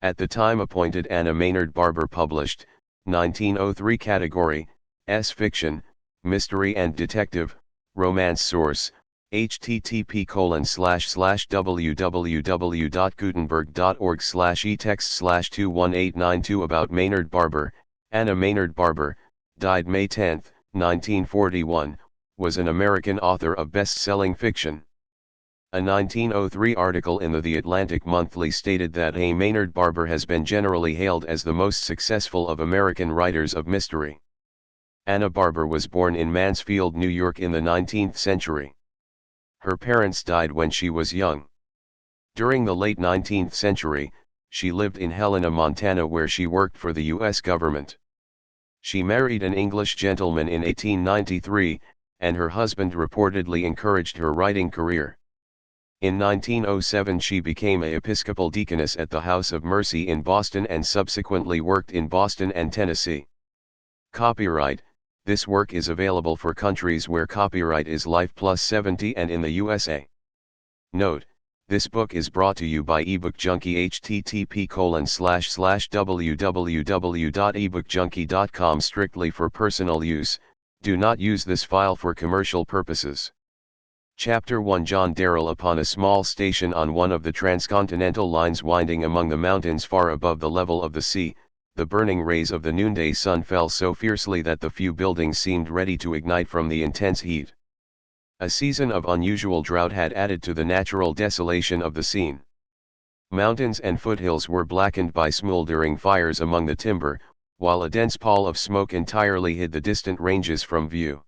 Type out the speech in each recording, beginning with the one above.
At the time appointed, Anna Maynard Barber published, 1903 category, S fiction, mystery and detective, romance source, http://www.gutenberg.org/etext/21892 about Maynard Barber. Anna Maynard Barber, died May 10, 1941, was an American author of best-selling fiction. A 1903 article in the Atlantic Monthly stated that A. Maynard Barber has been generally hailed as the most successful of American writers of mystery. Anna Barber was born in Mansfield, New York in the 19th century. Her parents died when she was young. During the late 19th century, she lived in Helena, Montana, where she worked for the U.S. government. She married an English gentleman in 1893, and her husband reportedly encouraged her writing career. In 1907 she became an Episcopal deaconess at the House of Mercy in Boston and subsequently worked in Boston and Tennessee. Copyright: this work is available for countries where copyright is life plus 70 and in the USA. Note: this book is brought to you by eBook Junkie. http://www.ebookjunkie.com strictly for personal use. Do not use this file for commercial purposes. Chapter 1 John Darrell. Upon a small station on one of the transcontinental lines winding among the mountains far above the level of the sea, the burning rays of the noonday sun fell so fiercely that the few buildings seemed ready to ignite from the intense heat. A season of unusual drought had added to the natural desolation of the scene. Mountains and foothills were blackened by smoldering fires among the timber, while a dense pall of smoke entirely hid the distant ranges from view.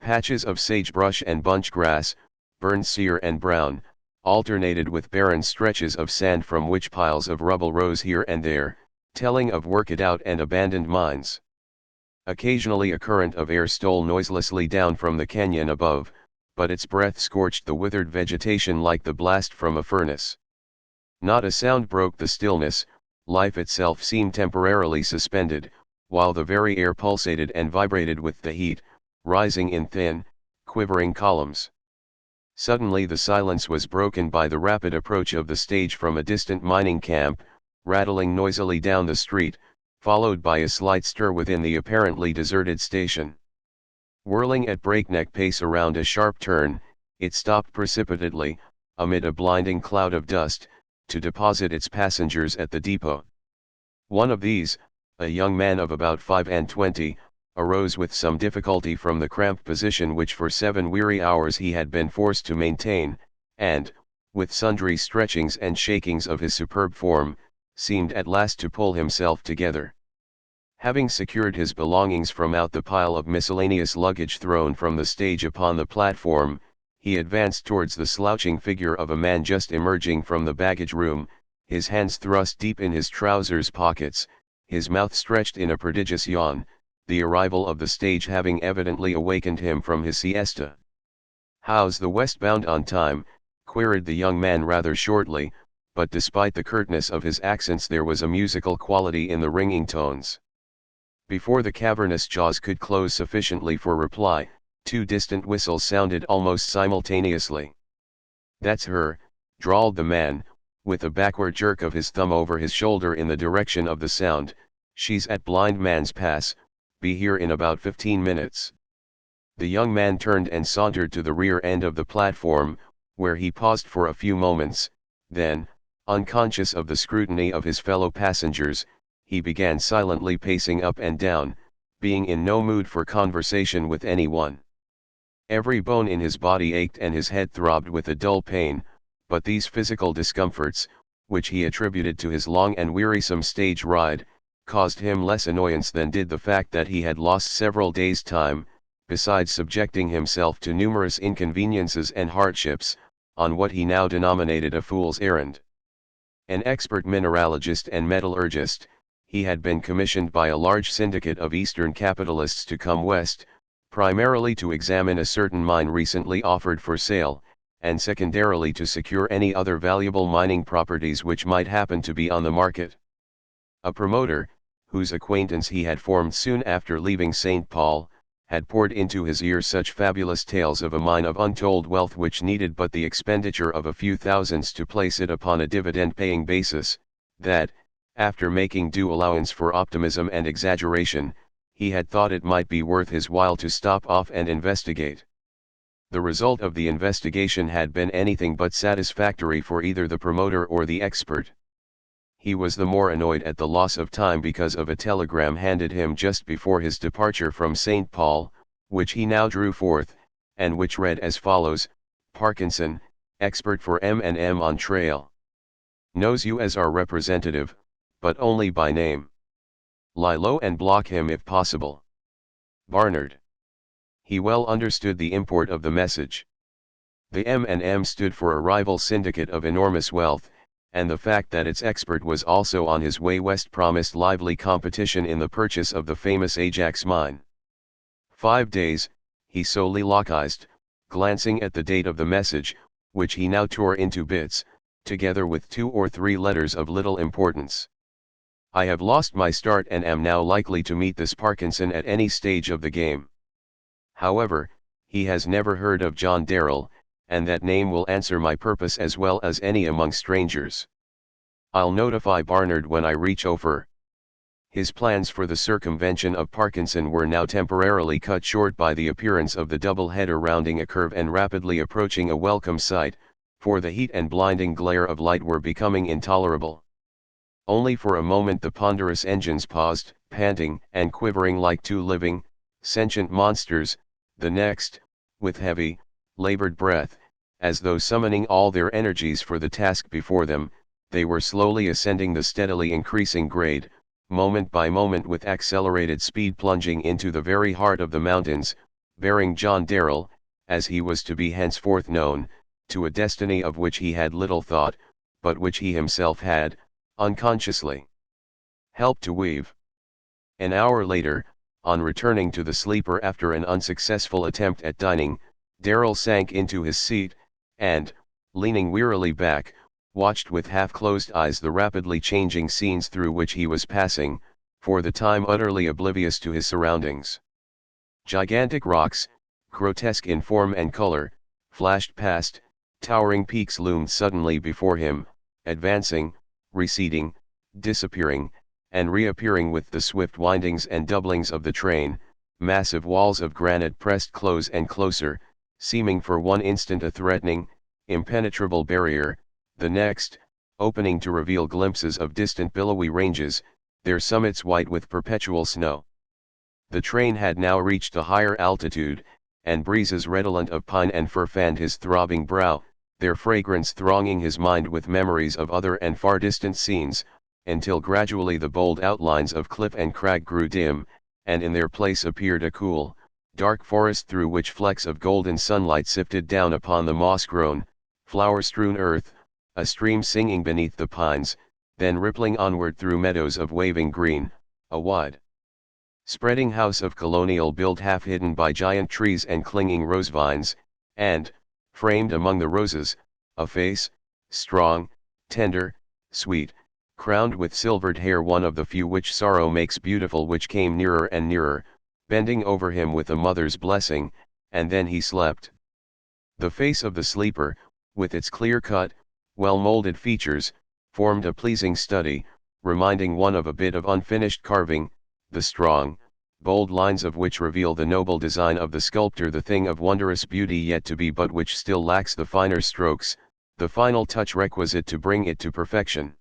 Patches of sagebrush and bunch grass, burned sere and brown, alternated with barren stretches of sand from which piles of rubble rose here and there, telling of work-it-out and abandoned mines. Occasionally a current of air stole noiselessly down from the canyon above, but its breath scorched the withered vegetation like the blast from a furnace. Not a sound broke the stillness. Life itself seemed temporarily suspended, while the very air pulsated and vibrated with the heat, rising in thin, quivering columns. Suddenly the silence was broken by the rapid approach of the stage from a distant mining camp, rattling noisily down the street, followed by a slight stir within the apparently deserted station. Whirling at breakneck pace around a sharp turn, it stopped precipitately, amid a blinding cloud of dust, to deposit its passengers at the depot. One of these, a young man of about 25, arose with some difficulty from the cramped position which for 7 weary hours he had been forced to maintain, and, with sundry stretchings and shakings of his superb form, seemed at last to pull himself together. Having secured his belongings from out the pile of miscellaneous luggage thrown from the stage upon the platform, he advanced towards the slouching figure of a man just emerging from the baggage room, his hands thrust deep in his trousers pockets, his mouth stretched in a prodigious yawn, the arrival of the stage having evidently awakened him from his siesta. "How's the westbound on time?" queried the young man rather shortly, but despite the curtness of his accents there was a musical quality in the ringing tones. Before the cavernous jaws could close sufficiently for reply, 2 distant whistles sounded almost simultaneously. "That's her," drawled the man, with a backward jerk of his thumb over his shoulder in the direction of the sound. "She's at Blind Man's Pass, be here in about 15 minutes. The young man turned and sauntered to the rear end of the platform, where he paused for a few moments, then, unconscious of the scrutiny of his fellow passengers, he began silently pacing up and down, being in no mood for conversation with anyone. Every bone in his body ached and his head throbbed with a dull pain, but these physical discomforts, which he attributed to his long and wearisome stage ride, caused him less annoyance than did the fact that he had lost several days' time, besides subjecting himself to numerous inconveniences and hardships, on what he now denominated a fool's errand. An expert mineralogist and metallurgist, he had been commissioned by a large syndicate of Eastern capitalists to come west, primarily to examine a certain mine recently offered for sale, and secondarily to secure any other valuable mining properties which might happen to be on the market. A promoter, whose acquaintance he had formed soon after leaving St. Paul, had poured into his ear such fabulous tales of a mine of untold wealth which needed but the expenditure of a few thousands to place it upon a dividend-paying basis, that, after making due allowance for optimism and exaggeration, he had thought it might be worth his while to stop off and investigate. The result of the investigation had been anything but satisfactory for either the promoter or the expert. He was the more annoyed at the loss of time because of a telegram handed him just before his departure from St. Paul, which he now drew forth, and which read as follows: Parkinson, expert for M&M on trail. Knows you as our representative, but only by name. Lie low and block him if possible. Barnard. He well understood the import of the message. The M&M stood for a rival syndicate of enormous wealth, and the fact that its expert was also on his way west promised lively competition in the purchase of the famous Ajax mine. 5 days, he soliloquized, glancing at the date of the message, which he now tore into bits, together with 2 or 3 letters of little importance. I have lost my start and am now likely to meet this Parkinson at any stage of the game. However, he has never heard of John Darrell, and that name will answer my purpose as well as any among strangers. I'll notify Barnard when I reach Ophir. His plans for the circumvention of Parkinson were now temporarily cut short by the appearance of the double-header rounding a curve and rapidly approaching a welcome sight, for the heat and blinding glare of light were becoming intolerable. Only for a moment the ponderous engines paused, panting and quivering like 2 living, sentient monsters. The next, with heavy, labored breath, as though summoning all their energies for the task before them, they were slowly ascending the steadily increasing grade, moment by moment with accelerated speed plunging into the very heart of the mountains, bearing John Darrell, as he was to be henceforth known, to a destiny of which he had little thought, but which he himself had, unconsciously, helped to weave. An hour later, on returning to the sleeper after an unsuccessful attempt at dining, Darrell sank into his seat, and, leaning wearily back, watched with half-closed eyes the rapidly changing scenes through which he was passing, for the time utterly oblivious to his surroundings. Gigantic rocks, grotesque in form and color, flashed past, towering peaks loomed suddenly before him, advancing, receding, disappearing, and reappearing with the swift windings and doublings of the train. Massive walls of granite pressed close and closer, seeming for one instant a threatening, impenetrable barrier, the next, opening to reveal glimpses of distant billowy ranges, their summits white with perpetual snow. The train had now reached a higher altitude, and breezes redolent of pine and fir fanned his throbbing brow, their fragrance thronging his mind with memories of other and far distant scenes, until gradually the bold outlines of cliff and crag grew dim, and in their place appeared a cool, dark forest through which flecks of golden sunlight sifted down upon the moss-grown, flower-strewn earth, a stream singing beneath the pines, then rippling onward through meadows of waving green, a wide, spreading house of colonial build half hidden by giant trees and clinging rose vines, and, framed among the roses, a face, strong, tender, sweet, crowned with silvered hair, one of the few which sorrow makes beautiful, which came nearer and nearer, bending over him with a mother's blessing, and then he slept. The face of the sleeper, with its clear-cut, well-molded features, formed a pleasing study, reminding one of a bit of unfinished carving, the strong, bold lines of which reveal the noble design of the sculptor, the thing of wondrous beauty yet to be, but which still lacks the finer strokes, the final touch requisite to bring it to perfection.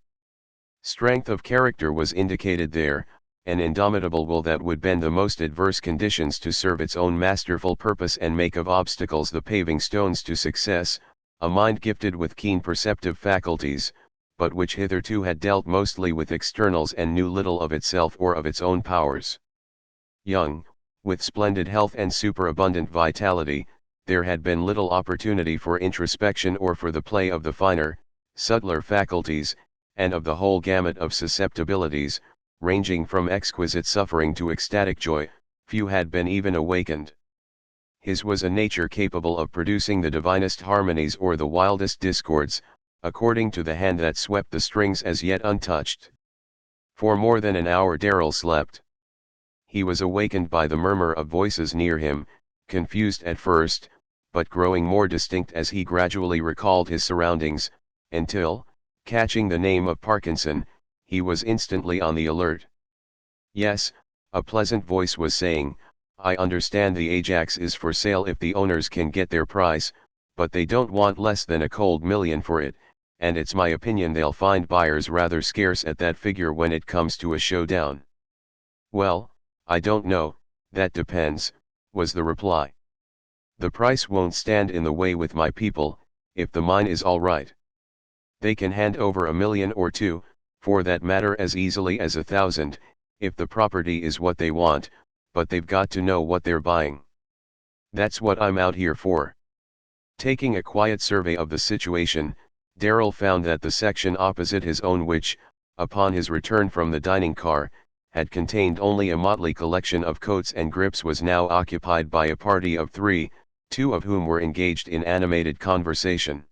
Strength of character was indicated there, an indomitable will that would bend the most adverse conditions to serve its own masterful purpose and make of obstacles the paving stones to success, a mind gifted with keen perceptive faculties, but which hitherto had dealt mostly with externals and knew little of itself or of its own powers. Young, with splendid health and superabundant vitality, there had been little opportunity for introspection or for the play of the finer, subtler faculties, and of the whole gamut of susceptibilities, ranging from exquisite suffering to ecstatic joy, few had been even awakened. His was a nature capable of producing the divinest harmonies or the wildest discords, according to the hand that swept the strings as yet untouched. For more than an hour Darrell slept. He was awakened by the murmur of voices near him, confused at first, but growing more distinct as he gradually recalled his surroundings, until, catching the name of Parkinson, he was instantly on the alert. Yes, a pleasant voice was saying, I understand the Ajax is for sale if the owners can get their price, but they don't want less than a cold million for it, and it's my opinion they'll find buyers rather scarce at that figure when it comes to a showdown. Well, I don't know, that depends, was the reply. The price won't stand in the way with my people, if the mine is all right. They can hand over $1 million or $2 million, for that matter as easily as $1,000, if the property is what they want, but they've got to know what they're buying. That's what I'm out here for. Taking a quiet survey of the situation, Darrell found that the section opposite his own which, upon his return from the dining car, had contained only a motley collection of coats and grips was now occupied by a party of three, two of whom were engaged in animated conversation.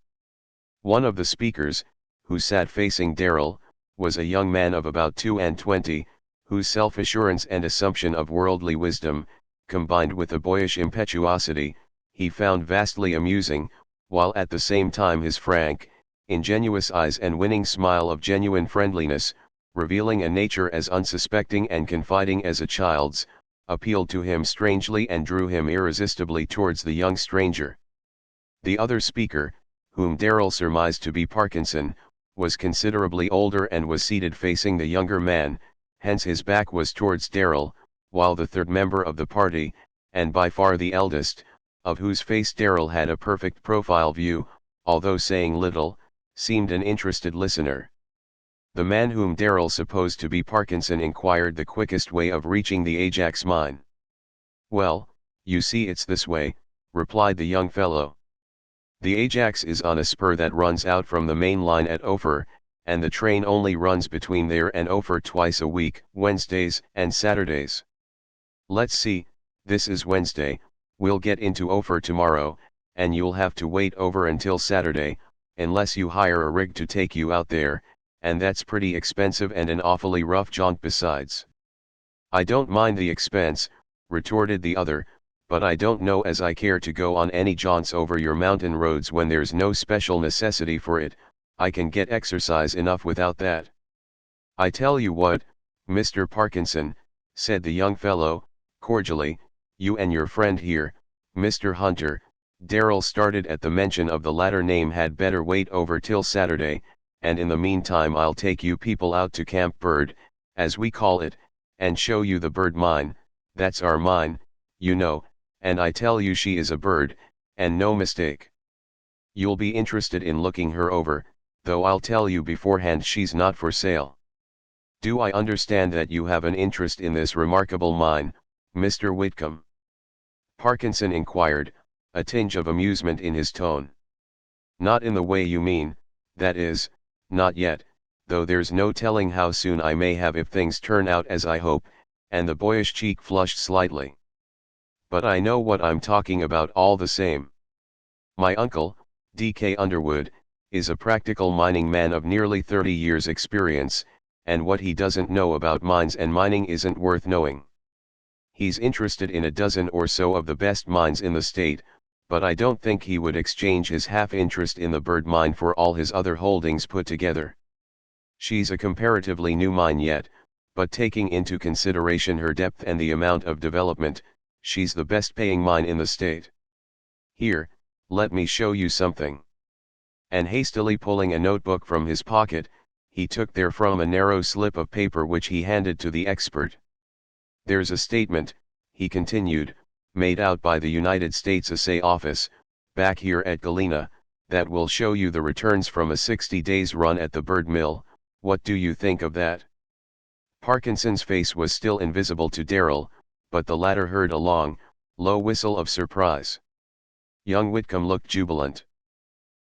One of the speakers, who sat facing Darrell, was a young man of about 22, whose self-assurance and assumption of worldly wisdom, combined with a boyish impetuosity, he found vastly amusing, while at the same time his frank, ingenuous eyes and winning smile of genuine friendliness, revealing a nature as unsuspecting and confiding as a child's, appealed to him strangely and drew him irresistibly towards the young stranger. The other speaker, whom Darrell surmised to be Parkinson, was considerably older and was seated facing the younger man, hence his back was towards Darrell, while the third member of the party, and by far the eldest, of whose face Darrell had a perfect profile view, although saying little, seemed an interested listener. The man whom Darrell supposed to be Parkinson inquired the quickest way of reaching the Ajax mine. Well, you see it's this way, replied the young fellow. The Ajax is on a spur that runs out from the main line at Ophir, and the train only runs between there and Ophir twice a week, Wednesdays and Saturdays. Let's see, this is Wednesday, we'll get into Ophir tomorrow, and you'll have to wait over until Saturday, unless you hire a rig to take you out there, and that's pretty expensive and an awfully rough jaunt besides. I don't mind the expense, retorted the other, but I don't know as I care to go on any jaunts over your mountain roads when there's no special necessity for it. I can get exercise enough without that. I tell you what, Mr. Parkinson, said the young fellow, cordially, you and your friend here, Mr. Hunter, Darrell started at the mention of the latter name, had better wait over till Saturday, and in the meantime I'll take you people out to Camp Bird, as we call it, and show you the bird mine. That's our mine, you know, and I tell you she is a bird, and no mistake. You'll be interested in looking her over, though I'll tell you beforehand she's not for sale. Do I understand that you have an interest in this remarkable mine, Mr. Whitcomb? Parkinson inquired, a tinge of amusement in his tone. Not in the way you mean, that is, not yet, though there's no telling how soon I may have if things turn out as I hope, and the boyish cheek flushed slightly. But I know what I'm talking about all the same. My uncle, D.K. Underwood, is a practical mining man of nearly 30 years' experience, and what he doesn't know about mines and mining isn't worth knowing. He's interested in a dozen or so of the best mines in the state, but I don't think he would exchange his half-interest in the bird mine for all his other holdings put together. She's a comparatively new mine yet, but taking into consideration her depth and the amount of development, she's the best-paying mine in the state. Here, let me show you something. And hastily pulling a notebook from his pocket, he took therefrom a narrow slip of paper which he handed to the expert. There's a statement, he continued, made out by the United States Assay Office, back here at Galena, that will show you the returns from a 60 days run at the bird mill. What do you think of that? Parkinson's face was still invisible to Darrell, but the latter heard a long, low whistle of surprise. Young Whitcomb looked jubilant.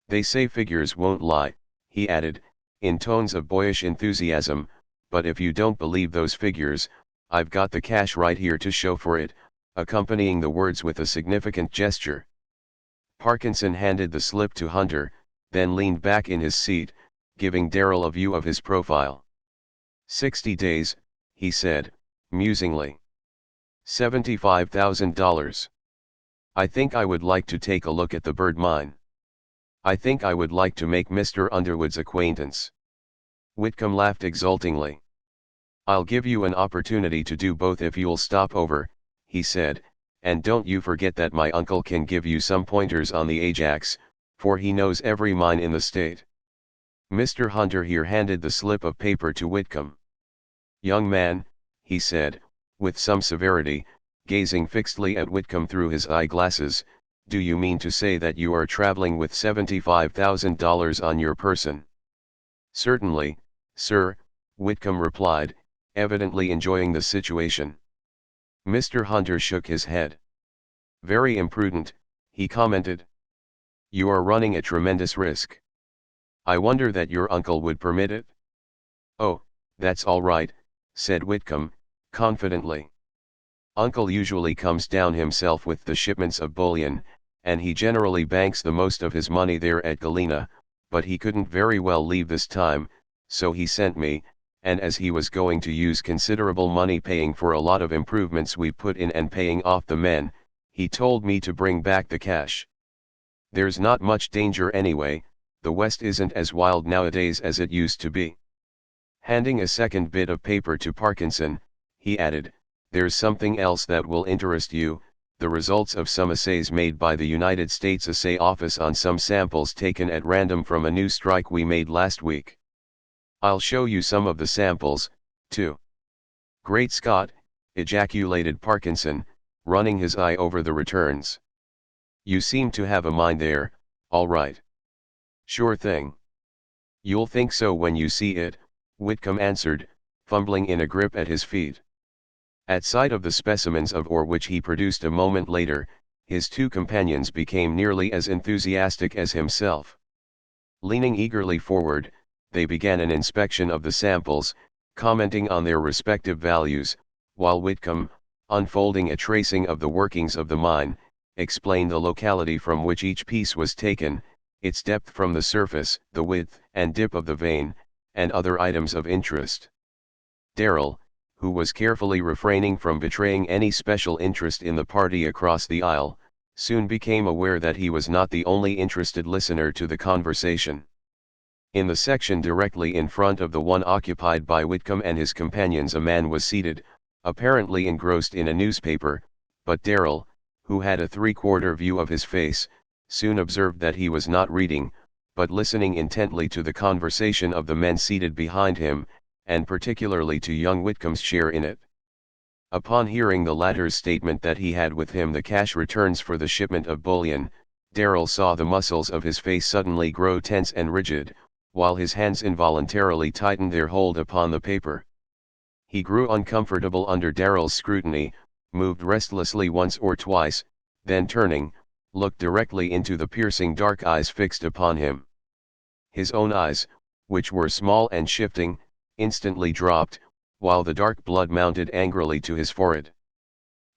They say figures won't lie, he added, in tones of boyish enthusiasm, but if you don't believe those figures, I've got the cash right here to show for it, accompanying the words with a significant gesture. Parkinson handed the slip to Hunter, then leaned back in his seat, giving Darrell a view of his profile. 60 days, he said, musingly. $75,000. I think I would like to take a look at the bird mine. I think I would like to make Mr. Underwood's acquaintance. Whitcomb laughed exultingly. "I'll give you an opportunity to do both if you'll stop over," he said, "and don't you forget that my uncle can give you some pointers on the Ajax, for he knows every mine in the state." Mr. Hunter here handed the slip of paper to Whitcomb. "Young man," he said, with some severity, gazing fixedly at Whitcomb through his eyeglasses, "do you mean to say that you are traveling with $75,000 on your person?" "Certainly, sir," Whitcomb replied, evidently enjoying the situation. Mr. Hunter shook his head. "Very imprudent," he commented. "You are running a tremendous risk. I wonder that your uncle would permit it." "Oh, that's all right," said Whitcomb, confidently. "Uncle usually comes down himself with the shipments of bullion, and he generally banks the most of his money there at Galena, but he couldn't very well leave this time, so he sent me, and as he was going to use considerable money paying for a lot of improvements we put in and paying off the men, he told me to bring back the cash. There's not much danger anyway, the West isn't as wild nowadays as it used to be." Handing a second bit of paper to Parkinson, he added, "There's something else that will interest you, the results of some assays made by the United States Assay Office on some samples taken at random from a new strike we made last week. I'll show you some of the samples, too." "Great Scott!" ejaculated Parkinson, running his eye over the returns. "You seem to have a mind there, all right." "Sure thing. You'll think so when you see it," Whitcomb answered, fumbling in a grip at his feet. At sight of the specimens of ore which he produced a moment later, his two companions became nearly as enthusiastic as himself. Leaning eagerly forward, they began an inspection of the samples, commenting on their respective values, while Whitcomb, unfolding a tracing of the workings of the mine, explained the locality from which each piece was taken, its depth from the surface, the width and dip of the vein, and other items of interest. Darrell, who was carefully refraining from betraying any special interest in the party across the aisle, soon became aware that he was not the only interested listener to the conversation. In the section directly in front of the one occupied by Whitcomb and his companions a man was seated, apparently engrossed in a newspaper, but Darrell, who had a three-quarter view of his face, soon observed that he was not reading, but listening intently to the conversation of the men seated behind him, and particularly to young Whitcomb's share in it. Upon hearing the latter's statement that he had with him the cash returns for the shipment of bullion, Darrell saw the muscles of his face suddenly grow tense and rigid, while his hands involuntarily tightened their hold upon the paper. He grew uncomfortable under Darrell's scrutiny, moved restlessly once or twice, then turning, looked directly into the piercing dark eyes fixed upon him. His own eyes, which were small and shifting, instantly dropped, while the dark blood mounted angrily to his forehead.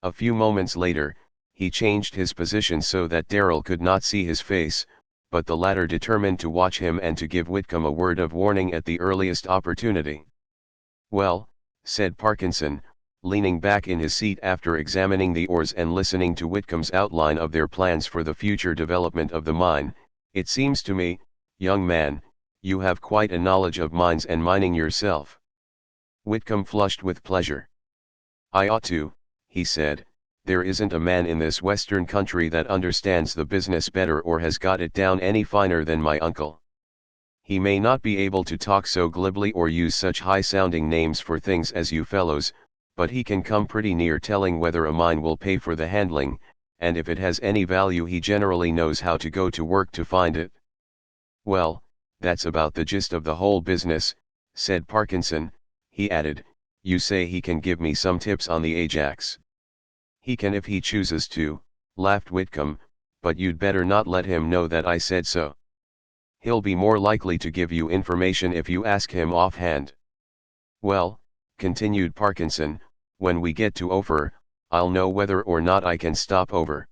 A few moments later, he changed his position so that Darrell could not see his face, but the latter determined to watch him and to give Whitcomb a word of warning at the earliest opportunity. "Well," said Parkinson, leaning back in his seat after examining the ores and listening to Whitcomb's outline of their plans for the future development of the mine, "it seems to me, young man, you have quite a knowledge of mines and mining yourself." Whitcomb flushed with pleasure. "I ought to," he said. "There isn't a man in this western country that understands the business better or has got it down any finer than my uncle. He may not be able to talk so glibly or use such high-sounding names for things as you fellows, but he can come pretty near telling whether a mine will pay for the handling, and if it has any value he generally knows how to go to work to find it." "Well, that's about the gist of the whole business," said Parkinson. He added, "You say he can give me some tips on the Ajax." "He can if he chooses to," laughed Whitcomb, "but you'd better not let him know that I said so. He'll be more likely to give you information if you ask him offhand." "Well," continued Parkinson, "when we get to Ophir, I'll know whether or not I can stop over.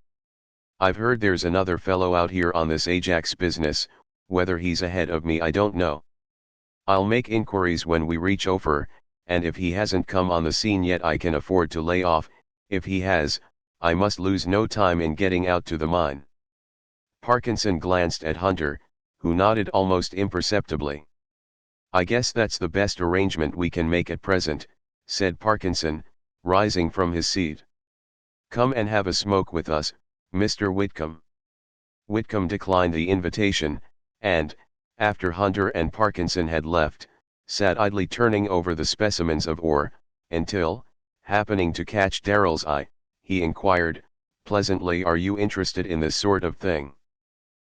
I've heard there's another fellow out here on this Ajax business, whether he's ahead of me I don't know. I'll make inquiries when we reach Ophir, and if he hasn't come on the scene yet I can afford to lay off. If he has, I must lose no time in getting out to the mine." Parkinson glanced at Hunter, who nodded almost imperceptibly. I guess that's the best arrangement we can make at present, said Parkinson, rising from his seat. Come and have a smoke with us, Mr. Whitcomb. Whitcomb declined the invitation, and, after Hunter and Parkinson had left, sat idly turning over the specimens of ore, until, happening to catch Darrell's eye, he inquired, pleasantly, "Are you interested in this sort of thing?"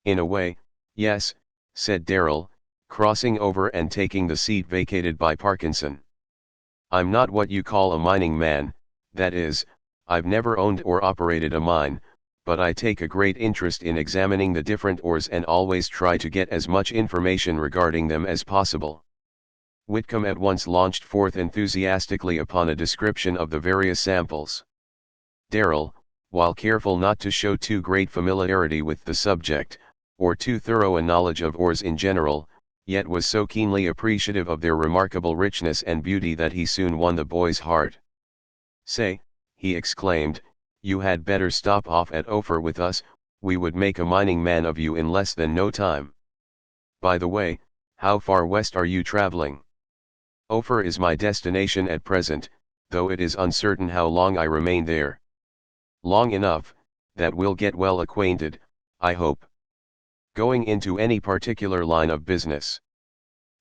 "In a way, yes," said Darrell, crossing over and taking the seat vacated by Parkinson. "I'm not what you call a mining man, that is, I've never owned or operated a mine, but I take a great interest in examining the different ores and always try to get as much information regarding them as possible." Whitcomb at once launched forth enthusiastically upon a description of the various samples. Darrell, while careful not to show too great familiarity with the subject, or too thorough a knowledge of ores in general, yet was so keenly appreciative of their remarkable richness and beauty that he soon won the boy's heart. "Say," he exclaimed, "you had better stop off at Ophir with us, we would make a mining man of you in less than no time. By the way, how far west are you traveling?" "Ophir is my destination at present, though it is uncertain how long I remain there." "Long enough, that we'll get well acquainted, I hope." "Going into any particular line of business?"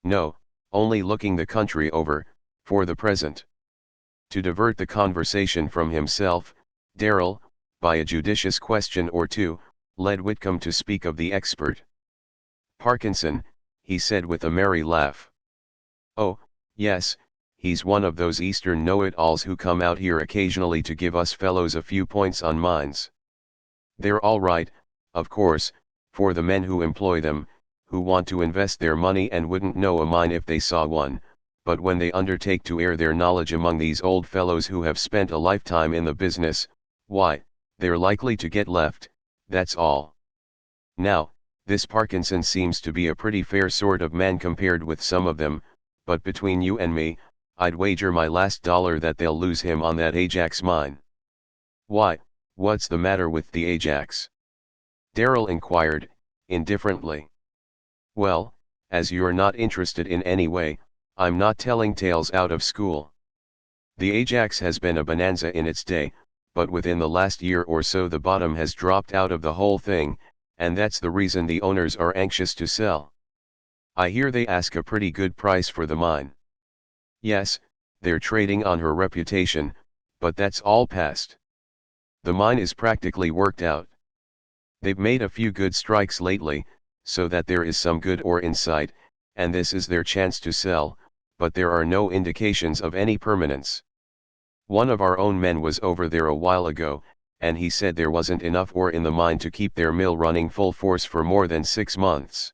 "No, only looking the country over, for the present." To divert the conversation from himself, Darrell, by a judicious question or two, led Whitcomb to speak of the expert. "Parkinson," he said with a merry laugh. "Oh, yes, he's one of those Eastern know-it-alls who come out here occasionally to give us fellows a few points on mines. They're all right, of course, for the men who employ them, who want to invest their money and wouldn't know a mine if they saw one, but when they undertake to air their knowledge among these old fellows who have spent a lifetime in the business, why, they're likely to get left, that's all. Now, this Parkinson seems to be a pretty fair sort of man compared with some of them, but between you and me, I'd wager my last dollar that they'll lose him on that Ajax mine." "Why, what's the matter with the Ajax?" Darrell inquired, indifferently. "Well, as you're not interested in any way, I'm not telling tales out of school. The Ajax has been a bonanza in its day, but within the last year or so the bottom has dropped out of the whole thing, and that's the reason the owners are anxious to sell. I hear they ask a pretty good price for the mine." "Yes, they're trading on her reputation, but that's all past. The mine is practically worked out. They've made a few good strikes lately, so that there is some good ore in sight, and this is their chance to sell, but there are no indications of any permanence. One of our own men was over there a while ago, and he said there wasn't enough ore in the mine to keep their mill running full force for more than 6 months.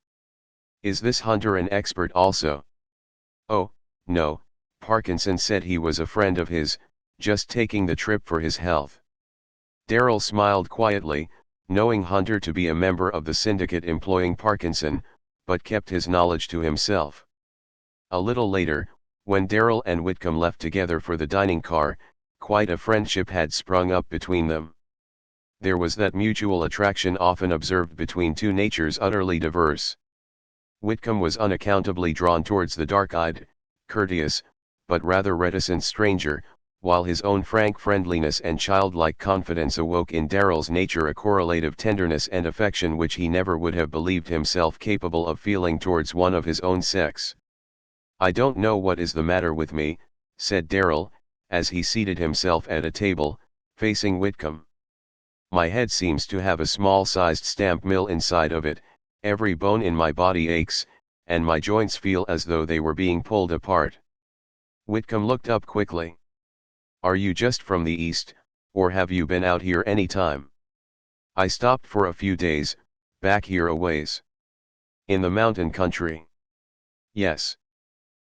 "Is this Hunter an expert also?" "Oh, no, Parkinson said he was a friend of his, just taking the trip for his health." Darrell smiled quietly, knowing Hunter to be a member of the syndicate employing Parkinson, but kept his knowledge to himself. A little later, when Darrell and Whitcomb left together for the dining car, quite a friendship had sprung up between them. There was that mutual attraction often observed between two natures utterly diverse. Whitcomb was unaccountably drawn towards the dark-eyed, courteous, but rather reticent stranger, while his own frank friendliness and childlike confidence awoke in Darrell's nature a correlative tenderness and affection which he never would have believed himself capable of feeling towards one of his own sex. "I don't know what is the matter with me," said Darrell, as he seated himself at a table, facing Whitcomb. "My head seems to have a small-sized stamp mill inside of it, every bone in my body aches, and my joints feel as though they were being pulled apart." Whitcomb looked up quickly. "Are you just from the east, or have you been out here any time?" "I stopped for a few days, back here a ways." "In the mountain country?" "Yes."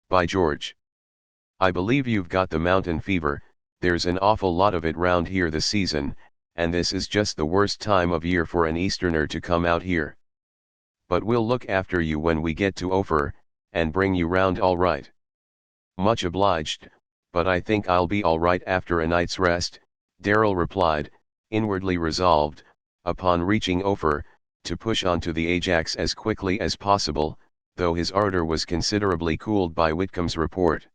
"By George! I believe you've got the mountain fever, there's an awful lot of it round here this season, and this is just the worst time of year for an Easterner to come out here. But we'll look after you when we get to Ophir, and bring you round all right." "Much obliged, but I think I'll be all right after a night's rest," Darrell replied, inwardly resolved, upon reaching Ophir, to push on to the Ajax as quickly as possible, though his ardor was considerably cooled by Whitcomb's report.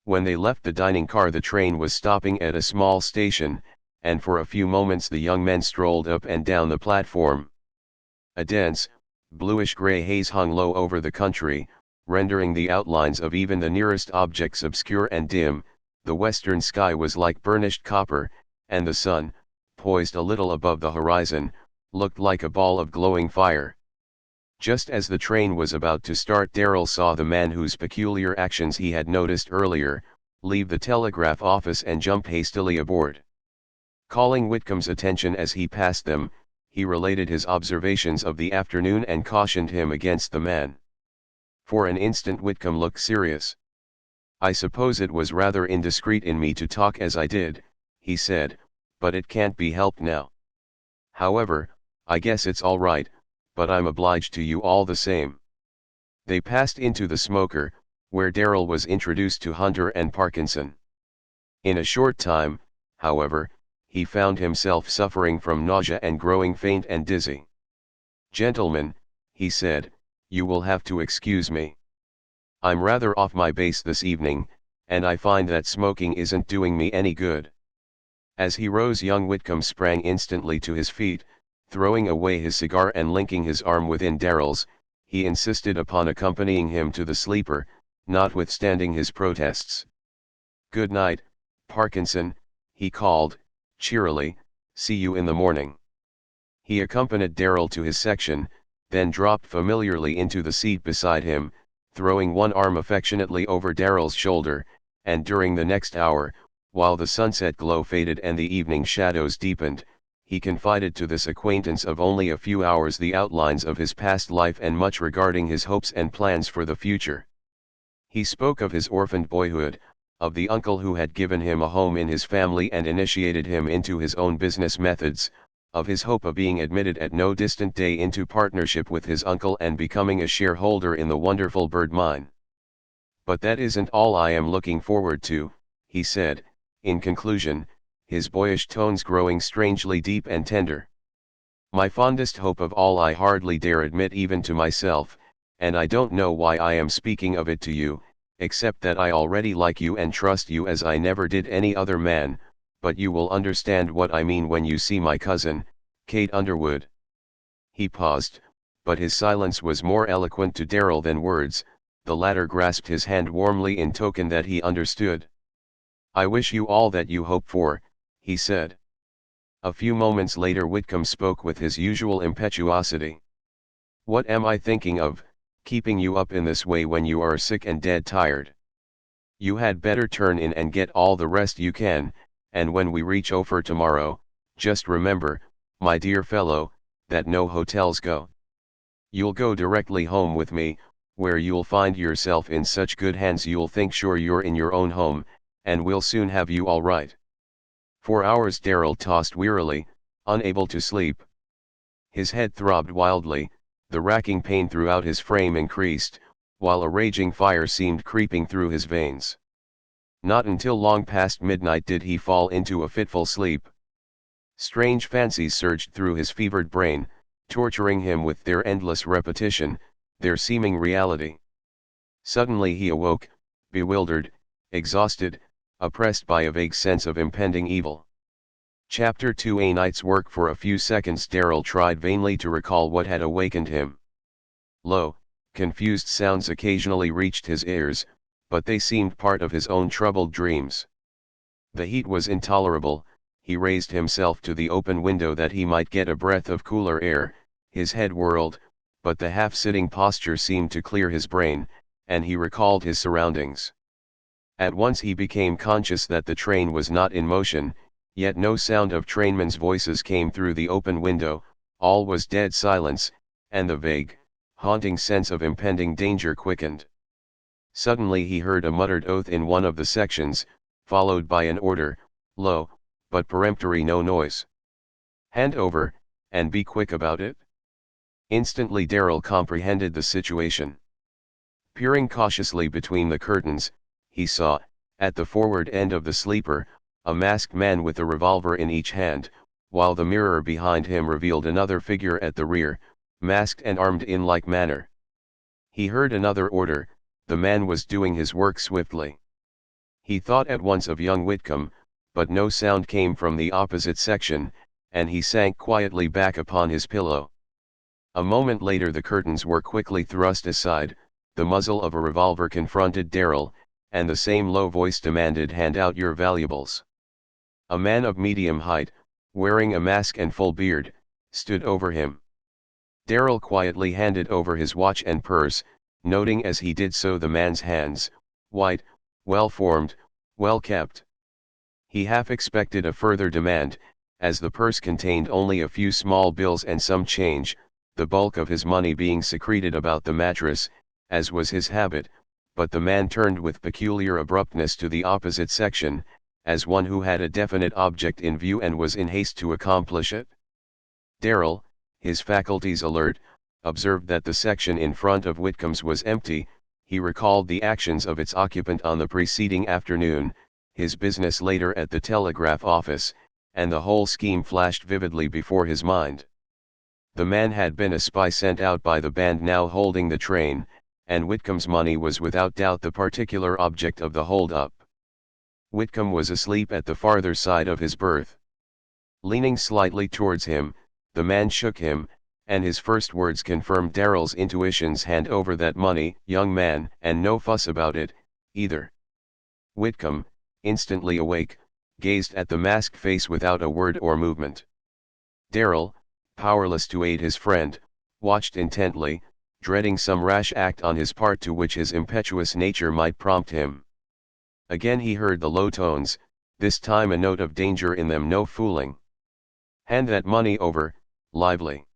When they left the dining car, the train was stopping at a small station, and for a few moments the young men strolled up and down the platform. A dense, bluish-gray haze hung low over the country, rendering the outlines of even the nearest objects obscure and dim. The western sky was like burnished copper, and the sun, poised a little above the horizon, looked like a ball of glowing fire. Just as the train was about to start, Darrell saw the man whose peculiar actions he had noticed earlier, leave the telegraph office and jump hastily aboard. Calling Whitcomb's attention as he passed them, he related his observations of the afternoon and cautioned him against the man. For an instant Whitcomb looked serious. "I suppose it was rather indiscreet in me to talk as I did," he said, "but it can't be helped now. However, I guess it's all right, but I'm obliged to you all the same." They passed into the smoker, where Darrell was introduced to Hunter and Parkinson. In a short time, however, he found himself suffering from nausea and growing faint and dizzy. "Gentlemen," he said, "you will have to excuse me. I'm rather off my base this evening, and I find that smoking isn't doing me any good." As he rose, young Whitcomb sprang instantly to his feet, throwing away his cigar and linking his arm within Darrell's. He insisted upon accompanying him to the sleeper, notwithstanding his protests. "Good night, Parkinson," he called, cheerily, "see you in the morning." He accompanied Darrell to his section, then dropped familiarly into the seat beside him, throwing one arm affectionately over Darrell's shoulder, and during the next hour, while the sunset glow faded and the evening shadows deepened, he confided to this acquaintance of only a few hours the outlines of his past life and much regarding his hopes and plans for the future. He spoke of his orphaned boyhood, of the uncle who had given him a home in his family and initiated him into his own business methods, of his hope of being admitted at no distant day into partnership with his uncle and becoming a shareholder in the wonderful bird mine. "But that isn't all I am looking forward to," he said, in conclusion, his boyish tones growing strangely deep and tender. "My fondest hope of all I hardly dare admit even to myself, and I don't know why I am speaking of it to you, except that I already like you and trust you as I never did any other man, but you will understand what I mean when you see my cousin, Kate Underwood." He paused, but his silence was more eloquent to Darrell than words. The latter grasped his hand warmly in token that he understood. "I wish you all that you hope for," he said. A few moments later Whitcomb spoke with his usual impetuosity. "What am I thinking of, keeping you up in this way when you are sick and dead tired? You had better turn in and get all the rest you can, and when we reach Ophir tomorrow, just remember, my dear fellow, that no hotels go. You'll go directly home with me, where you'll find yourself in such good hands you'll think sure you're in your own home, and we'll soon have you all right." For hours Darrell tossed wearily, unable to sleep. His head throbbed wildly, the racking pain throughout his frame increased, while a raging fire seemed creeping through his veins. Not until long past midnight did he fall into a fitful sleep. Strange fancies surged through his fevered brain, torturing him with their endless repetition, their seeming reality. Suddenly he awoke, bewildered, exhausted, oppressed by a vague sense of impending evil. Chapter 2. A night's work. For a few seconds Darrell tried vainly to recall what had awakened him. Low, confused sounds occasionally reached his ears, but they seemed part of his own troubled dreams. The heat was intolerable. He raised himself to the open window that he might get a breath of cooler air. His head whirled, but the half-sitting posture seemed to clear his brain, and he recalled his surroundings. At once he became conscious that the train was not in motion, yet no sound of trainmen's voices came through the open window. All was dead silence, and the vague, haunting sense of impending danger quickened. Suddenly he heard a muttered oath in one of the sections, followed by an order, low, but peremptory: "No noise. Hand over, and be quick about it." Instantly Darrell comprehended the situation. Peering cautiously between the curtains, he saw, at the forward end of the sleeper, a masked man with a revolver in each hand, while the mirror behind him revealed another figure at the rear, masked and armed in like manner. He heard another order. The man was doing his work swiftly. He thought at once of young Whitcomb, but no sound came from the opposite section, and he sank quietly back upon his pillow. A moment later the curtains were quickly thrust aside, the muzzle of a revolver confronted Darrell, and the same low voice demanded, "Hand out your valuables." A man of medium height, wearing a mask and full beard, stood over him. Darrell quietly handed over his watch and purse, noting as he did so the man's hands, white, well-formed, well-kept. He half expected a further demand, as the purse contained only a few small bills and some change, the bulk of his money being secreted about the mattress, as was his habit, but the man turned with peculiar abruptness to the opposite section, as one who had a definite object in view and was in haste to accomplish it. Darrell, his faculties alert, observed that the section in front of Whitcomb's was empty. He recalled the actions of its occupant on the preceding afternoon, his business later at the telegraph office, and the whole scheme flashed vividly before his mind. The man had been a spy sent out by the band now holding the train, and Whitcomb's money was without doubt the particular object of the hold-up. Whitcomb was asleep at the farther side of his berth. Leaning slightly towards him, the man shook him, and his first words confirmed Darrell's intuitions. "Hand over that money, young man, and no fuss about it, either." Whitcomb, instantly awake, gazed at the masked face without a word or movement. Darrell, powerless to aid his friend, watched intently, dreading some rash act on his part to which his impetuous nature might prompt him. Again he heard the low tones, this time a note of danger in them. "No fooling. Hand that money over, lively."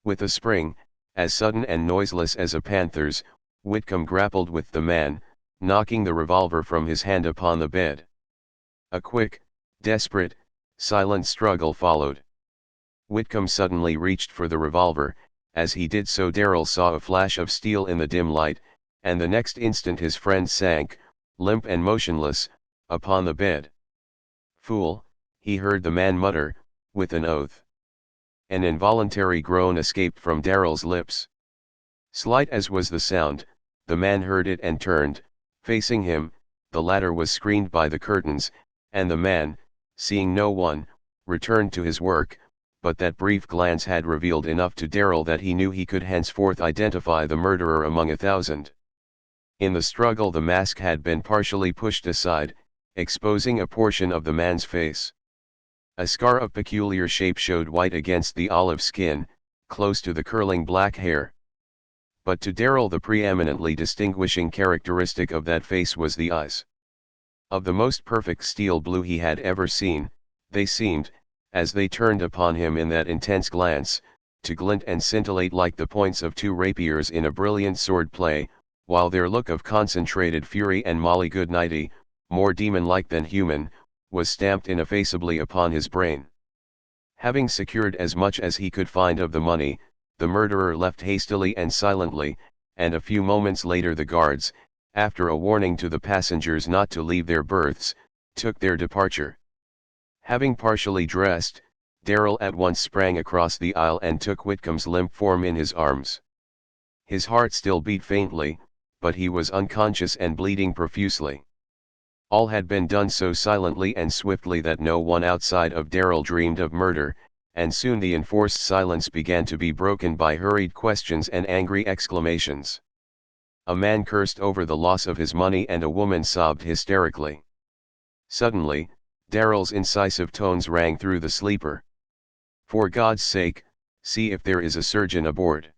With a spring, as sudden and noiseless as a panther's, Whitcomb grappled with the man, knocking the revolver from his hand upon the bed. A quick, desperate, silent struggle followed. Whitcomb suddenly reached for the revolver. As he did so Darrell saw a flash of steel in the dim light, and the next instant his friend sank, limp and motionless, upon the bed. "Fool," he heard the man mutter, with an oath. An involuntary groan escaped from Darrell's lips. Slight as was the sound, the man heard it and turned, facing him. The latter was screened by the curtains, and the man, seeing no one, returned to his work, but that brief glance had revealed enough to Darrell that he knew he could henceforth identify the murderer among 1,000. In the struggle the mask had been partially pushed aside, exposing a portion of the man's face. A scar of peculiar shape showed white against the olive skin, close to the curling black hair. But to Darrell the preeminently distinguishing characteristic of that face was the eyes. Of the most perfect steel blue he had ever seen, they seemed, as they turned upon him in that intense glance, to glint and scintillate like the points of two rapiers in a brilliant sword play, while their look of concentrated fury and molly goodnighty, more demon-like than human, was stamped ineffaceably upon his brain. Having secured as much as he could find of the money, the murderer left hastily and silently, and a few moments later the guards, after a warning to the passengers not to leave their berths, took their departure. Having partially dressed, Darrell at once sprang across the aisle and took Whitcomb's limp form in his arms. His heart still beat faintly, but he was unconscious and bleeding profusely. All had been done so silently and swiftly that no one outside of Darrell dreamed of murder, and soon the enforced silence began to be broken by hurried questions and angry exclamations. A man cursed over the loss of his money and a woman sobbed hysterically. Suddenly, Darrell's incisive tones rang through the sleeper. "For God's sake, see if there is a surgeon aboard.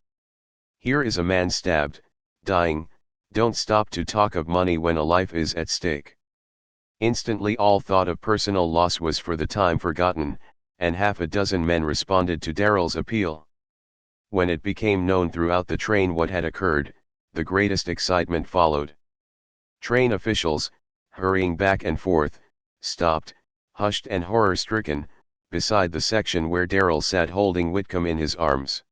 Here is a man stabbed, dying, don't stop to talk of money when a life is at stake." Instantly all thought of personal loss was for the time forgotten, and half a dozen men responded to Darrell's appeal. When it became known throughout the train what had occurred, the greatest excitement followed. Train officials, hurrying back and forth, stopped, hushed and horror-stricken, beside the section where Darrell sat holding Whitcomb in his arms.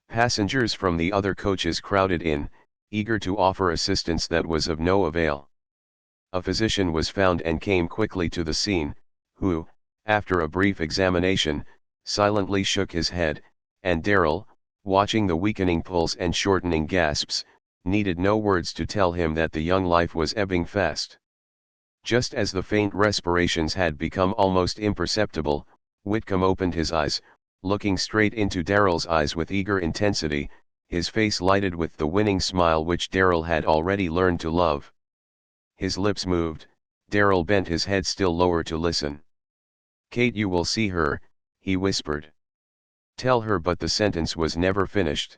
Passengers from the other coaches crowded in, eager to offer assistance that was of no avail. A physician was found and came quickly to the scene, who, after a brief examination, silently shook his head, and Darrell, watching the weakening pulse and shortening gasps, needed no words to tell him that the young life was ebbing fast. Just as the faint respirations had become almost imperceptible, Whitcomb opened his eyes, looking straight into Darrell's eyes with eager intensity, his face lighted with the winning smile which Darrell had already learned to love. His lips moved, Darrell bent his head still lower to listen. "Kate, you will see her," he whispered. "Tell her," but the sentence was never finished.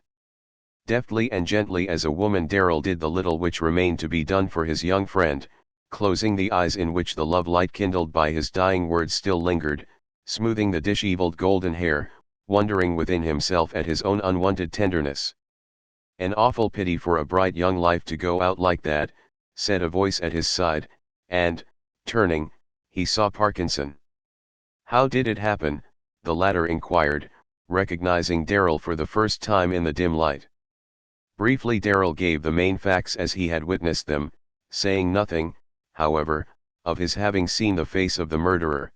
Deftly and gently as a woman Darrell did the little which remained to be done for his young friend, closing the eyes in which the love light kindled by his dying words still lingered, smoothing the disheveled golden hair, wondering within himself at his own unwonted tenderness. "An awful pity for a bright young life to go out like that," said a voice at his side, and, turning, he saw Parkinson. "How did it happen?" the latter inquired, recognizing Darrell for the first time in the dim light. Briefly Darrell gave the main facts as he had witnessed them, saying nothing, however, of his having seen the face of the murderer.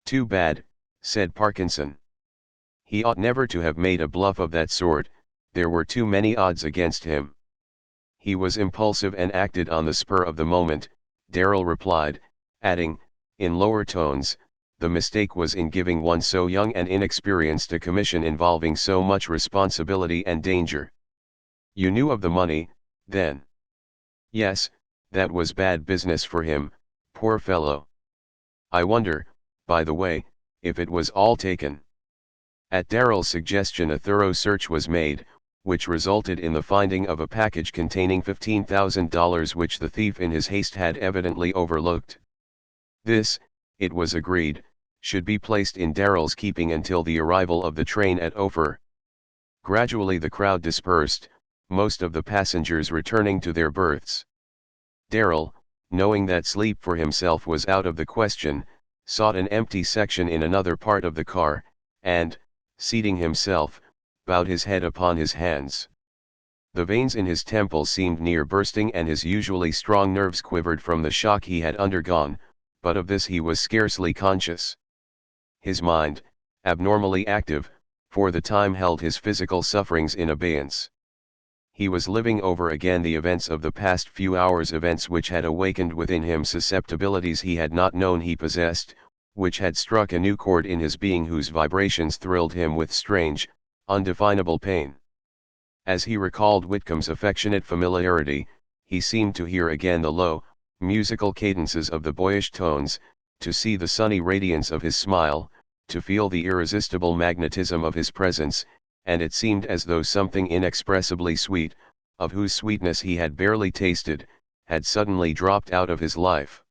"Too bad," said Parkinson. "He ought never to have made a bluff of that sort, there were too many odds against him." "He was impulsive and acted on the spur of the moment," Darrell replied, adding, in lower tones, "the mistake was in giving one so young and inexperienced a commission involving so much responsibility and danger." "You knew of the money, then?" "Yes, that was bad business for him, poor fellow. I wonder, by the way, if it was all taken." At Darrell's suggestion a thorough search was made, which resulted in the finding of a package containing $15,000 which the thief in his haste had evidently overlooked. This, it was agreed, should be placed in Darrell's keeping until the arrival of the train at Ophir. Gradually the crowd dispersed, most of the passengers returning to their berths. Darrell, knowing that sleep for himself was out of the question, sought an empty section in another part of the car, and, seating himself, bowed his head upon his hands. The veins in his temples seemed near bursting and his usually strong nerves quivered from the shock he had undergone, but of this he was scarcely conscious. His mind, abnormally active, for the time held his physical sufferings in abeyance. He was living over again the events of the past few hours, events which had awakened within him susceptibilities he had not known he possessed, which had struck a new chord in his being whose vibrations thrilled him with strange, undefinable pain. As he recalled Whitcomb's affectionate familiarity, he seemed to hear again the low, musical cadences of the boyish tones, to see the sunny radiance of his smile, to feel the irresistible magnetism of his presence, and it seemed as though something inexpressibly sweet, of whose sweetness he had barely tasted, had suddenly dropped out of his life.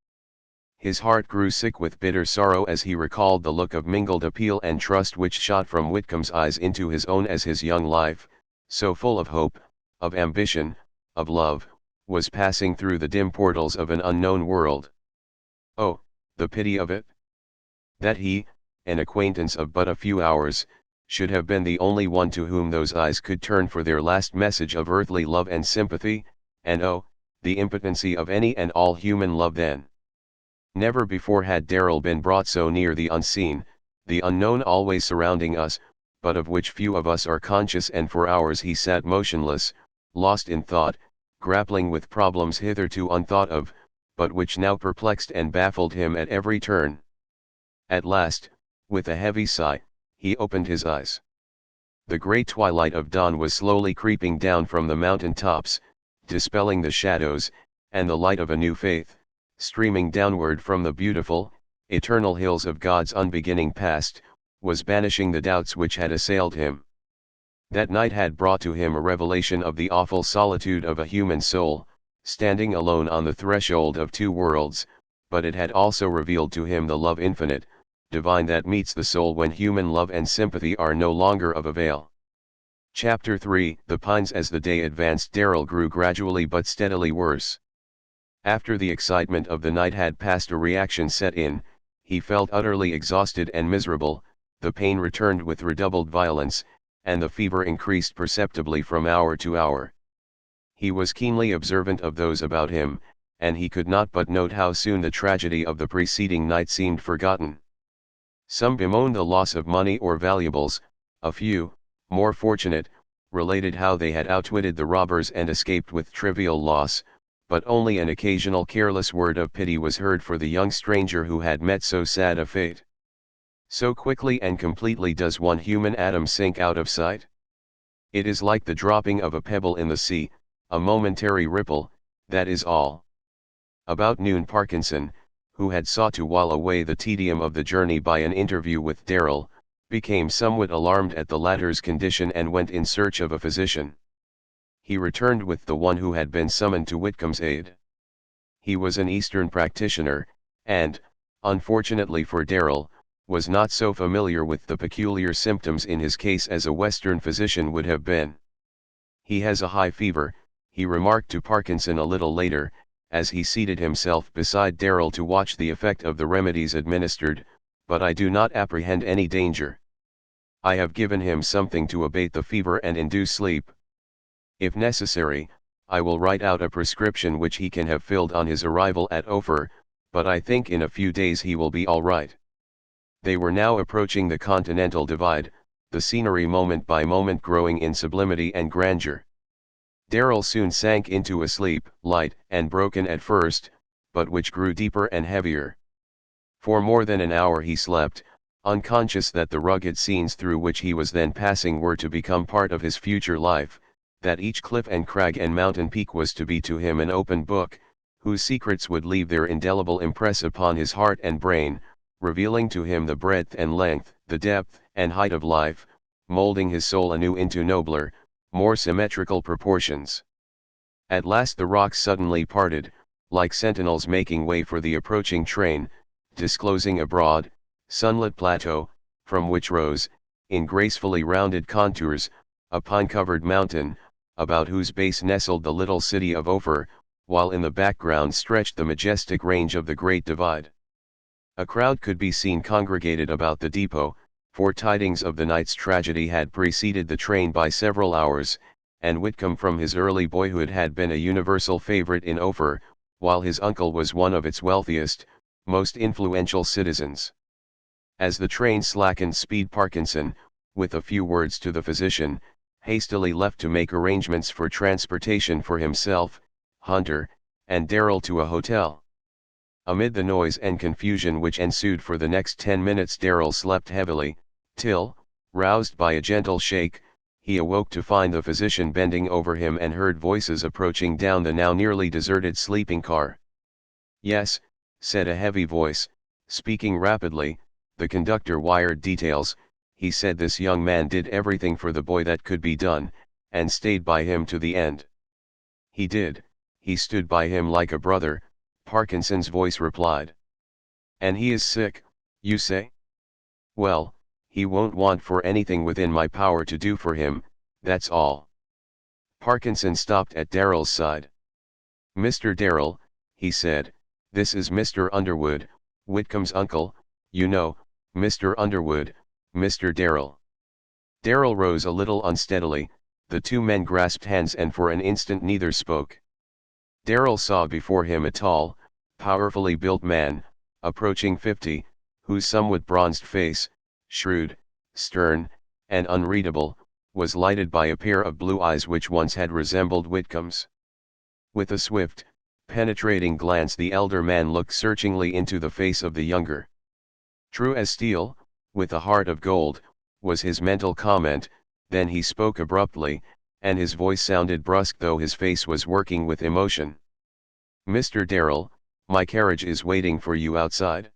His heart grew sick with bitter sorrow as he recalled the look of mingled appeal and trust which shot from Whitcomb's eyes into his own as his young life, so full of hope, of ambition, of love, was passing through the dim portals of an unknown world. Oh, the pity of it! That he, an acquaintance of but a few hours, should have been the only one to whom those eyes could turn for their last message of earthly love and sympathy, and oh, the impotency of any and all human love then. Never before had Darrell been brought so near the unseen, the unknown always surrounding us, but of which few of us are conscious, and for hours he sat motionless, lost in thought, grappling with problems hitherto unthought of, but which now perplexed and baffled him at every turn. At last, with a heavy sigh, he opened his eyes. The grey twilight of dawn was slowly creeping down from the mountain tops, dispelling the shadows, and the light of a new faith, streaming downward from the beautiful, eternal hills of God's unbeginning past, was banishing the doubts which had assailed him. That night had brought to him a revelation of the awful solitude of a human soul, standing alone on the threshold of two worlds, but it had also revealed to him the love infinite, divine that meets the soul when human love and sympathy are no longer of avail. Chapter 3 The Pines. As the day advanced, Darrell grew gradually but steadily worse. After the excitement of the night had passed, a reaction set in, he felt utterly exhausted and miserable, the pain returned with redoubled violence, and the fever increased perceptibly from hour to hour. He was keenly observant of those about him, and he could not but note how soon the tragedy of the preceding night seemed forgotten. Some bemoaned the loss of money or valuables, a few, more fortunate, related how they had outwitted the robbers and escaped with trivial loss, but only an occasional careless word of pity was heard for the young stranger who had met so sad a fate. So quickly and completely does one human atom sink out of sight. It is like the dropping of a pebble in the sea, a momentary ripple, that is all. About noon Parkinson, who had sought to while away the tedium of the journey by an interview with Darrell, became somewhat alarmed at the latter's condition and went in search of a physician. He returned with the one who had been summoned to Whitcomb's aid. He was an Eastern practitioner, and, unfortunately for Darrell, was not so familiar with the peculiar symptoms in his case as a Western physician would have been. "He has a high fever," he remarked to Parkinson a little later, as he seated himself beside Darrell to watch the effect of the remedies administered, "but I do not apprehend any danger. I have given him something to abate the fever and induce sleep. If necessary, I will write out a prescription which he can have filled on his arrival at Ophir, but I think in a few days he will be all right." They were now approaching the Continental Divide, the scenery moment by moment growing in sublimity and grandeur. Darrell soon sank into a sleep, light and broken at first, but which grew deeper and heavier. For more than an hour he slept, unconscious that the rugged scenes through which he was then passing were to become part of his future life, that each cliff and crag and mountain peak was to be to him an open book, whose secrets would leave their indelible impress upon his heart and brain, revealing to him the breadth and length, the depth and height of life, molding his soul anew into nobler, more symmetrical proportions. At last the rocks suddenly parted, like sentinels making way for the approaching train, disclosing a broad, sunlit plateau, from which rose, in gracefully rounded contours, a pine-covered mountain, about whose base nestled the little city of Ophir, while in the background stretched the majestic range of the Great Divide. A crowd could be seen congregated about the depot, for tidings of the night's tragedy had preceded the train by several hours, and Whitcomb from his early boyhood had been a universal favorite in Ophir, while his uncle was one of its wealthiest, most influential citizens. As the train slackened speed, Parkinson, with a few words to the physician, hastily left to make arrangements for transportation for himself, Hunter, and Darrell to a hotel. Amid the noise and confusion which ensued for the next 10 minutes Darrell slept heavily, till, roused by a gentle shake, he awoke to find the physician bending over him and heard voices approaching down the now nearly deserted sleeping car. "Yes," said a heavy voice, speaking rapidly, "the conductor wired details. He said this young man did everything for the boy that could be done, and stayed by him to the end." "He did, he stood by him like a brother," Parkinson's voice replied. "And he is sick, you say? Well, he won't want for anything within my power to do for him, that's all." Parkinson stopped at Darrell's side. "Mr. Darrell," he said, "this is Mr. Underwood, Whitcomb's uncle, you know, Mr. Underwood, Mr. Darrell." Darrell rose a little unsteadily, the two men grasped hands and for an instant neither spoke. Darrell saw before him a tall, powerfully built man, approaching 50, whose somewhat bronzed face, shrewd, stern, and unreadable, was lighted by a pair of blue eyes which once had resembled Whitcomb's. With a swift, penetrating glance the elder man looked searchingly into the face of the younger. "True as steel, with a heart of gold," was his mental comment, then he spoke abruptly, and his voice sounded brusque though his face was working with emotion. "Mr. Darrell, my carriage is waiting for you outside.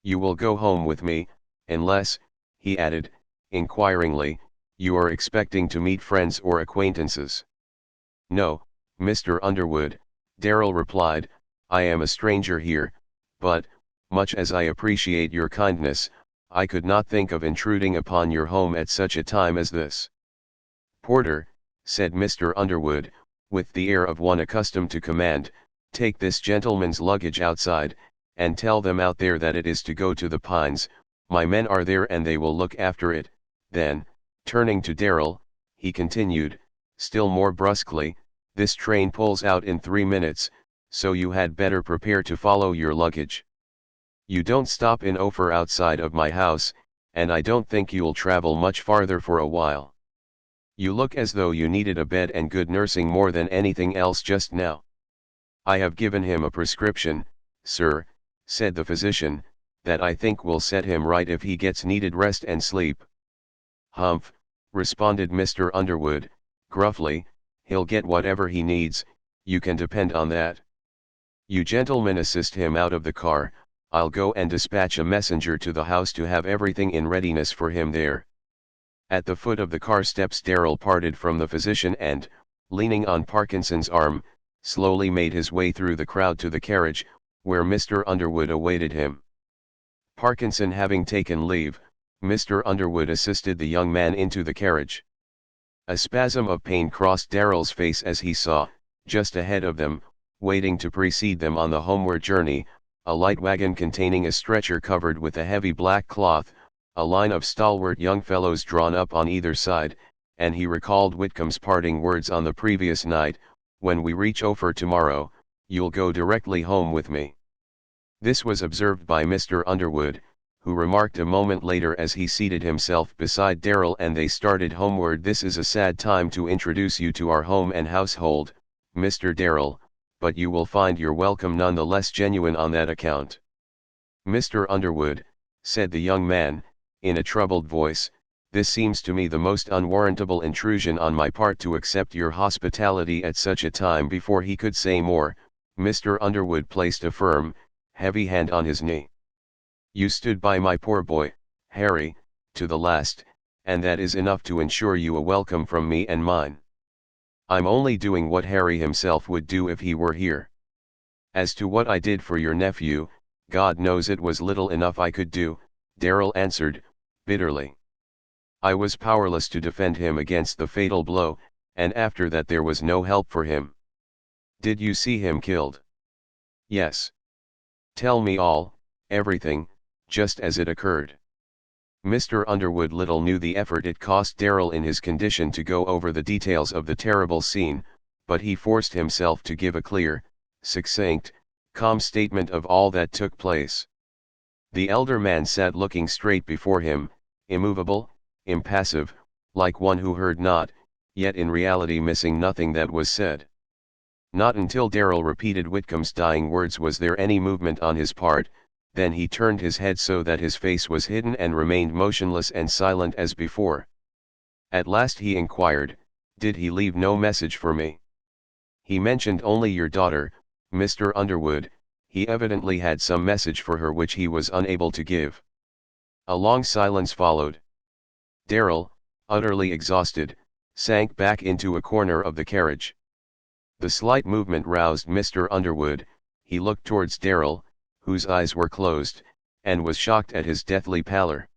You will go home with me, unless," he added, inquiringly, "you are expecting to meet friends or acquaintances." "No, Mr. Underwood," Darrell replied, "I am a stranger here, but, much as I appreciate your kindness, I could not think of intruding upon your home at such a time as this." "Porter," said Mr. Underwood, with the air of one accustomed to command, "take this gentleman's luggage outside, and tell them out there that it is to go to the Pines. My men are there and they will look after it." Then, turning to Darrell, he continued, still more brusquely, "This train pulls out in 3 minutes, so you had better prepare to follow your luggage. You don't stop in Ophir outside of my house, and I don't think you'll travel much farther for a while. You look as though you needed a bed and good nursing more than anything else just now. I have given him a prescription, sir, said the physician, that I think will set him right if he gets needed rest and sleep. Humph, responded Mr. Underwood, gruffly, he'll get whatever he needs, you can depend on that. You gentlemen assist him out of the car, I'll go and dispatch a messenger to the house to have everything in readiness for him there. At the foot of the car steps Darrell parted from the physician and, leaning on Parkinson's arm, slowly made his way through the crowd to the carriage, where Mr. Underwood awaited him. Parkinson having taken leave, Mr. Underwood assisted the young man into the carriage. A spasm of pain crossed Darrell's face as he saw, just ahead of them, waiting to precede them on the homeward journey, a light wagon containing a stretcher covered with a heavy black cloth, a line of stalwart young fellows drawn up on either side, and he recalled Whitcomb's parting words on the previous night, "When we reach Ophir tomorrow, you'll go directly home with me." This was observed by Mr. Underwood, who remarked a moment later as he seated himself beside Darrell and they started homeward, "This is a sad time to introduce you to our home and household, Mr. Darrell, but you will find your welcome none the less genuine on that account." "Mr. Underwood," said the young man, in a troubled voice, "this seems to me the most unwarrantable intrusion on my part to accept your hospitality at such a time." Before he could say more, Mr. Underwood placed a firm, heavy hand on his knee. "You stood by my poor boy, Harry, to the last, and that is enough to ensure you a welcome from me and mine. I'm only doing what Harry himself would do if he were here. As to what I did for your nephew, God knows it was little enough I could do," Darrell answered, bitterly. "I was powerless to defend him against the fatal blow, and after that there was no help for him." "Did you see him killed?" "Yes." "Tell me all, everything, just as it occurred." Mr. Underwood little knew the effort it cost Darrell in his condition to go over the details of the terrible scene, but he forced himself to give a clear, succinct, calm statement of all that took place. The elder man sat looking straight before him, immovable, impassive, like one who heard not, yet in reality missing nothing that was said. Not until Darrell repeated Whitcomb's dying words was there any movement on his part, then he turned his head so that his face was hidden and remained motionless and silent as before. At last he inquired, "Did he leave no message for me?" "He mentioned only your daughter, Mr. Underwood. He evidently had some message for her which he was unable to give." A long silence followed. Darrell, utterly exhausted, sank back into a corner of the carriage. The slight movement roused Mr. Underwood. He looked towards Darrell, whose eyes were closed, and was shocked at his deathly pallor.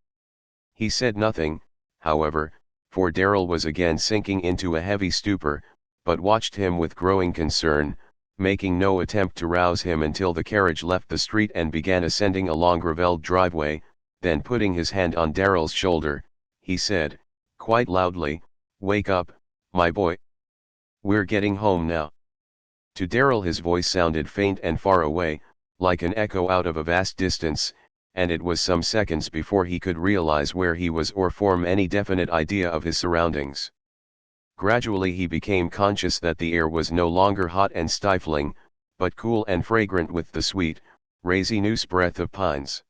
He said nothing, however, for Darrell was again sinking into a heavy stupor, but watched him with growing concern, making no attempt to rouse him until the carriage left the street and began ascending a long gravelled driveway. Then putting his hand on Darrell's shoulder, he said, quite loudly, "Wake up, my boy. We're getting home now." To Darrell his voice sounded faint and far away, like an echo out of a vast distance, and it was some seconds before he could realize where he was or form any definite idea of his surroundings. Gradually he became conscious that the air was no longer hot and stifling, but cool and fragrant with the sweet, resinous breath of pines.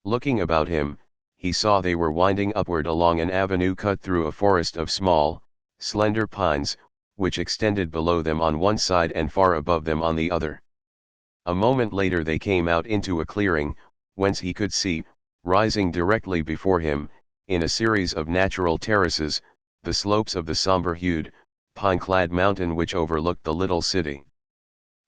Looking about him, he saw they were winding upward along an avenue cut through a forest of small, slender pines, which extended below them on one side and far above them on the other. A moment later they came out into a clearing, whence he could see, rising directly before him, in a series of natural terraces, the slopes of the somber-hued, pine-clad mountain which overlooked the little city.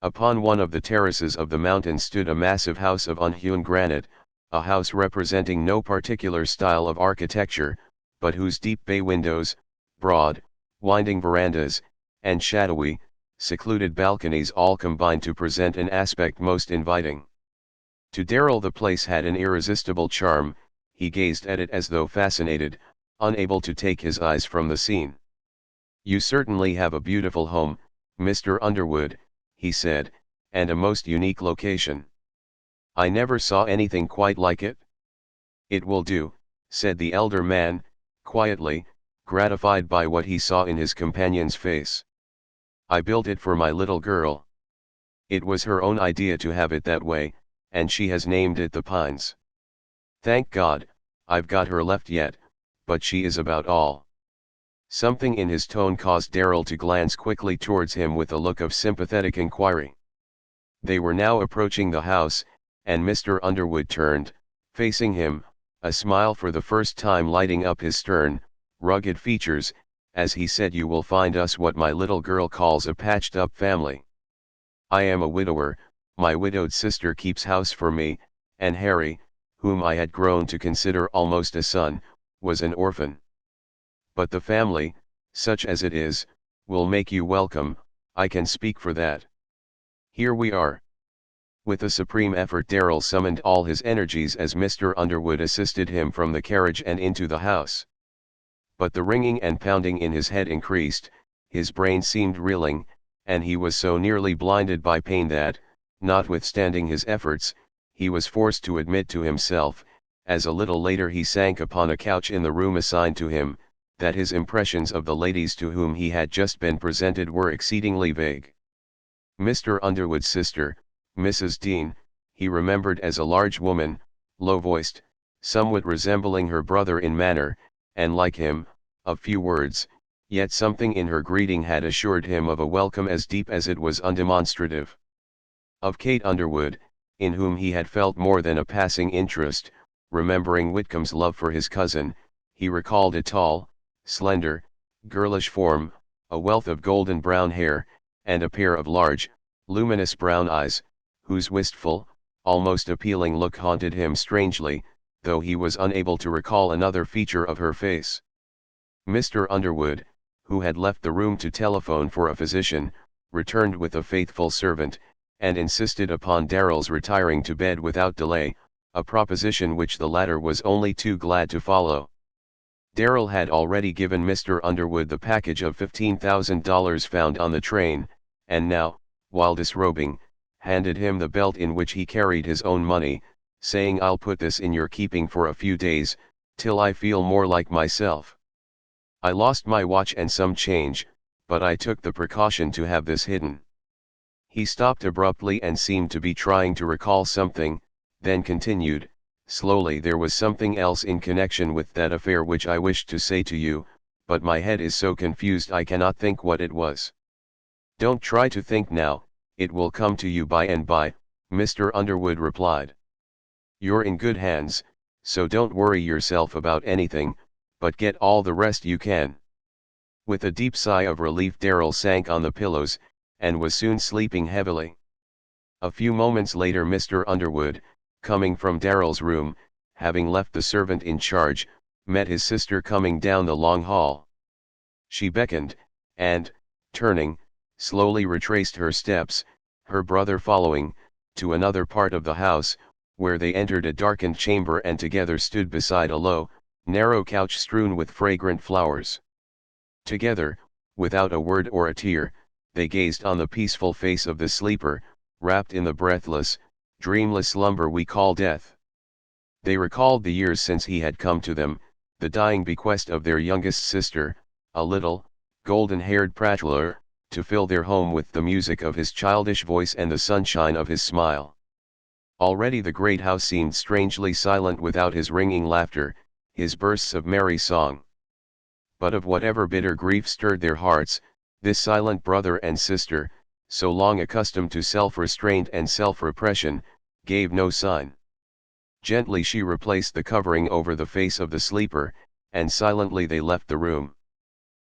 Upon one of the terraces of the mountain stood a massive house of unhewn granite, a house representing no particular style of architecture, but whose deep bay windows, broad, winding verandas, and shadowy, secluded balconies all combined to present an aspect most inviting. To Darrell the place had an irresistible charm. He gazed at it as though fascinated, unable to take his eyes from the scene. "You certainly have a beautiful home, Mr. Underwood," he said, "and a most unique location. I never saw anything quite like it." "It will do," said the elder man, quietly, gratified by what he saw in his companion's face. "I built it for my little girl. It was her own idea to have it that way, and she has named it the Pines. Thank God, I've got her left yet, but she is about all." Something in his tone caused Darrell to glance quickly towards him with a look of sympathetic inquiry. They were now approaching the house, and Mr. Underwood turned, facing him, a smile for the first time lighting up his stern, rugged features, as he said, "You will find us what my little girl calls a patched-up family. I am a widower, my widowed sister keeps house for me, and Harry, whom I had grown to consider almost a son, was an orphan. But the family, such as it is, will make you welcome, I can speak for that. Here we are." With a supreme effort Darrell summoned all his energies as Mr. Underwood assisted him from the carriage and into the house. But the ringing and pounding in his head increased, his brain seemed reeling, and he was so nearly blinded by pain that, notwithstanding his efforts, he was forced to admit to himself, as a little later he sank upon a couch in the room assigned to him, that his impressions of the ladies to whom he had just been presented were exceedingly vague. Mr. Underwood's sister, Mrs. Dean, he remembered as a large woman, low-voiced, somewhat resembling her brother in manner, and like him, of few words, yet something in her greeting had assured him of a welcome as deep as it was undemonstrative. Of Kate Underwood, in whom he had felt more than a passing interest, remembering Whitcomb's love for his cousin, he recalled a tall, slender, girlish form, a wealth of golden brown hair, and a pair of large, luminous brown eyes, whose wistful, almost appealing look haunted him strangely, though he was unable to recall another feature of her face. Mr. Underwood, who had left the room to telephone for a physician, returned with a faithful servant, and insisted upon Darrell's retiring to bed without delay, a proposition which the latter was only too glad to follow. Darrell had already given Mr. Underwood the package of $15,000 found on the train, and now, while disrobing, handed him the belt in which he carried his own money, saying, "I'll put this in your keeping for a few days, till I feel more like myself. I lost my watch and some change, but I took the precaution to have this hidden." He stopped abruptly and seemed to be trying to recall something, then continued, slowly, "There was something else in connection with that affair which I wished to say to you, but my head is so confused I cannot think what it was." "Don't try to think now, it will come to you by and by," Mr. Underwood replied. "You're in good hands, so don't worry yourself about anything, but get all the rest you can." With a deep sigh of relief Darrell sank on the pillows, and was soon sleeping heavily. A few moments later Mr. Underwood, coming from Darrell's room, having left the servant in charge, met his sister coming down the long hall. She beckoned, and, turning, slowly retraced her steps, her brother following, to another part of the house, where they entered a darkened chamber and together stood beside a low, narrow couch strewn with fragrant flowers. Together, without a word or a tear, they gazed on the peaceful face of the sleeper, wrapped in the breathless, dreamless slumber we call death. They recalled the years since he had come to them, the dying bequest of their youngest sister, a little, golden-haired prattler, to fill their home with the music of his childish voice and the sunshine of his smile. Already the great house seemed strangely silent without his ringing laughter, his bursts of merry song. But of whatever bitter grief stirred their hearts, this silent brother and sister, so long accustomed to self-restraint and self-repression, gave no sign. Gently she replaced the covering over the face of the sleeper, and silently they left the room.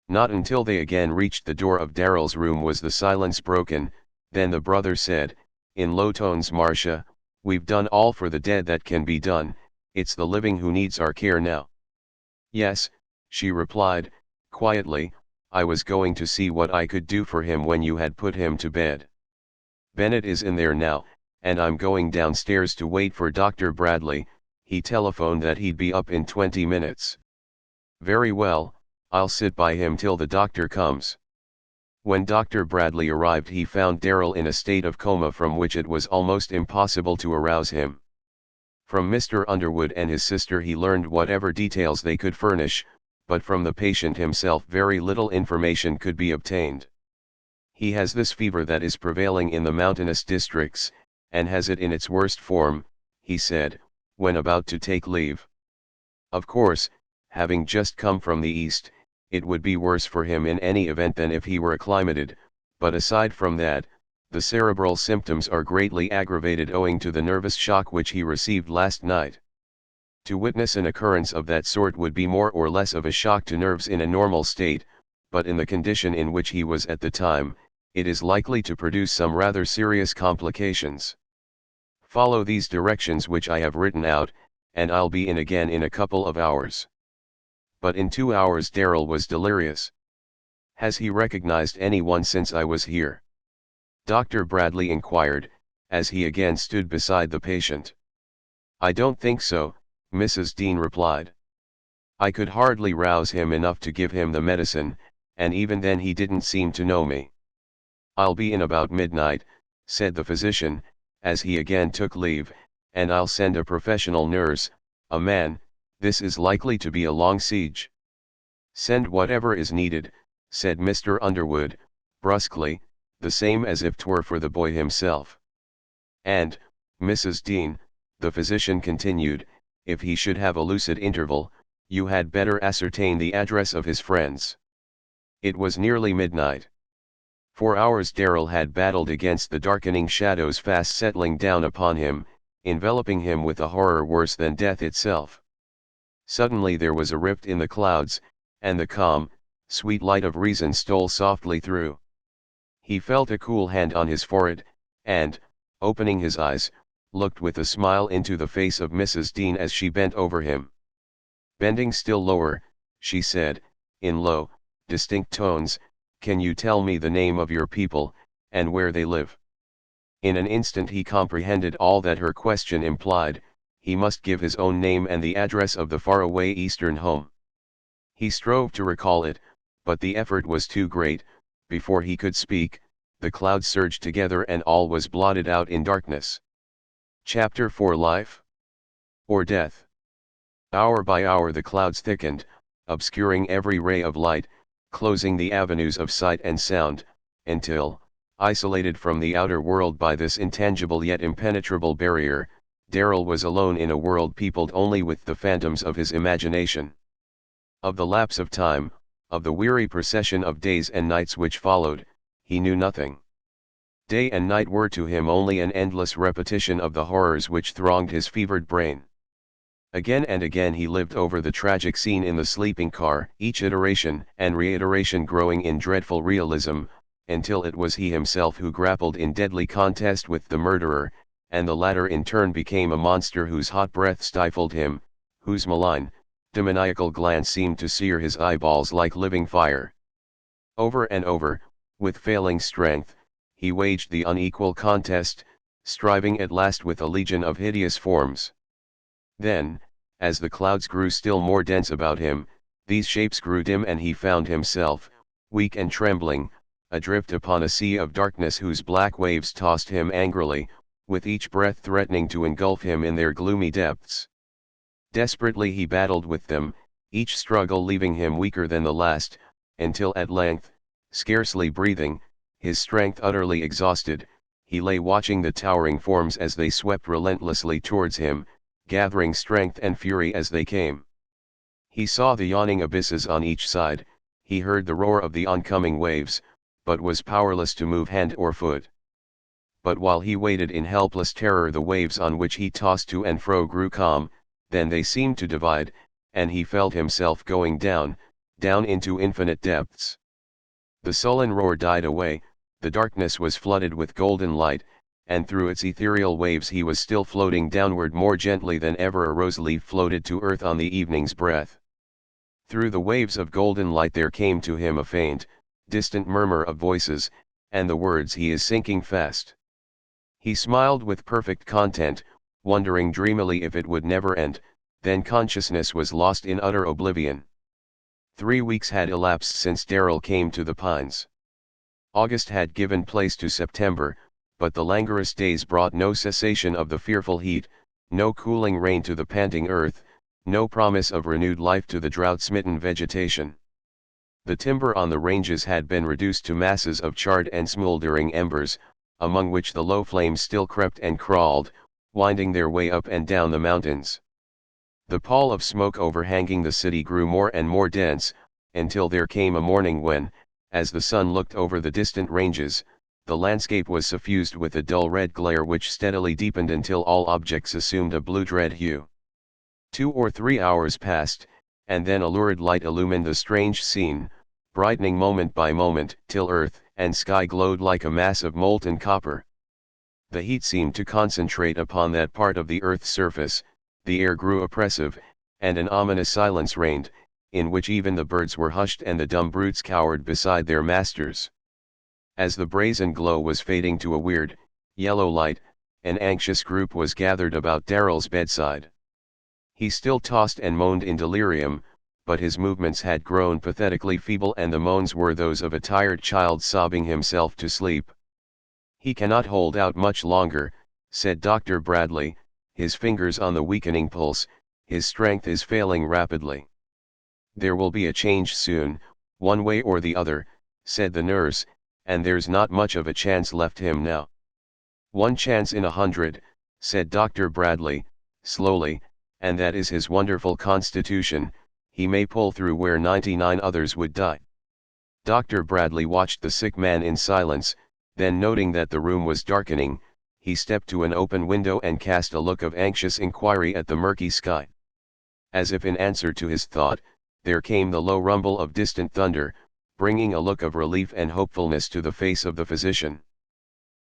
Not until they again reached the door of Darrell's room was the silence broken. Then the brother said, in low tones, "Marcia, we've done all for the dead that can be done, it's the living who needs our care now." "Yes," she replied, quietly, "I was going to see what I could do for him when you had put him to bed. Bennett is in there now, and I'm going downstairs to wait for Dr. Bradley. He telephoned that he'd be up in 20 minutes. "Very well, I'll sit by him till the doctor comes." When Dr. Bradley arrived he found Darrell in a state of coma from which it was almost impossible to arouse him. From Mr. Underwood and his sister he learned whatever details they could furnish, but from the patient himself very little information could be obtained. He has this fever that is prevailing in the mountainous districts, and has it in its worst form, he said, when about to take leave. Of course, having just come from the east, it would be worse for him in any event than if he were acclimated, but aside from that, the cerebral symptoms are greatly aggravated owing to the nervous shock which he received last night. To witness an occurrence of that sort would be more or less of a shock to nerves in a normal state, but in the condition in which he was at the time, it is likely to produce some rather serious complications. Follow these directions which I have written out, and I'll be in again in a couple of hours. But in 2 hours Darrell was delirious. Has he recognized anyone since I was here? Dr. Bradley inquired, as he again stood beside the patient. I don't think so, Mrs. Dean replied. I could hardly rouse him enough to give him the medicine, and even then he didn't seem to know me. I'll be in about midnight, said the physician, as he again took leave, and I'll send a professional nurse, a man. This is likely to be a long siege. Send whatever is needed, said Mr. Underwood, brusquely, the same as if 'twere for the boy himself. And, Mrs. Dean, the physician continued, if he should have a lucid interval, you had better ascertain the address of his friends. It was nearly midnight. For hours Darrell had battled against the darkening shadows fast settling down upon him, enveloping him with a horror worse than death itself. Suddenly there was a rift in the clouds, and the calm, sweet light of reason stole softly through. He felt a cool hand on his forehead, and, opening his eyes, looked with a smile into the face of Mrs. Dean as she bent over him. Bending still lower, she said, in low, distinct tones, can you tell me the name of your people, and where they live? In an instant he comprehended all that her question implied. He must give his own name and the address of the faraway eastern home. He strove to recall it, but the effort was too great. Before he could speak, the clouds surged together and all was blotted out in darkness. Chapter 4 Life or Death. Hour by hour the clouds thickened, obscuring every ray of light, closing the avenues of sight and sound, until, isolated from the outer world by this intangible yet impenetrable barrier, Darrell was alone in a world peopled only with the phantoms of his imagination. Of the lapse of time, of the weary procession of days and nights which followed, he knew nothing. Day and night were to him only an endless repetition of the horrors which thronged his fevered brain. Again and again he lived over the tragic scene in the sleeping car, each iteration and reiteration growing in dreadful realism, until it was he himself who grappled in deadly contest with the murderer, and the latter in turn became a monster whose hot breath stifled him, whose malign, demoniacal glance seemed to sear his eyeballs like living fire. Over and over, with failing strength, he waged the unequal contest, striving at last with a legion of hideous forms. Then, as the clouds grew still more dense about him, these shapes grew dim and he found himself, weak and trembling, adrift upon a sea of darkness whose black waves tossed him angrily, with each breath threatening to engulf him in their gloomy depths. Desperately he battled with them, each struggle leaving him weaker than the last, until at length, scarcely breathing, his strength utterly exhausted, he lay watching the towering forms as they swept relentlessly towards him, gathering strength and fury as they came. He saw the yawning abysses on each side, he heard the roar of the oncoming waves, but was powerless to move hand or foot. But while he waited in helpless terror the waves on which he tossed to and fro grew calm, then they seemed to divide, and he felt himself going down, down into infinite depths. The sullen roar died away, the darkness was flooded with golden light, and through its ethereal waves he was still floating downward more gently than ever a rose-leaf floated to earth on the evening's breath. Through the waves of golden light there came to him a faint, distant murmur of voices, and the words, "He is sinking fast." He smiled with perfect content, wondering dreamily if it would never end, then consciousness was lost in utter oblivion. 3 weeks had elapsed since Darrell came to the Pines. August had given place to September, but the languorous days brought no cessation of the fearful heat, no cooling rain to the panting earth, no promise of renewed life to the drought-smitten vegetation. The timber on the ranges had been reduced to masses of charred and smoldering embers, among which the low flames still crept and crawled, winding their way up and down the mountains. The pall of smoke overhanging the city grew more and more dense, until there came a morning when, as the sun looked over the distant ranges, the landscape was suffused with a dull red glare which steadily deepened until all objects assumed a blue-red hue. 2 or 3 hours passed, and then a lurid light illumined the strange scene, brightening moment by moment till earth and sky glowed like a mass of molten copper. The heat seemed to concentrate upon that part of the earth's surface, the air grew oppressive, and an ominous silence reigned, in which even the birds were hushed and the dumb brutes cowered beside their masters. As the brazen glow was fading to a weird, yellow light, an anxious group was gathered about Darrell's bedside. He still tossed and moaned in delirium, but his movements had grown pathetically feeble and the moans were those of a tired child sobbing himself to sleep. "He cannot hold out much longer," said Dr. Bradley, his fingers on the weakening pulse, "his strength is failing rapidly." "There will be a change soon, one way or the other," said the nurse, "and there's not much of a chance left him now." "One chance in 100, said Dr. Bradley, slowly, "and that is his wonderful constitution. He may pull through where 99 others would die." Dr. Bradley watched the sick man in silence, then noting that the room was darkening, he stepped to an open window and cast a look of anxious inquiry at the murky sky. As if in answer to his thought, there came the low rumble of distant thunder, bringing a look of relief and hopefulness to the face of the physician.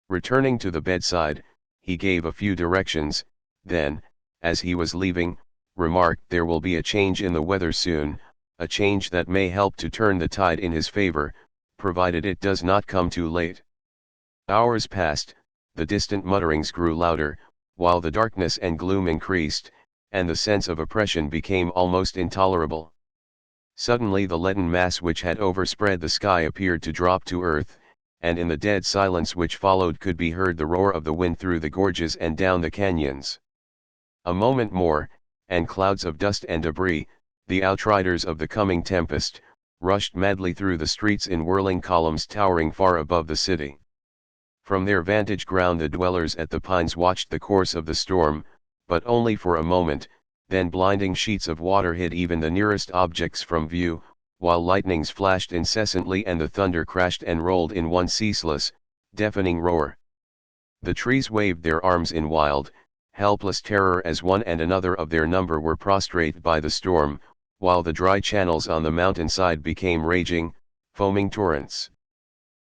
Returning to the bedside, he gave a few directions, then, as he was leaving, remarked, "There will be a change in the weather soon, a change that may help to turn the tide in his favor, provided it does not come too late." Hours passed, the distant mutterings grew louder, while the darkness and gloom increased, and the sense of oppression became almost intolerable. Suddenly the leaden mass which had overspread the sky appeared to drop to earth, and in the dead silence which followed could be heard the roar of the wind through the gorges and down the canyons. A moment more, and clouds of dust and debris, the outriders of the coming tempest, rushed madly through the streets in whirling columns towering far above the city. From their vantage ground the dwellers at the Pines watched the course of the storm, but only for a moment, then blinding sheets of water hid even the nearest objects from view, while lightnings flashed incessantly and the thunder crashed and rolled in one ceaseless, deafening roar. The trees waved their arms in wild, helpless terror as one and another of their number were prostrate by the storm, while the dry channels on the mountainside became raging, foaming torrents.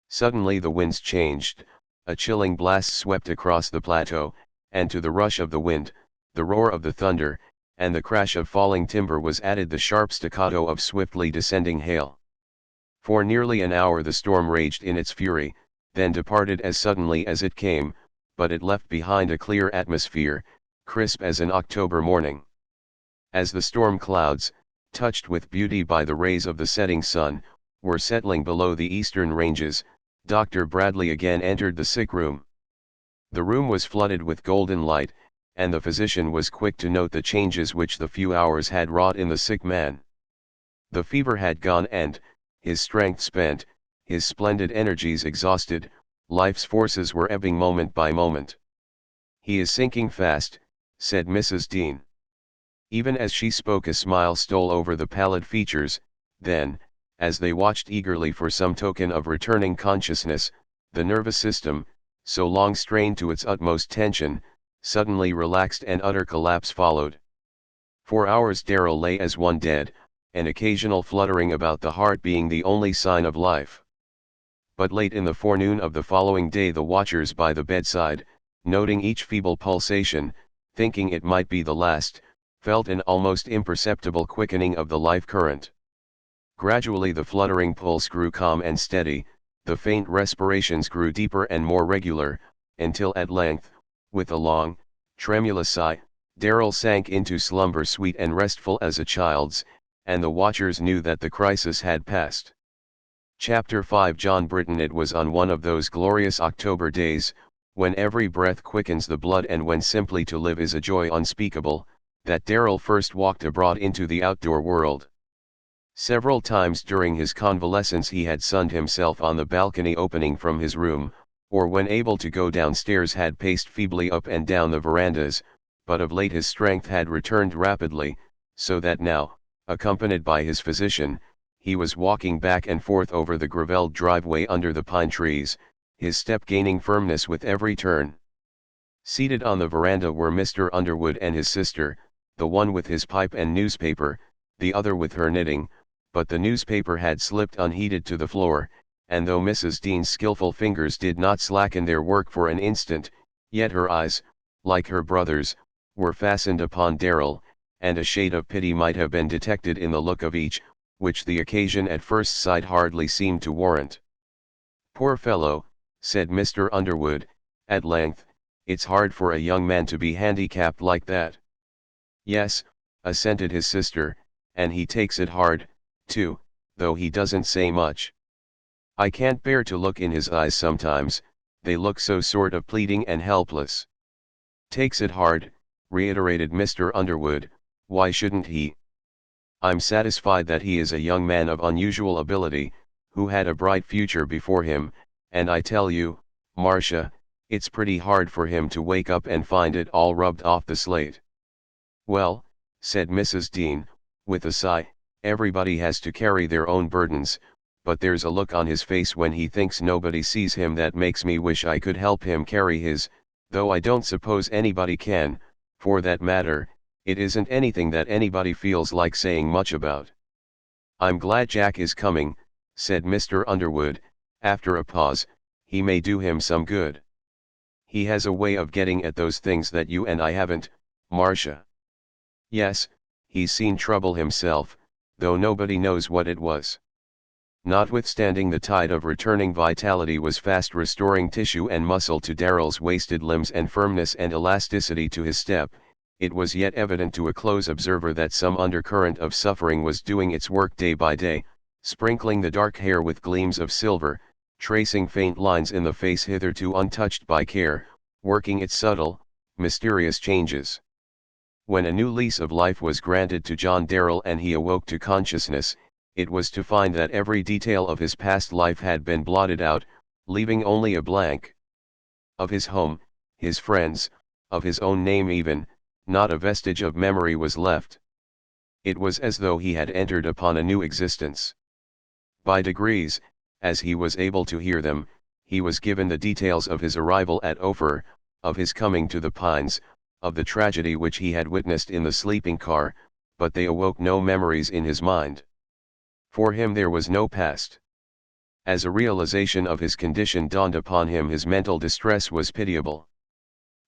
Suddenly the winds changed. A chilling blast swept across the plateau, and to the rush of the wind, the roar of the thunder, and the crash of falling timber was added the sharp staccato of swiftly descending hail. For nearly an hour the storm raged in its fury, then departed as suddenly as it came, but it left behind a clear atmosphere, crisp as an October morning. As the storm clouds, touched with beauty by the rays of the setting sun, were settling below the eastern ranges, Dr. Bradley again entered the sick room. The room was flooded with golden light, and the physician was quick to note the changes which the few hours had wrought in the sick man. The fever had gone and, his strength spent, his splendid energies exhausted, life's forces were ebbing moment by moment. "He is sinking fast," said Mrs. Dean. Even as she spoke a smile stole over the pallid features, then, as they watched eagerly for some token of returning consciousness, the nervous system, so long strained to its utmost tension, suddenly relaxed and utter collapse followed. For hours Darrell lay as one dead, an occasional fluttering about the heart being the only sign of life. But late in the forenoon of the following day the watchers by the bedside, noting each feeble pulsation, thinking it might be the last, felt an almost imperceptible quickening of the life current. Gradually the fluttering pulse grew calm and steady, the faint respirations grew deeper and more regular, until at length, with a long, tremulous sigh, Darrell sank into slumber sweet and restful as a child's, and the watchers knew that the crisis had passed. Chapter 5 John Britton. It was on one of those glorious October days, when every breath quickens the blood and when simply to live is a joy unspeakable, that Darrell first walked abroad into the outdoor world. Several times during his convalescence he had sunned himself on the balcony opening from his room, or when able to go downstairs had paced feebly up and down the verandas, but of late his strength had returned rapidly, so that now, accompanied by his physician, he was walking back and forth over the gravelled driveway under the pine trees, his step gaining firmness with every turn. Seated on the veranda were Mr. Underwood and his sister, the one with his pipe and newspaper, the other with her knitting, but the newspaper had slipped unheeded to the floor, and though Mrs. Dean's skillful fingers did not slacken their work for an instant, yet her eyes, like her brother's, were fastened upon Darrell, and a shade of pity might have been detected in the look of each, which the occasion at first sight hardly seemed to warrant. "Poor fellow," said Mr. Underwood, at length, "it's hard for a young man to be handicapped like that." "Yes," assented his sister, "and he takes it hard, too, though he doesn't say much. I can't bear to look in his eyes sometimes, they look so sort of pleading and helpless." "Takes it hard," reiterated Mr. Underwood, "why shouldn't he? I'm satisfied that he is a young man of unusual ability, who had a bright future before him, and I tell you, Marcia, it's pretty hard for him to wake up and find it all rubbed off the slate." "Well," said Mrs. Dean, with a sigh, "everybody has to carry their own burdens, but there's a look on his face when he thinks nobody sees him that makes me wish I could help him carry his, though I don't suppose anybody can, for that matter. It isn't anything that anybody feels like saying much about." "I'm glad Jack is coming," said Mr. Underwood, after a pause, "he may do him some good. He has a way of getting at those things that you and I haven't, Marcia." "Yes, he's seen trouble himself, though nobody knows what it was." Notwithstanding the tide of returning vitality was fast restoring tissue and muscle to Darrell's wasted limbs and firmness and elasticity to his step, it was yet evident to a close observer that some undercurrent of suffering was doing its work day by day, sprinkling the dark hair with gleams of silver, tracing faint lines in the face hitherto untouched by care, working its subtle, mysterious changes. When a new lease of life was granted to John Darrell and he awoke to consciousness, it was to find that every detail of his past life had been blotted out, leaving only a blank. Of his home, his friends, of his own name even, not a vestige of memory was left. It was as though he had entered upon a new existence. By degrees, as he was able to hear them, he was given the details of his arrival at Ophir, of his coming to the Pines, of the tragedy which he had witnessed in the sleeping car, but they awoke no memories in his mind. For him there was no past. As a realization of his condition dawned upon him, his mental distress was pitiable.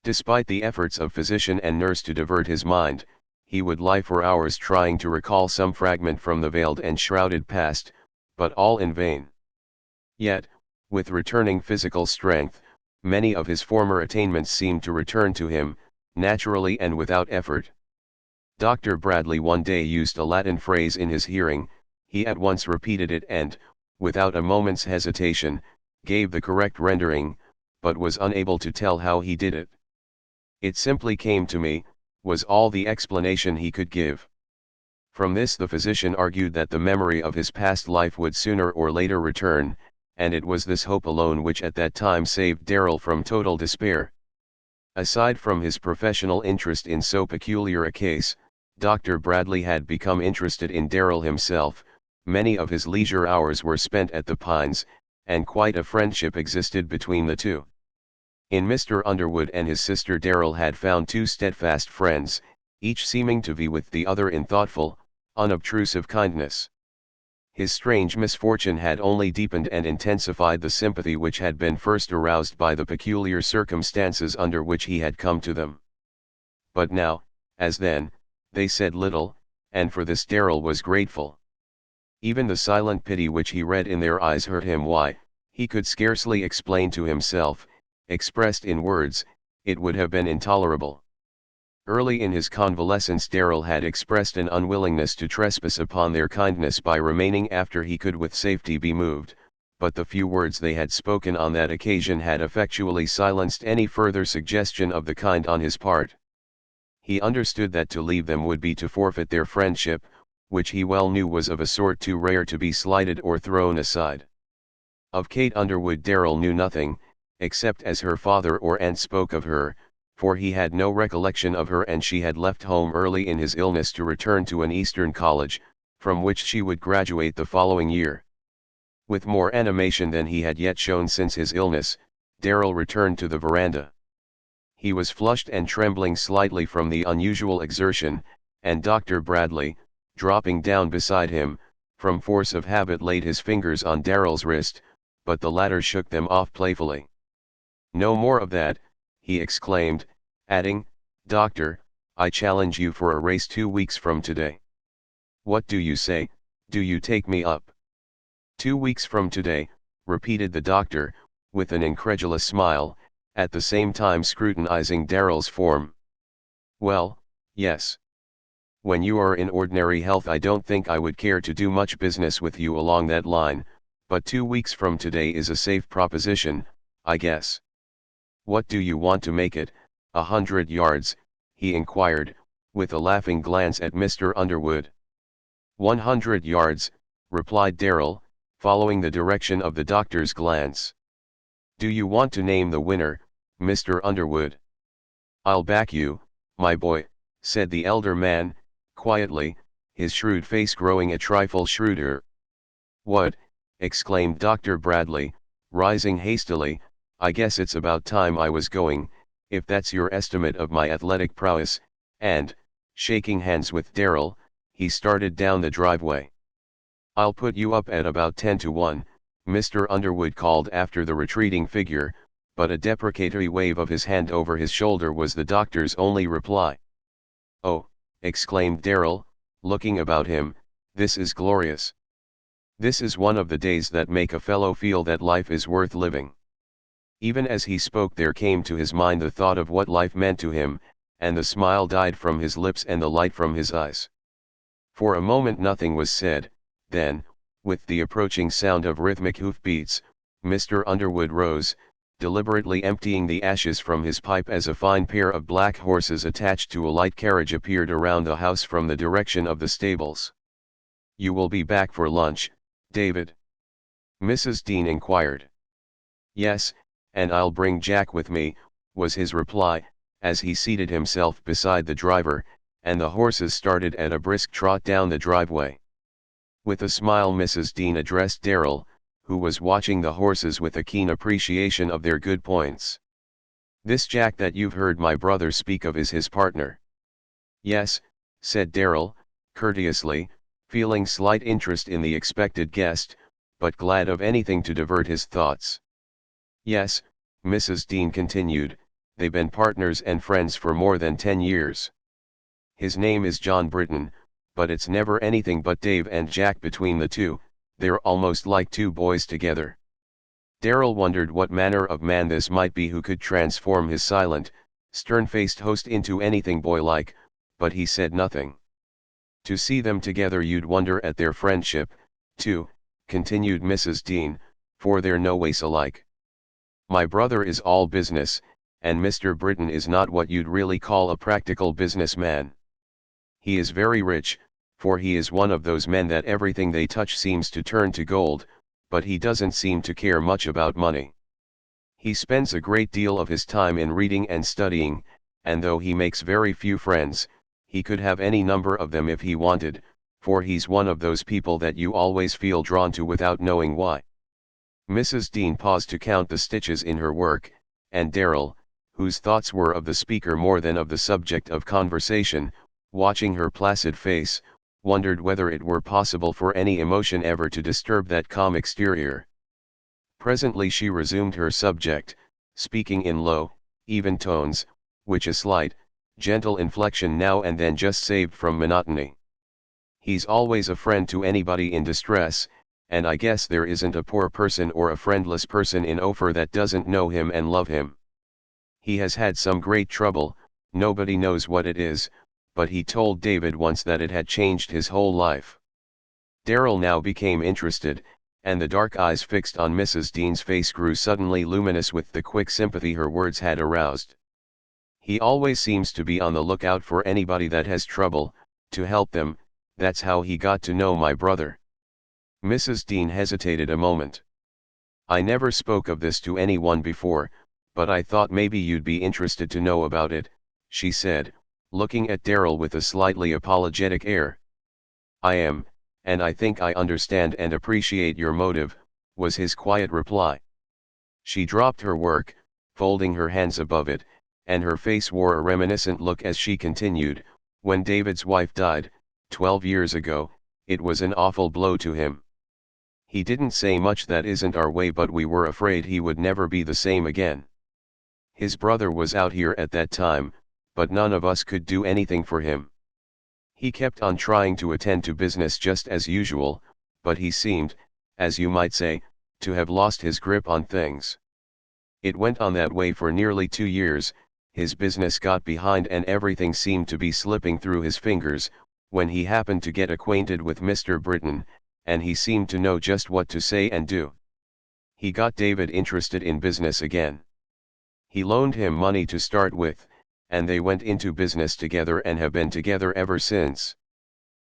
Despite the efforts of physician and nurse to divert his mind, he would lie for hours trying to recall some fragment from the veiled and shrouded past, but all in vain. Yet, with returning physical strength, many of his former attainments seemed to return to him, naturally and without effort. Dr. Bradley one day used a Latin phrase in his hearing, he at once repeated it and, without a moment's hesitation, gave the correct rendering, but was unable to tell how he did it. "It simply came to me," was all the explanation he could give. From this the physician argued that the memory of his past life would sooner or later return, and it was this hope alone which at that time saved Darrell from total despair. Aside from his professional interest in so peculiar a case, Dr. Bradley had become interested in Darrell himself. Many of his leisure hours were spent at the Pines, and quite a friendship existed between the two. In Mr. Underwood and his sister Darrell had found two steadfast friends, each seeming to vie with the other in thoughtful, unobtrusive kindness. His strange misfortune had only deepened and intensified the sympathy which had been first aroused by the peculiar circumstances under which he had come to them. But now, as then, they said little, and for this Darrell was grateful. Even the silent pity which he read in their eyes hurt him. Why, he could scarcely explain to himself. Expressed in words, it would have been intolerable. Early in his convalescence Darrell had expressed an unwillingness to trespass upon their kindness by remaining after he could with safety be moved, but the few words they had spoken on that occasion had effectually silenced any further suggestion of the kind on his part. He understood that to leave them would be to forfeit their friendship, which he well knew was of a sort too rare to be slighted or thrown aside. Of Kate Underwood Darrell knew nothing, except as her father or aunt spoke of her, for he had no recollection of her, and she had left home early in his illness to return to an Eastern college, from which she would graduate the following year. With more animation than he had yet shown since his illness, Darrell returned to the veranda. He was flushed and trembling slightly from the unusual exertion, and Dr. Bradley, dropping down beside him, from force of habit laid his fingers on Darrell's wrist, but the latter shook them off playfully. "No more of that," he exclaimed, adding, "Doctor, I challenge you for a race 2 weeks from today. What do you say? Do you take me up?" 2 weeks from today," repeated the doctor, with an incredulous smile, at the same time scrutinizing Darrell's form. "Well, yes. When you are in ordinary health I don't think I would care to do much business with you along that line, but 2 weeks from today is a safe proposition, I guess. What do you want to make it, 100 yards, he inquired, with a laughing glance at Mr. Underwood. 100 yards, replied Darrell, following the direction of the doctor's glance. Do you want to name the winner, Mr. Underwood? I'll back you, my boy, said the elder man, quietly, his shrewd face growing a trifle shrewder. What? Exclaimed Dr. Bradley, rising hastily, I guess it's about time I was going, if that's your estimate of my athletic prowess, and, shaking hands with Darrell, he started down the driveway. I'll put you up at about 10-1, Mr. Underwood called after the retreating figure, but a deprecatory wave of his hand over his shoulder was the doctor's only reply. Oh, exclaimed Darrell, looking about him, this is glorious. This is one of the days that make a fellow feel that life is worth living. Even as he spoke there came to his mind the thought of what life meant to him, and the smile died from his lips and the light from his eyes. For a moment nothing was said, then, with the approaching sound of rhythmic hoofbeats, Mr. Underwood rose, deliberately emptying the ashes from his pipe as a fine pair of black horses attached to a light carriage appeared around the house from the direction of the stables. You will be back for lunch, David? Mrs. Dean inquired. Yes, and I'll bring Jack with me, was his reply, as he seated himself beside the driver, and the horses started at a brisk trot down the driveway. With a smile Mrs. Dean addressed Darrell, who was watching the horses with a keen appreciation of their good points. This Jack that you've heard my brother speak of is his partner. Yes, said Darrell, courteously, feeling slight interest in the expected guest, but glad of anything to divert his thoughts. Yes, Mrs. Dean continued, they've been partners and friends for more than 10 years. His name is John Britton, but it's never anything but Dave and Jack between the two, they're almost like two boys together. Darrell wondered what manner of man this might be who could transform his silent, stern-faced host into anything boy-like, but he said nothing. To see them together you'd wonder at their friendship, too, continued Mrs. Dean, for they're no ways alike. My brother is all business, and Mr. Britton is not what you'd really call a practical businessman. He is very rich, for he is one of those men that everything they touch seems to turn to gold, but he doesn't seem to care much about money. He spends a great deal of his time in reading and studying, and though he makes very few friends, he could have any number of them if he wanted, for he's one of those people that you always feel drawn to without knowing why. Mrs. Dean paused to count the stitches in her work, and Darrell, whose thoughts were of the speaker more than of the subject of conversation, watching her placid face, wondered whether it were possible for any emotion ever to disturb that calm exterior. Presently she resumed her subject, speaking in low, even tones, which a slight, gentle inflection now and then just saved from monotony. He's always a friend to anybody in distress, and I guess there isn't a poor person or a friendless person in Ophir that doesn't know him and love him. He has had some great trouble, nobody knows what it is, but he told David once that it had changed his whole life. Darrell now became interested, and the dark eyes fixed on Mrs. Dean's face grew suddenly luminous with the quick sympathy her words had aroused. He always seems to be on the lookout for anybody that has trouble, to help them. That's how he got to know my brother." Mrs. Dean hesitated a moment. "I never spoke of this to anyone before, but I thought maybe you'd be interested to know about it," she said, looking at Darrell with a slightly apologetic air. "I am, and I think I understand and appreciate your motive," was his quiet reply. She dropped her work, folding her hands above it, and her face wore a reminiscent look as she continued, "When David's wife died, 12 years ago, it was an awful blow to him. He didn't say much that isn't our way, but we were afraid he would never be the same again. His brother was out here at that time, but none of us could do anything for him. He kept on trying to attend to business just as usual, but he seemed, as you might say, to have lost his grip on things. It went on that way for nearly 2 years, his business got behind and everything seemed to be slipping through his fingers, when he happened to get acquainted with Mr. Britton, and he seemed to know just what to say and do. He got David interested in business again. He loaned him money to start with, and they went into business together and have been together ever since.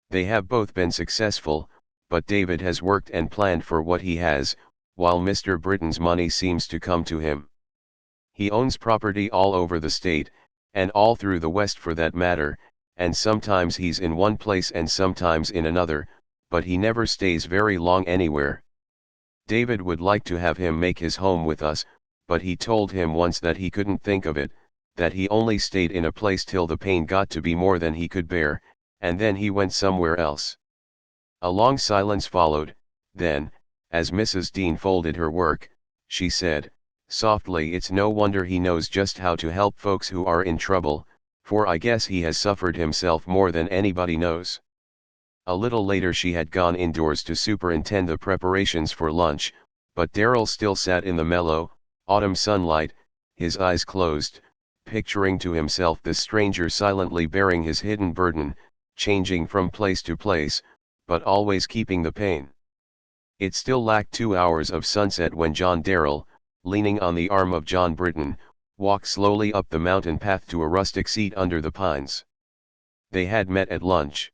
They have both been successful, but David has worked and planned for what he has, while Mr. Britton's money seems to come to him. He owns property all over the state, and all through the West for that matter, and sometimes he's in one place and sometimes in another, but he never stays very long anywhere. David would like to have him make his home with us, but he told him once that he couldn't think of it, that he only stayed in a place till the pain got to be more than he could bear, and then he went somewhere else." A long silence followed, then, as Mrs. Dean folded her work, she said, softly, "It's no wonder he knows just how to help folks who are in trouble, for I guess he has suffered himself more than anybody knows." A little later she had gone indoors to superintend the preparations for lunch, but Darrell still sat in the mellow, autumn sunlight, his eyes closed, picturing to himself this stranger silently bearing his hidden burden, changing from place to place, but always keeping the pain. It still lacked 2 hours of sunset when John Darrell, leaning on the arm of John Britton, walked slowly up the mountain path to a rustic seat under the pines. They had met at lunch.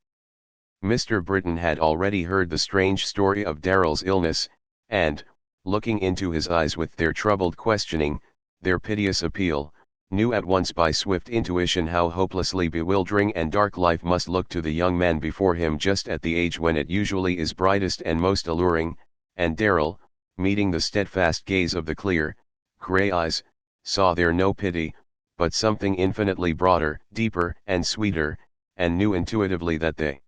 Mr. Britton had already heard the strange story of Darrell's illness, and, looking into his eyes with their troubled questioning, their piteous appeal, knew at once by swift intuition how hopelessly bewildering and dark life must look to the young man before him just at the age when it usually is brightest and most alluring, and Darrell, meeting the steadfast gaze of the clear, gray eyes, saw there no pity, but something infinitely broader, deeper, and sweeter, and knew intuitively that they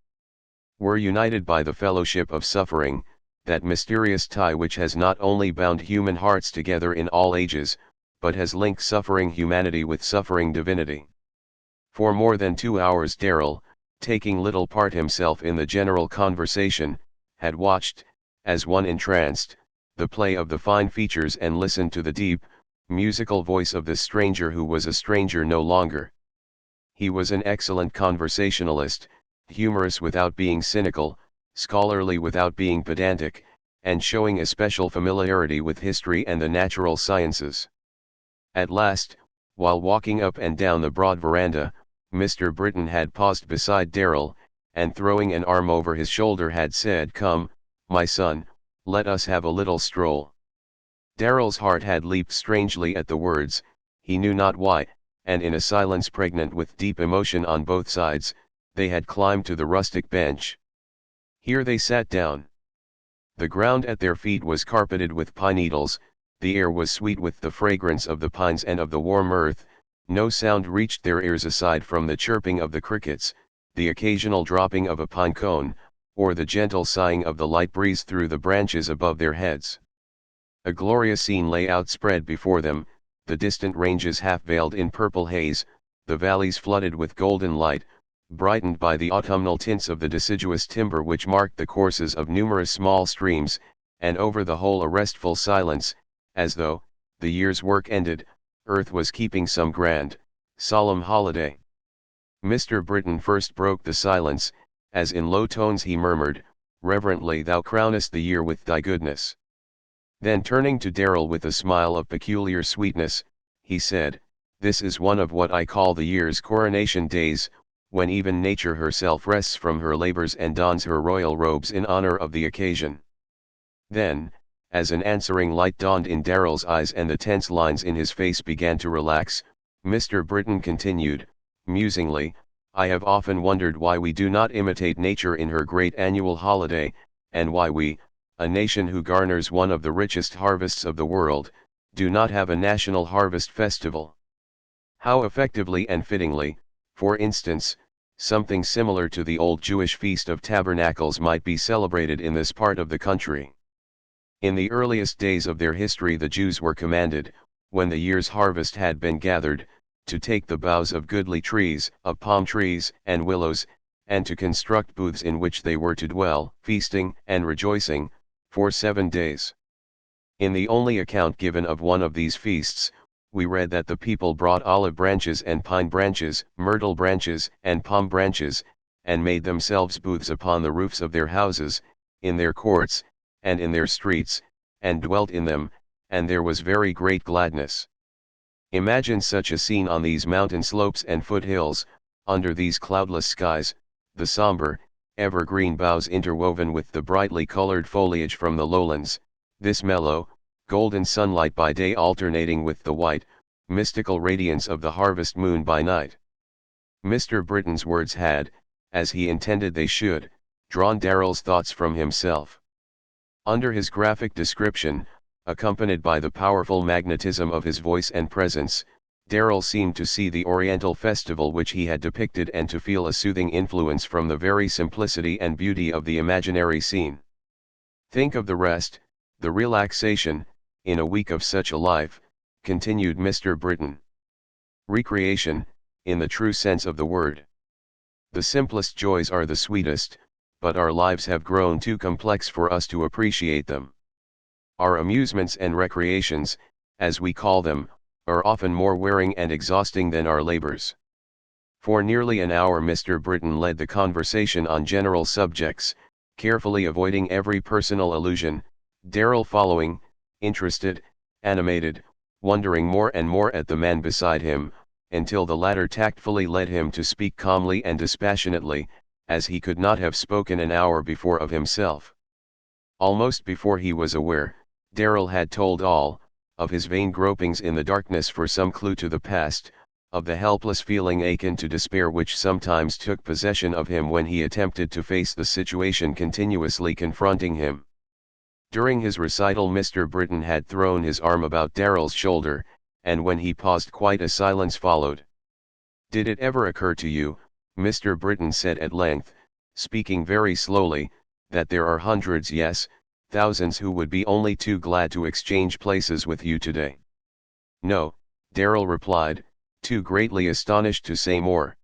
were united by the fellowship of suffering, that mysterious tie which has not only bound human hearts together in all ages, but has linked suffering humanity with suffering divinity. For more than 2 hours Darrell, taking little part himself in the general conversation, had watched, as one entranced, the play of the fine features and listened to the deep, musical voice of this stranger who was a stranger no longer. He was an excellent conversationalist, humorous without being cynical, scholarly without being pedantic, and showing a special familiarity with history and the natural sciences. At last, while walking up and down the broad veranda, Mr. Britton had paused beside Darrell, and throwing an arm over his shoulder had said, "Come, my son, let us have a little stroll." Darrell's heart had leaped strangely at the words, he knew not why, and in a silence pregnant with deep emotion on both sides, they had climbed to the rustic bench. Here they sat down. The ground at their feet was carpeted with pine needles, the air was sweet with the fragrance of the pines and of the warm earth, no sound reached their ears aside from the chirping of the crickets, the occasional dropping of a pine cone, or the gentle sighing of the light breeze through the branches above their heads. A glorious scene lay outspread before them, the distant ranges half veiled in purple haze, the valleys flooded with golden light, brightened by the autumnal tints of the deciduous timber which marked the courses of numerous small streams, and over the whole a restful silence, as though, the year's work ended, earth was keeping some grand, solemn holiday. Mr. Britton first broke the silence, as in low tones he murmured, "Reverently thou crownest the year with thy goodness." Then turning to Darrell with a smile of peculiar sweetness, he said, This is one of what I call the year's coronation days, when even nature herself rests from her labors and dons her royal robes in honor of the occasion. Then, as an answering light dawned in Darrell's eyes and the tense lines in his face began to relax, Mr. Britton continued, musingly, I have often wondered why we do not imitate nature in her great annual holiday, and why we, a nation who garners one of the richest harvests of the world, do not have a national harvest festival. How effectively and fittingly, for instance, something similar to the old Jewish Feast of Tabernacles might be celebrated in this part of the country. In the earliest days of their history the Jews were commanded, when the year's harvest had been gathered, to take the boughs of goodly trees, of palm trees and willows, and to construct booths in which they were to dwell, feasting and rejoicing, for 7 days. In the only account given of one of these feasts, we read that the people brought olive branches and pine branches, myrtle branches and palm branches, and made themselves booths upon the roofs of their houses, in their courts, and in their streets, and dwelt in them, and there was very great gladness. Imagine such a scene on these mountain slopes and foothills, under these cloudless skies, the somber, evergreen boughs interwoven with the brightly colored foliage from the lowlands, this mellow, golden sunlight by day alternating with the white, mystical radiance of the harvest moon by night. Mr. Britton's words had, as he intended they should, drawn Darrell's thoughts from himself. Under his graphic description, accompanied by the powerful magnetism of his voice and presence, Darrell seemed to see the Oriental festival which he had depicted and to feel a soothing influence from the very simplicity and beauty of the imaginary scene. Think of the rest, the relaxation, in a week of such a life, continued Mr. Britton. Recreation, in the true sense of the word. The simplest joys are the sweetest, but our lives have grown too complex for us to appreciate them. Our amusements and recreations, as we call them, are often more wearing and exhausting than our labors. For nearly an hour Mr. Britton led the conversation on general subjects, carefully avoiding every personal allusion, Darrell following, interested, animated, wondering more and more at the man beside him, until the latter tactfully led him to speak calmly and dispassionately, as he could not have spoken an hour before of himself. Almost before he was aware, Darrell had told all, of his vain gropings in the darkness for some clue to the past, of the helpless feeling akin to despair which sometimes took possession of him when he attempted to face the situation continuously confronting him. During his recital Mr. Britton had thrown his arm about Darrell's shoulder, and when he paused quite a silence followed. "Did it ever occur to you," Mr. Britton said at length, speaking very slowly, "that there are hundreds, yes, thousands who would be only too glad to exchange places with you today?" "No," Darrell replied, too greatly astonished to say more.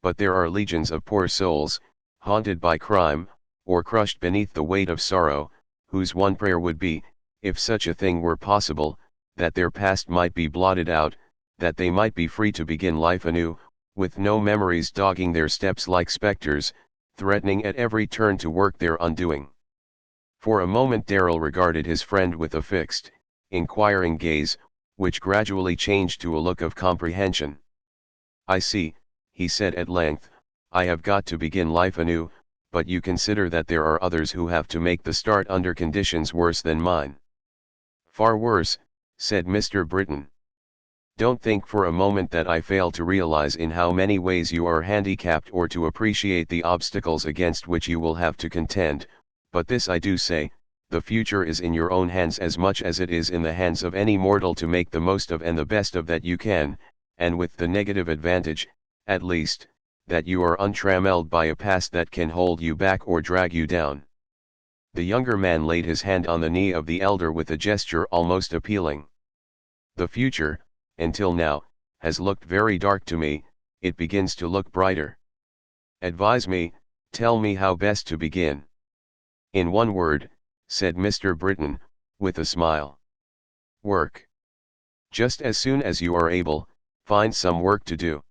"But there are legions of poor souls, haunted by crime, or crushed beneath the weight of sorrow, whose one prayer would be, if such a thing were possible, that their past might be blotted out, that they might be free to begin life anew, with no memories dogging their steps like specters, threatening at every turn to work their undoing." For a moment Darrell regarded his friend with a fixed, inquiring gaze, which gradually changed to a look of comprehension. "I see," he said at length, "I have got to begin life anew, but you consider that there are others who have to make the start under conditions worse than mine." "Far worse," said Mr. Britton. "Don't think for a moment that I fail to realize in how many ways you are handicapped or to appreciate the obstacles against which you will have to contend, but this I do say, the future is in your own hands as much as it is in the hands of any mortal to make the most of and the best of that you can, and with the negative advantage, at least, that you are untrammelled by a past that can hold you back or drag you down." The younger man laid his hand on the knee of the elder with a gesture almost appealing. "The future, until now, has looked very dark to me, it begins to look brighter. Advise me, tell me how best to begin." "In one word," said Mr. Britton, with a smile. "Work. Just as soon as you are able, find some work to do.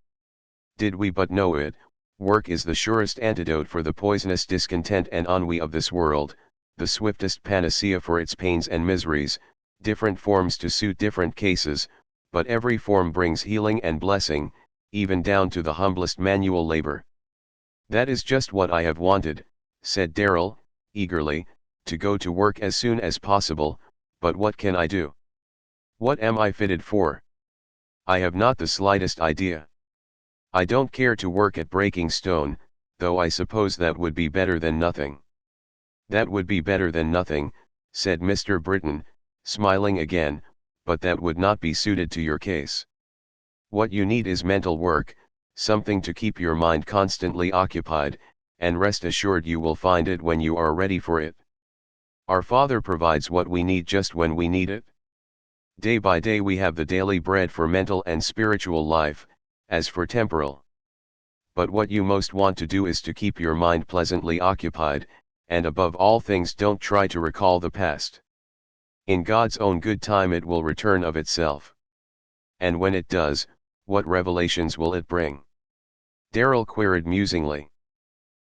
Did we but know it, work is the surest antidote for the poisonous discontent and ennui of this world, the swiftest panacea for its pains and miseries, different forms to suit different cases, but every form brings healing and blessing, even down to the humblest manual labor. That is just what I have wanted, said Darrell, eagerly, to go to work as soon as possible, but what can I do? What am I fitted for? I have not the slightest idea. I don't care to work at breaking stone, though I suppose that would be better than nothing. That would be better than nothing, said Mr. Britton, smiling again, but that would not be suited to your case. What you need is mental work, something to keep your mind constantly occupied, and rest assured you will find it when you are ready for it. Our Father provides what we need just when we need it. Day by day we have the daily bread for mental and spiritual life, as for temporal. But what you most want to do is to keep your mind pleasantly occupied, and above all things don't try to recall the past. In God's own good time it will return of itself. And when it does, what revelations will it bring? Darrell queried musingly.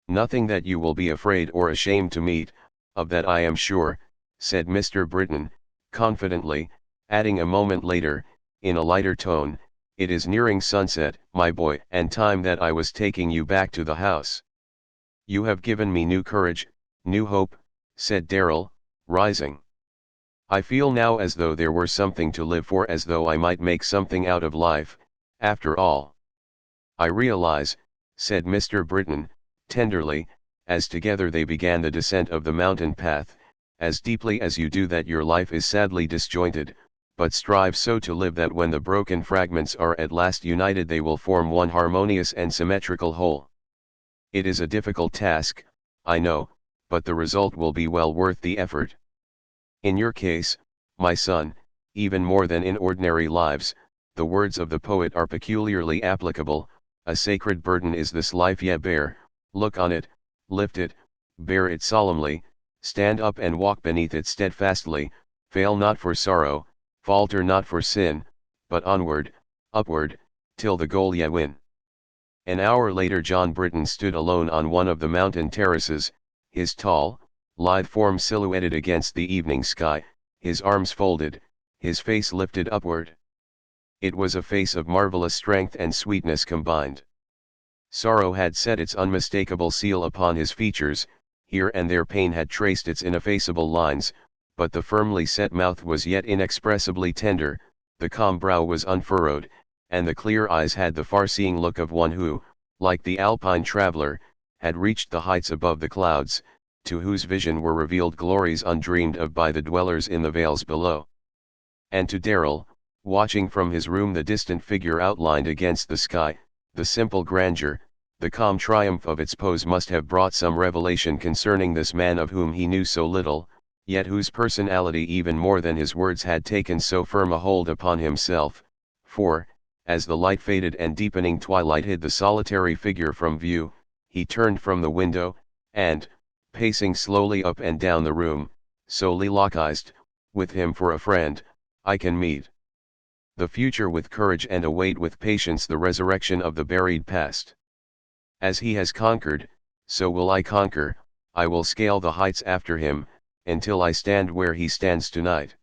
Nothing that you will be afraid or ashamed to meet, of that I am sure, said Mr. Britton, confidently, adding a moment later, in a lighter tone, it is nearing sunset, my boy, and time that I was taking you back to the house. You have given me new courage, new hope, said Darrell, rising. I feel now as though there were something to live for, as though I might make something out of life, after all. I realize, said Mr. Britton, tenderly, as together they began the descent of the mountain path, as deeply as you do, that your life is sadly disjointed, but strive so to live that when the broken fragments are at last united they will form one harmonious and symmetrical whole. It is a difficult task, I know, but the result will be well worth the effort. In your case, my son, even more than in ordinary lives, the words of the poet are peculiarly applicable. A sacred burden is this life ye bear, look on it, lift it, bear it solemnly, stand up and walk beneath it steadfastly, fail not for sorrow, falter not for sin, but onward, upward, till the goal ye win. An hour later John Britton stood alone on one of the mountain terraces, his tall, lithe form silhouetted against the evening sky, his arms folded, his face lifted upward. It was a face of marvelous strength and sweetness combined. Sorrow had set its unmistakable seal upon his features, here and there pain had traced its ineffaceable lines, but the firmly set mouth was yet inexpressibly tender, the calm brow was unfurrowed, and the clear eyes had the far-seeing look of one who, like the Alpine traveler, had reached the heights above the clouds, to whose vision were revealed glories undreamed of by the dwellers in the vales below. And to Darrell, watching from his room the distant figure outlined against the sky, the simple grandeur, the calm triumph of its pose must have brought some revelation concerning this man of whom he knew so little, yet whose personality even more than his words had taken so firm a hold upon himself, for, as the light faded and deepening twilight hid the solitary figure from view, he turned from the window, and, pacing slowly up and down the room, soliloquized, with him for a friend, I can meet the future with courage and await with patience the resurrection of the buried past. As he has conquered, so will I conquer, I will scale the heights after him, until I stand where he stands tonight.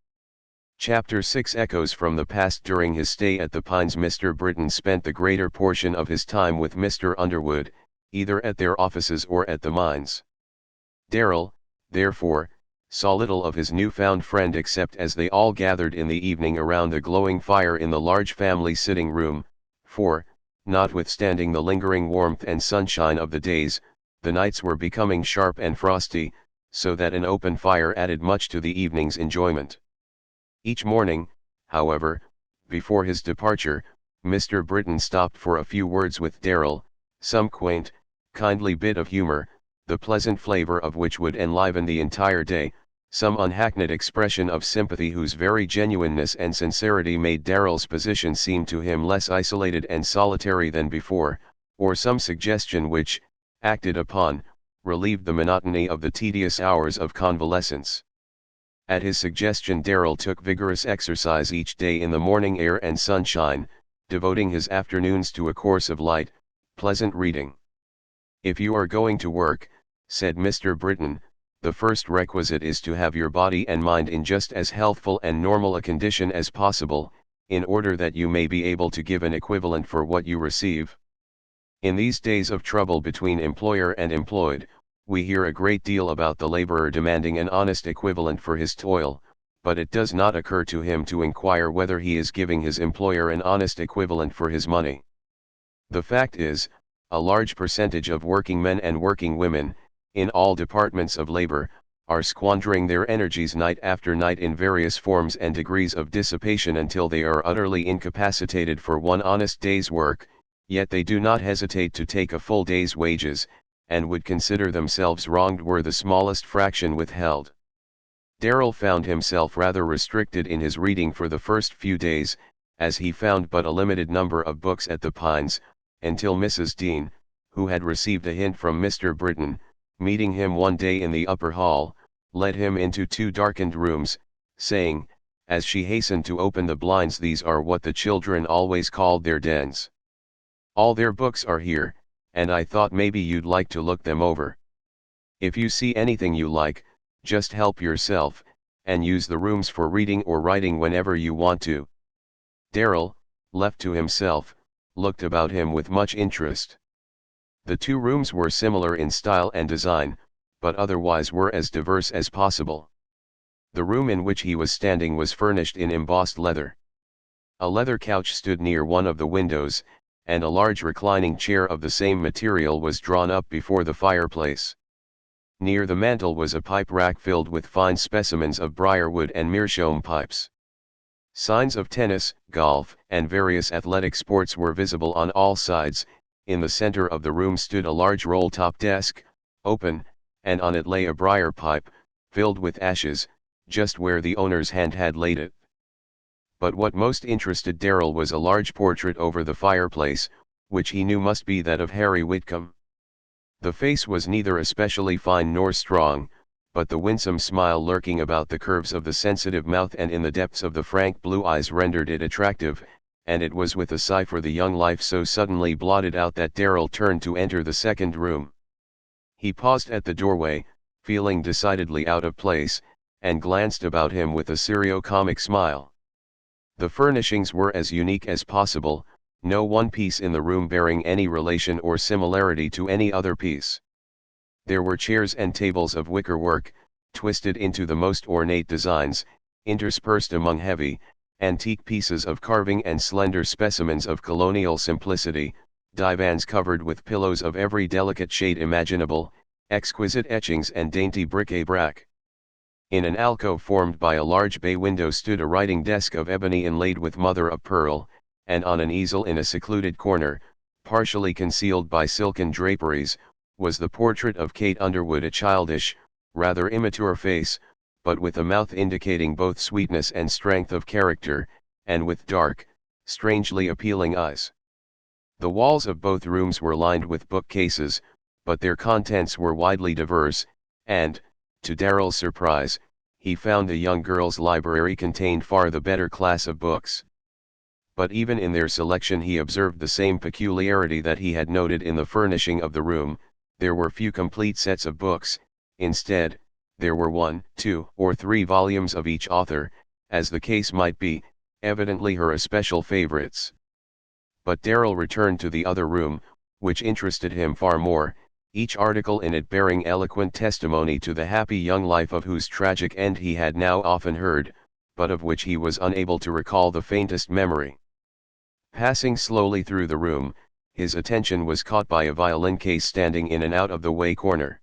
Chapter 6 Echoes from the past. During his stay at the Pines, Mr. Britton spent the greater portion of his time with Mr. Underwood, either at their offices or at the mines. Darrell, therefore, saw little of his new-found friend except as they all gathered in the evening around the glowing fire in the large family sitting room, for, notwithstanding the lingering warmth and sunshine of the days, the nights were becoming sharp and frosty, so that an open fire added much to the evening's enjoyment. Each morning, however, before his departure, Mr. Britton stopped for a few words with Darrell, some quaint, kindly bit of humor, the pleasant flavor of which would enliven the entire day, some unhackneyed expression of sympathy whose very genuineness and sincerity made Darrell's position seem to him less isolated and solitary than before, or some suggestion which, acted upon, relieved the monotony of the tedious hours of convalescence. At his suggestion Darrell took vigorous exercise each day in the morning air and sunshine, devoting his afternoons to a course of light, pleasant reading. If you are going to work, said Mr. Britton, the first requisite is to have your body and mind in just as healthful and normal a condition as possible, in order that you may be able to give an equivalent for what you receive. In these days of trouble between employer and employed, we hear a great deal about the laborer demanding an honest equivalent for his toil, but it does not occur to him to inquire whether he is giving his employer an honest equivalent for his money. The fact is, a large percentage of working men and working women, in all departments of labor, are squandering their energies night after night in various forms and degrees of dissipation until they are utterly incapacitated for one honest day's work, yet they do not hesitate to take a full day's wages, and would consider themselves wronged were the smallest fraction withheld. Darrell found himself rather restricted in his reading for the first few days, as he found but a limited number of books at the Pines, until Mrs. Dean, who had received a hint from Mr. Britton, meeting him one day in the upper hall, led him into two darkened rooms, saying, as she hastened to open the blinds, "These are what the children always called their dens. All their books are here, and I thought maybe you'd like to look them over. If you see anything you like, just help yourself, and use the rooms for reading or writing whenever you want to." Darrell, left to himself, looked about him with much interest. The two rooms were similar in style and design, but otherwise were as diverse as possible. The room in which he was standing was furnished in embossed leather. A leather couch stood near one of the windows, and a large reclining chair of the same material was drawn up before the fireplace. Near the mantel was a pipe rack filled with fine specimens of briarwood and meerschaum pipes. Signs of tennis, golf, and various athletic sports were visible on all sides. In the center of the room stood a large roll-top desk, open, and on it lay a briar pipe, filled with ashes, just where the owner's hand had laid it. But what most interested Darrell was a large portrait over the fireplace, which he knew must be that of Harry Whitcomb. The face was neither especially fine nor strong, but the winsome smile lurking about the curves of the sensitive mouth and in the depths of the frank blue eyes rendered it attractive, and it was with a sigh for the young life so suddenly blotted out that Darrell turned to enter the second room. He paused at the doorway, feeling decidedly out of place, and glanced about him with a serio-comic smile. The furnishings were as unique as possible, no one piece in the room bearing any relation or similarity to any other piece. There were chairs and tables of wickerwork, twisted into the most ornate designs, interspersed among heavy, antique pieces of carving and slender specimens of colonial simplicity, divans covered with pillows of every delicate shade imaginable, exquisite etchings and dainty bric-a-brac. In an alcove formed by a large bay window stood a writing desk of ebony inlaid with mother of pearl, and on an easel in a secluded corner, partially concealed by silken draperies, was the portrait of Kate Underwood, a childish, rather immature face, but with a mouth indicating both sweetness and strength of character, and with dark, strangely appealing eyes. The walls of both rooms were lined with bookcases, but their contents were widely diverse, and, to Darrell's surprise, he found the young girl's library contained far the better class of books. But even in their selection he observed the same peculiarity that he had noted in the furnishing of the room. There were few complete sets of books. Instead, there were 1, 2, or 3 volumes of each author, as the case might be, evidently her especial favorites. But Darrell returned to the other room, which interested him far more, each article in it bearing eloquent testimony to the happy young life of whose tragic end he had now often heard, but of which he was unable to recall the faintest memory. Passing slowly through the room, his attention was caught by a violin case standing in an out-of-the-way corner.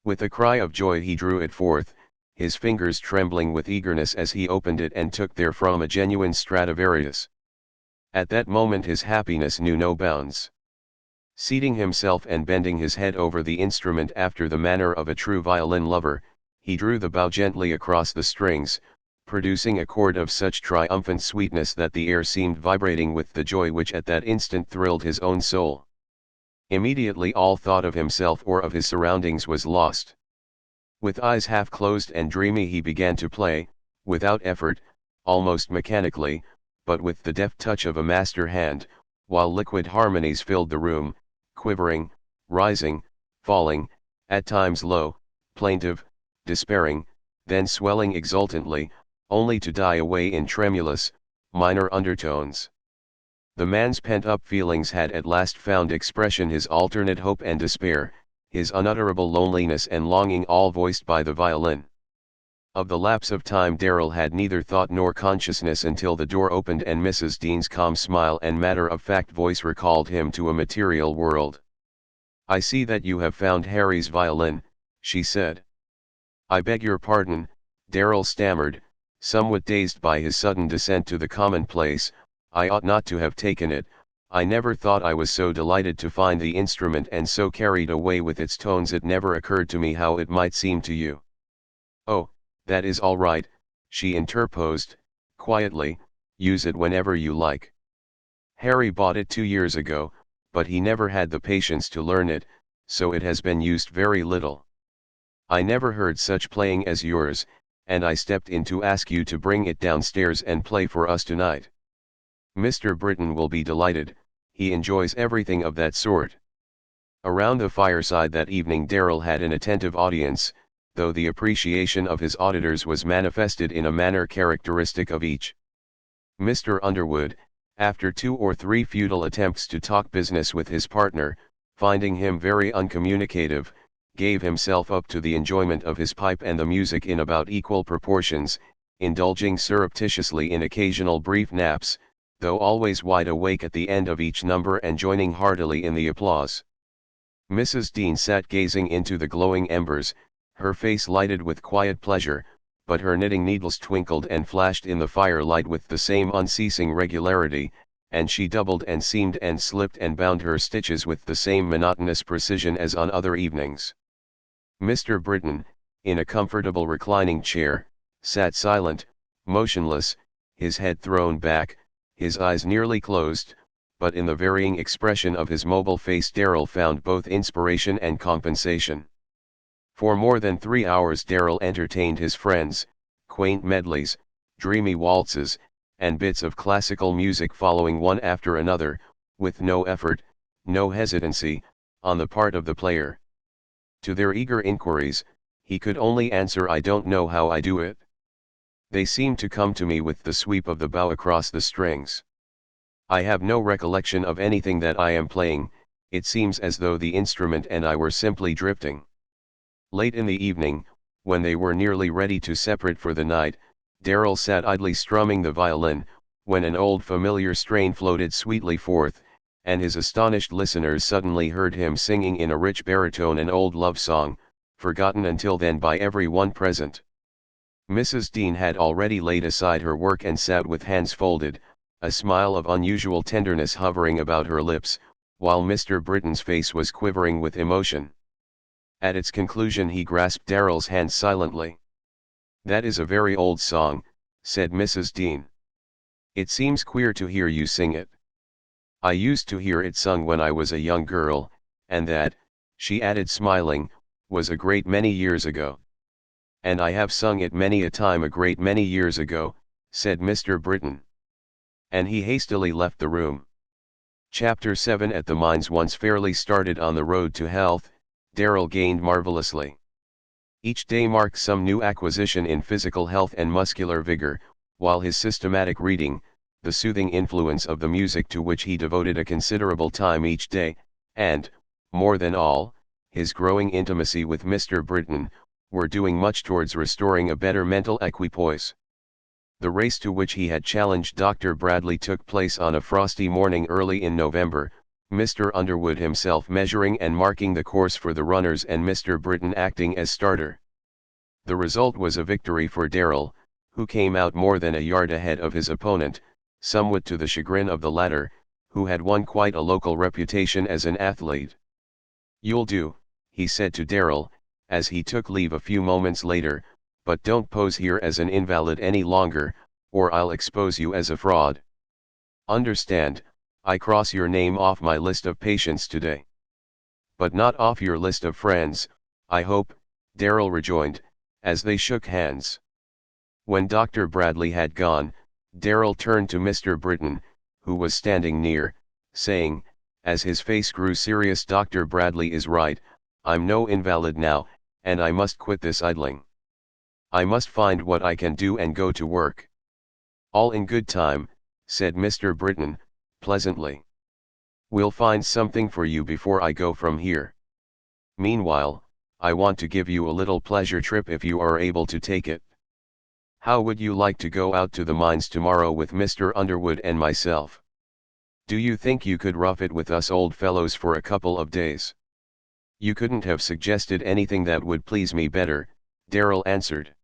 With a cry of joy he drew it forth, his fingers trembling with eagerness as he opened it and took therefrom a genuine Stradivarius. At that moment his happiness knew no bounds. Seating himself and bending his head over the instrument after the manner of a true violin lover, he drew the bow gently across the strings, producing a chord of such triumphant sweetness that the air seemed vibrating with the joy which at that instant thrilled his own soul. Immediately all thought of himself or of his surroundings was lost. With eyes half closed and dreamy he began to play, without effort, almost mechanically, but with the deft touch of a master hand, while liquid harmonies filled the room, quivering, rising, falling, at times low, plaintive, despairing, then swelling exultantly, only to die away in tremulous, minor undertones. The man's pent-up feelings had at last found expression, his alternate hope and despair, his unutterable loneliness and longing, all voiced by the violin. Of the lapse of time Darrell had neither thought nor consciousness until the door opened and Mrs. Dean's calm smile and matter-of-fact voice recalled him to a material world. "I see that you have found Harry's violin," she said. "I beg your pardon," Darrell stammered, somewhat dazed by his sudden descent to the commonplace. "I ought not to have taken it. I never thought I was so delighted to find the instrument and so carried away with its tones it never occurred to me how it might seem to you." "Oh, that is all right," she interposed, quietly, "use it whenever you like. Harry bought it 2 years ago, but he never had the patience to learn it, so it has been used very little. I never heard such playing as yours, and I stepped in to ask you to bring it downstairs and play for us tonight. Mr. Britton will be delighted, he enjoys everything of that sort." Around the fireside that evening Darrell had an attentive audience, though the appreciation of his auditors was manifested in a manner characteristic of each. Mr. Underwood, after 2 or 3 futile attempts to talk business with his partner, finding him very uncommunicative, gave himself up to the enjoyment of his pipe and the music in about equal proportions, indulging surreptitiously in occasional brief naps, though always wide awake at the end of each number and joining heartily in the applause. Mrs. Dean sat gazing into the glowing embers, her face lighted with quiet pleasure, but her knitting needles twinkled and flashed in the firelight with the same unceasing regularity, and she doubled and seamed and slipped and bound her stitches with the same monotonous precision as on other evenings. Mr. Britton, in a comfortable reclining chair, sat silent, motionless, his head thrown back, his eyes nearly closed, but in the varying expression of his mobile face Darrell found both inspiration and compensation. For more than 3 hours Darrell entertained his friends, quaint medleys, dreamy waltzes, and bits of classical music following one after another, with no effort, no hesitancy, on the part of the player. To their eager inquiries, he could only answer, "I don't know how I do it. They seem to come to me with the sweep of the bow across the strings. I have no recollection of anything that I am playing, it seems as though the instrument and I were simply drifting." Late in the evening, when they were nearly ready to separate for the night, Darrell sat idly strumming the violin, when an old familiar strain floated sweetly forth, and his astonished listeners suddenly heard him singing in a rich baritone an old love song, forgotten until then by every one present. Mrs. Dean had already laid aside her work and sat with hands folded, a smile of unusual tenderness hovering about her lips, while Mr. Britton's face was quivering with emotion. At its conclusion he grasped Darrell's hand silently. "That is a very old song," said Mrs. Dean. "It seems queer to hear you sing it. I used to hear it sung when I was a young girl, and that," she added smiling, "was a great many years ago." "And I have sung it many a time a great many years ago," said Mr. Britton. And he hastily left the room. Chapter 7. At the mines. Once fairly started on the road to health, Darrell gained marvelously. Each day marked some new acquisition in physical health and muscular vigor, while his systematic reading, the soothing influence of the music to which he devoted a considerable time each day, and, more than all, his growing intimacy with Mr. Britton, were doing much towards restoring a better mental equipoise. The race to which he had challenged Dr. Bradley took place on a frosty morning early in November, Mr. Underwood himself measuring and marking the course for the runners and Mr. Britton acting as starter. The result was a victory for Darrell, who came out more than a yard ahead of his opponent, somewhat to the chagrin of the latter, who had won quite a local reputation as an athlete. "You'll do," he said to Darrell, as he took leave a few moments later, "but don't pose here as an invalid any longer, or I'll expose you as a fraud. Understand, I cross your name off my list of patients today." "But not off your list of friends, I hope," Darrell rejoined, as they shook hands. When Dr. Bradley had gone, Darrell turned to Mr. Britton, who was standing near, saying, as his face grew serious, "Dr. Bradley is right, I'm no invalid now, and I must quit this idling. I must find what I can do and go to work. All in good time, said Mr. Britton, pleasantly. "We'll find something for you before I go from here. Meanwhile, I want to give you a little pleasure trip if you are able to take it. How would you like to go out to the mines tomorrow with Mr. Underwood and myself? Do you think you could rough it with us old fellows for a couple of days?" "You couldn't have suggested anything that would please me better," Darrell answered.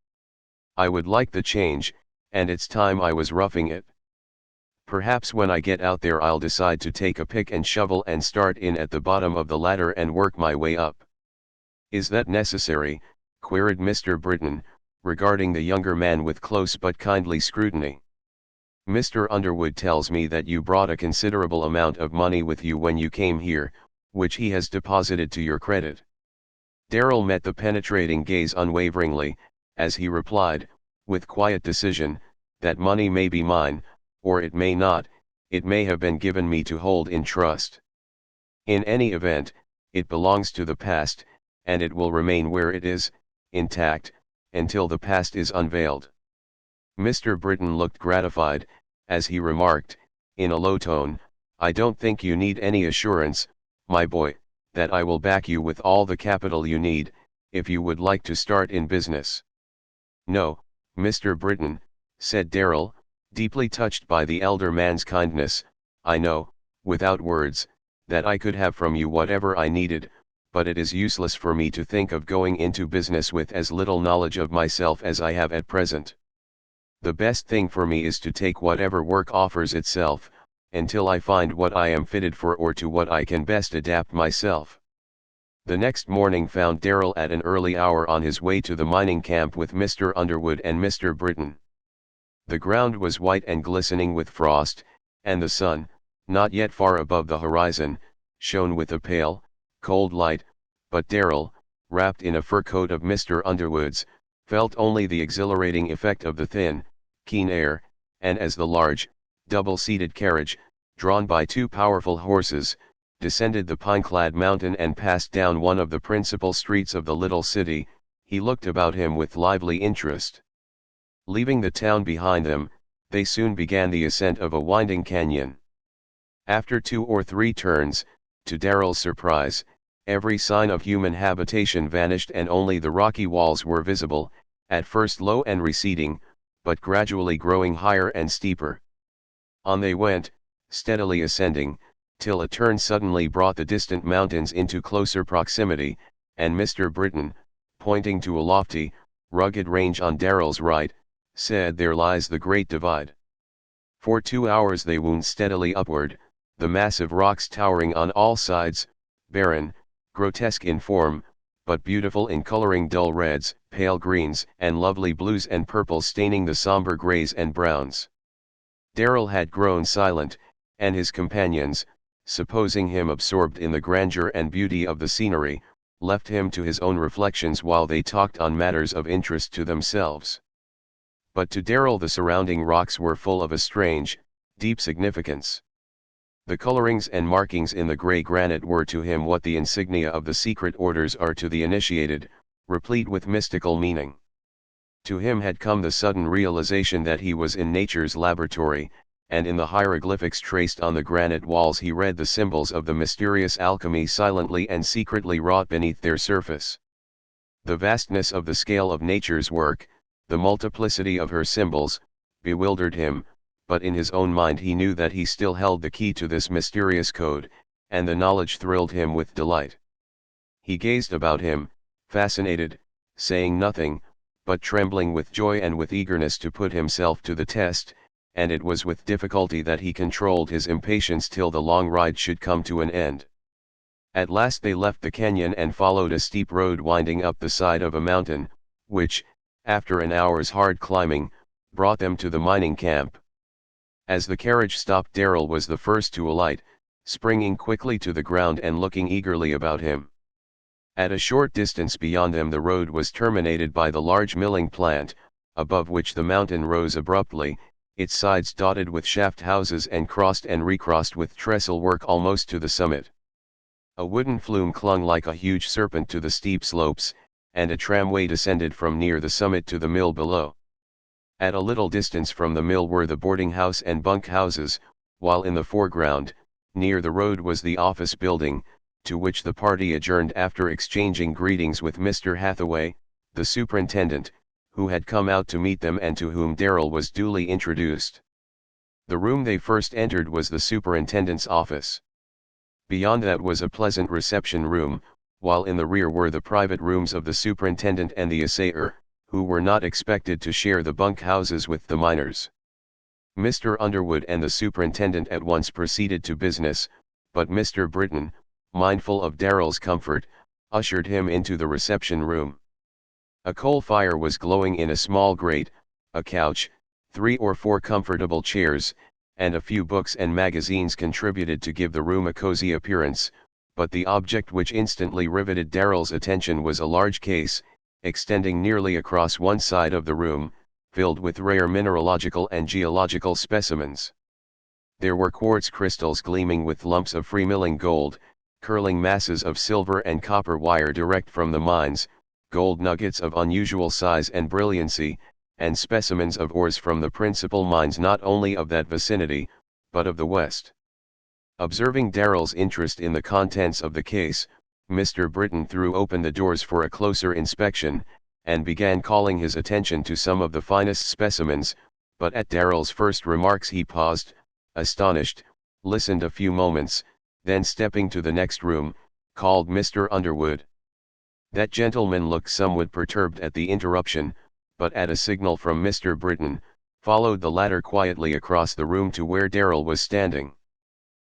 "I would like the change, and it's time I was roughing it. Perhaps when I get out there I'll decide to take a pick and shovel and start in at the bottom of the ladder and work my way up." "Is that necessary?" queried Mr. Britton, regarding the younger man with close but kindly scrutiny. "Mr. Underwood tells me that you brought a considerable amount of money with you when you came here, which he has deposited to your credit." Darrell met the penetrating gaze unwaveringly, as he replied, with quiet decision, "That money may be mine, or it may not. It may have been given me to hold in trust. In any event, it belongs to the past, and it will remain where it is, intact, until the past is unveiled." Mr. Britton looked gratified, as he remarked, in a low tone, "I don't think you need any assurance, my boy, that I will back you with all the capital you need, if you would like to start in business." "No, Mr. Britton," said Darrell, deeply touched by the elder man's kindness, "I know, without words, that I could have from you whatever I needed, but it is useless for me to think of going into business with as little knowledge of myself as I have at present. The best thing for me is to take whatever work offers itself, until I find what I am fitted for or to what I can best adapt myself." The next morning found Darrell at an early hour on his way to the mining camp with Mr. Underwood and Mr. Britton. The ground was white and glistening with frost, and the sun, not yet far above the horizon, shone with a pale, cold light, but Darrell, wrapped in a fur coat of Mr. Underwood's, felt only the exhilarating effect of the thin, keen air, and as the large, double-seated carriage, drawn by two powerful horses, descended the pine-clad mountain and passed down one of the principal streets of the little city, he looked about him with lively interest. Leaving the town behind them, they soon began the ascent of a winding canyon. After 2 or 3 turns, to Darrell's surprise, every sign of human habitation vanished and only the rocky walls were visible, at first low and receding, but gradually growing higher and steeper. On they went, steadily ascending, till a turn suddenly brought the distant mountains into closer proximity, and Mr. Britton, pointing to a lofty, rugged range on Darrell's right, said, "There lies the Great Divide." For 2 hours they wound steadily upward, the massive rocks towering on all sides, barren, grotesque in form, but beautiful in coloring, dull reds, pale greens, and lovely blues and purples staining the somber grays and browns. Darrell had grown silent, and his companions, supposing him absorbed in the grandeur and beauty of the scenery, left him to his own reflections while they talked on matters of interest to themselves. But to Darrell the surrounding rocks were full of a strange, deep significance. The colorings and markings in the gray granite were to him what the insignia of the secret orders are to the initiated, replete with mystical meaning. To him had come the sudden realization that he was in nature's laboratory, and in the hieroglyphics traced on the granite walls he read the symbols of the mysterious alchemy silently and secretly wrought beneath their surface. The vastness of the scale of nature's work, the multiplicity of her symbols, bewildered him, but in his own mind he knew that he still held the key to this mysterious code, and the knowledge thrilled him with delight. He gazed about him, fascinated, saying nothing, but trembling with joy and with eagerness to put himself to the test, and it was with difficulty that he controlled his impatience till the long ride should come to an end. At last they left the canyon and followed a steep road winding up the side of a mountain, which, after an hour's hard climbing, brought them to the mining camp. As the carriage stopped, Darrell was the first to alight, springing quickly to the ground and looking eagerly about him. At a short distance beyond them the road was terminated by the large milling plant, above which the mountain rose abruptly, its sides dotted with shaft houses and crossed and recrossed with trestle work almost to the summit. A wooden flume clung like a huge serpent to the steep slopes, and a tramway descended from near the summit to the mill below. At a little distance from the mill were the boarding house and bunk houses, while in the foreground, near the road, was the office building, to which the party adjourned after exchanging greetings with Mr. Hathaway, the superintendent, who had come out to meet them and to whom Darrell was duly introduced. The room they first entered was the superintendent's office. Beyond that was a pleasant reception room, while in the rear were the private rooms of the superintendent and the assayer, who were not expected to share the bunk houses with the miners. Mr. Underwood and the superintendent at once proceeded to business, but Mr. Britton, mindful of Darrell's comfort, ushered him into the reception room. A coal fire was glowing in a small grate, a couch, 3 or 4 comfortable chairs, and a few books and magazines contributed to give the room a cozy appearance, but the object which instantly riveted Darrell's attention was a large case, extending nearly across one side of the room, filled with rare mineralogical and geological specimens. There were quartz crystals gleaming with lumps of free-milling gold, curling masses of silver and copper wire direct from the mines, gold nuggets of unusual size and brilliancy, and specimens of ores from the principal mines not only of that vicinity, but of the West. Observing Darrell's interest in the contents of the case, Mr. Britton threw open the doors for a closer inspection, and began calling his attention to some of the finest specimens, but at Darrell's first remarks he paused, astonished, listened a few moments, then stepping to the next room, called Mr. Underwood. That gentleman looked somewhat perturbed at the interruption, but at a signal from Mr. Britton, followed the latter quietly across the room to where Darrell was standing.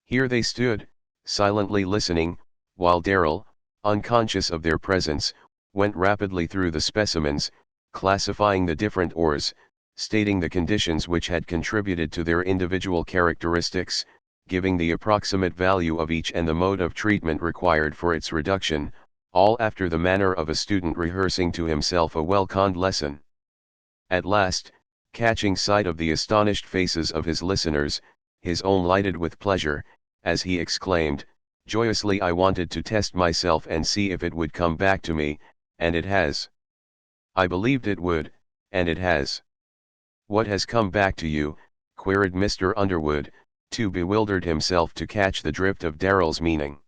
Here they stood, silently listening, while Darrell, unconscious of their presence, went rapidly through the specimens, classifying the different ores, stating the conditions which had contributed to their individual characteristics, giving the approximate value of each and the mode of treatment required for its reduction, all after the manner of a student rehearsing to himself a well-conned lesson. At last, catching sight of the astonished faces of his listeners, his own lighted with pleasure, as he exclaimed, joyously, "I wanted to test myself and see if it would come back to me, and it has. I believed it would, and it has." "What has come back to you?" queried Mr. Underwood, too bewildered himself to catch the drift of Darrell's meaning.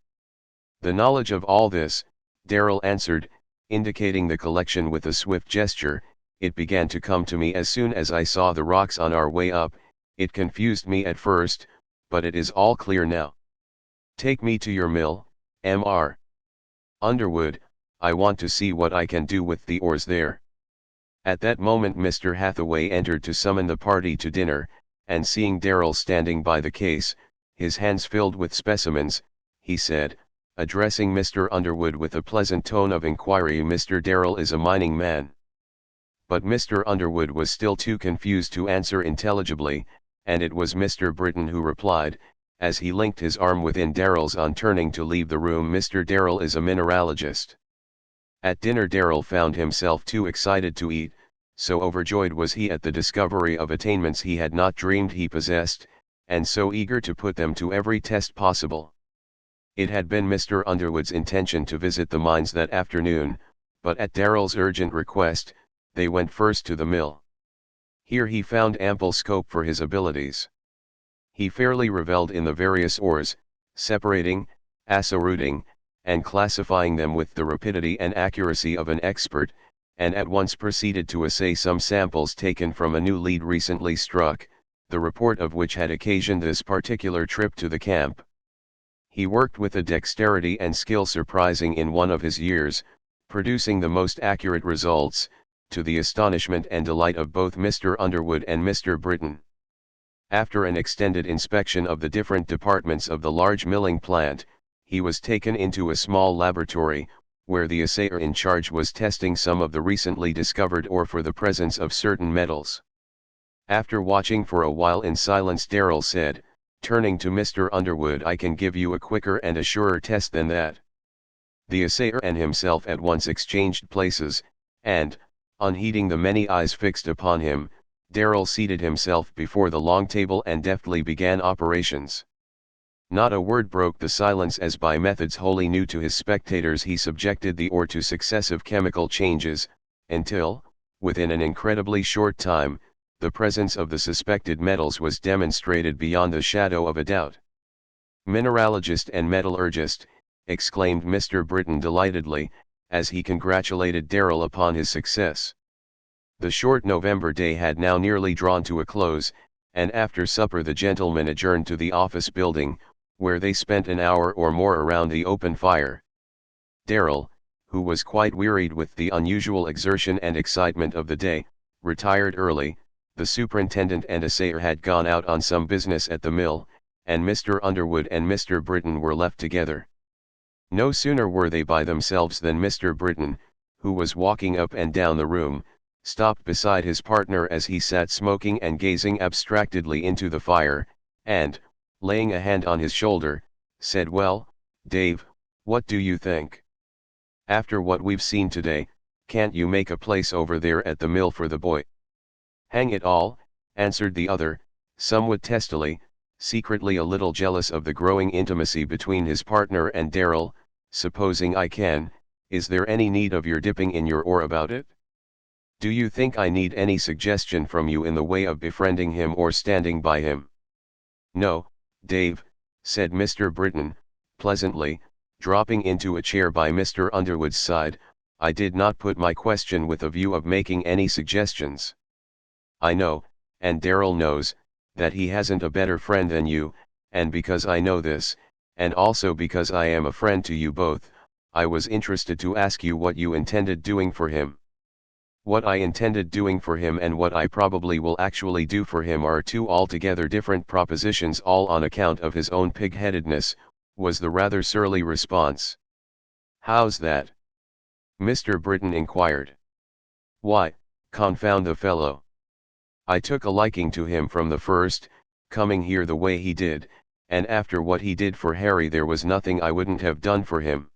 "The knowledge of all this," Darrell answered, indicating the collection with a swift gesture. "It began to come to me as soon as I saw the rocks on our way up. It confused me at first, but it is all clear now. Take me to your mill, Mr. Underwood. I want to see what I can do with the ores there." At that moment Mr. Hathaway entered to summon the party to dinner, and seeing Darrell standing by the case, his hands filled with specimens, he said, addressing Mr. Underwood with a pleasant tone of inquiry, "Mr. Darrell is a mining man." But Mr. Underwood was still too confused to answer intelligibly, and it was Mr. Britton who replied, as he linked his arm within Darrell's on turning to leave the room, "Mr. Darrell is a mineralogist." At dinner Darrell found himself too excited to eat, so overjoyed was he at the discovery of attainments he had not dreamed he possessed, and so eager to put them to every test possible. It had been Mr. Underwood's intention to visit the mines that afternoon, but at Darrell's urgent request, they went first to the mill. Here he found ample scope for his abilities. He fairly revelled in the various ores, separating, assoroting, and classifying them with the rapidity and accuracy of an expert, and at once proceeded to assay some samples taken from a new lead recently struck, the report of which had occasioned this particular trip to the camp. He worked with a dexterity and skill surprising in one of his years, producing the most accurate results, to the astonishment and delight of both Mr. Underwood and Mr. Britton. After an extended inspection of the different departments of the large milling plant, he was taken into a small laboratory, where the assayer in charge was testing some of the recently discovered ore for the presence of certain metals. After watching for a while in silence, Darrell said, turning to Mr. Underwood, "I can give you a quicker and a surer test than that." The assayer and himself at once exchanged places, and, unheeding the many eyes fixed upon him, Darrell seated himself before the long table and deftly began operations. Not a word broke the silence as by methods wholly new to his spectators he subjected the ore to successive chemical changes, until, within an incredibly short time, the presence of the suspected metals was demonstrated beyond the shadow of a doubt. "Mineralogist and metallurgist," exclaimed Mr. Britton delightedly, as he congratulated Darrell upon his success. The short November day had now nearly drawn to a close, and after supper the gentlemen adjourned to the office building, where they spent an hour or more around the open fire. Darrell, who was quite wearied with the unusual exertion and excitement of the day, retired early. The superintendent and assayer had gone out on some business at the mill, and Mr. Underwood and Mr. Britton were left together. No sooner were they by themselves than Mr. Britton, who was walking up and down the room, stopped beside his partner as he sat smoking and gazing abstractedly into the fire, and, laying a hand on his shoulder, said, "Well, Dave, what do you think? After what we've seen today, can't you make a place over there at the mill for the boy?" "Hang it all," answered the other, somewhat testily, secretly a little jealous of the growing intimacy between his partner and Darrell, "supposing I can, is there any need of your dipping in your oar about it? Do you think I need any suggestion from you in the way of befriending him or standing by him?" "No, Dave," said Mr. Britton, pleasantly, dropping into a chair by Mr. Underwood's side, "I did not put my question with a view of making any suggestions. I know, and Darrell knows, that he hasn't a better friend than you, and because I know this, and also because I am a friend to you both, I was interested to ask you what you intended doing for him." "What I intended doing for him and what I probably will actually do for him are two altogether different propositions, all on account of his own pig-headedness," was the rather surly response. "How's that?" Mr. Britton inquired. "Why, confound the fellow. I took a liking to him from the first, coming here the way he did, and after what he did for Harry there was nothing I wouldn't have done for him.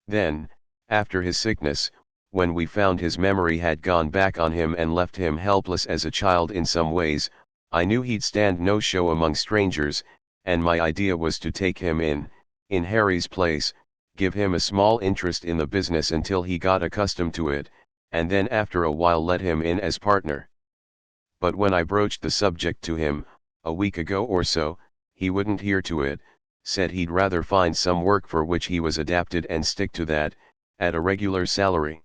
Then, after his sickness, when we found his memory had gone back on him and left him helpless as a child in some ways, I knew he'd stand no show among strangers, and my idea was to take him in Harry's place, give him a small interest in the business until he got accustomed to it, and then after a while let him in as partner. But when I broached the subject to him, a week ago or so, he wouldn't hear to it, said he'd rather find some work for which he was adapted and stick to that, at a regular salary.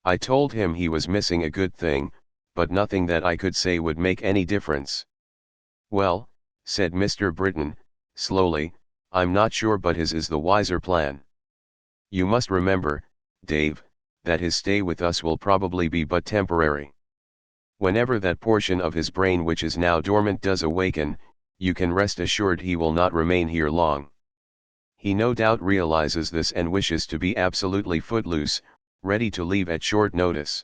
I told him he was missing a good thing, but nothing that I could say would make any difference." "Well," said Mr. Britton, slowly, "I'm not sure but his is the wiser plan. You must remember, Dave, that his stay with us will probably be but temporary. Whenever that portion of his brain which is now dormant does awaken, you can rest assured he will not remain here long. He no doubt realizes this and wishes to be absolutely footloose, ready to leave at short notice.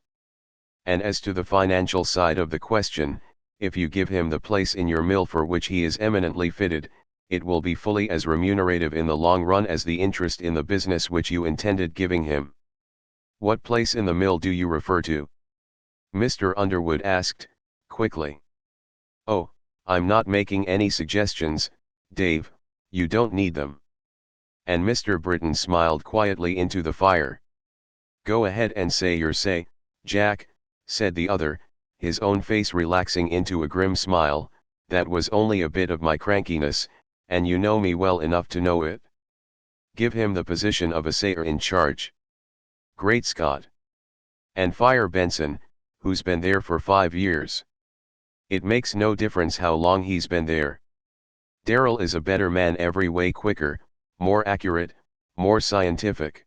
And as to the financial side of the question, if you give him the place in your mill for which he is eminently fitted, it will be fully as remunerative in the long run as the interest in the business which you intended giving him." "What place in the mill do you refer to?" Mr. Underwood asked, quickly. "Oh, I'm not making any suggestions, Dave, you don't need them." And Mr. Britton smiled quietly into the fire. "Go ahead and say your say, Jack," said the other, his own face relaxing into a grim smile. "That was only a bit of my crankiness, and you know me well enough to know it. Give him the position of assayer in charge." "Great Scott! And fire Benson, who's been there for 5 years. It makes no difference how long he's been there. Darrell is a better man every way, quicker, more accurate, more scientific.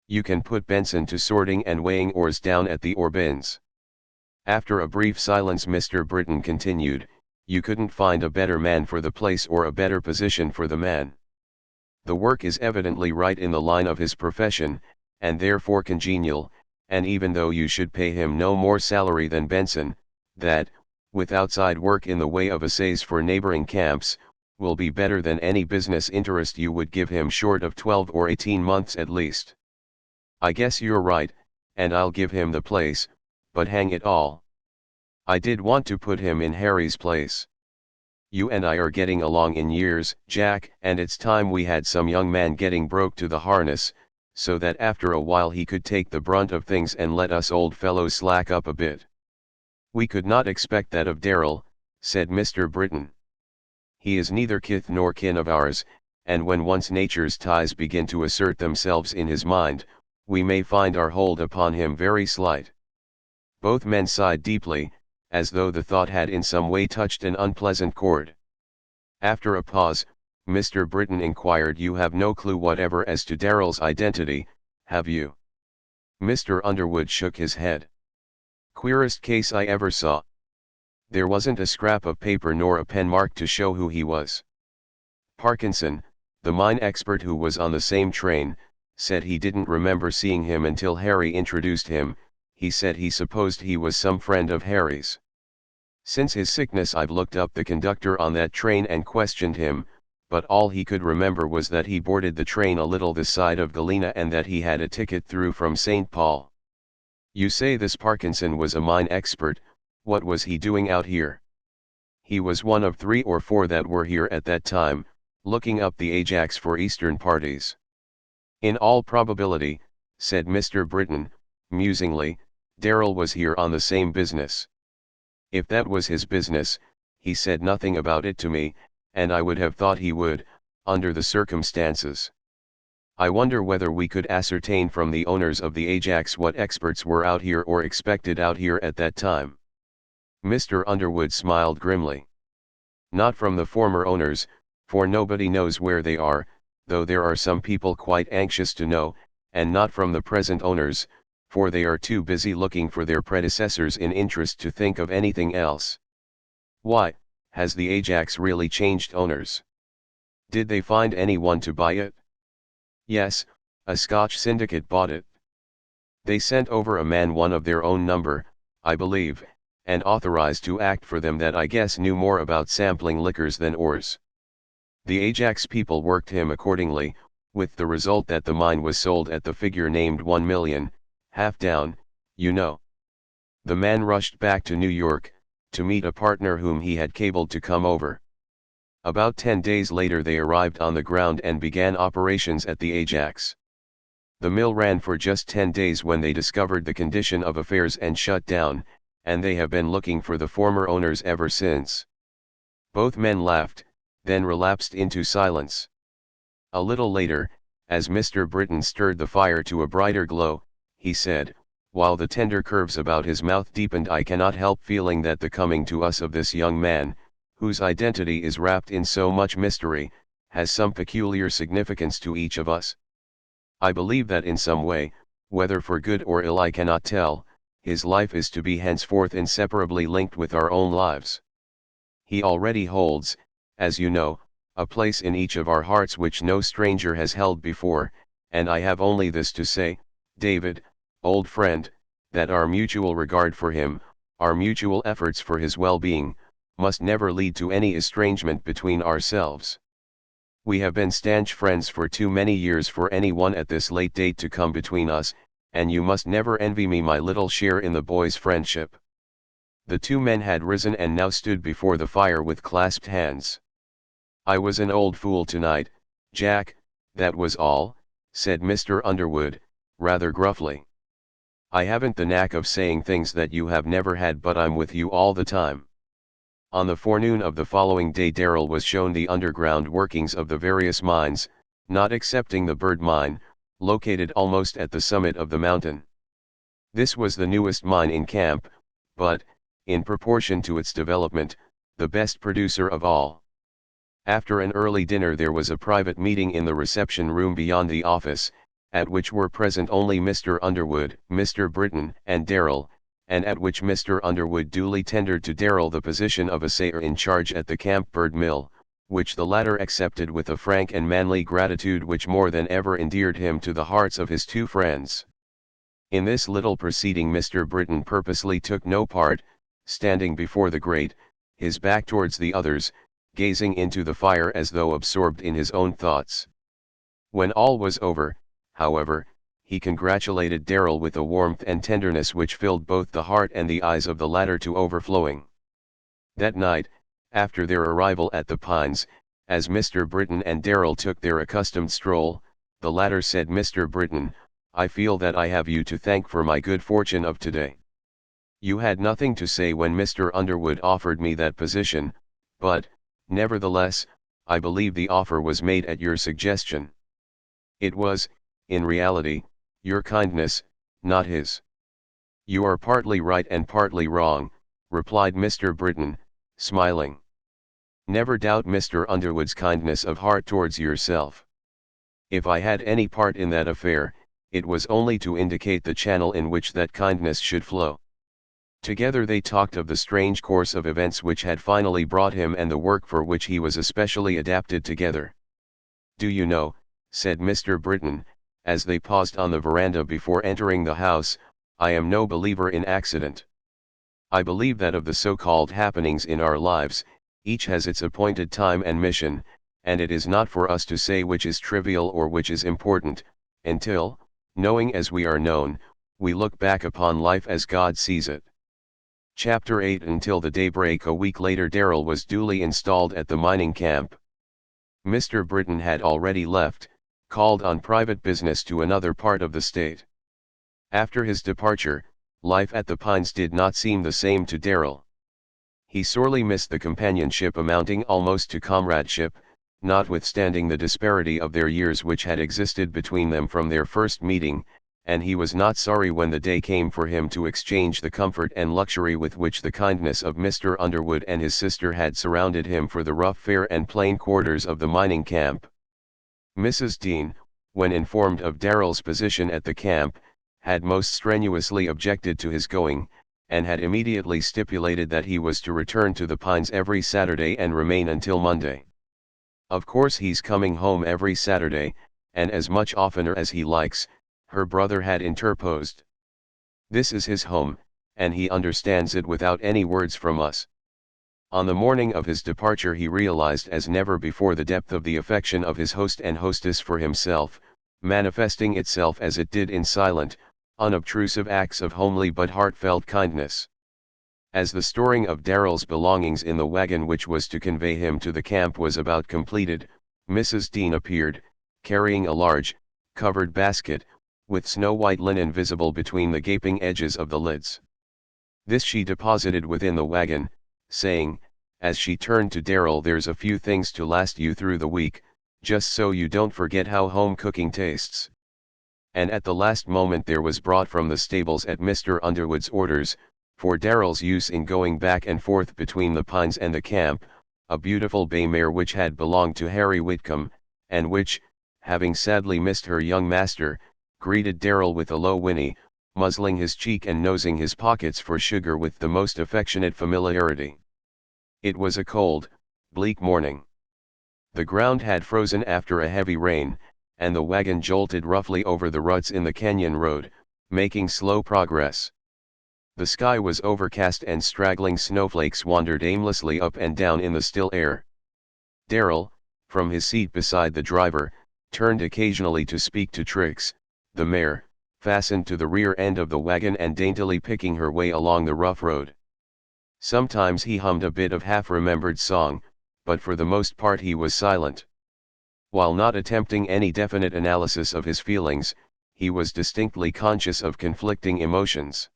You can put Benson to sorting and weighing ores down at the ore bins." After a brief silence Mr. Britton continued, "You couldn't find a better man for the place or a better position for the man. The work is evidently right in the line of his profession, and therefore congenial, and even though you should pay him no more salary than Benson, that, with outside work in the way of assays for neighboring camps, will be better than any business interest you would give him short of 12 or 18 months at least. I guess you're right, and I'll give him the place, but hang it all, I did want to put him in Harry's place. You and I are getting along in years, Jack, and it's time we had some young man getting broke to the harness, so that after a while he could take the brunt of things and let us old fellows slack up a bit. "We could not expect that of Darrell," said Mr. Britton. "He is neither kith nor kin of ours, and when once nature's ties begin to assert themselves in his mind, we may find our hold upon him very slight." Both men sighed deeply, as though the thought had in some way touched an unpleasant chord. After a pause, Mr. Britton inquired, "You have no clue whatever as to Darrell's identity, have you?" Mr. Underwood shook his head. "Queerest case I ever saw. There wasn't a scrap of paper nor a pen mark to show who he was. Parkinson, the mine expert who was on the same train, said he didn't remember seeing him until Harry introduced him. He said he supposed he was some friend of Harry's. Since his sickness I've looked up the conductor on that train and questioned him, but all he could remember was that he boarded the train a little this side of Galena and that he had a ticket through from St. Paul." "You say this Parkinson was a mine expert. What was he doing out here?" "He was one of 3 or 4 that were here at that time, looking up the Ajax for Eastern parties." "In all probability," said Mr. Britton, musingly, "Darrell was here on the same business. If that was his business, he said nothing about it to me, and I would have thought he would, under the circumstances. I wonder whether we could ascertain from the owners of the Ajax what experts were out here or expected out here at that time." Mr. Underwood smiled grimly. "Not from the former owners, for nobody knows where they are, though there are some people quite anxious to know, and not from the present owners, for they are too busy looking for their predecessors in interest to think of anything else." "Why, has the Ajax really changed owners? Did they find anyone to buy it?" "Yes, a Scotch syndicate bought it. They sent over a man, one of their own number, I believe, and authorized to act for them that I guess knew more about sampling liquors than ours. The Ajax people worked him accordingly, with the result that the mine was sold at the figure named, 1 million, half down, you know. The man rushed back to New York, to meet a partner whom he had cabled to come over. About 10 days later they arrived on the ground and began operations at the Ajax. The mill ran for just 10 days when they discovered the condition of affairs and shut down, and they have been looking for the former owners ever since." Both men laughed, then relapsed into silence. A little later, as Mr. Britton stirred the fire to a brighter glow, he said, while the tender curves about his mouth deepened, "I cannot help feeling that the coming to us of this young man, whose identity is wrapped in so much mystery, has some peculiar significance to each of us. I believe that in some way, whether for good or ill I cannot tell, his life is to be henceforth inseparably linked with our own lives. He already holds, as you know, a place in each of our hearts which no stranger has held before, and I have only this to say, David, old friend, that our mutual regard for him, our mutual efforts for his well-being, must never lead to any estrangement between ourselves. We have been stanch friends for too many years for any one at this late date to come between us, and you must never envy me my little share in the boy's friendship." The 2 men had risen and now stood before the fire with clasped hands. "I was an old fool tonight, Jack, that was all," said Mr. Underwood, rather gruffly. "I haven't the knack of saying things that you have never had, but I'm with you all the time." On the forenoon of the following day Darrell was shown the underground workings of the various mines, not excepting the Bird Mine, located almost at the summit of the mountain. This was the newest mine in camp, but, in proportion to its development, the best producer of all. After an early dinner there was a private meeting in the reception room beyond the office, at which were present only Mr. Underwood, Mr. Britton, and Darrell, and at which Mr. Underwood duly tendered to Darrell the position of assayer in charge at the Camp Bird Mill, which the latter accepted with a frank and manly gratitude which more than ever endeared him to the hearts of his 2 friends. In this little proceeding Mr. Britton purposely took no part, standing before the grate, his back towards the others, gazing into the fire as though absorbed in his own thoughts. When all was over, however, he congratulated Darrell with a warmth and tenderness which filled both the heart and the eyes of the latter to overflowing. That night, after their arrival at the Pines, as Mr. Britton and Darrell took their accustomed stroll, the latter said, "Mr. Britton, I feel that I have you to thank for my good fortune of today. You had nothing to say when Mr. Underwood offered me that position, but, nevertheless, I believe the offer was made at your suggestion. It was, in reality, your kindness, not his. You are partly right and partly wrong, replied Mr. Britton, smiling. Never doubt Mr. Underwood's kindness of heart towards yourself. If I had any part in that affair, it was only to indicate the channel in which that kindness should flow. Together they talked of the strange course of events which had finally brought him and the work for which he was especially adapted together. Do you know, said Mr. Britton, as they paused on the veranda before entering the house, I am no believer in accident. I believe that of the so-called happenings in our lives, each has its appointed time and mission, and it is not for us to say which is trivial or which is important, until, knowing as we are known, we look back upon life as God sees it. Chapter 8. Until the daybreak a week later Darrell was duly installed at the mining camp. Mr. Britton had already left, called on private business to another part of the state. After his departure, life at the Pines did not seem the same to Darrell. He sorely missed the companionship amounting almost to comradeship, notwithstanding the disparity of their years which had existed between them from their first meeting, and he was not sorry when the day came for him to exchange the comfort and luxury with which the kindness of Mr. Underwood and his sister had surrounded him for the rough fare and plain quarters of the mining camp. Mrs. Dean, when informed of Darrell's position at the camp, had most strenuously objected to his going, and had immediately stipulated that he was to return to the Pines every Saturday and remain until Monday. Of course he's coming home every Saturday, and as much oftener as he likes, her brother had interposed. This is his home, and he understands it without any words from us. On the morning of his departure he realized as never before the depth of the affection of his host and hostess for himself, manifesting itself as it did in silent, unobtrusive acts of homely but heartfelt kindness. As the storing of Darrell's belongings in the wagon which was to convey him to the camp was about completed, Mrs. Dean appeared, carrying a large, covered basket, with snow-white linen visible between the gaping edges of the lids. This she deposited within the wagon, saying, as she turned to Darrell, there's a few things to last you through the week, just so you don't forget how home cooking tastes. And at the last moment there was brought from the stables at Mr. Underwood's orders, for Darrell's use in going back and forth between the Pines and the camp, a beautiful bay mare which had belonged to Harry Whitcomb, and which, having sadly missed her young master, greeted Darrell with a low whinny, muzzling his cheek and nosing his pockets for sugar with the most affectionate familiarity. It was a cold, bleak morning. The ground had frozen after a heavy rain, and the wagon jolted roughly over the ruts in the canyon road, making slow progress. The sky was overcast and straggling snowflakes wandered aimlessly up and down in the still air. Darrell, from his seat beside the driver, turned occasionally to speak to Trix, the mare, fastened to the rear end of the wagon and daintily picking her way along the rough road. Sometimes he hummed a bit of half-remembered song, but for the most part he was silent. While not attempting any definite analysis of his feelings, he was distinctly conscious of conflicting emotions.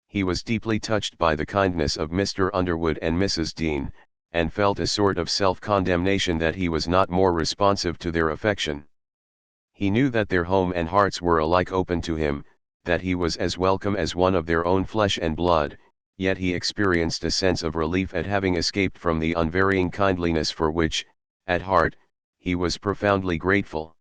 He was deeply touched by the kindness of Mr. Underwood and Mrs. Dean, and felt a sort of self-condemnation that he was not more responsive to their affection. He knew that their home and hearts were alike open to him, that he was as welcome as one of their own flesh and blood, yet he experienced a sense of relief at having escaped from the unvarying kindliness for which, at heart, he was profoundly grateful.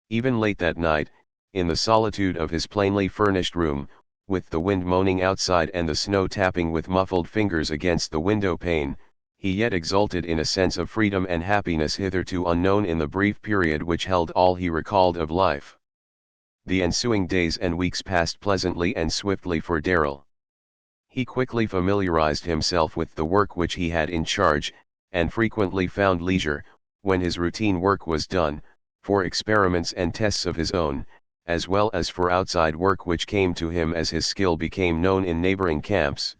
Even late that night, in the solitude of his plainly furnished room, with the wind moaning outside and the snow tapping with muffled fingers against the window pane, he yet exulted in a sense of freedom and happiness hitherto unknown in the brief period which held all he recalled of life. The ensuing days and weeks passed pleasantly and swiftly for Darrell. He quickly familiarized himself with the work which he had in charge, and frequently found leisure, when his routine work was done, for experiments and tests of his own, as well as for outside work which came to him as his skill became known in neighboring camps.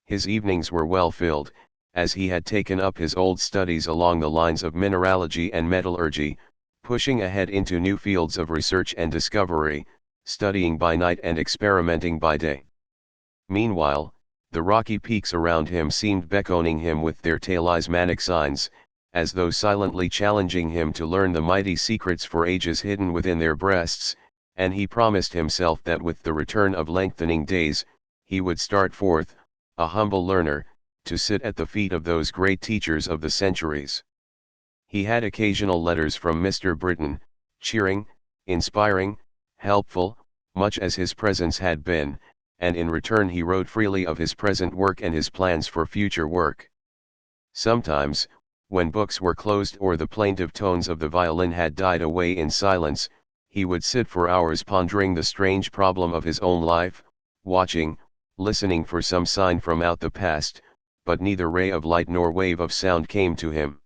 His evenings were well filled, as he had taken up his old studies along the lines of mineralogy and metallurgy, pushing ahead into new fields of research and discovery, studying by night and experimenting by day. Meanwhile, the rocky peaks around him seemed beckoning him with their talismanic signs, as though silently challenging him to learn the mighty secrets for ages hidden within their breasts, and he promised himself that with the return of lengthening days, he would start forth, a humble learner, to sit at the feet of those great teachers of the centuries. He had occasional letters from Mr. Britton, cheering, inspiring, helpful, much as his presence had been, and in return he wrote freely of his present work and his plans for future work. Sometimes, when books were closed or the plaintive tones of the violin had died away in silence, he would sit for hours pondering the strange problem of his own life, watching, listening for some sign from out the past, but neither ray of light nor wave of sound came to him.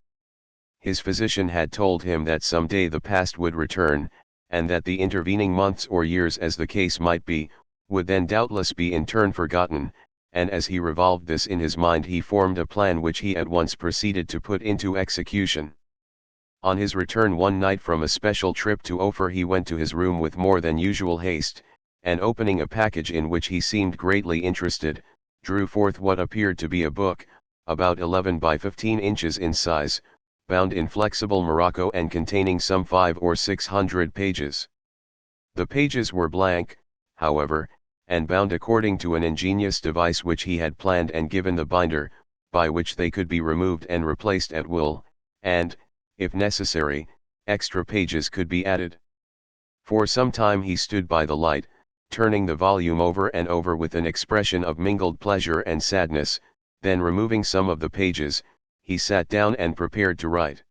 His physician had told him that some day the past would return, and that the intervening months or years, as the case might be, would then doubtless be in turn forgotten, and as he revolved this in his mind he formed a plan which he at once proceeded to put into execution. On his return one night from a special trip to Ophir, he went to his room with more than usual haste, and opening a package in which he seemed greatly interested, drew forth what appeared to be a book, about 11 by 15 inches in size, bound in flexible morocco and containing some 500 or 600 pages. The pages were blank, however, and bound according to an ingenious device which he had planned and given the binder, by which they could be removed and replaced at will, and, if necessary, extra pages could be added. For some time he stood by the light, turning the volume over and over with an expression of mingled pleasure and sadness, then removing some of the pages, he sat down and prepared to write.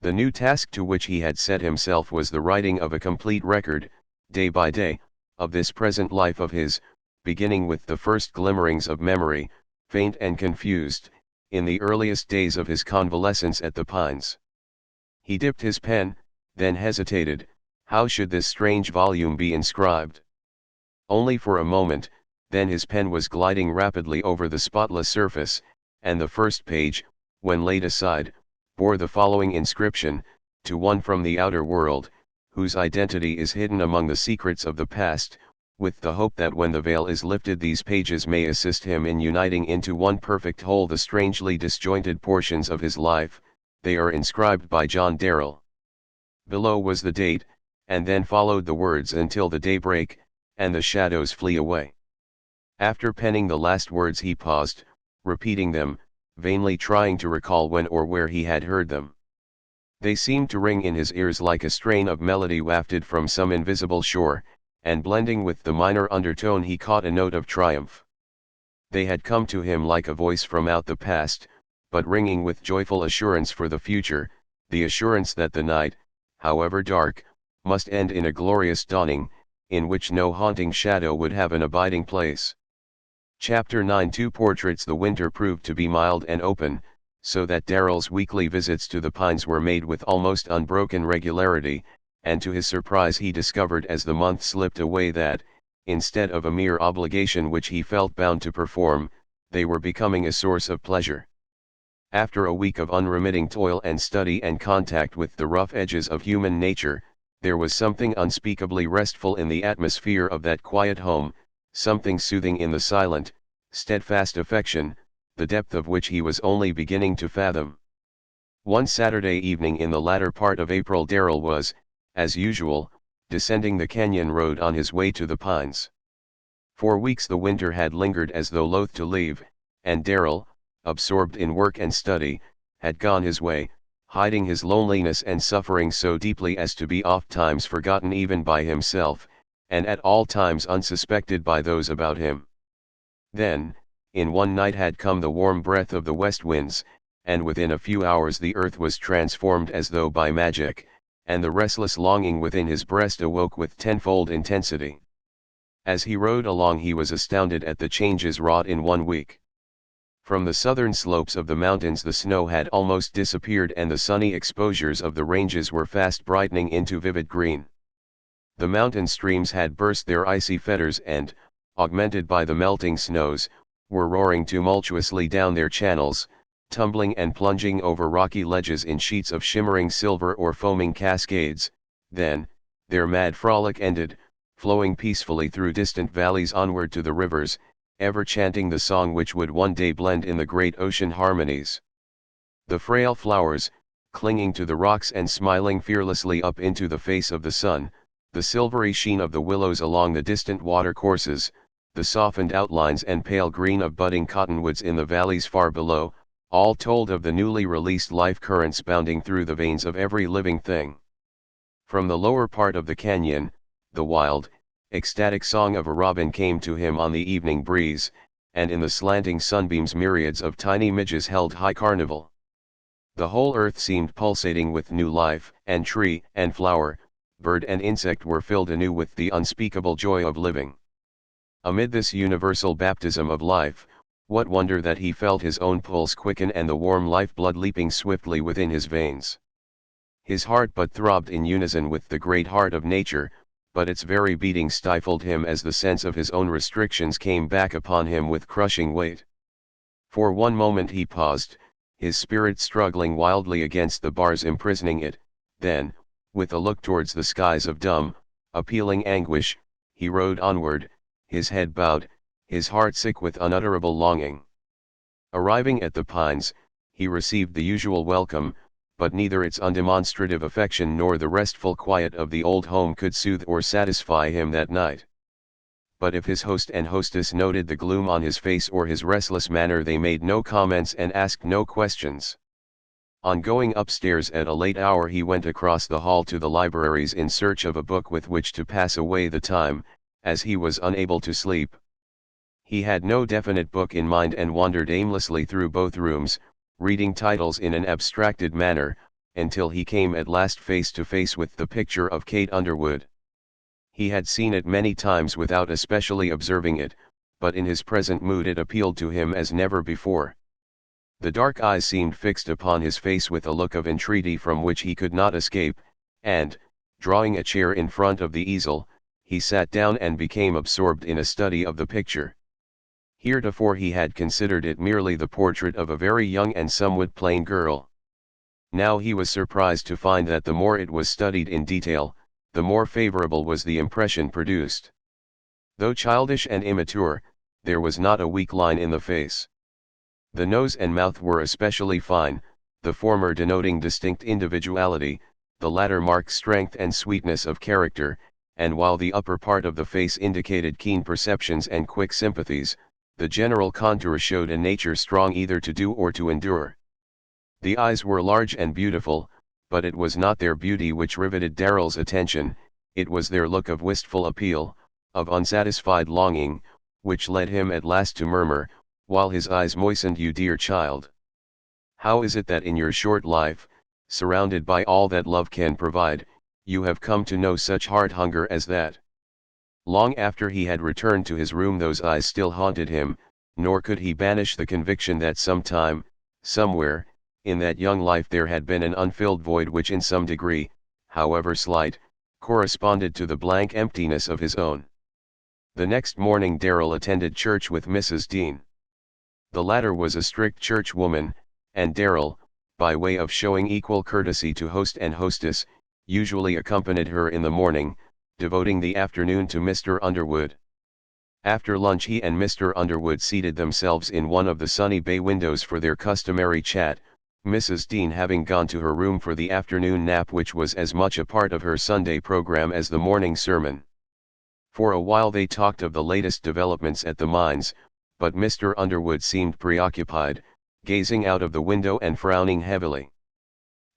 The new task to which he had set himself was the writing of a complete record, day by day, of this present life of his, beginning with the first glimmerings of memory, faint and confused, in the earliest days of his convalescence at the Pines. He dipped his pen, then hesitated. How should this strange volume be inscribed? Only for a moment, then his pen was gliding rapidly over the spotless surface, and the first page, when laid aside, bore the following inscription: "To one from the outer world, whose identity is hidden among the secrets of the past, with the hope that when the veil is lifted these pages may assist him in uniting into one perfect whole the strangely disjointed portions of his life, they are inscribed by John Darrell." Below was the date, and then followed the words "until the day break, and the shadows flee away." After penning the last words he paused, repeating them, vainly trying to recall when or where he had heard them. They seemed to ring in his ears like a strain of melody wafted from some invisible shore, and blending with the minor undertone he caught a note of triumph. They had come to him like a voice from out the past, but ringing with joyful assurance for the future, the assurance that the night, however dark, must end in a glorious dawning, in which no haunting shadow would have an abiding place. Chapter 9. 2 Portraits. The winter proved to be mild and open, so that Darrell's weekly visits to the Pines were made with almost unbroken regularity, and to his surprise he discovered as the month slipped away that, instead of a mere obligation which he felt bound to perform, they were becoming a source of pleasure. After a week of unremitting toil and study and contact with the rough edges of human nature, there was something unspeakably restful in the atmosphere of that quiet home, something soothing in the silent, steadfast affection, the depth of which he was only beginning to fathom. One Saturday evening in the latter part of April Darrell was, as usual, descending the canyon road on his way to the Pines. For weeks the winter had lingered as though loath to leave, and Darrell, absorbed in work and study, had gone his way, hiding his loneliness and suffering so deeply as to be oft-times forgotten even by himself, and at all times unsuspected by those about him. Then, in one night had come the warm breath of the west winds, and within a few hours the earth was transformed as though by magic, and the restless longing within his breast awoke with tenfold intensity. As he rode along he was astounded at the changes wrought in 1 week. From the southern slopes of the mountains the snow had almost disappeared and the sunny exposures of the ranges were fast brightening into vivid green. The mountain streams had burst their icy fetters and, augmented by the melting snows, were roaring tumultuously down their channels, tumbling and plunging over rocky ledges in sheets of shimmering silver or foaming cascades, then, their mad frolic ended, flowing peacefully through distant valleys onward to the rivers, ever chanting the song which would one day blend in the great ocean harmonies. The frail flowers, clinging to the rocks and smiling fearlessly up into the face of the sun, the silvery sheen of the willows along the distant watercourses, the softened outlines and pale green of budding cottonwoods in the valleys far below, all told of the newly released life currents bounding through the veins of every living thing. From the lower part of the canyon, the wild, ecstatic song of a robin came to him on the evening breeze, and in the slanting sunbeams myriads of tiny midges held high carnival. The whole earth seemed pulsating with new life, and tree and flower, bird and insect were filled anew with the unspeakable joy of living. Amid this universal baptism of life, what wonder that he felt his own pulse quicken and the warm life-blood leaping swiftly within his veins. His heart but throbbed in unison with the great heart of nature, but its very beating stifled him as the sense of his own restrictions came back upon him with crushing weight. For one moment he paused, his spirit struggling wildly against the bars imprisoning it, then, with a look towards the skies of dumb, appealing anguish, he rode onward, his head bowed, his heart sick with unutterable longing. Arriving at the pines, he received the usual welcome, but neither its undemonstrative affection nor the restful quiet of the old home could soothe or satisfy him that night. But if his host and hostess noted the gloom on his face or his restless manner, they made no comments and asked no questions. On going upstairs at a late hour, he went across the hall to the libraries in search of a book with which to pass away the time, as he was unable to sleep. He had no definite book in mind and wandered aimlessly through both rooms, reading titles in an abstracted manner, until he came at last face to face with the picture of Kate Underwood. He had seen it many times without especially observing it, but in his present mood it appealed to him as never before. The dark eyes seemed fixed upon his face with a look of entreaty from which he could not escape, and, drawing a chair in front of the easel, he sat down and became absorbed in a study of the picture. Heretofore he had considered it merely the portrait of a very young and somewhat plain girl. Now he was surprised to find that the more it was studied in detail, the more favorable was the impression produced. Though childish and immature, there was not a weak line in the face. The nose and mouth were especially fine, the former denoting distinct individuality, the latter marked strength and sweetness of character, and while the upper part of the face indicated keen perceptions and quick sympathies, the general contour showed a nature strong either to do or to endure. The eyes were large and beautiful, but it was not their beauty which riveted Darrell's attention, it was their look of wistful appeal, of unsatisfied longing, which led him at last to murmur, while his eyes moistened, "You dear child! How is it that in your short life, surrounded by all that love can provide, you have come to know such heart hunger as that?" Long after he had returned to his room those eyes still haunted him, nor could he banish the conviction that sometime, somewhere, in that young life there had been an unfilled void which in some degree, however slight, corresponded to the blank emptiness of his own. The next morning Darrell attended church with Mrs. Dean. The latter was a strict churchwoman, and Darrell, by way of showing equal courtesy to host and hostess, usually accompanied her in the morning, devoting the afternoon to Mr. Underwood. After lunch he and Mr. Underwood seated themselves in one of the sunny bay windows for their customary chat, Mrs. Dean having gone to her room for the afternoon nap, which was as much a part of her Sunday program as the morning sermon. For a while they talked of the latest developments at the mines, but Mr. Underwood seemed preoccupied, gazing out of the window and frowning heavily.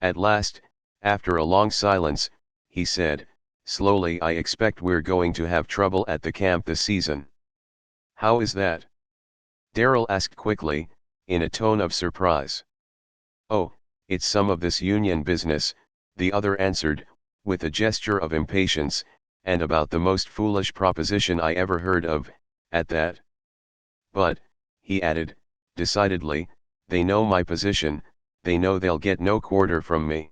At last, after a long silence, he said, slowly, "I expect we're going to have trouble at the camp this season." "How is that?" Darrell asked quickly, in a tone of surprise. "Oh, it's some of this union business," the other answered, with a gesture of impatience, "and about the most foolish proposition I ever heard of, at that. But," he added, decidedly, "they know my position, they know they'll get no quarter from me.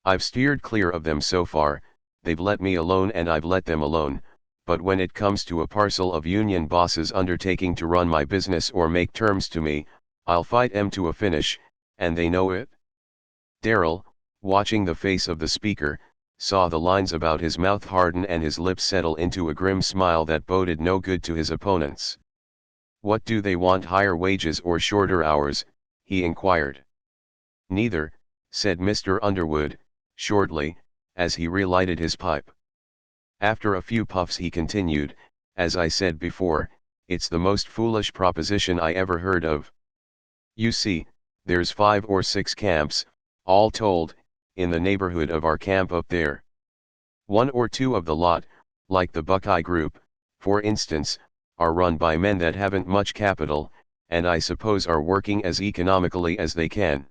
I've steered clear of them so far, they've let me alone and I've let them alone, but when it comes to a parcel of union bosses undertaking to run my business or make terms to me, I'll fight 'em to a finish, and they know it." Darrell, watching the face of the speaker, saw the lines about his mouth harden and his lips settle into a grim smile that boded no good to his opponents. What do they want, higher wages or shorter hours? He inquired. Neither, said Mr. Underwood, shortly, as he relighted his pipe. After a few puffs he continued, as I said before, it's the most foolish proposition I ever heard of. You see, there's 5 or 6 camps, all told, in the neighborhood of our camp up there. 1 or 2 of the lot, like the Buckeye Group, for instance, are run by men that haven't much capital, and I suppose are working as economically as they can.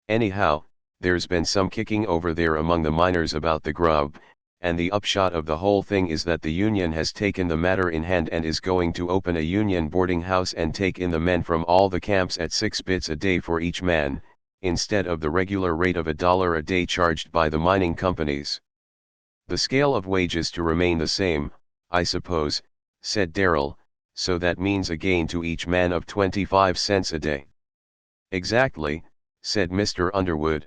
Anyhow, there's been some kicking over there among the miners about the grub, and the upshot of the whole thing is that the union has taken the matter in hand and is going to open a union boarding house and take in the men from all the camps at 6 bits a day for each man, instead of the regular rate of $1 a day charged by the mining companies. The scale of wages to remain the same, I suppose, said Darrell, so that means a gain to each man of 25 cents a day. Exactly, said Mr. Underwood.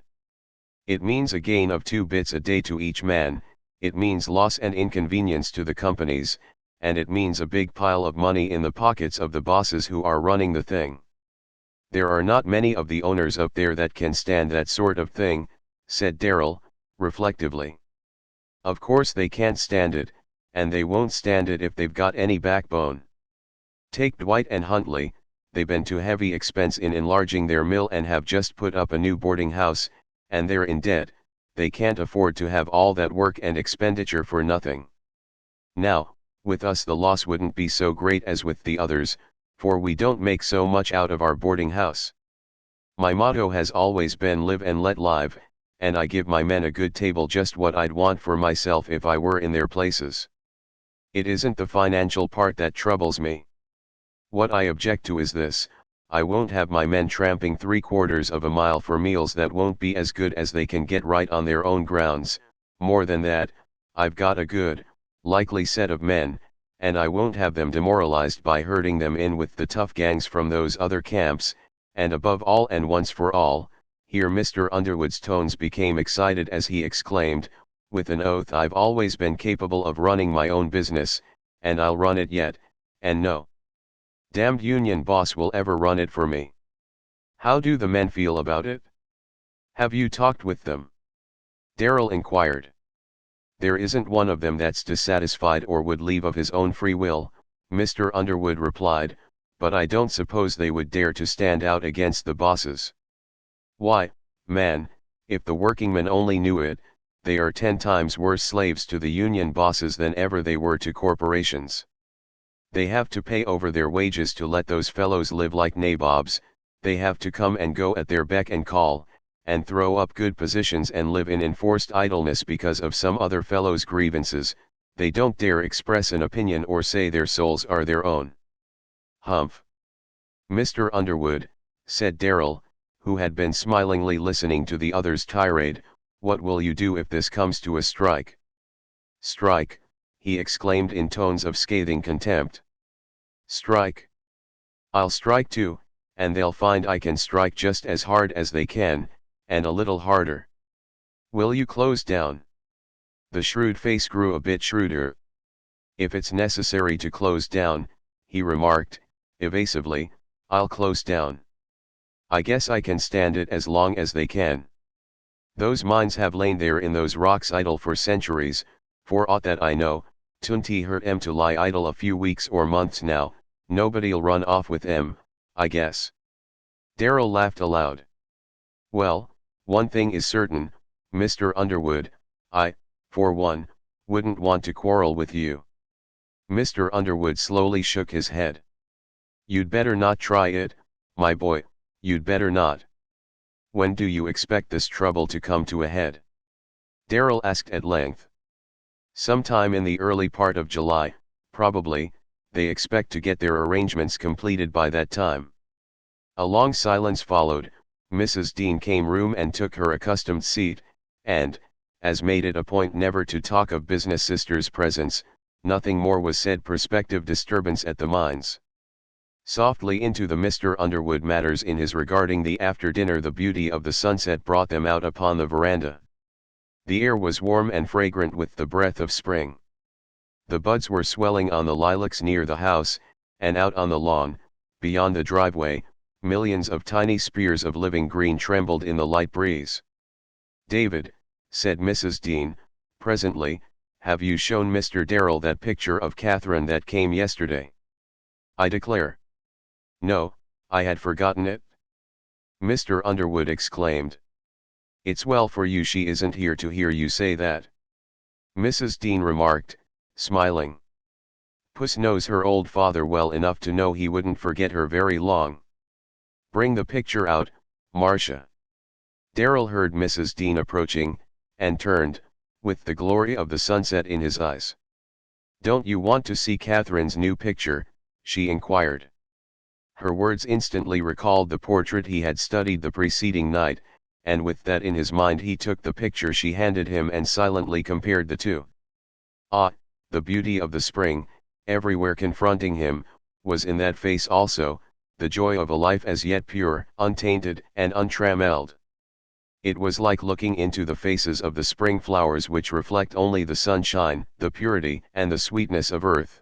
It means a gain of 2 bits a day to each man, it means loss and inconvenience to the companies, and it means a big pile of money in the pockets of the bosses who are running the thing. There are not many of the owners up there that can stand that sort of thing, said Darrell, reflectively. Of course they can't stand it, and they won't stand it if they've got any backbone. Take Dwight and Huntley, they've been to heavy expense in enlarging their mill and have just put up a new boarding house, and they're in debt. They can't afford to have all that work and expenditure for nothing. Now, with us the loss wouldn't be so great as with the others, for we don't make so much out of our boarding house. My motto has always been live and let live, and I give my men a good table, just what I'd want for myself if I were in their places. It isn't the financial part that troubles me. What I object to is this: I won't have my men tramping 3/4 of a mile for meals that won't be as good as they can get right on their own grounds. More than that, I've got a good, likely set of men, and I won't have them demoralized by herding them in with the tough gangs from those other camps, and above all and once for all, here Mr. Underwood's tones became excited as he exclaimed, with an oath, I've always been capable of running my own business, and I'll run it yet, and no damned union boss will ever run it for me. How do the men feel about it? Have you talked with them? Darrell inquired. There isn't one of them that's dissatisfied or would leave of his own free will, Mr. Underwood replied, but I don't suppose they would dare to stand out against the bosses. Why, man, if the workingmen only knew it, they are 10 times worse slaves to the union bosses than ever they were to corporations. They have to pay over their wages to let those fellows live like nabobs, they have to come and go at their beck and call, and throw up good positions and live in enforced idleness because of some other fellow's grievances. They don't dare express an opinion or say their souls are their own. Humph. Mr. Underwood, said Darrell, who had been smilingly listening to the other's tirade, what will you do if this comes to a strike? Strike, he exclaimed in tones of scathing contempt. Strike? I'll strike too, and they'll find I can strike just as hard as they can, and a little harder. Will you close down? The shrewd face grew a bit shrewder. If it's necessary to close down, he remarked, evasively, I'll close down. I guess I can stand it as long as they can. Those mines have lain there in those rocks idle for centuries, for aught that I know, tun't hurt 'em to lie idle a few weeks or months now, nobody'll run off with 'em, I guess. Darrell laughed aloud. Well, one thing is certain, Mr. Underwood, I, for one, wouldn't want to quarrel with you. Mr. Underwood slowly shook his head. You'd better not try it, my boy, you'd better not. When do you expect this trouble to come to a head? Darrell asked at length. Sometime in the early part of July, probably. They expect to get their arrangements completed by that time. A long silence followed. Mrs. Dean came room and took her accustomed seat, and, as made it a point never to talk of business sister's presence, nothing more was said prospective disturbance at the mines. Softly into the Mr. Underwood matters in his regarding the after dinner the beauty of the sunset brought them out upon the veranda. The air was warm and fragrant with the breath of spring. The buds were swelling on the lilacs near the house, and out on the lawn, beyond the driveway, millions of tiny spears of living green trembled in the light breeze. "David," said Mrs. Dean, presently, "have you shown Mr. Darrell that picture of Catherine that came yesterday?" "I declare. No, I had forgotten it," Mr. Underwood exclaimed. "It's well for you she isn't here to hear you say that," Mrs. Dean remarked, smiling. "Puss knows her old father well enough to know he wouldn't forget her very long. Bring the picture out, Marcia." Darrell heard Mrs. Dean approaching, and turned, with the glory of the sunset in his eyes. "Don't you want to see Catherine's new picture?" she inquired. Her words instantly recalled the portrait he had studied the preceding night, and with that in his mind he took the picture she handed him and silently compared the two. Ah, the beauty of the spring, everywhere confronting him, was in that face also, the joy of a life as yet pure, untainted, and untrammeled. It was like looking into the faces of the spring flowers which reflect only the sunshine, the purity, and the sweetness of earth.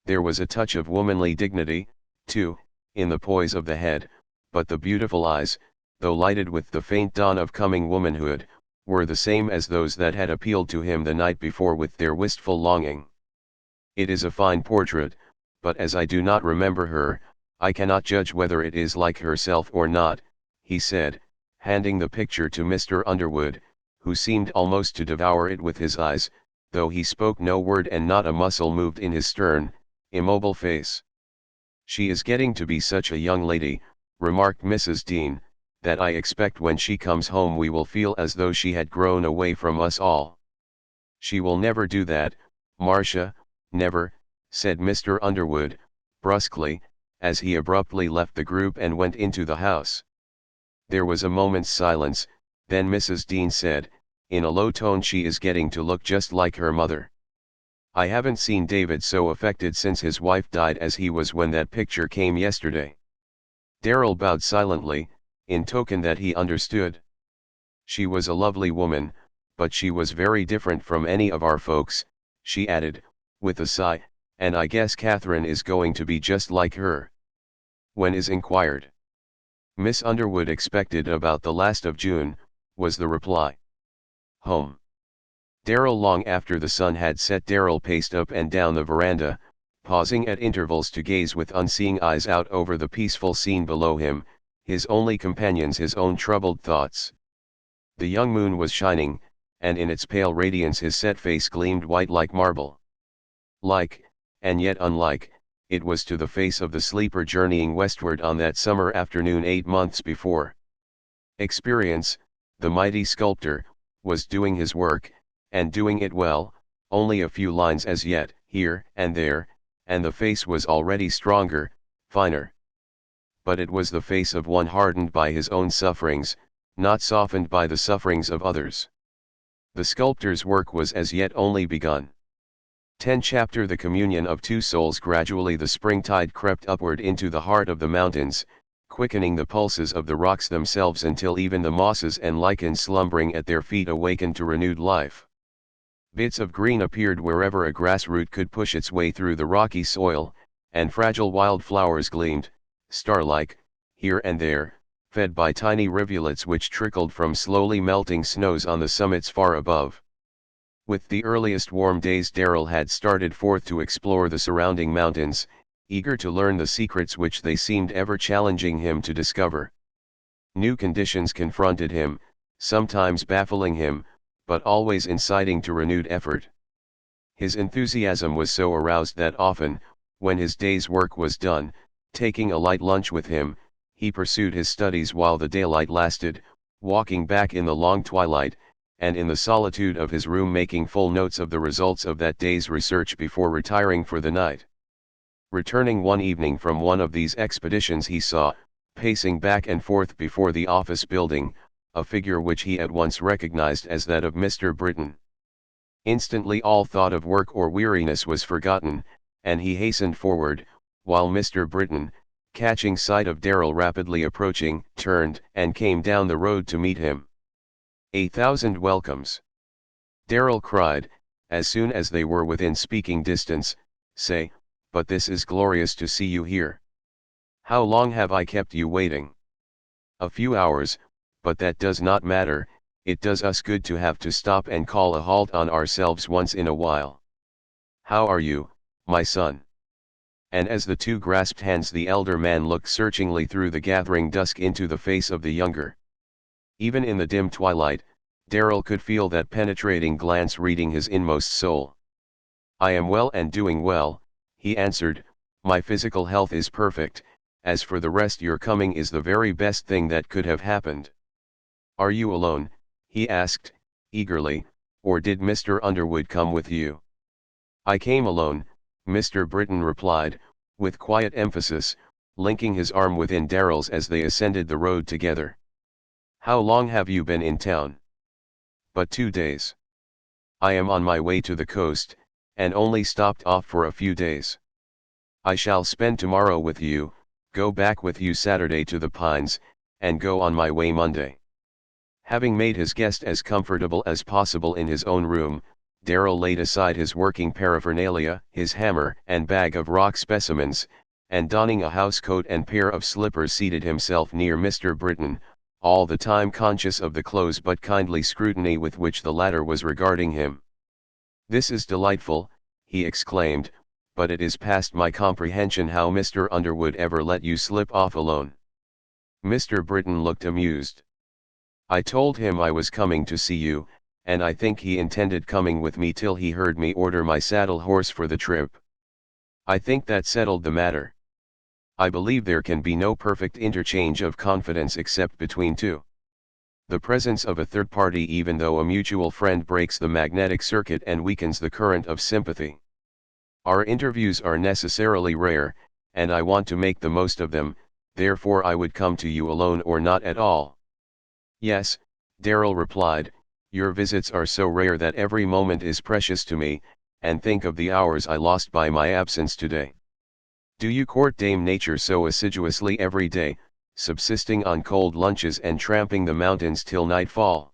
There was a touch of womanly dignity, too, in the poise of the head, but the beautiful eyes, though lighted with the faint dawn of coming womanhood, were the same as those that had appealed to him the night before with their wistful longing. "It is a fine portrait, but as I do not remember her, I cannot judge whether it is like herself or not," he said, handing the picture to Mr. Underwood, who seemed almost to devour it with his eyes, though he spoke no word and not a muscle moved in his stern, immobile face. "She is getting to be such a young lady," remarked Mrs. Dean, "that I expect when she comes home we will feel as though she had grown away from us all." "She will never do that, Marcia, never," said Mr. Underwood, brusquely, as he abruptly left the group and went into the house. There was a moment's silence, then Mrs. Dean said, in a low tone, "She is getting to look just like her mother. I haven't seen David so affected since his wife died as he was when that picture came yesterday." Darrell bowed silently, in token that he understood. "She was a lovely woman, but she was very different from any of our folks," she added, with a sigh, "and I guess Catherine is going to be just like her." "When is inquired?" "Miss Underwood expected about the last of June," was the reply. "Home." Darrell, long after the sun had set, Darrell paced up and down the veranda, pausing at intervals to gaze with unseeing eyes out over the peaceful scene below him, his only companions his own troubled thoughts. The young moon was shining, and in its pale radiance his set face gleamed white like marble. Like, and yet unlike, it was to the face of the sleeper journeying westward on that summer afternoon 8 months before. Experience, the mighty sculptor, was doing his work, and doing it well, only a few lines as yet, here and there, and the face was already stronger, finer. But it was the face of one hardened by his own sufferings, not softened by the sufferings of others. The sculptor's work was as yet only begun. 10 Chapter The communion of two souls. Gradually the springtide crept upward into the heart of the mountains, quickening the pulses of the rocks themselves until even the mosses and lichens slumbering at their feet awakened to renewed life. Bits of green appeared wherever a grass root could push its way through the rocky soil, and fragile wild flowers gleamed, star-like, here and there, fed by tiny rivulets which trickled from slowly melting snows on the summits far above. With the earliest warm days Darrell had started forth to explore the surrounding mountains, eager to learn the secrets which they seemed ever challenging him to discover. New conditions confronted him, sometimes baffling him, but always inciting to renewed effort. His enthusiasm was so aroused that often, when his day's work was done, taking a light lunch with him, he pursued his studies while the daylight lasted, walking back in the long twilight, and in the solitude of his room making full notes of the results of that day's research before retiring for the night. Returning one evening from one of these expeditions, he saw, pacing back and forth before the office building, a figure which he at once recognized as that of Mr. Britton. Instantly all thought of work or weariness was forgotten, and he hastened forward, while Mr. Britton, catching sight of Darrell rapidly approaching, turned and came down the road to meet him. "A thousand welcomes!" Darrell cried, as soon as they were within speaking distance. "Say, but this is glorious to see you here. How long have I kept you waiting? A few hours, but that does not matter, it does us good to have to stop and call a halt on ourselves once in a while. How are you, my son? And as the two grasped hands, the elder man looked searchingly through the gathering dusk into the face of the younger. Even in the dim twilight, Darrell could feel that penetrating glance reading his inmost soul. I am well and doing well, he answered, my physical health is perfect, as for the rest your coming is the very best thing that could have happened. Are you alone, he asked, eagerly, or did Mr. Underwood come with you? I came alone, Mr. Britton replied, with quiet emphasis, linking his arm within Darrell's as they ascended the road together. How long have you been in town? But 2 days. I am on my way to the coast, and only stopped off for a few days. I shall spend tomorrow with you, go back with you Saturday to the Pines, and go on my way Monday. Having made his guest as comfortable as possible in his own room, Darrell laid aside his working paraphernalia, his hammer and bag of rock specimens, and donning a housecoat and pair of slippers seated himself near Mr. Britton, all the time conscious of the close but kindly scrutiny with which the latter was regarding him. This is delightful, he exclaimed, but it is past my comprehension how Mr. Underwood ever let you slip off alone. Mr. Britton looked amused. I told him I was coming to see you, and I think he intended coming with me till he heard me order my saddle horse for the trip. I think that settled the matter. I believe there can be no perfect interchange of confidence except between two. The presence of a third party, even though a mutual friend, breaks the magnetic circuit and weakens the current of sympathy. Our interviews are necessarily rare, and I want to make the most of them, therefore I would come to you alone or not at all. Yes, Darrell replied, your visits are so rare that every moment is precious to me, and think of the hours I lost by my absence today. Do you court Dame Nature so assiduously every day, subsisting on cold lunches and tramping the mountains till nightfall?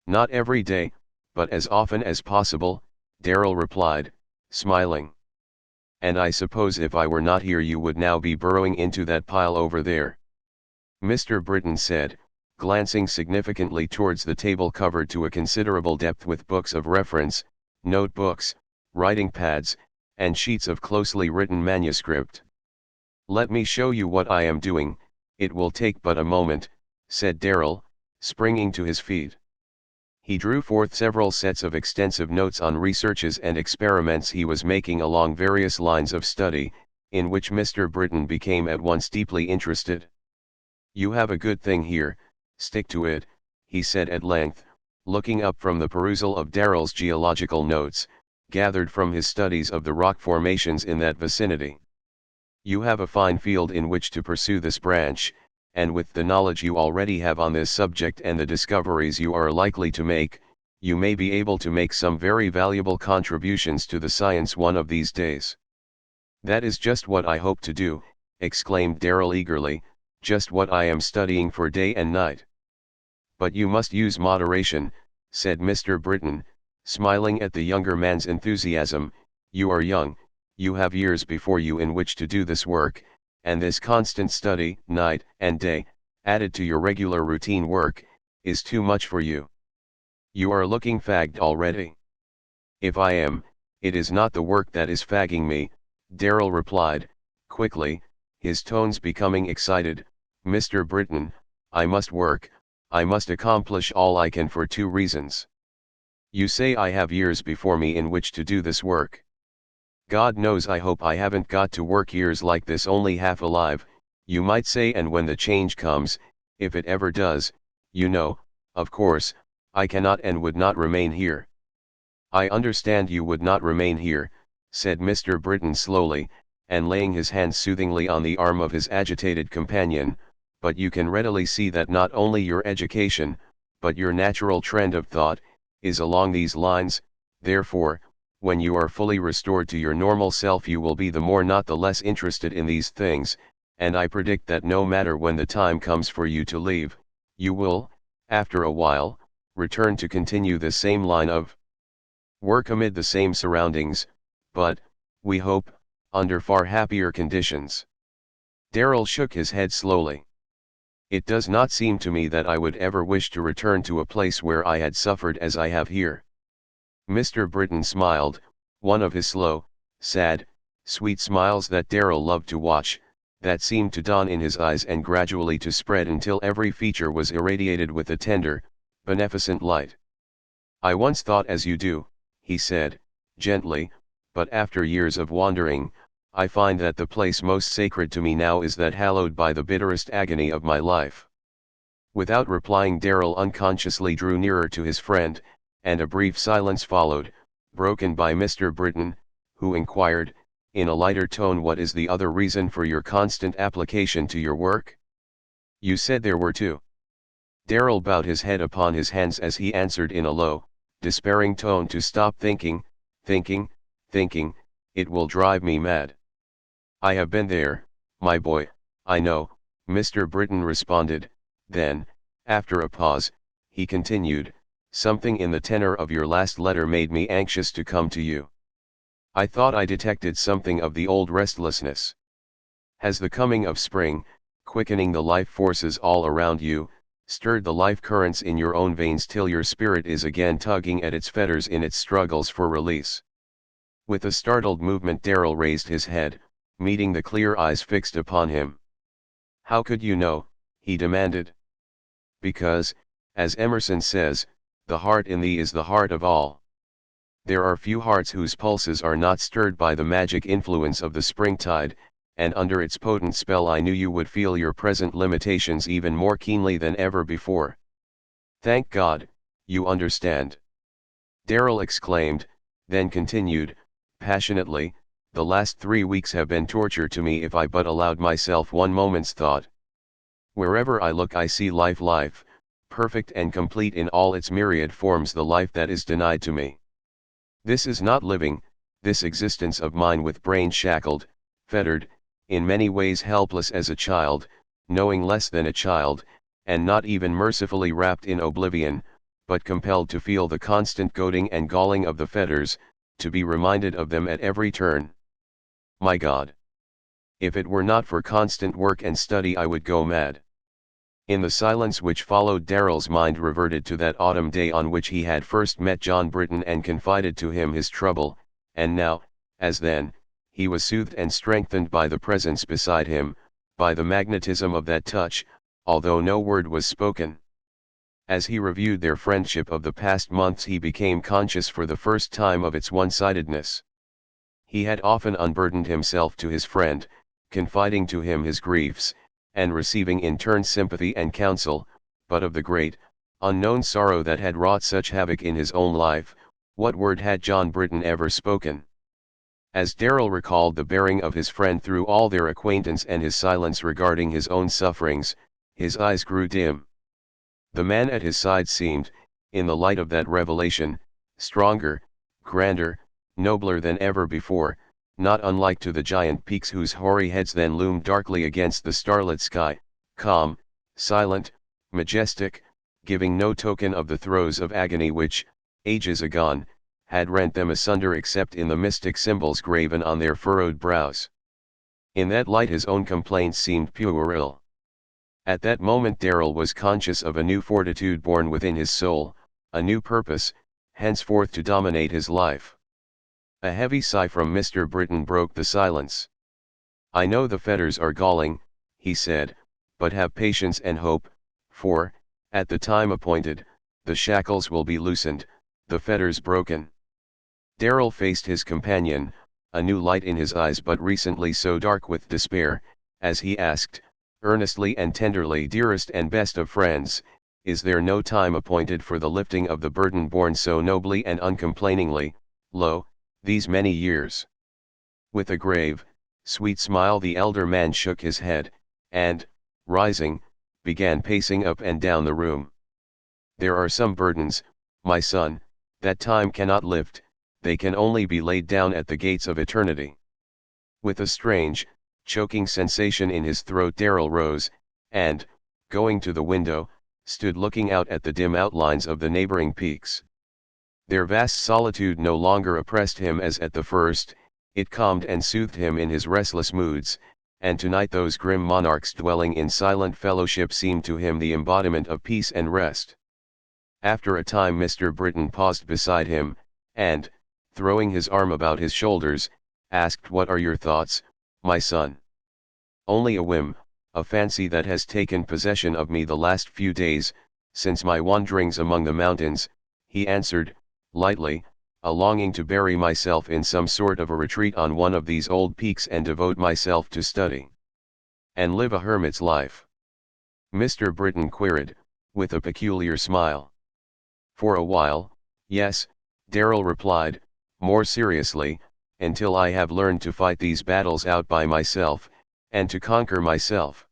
Not every day, but as often as possible, Darrell replied, smiling. And I suppose if I were not here you would now be burrowing into that pile over there, Mr. Britton said, glancing significantly towards the table covered to a considerable depth with books of reference, notebooks, writing pads, and sheets of closely written manuscript. Let me show you what I am doing, it will take but a moment, said Darrell, springing to his feet. He drew forth several sets of extensive notes on researches and experiments he was making along various lines of study, in which Mr. Britton became at once deeply interested. You have a good thing here, stick to it, he said at length, looking up from the perusal of Darrell's geological notes, gathered from his studies of the rock formations in that vicinity. You have a fine field in which to pursue this branch, and with the knowledge you already have on this subject and the discoveries you are likely to make, you may be able to make some very valuable contributions to the science one of these days. That is just what I hope to do, exclaimed Darrell eagerly, just what I am studying for day and night. But you must use moderation, said Mr. Britton, smiling at the younger man's enthusiasm. You are young, you have years before you in which to do this work, and this constant study, night and day, added to your regular routine work, is too much for you. You are looking fagged already. If I am, it is not the work that is fagging me, Darrell replied, quickly, his tones becoming excited. Mr. Britton, I must work, I must accomplish all I can for 2 reasons. You say I have years before me in which to do this work. God knows I hope I haven't got to work years like this only half alive, you might say, and when the change comes, if it ever does, you know, of course, I cannot and would not remain here. I understand you would not remain here, said Mr. Britton slowly, and laying his hand soothingly on the arm of his agitated companion, but you can readily see that not only your education, but your natural trend of thought, is along these lines, therefore, when you are fully restored to your normal self you will be the more not the less interested in these things, and I predict that no matter when the time comes for you to leave, you will, after a while, return to continue the same line of work amid the same surroundings, but, we hope, under far happier conditions. Darrell shook his head slowly. It does not seem to me that I would ever wish to return to a place where I had suffered as I have here. Mr. Britton smiled, one of his slow, sad, sweet smiles that Darrell loved to watch, that seemed to dawn in his eyes and gradually to spread until every feature was irradiated with a tender, beneficent light. I once thought as you do, he said, gently, but after years of wandering, I find that the place most sacred to me now is that hallowed by the bitterest agony of my life. Without replying, Darrell unconsciously drew nearer to his friend, and a brief silence followed, broken by Mr. Britton, who inquired, in a lighter tone, what is the other reason for your constant application to your work? You said there were two. Darrell bowed his head upon his hands as he answered in a low, despairing tone, to stop thinking, it will drive me mad. I have been there, my boy, I know, Mr. Britton responded, then, after a pause, he continued, something in the tenor of your last letter made me anxious to come to you. I thought I detected something of the old restlessness. Has the coming of spring, quickening the life forces all around you, stirred the life currents in your own veins till your spirit is again tugging at its fetters in its struggles for release? With a startled movement, Darrell raised his head, meeting the clear eyes fixed upon him. How could you know? He demanded. Because, as Emerson says, the heart in thee is the heart of all. There are few hearts whose pulses are not stirred by the magic influence of the springtide, and under its potent spell I knew you would feel your present limitations even more keenly than ever before. Thank God, you understand. Darrell exclaimed, then continued, passionately, the last 3 weeks have been torture to me if I but allowed myself one moment's thought. Wherever I look I see life, perfect and complete in all its myriad forms, the life that is denied to me. This is not living, this existence of mine with brain shackled, fettered, in many ways helpless as a child, knowing less than a child, and not even mercifully wrapped in oblivion, but compelled to feel the constant goading and galling of the fetters, to be reminded of them at every turn. My God! If it were not for constant work and study I would go mad. In the silence which followed, Darrell's mind reverted to that autumn day on which he had first met John Britton and confided to him his trouble, and now, as then, he was soothed and strengthened by the presence beside him, by the magnetism of that touch, although no word was spoken. As he reviewed their friendship of the past months he became conscious for the first time of its one-sidedness. He had often unburdened himself to his friend, confiding to him his griefs, and receiving in turn sympathy and counsel, but of the great, unknown sorrow that had wrought such havoc in his own life, what word had John Britton ever spoken? As Darrell recalled the bearing of his friend through all their acquaintance and his silence regarding his own sufferings, his eyes grew dim. The man at his side seemed, in the light of that revelation, stronger, grander, nobler than ever before, not unlike to the giant peaks whose hoary heads then loomed darkly against the starlit sky, calm, silent, majestic, giving no token of the throes of agony which, ages agone, had rent them asunder except in the mystic symbols graven on their furrowed brows. In that light his own complaints seemed puerile. At that moment Darrell was conscious of a new fortitude born within his soul, a new purpose, henceforth to dominate his life. A heavy sigh from Mr. Britton broke the silence. I know the fetters are galling, he said, but have patience and hope, for, at the time appointed, the shackles will be loosened, the fetters broken. Darrell faced his companion, a new light in his eyes but recently so dark with despair, as he asked, earnestly and tenderly, dearest and best of friends, is there no time appointed for the lifting of the burden borne so nobly and uncomplainingly, lo, these many years? With a grave, sweet smile the elder man shook his head, and, rising, began pacing up and down the room. There are some burdens, my son, that time cannot lift, they can only be laid down at the gates of eternity. With a strange, choking sensation in his throat Darrell rose, and, going to the window, stood looking out at the dim outlines of the neighboring peaks. Their vast solitude no longer oppressed him as at the first, It calmed and soothed him in his restless moods, and tonight those grim monarchs dwelling in silent fellowship seemed to him the embodiment of peace and rest. After a time Mr. Britton paused beside him, and, throwing his arm about his shoulders, asked, "What are your thoughts, my son?" "Only a whim, a fancy that has taken possession of me the last few days, since my wanderings among the mountains," he answered, lightly, "a longing to bury myself in some sort of a retreat on one of these old peaks and devote myself to study." "And live a hermit's life?" Mr. Britton queried, with a peculiar smile. "For a while, yes," Darrell replied, more seriously, "until I have learned to fight these battles out by myself, and to conquer myself."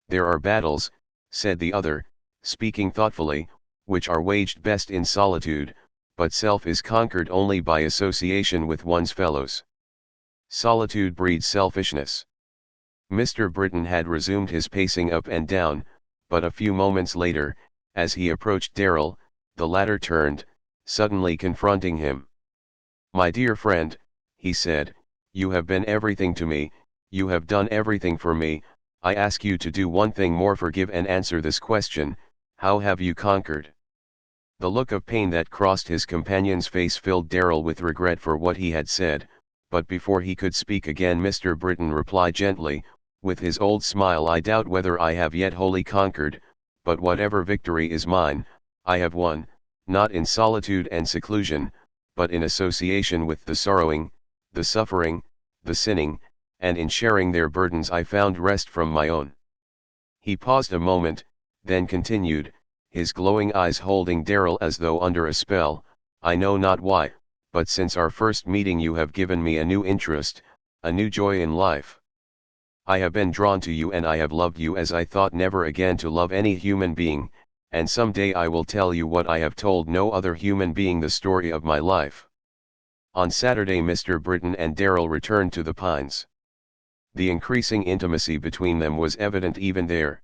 "There are battles," said the other, speaking thoughtfully, "which are waged best in solitude, but self is conquered only by association with one's fellows. Solitude breeds selfishness." Mr. Britton had resumed his pacing up and down, but a few moments later, as he approached Darrell, the latter turned, suddenly confronting him. "My dear friend," he said, "you have been everything to me, you have done everything for me. I ask you to do one thing more: forgive and answer this question: how have you conquered?" The look of pain that crossed his companion's face filled Darrell with regret for what he had said, but before he could speak again Mr. Britton replied gently, with his old smile, "I doubt whether I have yet wholly conquered, but whatever victory is mine, I have won, not in solitude and seclusion, but in association with the sorrowing, the suffering, the sinning, and in sharing their burdens I found rest from my own." He paused a moment, then continued, his glowing eyes holding Darrell as though under a spell, "I know not why, but since our first meeting you have given me a new interest, a new joy in life. I have been drawn to you and I have loved you as I thought never again to love any human being, and some day I will tell you what I have told no other human being, the story of my life." On Saturday Mr. Britton and Darrell returned to the Pines. The increasing intimacy between them was evident even there.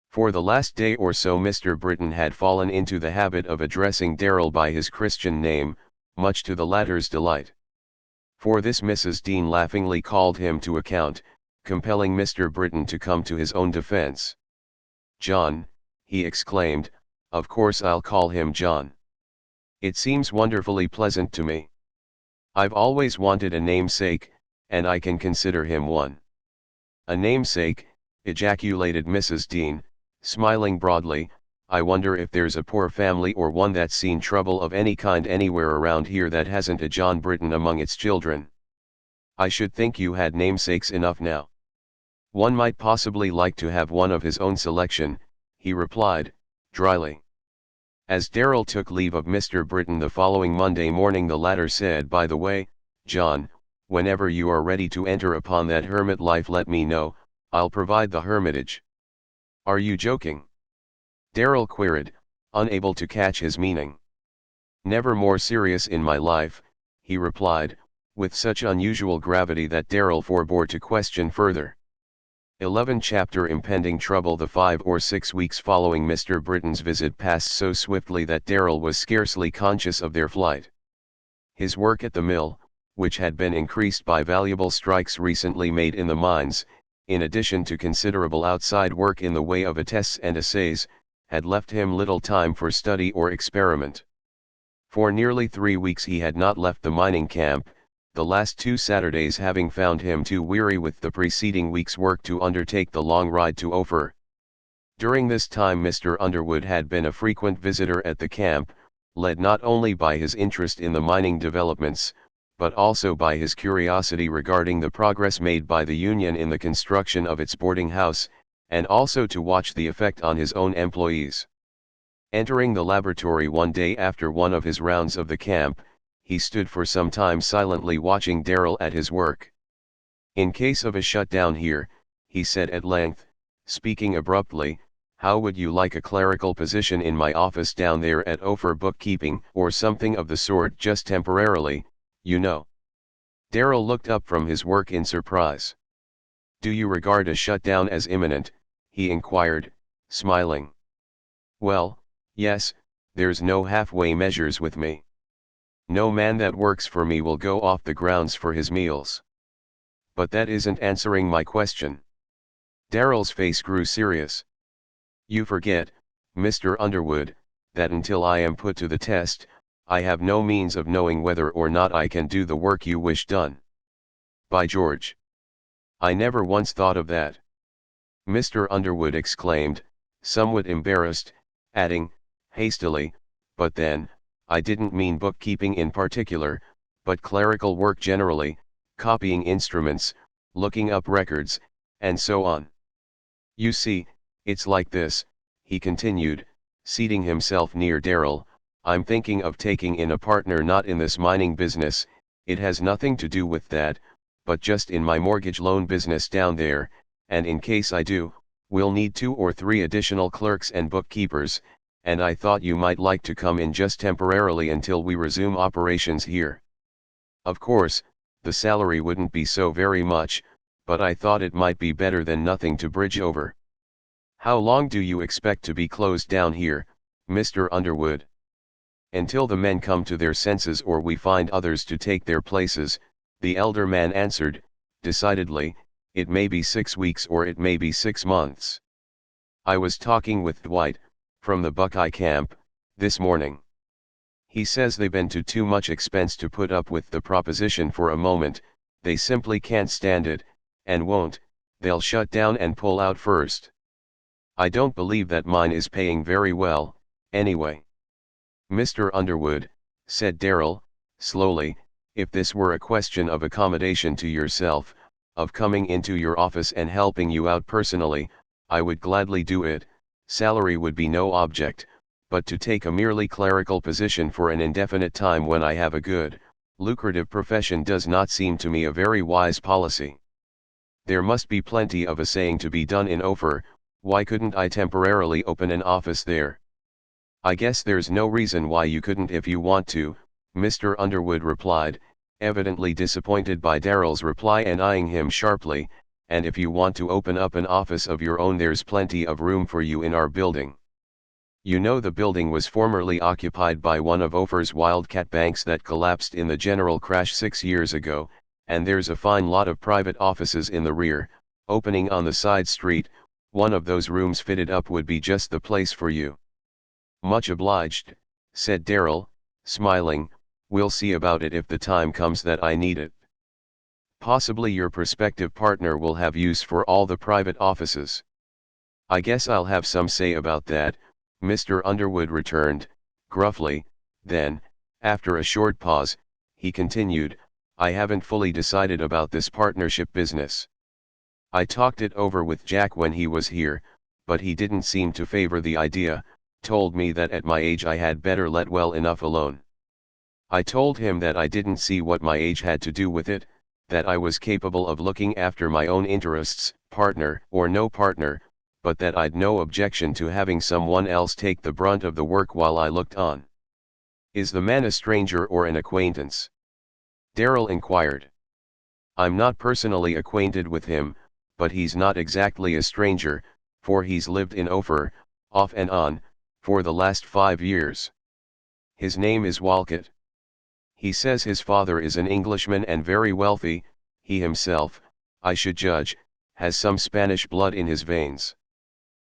For the last day or so Mr. Britton had fallen into the habit of addressing Darrell by his Christian name, much to the latter's delight. For this Mrs. Dean laughingly called him to account, compelling Mr. Britton to come to his own defense. "John," he exclaimed, "of course I'll call him John. It seems wonderfully pleasant to me. I've always wanted a namesake, and I can consider him one." "A namesake," ejaculated Mrs. Dean, smiling broadly, "I wonder if there's a poor family or one that's seen trouble of any kind anywhere around here that hasn't a John Britton among its children. I should think you had namesakes enough now." "One might possibly like to have one of his own selection," he replied, dryly. As Darrell took leave of Mr. Britton the following Monday morning the latter said, "By the way, John, whenever you are ready to enter upon that hermit life let me know, I'll provide the hermitage." "Are you joking?" Darrell queried, unable to catch his meaning. "Never more serious in my life," he replied, with such unusual gravity that Darrell forbore to question further. 11 Chapter Impending Trouble. The 5 or 6 weeks following Mr. Britton's visit passed so swiftly that Darrell was scarcely conscious of their flight. His work at the mill, which had been increased by valuable strikes recently made in the mines, in addition to considerable outside work in the way of attests and assays, had left him little time for study or experiment. For nearly 3 weeks he had not left the mining camp, the last 2 Saturdays having found him too weary with the preceding week's work to undertake the long ride to Ophir. During this time Mr. Underwood had been a frequent visitor at the camp, led not only by his interest in the mining developments, but also by his curiosity regarding the progress made by the union in the construction of its boarding house, and also to watch the effect on his own employees. Entering the laboratory one day after one of his rounds of the camp, he stood for some time silently watching Darrell at his work. "In case of a shutdown here," he said at length, speaking abruptly, "how would you like a clerical position in my office down there at Ophir, bookkeeping or something of the sort, just temporarily, you know?" Darrell looked up from his work in surprise. "Do you regard a shutdown as imminent?" he inquired, smiling. "Well, yes, there's no halfway measures with me. No man that works for me will go off the grounds for his meals. But that isn't answering my question. Darrell's face grew serious. You forget, Mr. Underwood, that until I am put to the test, I have no means of knowing whether or not I can do the work you wish done. By George! I never once thought of that. Mr. Underwood exclaimed, somewhat embarrassed, adding, hastily, but then, I didn't mean bookkeeping in particular, but clerical work generally, copying instruments, looking up records, and so on. You see, it's like this, he continued, seating himself near Darrell. I'm thinking of taking in a partner not in this mining business, it has nothing to do with that, but just in my mortgage loan business down there, and in case I do, we'll need 2 or 3 additional clerks and bookkeepers, and I thought you might like to come in just temporarily until we resume operations here. Of course, the salary wouldn't be so very much, but I thought it might be better than nothing to bridge over. How long do you expect to be closed down here, Mr. Underwood? Until the men come to their senses or we find others to take their places, the elder man answered, decidedly. It may be 6 weeks or it may be 6 months. I was talking with Dwight, from the Buckeye camp, this morning. He says they've been to too much expense to put up with the proposition for a moment, they simply can't stand it, and won't, they'll shut down and pull out first. I don't believe that mine is paying very well, anyway. Mr. Underwood, said Darrell, slowly, if this were a question of accommodation to yourself, of coming into your office and helping you out personally, I would gladly do it, salary would be no object, but to take a merely clerical position for an indefinite time when I have a good, lucrative profession does not seem to me a very wise policy. There must be plenty of assaying to be done in Ophir, why couldn't I temporarily open an office there? I guess there's no reason why you couldn't if you want to, Mr. Underwood replied, evidently disappointed by Darrell's reply and eyeing him sharply, and if you want to open up an office of your own there's plenty of room for you in our building. You know the building was formerly occupied by one of Ophir's wildcat banks that collapsed in the general crash 6 years ago, and there's a fine lot of private offices in the rear, opening on the side street. One of those rooms fitted up would be just the place for you. Much obliged, said Darrell, smiling, we'll see about it if the time comes that I need it. Possibly your prospective partner will have use for all the private offices. I guess I'll have some say about that, Mr. Underwood returned, gruffly. Then, after a short pause, he continued, I haven't fully decided about this partnership business. I talked it over with Jack when he was here, but he didn't seem to favor the idea, told me that at my age I had better let well enough alone. I told him that I didn't see what my age had to do with it, that I was capable of looking after my own interests, partner or no partner, but that I'd no objection to having someone else take the brunt of the work while I looked on. Is the man a stranger or an acquaintance? Darrell inquired. I'm not personally acquainted with him, but he's not exactly a stranger, for he's lived in Ophir, off and on, for the last 5 years. His name is Walcott. He says his father is an Englishman and very wealthy, he himself, I should judge, has some Spanish blood in his veins.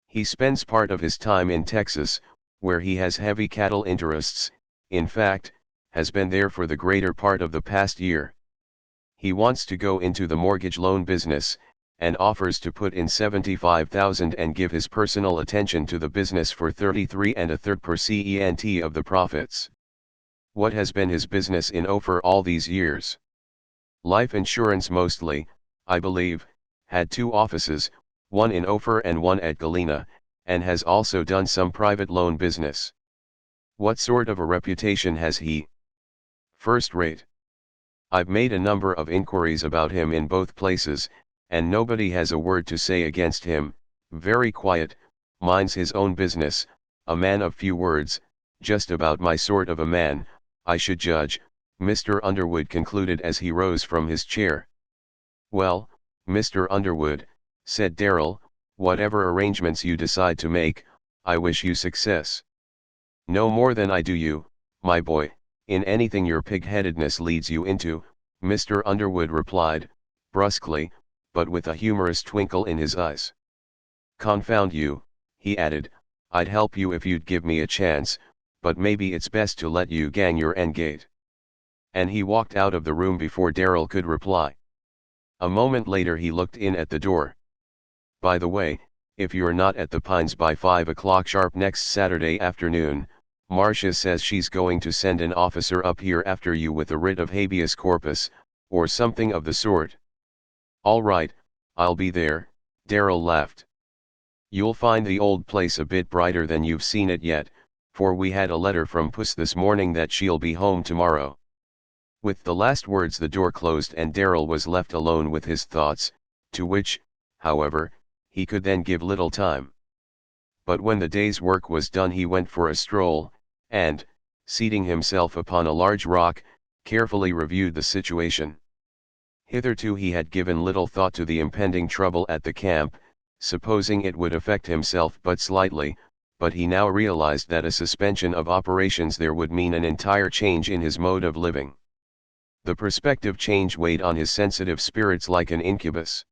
He spends part of his time in Texas, where he has heavy cattle interests, in fact, has been there for the greater part of the past year. He wants to go into the mortgage loan business, and offers to put in $75,000 and give his personal attention to the business for 33 1/3% of the profits. What has been his business in Ophir all these years? Life insurance mostly, I believe, had 2 offices, one in Ophir and one at Galena, and has also done some private loan business. What sort of a reputation has he? First rate. I've made a number of inquiries about him in both places, and nobody has a word to say against him. Very quiet, minds his own business, a man of few words, just about my sort of a man, I should judge, Mr. Underwood concluded as he rose from his chair. Well, Mr. Underwood, said Darrell, whatever arrangements you decide to make, I wish you success. No more than I do you, my boy, in anything your pig-headedness leads you into, Mr. Underwood replied, brusquely, but with a humorous twinkle in his eyes. Confound you, he added, I'd help you if you'd give me a chance, but maybe it's best to let you gang your endgate. And he walked out of the room before Darrell could reply. A moment later he looked in at the door. By the way, if you're not at the Pines by 5 o'clock sharp next Saturday afternoon, Marcia says she's going to send an officer up here after you with a writ of habeas corpus, or something of the sort. All right, I'll be there, Darrell laughed. You'll find the old place a bit brighter than you've seen it yet, for we had a letter from Puss this morning that she'll be home tomorrow. With the last words the door closed and Darrell was left alone with his thoughts, to which, however, he could then give little time. But when the day's work was done he went for a stroll, and, seating himself upon a large rock, carefully reviewed the situation. Hitherto he had given little thought to the impending trouble at the camp, supposing it would affect himself but slightly, but he now realized that a suspension of operations there would mean an entire change in his mode of living. The prospective change weighed on his sensitive spirits like an incubus.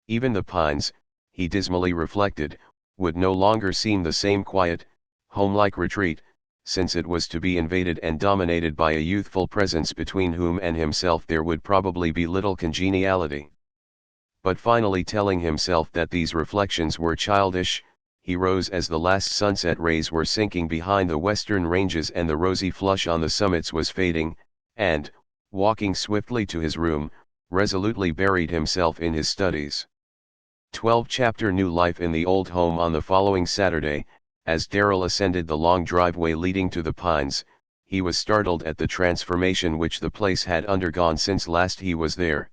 Even the Pines, he dismally reflected, would no longer seem the same quiet, home-like retreat, since it was to be invaded and dominated by a youthful presence between whom and himself there would probably be little congeniality. But finally telling himself that these reflections were childish, he rose as the last sunset rays were sinking behind the western ranges and the rosy flush on the summits was fading, and, walking swiftly to his room, resolutely buried himself in his studies. 12 Chapter New life in the old home. On the following Saturday, as Darrell ascended the long driveway leading to the Pines, he was startled at the transformation which the place had undergone since last he was there.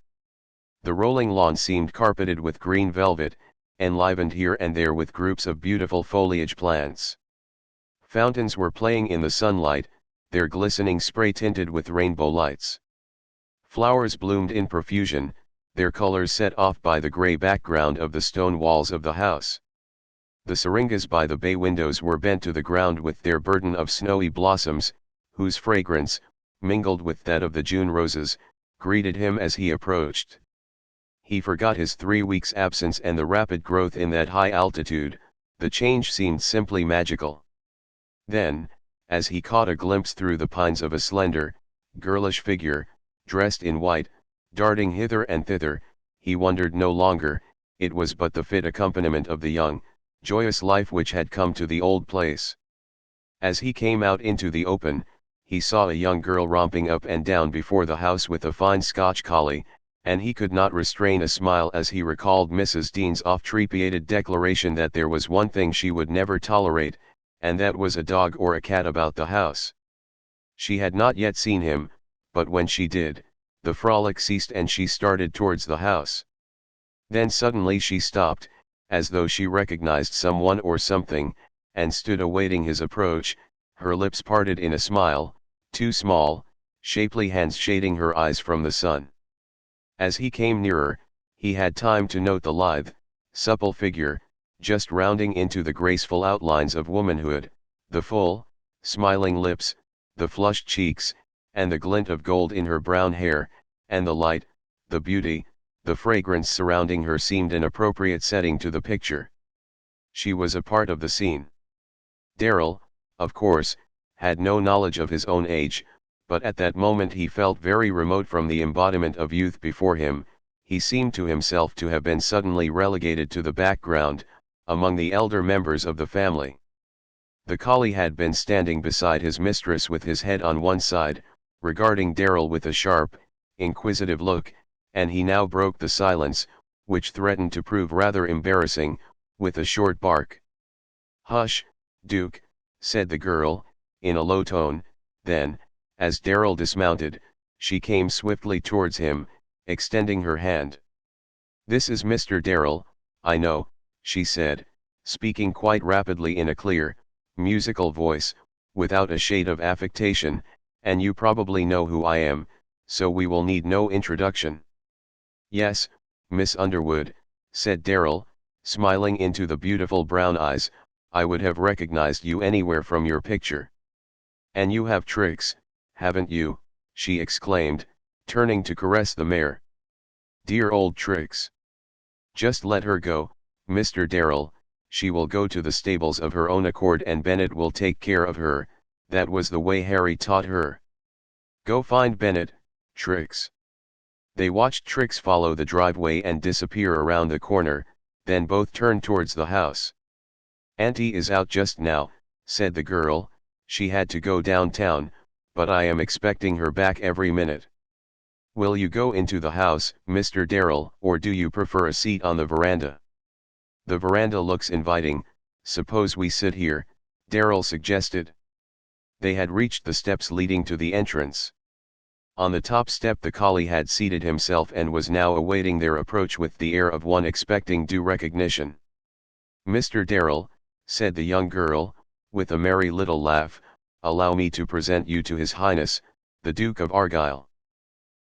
The rolling lawn seemed carpeted with green velvet, enlivened here and there with groups of beautiful foliage plants. Fountains were playing in the sunlight, their glistening spray tinted with rainbow lights. Flowers bloomed in profusion, their colors set off by the gray background of the stone walls of the house. The syringas by the bay windows were bent to the ground with their burden of snowy blossoms, whose fragrance, mingled with that of the June roses, greeted him as he approached. He forgot his 3 weeks' absence and the rapid growth in that high altitude, the change seemed simply magical. Then, as he caught a glimpse through the pines of a slender, girlish figure, dressed in white, darting hither and thither, he wondered no longer, it was but the fit accompaniment of the young, joyous life which had come to the old place. As he came out into the open, he saw a young girl romping up and down before the house with a fine Scotch collie, and he could not restrain a smile as he recalled Mrs. Dean's oft-repeated declaration that there was one thing she would never tolerate, and that was a dog or a cat about the house. She had not yet seen him, but when she did, the frolic ceased and she started towards the house. Then suddenly she stopped, as though she recognized someone or something, and stood awaiting his approach, her lips parted in a smile, two small, shapely hands shading her eyes from the sun. As he came nearer, he had time to note the lithe, supple figure, just rounding into the graceful outlines of womanhood, the full, smiling lips, the flushed cheeks, and the glint of gold in her brown hair, and the light, the beauty, the fragrance surrounding her seemed an appropriate setting to the picture. She was a part of the scene. Darrell, of course, had no knowledge of his own age, but at that moment he felt very remote from the embodiment of youth before him. He seemed to himself to have been suddenly relegated to the background, among the elder members of the family. The collie had been standing beside his mistress with his head on one side, regarding Darrell with a sharp, inquisitive look, and he now broke the silence, which threatened to prove rather embarrassing, with a short bark. "Hush, Duke," said the girl, in a low tone. Then, as Darrell dismounted, she came swiftly towards him, extending her hand. "This is Mr. Darrell, I know," she said, speaking quite rapidly in a clear, musical voice, without a shade of affectation, "and you probably know who I am, so we will need no introduction." "Yes, Miss Underwood," said Darrell, smiling into the beautiful brown eyes, "I would have recognized you anywhere from your picture. And you have tricks, haven't you?" she exclaimed, turning to caress the mare. "Dear old Trix. Just let her go, Mr. Darrell, she will go to the stables of her own accord and Bennett will take care of her," that was the way Harry taught her. "Go find Bennett, Trix." They watched Trix follow the driveway and disappear around the corner, then both turned towards the house. "Auntie is out just now," said the girl, "she had to go downtown, but I am expecting her back every minute." "Will you go into the house, Mr. Darrell, or do you prefer a seat on the veranda?" "The veranda looks inviting, suppose we sit here," Darrell suggested. They had reached the steps leading to the entrance. On the top step the collie had seated himself and was now awaiting their approach with the air of one expecting due recognition. "Mr. Darrell," said the young girl, with a merry little laugh, "allow me to present you to His Highness, the Duke of Argyll."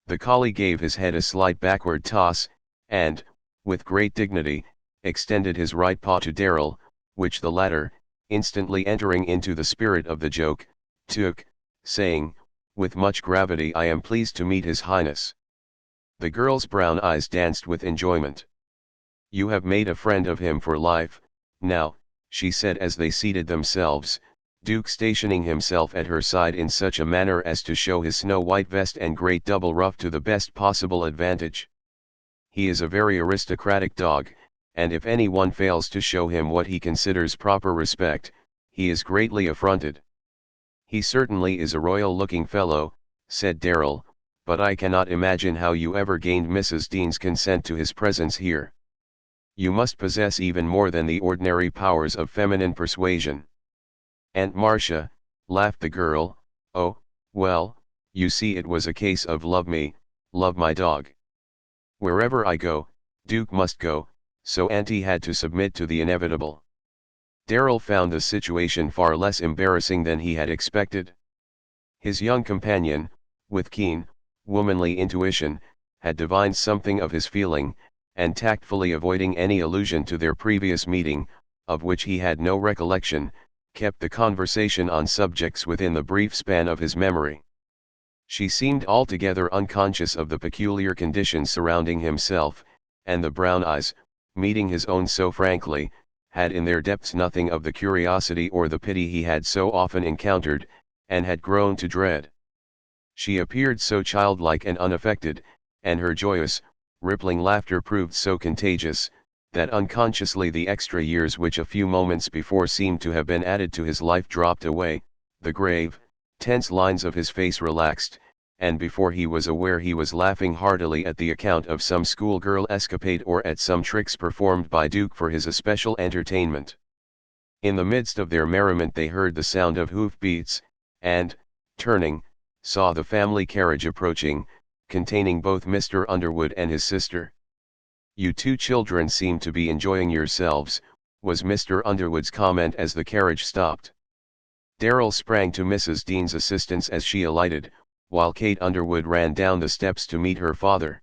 The collie gave his head a slight backward toss, and, with great dignity, extended his right paw to Darrell, which the latter, instantly entering into the spirit of the joke, took, saying, with much gravity, "I am pleased to meet His Highness." The girl's brown eyes danced with enjoyment. "You have made a friend of him for life, now," she said as they seated themselves, Duke stationing himself at her side in such a manner as to show his snow-white vest and great double ruff to the best possible advantage. "He is a very aristocratic dog, and if anyone fails to show him what he considers proper respect, he is greatly affronted." "He certainly is a royal-looking fellow," said Darrell, "but I cannot imagine how you ever gained Mrs. Dean's consent to his presence here. You must possess even more than the ordinary powers of feminine persuasion." "Aunt Marcia," laughed the girl, "oh, well, you see it was a case of love me, love my dog. Wherever I go, Duke must go, so Auntie had to submit to the inevitable." Darrell found the situation far less embarrassing than he had expected. His young companion, with keen, womanly intuition, had divined something of his feeling, and tactfully avoiding any allusion to their previous meeting, of which he had no recollection, kept the conversation on subjects within the brief span of his memory. She seemed altogether unconscious of the peculiar conditions surrounding himself, and the brown eyes, meeting his own so frankly, had in their depths nothing of the curiosity or the pity he had so often encountered, and had grown to dread. She appeared so childlike and unaffected, and her joyous, rippling laughter proved so contagious, that unconsciously the extra years which a few moments before seemed to have been added to his life dropped away, the grave, tense lines of his face relaxed, and before he was aware he was laughing heartily at the account of some schoolgirl escapade or at some tricks performed by Duke for his especial entertainment. In the midst of their merriment they heard the sound of hoof-beats, and, turning, saw the family carriage approaching, containing both Mr. Underwood and his sister. "You two children seem to be enjoying yourselves," was Mr. Underwood's comment as the carriage stopped. Darrell sprang to Mrs. Dean's assistance as she alighted, while Kate Underwood ran down the steps to meet her father.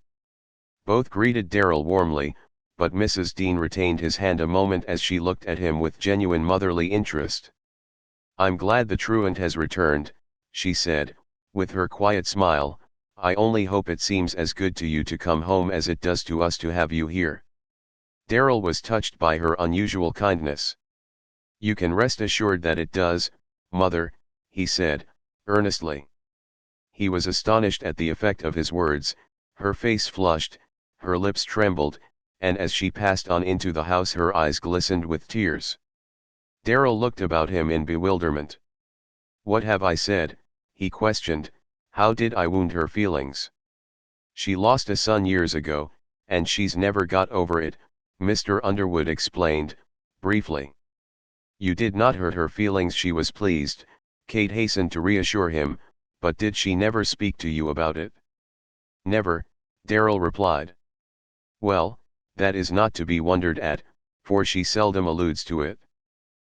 Both greeted Darrell warmly, but Mrs. Dean retained his hand a moment as she looked at him with genuine motherly interest. "I'm glad the truant has returned," she said, with her quiet smile. "I only hope it seems as good to you to come home as it does to us to have you here." Darrell was touched by her unusual kindness. "You can rest assured that it does, Mother," he said, earnestly. He was astonished at the effect of his words. Her face flushed, her lips trembled, and as she passed on into the house her eyes glistened with tears. Darrell looked about him in bewilderment. "What have I said?" he questioned. "How did I wound her feelings?" "She lost a son years ago, and she's never got over it," Mr. Underwood explained, briefly. "You did not hurt her feelings, she was pleased," Kate hastened to reassure him, "but did she never speak to you about it?" "Never," Darrell replied. "Well, that is not to be wondered at, for she seldom alludes to it.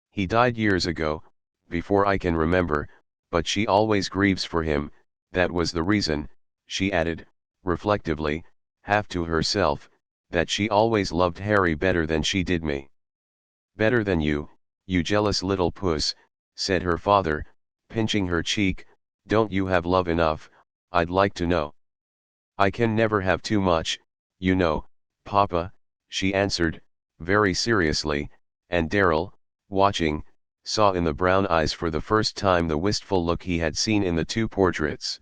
He died years ago, before I can remember, but she always grieves for him. That was the reason," she added, reflectively, half to herself, "that she always loved Harry better than she did me." "Better than you, you jealous little puss," said her father, pinching her cheek, Don't you have love enough, I'd like to know. I can never have too much, you know, Papa, she answered, very seriously, and Darrell, watching, saw in the brown eyes for the first time the wistful look he had seen in the two portraits.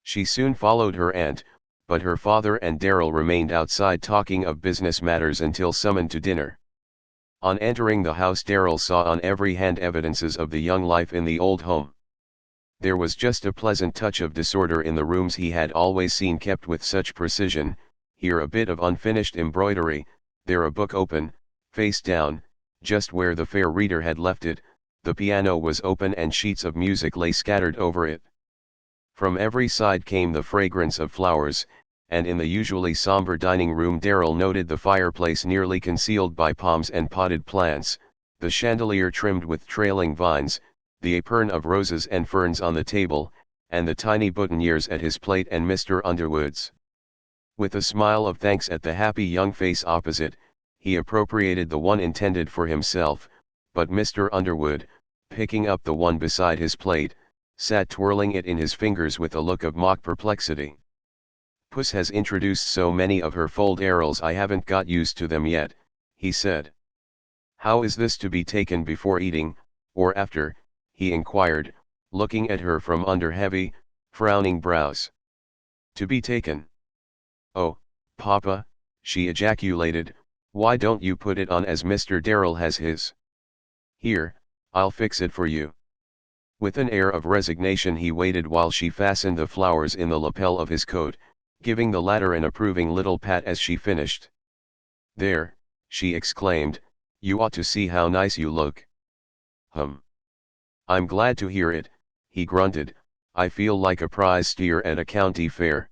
She soon followed her aunt, but her father and Darrell remained outside talking of business matters until summoned to dinner. On entering the house, Darrell saw on every hand evidences of the young life in the old home. There was just a pleasant touch of disorder in the rooms he had always seen kept with such precision, here a bit of unfinished embroidery, there a book open, face down, just where the fair reader had left it. The piano was open and sheets of music lay scattered over it. From every side came the fragrance of flowers, and in the usually somber dining room Darrell noted the fireplace nearly concealed by palms and potted plants, the chandelier trimmed with trailing vines, the apron of roses and ferns on the table, and the tiny boutonnieres at his plate and Mr. Underwood's. With a smile of thanks at the happy young face opposite, he appropriated the one intended for himself, but Mr. Underwood, picking up the one beside his plate, sat twirling it in his fingers with a look of mock perplexity. Puss has introduced so many of her fold-arrows I haven't got used to them yet, he said. How is this to be taken, before eating, or after? He inquired, looking at her from under heavy, frowning brows. To be taken. Oh, Papa, she ejaculated, why don't you put it on as Mr. Darrell has his? Here, I'll fix it for you. With an air of resignation he waited while she fastened the flowers in the lapel of his coat, giving the latter an approving little pat as she finished. There, she exclaimed, you ought to see how nice you look. I'm glad to hear it, he grunted, I feel like a prize steer at a county fair.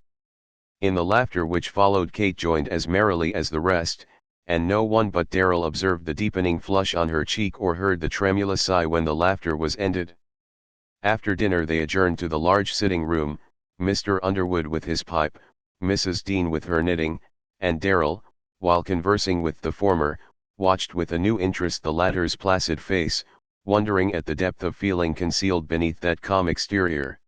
In the laughter which followed Kate joined as merrily as the rest, and no one but Darrell observed the deepening flush on her cheek or heard the tremulous sigh when the laughter was ended. After dinner they adjourned to the large sitting room, Mr. Underwood with his pipe, Mrs. Dean with her knitting, and Darrell, while conversing with the former, watched with a new interest the latter's placid face, wondering at the depth of feeling concealed beneath that calm exterior.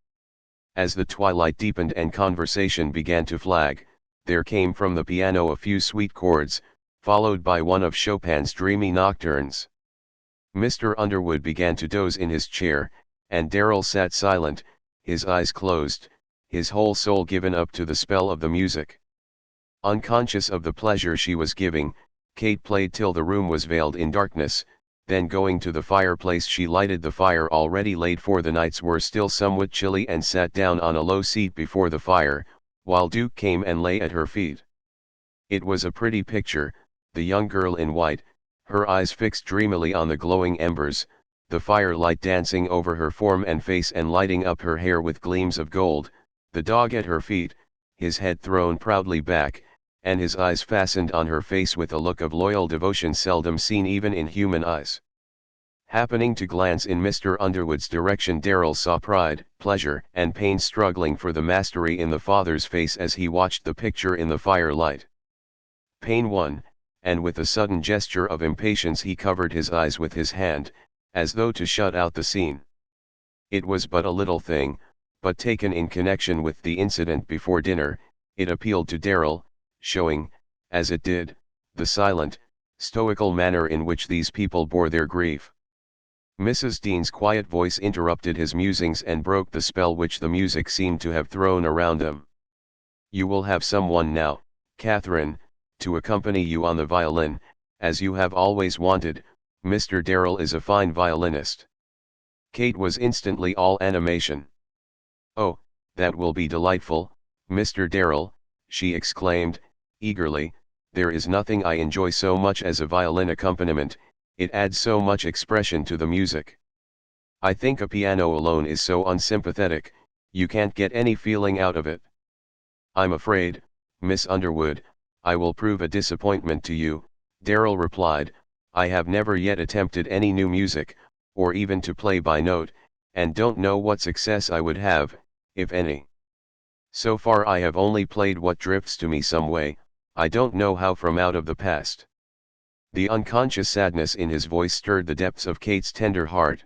As the twilight deepened and conversation began to flag, there came from the piano a few sweet chords, followed by one of Chopin's dreamy nocturnes. Mr. Underwood began to doze in his chair, and Darrell sat silent, his eyes closed, his whole soul given up to the spell of the music. Unconscious of the pleasure she was giving, Kate played till the room was veiled in darkness, then going to the fireplace she lighted the fire already laid, for the nights were still somewhat chilly, and sat down on a low seat before the fire, while Duke came and lay at her feet. It was a pretty picture, the young girl in white, her eyes fixed dreamily on the glowing embers, the firelight dancing over her form and face and lighting up her hair with gleams of gold, the dog at her feet, his head thrown proudly back, and his eyes fastened on her face with a look of loyal devotion seldom seen even in human eyes. Happening to glance in Mr. Underwood's direction, Darrell saw pride, pleasure, and pain struggling for the mastery in the father's face as he watched the picture in the firelight. Pain won, and with a sudden gesture of impatience he covered his eyes with his hand, as though to shut out the scene. It was but a little thing, but taken in connection with the incident before dinner, it appealed to Darrell, showing, as it did, the silent, stoical manner in which these people bore their grief. Mrs. Dean's quiet voice interrupted his musings and broke the spell which the music seemed to have thrown around them. You will have someone now, Catherine, to accompany you on the violin, as you have always wanted. Mr. Darrell is a fine violinist. Kate was instantly all animation. Oh, that will be delightful, Mr. Darrell, she exclaimed, eagerly, there is nothing I enjoy so much as a violin accompaniment, it adds so much expression to the music. I think a piano alone is so unsympathetic, you can't get any feeling out of it. I'm afraid, Miss Underwood, I will prove a disappointment to you, Darrell replied, I have never yet attempted any new music, or even to play by note, and don't know what success I would have, if any. So far I have only played what drifts to me some way, I don't know how, from out of the past. The unconscious sadness in his voice stirred the depths of Kate's tender heart.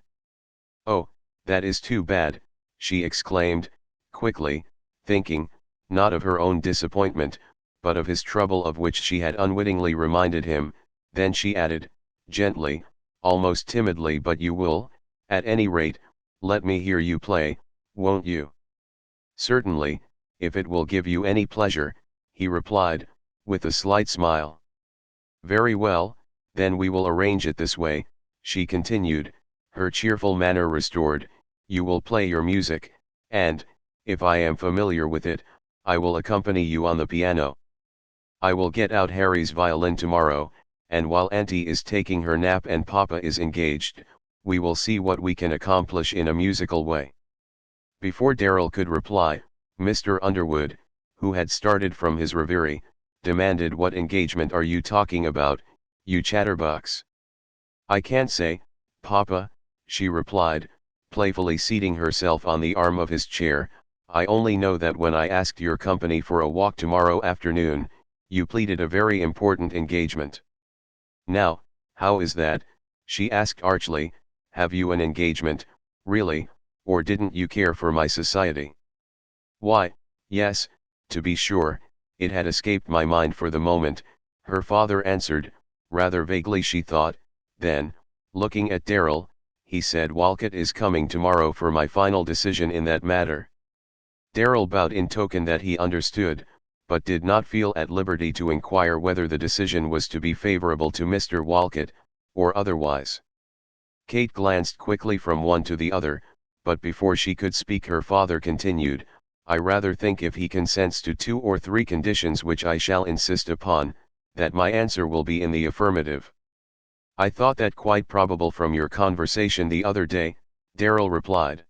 Oh, that is too bad, she exclaimed, quickly, thinking, not of her own disappointment, but of his trouble of which she had unwittingly reminded him. Then she added, gently, almost timidly, but you will, at any rate, let me hear you play, won't you? Certainly, if it will give you any pleasure, he replied, with a slight smile. Very well, then we will arrange it this way, she continued, her cheerful manner restored. You will play your music, and, if I am familiar with it, I will accompany you on the piano. I will get out Harry's violin tomorrow, and while Auntie is taking her nap and Papa is engaged, we will see what we can accomplish in a musical way. Before Darrell could reply, Mr. Underwood, who had started from his reverie, demanded, what engagement are you talking about, you chatterbox? I can't say, Papa, she replied, playfully seating herself on the arm of his chair. I only know that when I asked your company for a walk tomorrow afternoon, you pleaded a very important engagement. Now, how is that? She asked archly. Have you an engagement, really, or didn't you care for my society? Why, yes, to be sure, it had escaped my mind for the moment, her father answered, rather vaguely she thought. Then, looking at Darrell, he said, Walcott is coming tomorrow for my final decision in that matter. Darrell bowed in token that he understood, but did not feel at liberty to inquire whether the decision was to be favorable to Mr. Walcott, or otherwise. Kate glanced quickly from one to the other, but before she could speak her father continued, I rather think if he consents to 2 or 3 conditions which I shall insist upon, that my answer will be in the affirmative. I thought that quite probable from your conversation the other day, Darrell replied.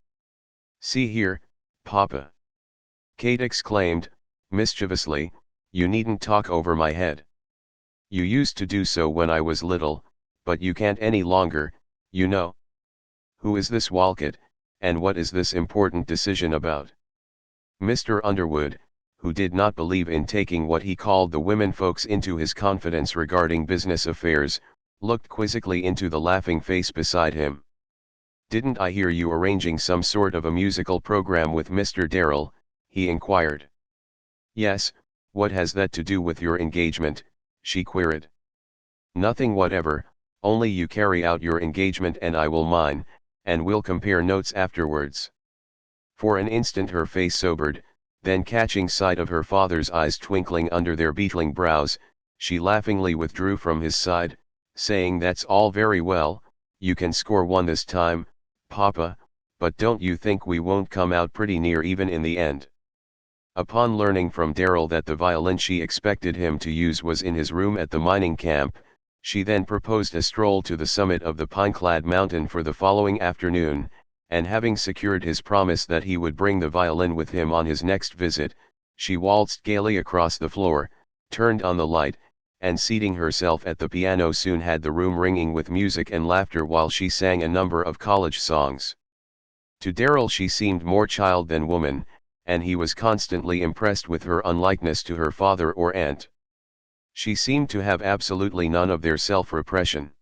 See here, Papa. Kate exclaimed, mischievously, you needn't talk over my head. You used to do so when I was little, but you can't any longer, you know. Who is this Walcott, and what is this important decision about? Mr. Underwood, who did not believe in taking what he called the women folks into his confidence regarding business affairs, looked quizzically into the laughing face beside him. Didn't I hear you arranging some sort of a musical program with Mr. Darrell? He inquired. Yes, what has that to do with your engagement? She queried. Nothing whatever, only you carry out your engagement and I will mine, and we'll compare notes afterwards. For an instant her face sobered, then catching sight of her father's eyes twinkling under their beetling brows, she laughingly withdrew from his side, saying, That's all very well, you can score 1 this time, Papa, but don't you think we won't come out pretty near even in the end? Upon learning from Darrell that the violin she expected him to use was in his room at the mining camp, she then proposed a stroll to the summit of the pine-clad mountain for the following afternoon, and having secured his promise that he would bring the violin with him on his next visit, she waltzed gaily across the floor, turned on the light, and seating herself at the piano soon had the room ringing with music and laughter while she sang a number of college songs. To Darrell she seemed more child than woman, and he was constantly impressed with her unlikeness to her father or aunt. She seemed to have absolutely none of their self-repression.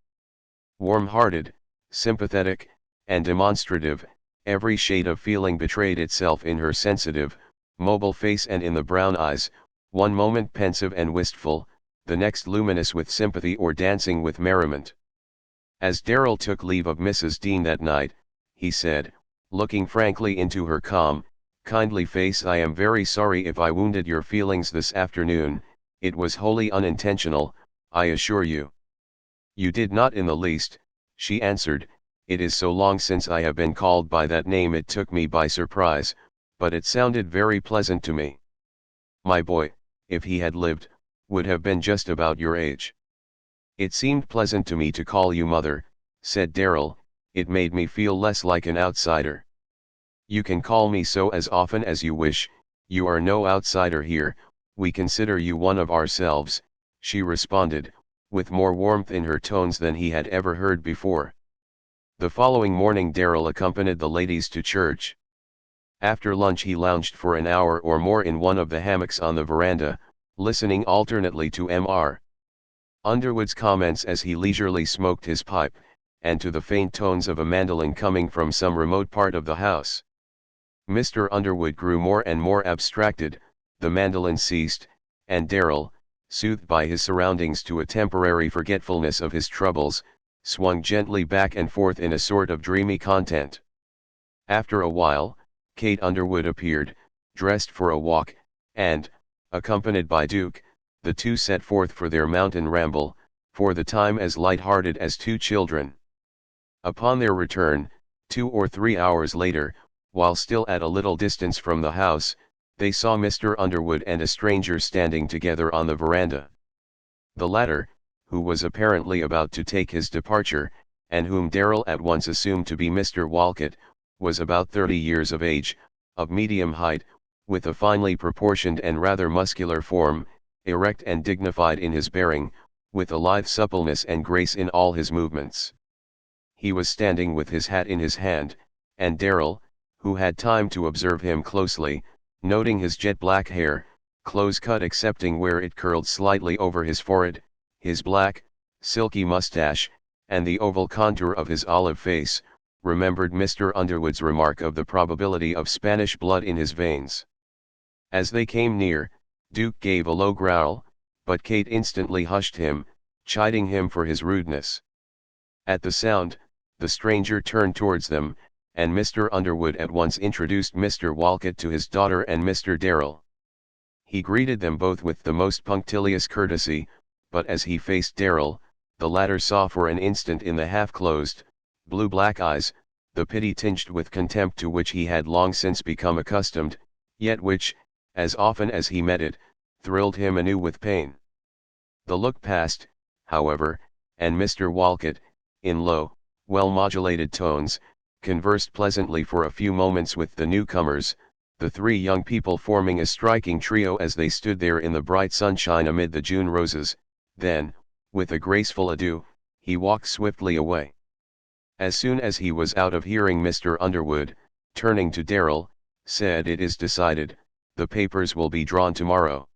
Warm-hearted, sympathetic, and demonstrative, every shade of feeling betrayed itself in her sensitive, mobile face and in the brown eyes, one moment pensive and wistful, the next luminous with sympathy or dancing with merriment. As Darrell took leave of Mrs. Dean that night, he said, looking frankly into her calm, kindly face, I am very sorry if I wounded your feelings this afternoon, it was wholly unintentional, I assure you. You did not in the least, she answered, it is so long since I have been called by that name it took me by surprise, but it sounded very pleasant to me. My boy, if he had lived, would have been just about your age. It seemed pleasant to me to call you mother, said Darrell, it made me feel less like an outsider. You can call me so as often as you wish, you are no outsider here, we consider you one of ourselves, she responded, with more warmth in her tones than he had ever heard before. The following morning Darrell accompanied the ladies to church. After lunch he lounged for an hour or more in one of the hammocks on the veranda, listening alternately to Mr. Underwood's comments as he leisurely smoked his pipe, and to the faint tones of a mandolin coming from some remote part of the house. Mr. Underwood grew more and more abstracted, the mandolin ceased, and Darrell, soothed by his surroundings to a temporary forgetfulness of his troubles, swung gently back and forth in a sort of dreamy content. After a while, Kate Underwood appeared, dressed for a walk, and, accompanied by Duke, the two set forth for their mountain ramble, for the time as light-hearted as two children. Upon their return, 2 or 3 hours later, while still at a little distance from the house, they saw Mr. Underwood and a stranger standing together on the veranda. The latter, who was apparently about to take his departure, and whom Darrell at once assumed to be Mr. Walcott, was about 30 years of age, of medium height, with a finely proportioned and rather muscular form, erect and dignified in his bearing, with a lithe suppleness and grace in all his movements. He was standing with his hat in his hand, and Darrell, who had time to observe him closely, noting his jet-black hair, close cut excepting where it curled slightly over his forehead, his black, silky mustache, and the oval contour of his olive face, remembered Mr. Underwood's remark of the probability of Spanish blood in his veins. As they came near, Duke gave a low growl, but Kate instantly hushed him, chiding him for his rudeness. At the sound, the stranger turned towards them, and Mr. Underwood at once introduced Mr. Walcott to his daughter and Mr. Darrell. He greeted them both with the most punctilious courtesy, but as he faced Darrell, the latter saw for an instant in the half-closed, blue-black eyes, the pity tinged with contempt to which he had long since become accustomed, yet which, as often as he met it, thrilled him anew with pain. The look passed, however, and Mr. Walcott, in low, well-modulated tones, conversed pleasantly for a few moments with the newcomers, the three young people forming a striking trio as they stood there in the bright sunshine amid the June roses. Then, with a graceful adieu, he walked swiftly away. As soon as he was out of hearing, Mr. Underwood, turning to Darrell, said, "It is decided, the papers will be drawn tomorrow."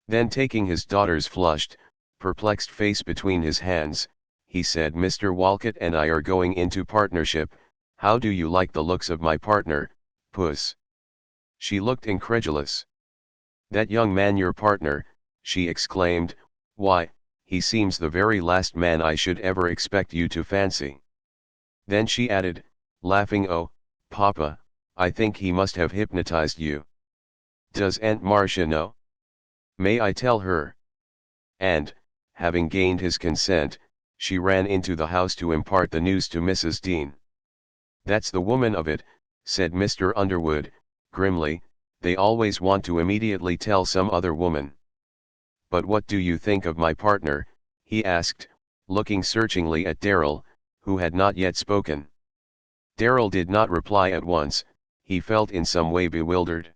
Then taking his daughter's flushed, perplexed face between his hands, he said, "Mr. Walcott and I are going into partnership. How do you like the looks of my partner, Puss?" She looked incredulous. "That young man your partner," she exclaimed, "why, he seems the very last man I should ever expect you to fancy." Then she added, laughing, "Oh, Papa, I think he must have hypnotized you. Does Aunt Marcia know? May I tell her?" And, having gained his consent, she ran into the house to impart the news to Mrs. Dean. "That's the woman of it," said Mr. Underwood, grimly, "they always want to immediately tell some other woman. But what do you think of my partner?" he asked, looking searchingly at Darrell, who had not yet spoken. Darrell did not reply at once. He felt in some way bewildered.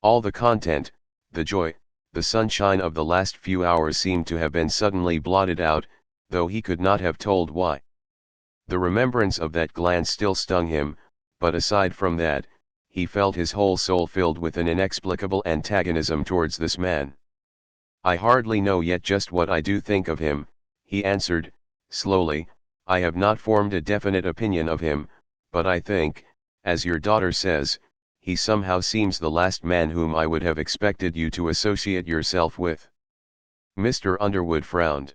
All the content, the joy, the sunshine of the last few hours seemed to have been suddenly blotted out, though he could not have told why. The remembrance of that glance still stung him, but aside from that, he felt his whole soul filled with an inexplicable antagonism towards this man. "I hardly know yet just what I do think of him," he answered, slowly. "I have not formed a definite opinion of him, but I think, as your daughter says, he somehow seems the last man whom I would have expected you to associate yourself with." Mr. Underwood frowned.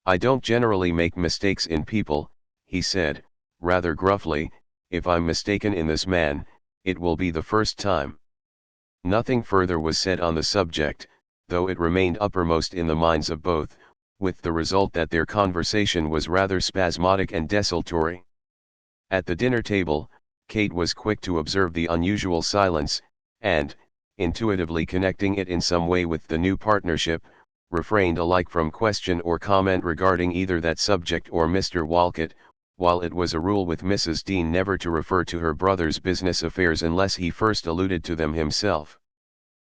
"I don't generally make mistakes in people," he said, rather gruffly. "If I'm mistaken in this man, it will be the first time." Nothing further was said on the subject, though it remained uppermost in the minds of both, with the result that their conversation was rather spasmodic and desultory. At the dinner table, Kate was quick to observe the unusual silence, and, intuitively connecting it in some way with the new partnership, refrained alike from question or comment regarding either that subject or Mr. Walcott, while it was a rule with Mrs. Dean never to refer to her brother's business affairs unless he first alluded to them himself.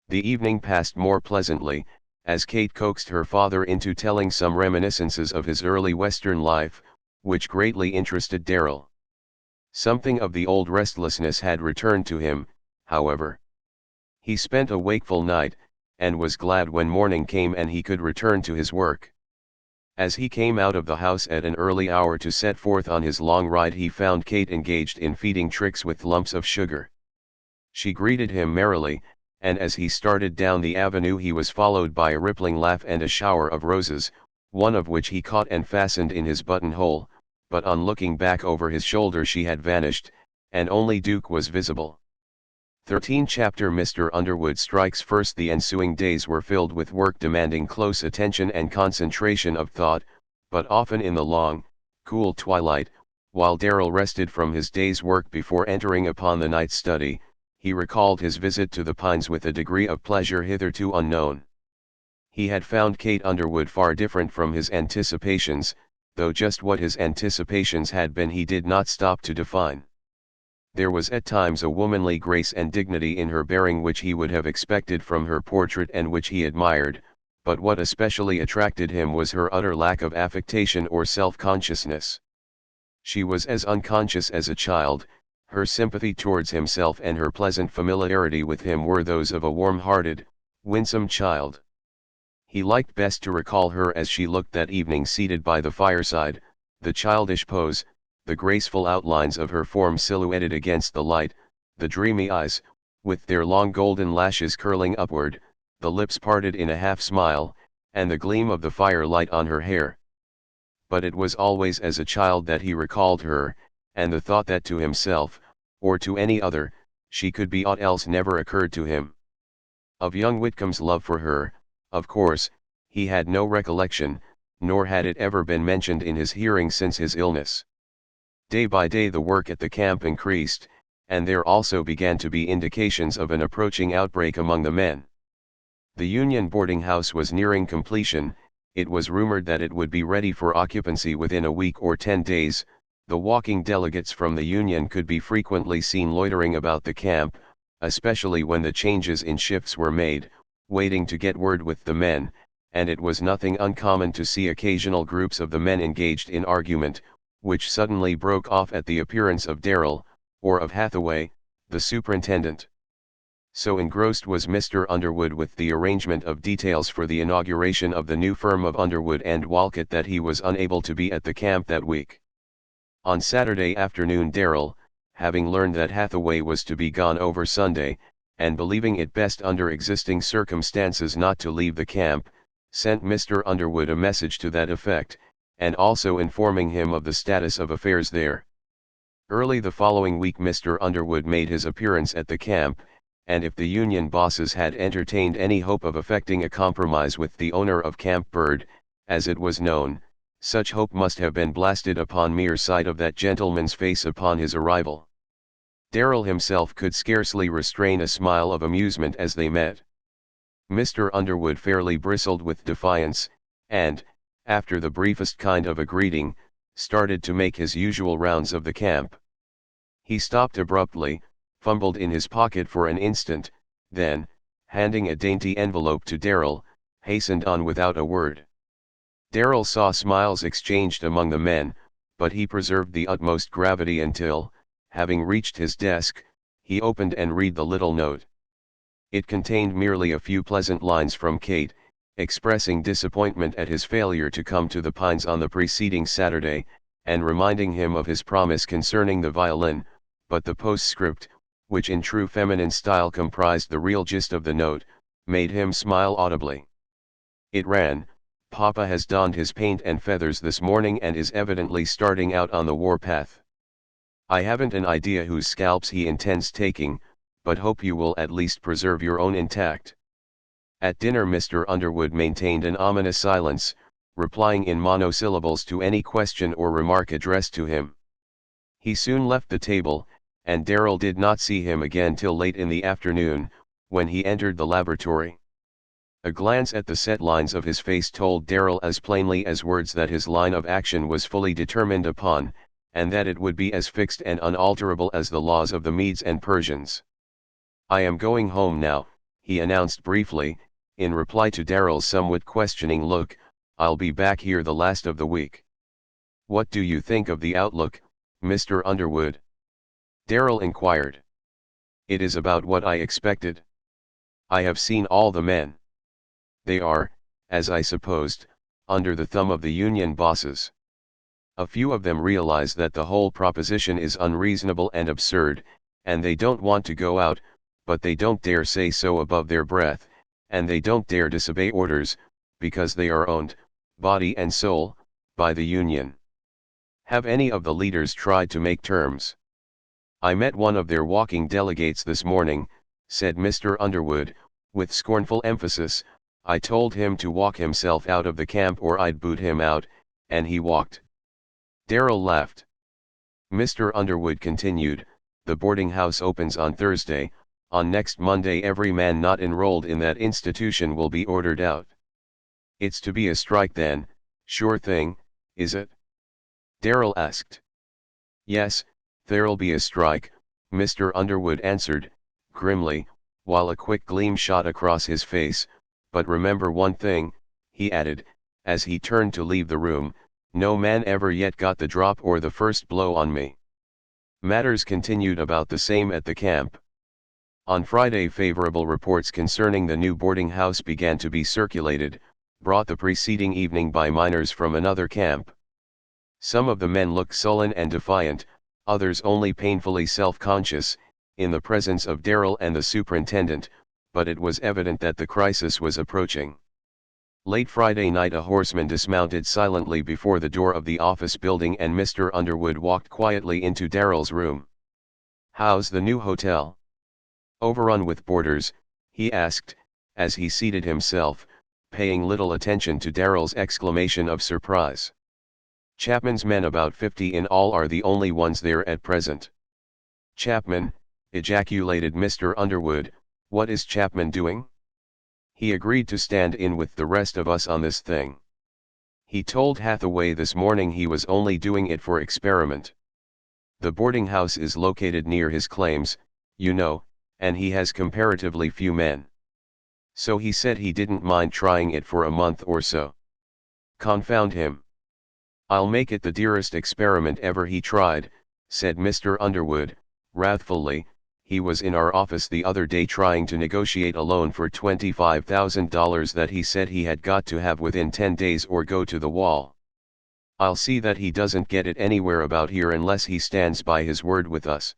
The evening passed more pleasantly, as Kate coaxed her father into telling some reminiscences of his early Western life, which greatly interested Darrell. Something of the old restlessness had returned to him, however. He spent a wakeful night, and was glad when morning came and he could return to his work. As he came out of the house at an early hour to set forth on his long ride, he found Kate engaged in feeding Trix with lumps of sugar. She greeted him merrily, and as he started down the avenue he was followed by a rippling laugh and a shower of roses, one of which he caught and fastened in his buttonhole, but on looking back over his shoulder she had vanished, and only Duke was visible. 13 Chapter Mr. Underwood strikes first. The ensuing days were filled with work demanding close attention and concentration of thought, but often in the long, cool twilight, while Darrell rested from his day's work before entering upon the night's study, he recalled his visit to the Pines with a degree of pleasure hitherto unknown. He had found Kate Underwood far different from his anticipations, though just what his anticipations had been he did not stop to define. There was at times a womanly grace and dignity in her bearing which he would have expected from her portrait and which he admired, but what especially attracted him was her utter lack of affectation or self-consciousness. She was as unconscious as a child, her sympathy towards himself and her pleasant familiarity with him were those of a warm-hearted, winsome child. He liked best to recall her as she looked that evening seated by the fireside, the childish pose, the graceful outlines of her form silhouetted against the light, the dreamy eyes, with their long golden lashes curling upward, the lips parted in a half-smile, and the gleam of the firelight on her hair. But it was always as a child that he recalled her, and the thought that to himself, or to any other, she could be aught else never occurred to him. Of young Whitcomb's love for her, of course, he had no recollection, nor had it ever been mentioned in his hearing since his illness. Day by day the work at the camp increased, and there also began to be indications of an approaching outbreak among the men. The Union boarding house was nearing completion. It was rumored that it would be ready for occupancy within a week or 10 days. The walking delegates from the Union could be frequently seen loitering about the camp, especially when the changes in shifts were made, waiting to get word with the men, and it was nothing uncommon to see occasional groups of the men engaged in argument, which suddenly broke off at the appearance of Darrell, or of Hathaway, the superintendent. So engrossed was Mr. Underwood with the arrangement of details for the inauguration of the new firm of Underwood and Walcott that he was unable to be at the camp that week. On Saturday afternoon Darrell, having learned that Hathaway was to be gone over Sunday, and believing it best under existing circumstances not to leave the camp, sent Mr. Underwood a message to that effect, and also informing him of the status of affairs there. Early the following week Mr. Underwood made his appearance at the camp, and if the Union bosses had entertained any hope of effecting a compromise with the owner of Camp Bird, as it was known, such hope must have been blasted upon mere sight of that gentleman's face upon his arrival. Darrell himself could scarcely restrain a smile of amusement as they met. Mr. Underwood fairly bristled with defiance, and, after the briefest kind of a greeting, started to make his usual rounds of the camp. He stopped abruptly, fumbled in his pocket for an instant, then, handing a dainty envelope to Darrell, hastened on without a word. Darrell saw smiles exchanged among the men, but he preserved the utmost gravity until, having reached his desk, he opened and read the little note. It contained merely a few pleasant lines from Kate, expressing disappointment at his failure to come to the Pines on the preceding Saturday, and reminding him of his promise concerning the violin, but the postscript, which in true feminine style comprised the real gist of the note, made him smile audibly. It ran, "Papa has donned his paint and feathers this morning and is evidently starting out on the warpath. I haven't an idea whose scalps he intends taking, but hope you will at least preserve your own intact." At dinner Mr. Underwood maintained an ominous silence, replying in monosyllables to any question or remark addressed to him. He soon left the table, and Darrell did not see him again till late in the afternoon, when he entered the laboratory. A glance at the set lines of his face told Darrell as plainly as words that his line of action was fully determined upon, and that it would be as fixed and unalterable as the laws of the Medes and Persians. "I am going home now," he announced briefly, in reply to Darrell's somewhat questioning look. "I'll be back here the last of the week." "What do you think of the outlook, Mr. Underwood?" Darrell inquired. "It is about what I expected. I have seen all the men. They are, as I supposed, under the thumb of the Union bosses. A few of them realize that the whole proposition is unreasonable and absurd, and they don't want to go out, but they don't dare say so above their breath, and they don't dare disobey orders, because they are owned, body and soul, by the union. Have any of the leaders tried to make terms? I met one of their walking delegates this morning, said Mr. Underwood, with scornful emphasis. I told him to walk himself out of the camp or I'd boot him out, and he walked. Darrell laughed. Mr. Underwood continued, the boarding house opens on Thursday. On next Monday every man not enrolled in that institution will be ordered out. It's to be a strike then, sure thing, is it? Darrell asked. Yes, there'll be a strike, Mr. Underwood answered, grimly, while a quick gleam shot across his face. But remember one thing, he added, as he turned to leave the room, no man ever yet got the drop or the first blow on me. Matters continued about the same at the camp. On Friday favorable reports concerning the new boarding house began to be circulated, brought the preceding evening by miners from another camp. Some of the men looked sullen and defiant, others only painfully self-conscious, in the presence of Darrell and the superintendent, but it was evident that the crisis was approaching. Late Friday night a horseman dismounted silently before the door of the office building and Mr. Underwood walked quietly into Darrell's room. How's the new hotel? Overrun with boarders, he asked, as he seated himself, paying little attention to Darrell's exclamation of surprise. Chapman's men, about 50 in all, are the only ones there at present. Chapman, ejaculated Mr. Underwood, what is Chapman doing? He agreed to stand in with the rest of us on this thing. He told Hathaway this morning he was only doing it for experiment. The boarding house is located near his claims, you know, and he has comparatively few men. So he said he didn't mind trying it for a month or so. Confound him. I'll make it the dearest experiment ever he tried, said Mr. Underwood, wrathfully. He was in our office the other day trying to negotiate a loan for $25,000 that he said he had got to have within 10 days or go to the wall. I'll see that he doesn't get it anywhere about here unless he stands by his word with us.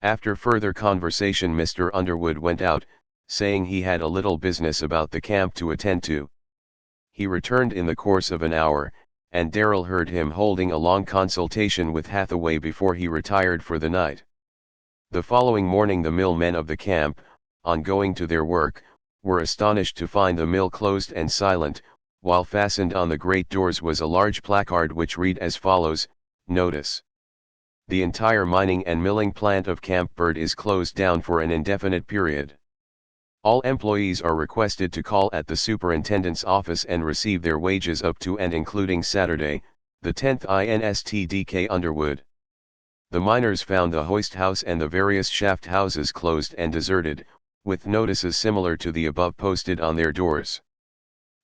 After further conversation Mr. Underwood went out, saying he had a little business about the camp to attend to. He returned in the course of an hour, and Darrell heard him holding a long consultation with Hathaway before he retired for the night. The following morning the mill men of the camp, on going to their work, were astonished to find the mill closed and silent, while fastened on the great doors was a large placard which read as follows, Notice. The entire mining and milling plant of Camp Bird is closed down for an indefinite period. All employees are requested to call at the superintendent's office and receive their wages up to and including Saturday, the 10th INSTDK Underwood. The miners found the hoist house and the various shaft houses closed and deserted, with notices similar to the above posted on their doors.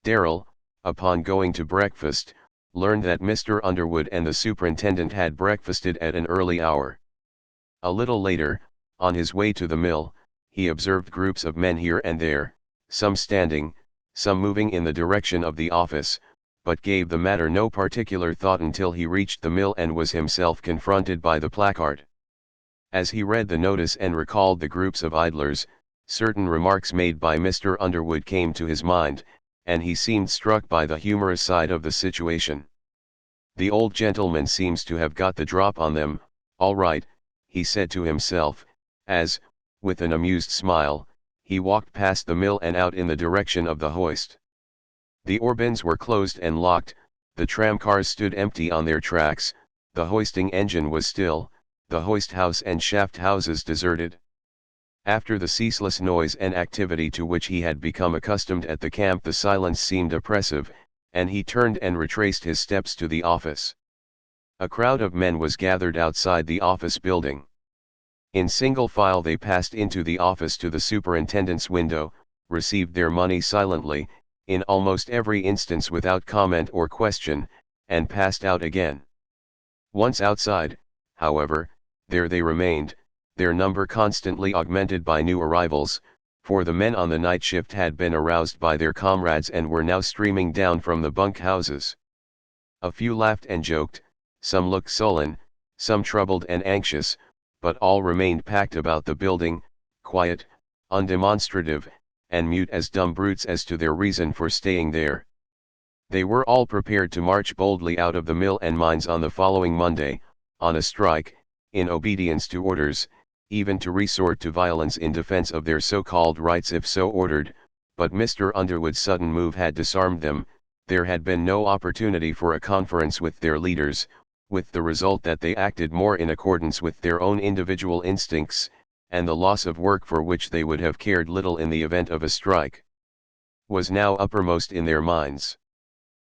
Darrell, upon going to breakfast, learned that Mr. Underwood and the superintendent had breakfasted at an early hour. A little later, on his way to the mill, he observed groups of men here and there, some standing, some moving in the direction of the office, but gave the matter no particular thought until he reached the mill and was himself confronted by the placard. As he read the notice and recalled the groups of idlers, certain remarks made by Mr. Underwood came to his mind, and he seemed struck by the humorous side of the situation. The old gentleman seems to have got the drop on them, all right, he said to himself, as, with an amused smile, he walked past the mill and out in the direction of the hoist. The ore bins were closed and locked, the tramcars stood empty on their tracks, the hoisting engine was still, the hoist house and shaft houses deserted. After the ceaseless noise and activity to which he had become accustomed at the camp, the silence seemed oppressive, and he turned and retraced his steps to the office. A crowd of men was gathered outside the office building. In single file they passed into the office to the superintendent's window, received their money silently, in almost every instance without comment or question, and passed out again. Once outside, however, there they remained, their number constantly augmented by new arrivals, for the men on the night shift had been aroused by their comrades and were now streaming down from the bunk houses. A few laughed and joked, some looked sullen, some troubled and anxious, but all remained packed about the building, quiet, undemonstrative, and mute as dumb brutes as to their reason for staying there. They were all prepared to march boldly out of the mill and mines on the following Monday, on a strike, in obedience to orders, even to resort to violence in defense of their so-called rights if so ordered, but Mr. Underwood's sudden move had disarmed them. There had been no opportunity for a conference with their leaders, with the result that they acted more in accordance with their own individual instincts, and the loss of work, for which they would have cared little in the event of a strike, was now uppermost in their minds.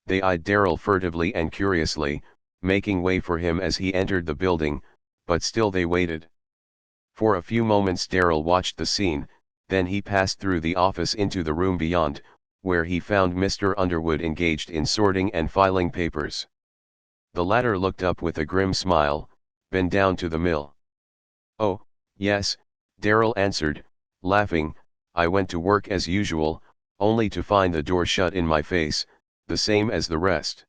They eyed Darrell furtively and curiously, making way for him as he entered the building, but still they waited. For a few moments Darrell watched the scene, then he passed through the office into the room beyond, where he found Mr. Underwood engaged in sorting and filing papers. The latter looked up with a grim smile. "Been down to the mill?" "Oh, yes," Darrell answered, laughing. "I went to work as usual, only to find the door shut in my face, the same as the rest."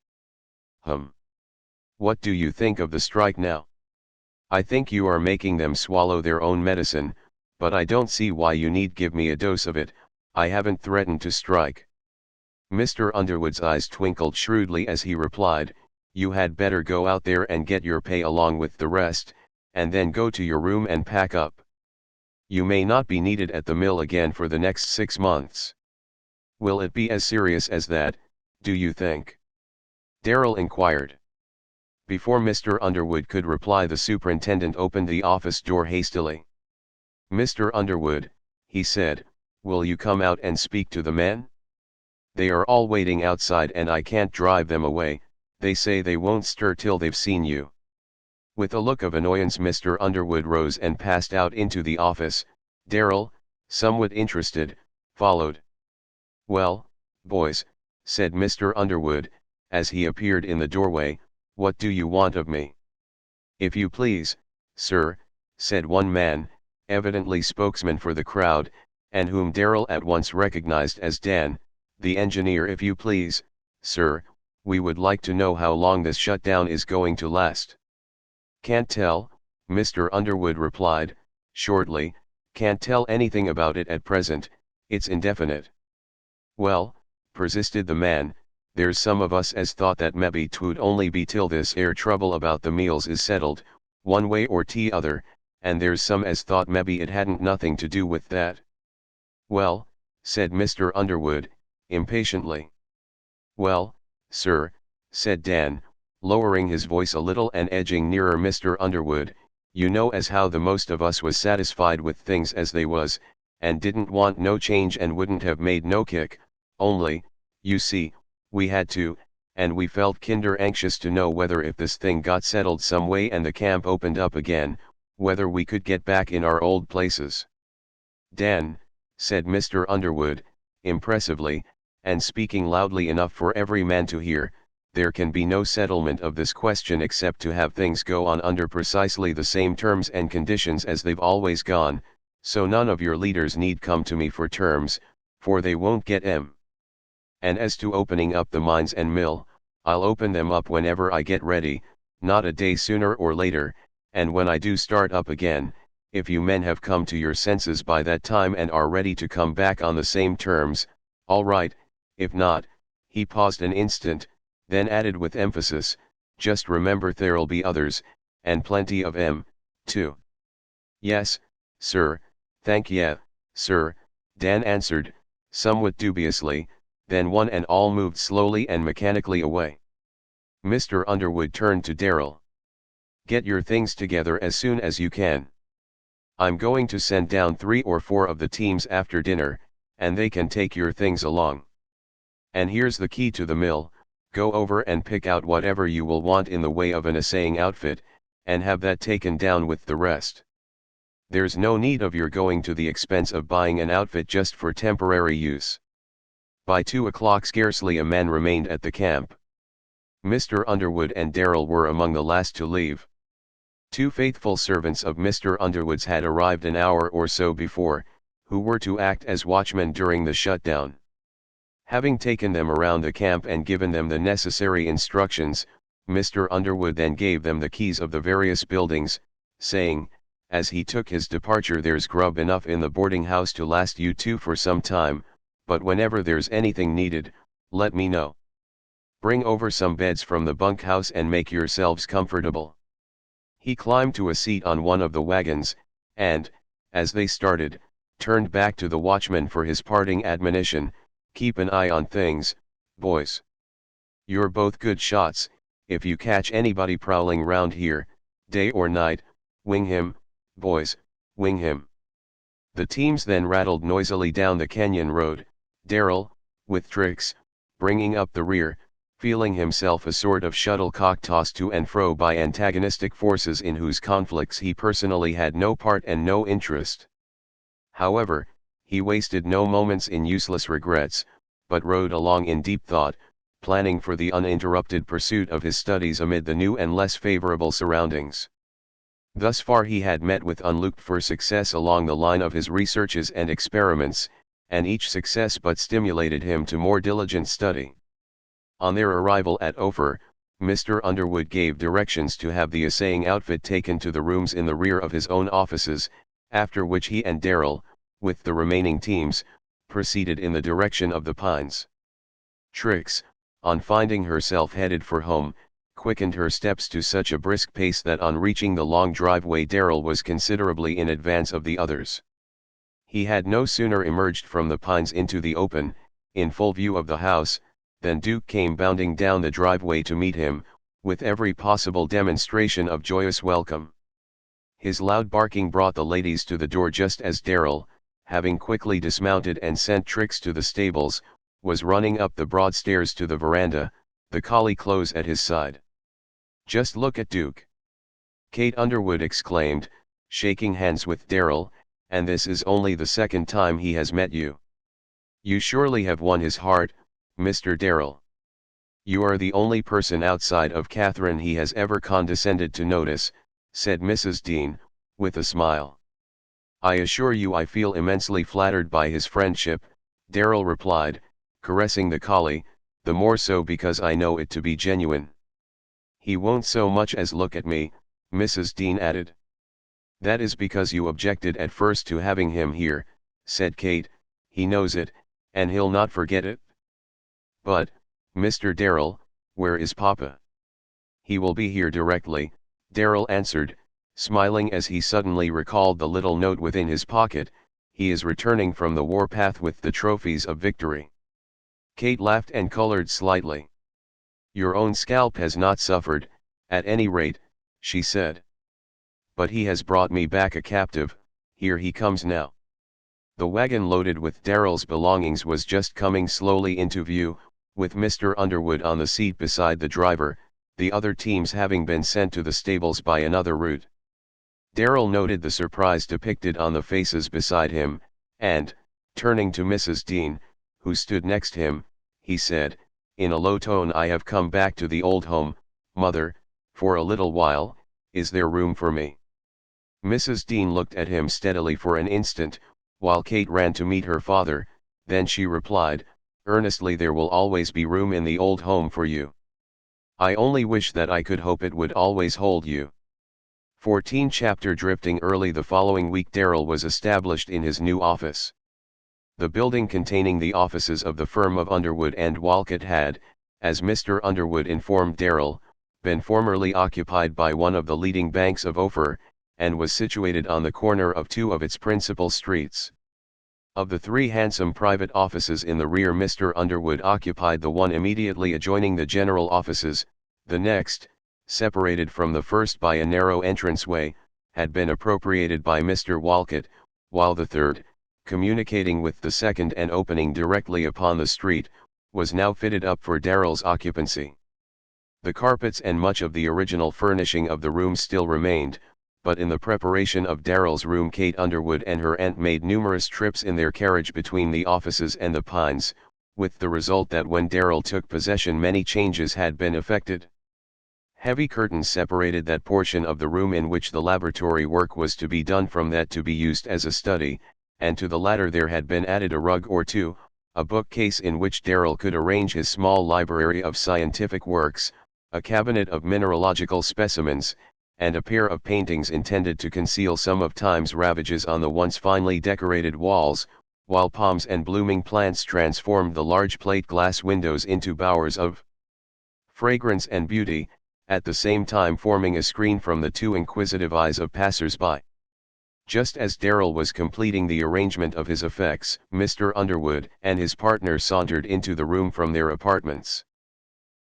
What do you think of the strike now?" "I think you are making them swallow their own medicine, but I don't see why you need give me a dose of it. I haven't threatened to strike." Mr. Underwood's eyes twinkled shrewdly as he replied, "You had better go out there and get your pay along with the rest, and then go to your room and pack up. You may not be needed at the mill again for the next 6 months. "Will it be as serious as that, do you think?" Darrell inquired. Before Mr. Underwood could reply, the superintendent opened the office door hastily. "Mr. Underwood," he said, "will you come out and speak to the men? They are all waiting outside and I can't drive them away. They say they won't stir till they've seen you." With a look of annoyance Mr. Underwood rose and passed out into the office. Darrell, somewhat interested, followed. "Well, boys," said Mr. Underwood, as he appeared in the doorway, "what do you want of me?" "If you please, sir," said one man, evidently spokesman for the crowd, and whom Darrell at once recognized as Dan, the engineer. "If you please, sir, we would like to know how long this shutdown is going to last." "Can't tell," Mr. Underwood replied, shortly, "can't tell anything about it at present, it's indefinite." "Well," persisted the man, "there's some of us as thought that mebbe 'twould only be till this 'ere trouble about the meals is settled, one way or t'other, and there's some as thought mebbe it hadn't nothing to do with that." "Well," said Mr. Underwood, impatiently. "Well, sir," said Dan, lowering his voice a little and edging nearer Mr. Underwood, "you know as how the most of us was satisfied with things as they was, and didn't want no change and wouldn't have made no kick, only, you see, we had to, and we felt kinder anxious to know whether if this thing got settled some way and the camp opened up again, whether we could get back in our old places." "Dan," said Mr. Underwood, impressively, and speaking loudly enough for every man to hear, "there can be no settlement of this question except to have things go on under precisely the same terms and conditions as they've always gone, so none of your leaders need come to me for terms, for they won't get 'em. And as to opening up the mines and mill, I'll open them up whenever I get ready, not a day sooner or later, and when I do start up again, if you men have come to your senses by that time and are ready to come back on the same terms, all right, if not," he paused an instant, then added with emphasis, "just remember there'll be others, and plenty of 'em, too." "Yes, sir, thank ye, sir," Dan answered, somewhat dubiously, then one and all moved slowly and mechanically away. Mr. Underwood turned to Darrell. "Get your things together as soon as you can. I'm going to send down 3 or 4 of the teams after dinner, and they can take your things along. And here's the key to the mill. Go over and pick out whatever you will want in the way of an assaying outfit, and have that taken down with the rest. There's no need of your going to the expense of buying an outfit just for temporary use." By 2 o'clock scarcely a man remained at the camp. Mr. Underwood and Darrell were among the last to leave. 2 faithful servants of Mr. Underwood's had arrived an hour or so before, who were to act as watchmen during the shutdown. Having taken them around the camp and given them the necessary instructions, Mr. Underwood then gave them the keys of the various buildings, saying, as he took his departure. There's grub enough in the boarding house to last you two for some time, but whenever there's anything needed, let me know. Bring over some beds from the bunkhouse and make yourselves comfortable." He climbed to a seat on one of the wagons, and, as they started, turned back to the watchman for his parting admonition: "Keep an eye on things, boys. You're both good shots. If you catch anybody prowling round here, day or night, wing him, boys, wing him." The teams then rattled noisily down the canyon road, Darrell, with Trix, bringing up the rear, feeling himself a sort of shuttlecock tossed to and fro by antagonistic forces in whose conflicts he personally had no part and no interest. However, he wasted no moments in useless regrets, but rode along in deep thought, planning for the uninterrupted pursuit of his studies amid the new and less favorable surroundings. Thus far he had met with unlooked-for success along the line of his researches and experiments, and each success but stimulated him to more diligent study. On their arrival at Ophir, Mr. Underwood gave directions to have the assaying outfit taken to the rooms in the rear of his own offices, after which he and Darrell, with the remaining teams, proceeded in the direction of the pines. Trix, on finding herself headed for home, quickened her steps to such a brisk pace that on reaching the long driveway Darrell was considerably in advance of the others. He had no sooner emerged from the pines into the open, in full view of the house, than Duke came bounding down the driveway to meet him, with every possible demonstration of joyous welcome. His loud barking brought the ladies to the door just as Darrell, having quickly dismounted and sent Trix to the stables, was running up the broad stairs to the veranda, the collie close at his side. "Just look at Duke!" Kate Underwood exclaimed, shaking hands with Darrell, "and this is only the second time he has met you. You surely have won his heart, Mr. Darrell. You are the only person outside of Catherine he has ever condescended to notice," said Mrs. Dean, with a smile. "I assure you I feel immensely flattered by his friendship," Darrell replied, caressing the collie, "the more so because I know it to be genuine." "He won't so much as look at me," Mrs. Dean added. "That is because you objected at first to having him here," said Kate. "He knows it, and he'll not forget it." "But, Mr. Darrell, where is Papa?" "He will be here directly," Darrell answered, smiling as he suddenly recalled the little note within his pocket. "He is returning from the warpath with the trophies of victory." Kate laughed and colored slightly. "Your own scalp has not suffered, at any rate," she said. "But he has brought me back a captive. Here he comes now." The wagon loaded with Darrell's belongings was just coming slowly into view, with Mr. Underwood on the seat beside the driver, the other teams having been sent to the stables by another route. Darrell noted the surprise depicted on the faces beside him, and, turning to Mrs. Dean, who stood next him, he said, in a low tone, "I have come back to the old home, Mother, for a little while. Is there room for me?" Mrs. Dean looked at him steadily for an instant, while Kate ran to meet her father. Then she replied, earnestly, "There will always be room in the old home for you. I only wish that I could hope it would always hold you." 14 Chapter Drifting early the following week Darrell was established in his new office. The building containing the offices of the firm of Underwood and Walcott had, as Mr. Underwood informed Darrell, been formerly occupied by one of the leading banks of Ophir, and was situated on the corner of two of its principal streets. Of the three handsome private offices in the rear, Mr. Underwood occupied the one immediately adjoining the general offices. The next, separated from the first by a narrow entranceway, had been appropriated by Mr. Walcott, while the third, communicating with the second and opening directly upon the street, was now fitted up for Darrell's occupancy. The carpets and much of the original furnishing of the room still remained, but in the preparation of Darrell's room Kate Underwood and her aunt made numerous trips in their carriage between the offices and the Pines, with the result that when Darrell took possession many changes had been effected. Heavy curtains separated that portion of the room in which the laboratory work was to be done from that to be used as a study, and to the latter there had been added a rug or two, a bookcase in which Darrell could arrange his small library of scientific works, a cabinet of mineralogical specimens, and a pair of paintings intended to conceal some of time's ravages on the once finely decorated walls, while palms and blooming plants transformed the large plate glass windows into bowers of fragrance and beauty, at the same time forming a screen from the too inquisitive eyes of passers-by. Just as Darrell was completing the arrangement of his effects, Mr. Underwood and his partner sauntered into the room from their apartments.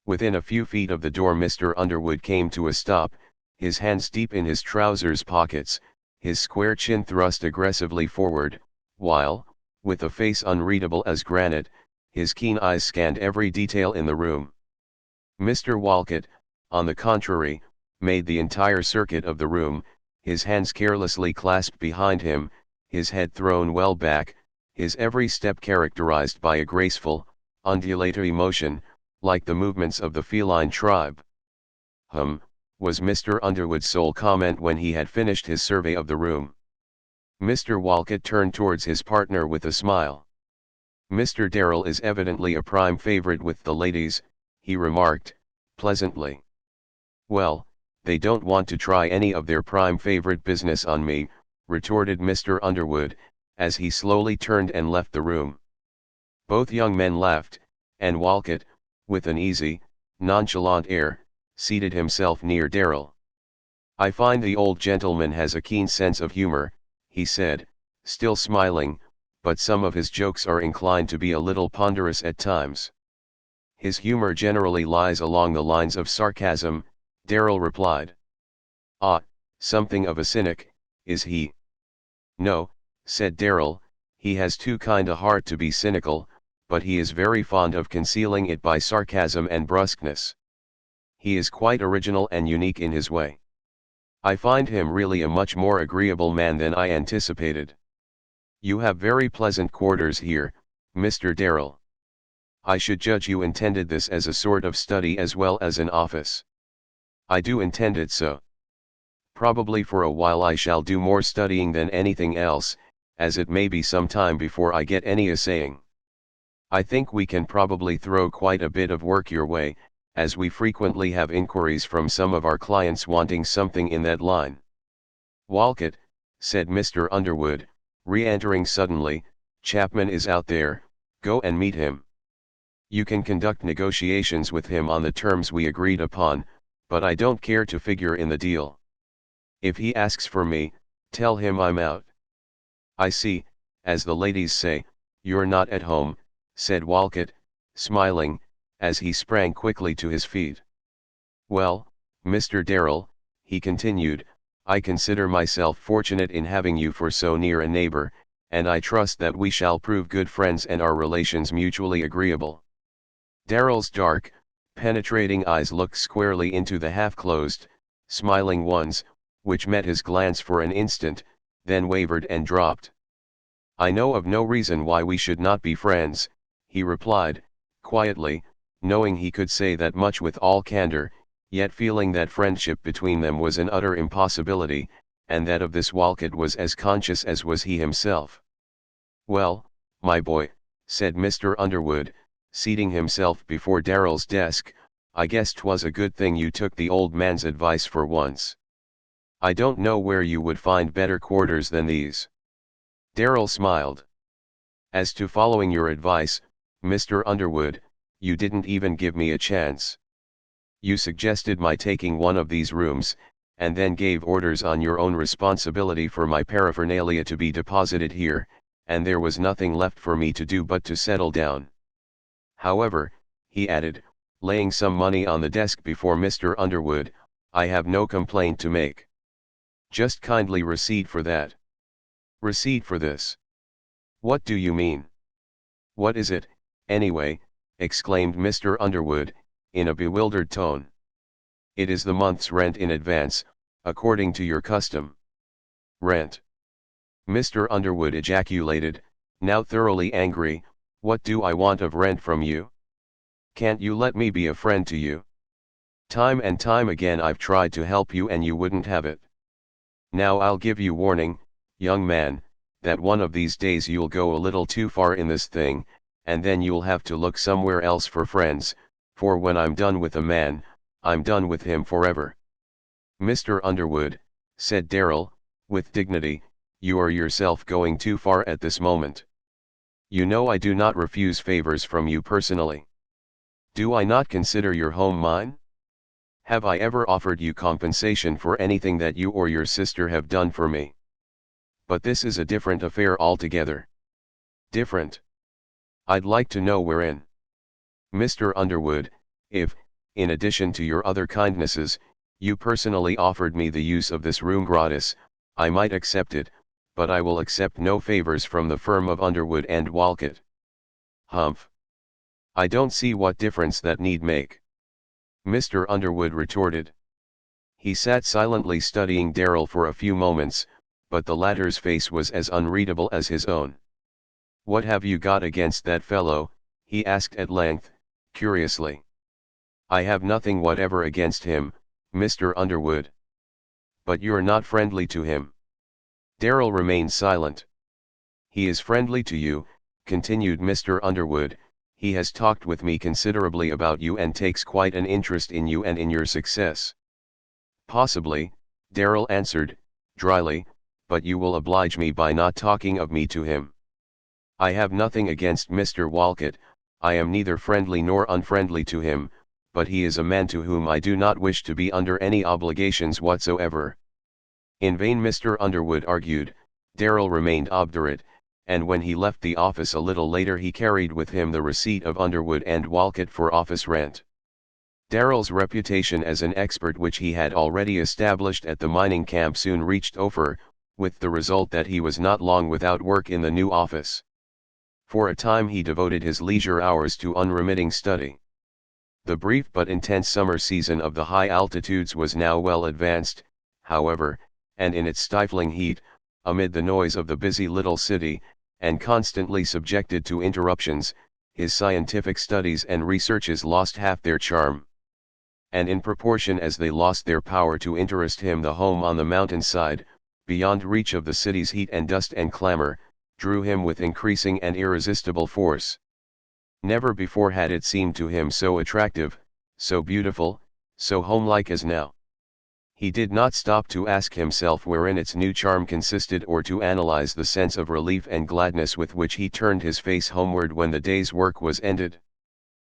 Within a few feet of the door Mr. Underwood came to a stop, his hands deep in his trousers pockets, his square chin thrust aggressively forward, while, with a face unreadable as granite, his keen eyes scanned every detail in the room. Mr. Walcott, on the contrary, made the entire circuit of the room, his hands carelessly clasped behind him, his head thrown well back, his every step characterized by a graceful, undulatory motion, like the movements of the feline tribe. Was Mr. Underwood's sole comment when he had finished his survey of the room. Mr. Walcott turned towards his partner with a smile. "Mr. Darrell is evidently a prime favorite with the ladies," he remarked, pleasantly. "Well, they don't want to try any of their prime favorite business on me," retorted Mr. Underwood, as he slowly turned and left the room. Both young men laughed, and Walcott, with an easy, nonchalant air, seated himself near Darrell. "I find the old gentleman has a keen sense of humor," he said, still smiling, "but some of his jokes are inclined to be a little ponderous at times." "His humor generally lies along the lines of sarcasm," Darrell replied. "Ah, something of a cynic, is he?" "No," said Darrell, "he has too kind a heart to be cynical, but he is very fond of concealing it by sarcasm and brusqueness. He is quite original and unique in his way. I find him really a much more agreeable man than I anticipated. You have very pleasant quarters here, Mr. Darrell. I should judge you intended this as a sort of study as well as an office." "I do intend it so. Probably for a while I shall do more studying than anything else, as it may be some time before I get any assaying. I think we can probably throw quite a bit of work your way, as we frequently have inquiries from some of our clients wanting something in that line." "Walcott," said Mr. Underwood, re-entering suddenly, "Chapman is out there, go and meet him. You can conduct negotiations with him on the terms we agreed upon, but I don't care to figure in the deal. If he asks for me, tell him I'm out." "I see, as the ladies say, you're not at home," said Walcott, smiling, as he sprang quickly to his feet. "Well, Mr. Darrell," he continued, "I consider myself fortunate in having you for so near a neighbor, and I trust that we shall prove good friends and our relations mutually agreeable." Darrell's dark, penetrating eyes looked squarely into the half-closed, smiling ones, which met his glance for an instant, then wavered and dropped. "I know of no reason why we should not be friends," he replied, quietly, knowing he could say that much with all candor, yet feeling that friendship between them was an utter impossibility, and that of this Walcott was as conscious as was he himself. "Well, my boy," said Mr. Underwood, seating himself before Darrell's desk, "I guess 'twas a good thing you took the old man's advice for once. I don't know where you would find better quarters than these." Darrell smiled. "As to following your advice, Mr. Underwood, you didn't even give me a chance. You suggested my taking one of these rooms, and then gave orders on your own responsibility for my paraphernalia to be deposited here, and there was nothing left for me to do but to settle down. However," he added, laying some money on the desk before Mr. Underwood, "I have no complaint to make. Just kindly receipt for that." "Receipt for this? What do you mean? What is it, anyway?" exclaimed Mr. Underwood, in a bewildered tone. "It is the month's rent in advance, according to your custom." "Rent?" Mr. Underwood ejaculated, now thoroughly angry. "What do I want of rent from you? Can't you let me be a friend to you? Time and time again I've tried to help you and you wouldn't have it. Now I'll give you warning, young man, that one of these days you'll go a little too far in this thing, and then you'll have to look somewhere else for friends, for when I'm done with a man, I'm done with him forever." "Mr. Underwood," said Darrell, with dignity, "you are yourself going too far at this moment. You know I do not refuse favors from you personally. Do I not consider your home mine? Have I ever offered you compensation for anything that you or your sister have done for me? But this is a different affair altogether." "Different? I'd like to know wherein." "Mr. Underwood, if, in addition to your other kindnesses, you personally offered me the use of this room gratis, I might accept it, but I will accept no favors from the firm of Underwood and Walcott." "Humph! I don't see what difference that need make," Mr. Underwood retorted. He sat silently studying Darrell for a few moments, but the latter's face was as unreadable as his own. "What have you got against that fellow?" he asked at length, curiously. "I have nothing whatever against him, Mr. Underwood." "But you're not friendly to him?" Darrell remained silent. "He is friendly to you," continued Mr. Underwood. "He has talked with me considerably about you and takes quite an interest in you and in your success." "Possibly," Darrell answered, dryly, "but you will oblige me by not talking of me to him. I have nothing against Mr. Walcott, I am neither friendly nor unfriendly to him, but he is a man to whom I do not wish to be under any obligations whatsoever." In vain Mr. Underwood argued, Darrell remained obdurate, and when he left the office a little later he carried with him the receipt of Underwood and Walcott for office rent. Darrell's reputation as an expert which he had already established at the mining camp soon reached Ophir, with the result that he was not long without work in the new office. For a time he devoted his leisure hours to unremitting study. The brief but intense summer season of the high altitudes was now well advanced, however, and in its stifling heat, amid the noise of the busy little city, and constantly subjected to interruptions, his scientific studies and researches lost half their charm. And in proportion as they lost their power to interest him, the home on the mountainside, beyond reach of the city's heat and dust and clamor, drew him with increasing and irresistible force. Never before had it seemed to him so attractive, so beautiful, so homelike as now. He did not stop to ask himself wherein its new charm consisted or to analyze the sense of relief and gladness with which he turned his face homeward when the day's work was ended.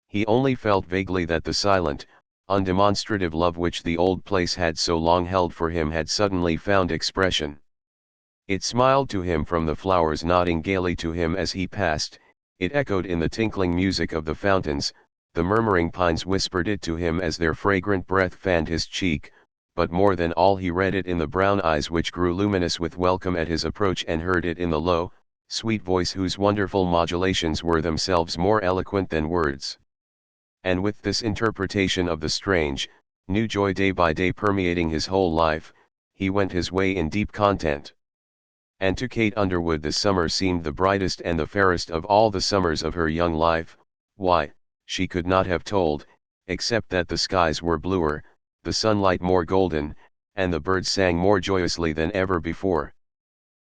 He only felt vaguely that the silent, undemonstrative love which the old place had so long held for him had suddenly found expression. It smiled to him from the flowers nodding gaily to him as he passed, it echoed in the tinkling music of the fountains, the murmuring pines whispered it to him as their fragrant breath fanned his cheek, but more than all he read it in the brown eyes which grew luminous with welcome at his approach, and heard it in the low, sweet voice whose wonderful modulations were themselves more eloquent than words. And with this interpretation of the strange, new joy day by day permeating his whole life, he went his way in deep content. And to Kate Underwood this summer seemed the brightest and the fairest of all the summers of her young life. Why, she could not have told, except that the skies were bluer, the sunlight more golden, and the birds sang more joyously than ever before.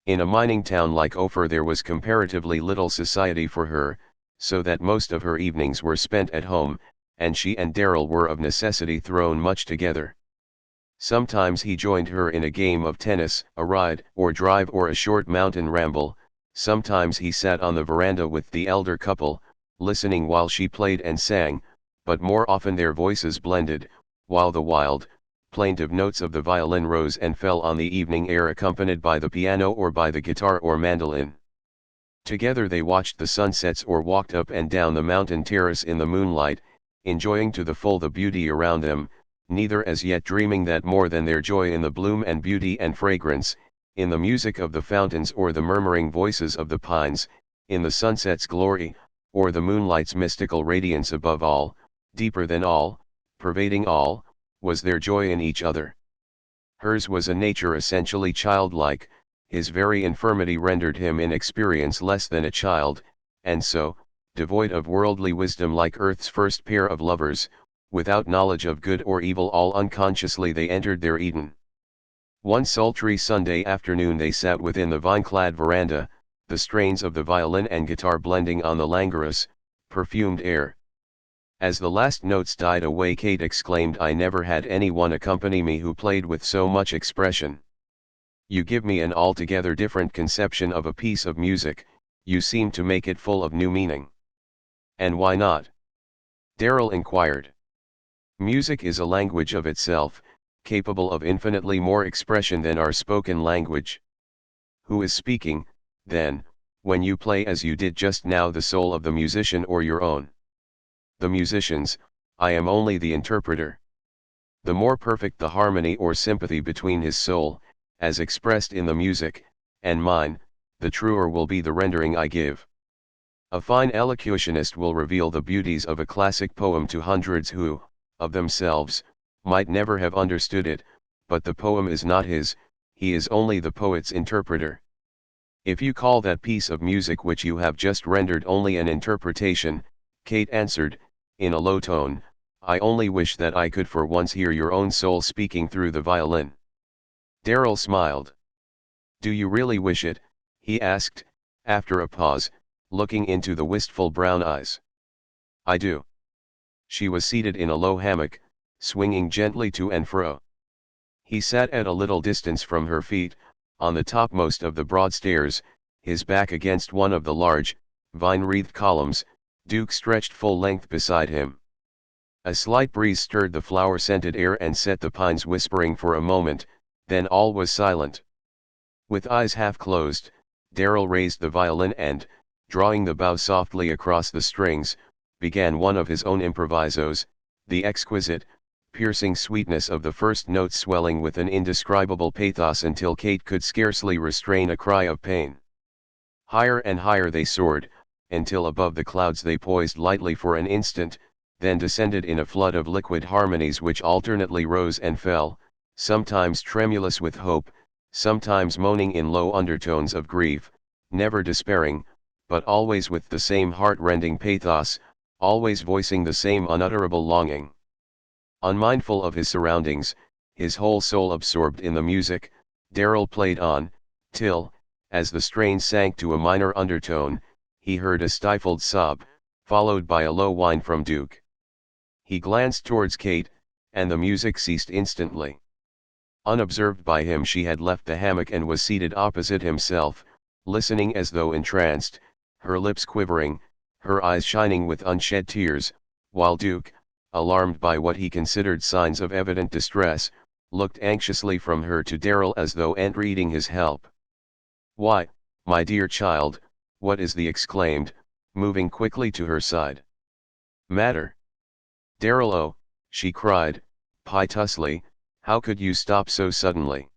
In a mining town like Ophir there was comparatively little society for her, so that most of her evenings were spent at home, and she and Darrell were of necessity thrown much together. Sometimes he joined her in a game of tennis, a ride or drive or a short mountain ramble, sometimes he sat on the veranda with the elder couple, listening while she played and sang, but more often their voices blended, while the wild, plaintive notes of the violin rose and fell on the evening air accompanied by the piano or by the guitar or mandolin. Together they watched the sunsets or walked up and down the mountain terrace in the moonlight, enjoying to the full the beauty around them, neither as yet dreaming that more than their joy in the bloom and beauty and fragrance, in the music of the fountains or the murmuring voices of the pines, in the sunset's glory, or the moonlight's mystical radiance above all, deeper than all, pervading all, was their joy in each other. Hers was a nature essentially childlike, his very infirmity rendered him in experience less than a child, and so, devoid of worldly wisdom like earth's first pair of lovers, without knowledge of good or evil, all unconsciously they entered their Eden. One sultry Sunday afternoon they sat within the vine-clad veranda, the strains of the violin and guitar blending on the languorous, perfumed air. As the last notes died away, Kate exclaimed, "I never had anyone accompany me who played with so much expression. You give me an altogether different conception of a piece of music, you seem to make it full of new meaning." "And why not?" Darrell inquired. "Music is a language of itself, capable of infinitely more expression than our spoken language. Who is speaking, then, when you play as you did just now, the soul of the musician or your own?" "The musician's. I am only the interpreter. The more perfect the harmony or sympathy between his soul, as expressed in the music, and mine, the truer will be the rendering I give. A fine elocutionist will reveal the beauties of a classic poem to hundreds who, of themselves, might never have understood it, but the poem is not his, he is only the poet's interpreter. If you call that piece of music which you have just rendered only an interpretation," Kate answered, in a low tone, "I only wish that I could for once hear your own soul speaking through the violin." Darrell smiled. "Do you really wish it?" he asked, after a pause, looking into the wistful brown eyes. "I do." She was seated in a low hammock, swinging gently to and fro. He sat at a little distance from her feet, on the topmost of the broad stairs, his back against one of the large, vine-wreathed columns, Duke stretched full length beside him. A slight breeze stirred the flower-scented air and set the pines whispering for a moment, then all was silent. With eyes half closed, Darrell raised the violin and, drawing the bow softly across the strings, began one of his own improvisos, the exquisite, piercing sweetness of the first notes swelling with an indescribable pathos until Kate could scarcely restrain a cry of pain. Higher and higher they soared, until above the clouds they poised lightly for an instant, then descended in a flood of liquid harmonies which alternately rose and fell, sometimes tremulous with hope, sometimes moaning in low undertones of grief, never despairing, but always with the same heart-rending pathos, always voicing the same unutterable longing. Unmindful of his surroundings, his whole soul absorbed in the music, Darrell played on, till, as the strain sank to a minor undertone, he heard a stifled sob, followed by a low whine from Duke. He glanced towards Kate, and the music ceased instantly. Unobserved by him, she had left the hammock and was seated opposite himself, listening as though entranced, her lips quivering, her eyes shining with unshed tears, while Duke, alarmed by what he considered signs of evident distress, looked anxiously from her to Darrell as though entreating his help. "Why, my dear child, what is the?" exclaimed, moving quickly to her side. "Matter?" "Darrell, oh," she cried, piteously, "how could you stop so suddenly?"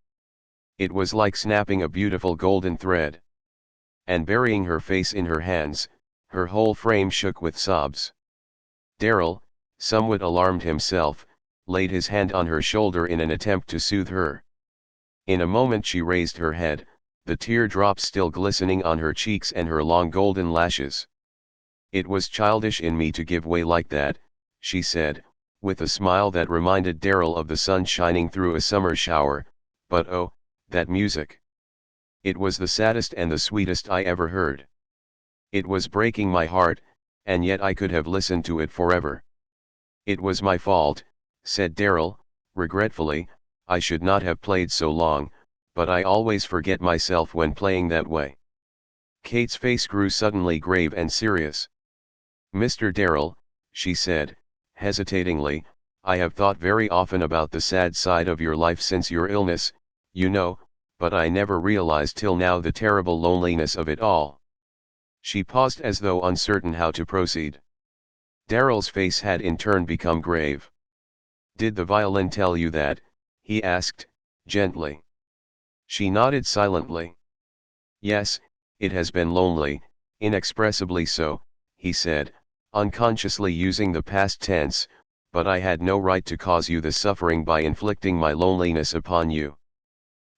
It was like snapping a beautiful golden thread. And burying her face in her hands, her whole frame shook with sobs. Darrell, somewhat alarmed himself, laid his hand on her shoulder in an attempt to soothe her. In a moment she raised her head, the tear-drops still glistening on her cheeks and her long golden lashes. "It was childish in me to give way like that," she said, with a smile that reminded Darrell of the sun shining through a summer shower, "but oh, that music! It was the saddest and the sweetest I ever heard. It was breaking my heart, and yet I could have listened to it forever." "It was my fault," said Darrell, regretfully, "I should not have played so long, but I always forget myself when playing that way." Kate's face grew suddenly grave and serious. "Mr. Darrell," she said, hesitatingly, "I have thought very often about the sad side of your life since your illness, you know, but I never realized till now the terrible loneliness of it all." She paused as though uncertain how to proceed. Darrell's face had in turn become grave. "Did the violin tell you that?" he asked, gently. She nodded silently. "Yes, it has been lonely, inexpressibly so," he said, unconsciously using the past tense, "but I had no right to cause you the suffering by inflicting my loneliness upon you."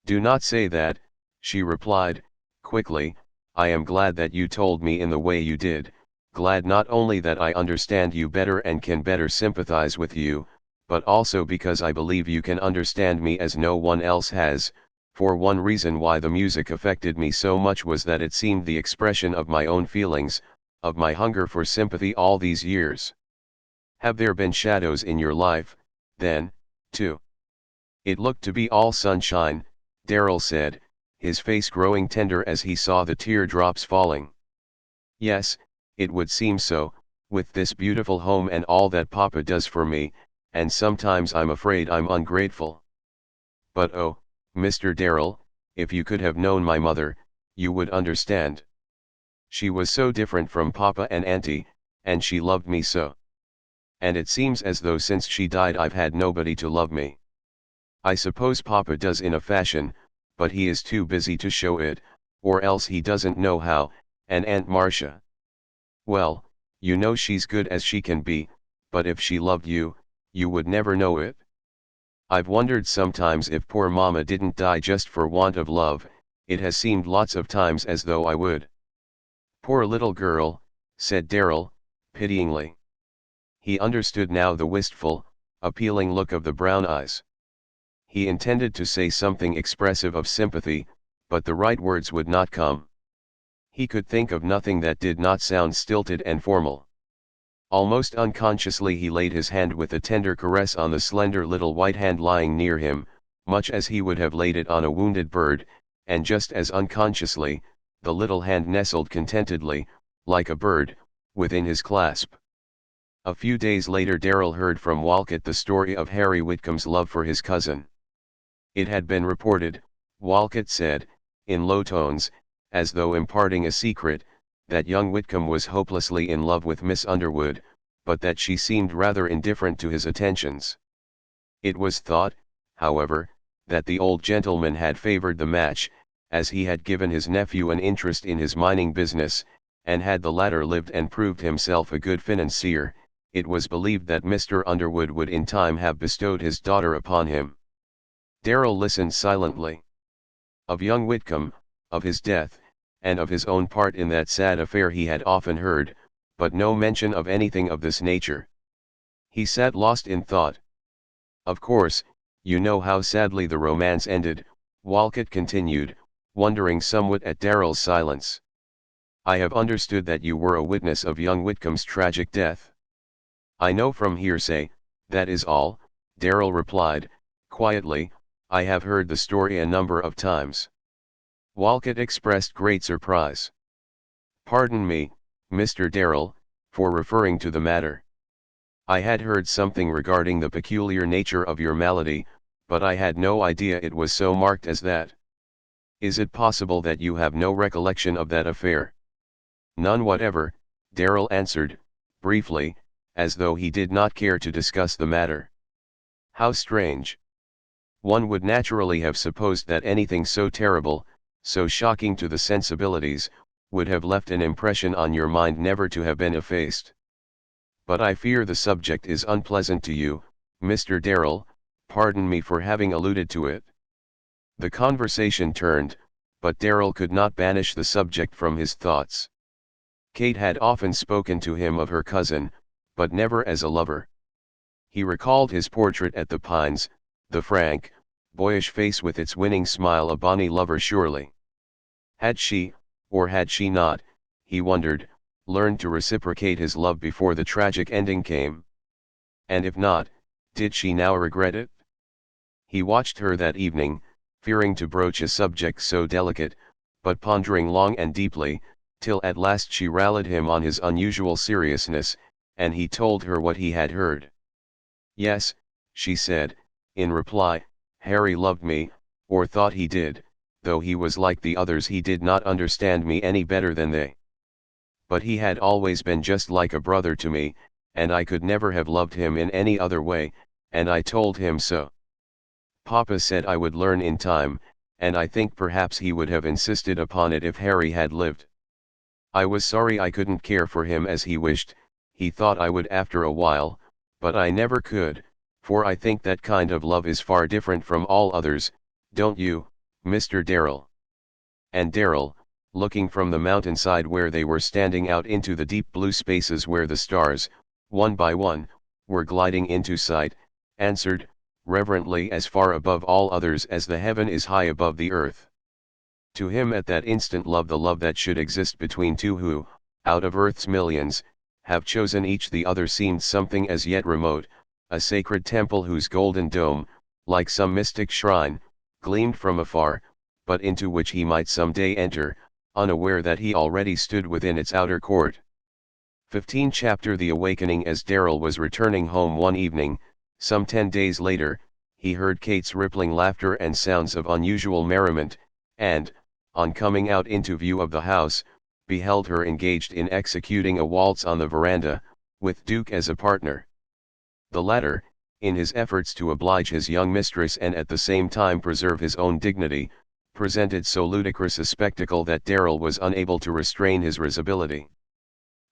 "Do not say that," she replied, quickly, "I am glad that you told me in the way you did, glad not only that I understand you better and can better sympathize with you, but also because I believe you can understand me as no one else has, for one reason why the music affected me so much was that it seemed the expression of my own feelings, of my hunger for sympathy all these years. Have there been shadows in your life, then, too? It looked to be all sunshine, Darrell said, his face growing tender as he saw the teardrops falling. Yes, it would seem so, with this beautiful home and all that Papa does for me, and sometimes I'm afraid I'm ungrateful. But oh, Mr. Darrell, if you could have known my mother, you would understand. She was so different from Papa and Auntie, and she loved me so. And it seems as though since she died I've had nobody to love me. I suppose Papa does in a fashion, but he is too busy to show it, or else he doesn't know how, and Aunt Marcia. Well, you know she's good as she can be, but if she loved you, you would never know it. I've wondered sometimes if poor Mama didn't die just for want of love, it has seemed lots of times as though I would. Poor little girl, said Darrell, pityingly. He understood now the wistful, appealing look of the brown eyes. He intended to say something expressive of sympathy, but the right words would not come. He could think of nothing that did not sound stilted and formal. Almost unconsciously he laid his hand with a tender caress on the slender little white hand lying near him, much as he would have laid it on a wounded bird, and just as unconsciously, the little hand nestled contentedly, like a bird, within his clasp. A few days later Darrell heard from Walcott the story of Harry Whitcomb's love for his cousin. It had been reported, Walcott said, in low tones, as though imparting a secret, that young Whitcomb was hopelessly in love with Miss Underwood, but that she seemed rather indifferent to his attentions. It was thought, however, that the old gentleman had favored the match, as he had given his nephew an interest in his mining business, and had the latter lived and proved himself a good financier, it was believed that Mr. Underwood would in time have bestowed his daughter upon him. Darrell listened silently. Of young Whitcomb, of his death, and of his own part in that sad affair he had often heard, but no mention of anything of this nature. He sat lost in thought. Of course, you know how sadly the romance ended, Walcott continued, wondering somewhat at Darrell's silence. I have understood that you were a witness of young Whitcomb's tragic death. I know from hearsay, that is all, Darrell replied, quietly. I have heard the story a number of times. Walcott expressed great surprise. Pardon me, Mr. Darrell, for referring to the matter. I had heard something regarding the peculiar nature of your malady, but I had no idea it was so marked as that. Is it possible that you have no recollection of that affair? None whatever, Darrell answered, briefly, as though he did not care to discuss the matter. How strange. One would naturally have supposed that anything so terrible, so shocking to the sensibilities, would have left an impression on your mind never to have been effaced. But I fear the subject is unpleasant to you, Mr. Darrell, pardon me for having alluded to it. The conversation turned, but Darrell could not banish the subject from his thoughts. Kate had often spoken to him of her cousin, but never as a lover. He recalled his portrait at the Pines, the frank, boyish face with its winning smile, a bonny lover surely. Had she, or had she not, he wondered, learned to reciprocate his love before the tragic ending came? And if not, did she now regret it? He watched her that evening, fearing to broach a subject so delicate, but pondering long and deeply, till at last she rallied him on his unusual seriousness, and he told her what he had heard. Yes, she said, in reply, Harry loved me, or thought he did, though he was like the others he did not understand me any better than they. But he had always been just like a brother to me, and I could never have loved him in any other way, and I told him so. Papa said I would learn in time, and I think perhaps he would have insisted upon it if Harry had lived. I was sorry I couldn't care for him as he wished, he thought I would after a while, but I never could, for I think that kind of love is far different from all others, don't you, Mr. Darrell? And Darrell, looking from the mountainside where they were standing out into the deep blue spaces where the stars, one by one, were gliding into sight, answered, reverently, as far above all others as the heaven is high above the earth. To him at that instant love, the love that should exist between two who, out of earth's millions, have chosen each the other seemed something as yet remote, a sacred temple whose golden dome, like some mystic shrine, gleamed from afar, but into which he might some day enter, unaware that he already stood within its outer court. 15 Chapter The Awakening. As Darrell was returning home one evening, some 10 days later, he heard Kate's rippling laughter and sounds of unusual merriment, and, on coming out into view of the house, beheld her engaged in executing a waltz on the veranda, with Duke as a partner. The latter, in his efforts to oblige his young mistress and at the same time preserve his own dignity, presented so ludicrous a spectacle that Darrell was unable to restrain his risibility.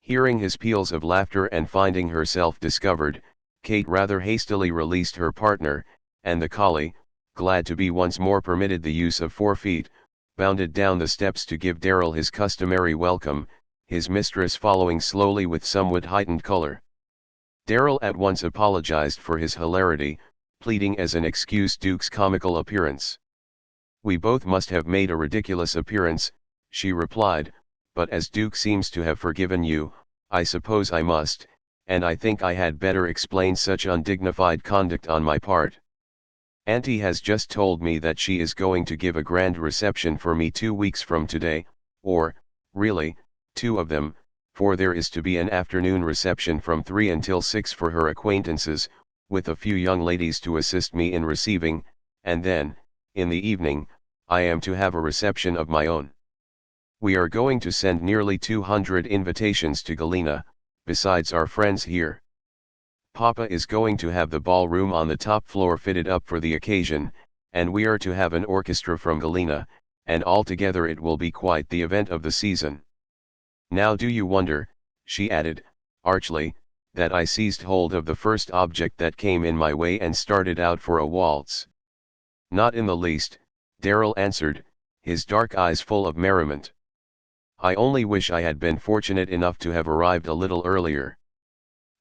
Hearing his peals of laughter and finding herself discovered, Kate rather hastily released her partner, and the collie, glad to be once more permitted the use of 4 feet, bounded down the steps to give Darrell his customary welcome, his mistress following slowly with somewhat heightened color. Darrell at once apologized for his hilarity, pleading as an excuse Duke's comical appearance. "We both must have made a ridiculous appearance," she replied, "but as Duke seems to have forgiven you, I suppose I must, and I think I had better explain such undignified conduct on my part. Auntie has just told me that she is going to give a grand reception for me 2 weeks from today, or, really, 2 of them, for there is to be an afternoon reception from 3 until 6 for her acquaintances, with a few young ladies to assist me in receiving, and then, in the evening, I am to have a reception of my own. We are going to send nearly 200 invitations to Galena, besides our friends here. Papa is going to have the ballroom on the top floor fitted up for the occasion, and we are to have an orchestra from Galena, and altogether it will be quite the event of the season. Now do you wonder," she added, archly, "that I seized hold of the first object that came in my way and started out for a waltz?" "Not in the least," Darrell answered, his dark eyes full of merriment. "I only wish I had been fortunate enough to have arrived a little earlier."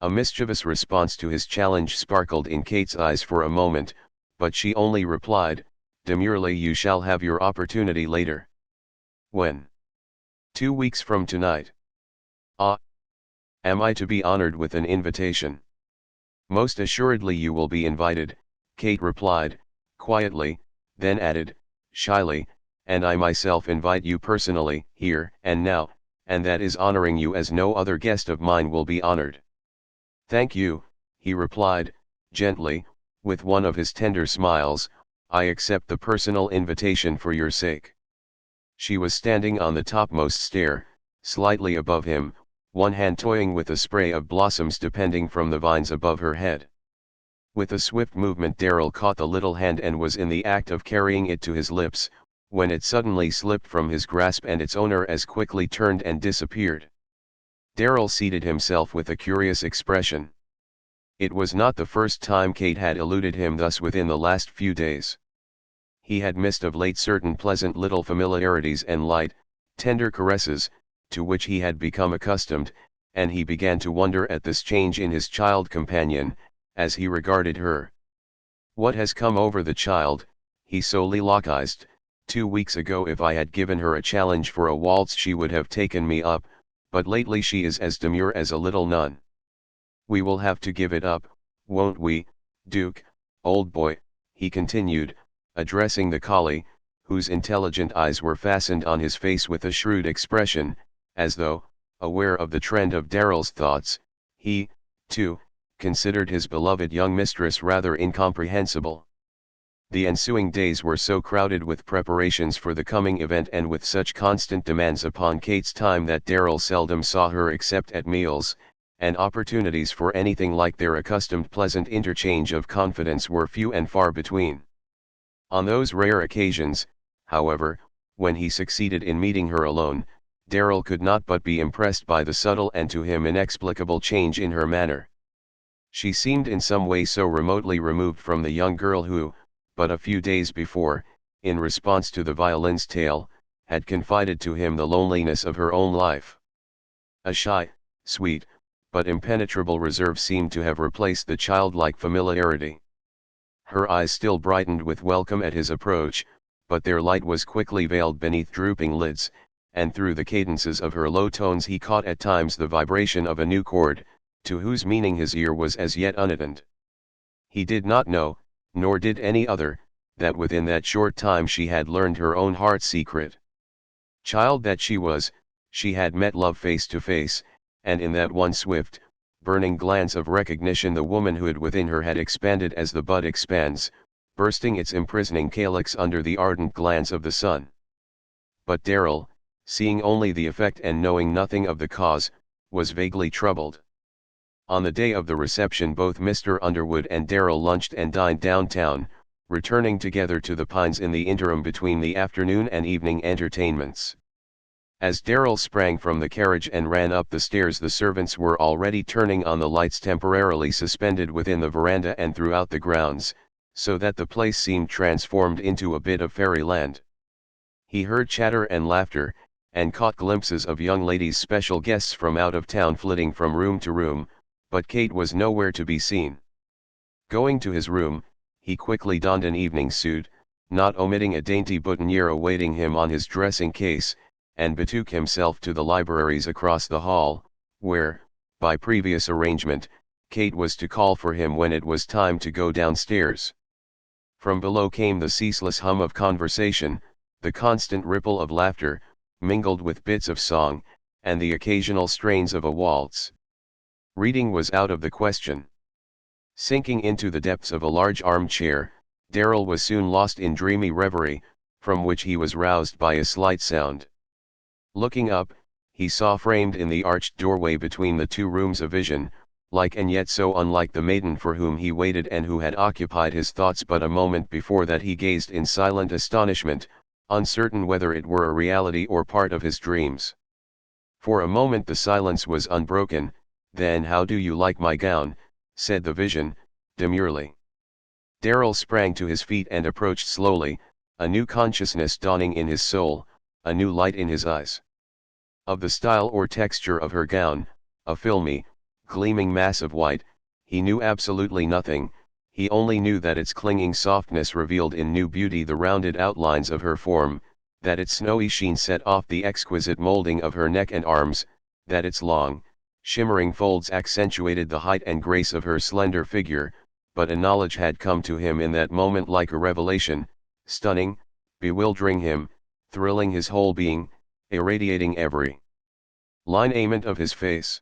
A mischievous response to his challenge sparkled in Kate's eyes for a moment, but she only replied, demurely, "You shall have your opportunity later." "When?" "2 weeks from tonight." "Ah! Am I to be honored with an invitation?" "Most assuredly you will be invited," Kate replied, quietly, then added, shyly, "and I myself invite you personally, here and now, and that is honoring you as no other guest of mine will be honored." "Thank you," he replied, gently, with one of his tender smiles, "I accept the personal invitation for your sake." She was standing on the topmost stair, slightly above him, one hand toying with a spray of blossoms depending from the vines above her head. With a swift movement Darrell caught the little hand and was in the act of carrying it to his lips, when it suddenly slipped from his grasp and its owner as quickly turned and disappeared. Darrell seated himself with a curious expression. It was not the first time Kate had eluded him thus within the last few days. He had missed of late certain pleasant little familiarities and light, tender caresses, to which he had become accustomed, and he began to wonder at this change in his child companion, as he regarded her. "What has come over the child?" he soliloquized. "2 weeks ago if I had given her a challenge for a waltz she would have taken me up, but lately she is as demure as a little nun. We will have to give it up, won't we, Duke, old boy?" he continued, addressing the collie, whose intelligent eyes were fastened on his face with a shrewd expression, as though, aware of the trend of Darrell's thoughts, he, too, considered his beloved young mistress rather incomprehensible. The ensuing days were so crowded with preparations for the coming event and with such constant demands upon Kate's time that Darrell seldom saw her except at meals, and opportunities for anything like their accustomed pleasant interchange of confidence were few and far between. On those rare occasions, however, when he succeeded in meeting her alone, Darrell could not but be impressed by the subtle and to him inexplicable change in her manner. She seemed in some way so remotely removed from the young girl who, but a few days before, in response to the violin's tale, had confided to him the loneliness of her own life. A shy, sweet, but impenetrable reserve seemed to have replaced the childlike familiarity. Her eyes still brightened with welcome at his approach, but their light was quickly veiled beneath drooping lids, and through the cadences of her low tones he caught at times the vibration of a new chord, to whose meaning his ear was as yet unattended. He did not know, nor did any other, that within that short time she had learned her own heart's secret. Child that she was, she had met love face to face, and in that one swift, burning glance of recognition the womanhood within her had expanded as the bud expands, bursting its imprisoning calyx under the ardent glance of the sun. But Darrell, seeing only the effect and knowing nothing of the cause, was vaguely troubled. On the day of the reception both Mr. Underwood and Darrell lunched and dined downtown, returning together to the Pines in the interim between the afternoon and evening entertainments. As Darrell sprang from the carriage and ran up the stairs the servants were already turning on the lights temporarily suspended within the veranda and throughout the grounds, so that the place seemed transformed into a bit of fairyland. He heard chatter and laughter, and caught glimpses of young ladies' special guests from out of town flitting from room to room, but Kate was nowhere to be seen. Going to his room, he quickly donned an evening suit, not omitting a dainty boutonniere awaiting him on his dressing case, and betook himself to the libraries across the hall, where, by previous arrangement, Kate was to call for him when it was time to go downstairs. From below came the ceaseless hum of conversation, the constant ripple of laughter, mingled with bits of song, and the occasional strains of a waltz. Reading was out of the question. Sinking into the depths of a large armchair, Darrell was soon lost in dreamy reverie, from which he was roused by a slight sound. Looking up, he saw framed in the arched doorway between the two rooms a vision, like and yet so unlike the maiden for whom he waited and who had occupied his thoughts but a moment before that he gazed in silent astonishment, uncertain whether it were a reality or part of his dreams. For a moment the silence was unbroken, then "How do you like my gown?" said the vision, demurely. Darrell sprang to his feet and approached slowly, a new consciousness dawning in his soul, a new light in his eyes. Of the style or texture of her gown, a filmy, gleaming mass of white, he knew absolutely nothing. He only knew that its clinging softness revealed in new beauty the rounded outlines of her form, that its snowy sheen set off the exquisite molding of her neck and arms, that its long, shimmering folds accentuated the height and grace of her slender figure, but a knowledge had come to him in that moment like a revelation, stunning, bewildering him, thrilling his whole being, irradiating every lineament of his face.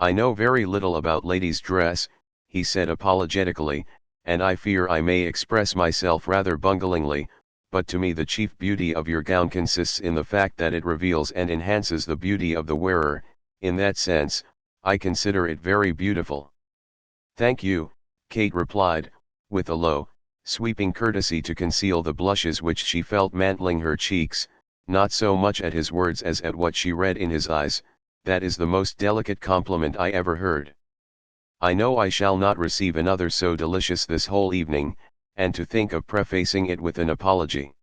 "I know very little about ladies' dress," he said apologetically, "and I fear I may express myself rather bunglingly, but to me the chief beauty of your gown consists in the fact that it reveals and enhances the beauty of the wearer. In that sense, I consider it very beautiful." "Thank you," Kate replied, with a low, sweeping courtesy to conceal the blushes which she felt mantling her cheeks, not so much at his words as at what she read in his eyes. "That is the most delicate compliment I ever heard. I know I shall not receive another so delicious this whole evening, and to think of prefacing it with an apology."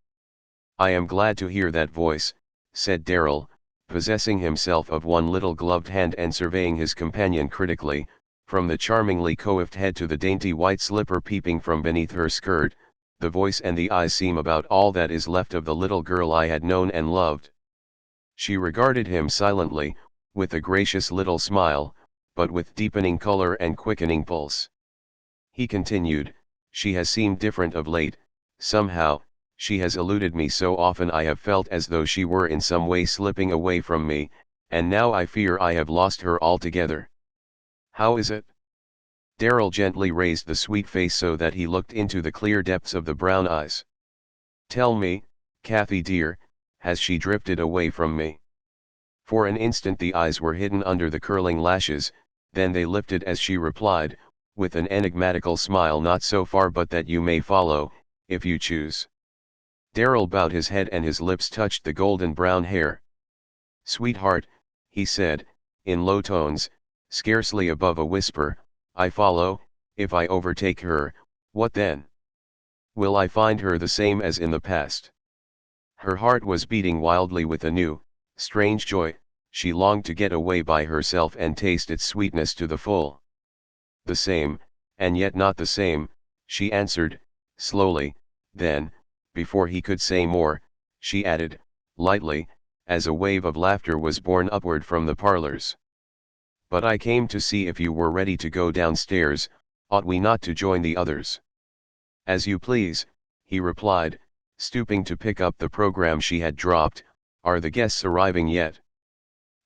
"I am glad to hear that voice," said Darrell, possessing himself of one little gloved hand and surveying his companion critically, from the charmingly coiffed head to the dainty white slipper peeping from beneath her skirt. "The voice and the eyes seem about all that is left of the little girl I had known and loved." She regarded him silently, with a gracious little smile, but with deepening color and quickening pulse. He continued, "She has seemed different of late. Somehow, she has eluded me so often I have felt as though she were in some way slipping away from me, and now I fear I have lost her altogether." "How is it?" Darrell gently raised the sweet face so that he looked into the clear depths of the brown eyes. "Tell me, Kathy dear, has she drifted away from me?" For an instant the eyes were hidden under the curling lashes, then they lifted as she replied, with an enigmatical smile, "Not so far but that you may follow, if you choose." Darrell bowed his head and his lips touched the golden brown hair. "Sweetheart," he said, in low tones, scarcely above a whisper, "I follow. If I overtake her, what then? Will I find her the same as in the past?" Her heart was beating wildly with a new, strange joy. She longed to get away by herself and taste its sweetness to the full. "The same, and yet not the same," she answered, slowly. Then, before he could say more, she added, lightly, as a wave of laughter was borne upward from the parlors. "But I came to see if you were ready to go downstairs. Ought we not to join the others?" "As you please," he replied, stooping to pick up the program she had dropped. "Are the guests arriving yet?"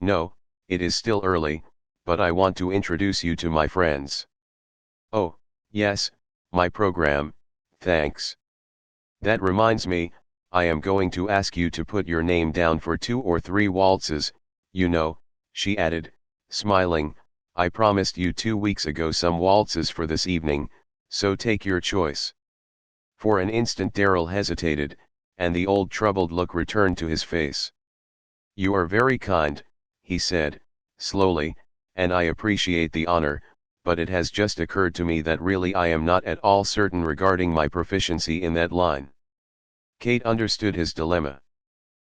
"No, it is still early, but I want to introduce you to my friends." "Oh, yes, my program, thanks. That reminds me, I am going to ask you to put your name down for 2 or 3 waltzes, you know," she added, smiling. "I promised you 2 weeks ago some waltzes for this evening, so take your choice." For an instant Darrell hesitated, and the old troubled look returned to his face. "You are very kind," he said, slowly, "and I appreciate the honor, but it has just occurred to me that really I am not at all certain regarding my proficiency in that line." Kate understood his dilemma.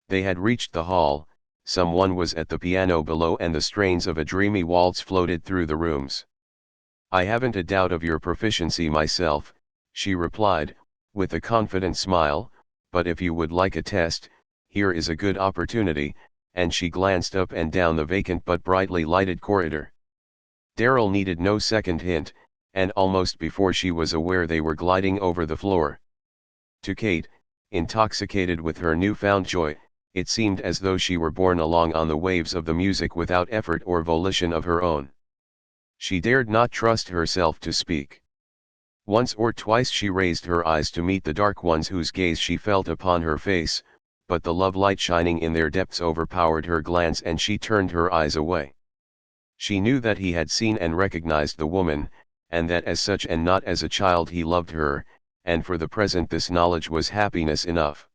They had reached the hall, someone was at the piano below and the strains of a dreamy waltz floated through the rooms. "I haven't a doubt of your proficiency myself," she replied, with a confident smile, "but if you would like a test, here is a good opportunity," and she glanced up and down the vacant but brightly lighted corridor. Darrell needed no second hint, and almost before she was aware they were gliding over the floor. To Kate, intoxicated with her newfound joy, it seemed as though she were borne along on the waves of the music without effort or volition of her own. She dared not trust herself to speak. Once or twice she raised her eyes to meet the dark ones whose gaze she felt upon her face, but the love light shining in their depths overpowered her glance and she turned her eyes away. She knew that he had seen and recognized the woman, and that as such and not as a child he loved her, and for the present this knowledge was happiness enough.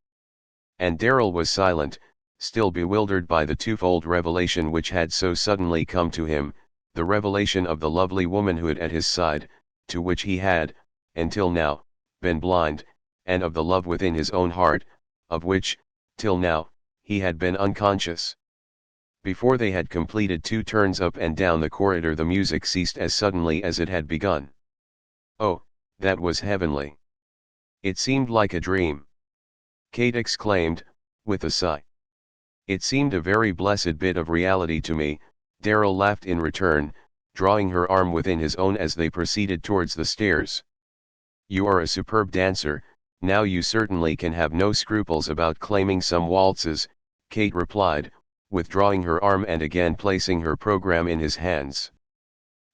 And Darrell was silent, still bewildered by the twofold revelation which had so suddenly come to him, the revelation of the lovely womanhood at his side, to which he had, until now, been blind, and of the love within his own heart, of which, till now, he had been unconscious. Before they had completed 2 turns up and down the corridor the music ceased as suddenly as it had begun. "Oh, that was heavenly. It seemed like a dream," Kate exclaimed, with a sigh. "It seemed a very blessed bit of reality to me," Darrell laughed in return, drawing her arm within his own as they proceeded towards the stairs. "You are a superb dancer, now you certainly can have no scruples about claiming some waltzes," Kate replied, withdrawing her arm and again placing her program in his hands.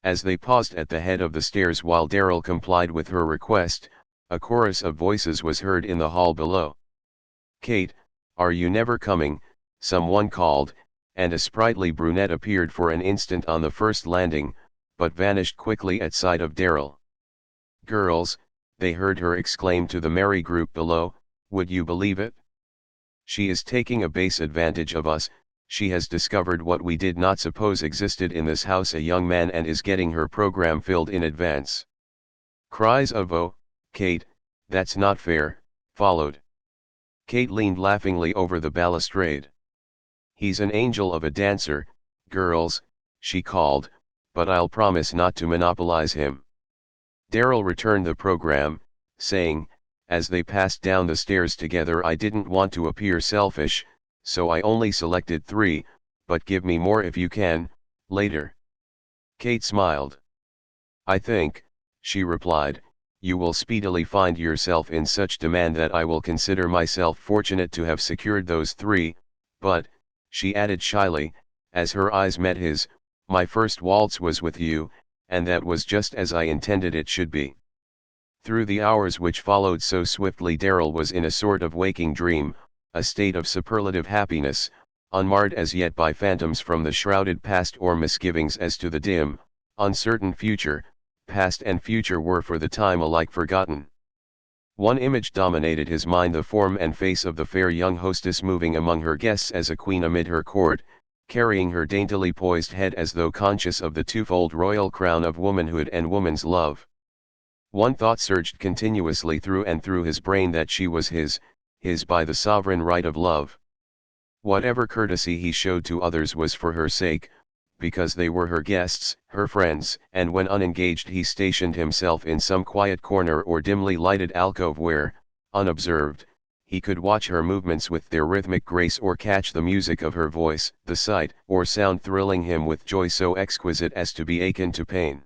As they paused at the head of the stairs while Darrell complied with her request, a chorus of voices was heard in the hall below. "Kate, are you never coming?" someone called, and a sprightly brunette appeared for an instant on the first landing, but vanished quickly at sight of Darrell. "Girls," they heard her exclaim to the merry group below, "would you believe it? She is taking a base advantage of us. She has discovered what we did not suppose existed in this house, a young man, and is getting her program filled in advance." Cries of "Oh, Kate, that's not fair," followed. Kate leaned laughingly over the balustrade. "He's an angel of a dancer, girls," she called, "but I'll promise not to monopolize him." Darrell returned the program, saying, as they passed down the stairs together, "I didn't want to appear selfish, so I only selected 3, but give me more if you can, later." Kate smiled. "I think," she replied, "you will speedily find yourself in such demand that I will consider myself fortunate to have secured those 3, but," she added shyly, as her eyes met his, "my first waltz was with you, and that was just as I intended it should be." Through the hours which followed so swiftly Darrell was in a sort of waking dream, a state of superlative happiness, unmarred as yet by phantoms from the shrouded past or misgivings as to the dim, uncertain future. Past and future were for the time alike forgotten. One image dominated his mind, the form and face of the fair young hostess moving among her guests as a queen amid her court, carrying her daintily poised head as though conscious of the twofold royal crown of womanhood and woman's love. One thought surged continuously through and through his brain, that she was his by the sovereign right of love. Whatever courtesy he showed to others was for her sake, because they were her guests, her friends, and when unengaged he stationed himself in some quiet corner or dimly lighted alcove where, unobserved, he could watch her movements with their rhythmic grace or catch the music of her voice, the sight or sound thrilling him with joy so exquisite as to be akin to pain.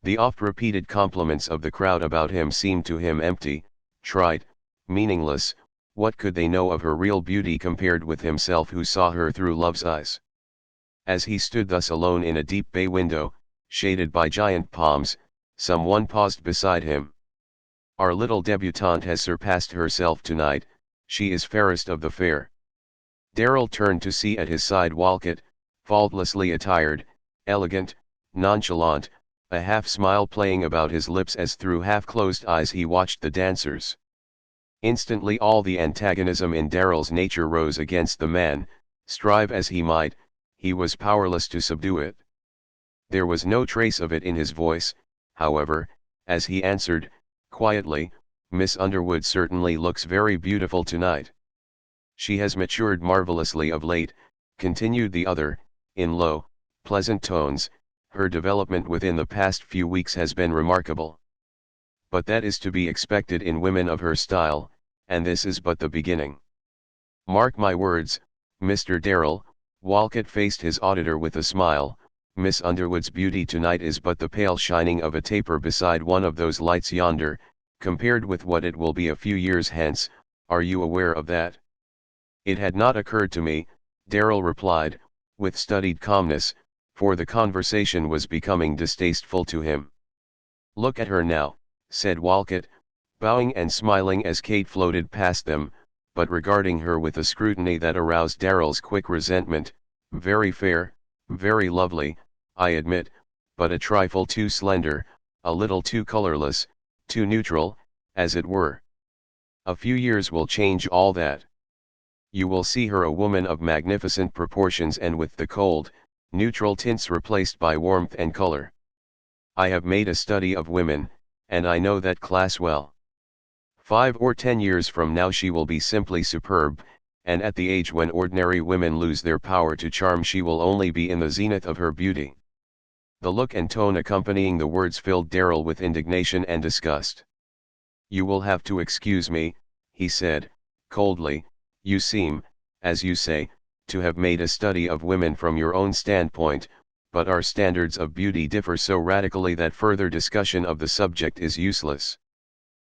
The oft-repeated compliments of the crowd about him seemed to him empty, trite, meaningless. What could they know of her real beauty compared with himself who saw her through love's eyes? As he stood thus alone in a deep bay window, shaded by giant palms, someone paused beside him. "Our little debutante has surpassed herself tonight, she is fairest of the fair." Darrell turned to see at his side Walcott, faultlessly attired, elegant, nonchalant, a half-smile playing about his lips as through half-closed eyes he watched the dancers. Instantly all the antagonism in Darrell's nature rose against the man. Strive as he might, he was powerless to subdue it. There was no trace of it in his voice, however, as he answered, quietly, "Miss Underwood certainly looks very beautiful tonight." "She has matured marvelously of late," continued the other, in low, pleasant tones. "Her development within the past few weeks has been remarkable. But that is to be expected in women of her style, and this is but the beginning. Mark my words, Mr. Darrell." Walcott faced his auditor with a smile. "Miss Underwood's beauty tonight is but the pale shining of a taper beside one of those lights yonder, compared with what it will be a few years hence. Are you aware of that?" "It had not occurred to me," Darrell replied, with studied calmness, for the conversation was becoming distasteful to him. "Look at her now," said Walcott, bowing and smiling as Kate floated past them, but regarding her with a scrutiny that aroused Darrell's quick resentment. "Very fair, very lovely, I admit, but a trifle too slender, a little too colorless, too neutral, as it were. A few years will change all that. You will see her a woman of magnificent proportions and with the cold, neutral tints replaced by warmth and color. I have made a study of women, and I know that class well. 5 or 10 years from now she will be simply superb, and at the age when ordinary women lose their power to charm she will only be in the zenith of her beauty." The look and tone accompanying the words filled Darrell with indignation and disgust. "You will have to excuse me," he said, coldly. "You seem, as you say, to have made a study of women from your own standpoint, but our standards of beauty differ so radically that further discussion of the subject is useless."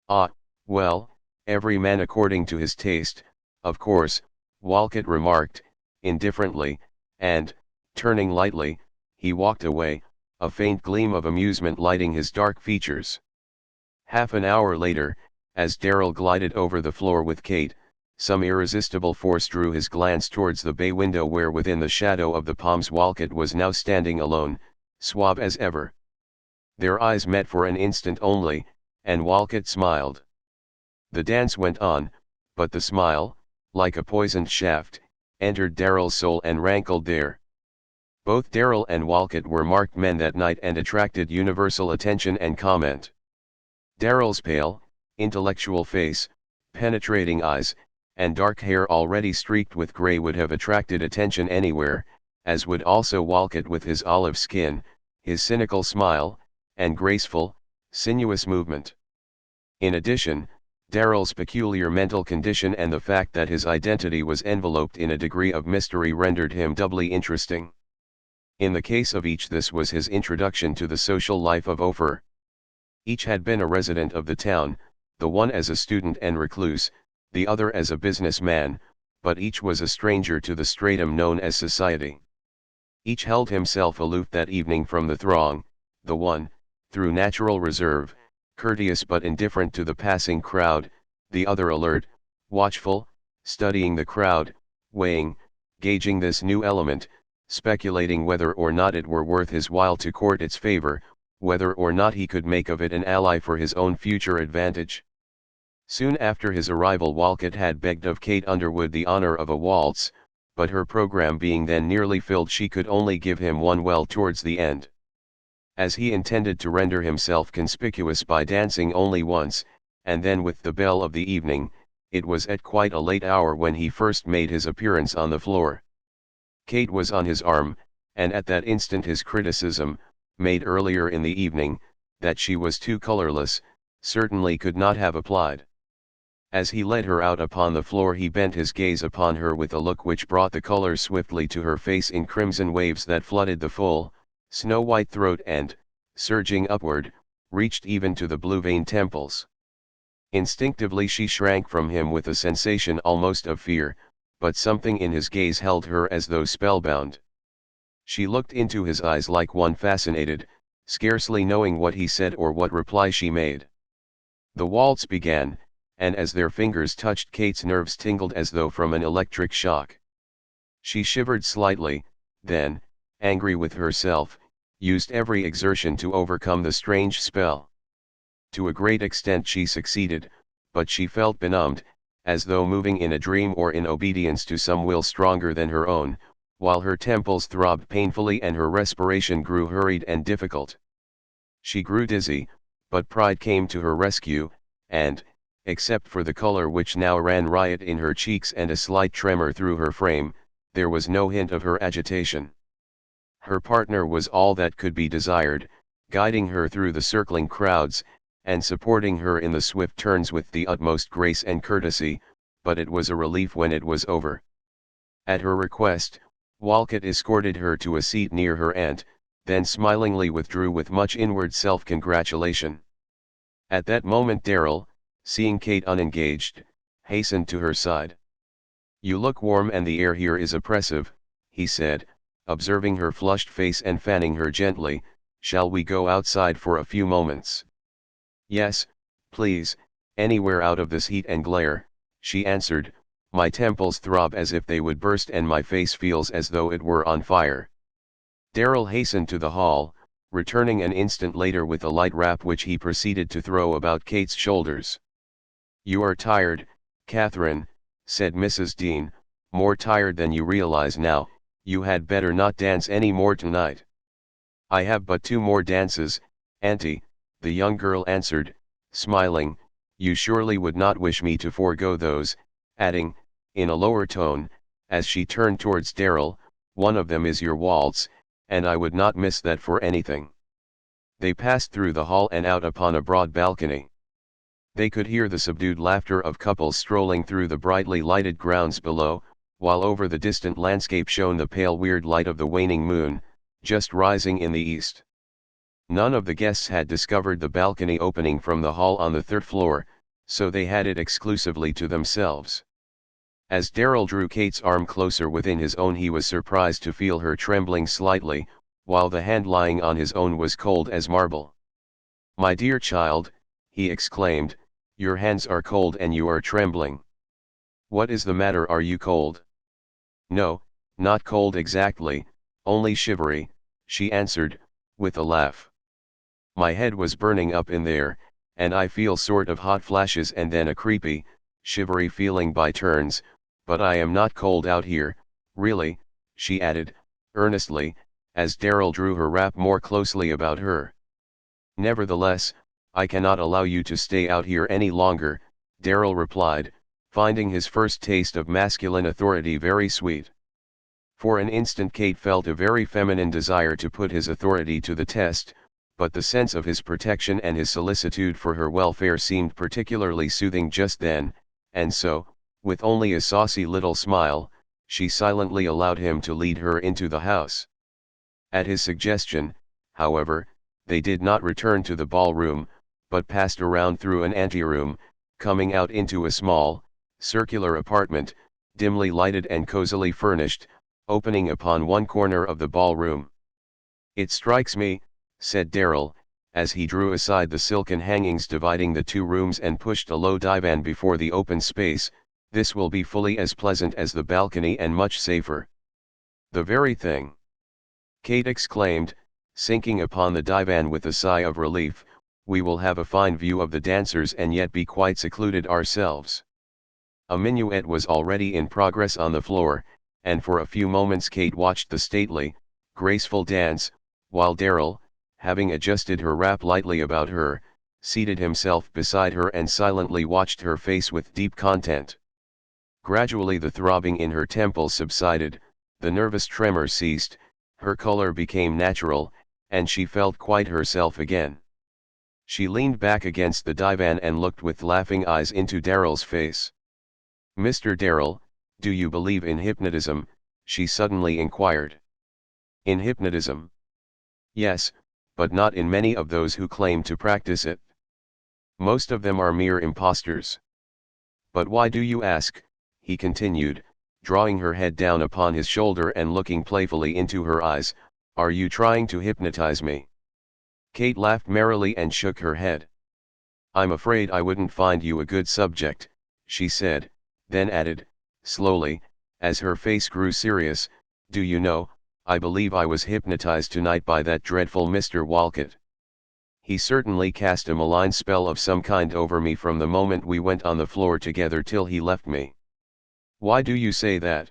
"Ah, well, every man according to his taste, of course," Walcott remarked, indifferently, and, turning lightly, he walked away, a faint gleam of amusement lighting his dark features. Half an hour later, as Darrell glided over the floor with Kate, some irresistible force drew his glance towards the bay window where within the shadow of the palms Walcott was now standing alone, suave as ever. Their eyes met for an instant only, and Walcott smiled. The dance went on, but the smile, like a poisoned shaft, entered Darrell's soul and rankled there. Both Darrell and Walcott were marked men that night and attracted universal attention and comment. Darrell's pale, intellectual face, penetrating eyes, and dark hair already streaked with gray would have attracted attention anywhere, as would also Walcott with his olive skin, his cynical smile, and graceful, sinuous movement. In addition, Darrell's peculiar mental condition and the fact that his identity was enveloped in a degree of mystery rendered him doubly interesting. In the case of each this was his introduction to the social life of Ophir. Each had been a resident of the town, the one as a student and recluse, the other as a businessman, but each was a stranger to the stratum known as society. Each held himself aloof that evening from the throng, the one, through natural reserve, courteous but indifferent to the passing crowd, the other alert, watchful, studying the crowd, weighing, gauging this new element, speculating whether or not it were worth his while to court its favor, whether or not he could make of it an ally for his own future advantage. Soon after his arrival Walcott had begged of Kate Underwood the honor of a waltz, but her program being then nearly filled she could only give him one well towards the end. As he intended to render himself conspicuous by dancing only once, and then with the belle of the evening, it was at quite a late hour when he first made his appearance on the floor. Kate was on his arm, and at that instant his criticism, made earlier in the evening, that she was too colorless, certainly could not have applied. As he led her out upon the floor, he bent his gaze upon her with a look which brought the color swiftly to her face in crimson waves that flooded the full, snow-white throat and, surging upward, reached even to the blue-veined temples. Instinctively she shrank from him with a sensation almost of fear, but something in his gaze held her as though spellbound. She looked into his eyes like one fascinated, scarcely knowing what he said or what reply she made. The waltz began, and as their fingers touched, Kate's nerves tingled as though from an electric shock. She shivered slightly, then, angry with herself, used every exertion to overcome the strange spell. To a great extent she succeeded, but she felt benumbed, as though moving in a dream or in obedience to some will stronger than her own, while her temples throbbed painfully and her respiration grew hurried and difficult. She grew dizzy, but pride came to her rescue, and, except for the color which now ran riot in her cheeks and a slight tremor through her frame, there was no hint of her agitation. Her partner was all that could be desired, guiding her through the circling crowds, and supporting her in the swift turns with the utmost grace and courtesy, but it was a relief when it was over. At her request, Walcott escorted her to a seat near her and, then smilingly withdrew with much inward self-congratulation. At that moment Darrell, seeing Kate unengaged, hastened to her side. "You look warm and the air here is oppressive," he said, observing her flushed face and fanning her gently. "Shall we go outside for a few moments?" "Yes, please, anywhere out of this heat and glare," she answered. "My temples throb as if they would burst and my face feels as though it were on fire." Darrell hastened to the hall, returning an instant later with a light wrap which he proceeded to throw about Kate's shoulders. "You are tired, Catherine," said Mrs. Dean, "more tired than you realize now. You had better not dance any more tonight." "I have but 2 more dances, Auntie," the young girl answered, smiling. "You surely would not wish me to forego those," adding, in a lower tone, as she turned towards Darrell, "one of them is your waltz, and I would not miss that for anything." They passed through the hall and out upon a broad balcony. They could hear the subdued laughter of couples strolling through the brightly lighted grounds below, while over the distant landscape shone the pale weird light of the waning moon, just rising in the east. None of the guests had discovered the balcony opening from the hall on the 3rd floor, so they had it exclusively to themselves. As Darrell drew Kate's arm closer within his own, he was surprised to feel her trembling slightly, while the hand lying on his own was cold as marble. "My dear child," he exclaimed, "your hands are cold and you are trembling. What is the matter? Are you cold?" "No, not cold exactly, only shivery," she answered, with a laugh. "My head was burning up in there, and I feel sort of hot flashes and then a creepy, shivery feeling by turns, but I am not cold out here, really," she added, earnestly, as Darrell drew her wrap more closely about her. "Nevertheless, I cannot allow you to stay out here any longer," Darrell replied, finding his first taste of masculine authority very sweet. For an instant Kate felt a very feminine desire to put his authority to the test, but the sense of his protection and his solicitude for her welfare seemed particularly soothing just then, and so, with only a saucy little smile, she silently allowed him to lead her into the house. At his suggestion, however, they did not return to the ballroom, but passed around through an anteroom, coming out into a small, circular apartment, dimly lighted and cosily furnished, opening upon one corner of the ballroom. "It strikes me," said Darrell, as he drew aside the silken hangings dividing the 2 rooms and pushed a low divan before the open space, "this will be fully as pleasant as the balcony and much safer." "The very thing!" Kate exclaimed, sinking upon the divan with a sigh of relief. "We will have a fine view of the dancers and yet be quite secluded ourselves." A minuet was already in progress on the floor, and for a few moments Kate watched the stately, graceful dance, while Darrell, having adjusted her wrap lightly about her, seated himself beside her and silently watched her face with deep content. Gradually the throbbing in her temples subsided, the nervous tremor ceased, her color became natural, and she felt quite herself again. She leaned back against the divan and looked with laughing eyes into Daryl's face. "Mr. Daryl, do you believe in hypnotism?" she suddenly inquired. "In hypnotism?" "Yes, but not in many of those who claim to practice it. Most of them are mere impostors." "But why do you ask?" he continued, drawing her head down upon his shoulder and looking playfully into her eyes. "Are you trying to hypnotize me?" Kate laughed merrily and shook her head. "I'm afraid I wouldn't find you a good subject," she said, then added, slowly, as her face grew serious, "Do you know, I believe I was hypnotized tonight by that dreadful Mr. Walcott. He certainly cast a malign spell of some kind over me from the moment we went on the floor together till he left me." "Why do you say that?"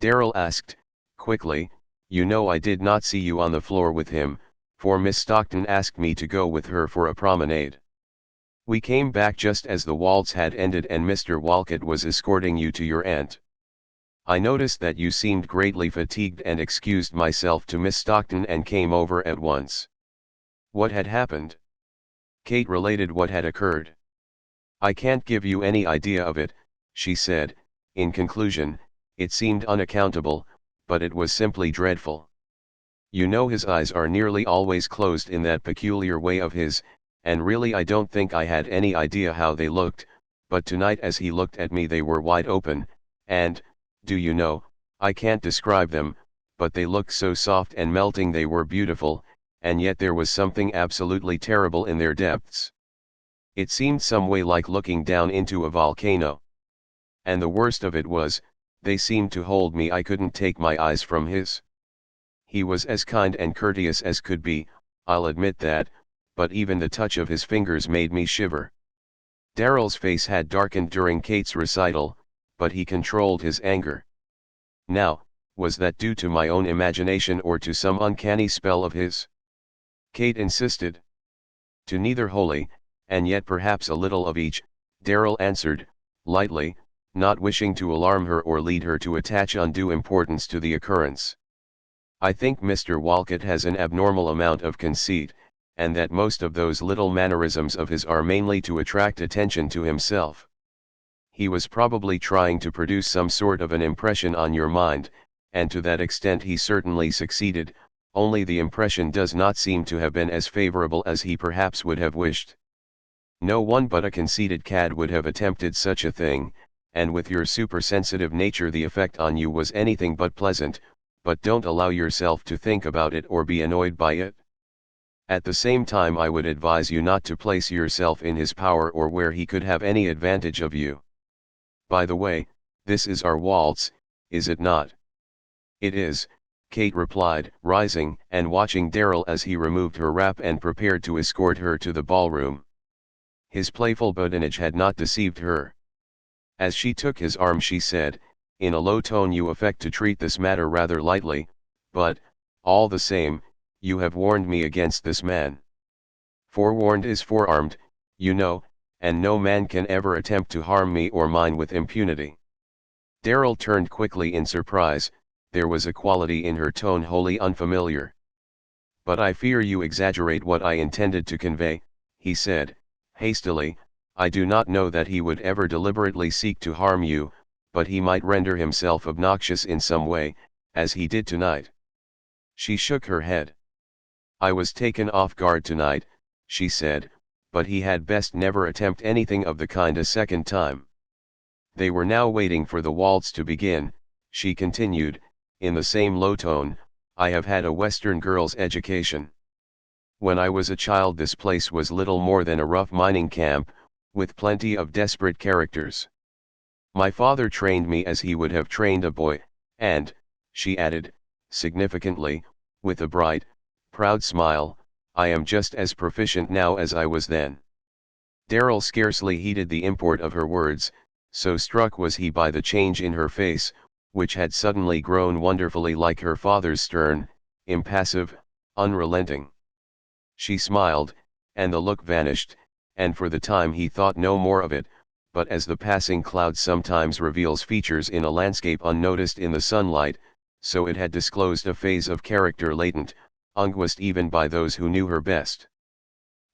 Daryl asked, quickly. "You know I did not see you on the floor with him, for Miss Stockton asked me to go with her for a promenade. We came back just as the waltz had ended and Mr. Walcott was escorting you to your aunt. I noticed that you seemed greatly fatigued and excused myself to Miss Stockton and came over at once." What had happened? Kate related what had occurred. "I can't give you any idea of it," she said, in conclusion. "It seemed unaccountable, but it was simply dreadful. You know his eyes are nearly always closed in that peculiar way of his, and really I don't think I had any idea how they looked, but tonight as he looked at me they were wide open, and, do you know, I can't describe them, but they looked so soft and melting. They were beautiful, and yet there was something absolutely terrible in their depths. It seemed some way like looking down into a volcano. And the worst of it was, they seemed to hold me. I couldn't take my eyes from his. He was as kind and courteous as could be, I'll admit that, but even the touch of his fingers made me shiver." Daryl's face had darkened during Kate's recital, but he controlled his anger. "Now, was that due to my own imagination or to some uncanny spell of his?" Kate insisted. "To neither wholly, and yet perhaps a little of each," Daryl answered, lightly, not wishing to alarm her or lead her to attach undue importance to the occurrence. "I think Mr. Walcott has an abnormal amount of conceit, and that most of those little mannerisms of his are mainly to attract attention to himself. He was probably trying to produce some sort of an impression on your mind, and to that extent he certainly succeeded, only the impression does not seem to have been as favorable as he perhaps would have wished. No one but a conceited cad would have attempted such a thing, and with your supersensitive nature the effect on you was anything but pleasant, but don't allow yourself to think about it or be annoyed by it. At the same time I would advise you not to place yourself in his power or where he could have any advantage of you. By the way, this is our waltz, is it not?" "It is," Kate replied, rising and watching Daryl as he removed her wrap and prepared to escort her to the ballroom. His playful badinage had not deceived her. As she took his arm she said, in a low tone, "You affect to treat this matter rather lightly, but, all the same, you have warned me against this man. Forewarned is forearmed, you know, and no man can ever attempt to harm me or mine with impunity." Daryl turned quickly in surprise. There was a quality in her tone wholly unfamiliar. "But I fear you exaggerate what I intended to convey," he said, hastily. "I do not know that he would ever deliberately seek to harm you, but he might render himself obnoxious in some way, as he did tonight." She shook her head. "I was taken off guard tonight," she said, "but he had best never attempt anything of the kind a second time." They were now waiting for the waltz to begin. She continued, in the same low tone, "I have had a Western girl's education. When I was a child this place was little more than a rough mining camp, with plenty of desperate characters. My father trained me as he would have trained a boy, and," she added, significantly, with a bright, proud smile, "I am just as proficient now as I was then." Daryl scarcely heeded the import of her words, so struck was he by the change in her face, which had suddenly grown wonderfully like her father's, stern, impassive, unrelenting. She smiled, and the look vanished, and for the time he thought no more of it, but as the passing cloud sometimes reveals features in a landscape unnoticed in the sunlight, so it had disclosed a phase of character latent, unguessed even by those who knew her best.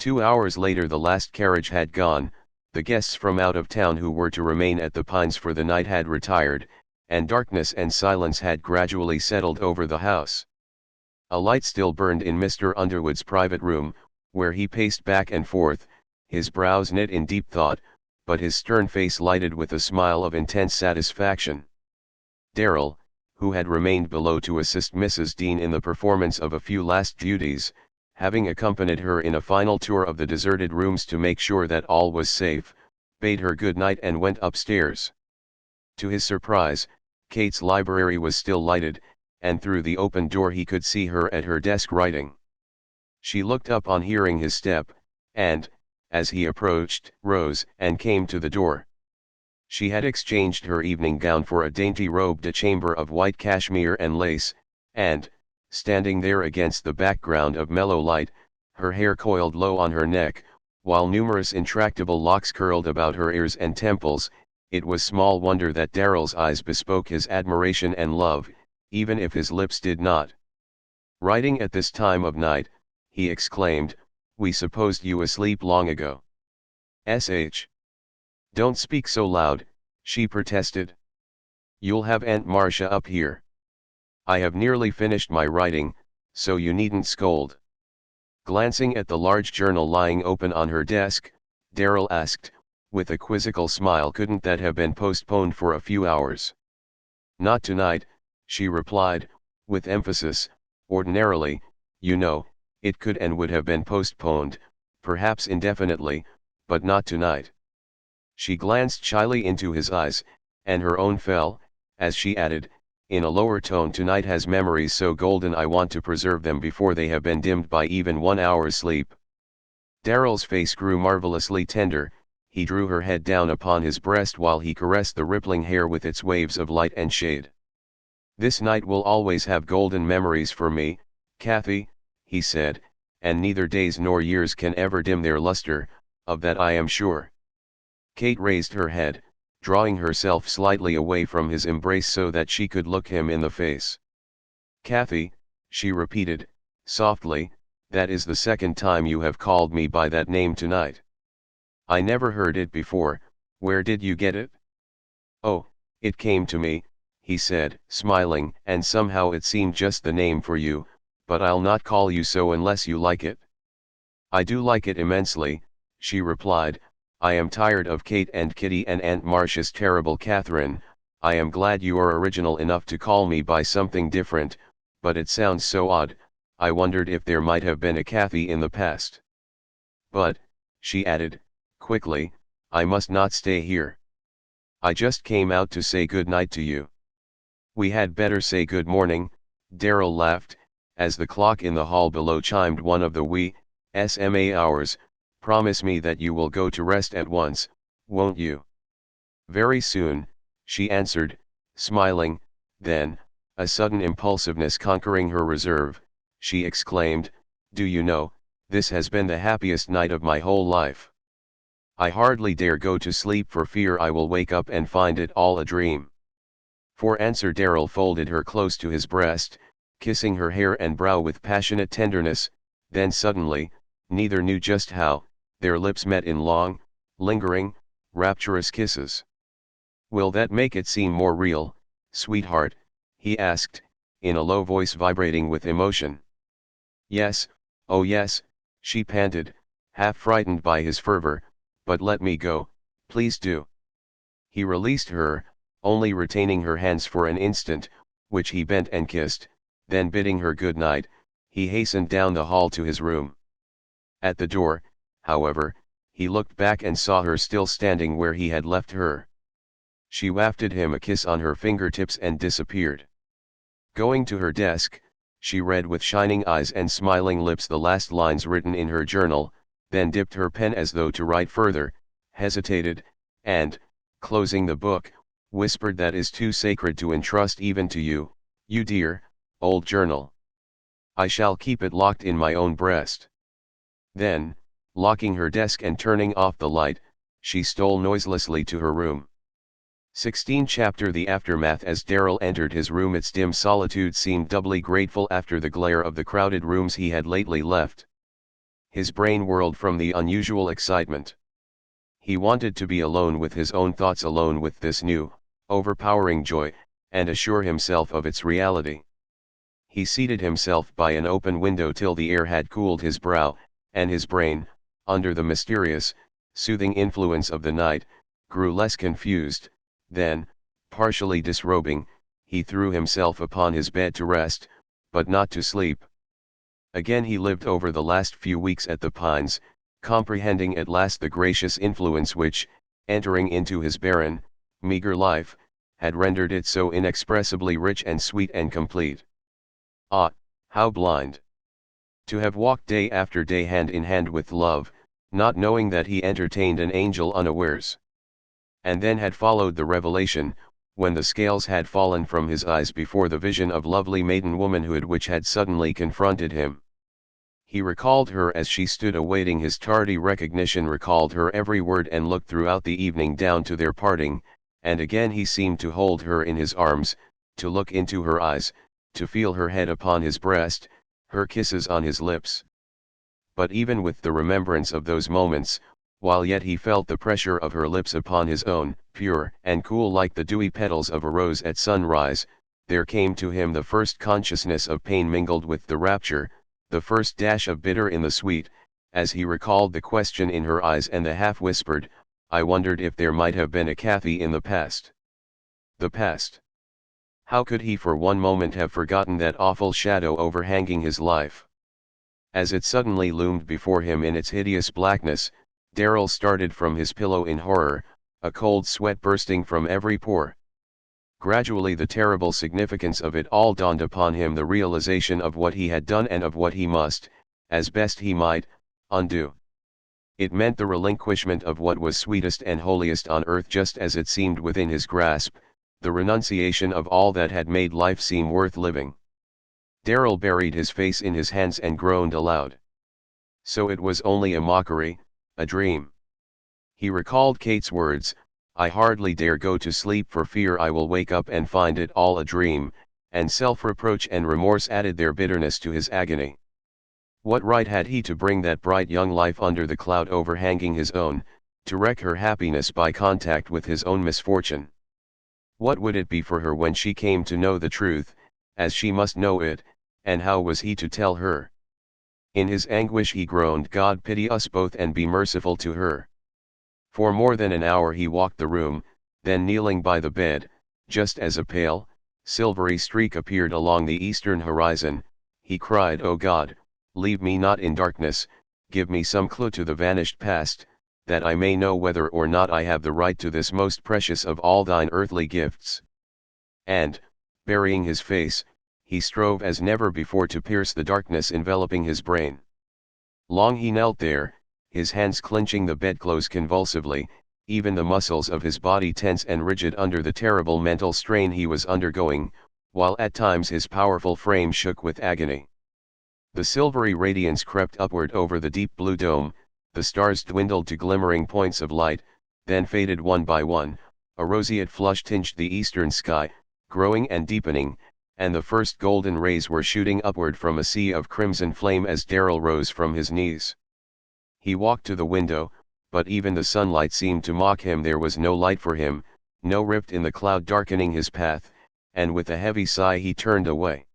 2 hours later the last carriage had gone, the guests from out of town who were to remain at the Pines for the night had retired, and darkness and silence had gradually settled over the house. A light still burned in Mr. Underwood's private room, where he paced back and forth, his brows knit in deep thought, but his stern face lighted with a smile of intense satisfaction. Darrell, who had remained below to assist Mrs. Dean in the performance of a few last duties, having accompanied her in a final tour of the deserted rooms to make sure that all was safe, bade her good night and went upstairs. To his surprise, Kate's library was still lighted, and through the open door he could see her at her desk writing. She looked up on hearing his step, and, as he approached, rose and came to the door. She had exchanged her evening gown for a dainty robe de chambre of white cashmere and lace, and, standing there against the background of mellow light, her hair coiled low on her neck, while numerous intractable locks curled about her ears and temples, it was small wonder that Darrell's eyes bespoke his admiration and love, even if his lips did not. "Writing at this time of night," he exclaimed, "we supposed you asleep long ago." "Sh. Don't speak so loud," she protested. "You'll have Aunt Marcia up here. I have nearly finished my writing, so you needn't scold." Glancing at the large journal lying open on her desk, Darrell asked, with a quizzical smile, "Couldn't that have been postponed for a few hours?" "Not tonight," she replied, with emphasis. "Ordinarily, you know, it could and would have been postponed, perhaps indefinitely, but not tonight." She glanced shyly into his eyes, and her own fell, as she added, in a lower tone, "Tonight has memories so golden I want to preserve them before they have been dimmed by even 1 hour's sleep." Darrell's face grew marvelously tender, he drew her head down upon his breast while he caressed the rippling hair with its waves of light and shade. "This night will always have golden memories for me, Kathy," he said, "and neither days nor years can ever dim their luster, of that I am sure." Kate raised her head, drawing herself slightly away from his embrace so that she could look him in the face. "Kathy," she repeated, softly, "that is the second time you have called me by that name tonight. I never heard it before. Where did you get it?" "Oh, it came to me," he said, smiling, "and somehow it seemed just the name for you, but I'll not call you so unless you like it." "I do like it immensely," she replied. "I am tired of Kate and Kitty and Aunt Marcia's terrible Catherine. I am glad you are original enough to call me by something different, but it sounds so odd. I wondered if there might have been a Kathy in the past. But," she added, quickly, "I must not stay here. I just came out to say good night to you." "We had better say good morning," Darrell laughed, as the clock in the hall below chimed one of the wee SMA hours. "Promise me that you will go to rest at once, won't you?" "Very soon," she answered, smiling. Then, a sudden impulsiveness conquering her reserve, she exclaimed, "Do you know, this has been the happiest night of my whole life. I hardly dare go to sleep for fear I will wake up and find it all a dream." For answer Darrell folded her close to his breast, kissing her hair and brow with passionate tenderness. Then suddenly, neither knew just how, their lips met in long, lingering, rapturous kisses. "Will that make it seem more real, sweetheart?" he asked, in a low voice vibrating with emotion. "Yes, oh yes," she panted, half frightened by his fervor, "but let me go, please do." He released her, only retaining her hands for an instant, which he bent and kissed. Then bidding her good night, he hastened down the hall to his room. At the door, however, he looked back and saw her still standing where he had left her. She wafted him a kiss on her fingertips and disappeared. Going to her desk, she read with shining eyes and smiling lips the last lines written in her journal, then dipped her pen as though to write further, hesitated, and, closing the book, whispered, "That is too sacred to entrust even to you, you dear, old journal. I shall keep it locked in my own breast." Then, locking her desk and turning off the light, she stole noiselessly to her room. 16 Chapter The Aftermath. As Darrell entered his room, its dim solitude seemed doubly grateful after the glare of the crowded rooms he had lately left. His brain whirled from the unusual excitement. He wanted to be alone with his own thoughts, alone with this new, overpowering joy, and assure himself of its reality. He seated himself by an open window till the air had cooled his brow, and his brain, under the mysterious, soothing influence of the night, grew less confused. Then, partially disrobing, he threw himself upon his bed to rest, but not to sleep. Again he lived over the last few weeks at the Pines, comprehending at last the gracious influence which, entering into his barren, meager life, had rendered it so inexpressibly rich and sweet and complete. Ah, how blind! To have walked day after day hand in hand with love, not knowing that he entertained an angel unawares. And then had followed the revelation, when the scales had fallen from his eyes before the vision of lovely maiden womanhood which had suddenly confronted him. He recalled her as she stood awaiting his tardy recognition, recalled her every word and look throughout the evening down to their parting, and again he seemed to hold her in his arms, to look into her eyes, to feel her head upon his breast, her kisses on his lips. But even with the remembrance of those moments, while yet he felt the pressure of her lips upon his own, pure and cool like the dewy petals of a rose at sunrise, there came to him the first consciousness of pain mingled with the rapture, the first dash of bitter in the sweet, as he recalled the question in her eyes and the half-whispered, "I wondered if there might have been a Kathy in the past." The past. How could he for one moment have forgotten that awful shadow overhanging his life? As it suddenly loomed before him in its hideous blackness, Darrell started from his pillow in horror, a cold sweat bursting from every pore. Gradually the terrible significance of it all dawned upon him, the realization of what he had done and of what he must, as best he might, undo. It meant the relinquishment of what was sweetest and holiest on earth just as it seemed within his grasp, the renunciation of all that had made life seem worth living. Darrell buried his face in his hands and groaned aloud. So it was only a mockery, a dream. He recalled Kate's words, "I hardly dare go to sleep for fear I will wake up and find it all a dream," and self-reproach and remorse added their bitterness to his agony. What right had he to bring that bright young life under the cloud overhanging his own, to wreck her happiness by contact with his own misfortune? What would it be for her when she came to know the truth, as she must know it, and how was he to tell her? In his anguish he groaned, "God pity us both and be merciful to her." For more than an hour he walked the room, then kneeling by the bed, just as a pale, silvery streak appeared along the eastern horizon, he cried, "O God, leave me not in darkness, give me some clue to the vanished past, that I may know whether or not I have the right to this most precious of all thine earthly gifts." And, burying his face, he strove as never before to pierce the darkness enveloping his brain. Long he knelt there, his hands clenching the bedclothes convulsively, even the muscles of his body tense and rigid under the terrible mental strain he was undergoing, while at times his powerful frame shook with agony. The silvery radiance crept upward over the deep blue dome, the stars dwindled to glimmering points of light, then faded one by one, a roseate flush tinged the eastern sky, growing and deepening, and the first golden rays were shooting upward from a sea of crimson flame as Darrell rose from his knees. He walked to the window, but even the sunlight seemed to mock him. There was no light for him, no rift in the cloud darkening his path, and with a heavy sigh he turned away.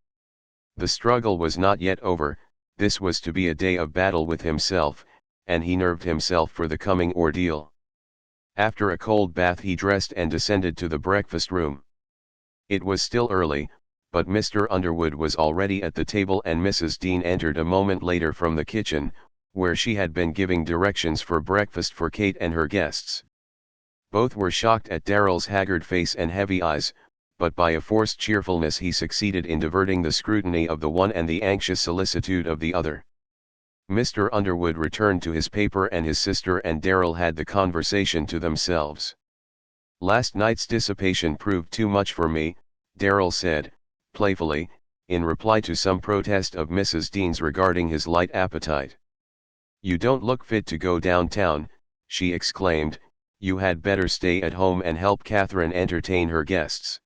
The struggle was not yet over, this was to be a day of battle with himself, and he nerved himself for the coming ordeal. After a cold bath he dressed and descended to the breakfast room. It was still early, but Mr. Underwood was already at the table and Mrs. Dean entered a moment later from the kitchen, where she had been giving directions for breakfast for Kate and her guests. Both were shocked at Darrell's haggard face and heavy eyes, but by a forced cheerfulness he succeeded in diverting the scrutiny of the one and the anxious solicitude of the other. Mr. Underwood returned to his paper and his sister and Darrell had the conversation to themselves. "Last night's dissipation proved too much for me," Darrell said, playfully, in reply to some protest of Mrs. Dean's regarding his light appetite. "You don't look fit to go downtown," she exclaimed, "you had better stay at home and help Catherine entertain her guests.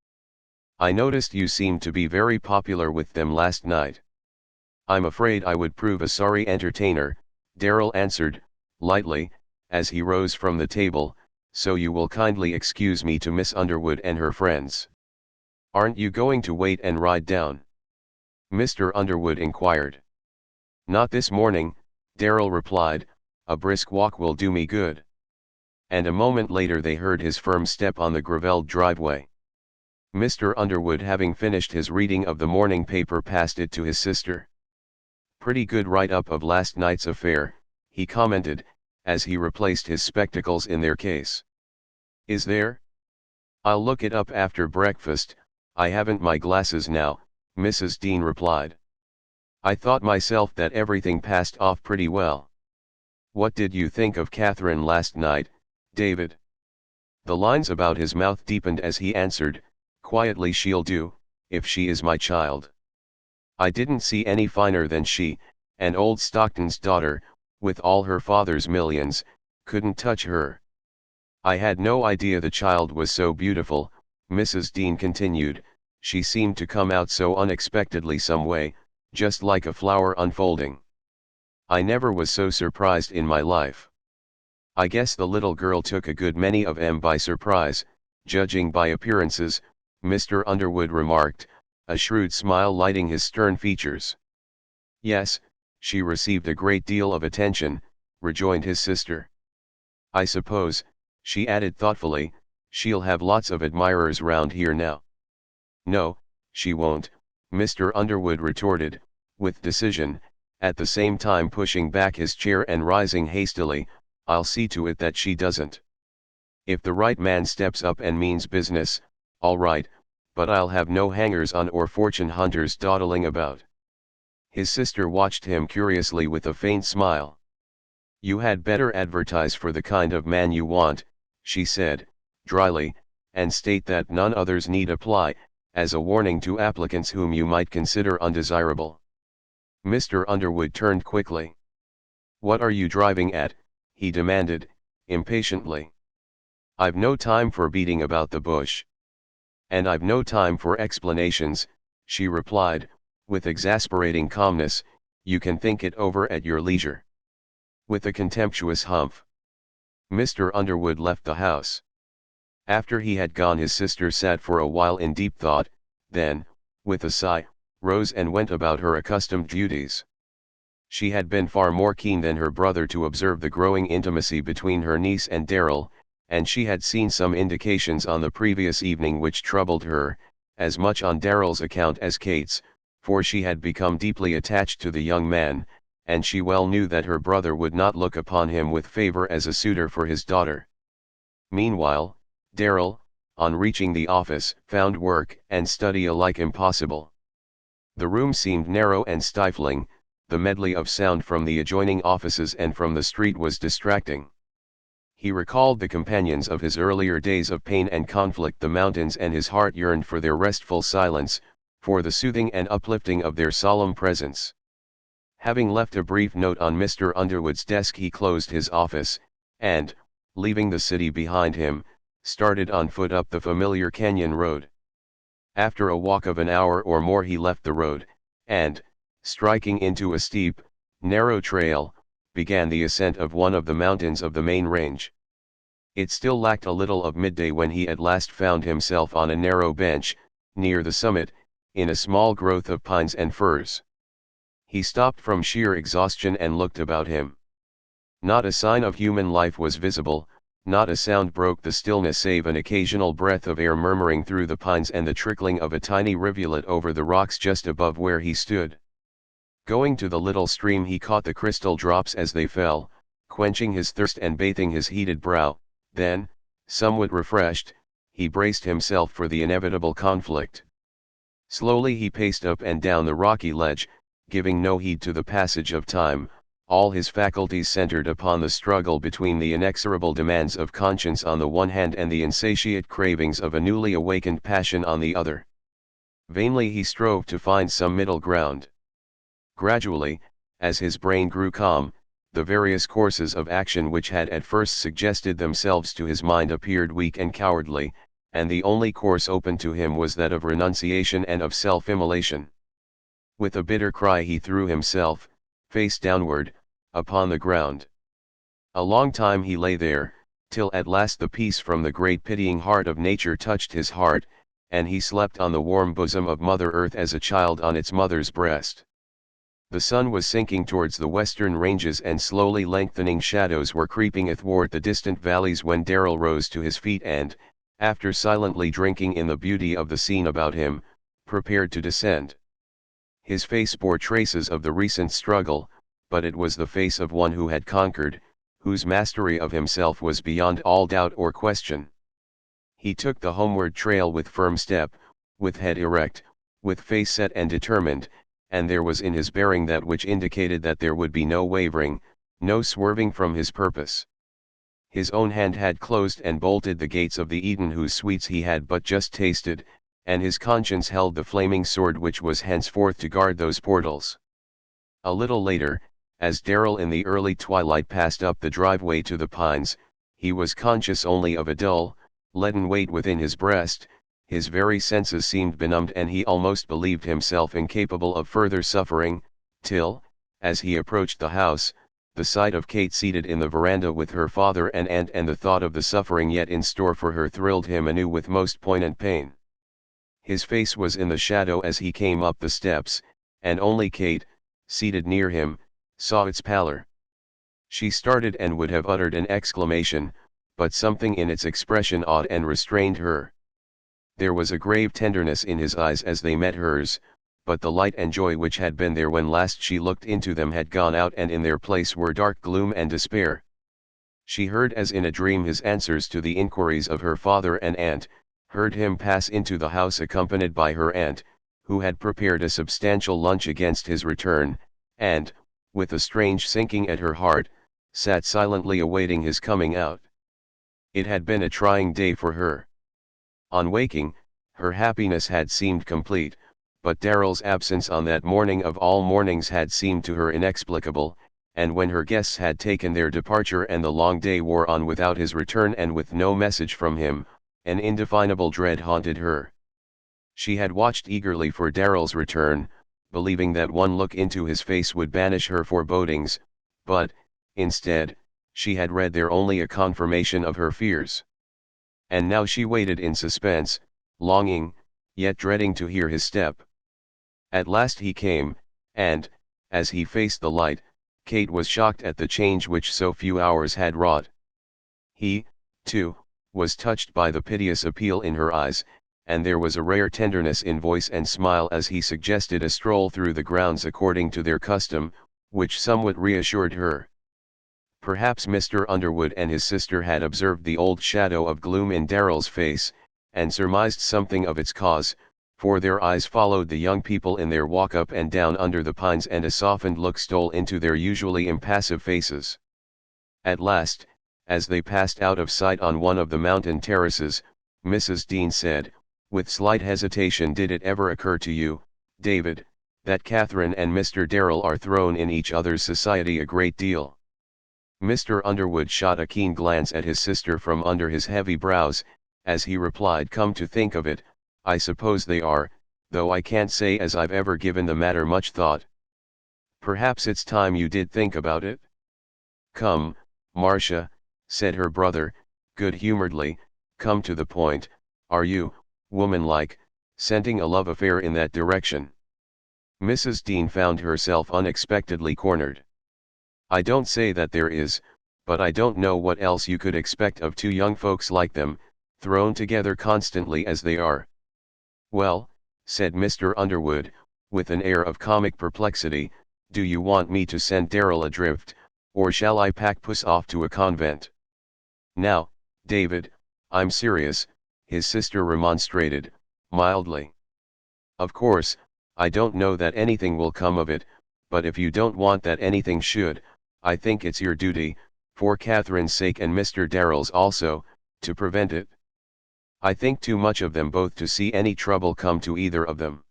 I noticed you seemed to be very popular with them last night." "I'm afraid I would prove a sorry entertainer," Darrell answered, lightly, as he rose from the table, "So you will kindly excuse me to Miss Underwood and her friends. Aren't you going to wait and ride down?" Mr. Underwood inquired. "Not this morning," Darrell replied, "a brisk walk will do me good." And a moment later they heard his firm step on the gravelled driveway. Mr. Underwood, having finished his reading of the morning paper, passed it to his sister. "Pretty good write-up of last night's affair," he commented, as he replaced his spectacles in their case. "Is there? I'll look it up after breakfast. I haven't my glasses now," Mrs. Dean replied. "I thought myself that everything passed off pretty well. What did you think of Catherine last night, David?" The lines about his mouth deepened as he answered, quietly, "She'll do, if she is my child. I didn't see any finer than she, and old Stockton's daughter, with all her father's millions, couldn't touch her." "I had no idea the child was so beautiful," Mrs. Dean continued. "She seemed to come out so unexpectedly some way, just like a flower unfolding. I never was so surprised in my life." "I guess the little girl took a good many of 'em by surprise, judging by appearances," Mr. Underwood remarked, a shrewd smile lighting his stern features. "Yes, she received a great deal of attention," rejoined his sister. "I suppose," she added thoughtfully, "she'll have lots of admirers round here now." "No, she won't," Mr. Underwood retorted, with decision, at the same time pushing back his chair and rising hastily. "I'll see to it that she doesn't. If the right man steps up and means business, all right, but I'll have no hangers-on or fortune hunters dawdling about." His sister watched him curiously with a faint smile. "You had better advertise for the kind of man you want," she said, dryly, "and state that none others need apply, as a warning to applicants whom you might consider undesirable." Mr. Underwood turned quickly. "What are you driving at?" he demanded, impatiently. "I've no time for beating about the bush." "And I've no time for explanations," she replied, with exasperating calmness. "You can think it over at your leisure." With a contemptuous humph, Mr. Underwood left the house. After he had gone, his sister sat for a while in deep thought, then, with a sigh, rose and went about her accustomed duties. She had been far more keen than her brother to observe the growing intimacy between her niece and Darrell, and she had seen some indications on the previous evening which troubled her, as much on Darrell's account as Kate's, for she had become deeply attached to the young man, and she well knew that her brother would not look upon him with favor as a suitor for his daughter. Meanwhile, Darrell, on reaching the office, found work and study alike impossible. The room seemed narrow and stifling. The medley of sound from the adjoining offices and from the street was distracting. He recalled the companions of his earlier days of pain and conflict, the mountains, and his heart yearned for their restful silence, for the soothing and uplifting of their solemn presence. Having left a brief note on Mr. Underwood's desk, he closed his office, and, leaving the city behind him, started on foot up the familiar canyon road. After a walk of an hour or more he left the road, and, striking into a steep, narrow trail, began the ascent of one of the mountains of the main range. It still lacked a little of midday when he at last found himself on a narrow bench, near the summit, in a small growth of pines and firs. He stopped from sheer exhaustion and looked about him. Not a sign of human life was visible, not a sound broke the stillness save an occasional breath of air murmuring through the pines and the trickling of a tiny rivulet over the rocks just above where he stood. Going to the little stream, he caught the crystal drops as they fell, quenching his thirst and bathing his heated brow. Then, somewhat refreshed, he braced himself for the inevitable conflict. Slowly he paced up and down the rocky ledge, giving no heed to the passage of time, all his faculties centered upon the struggle between the inexorable demands of conscience on the one hand and the insatiate cravings of a newly awakened passion on the other. Vainly he strove to find some middle ground. Gradually, as his brain grew calm, the various courses of action which had at first suggested themselves to his mind appeared weak and cowardly, and the only course open to him was that of renunciation and of self-immolation. With a bitter cry he threw himself, face downward, upon the ground. A long time he lay there, till at last the peace from the great pitying heart of nature touched his heart, and he slept on the warm bosom of Mother Earth as a child on its mother's breast. The sun was sinking towards the western ranges and slowly lengthening shadows were creeping athwart the distant valleys when Darrell rose to his feet and, after silently drinking in the beauty of the scene about him, prepared to descend. His face bore traces of the recent struggle, but it was the face of one who had conquered, whose mastery of himself was beyond all doubt or question. He took the homeward trail with firm step, with head erect, with face set and determined, and there was in his bearing that which indicated that there would be no wavering, no swerving from his purpose. His own hand had closed and bolted the gates of the Eden whose sweets he had but just tasted, and his conscience held the flaming sword which was henceforth to guard those portals. A little later, as Darrell in the early twilight passed up the driveway to the pines, he was conscious only of a dull, leaden weight within his breast, his very senses seemed benumbed and he almost believed himself incapable of further suffering, till, as he approached the house, the sight of Kate seated in the veranda with her father and aunt and the thought of the suffering yet in store for her thrilled him anew with most poignant pain. His face was in the shadow as he came up the steps, and only Kate, seated near him, saw its pallor. She started and would have uttered an exclamation, but something in its expression awed and restrained her. There was a grave tenderness in his eyes as they met hers, but the light and joy which had been there when last she looked into them had gone out and in their place were dark gloom and despair. She heard as in a dream his answers to the inquiries of her father and aunt, heard him pass into the house accompanied by her aunt, who had prepared a substantial lunch against his return, and, with a strange sinking at her heart, sat silently awaiting his coming out. It had been a trying day for her. On waking, her happiness had seemed complete, but Darrell's absence on that morning of all mornings had seemed to her inexplicable, and when her guests had taken their departure and the long day wore on without his return and with no message from him, an indefinable dread haunted her. She had watched eagerly for Darrell's return, believing that one look into his face would banish her forebodings, but, instead, she had read there only a confirmation of her fears. And now she waited in suspense, longing, yet dreading to hear his step. At last he came, and, as he faced the light, Kate was shocked at the change which so few hours had wrought. He, too, was touched by the piteous appeal in her eyes, and there was a rare tenderness in voice and smile as he suggested a stroll through the grounds according to their custom, which somewhat reassured her. Perhaps Mr. Underwood and his sister had observed the old shadow of gloom in Darrell's face, and surmised something of its cause, for their eyes followed the young people in their walk up and down under the pines and a softened look stole into their usually impassive faces. At last, as they passed out of sight on one of the mountain terraces, Mrs. Dean said, with slight hesitation, "Did it ever occur to you, David, that Catherine and Mr. Darrell are thrown in each other's society a great deal?" Mr. Underwood shot a keen glance at his sister from under his heavy brows, as he replied, "Come to think of it, I suppose they are, though I can't say as I've ever given the matter much thought." "Perhaps it's time you did think about it." "Come, Marcia," said her brother, good-humoredly, "come to the point, are you, woman-like, scenting a love affair in that direction?" Mrs. Dean found herself unexpectedly cornered. "I don't say that there is, but I don't know what else you could expect of two young folks like them, thrown together constantly as they are." "Well," said Mr. Underwood, with an air of comic perplexity, "do you want me to send Darrell adrift, or shall I pack puss off to a convent?" "Now, David, I'm serious," his sister remonstrated, mildly. "Of course, I don't know that anything will come of it, but if you don't want that anything should, I think it's your duty, for Catherine's sake and Mr. Darrell's also, to prevent it. I think too much of them both to see any trouble come to either of them."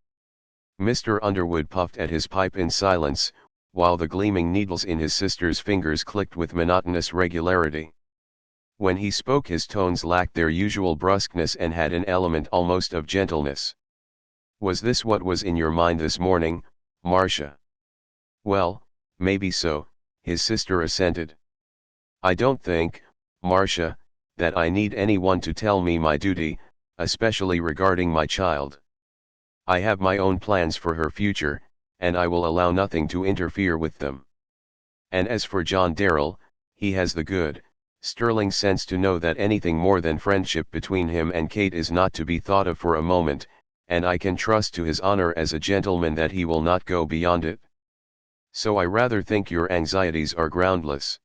Mr. Underwood puffed at his pipe in silence, while the gleaming needles in his sister's fingers clicked with monotonous regularity. When he spoke his tones lacked their usual brusqueness and had an element almost of gentleness. "Was this what was in your mind this morning, Marcia?" "Well, maybe so, His sister assented. I don't think, Marcia, that I need anyone to tell me my duty, especially regarding my child. I have my own plans for her future, and I will allow nothing to interfere with them. And as for John Darrell, he has the good, sterling sense to know that anything more than friendship between him and Kate is not to be thought of for a moment, and I can trust to his honor as a gentleman that he will not go beyond it. So I rather think your anxieties are groundless.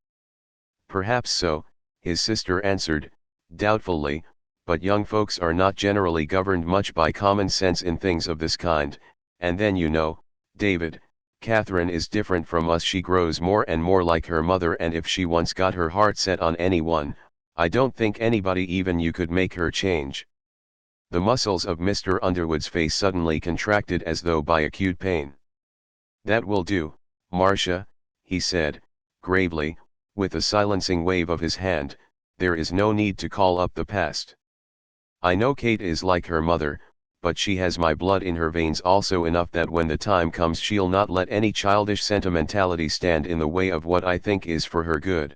Perhaps so, his sister answered, doubtfully, but young folks are not generally governed much by common sense in things of this kind, and then you know, David, Catherine is different from us. She grows more and more like her mother, and if she once got her heart set on anyone, I don't think anybody, even you, could make her change. The muscles of Mr. Underwood's face suddenly contracted as though by acute pain. That will do, Marcia, he said, gravely, with a silencing wave of his hand. There is no need to call up the past. I know Kate is like her mother, but she has my blood in her veins also enough that when the time comes she'll not let any childish sentimentality stand in the way of what I think is for her good.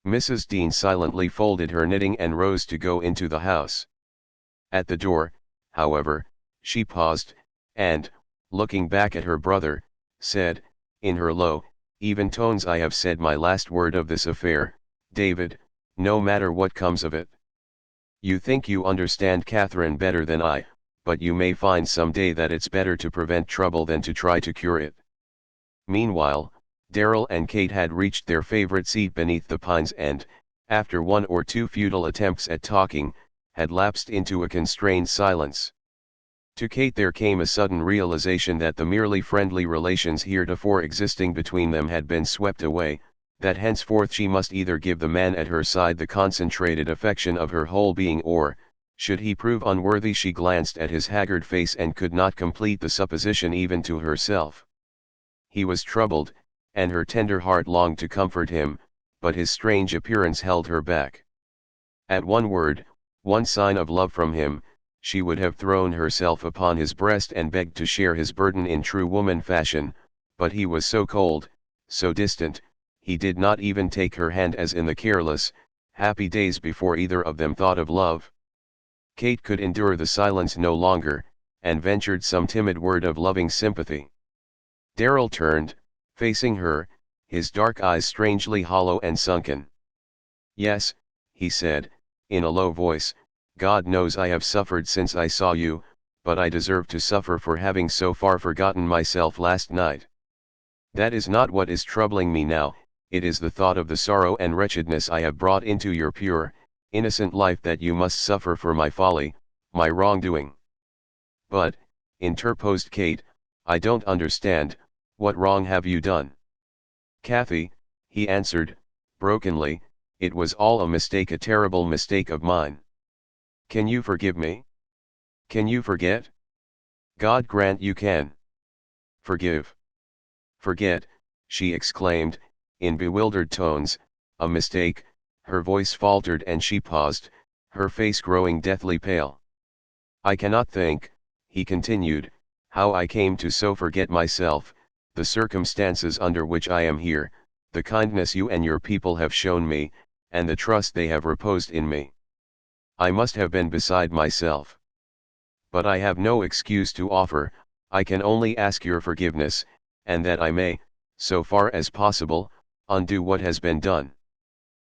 Mrs. Dean silently folded her knitting and rose to go into the house. At the door, however, she paused, and, looking back at her brother, said, in her low, even tones, I have said my last word of this affair, David, no matter what comes of it. You think you understand Catherine better than I, but you may find some day that it's better to prevent trouble than to try to cure it. Meanwhile, Darrell and Kate had reached their favorite seat beneath the pines and, after one or two futile attempts at talking, had lapsed into a constrained silence. To Kate there came a sudden realization that the merely friendly relations heretofore existing between them had been swept away, that henceforth she must either give the man at her side the concentrated affection of her whole being, or, should he prove unworthy, she glanced at his haggard face and could not complete the supposition even to herself. He was troubled, and her tender heart longed to comfort him, but his strange appearance held her back. At one word, one sign of love from him, she would have thrown herself upon his breast and begged to share his burden in true woman fashion, but he was so cold, so distant, he did not even take her hand as in the careless, happy days before either of them thought of love. Kate could endure the silence no longer, and ventured some timid word of loving sympathy. Darrell turned, facing her, his dark eyes strangely hollow and sunken. Yes, he said, in a low voice, God knows I have suffered since I saw you, but I deserve to suffer for having so far forgotten myself last night. That is not what is troubling me now, it is the thought of the sorrow and wretchedness I have brought into your pure, innocent life, that you must suffer for my folly, my wrongdoing. But, interposed Kate, I don't understand, what wrong have you done? Kathy, he answered, brokenly, it was all a mistake, a terrible mistake of mine. Can you forgive me? Can you forget? God grant you can. Forgive. Forget, she exclaimed, in bewildered tones, a mistake. Her voice faltered and she paused, her face growing deathly pale. I cannot think, he continued, how I came to so forget myself, the circumstances under which I am here, the kindness you and your people have shown me, and the trust they have reposed in me. I must have been beside myself. But I have no excuse to offer, I can only ask your forgiveness, and that I may, so far as possible, undo what has been done.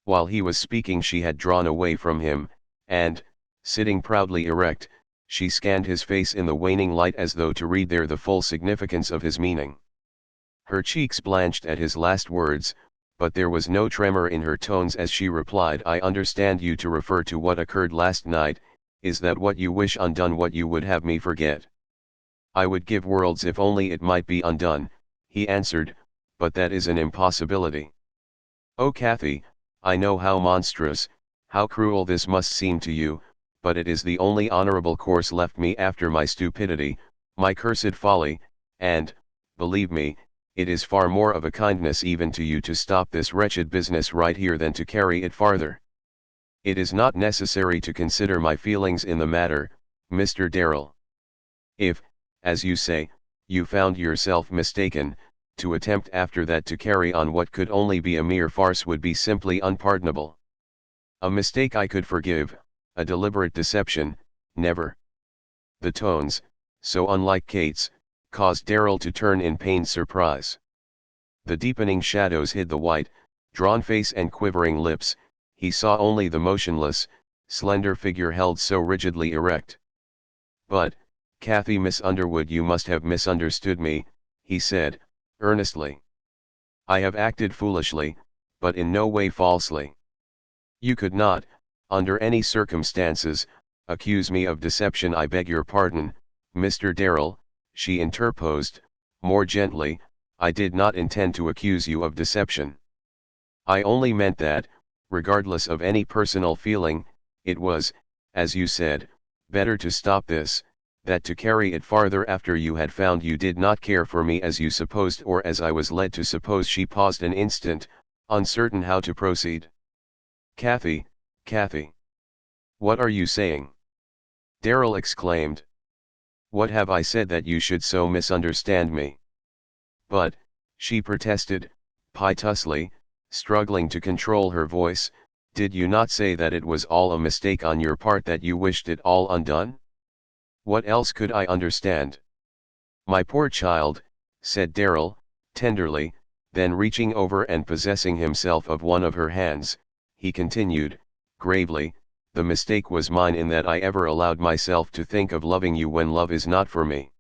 While he was speaking she had drawn away from him, and, sitting proudly erect, she scanned his face in the waning light as though to read there the full significance of his meaning. Her cheeks blanched at his last words, but there was no tremor in her tones as she replied, I understand you to refer to what occurred last night. Is that what you wish undone, what you would have me forget? I would give worlds if only it might be undone, he answered, but that is an impossibility. Oh Kathy, I know how monstrous, how cruel this must seem to you, but it is the only honorable course left me after my stupidity, my cursed folly, and, believe me, it is far more of a kindness even to you to stop this wretched business right here than to carry it farther. It is not necessary to consider my feelings in the matter, Mr. Darrell. If, as you say, you found yourself mistaken, to attempt after that to carry on what could only be a mere farce would be simply unpardonable. A mistake I could forgive, a deliberate deception, never. The tones, so unlike Kate's, caused Darrell to turn in pained surprise. The deepening shadows hid the white, drawn face and quivering lips. He saw only the motionless, slender figure held so rigidly erect. "But, Kathy Miss Underwood, you must have misunderstood me," he said, earnestly. "I have acted foolishly, but in no way falsely. You could not, under any circumstances, accuse me of deception." "I beg your pardon, Mr. Darrell," she interposed, more gently. "I did not intend to accuse you of deception. I only meant that, regardless of any personal feeling, it was, as you said, better to stop this, than to carry it farther after you had found you did not care for me as you supposed or as I was led to suppose." She paused an instant, uncertain how to proceed. "Kathy, Kathy. What are you saying?" Darrell exclaimed. "What have I said that you should so misunderstand me?" "But," she protested, piteously, struggling to control her voice, "did you not say that it was all a mistake on your part, that you wished it all undone? What else could I understand?" "My poor child," said Darrell, tenderly, then reaching over and possessing himself of one of her hands, he continued, gravely, "the mistake was mine in that I ever allowed myself to think of loving you when love is not for me.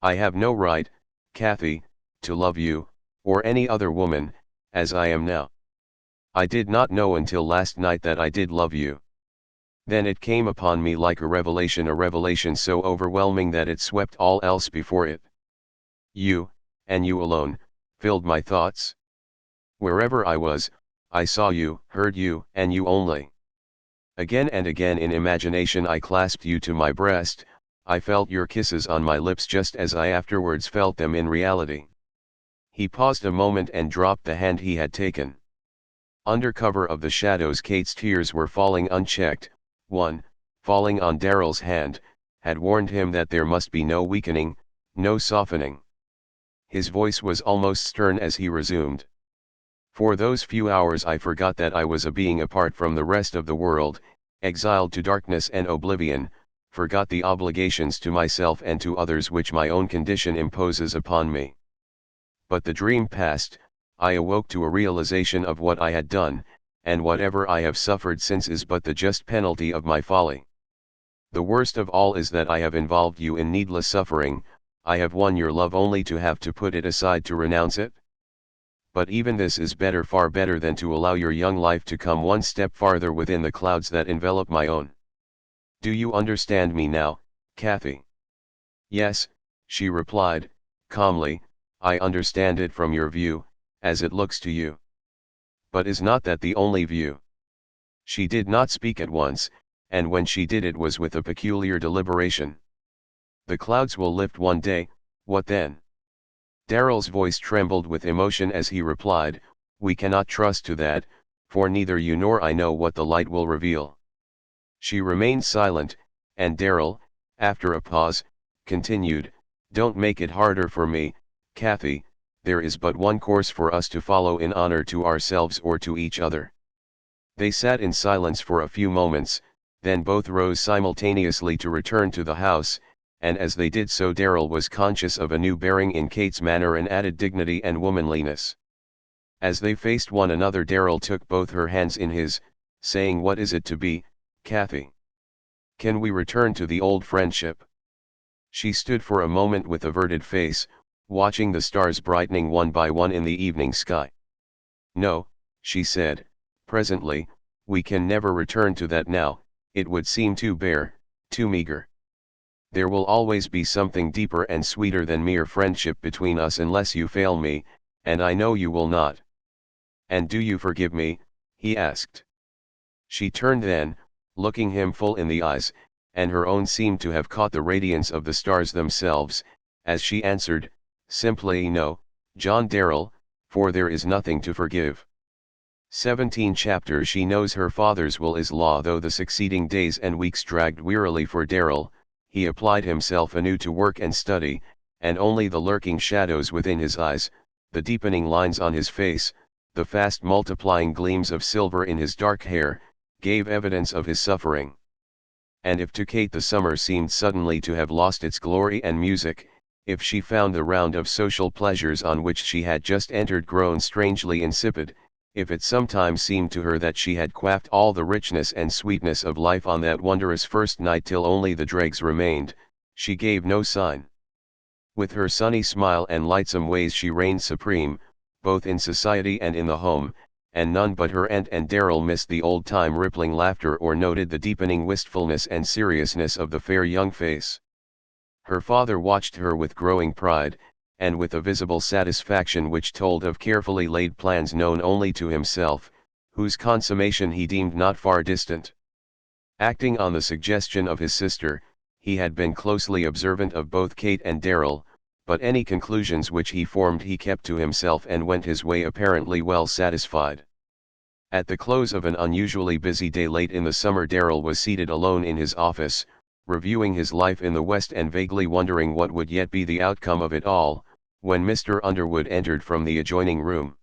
I have no right, Kathy, to love you, or any other woman, as I am now. I did not know until last night that I did love you. Then it came upon me like a revelation so overwhelming that it swept all else before it. You, and you alone, filled my thoughts. Wherever I was, I saw you, heard you, and you only. Again and again in imagination I clasped you to my breast, I felt your kisses on my lips just as I afterwards felt them in reality." He paused a moment and dropped the hand he had taken. Under cover of the shadows Kate's tears were falling unchecked. One, falling on Darrell's hand, had warned him that there must be no weakening, no softening. His voice was almost stern as he resumed. "For those few hours I forgot that I was a being apart from the rest of the world, exiled to darkness and oblivion, forgot the obligations to myself and to others which my own condition imposes upon me. But the dream passed, I awoke to a realization of what I had done, and whatever I have suffered since is but the just penalty of my folly. The worst of all is that I have involved you in needless suffering. I have won your love only to have to put it aside to renounce it. But even this is better, far better than to allow your young life to come one step farther within the clouds that envelop my own. Do you understand me now, Kathy?" "Yes," she replied, calmly, "I understand it from your view, as it looks to you. But is not that the only view?" She did not speak at once, and when she did it was with a peculiar deliberation. "The clouds will lift one day, what then?" Darrell's voice trembled with emotion as he replied, "We cannot trust to that, for neither you nor I know what the light will reveal." She remained silent, and Darrell, after a pause, continued, "Don't make it harder for me, Kathy. There is but one course for us to follow in honor to ourselves or to each other." They sat in silence for a few moments, then both rose simultaneously to return to the house, and as they did so Darrell was conscious of a new bearing in Kate's manner and added dignity and womanliness. As they faced one another Darrell took both her hands in his, saying, "What is it to be, Kathy? Can we return to the old friendship?" She stood for a moment with averted face, watching the stars brightening one by one in the evening sky. "No," she said, presently, "we can never return to that now, it would seem too bare, too meager. There will always be something deeper and sweeter than mere friendship between us unless you fail me, and I know you will not." "And do you forgive me?" he asked. She turned then, looking him full in the eyes, and her own seemed to have caught the radiance of the stars themselves, as she answered, simply, "No, John Darrell, for there is nothing to forgive." 17 chapter. She knows her father's will is law. Though the succeeding days and weeks dragged wearily for Darrell, he applied himself anew to work and study, and only the lurking shadows within his eyes, the deepening lines on his face, the fast multiplying gleams of silver in his dark hair, gave evidence of his suffering. And if to Kate the summer seemed suddenly to have lost its glory and music, if she found the round of social pleasures on which she had just entered grown strangely insipid, if it sometimes seemed to her that she had quaffed all the richness and sweetness of life on that wondrous first night till only the dregs remained, she gave no sign. With her sunny smile and lightsome ways she reigned supreme, both in society and in the home, and none but her aunt and Darrell missed the old-time rippling laughter or noted the deepening wistfulness and seriousness of the fair young face. Her father watched her with growing pride, and with a visible satisfaction which told of carefully laid plans known only to himself, whose consummation he deemed not far distant. Acting on the suggestion of his sister, he had been closely observant of both Kate and Darrell, but any conclusions which he formed he kept to himself and went his way apparently well satisfied. At the close of an unusually busy day late in the summer, Darrell was seated alone in his office, reviewing his life in the West and vaguely wondering what would yet be the outcome of it all, when Mr. Underwood entered from the adjoining room.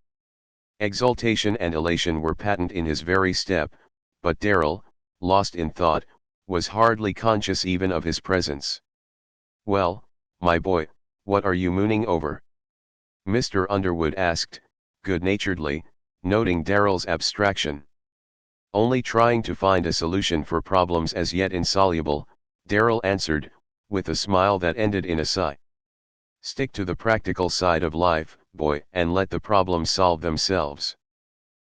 Exultation and elation were patent in his very step, but Darrell, lost in thought, was hardly conscious even of his presence. "Well, my boy, what are you mooning over?" Mr. Underwood asked, good-naturedly, noting Darrell's abstraction. "Only trying to find a solution for problems as yet insoluble," Darrell answered, with a smile that ended in a sigh. "Stick to the practical side of life, boy, and let the problems solve themselves."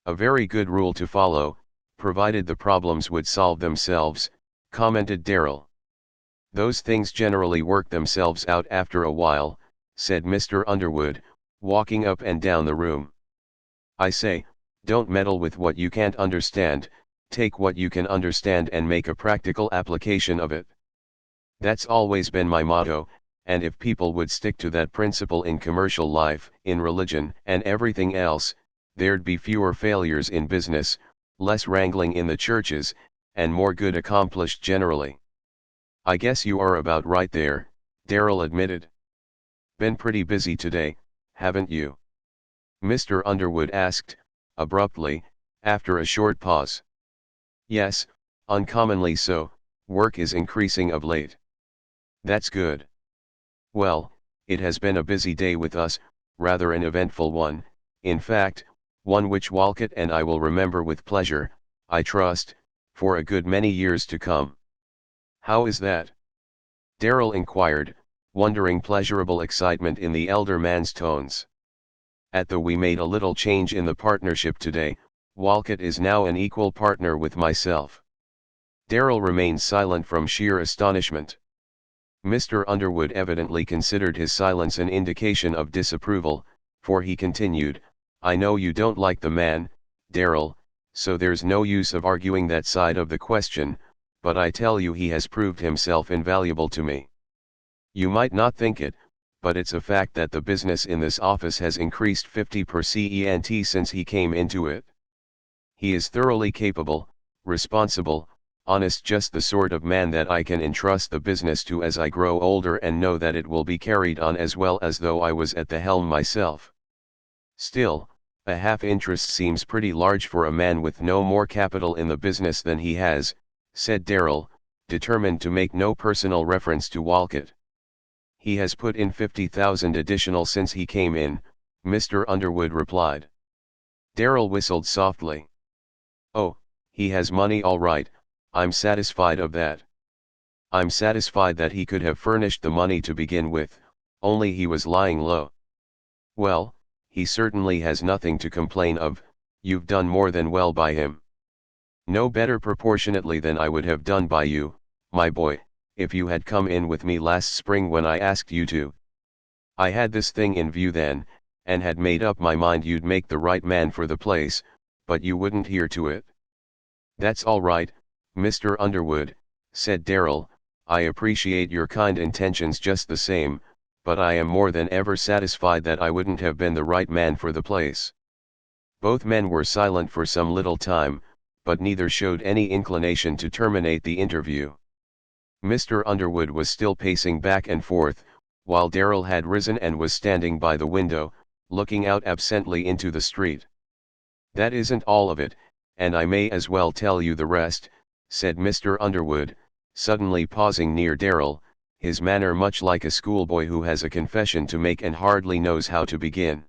"A very good rule to follow, provided the problems would solve themselves," commented Darrell. "Those things generally work themselves out after a while," said Mr. Underwood, walking up and down the room. "I say, don't meddle with what you can't understand, take what you can understand and make a practical application of it. That's always been my motto, and if people would stick to that principle in commercial life, in religion, and everything else, there'd be fewer failures in business, less wrangling in the churches, and more good accomplished generally." "I guess you are about right there," Darrell admitted. "Been pretty busy today, haven't you?" Mr. Underwood asked, abruptly, after a short pause. "Yes, uncommonly so, work is increasing of late." "That's good." "Well, it has been a busy day with us, rather an eventful one, in fact, one which Walcott and I will remember with pleasure, I trust, for a good many years to come." "How is that?" Darrell inquired, wondering pleasurable excitement in the elder man's tones. We made a little change in the partnership today. Walcott is now an equal partner with myself." Darrell remained silent from sheer astonishment. Mr. Underwood evidently considered his silence an indication of disapproval, for he continued, "I know you don't like the man, Darrell, so there's no use of arguing that side of the question, but I tell you he has proved himself invaluable to me. You might not think it, but it's a fact that the business in this office has increased 50% since he came into it. He is thoroughly capable, responsible, honest, just the sort of man that I can entrust the business to as I grow older and know that it will be carried on as well as though I was at the helm myself. Still, a half interest seems pretty large for a man with no more capital in the business than he has," said Darrell, determined to make no personal reference to Walcott. "He has put in 50,000 additional since he came in," Mr. Underwood replied. Darrell whistled softly. "Oh, he has money all right, I'm satisfied of that. I'm satisfied that he could have furnished the money to begin with, only he was lying low. Well, he certainly has nothing to complain of, you've done more than well by him. No better proportionately than I would have done by you, my boy, if you had come in with me last spring when I asked you to. I had this thing in view then, and had made up my mind you'd make the right man for the place, but you wouldn't hear to it." "That's all right, Mr. Underwood," said Darrell, "I appreciate your kind intentions just the same, but I am more than ever satisfied that I wouldn't have been the right man for the place." Both men were silent for some little time, but neither showed any inclination to terminate the interview. Mr. Underwood was still pacing back and forth, while Darrell had risen and was standing by the window, looking out absently into the street. "That isn't all of it, and I may as well tell you the rest," said Mr. Underwood, suddenly pausing near Darrell, his manner much like a schoolboy who has a confession to make and hardly knows how to begin.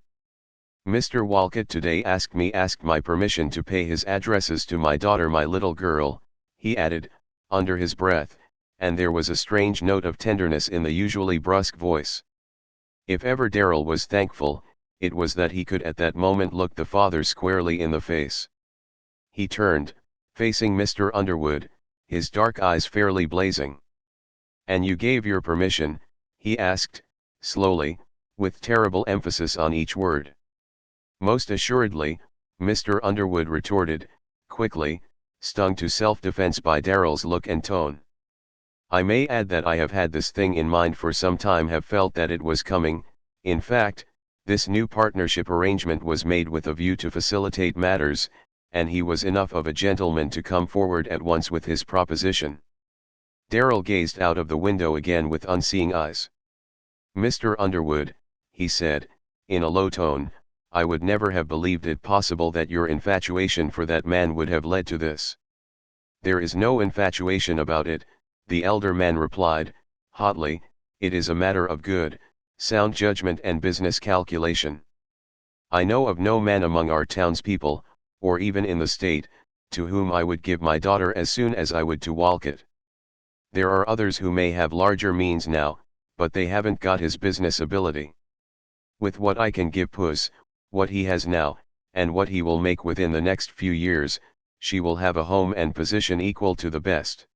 "Mr. Walcott today asked my permission to pay his addresses to my daughter, my little girl," he added, under his breath, and there was a strange note of tenderness in the usually brusque voice. If ever Darrell was thankful, it was that he could at that moment look the father squarely in the face. He turned, facing Mr. Underwood, his dark eyes fairly blazing. "And you gave your permission?" he asked, slowly, with terrible emphasis on each word. "Most assuredly," Mr. Underwood retorted, quickly, stung to self-defense by Darrell's look and tone. "I may add that I have had this thing in mind for some time, have felt that it was coming. In fact, this new partnership arrangement was made with a view to facilitate matters, and he was enough of a gentleman to come forward at once with his proposition." Darrell gazed out of the window again with unseeing eyes. "Mr. Underwood," he said, in a low tone, "I would never have believed it possible that your infatuation for that man would have led to this." "There is no infatuation about it," the elder man replied, hotly. "It is a matter of good, sound judgment and business calculation. I know of no man among our townspeople, or even in the state, to whom I would give my daughter as soon as I would to Walcott. There are others who may have larger means now, but they haven't got his business ability. With what I can give Puss, what he has now, and what he will make within the next few years, she will have a home and position equal to the best."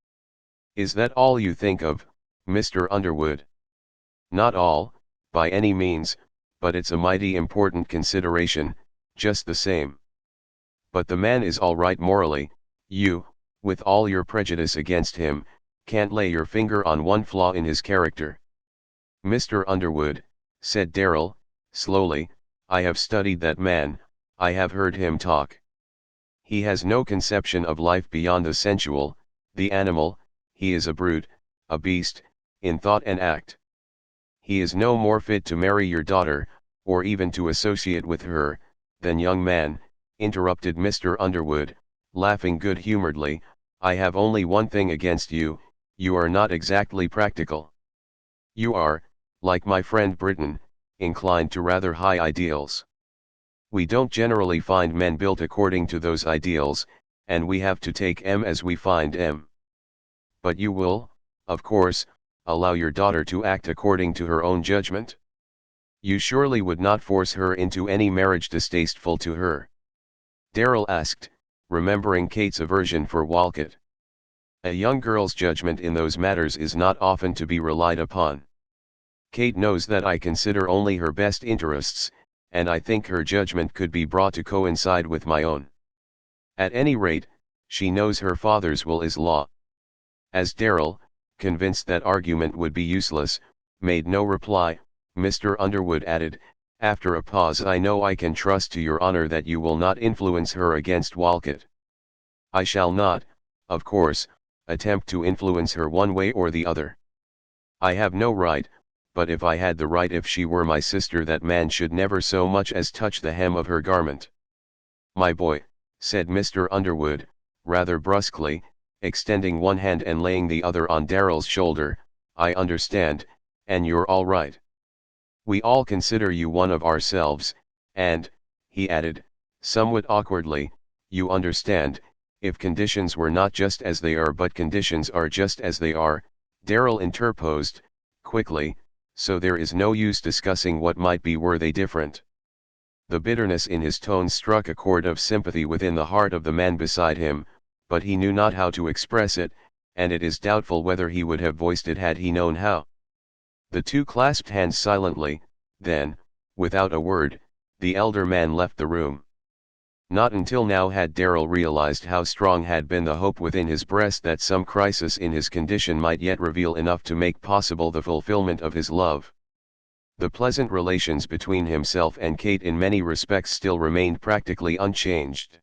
"Is that all you think of, Mr. Underwood?" "Not all, by any means, but it's a mighty important consideration, just the same. But the man is all right morally. You, with all your prejudice against him, can't lay your finger on one flaw in his character." "Mr. Underwood," said Darrell, slowly, "I have studied that man, I have heard him talk. He has no conception of life beyond the sensual, the animal. He is a brute, a beast, in thought and act. He is no more fit to marry your daughter, or even to associate with her, than—" "Young man," interrupted Mr. Underwood, laughing good-humoredly, "I have only one thing against you: you are not exactly practical. You are, like my friend Britton, inclined to rather high ideals. We don't generally find men built according to those ideals, and we have to take 'em as we find 'em. But you will, of course, allow your daughter to act according to her own judgment? You surely would not force her into any marriage distasteful to her?" Darrell asked, remembering Kate's aversion for Walcott. "A young girl's judgment in those matters is not often to be relied upon. Kate knows that I consider only her best interests, and I think her judgment could be brought to coincide with my own. At any rate, she knows her father's will is law." As Darrell, convinced that argument would be useless, made no reply, Mr. Underwood added, after a pause, "I know I can trust to your honor that you will not influence her against Walcott. I shall not, of course, attempt to influence her one way or the other. I have no right, but if I had the right, if she were my sister, that man should never so much as touch the hem of her garment." "My boy," said Mr. Underwood, rather brusquely, extending one hand and laying the other on Darrell's shoulder, "I understand, and you're all right. We all consider you one of ourselves, and," he added, somewhat awkwardly, "you understand, if conditions were not just as they are." "But conditions are just as they are," Darrell interposed, quickly, "so there is no use discussing what might be were they different." The bitterness in his tone struck a chord of sympathy within the heart of the man beside him, but he knew not how to express it, and it is doubtful whether he would have voiced it had he known how. The two clasped hands silently, then, without a word, the elder man left the room. Not until now had Darrell realized how strong had been the hope within his breast that some crisis in his condition might yet reveal enough to make possible the fulfillment of his love. The pleasant relations between himself and Kate in many respects still remained practically unchanged.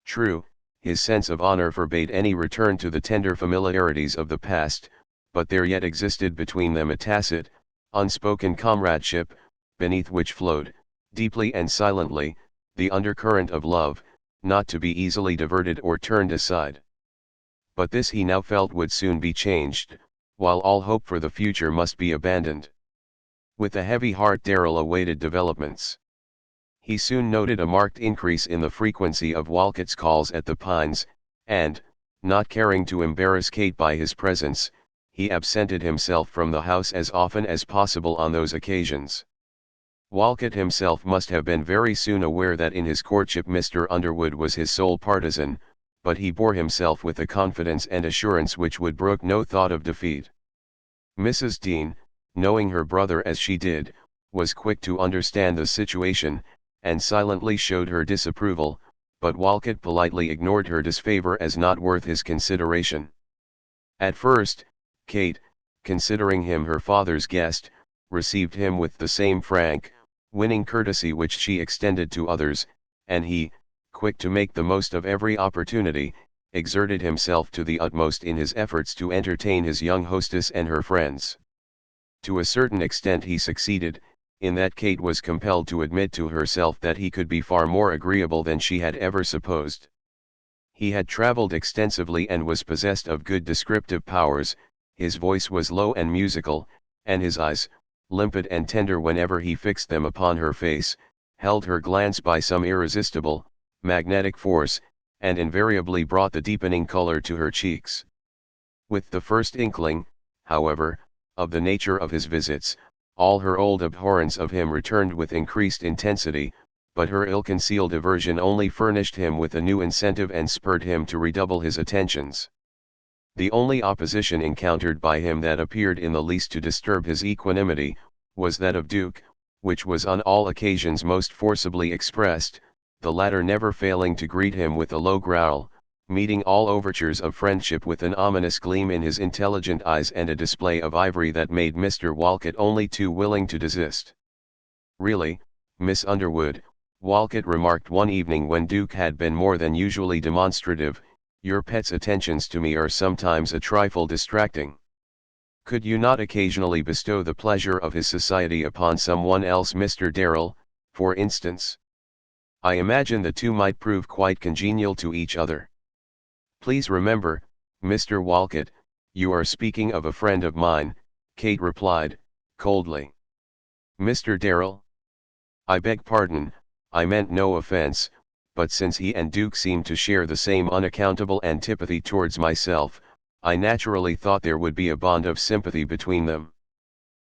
True, his sense of honor forbade any return to the tender familiarities of the past, but there yet existed between them a tacit, unspoken comradeship, beneath which flowed, deeply and silently, the undercurrent of love, not to be easily diverted or turned aside. But this he now felt would soon be changed, while all hope for the future must be abandoned. With a heavy heart Darrell awaited developments. He soon noted a marked increase in the frequency of Walcott's calls at the Pines, and, not caring to embarrass Kate by his presence, he absented himself from the house as often as possible on those occasions. Walcott himself must have been very soon aware that in his courtship Mr. Underwood was his sole partisan, but he bore himself with a confidence and assurance which would brook no thought of defeat. Mrs. Dean, knowing her brother as she did, was quick to understand the situation, and silently showed her disapproval, but Walcott politely ignored her disfavor as not worth his consideration. At first, Kate, considering him her father's guest, received him with the same frank, winning courtesy which she extended to others, and he, quick to make the most of every opportunity, exerted himself to the utmost in his efforts to entertain his young hostess and her friends. To a certain extent he succeeded, in that Kate was compelled to admit to herself that he could be far more agreeable than she had ever supposed. He had traveled extensively and was possessed of good descriptive powers, his voice was low and musical, and his eyes, limpid and tender whenever he fixed them upon her face, held her glance by some irresistible, magnetic force, and invariably brought the deepening color to her cheeks. With the first inkling, however, of the nature of his visits, all her old abhorrence of him returned with increased intensity, but her ill-concealed aversion only furnished him with a new incentive and spurred him to redouble his attentions. The only opposition encountered by him that appeared in the least to disturb his equanimity, was that of Duke, which was on all occasions most forcibly expressed, the latter never failing to greet him with a low growl, meeting all overtures of friendship with an ominous gleam in his intelligent eyes and a display of ivory that made Mr. Walcott only too willing to desist. "Really, Miss Underwood," Walcott remarked one evening when Duke had been more than usually demonstrative, "your pet's attentions to me are sometimes a trifle distracting. Could you not occasionally bestow the pleasure of his society upon some one else, Mr. Darrell, for instance? I imagine the two might prove quite congenial to each other." "Please remember, Mr. Walcott, you are speaking of a friend of mine," Kate replied, coldly. "Mr. Darrell? I beg pardon, I meant no offense, but since he and Duke seem to share the same unaccountable antipathy towards myself, I naturally thought there would be a bond of sympathy between them."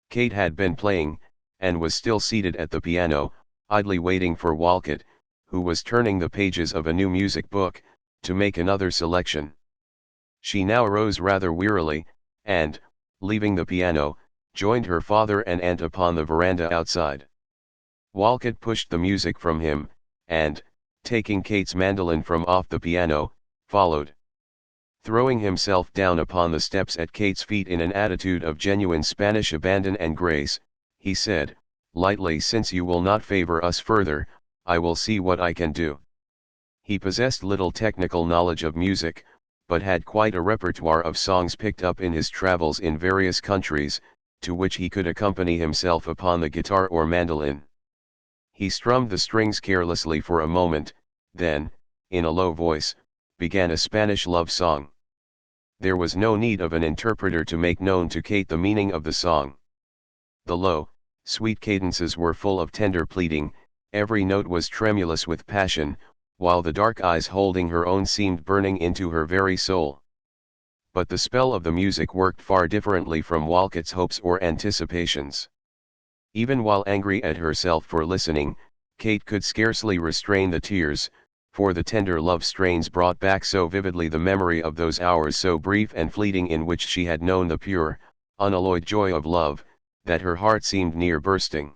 Kate had been playing, and was still seated at the piano, idly waiting for Walcott, who was turning the pages of a new music book, to make another selection. She now arose rather wearily, and, leaving the piano, joined her father and aunt upon the veranda outside. Walcott pushed the music from him, and, taking Kate's mandolin from off the piano, followed. Throwing himself down upon the steps at Kate's feet in an attitude of genuine Spanish abandon and grace, he said, lightly, "Since you will not favor us further, I will see what I can do." He possessed little technical knowledge of music, but had quite a repertoire of songs picked up in his travels in various countries, to which he could accompany himself upon the guitar or mandolin. He strummed the strings carelessly for a moment, then, in a low voice, began a Spanish love song. There was no need of an interpreter to make known to Kate the meaning of the song. The low, sweet cadences were full of tender pleading, every note was tremulous with passion, while the dark eyes holding her own seemed burning into her very soul. But the spell of the music worked far differently from Walcott's hopes or anticipations. Even while angry at herself for listening, Kate could scarcely restrain the tears, for the tender love strains brought back so vividly the memory of those hours so brief and fleeting in which she had known the pure, unalloyed joy of love, that her heart seemed near bursting.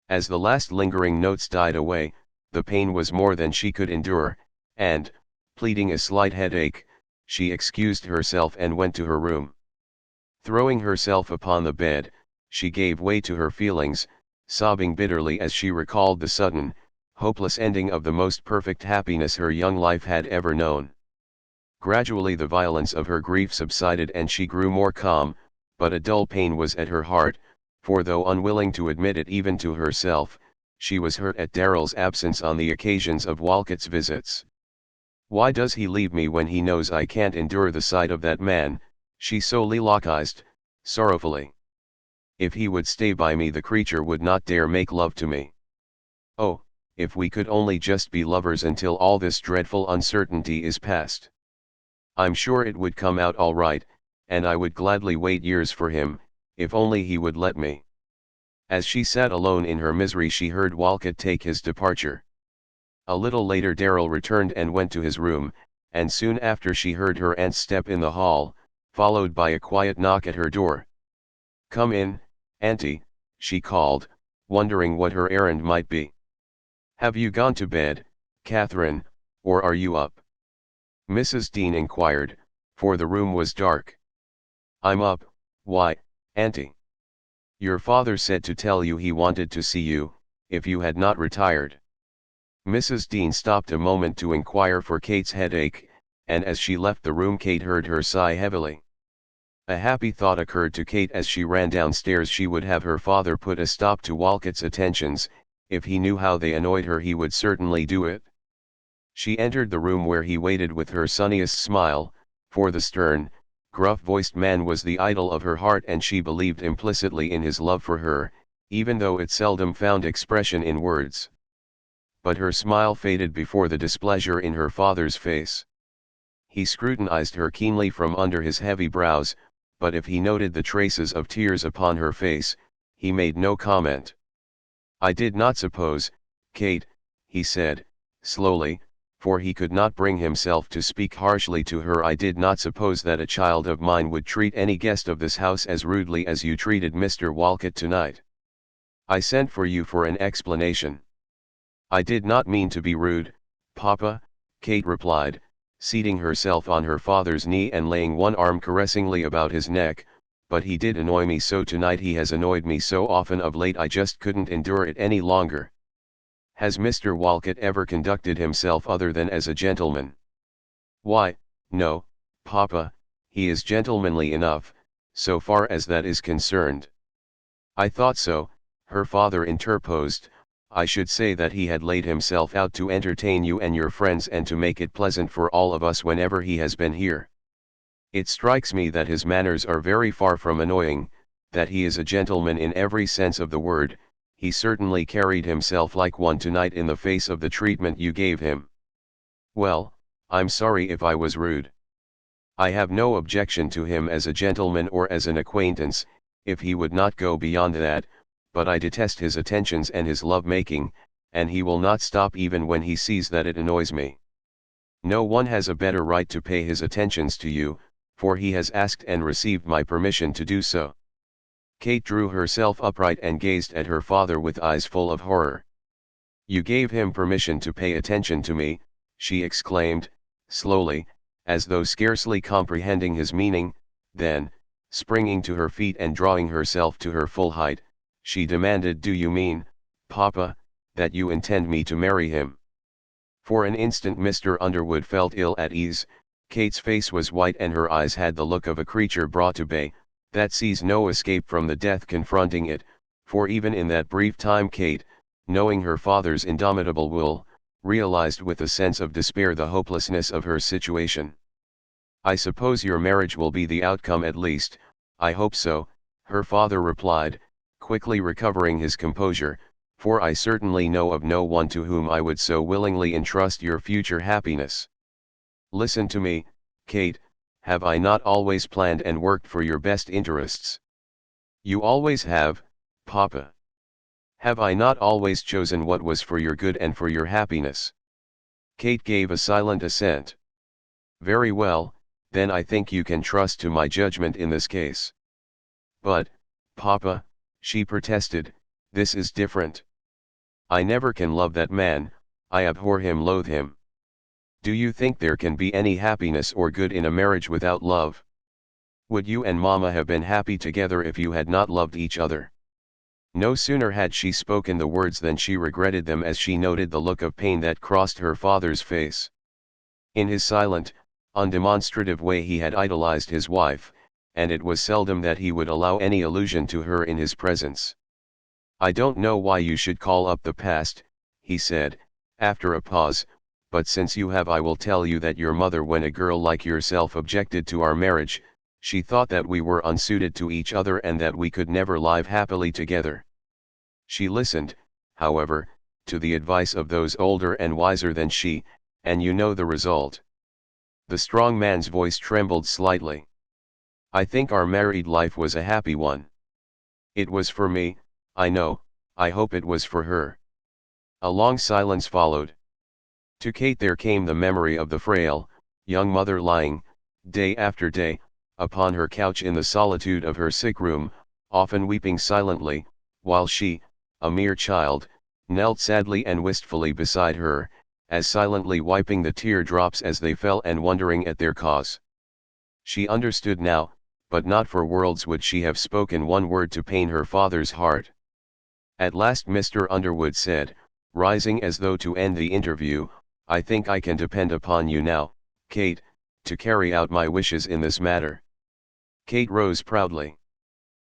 As the last lingering notes died away, the pain was more than she could endure, and, pleading a slight headache, she excused herself and went to her room. Throwing herself upon the bed, she gave way to her feelings, sobbing bitterly as she recalled the sudden, hopeless ending of the most perfect happiness her young life had ever known. Gradually the violence of her grief subsided and she grew more calm, but a dull pain was at her heart, for though unwilling to admit it even to herself, She was hurt at Daryl's absence on the occasions of Walcott's visits. "Why does he leave me when he knows I can't endure the sight of that man?" she soliloquized, sorrowfully. "If he would stay by me, the creature would not dare make love to me. Oh, if we could only just be lovers until all this dreadful uncertainty is past. I'm sure it would come out all right, and I would gladly wait years for him, if only he would let me." As she sat alone in her misery, she heard Walcott take his departure. A little later Daryl returned and went to his room, and soon after she heard her aunt's step in the hall, followed by a quiet knock at her door. "Come in, Auntie," she called, wondering what her errand might be. "Have you gone to bed, Catherine, or are you up?" Mrs. Dean inquired, for the room was dark. "I'm up. Why, Auntie?" "Your father said to tell you he wanted to see you, if you had not retired." Mrs. Dean stopped a moment to inquire for Kate's headache, and as she left the room Kate heard her sigh heavily. A happy thought occurred to Kate as she ran downstairs. She would have her father put a stop to Walcott's attentions. If he knew how they annoyed her, he would certainly do it. She entered the room where he waited with her sunniest smile, for the stern, gruff-voiced man was the idol of her heart, and she believed implicitly in his love for her, even though it seldom found expression in words. But her smile faded before the displeasure in her father's face. He scrutinized her keenly from under his heavy brows, but if he noted the traces of tears upon her face, he made no comment. "I did not suppose, Kate," he said, slowly, for he could not bring himself to speak harshly to her, "I did not suppose that a child of mine would treat any guest of this house as rudely as you treated Mr. Walcott tonight. I sent for you for an explanation." "I did not mean to be rude, Papa," Kate replied, seating herself on her father's knee and laying one arm caressingly about his neck, "but he did annoy me so tonight. He has annoyed me so often of late, I just couldn't endure it any longer." "Has Mr. Walcott ever conducted himself other than as a gentleman?" "Why, no, Papa, he is gentlemanly enough, so far as that is concerned." "I thought so," her father interposed. "I should say that he had laid himself out to entertain you and your friends and to make it pleasant for all of us whenever he has been here. It strikes me that his manners are very far from annoying, that he is a gentleman in every sense of the word. He certainly carried himself like one tonight in the face of the treatment you gave him." "Well, I'm sorry if I was rude. I have no objection to him as a gentleman or as an acquaintance, if he would not go beyond that, but I detest his attentions and his love-making, and he will not stop even when he sees that it annoys me. No one has a better right to pay his attentions to you, for he has asked and received my permission to do so." Kate drew herself upright and gazed at her father with eyes full of horror. "You gave him permission to pay attention to me," she exclaimed, slowly, as though scarcely comprehending his meaning. Then, springing to her feet and drawing herself to her full height, she demanded, "Do you mean, Papa, that you intend me to marry him?" For an instant Mr. Underwood felt ill at ease. Kate's face was white and her eyes had the look of a creature brought to bay, that sees no escape from the death confronting it, for even in that brief time Kate, knowing her father's indomitable will, realized with a sense of despair the hopelessness of her situation. "I suppose your marriage will be the outcome, at least, I hope so," her father replied, quickly recovering his composure, "for I certainly know of no one to whom I would so willingly entrust your future happiness. Listen to me, Kate, have I not always planned and worked for your best interests? You always have, Papa. Have I not always chosen what was for your good and for your happiness?" Kate gave a silent assent. "Very well, then I think you can trust to my judgment in this case." "But, Papa," she protested, "this is different. I never can love that man, I abhor him, loathe him. Do you think there can be any happiness or good in a marriage without love? Would you and Mama have been happy together if you had not loved each other?" No sooner had she spoken the words than she regretted them as she noted the look of pain that crossed her father's face. In his silent, undemonstrative way he had idolized his wife, and it was seldom that he would allow any allusion to her in his presence. "I don't know why you should call up the past," he said, after a pause, "but since you have I will tell you that your mother, when a girl like yourself objected to our marriage, she thought that we were unsuited to each other and that we could never live happily together. She listened, however, to the advice of those older and wiser than she, and you know the result." The strong man's voice trembled slightly. "I think our married life was a happy one. It was for me, I know, I hope it was for her." A long silence followed. To Kate there came the memory of the frail, young mother lying, day after day, upon her couch in the solitude of her sick room, often weeping silently, while she, a mere child, knelt sadly and wistfully beside her, as silently wiping the tear drops as they fell and wondering at their cause. She understood now, but not for worlds would she have spoken one word to pain her father's heart. At last Mr. Underwood said, rising as though to end the interview, "I think I can depend upon you now, Kate, to carry out my wishes in this matter." Kate rose proudly.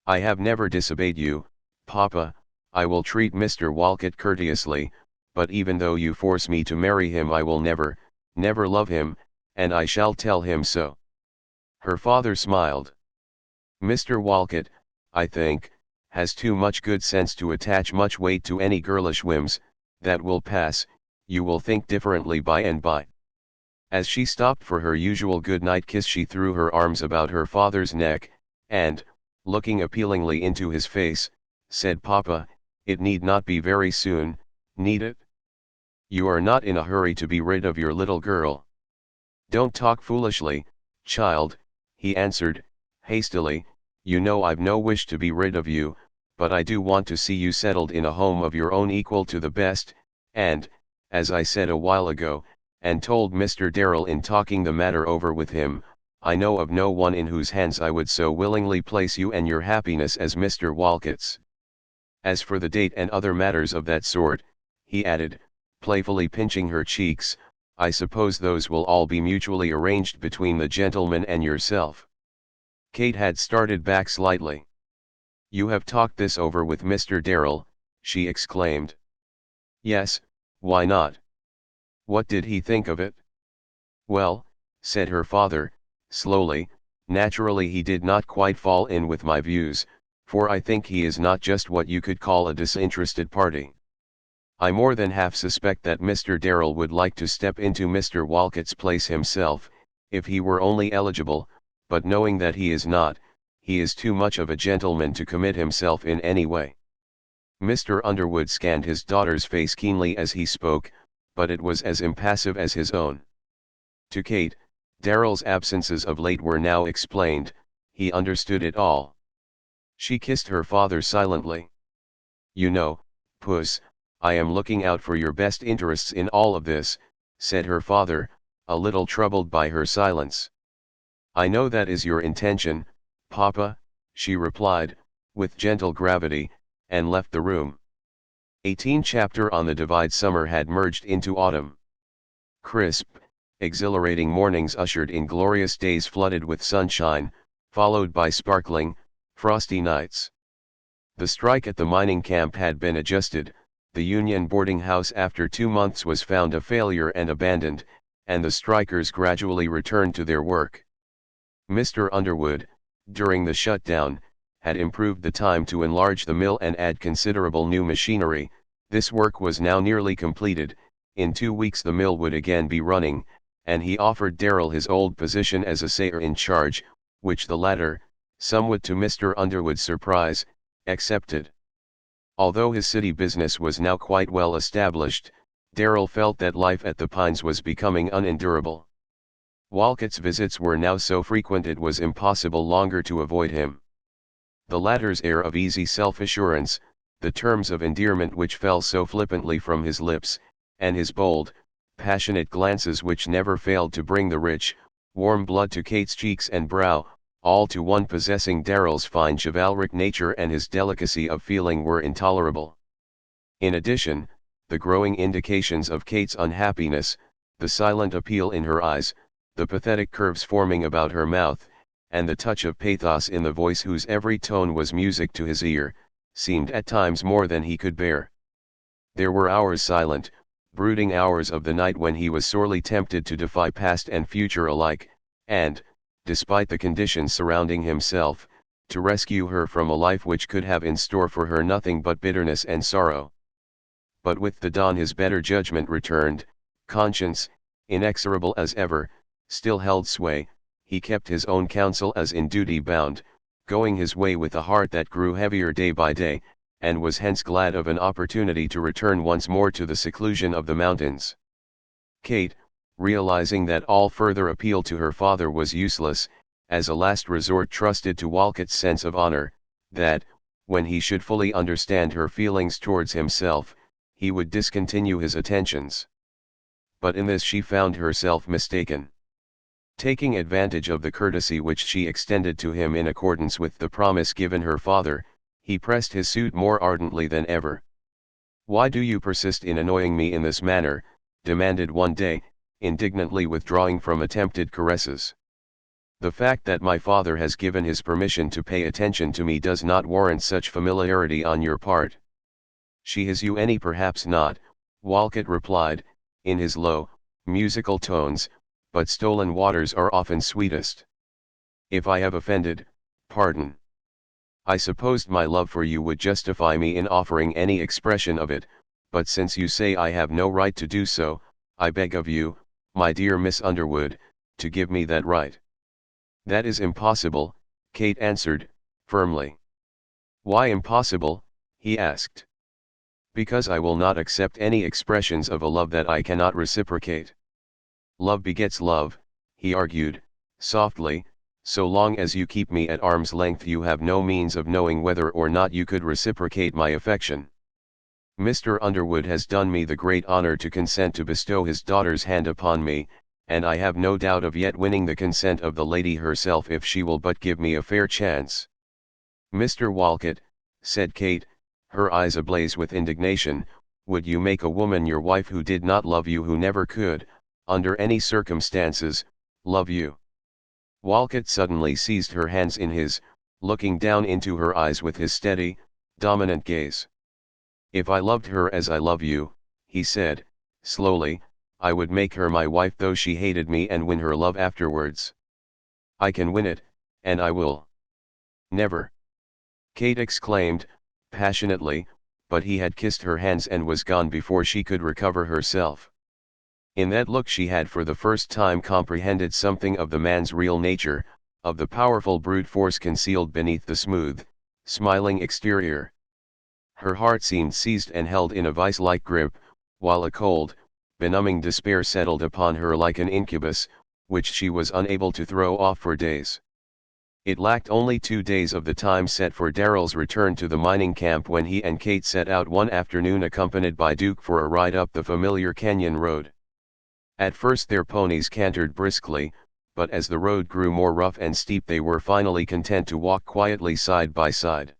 "I have never disobeyed you, Papa. I will treat Mr. Walcott courteously, but even though you force me to marry him I will never, never love him, and I shall tell him so." Her father smiled. "Mr. Walcott, I think, has too much good sense to attach much weight to any girlish whims. That will pass, you will think differently by and by." As she stopped for her usual good-night kiss she threw her arms about her father's neck, and, looking appealingly into his face, said, "Papa, it need not be very soon, need it? You are not in a hurry to be rid of your little girl." "Don't talk foolishly, child," he answered, hastily, "you know I've no wish to be rid of you, but I do want to see you settled in a home of your own equal to the best, and, as I said a while ago, and told Mr. Darrell in talking the matter over with him, I know of no one in whose hands I would so willingly place you and your happiness as Mr. Walcott's. As for the date and other matters of that sort," he added, playfully pinching her cheeks, "I suppose those will all be mutually arranged between the gentleman and yourself." Kate had started back slightly. "You have talked this over with Mr. Darrell?" she exclaimed. "Yes, why not? What did he think of it?" "Well," said her father, slowly, "naturally he did not quite fall in with my views, for I think he is not just what you could call a disinterested party. I more than half suspect that Mr. Darrell would like to step into Mr. Walcott's place himself, if he were only eligible, but knowing that he is not, he is too much of a gentleman to commit himself in any way." Mr. Underwood scanned his daughter's face keenly as he spoke, but it was as impassive as his own. To Kate, Darrell's absences of late were now explained. He understood it all. She kissed her father silently. "You know, Puss, I am looking out for your best interests in all of this," said her father, a little troubled by her silence. "I know that is your intention, Papa," she replied, with gentle gravity, and left the room. 18 Chapter on the Divide. Summer had merged into autumn. Crisp, exhilarating mornings ushered in glorious days flooded with sunshine, followed by sparkling, frosty nights. The strike at the mining camp had been adjusted, the Union boarding house after 2 months was found a failure and abandoned, and the strikers gradually returned to their work. Mr. Underwood, during the shutdown, had improved the time to enlarge the mill and add considerable new machinery. This work was now nearly completed. In 2 weeks the mill would again be running, and he offered Darrell his old position as assayer in charge, which the latter, somewhat to Mr. Underwood's surprise, accepted. Although his city business was now quite well established, Darrell felt that life at the Pines was becoming unendurable. Walcott's visits were now so frequent it was impossible longer to avoid him. The latter's air of easy self-assurance, the terms of endearment which fell so flippantly from his lips, and his bold, passionate glances which never failed to bring the rich, warm blood to Kate's cheeks and brow, all to one possessing Darrell's fine chivalric nature and his delicacy of feeling, were intolerable. In addition, the growing indications of Kate's unhappiness, the silent appeal in her eyes, the pathetic curves forming about her mouth, and the touch of pathos in the voice whose every tone was music to his ear, seemed at times more than he could bear. There were hours silent, brooding hours of the night when he was sorely tempted to defy past and future alike, and, despite the conditions surrounding himself, to rescue her from a life which could have in store for her nothing but bitterness and sorrow. But with the dawn his better judgment returned, conscience, inexorable as ever, still held sway, he kept his own counsel as in duty bound, going his way with a heart that grew heavier day by day, and was hence glad of an opportunity to return once more to the seclusion of the mountains. Kate, realizing that all further appeal to her father was useless, as a last resort trusted to Walcott's sense of honor, that, when he should fully understand her feelings towards himself, he would discontinue his attentions. But in this she found herself mistaken. Taking advantage of the courtesy which she extended to him in accordance with the promise given her father, he pressed his suit more ardently than ever. "Why do you persist in annoying me in this manner?" demanded one day, indignantly withdrawing from attempted caresses. "The fact that my father has given his permission to pay attention to me does not warrant such familiarity on your part." "She has you any perhaps not," Walcott replied, in his low, musical tones, "but stolen waters are often sweetest. If I have offended, pardon. I supposed my love for you would justify me in offering any expression of it, but since you say I have no right to do so, I beg of you, my dear Miss Underwood, to give me that right." "That is impossible," Kate answered, firmly. "Why impossible?" he asked. "Because I will not accept any expressions of a love that I cannot reciprocate." "Love begets love," he argued, softly. "So long as you keep me at arm's length you have no means of knowing whether or not you could reciprocate my affection. Mr. Underwood has done me the great honor to consent to bestow his daughter's hand upon me, and I have no doubt of yet winning the consent of the lady herself if she will but give me a fair chance." "Mr. Walcott," said Kate, her eyes ablaze with indignation, "would you make a woman your wife who did not love you, who never could, under any circumstances, love you?" Walcott suddenly seized her hands in his, looking down into her eyes with his steady, dominant gaze. "If I loved her as I love you," he said, slowly, "I would make her my wife though she hated me and win her love afterwards. I can win it, and I will." "Never!" Kate exclaimed, passionately, but he had kissed her hands and was gone before she could recover herself. In that look she had for the first time comprehended something of the man's real nature, of the powerful brute force concealed beneath the smooth, smiling exterior. Her heart seemed seized and held in a vice-like grip, while a cold, benumbing despair settled upon her like an incubus, which she was unable to throw off for days. It lacked only 2 days of the time set for Darrell's return to the mining camp when he and Kate set out one afternoon accompanied by Duke for a ride up the familiar canyon road. At first their ponies cantered briskly, but as the road grew more rough and steep they were finally content to walk quietly side by side.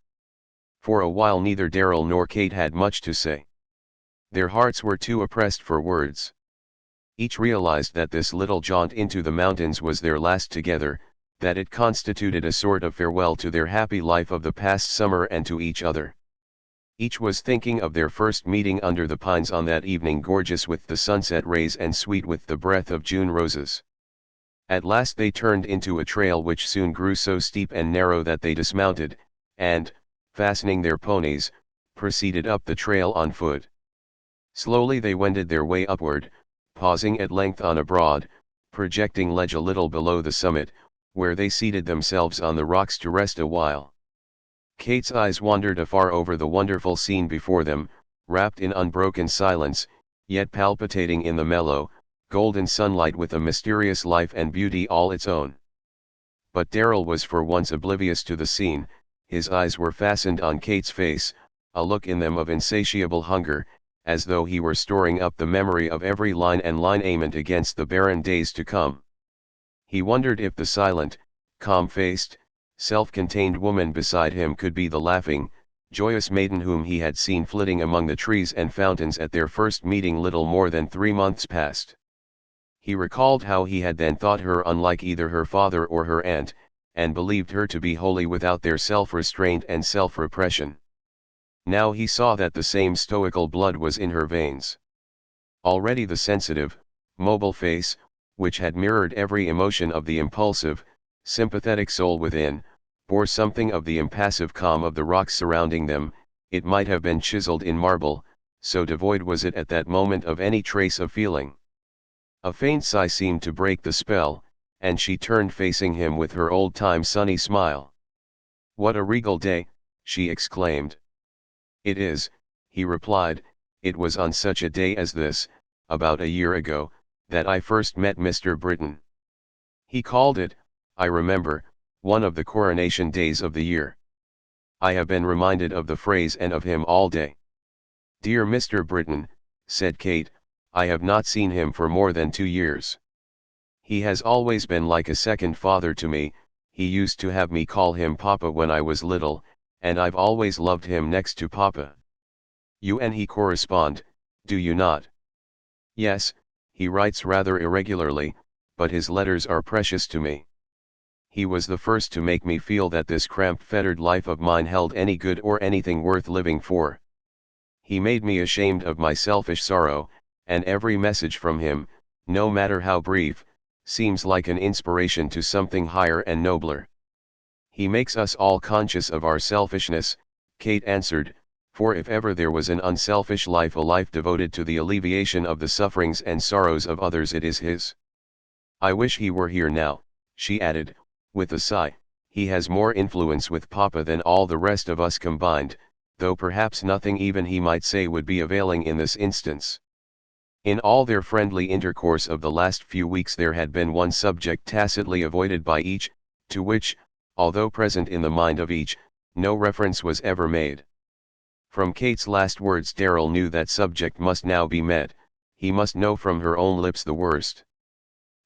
For a while neither Darrell nor Kate had much to say. Their hearts were too oppressed for words. Each realized that this little jaunt into the mountains was their last together, that it constituted a sort of farewell to their happy life of the past summer and to each other. Each was thinking of their first meeting under the pines on that evening, gorgeous with the sunset rays and sweet with the breath of June roses. At last they turned into a trail which soon grew so steep and narrow that they dismounted, and, fastening their ponies, proceeded up the trail on foot. Slowly they wended their way upward, pausing at length on a broad, projecting ledge a little below the summit, where they seated themselves on the rocks to rest a while. Kate's eyes wandered afar over the wonderful scene before them, wrapped in unbroken silence, yet palpitating in the mellow, golden sunlight with a mysterious life and beauty all its own. But Darrell was for once oblivious to the scene. His eyes were fastened on Kate's face, a look in them of insatiable hunger, as though he were storing up the memory of every line and lineament against the barren days to come. He wondered if the silent, calm-faced, self-contained woman beside him could be the laughing, joyous maiden whom he had seen flitting among the trees and fountains at their first meeting little more than 3 months past. He recalled how he had then thought her unlike either her father or her aunt, and believed her to be wholly without their self-restraint and self-repression. Now he saw that the same stoical blood was in her veins. Already the sensitive, mobile face, which had mirrored every emotion of the impulsive, sympathetic soul within, bore something of the impassive calm of the rocks surrounding them. It might have been chiseled in marble, so devoid was it at that moment of any trace of feeling. A faint sigh seemed to break the spell, and she turned facing him with her old-time sunny smile. "What a regal day," she exclaimed. "It is," he replied. "It was on such a day as this, about a year ago, that I first met Mr. Britton. He called it, I remember, one of the coronation days of the year. I have been reminded of the phrase and of him all day." "Dear Mr. Britton," said Kate, "I have not seen him for more than 2 years. He has always been like a second father to me. He used to have me call him Papa when I was little, and I've always loved him next to Papa. You and he correspond, do you not?" "Yes, he writes rather irregularly, but his letters are precious to me. He was the first to make me feel that this cramped fettered life of mine held any good or anything worth living for. He made me ashamed of my selfish sorrow, and every message from him, no matter how brief, seems like an inspiration to something higher and nobler." "He makes us all conscious of our selfishness," Kate answered, "for if ever there was an unselfish life, a life devoted to the alleviation of the sufferings and sorrows of others, it is his. I wish he were here now," she added, with a sigh. "He has more influence with Papa than all the rest of us combined, though perhaps nothing even he might say would be availing in this instance." In all their friendly intercourse of the last few weeks there had been one subject tacitly avoided by each, to which, although present in the mind of each, no reference was ever made. From Kate's last words Darrell knew that subject must now be met. He must know from her own lips the worst.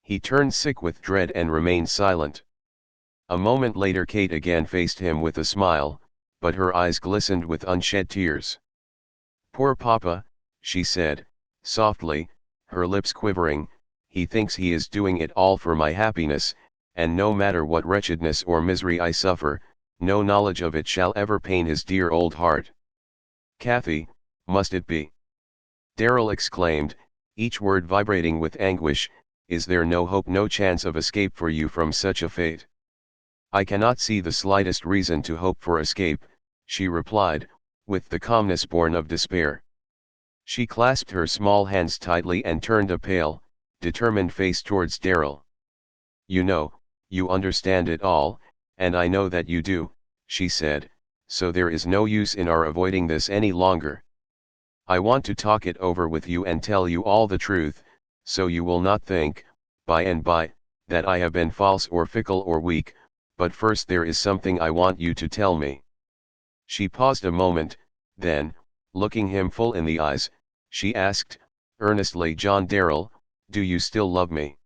He turned sick with dread and remained silent. A moment later Kate again faced him with a smile, but her eyes glistened with unshed tears. "Poor Papa," she said, softly, her lips quivering, "he thinks he is doing it all for my happiness, and no matter what wretchedness or misery I suffer, no knowledge of it shall ever pain his dear old heart." "Kathy, must it be?" Darrell exclaimed, each word vibrating with anguish. "Is there no hope, no chance of escape for you from such a fate?" "I cannot see the slightest reason to hope for escape," she replied, with the calmness born of despair. She clasped her small hands tightly and turned a pale, determined face towards Darrell. You understand it all, and I know that you do," she said, "so there is no use in our avoiding this any longer. I want to talk it over with you and tell you all the truth, so you will not think, by and by, that I have been false or fickle or weak, but first there is something I want you to tell me." She paused a moment, then, looking him full in the eyes, she asked, earnestly, "John Darrell, do you still love me?"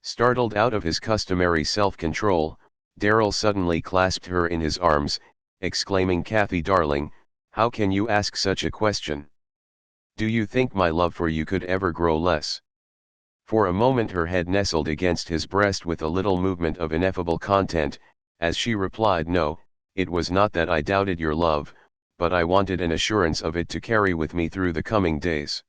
Startled out of his customary self-control, Darrell suddenly clasped her in his arms, exclaiming, "Kathy darling, how can you ask such a question? Do you think my love for you could ever grow less?" For a moment her head nestled against his breast with a little movement of ineffable content, as she replied, "No, it was not that I doubted your love, but I wanted an assurance of it to carry with me through the coming days."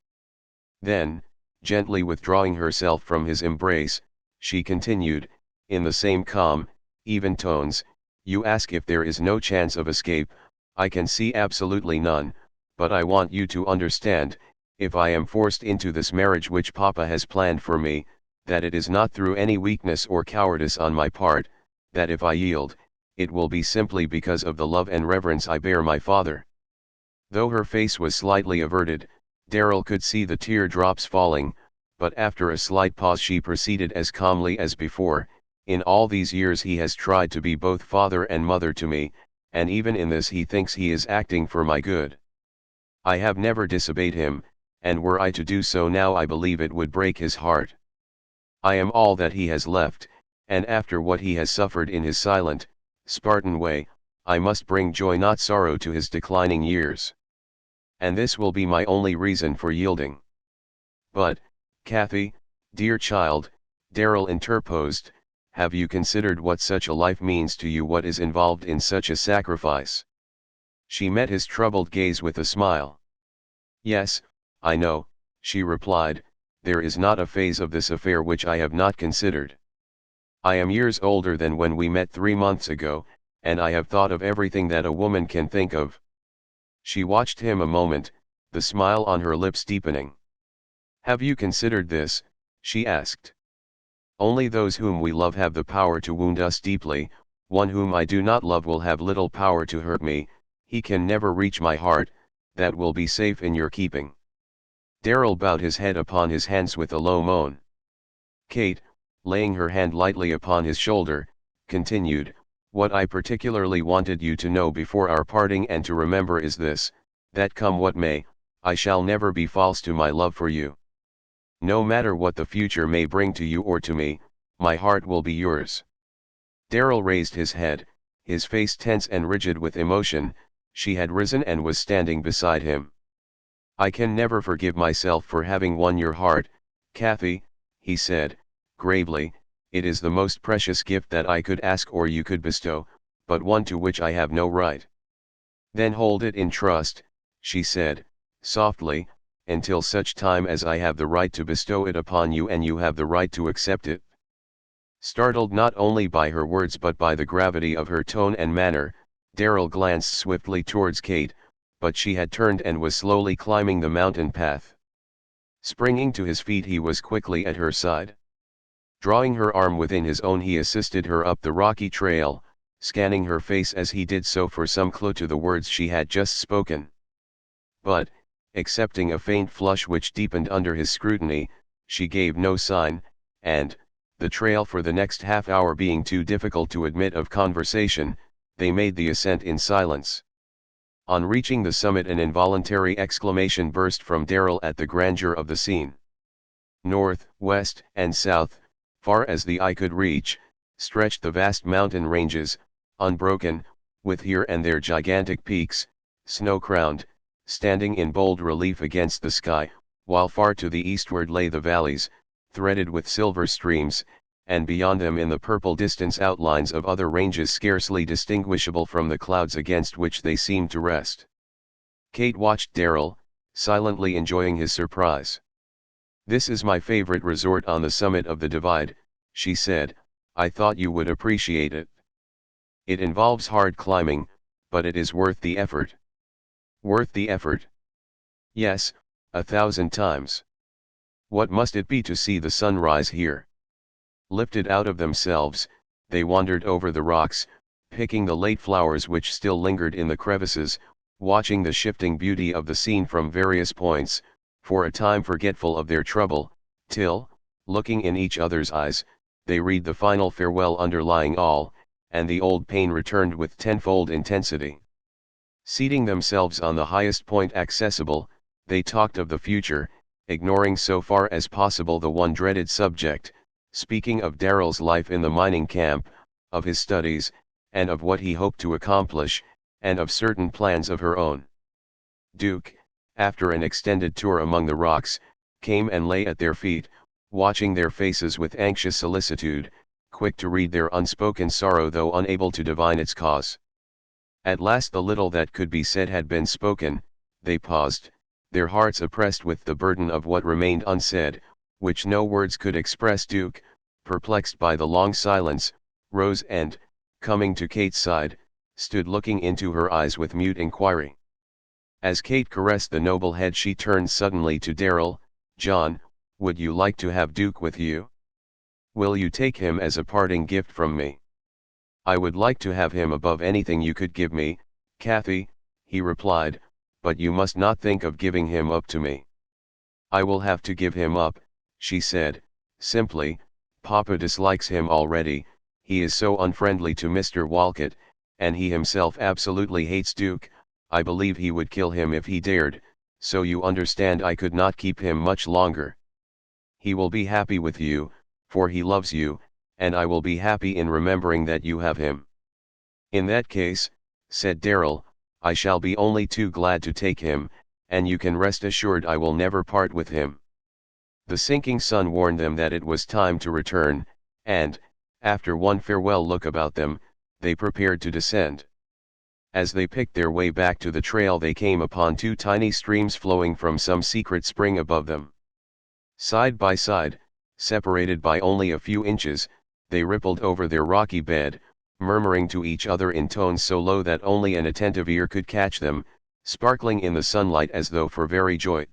Then, gently withdrawing herself from his embrace, she continued, in the same calm, even tones, "You ask if there is no chance of escape. I can see absolutely none, but I want you to understand, if I am forced into this marriage which Papa has planned for me, that it is not through any weakness or cowardice on my part, that if I yield, it will be simply because of the love and reverence I bear my father." Though her face was slightly averted, Darrell could see the tear drops falling, but after a slight pause she proceeded as calmly as before, "In all these years he has tried to be both father and mother to me, and even in this he thinks he is acting for my good. I have never disobeyed him, and were I to do so now I believe it would break his heart. I am all that he has left, and after what he has suffered in his silent, Spartan way, I must bring joy not sorrow to his declining years. And this will be my only reason for yielding." "But, Kathy, dear child," Darrell interposed, "have you considered what such a life means to you, what is involved in such a sacrifice? She met his troubled gaze with a smile. "Yes, I know," she replied, "there is not a phase of this affair which I have not considered. I am years older than when we met 3 months ago, and I have thought of everything that a woman can think of." She watched him a moment, the smile on her lips deepening. "Have you considered this?" she asked. "Only those whom we love have the power to wound us deeply. One whom I do not love will have little power to hurt me. He can never reach my heart. That will be safe in your keeping." Darrell bowed his head upon his hands with a low moan. Kate, laying her hand lightly upon his shoulder, continued, "What I particularly wanted you to know before our parting and to remember is this, that come what may, I shall never be false to my love for you. No matter what the future may bring to you or to me, my heart will be yours." Darrell raised his head, his face tense and rigid with emotion. She had risen and was standing beside him. "I can never forgive myself for having won your heart, Kathy," he said, gravely. "It is the most precious gift that I could ask or you could bestow, but one to which I have no right." "Then hold it in trust," she said, softly, "until such time as I have the right to bestow it upon you and you have the right to accept it." Startled not only by her words but by the gravity of her tone and manner, Darrell glanced swiftly towards Kate, but she had turned and was slowly climbing the mountain path. Springing to his feet, he was quickly at her side. Drawing her arm within his own, he assisted her up the rocky trail, scanning her face as he did so for some clue to the words she had just spoken. But, excepting a faint flush which deepened under his scrutiny, she gave no sign, and, the trail for the next half hour being too difficult to admit of conversation, they made the ascent in silence. On reaching the summit, an involuntary exclamation burst from Darrell at the grandeur of the scene. North, west, and south, far as the eye could reach, stretched the vast mountain ranges, unbroken, with here and there gigantic peaks, snow-crowned, standing in bold relief against the sky, while far to the eastward lay the valleys, threaded with silver streams, and beyond them in the purple distance outlines of other ranges scarcely distinguishable from the clouds against which they seemed to rest. Kate watched Darrell, silently enjoying his surprise. "This is my favorite resort on the summit of the divide," she said. "I thought you would appreciate it. It involves hard climbing, but it is worth the effort." "Worth the effort?" "Yes, 1,000 times. What must it be to see the sun rise here?" Lifted out of themselves, they wandered over the rocks, picking the late flowers which still lingered in the crevices, watching the shifting beauty of the scene from various points, for a time forgetful of their trouble, till, looking in each other's eyes, they read the final farewell underlying all, and the old pain returned with tenfold intensity. Seating themselves on the highest point accessible, they talked of the future, ignoring so far as possible the one dreaded subject, speaking of Darrell's life in the mining camp, of his studies, and of what he hoped to accomplish, and of certain plans of her own. Duke, after an extended tour among the rocks, came and lay at their feet, watching their faces with anxious solicitude, quick to read their unspoken sorrow though unable to divine its cause. At last the little that could be said had been spoken. They paused, their hearts oppressed with the burden of what remained unsaid, which no words could express. Duke, perplexed by the long silence, rose and, coming to Kate's side, stood looking into her eyes with mute inquiry. As Kate caressed the noble head, she turned suddenly to Darrell. "John, would you like to have Duke with you? Will you take him as a parting gift from me?" "I would like to have him above anything you could give me, Kathy," he replied, "but you must not think of giving him up to me." "I will have to give him up," she said, simply. "Papa dislikes him already, he is so unfriendly to Mr. Walcott, and he himself absolutely hates Duke. I believe he would kill him if he dared, so you understand I could not keep him much longer. He will be happy with you, for he loves you, and I will be happy in remembering that you have him." "In that case," said Darrell, "I shall be only too glad to take him, and you can rest assured I will never part with him." The sinking sun warned them that it was time to return, and, after one farewell look about them, they prepared to descend. As they picked their way back to the trail, they came upon two tiny streams flowing from some secret spring above them. Side by side, separated by only a few inches, they rippled over their rocky bed, murmuring to each other in tones so low that only an attentive ear could catch them, sparkling in the sunlight as though for very joy.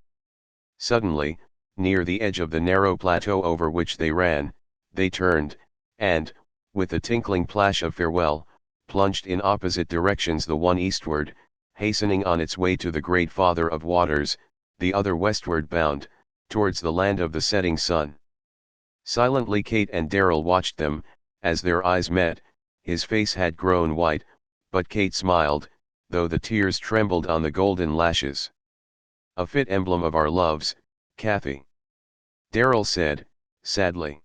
Suddenly, near the edge of the narrow plateau over which they ran, they turned, and, with a tinkling plash of farewell, plunged in opposite directions, the one eastward, hastening on its way to the great Father of Waters, the other westward bound, towards the land of the setting sun. Silently Kate and Darrell watched them. As their eyes met, his face had grown white, but Kate smiled, though the tears trembled on the golden lashes. "A fit emblem of our loves, Kathy," Darrell said, sadly.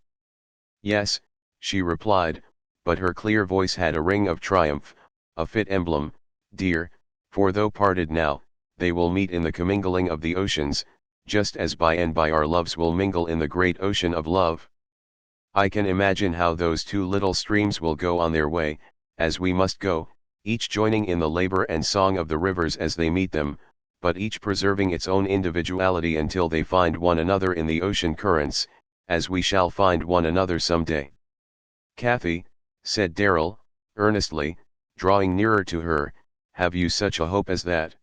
"Yes," she replied, but her clear voice had a ring of triumph. "A fit emblem, dear, for though parted now, they will meet in the commingling of the oceans, just as by and by our loves will mingle in the great ocean of love. I can imagine how those two little streams will go on their way, as we must go, each joining in the labor and song of the rivers as they meet them, but each preserving its own individuality until they find one another in the ocean currents, as we shall find one another some day." "Kathy," said Darrell, earnestly, drawing nearer to her, "have you such a hope as that?"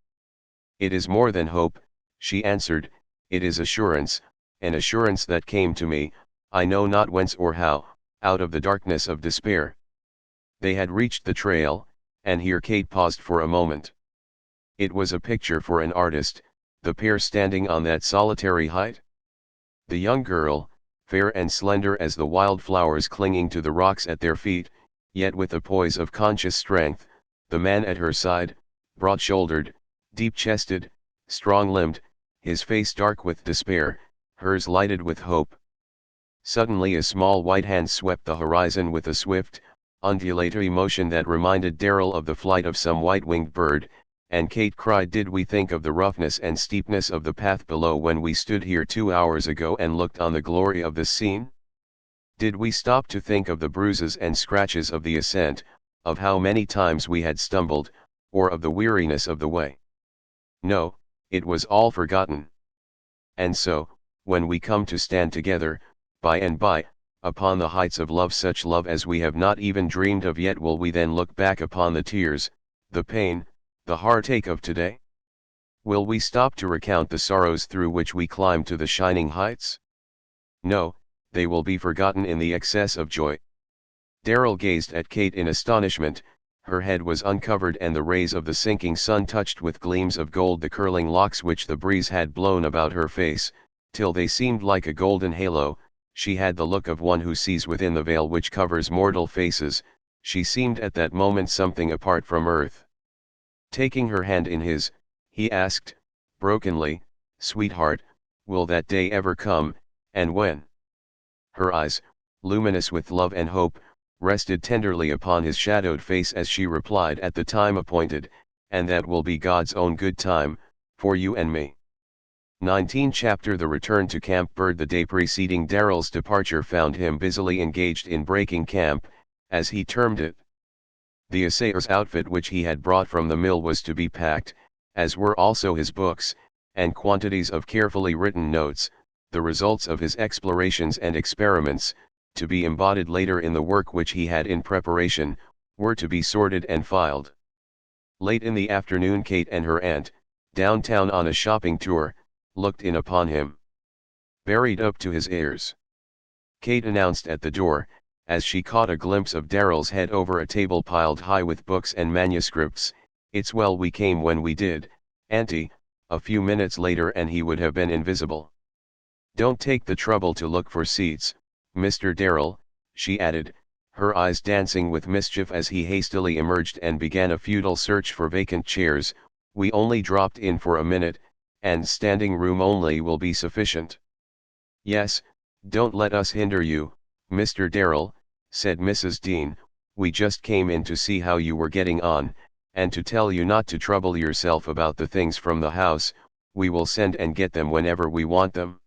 "It is more than hope," she answered, "it is assurance, an assurance that came to me, I know not whence or how, out of the darkness of despair." They had reached the trail, and here Kate paused for a moment. It was a picture for an artist, the pair standing on that solitary height. The young girl, fair and slender as the wild flowers clinging to the rocks at their feet, yet with a poise of conscious strength, the man at her side, broad-shouldered, deep-chested, strong-limbed, his face dark with despair, hers lighted with hope. Suddenly a small white hand swept the horizon with a swift, undulatory motion that reminded Darrell of the flight of some white-winged bird, and Kate cried, "Did we think of the roughness and steepness of the path below when we stood here 2 hours ago and looked on the glory of this scene? Did we stop to think of the bruises and scratches of the ascent, of how many times we had stumbled, or of the weariness of the way? No, it was all forgotten. And so, when we come to stand together, by and by, upon the heights of love, such love as we have not even dreamed of yet, will we then look back upon the tears, the pain, the heartache of today? Will we stop to recount the sorrows through which we climbed to the shining heights? No, they will be forgotten in the excess of joy." Darrell gazed at Kate in astonishment. Her head was uncovered, and the rays of the sinking sun touched with gleams of gold the curling locks which the breeze had blown about her face, till they seemed like a golden halo. She had the look of one who sees within the veil which covers mortal faces. She seemed at that moment something apart from earth. Taking her hand in his, he asked, brokenly, "Sweetheart, will that day ever come, and when?" Her eyes, luminous with love and hope, rested tenderly upon his shadowed face as she replied, "At the time appointed, and that will be God's own good time, for you and me." 19 Chapter The return to Camp Bird. The day preceding Darrell's departure found him busily engaged in breaking camp, as he termed it. The assayer's outfit which he had brought from the mill was to be packed, as were also his books, and quantities of carefully written notes, the results of his explorations and experiments, to be embodied later in the work which he had in preparation, were to be sorted and filed. Late in the afternoon Kate and her aunt, downtown on a shopping tour, looked in upon him. Buried up to his ears, Kate announced at the door, as she caught a glimpse of Darrell's head over a table piled high with books and manuscripts, "It's well we came when we did, Auntie." A few minutes later and he would have been invisible. "Don't take the trouble to look for seats, Mr. Darrell," she added, her eyes dancing with mischief as he hastily emerged and began a futile search for vacant chairs. "We only dropped in for a minute, and standing room only will be sufficient." "Yes, don't let us hinder you, Mr. Darrell," said Mrs. Dean, "we just came in to see how you were getting on, and to tell you not to trouble yourself about the things from the house. We will send and get them whenever we want them."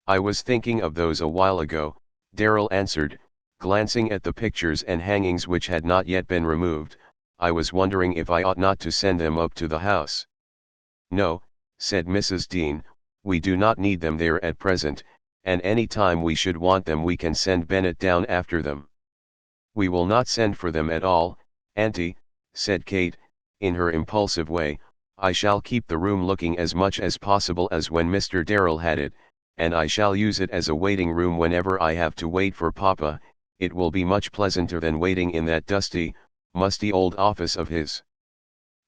"I was thinking of those a while ago," Darrell answered, glancing at the pictures and hangings which had not yet been removed. I was wondering if I ought not to send them up to the house. No, said Mrs. Dean, we do not need them there at present, and any time we should want them we can send Bennett down after them. We will not send for them at all, Auntie, said Kate, in her impulsive way. I shall keep the room looking as much as possible as when Mr. Darrell had it, and I shall use it as a waiting room whenever I have to wait for Papa. It will be much pleasanter than waiting in that dusty, musty old office of his.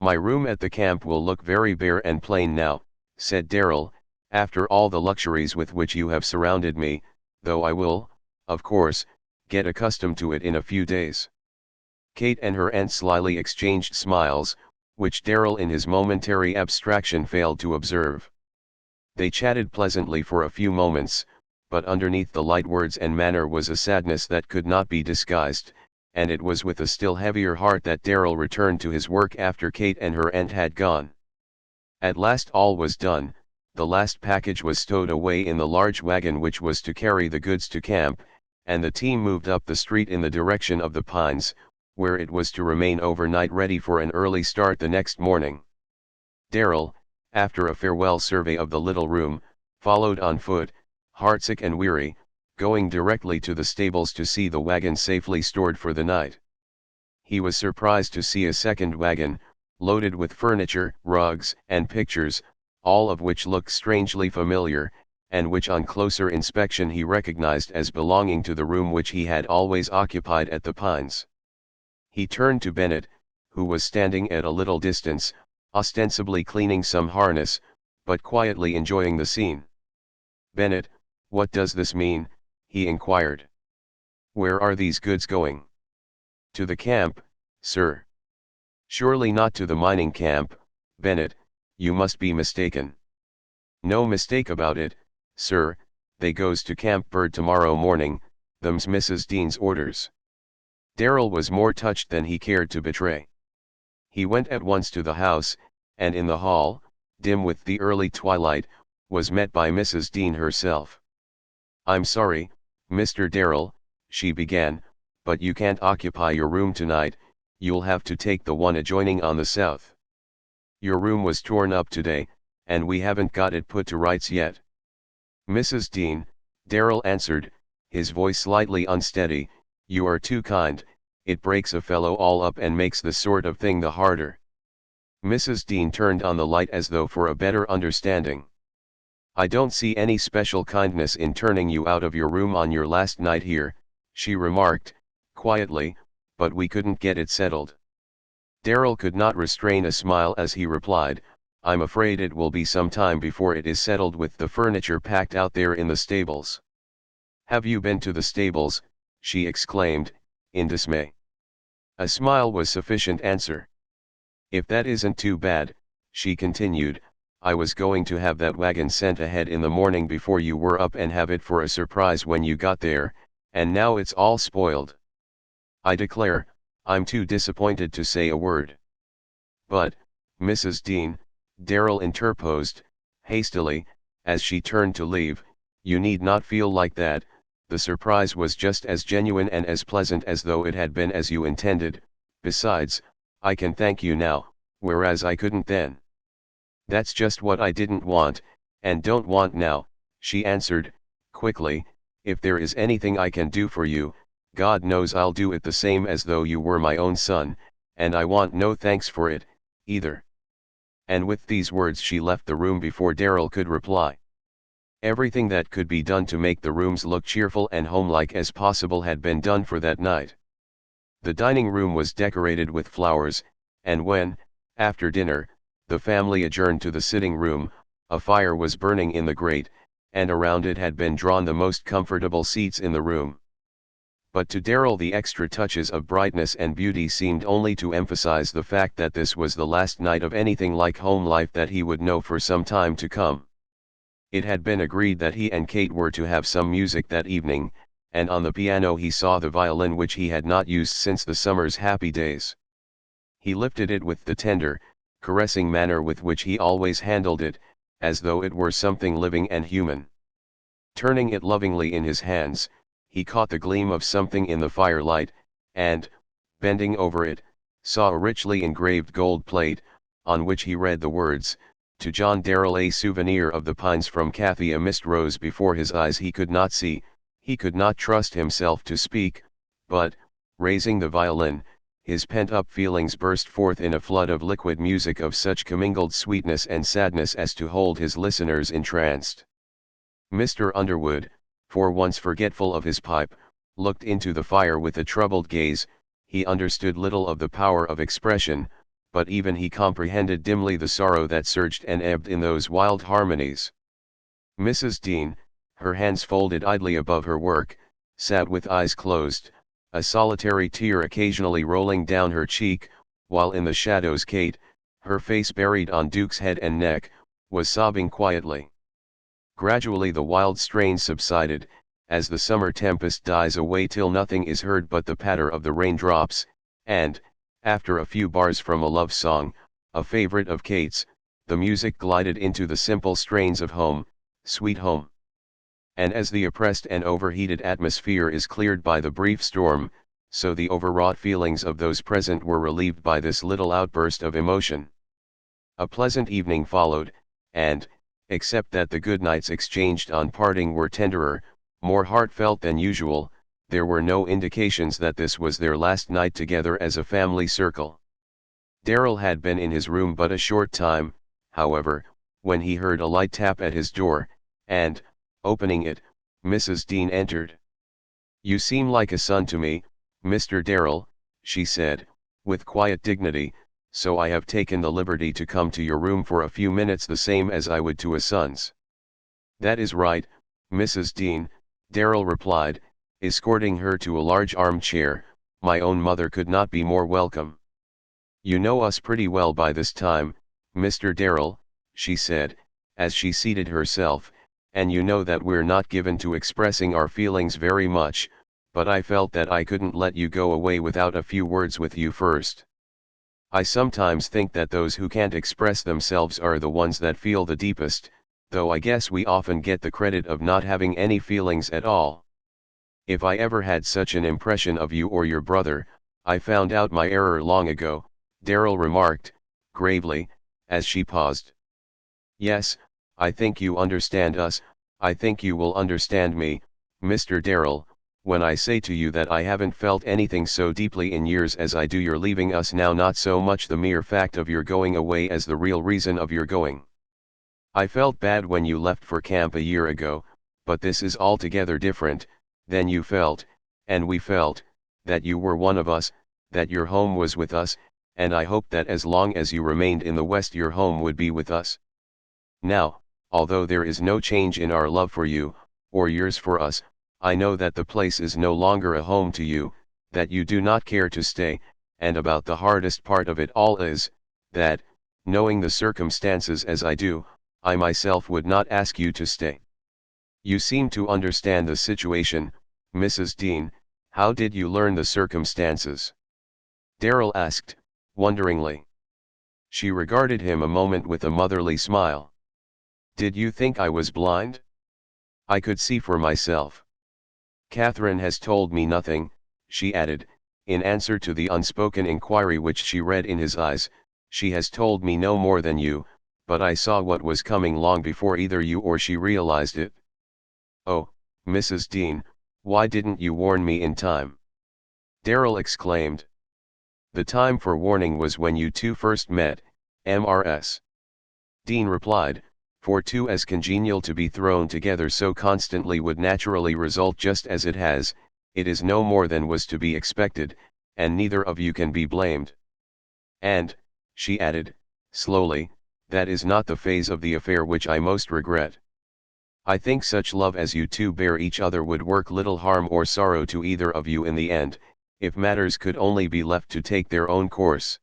My room at the camp will look very bare and plain now, said Darrell, after all the luxuries with which you have surrounded me, though I will, of course, get accustomed to it in a few days. Kate and her aunt slyly exchanged smiles, which Darrell in his momentary abstraction failed to observe. They chatted pleasantly for a few moments, but underneath the light words and manner was a sadness that could not be disguised, and it was with a still heavier heart that Darrell returned to his work after Kate and her aunt had gone. At last all was done, the last package was stowed away in the large wagon which was to carry the goods to camp, and the team moved up the street in the direction of the Pines, where it was to remain overnight ready for an early start the next morning. Darrell, after a farewell survey of the little room, followed on foot, heartsick and weary, going directly to the stables to see the wagon safely stored for the night. He was surprised to see a second wagon, loaded with furniture, rugs, and pictures, all of which looked strangely familiar, and which on closer inspection he recognized as belonging to the room which he had always occupied at the Pines. He turned to Bennett, who was standing at a little distance, ostensibly cleaning some harness, but quietly enjoying the scene. "Bennett, what does this mean?" he inquired. "Where are these goods going?" "To the camp, sir." "Surely not to the mining camp, Bennett, you must be mistaken." "No mistake about it, sir, they goes to Camp Bird tomorrow morning, them's Mrs. Dean's orders." Darrell was more touched than he cared to betray. He went at once to the house, and in the hall, dim with the early twilight, was met by Mrs. Dean herself. "I'm sorry, Mr. Darrell," she began, "but you can't occupy your room tonight, you'll have to take the one adjoining on the south. Your room was torn up today, and we haven't got it put to rights yet." "Mrs. Dean," Darrell answered, his voice slightly unsteady, "you are too kind, it breaks a fellow all up and makes the sort of thing the harder." Mrs. Dean turned on the light as though for a better understanding. "I don't see any special kindness in turning you out of your room on your last night here," she remarked, quietly, "but we couldn't get it settled." Darrell could not restrain a smile as he replied, "I'm afraid it will be some time before it is settled with the furniture packed out there in the stables." "Have you been to the stables?" she exclaimed, in dismay. A smile was sufficient answer. "If that isn't too bad," she continued, "I was going to have that wagon sent ahead in the morning before you were up and have it for a surprise when you got there, and now it's all spoiled. I declare, I'm too disappointed to say a word." "But, Mrs. Dean," Darrell interposed, hastily, as she turned to leave, "you need not feel like that, the surprise was just as genuine and as pleasant as though it had been as you intended. Besides, I can thank you now, whereas I couldn't then." "That's just what I didn't want, and don't want now," she answered, quickly. "If there is anything I can do for you, God knows I'll do it the same as though you were my own son, and I want no thanks for it, either." And with these words she left the room before Darrell could reply. Everything that could be done to make the rooms look cheerful and homelike as possible had been done for that night. The dining room was decorated with flowers, and when, after dinner, the family adjourned to the sitting room, a fire was burning in the grate, and around it had been drawn the most comfortable seats in the room. But to Darrell the extra touches of brightness and beauty seemed only to emphasize the fact that this was the last night of anything like home life that he would know for some time to come. It had been agreed that he and Kate were to have some music that evening, and on the piano he saw the violin which he had not used since the summer's happy days. He lifted it with the tender, caressing manner with which he always handled it, as though it were something living and human. Turning it lovingly in his hands, he caught the gleam of something in the firelight, and, bending over it, saw a richly engraved gold plate, on which he read the words, "To John Darrell, a souvenir of the pines from Kathy." A mist rose before his eyes. He could not see, he could not trust himself to speak, but, raising the violin, his pent-up feelings burst forth in a flood of liquid music of such commingled sweetness and sadness as to hold his listeners entranced. Mr. Underwood, for once forgetful of his pipe, looked into the fire with a troubled gaze. He understood little of the power of expression, but even he comprehended dimly the sorrow that surged and ebbed in those wild harmonies. Mrs. Dean, her hands folded idly above her work, sat with eyes closed, a solitary tear occasionally rolling down her cheek, while in the shadows Kate, her face buried on Duke's head and neck, was sobbing quietly. Gradually the wild strains subsided, as the summer tempest dies away till nothing is heard but the patter of the raindrops, and, after a few bars from a love song, a favorite of Kate's, the music glided into the simple strains of Home, Sweet Home. And as the oppressed and overheated atmosphere is cleared by the brief storm, so the overwrought feelings of those present were relieved by this little outburst of emotion. A pleasant evening followed, and, except that the good nights exchanged on parting were tenderer, more heartfelt than usual, there were no indications that this was their last night together as a family circle. Darrell had been in his room but a short time, however, when he heard a light tap at his door, and, opening it, Mrs. Dean entered. "You seem like a son to me, Mr. Darrell," she said, with quiet dignity, "so I have taken the liberty to come to your room for a few minutes, the same as I would to a son's." "That is right, Mrs. Dean," Darrell replied, escorting her to a large armchair. "My own mother could not be more welcome." "You know us pretty well by this time, Mr. Darrell," she said, as she seated herself, "and you know that we're not given to expressing our feelings very much, but I felt that I couldn't let you go away without a few words with you first. I sometimes think that those who can't express themselves are the ones that feel the deepest, though I guess we often get the credit of not having any feelings at all. If I ever had such an impression of you or your brother, I found out my error long ago," Darrell remarked, gravely, as she paused. "Yes, I think you understand us. I think you will understand me, Mr. Darrell, when I say to you that I haven't felt anything so deeply in years as I do your leaving us now, not so much the mere fact of your going away as the real reason of your going. I felt bad when you left for camp a year ago, but this is altogether different. Then you felt, and we felt, that you were one of us, that your home was with us, and I hoped that as long as you remained in the West your home would be with us. Now, although there is no change in our love for you, or yours for us, I know that the place is no longer a home to you, that you do not care to stay, and about the hardest part of it all is, that, knowing the circumstances as I do, I myself would not ask you to stay. You seem to understand the situation, Mrs. Dean. How did you learn the circumstances?" Darrell asked, wonderingly. She regarded him a moment with a motherly smile. "Did you think I was blind? I could see for myself. Catherine has told me nothing," she added, in answer to the unspoken inquiry which she read in his eyes. "She has told me no more than you, but I saw what was coming long before either you or she realized it." "Oh, Mrs. Dean, why didn't you warn me in time?" Darrell exclaimed. "The time for warning was when you two first met, Mrs. Dean replied, "for two as congenial to be thrown together so constantly would naturally result just as it has. It is no more than was to be expected, and neither of you can be blamed. And," she added, slowly, "that is not the phase of the affair which I most regret. I think such love as you two bear each other would work little harm or sorrow to either of you in the end, if matters could only be left to take their own course.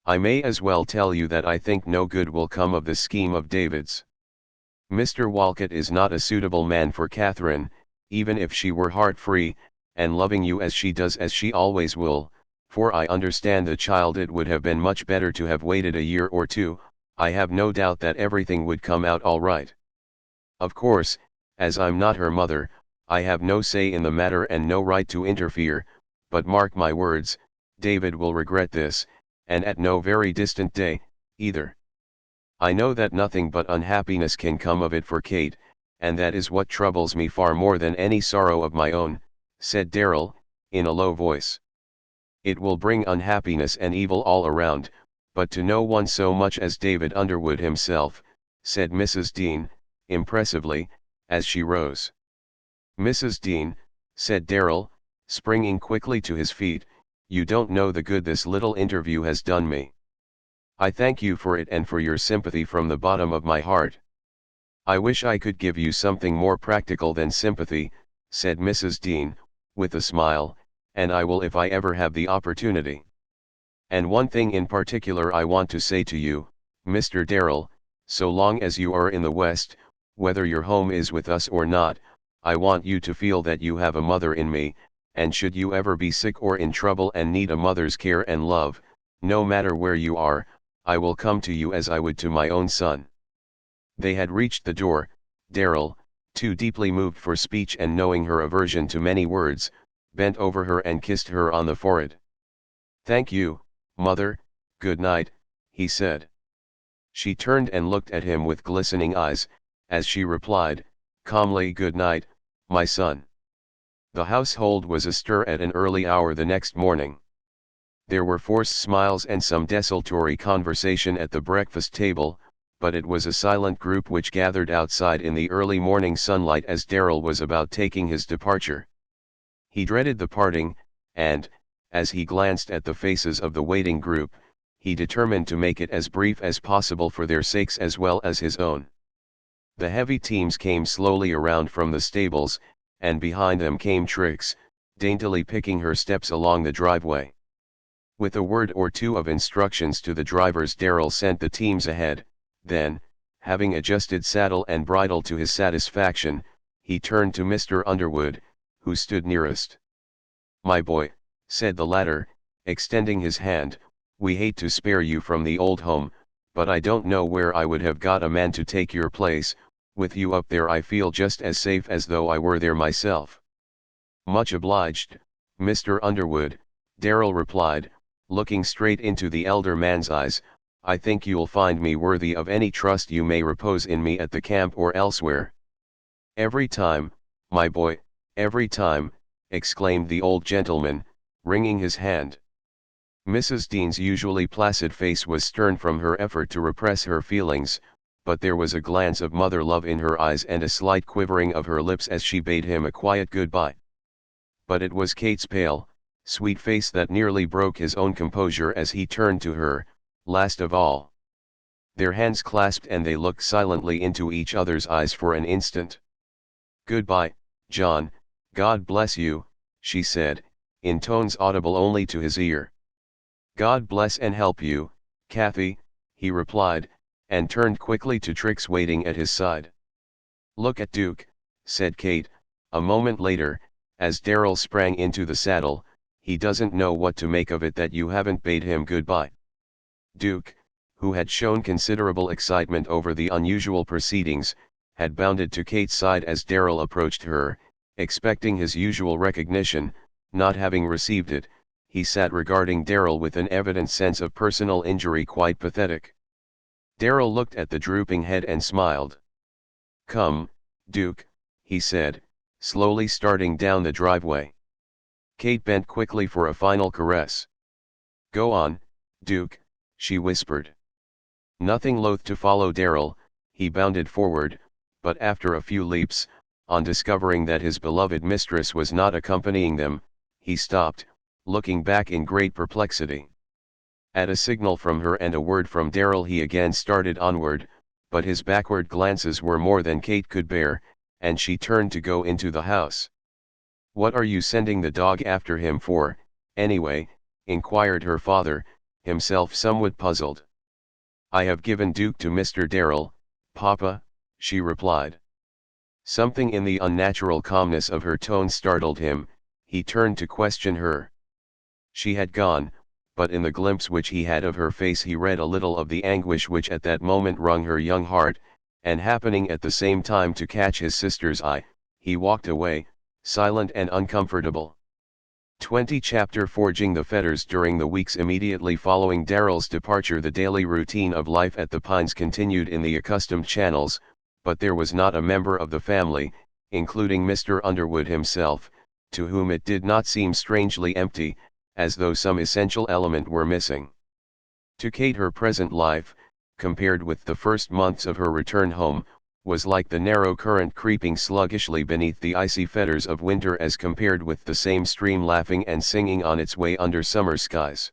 I may as well tell you that I think no good will come of this scheme of David's. Mr. Walcott is not a suitable man for Catherine, even if she were heart-free, and loving you as she does, as she always will, for I understand the child. It would have been much better to have waited a year or two. I have no doubt that everything would come out all right. Of course, as I'm not her mother, I have no say in the matter and no right to interfere, but mark my words, David will regret this, and at no very distant day, either. I know that nothing but unhappiness can come of it for Kate, and that is what troubles me far more than any sorrow of my own," said Darrell, in a low voice. "It will bring unhappiness and evil all around, but to no one so much as David Underwood himself," said Mrs. Dean, impressively, as she rose. "Mrs. Dean," said Darrell, springing quickly to his feet, "you don't know the good this little interview has done me. I thank you for it and for your sympathy from the bottom of my heart." "I wish I could give you something more practical than sympathy," said Mrs. Dean, with a smile, "and I will if I ever have the opportunity. And one thing in particular I want to say to you, Mr. Darrell, so long as you are in the West, whether your home is with us or not, I want you to feel that you have a mother in me, and should you ever be sick or in trouble and need a mother's care and love, no matter where you are, I will come to you as I would to my own son." They had reached the door. Darrell, too deeply moved for speech and knowing her aversion to many words, bent over her and kissed her on the forehead. "Thank you, mother, good night," he said. She turned and looked at him with glistening eyes, as she replied, calmly, "Good night, my son." The household was astir at an early hour the next morning. There were forced smiles and some desultory conversation at the breakfast table, but it was a silent group which gathered outside in the early morning sunlight as Darrell was about taking his departure. He dreaded the parting, and, as he glanced at the faces of the waiting group, he determined to make it as brief as possible for their sakes as well as his own. The heavy teams came slowly around from the stables, and behind them came Trix, daintily picking her steps along the driveway. With a word or two of instructions to the drivers, Darrell sent the teams ahead. Then, having adjusted saddle and bridle to his satisfaction, he turned to Mr. Underwood, who stood nearest. "My boy," said the latter, extending his hand, "we hate to spare you from the old home, but I don't know where I would have got a man to take your place. With you up there I feel just as safe as though I were there myself." "Much obliged, Mr. Underwood," Darrell replied, looking straight into the elder man's eyes. "I think you'll find me worthy of any trust you may repose in me at the camp or elsewhere." "Every time, my boy, every time," exclaimed the old gentleman, wringing his hand. Mrs. Dean's usually placid face was stern from her effort to repress her feelings, but there was a glance of mother love in her eyes and a slight quivering of her lips as she bade him a quiet good-bye. But it was Kate's pale, sweet face that nearly broke his own composure as he turned to her, last of all. Their hands clasped and they looked silently into each other's eyes for an instant. "Good-bye, John, God bless you," she said, in tones audible only to his ear. "God bless and help you, Kathy," he replied, and turned quickly to Trix waiting at his side. "Look at Duke," said Kate, a moment later, as Darrell sprang into the saddle. "He doesn't know what to make of it that you haven't bade him good-bye." Duke, who had shown considerable excitement over the unusual proceedings, had bounded to Kate's side as Darrell approached her, expecting his usual recognition. Not having received it, he sat regarding Darrell with an evident sense of personal injury quite pathetic. Darrell looked at the drooping head and smiled. "Come, Duke," he said, slowly starting down the driveway. Kate bent quickly for a final caress. "Go on, Duke," she whispered. Nothing loath to follow Darrell, he bounded forward, but after a few leaps, on discovering that his beloved mistress was not accompanying them, he stopped, looking back in great perplexity. At a signal from her and a word from Darrell he again started onward, but his backward glances were more than Kate could bear, and she turned to go into the house. "What are you sending the dog after him for, anyway?" inquired her father, himself somewhat puzzled. "I have given Duke to Mr. Darrell, Papa," she replied. Something in the unnatural calmness of her tone startled him. He turned to question her. She had gone, but in the glimpse which he had of her face he read a little of the anguish which at that moment wrung her young heart, and happening at the same time to catch his sister's eye, he walked away, silent and uncomfortable. 20 Chapter Forging the Fetters. During the weeks immediately following Daryl's departure, the daily routine of life at the Pines continued in the accustomed channels, but there was not a member of the family, including Mr. Underwood himself, to whom it did not seem strangely empty, as though some essential element were missing. To Kate, her present life, compared with the first months of her return home, was like the narrow current creeping sluggishly beneath the icy fetters of winter, as compared with the same stream laughing and singing on its way under summer skies.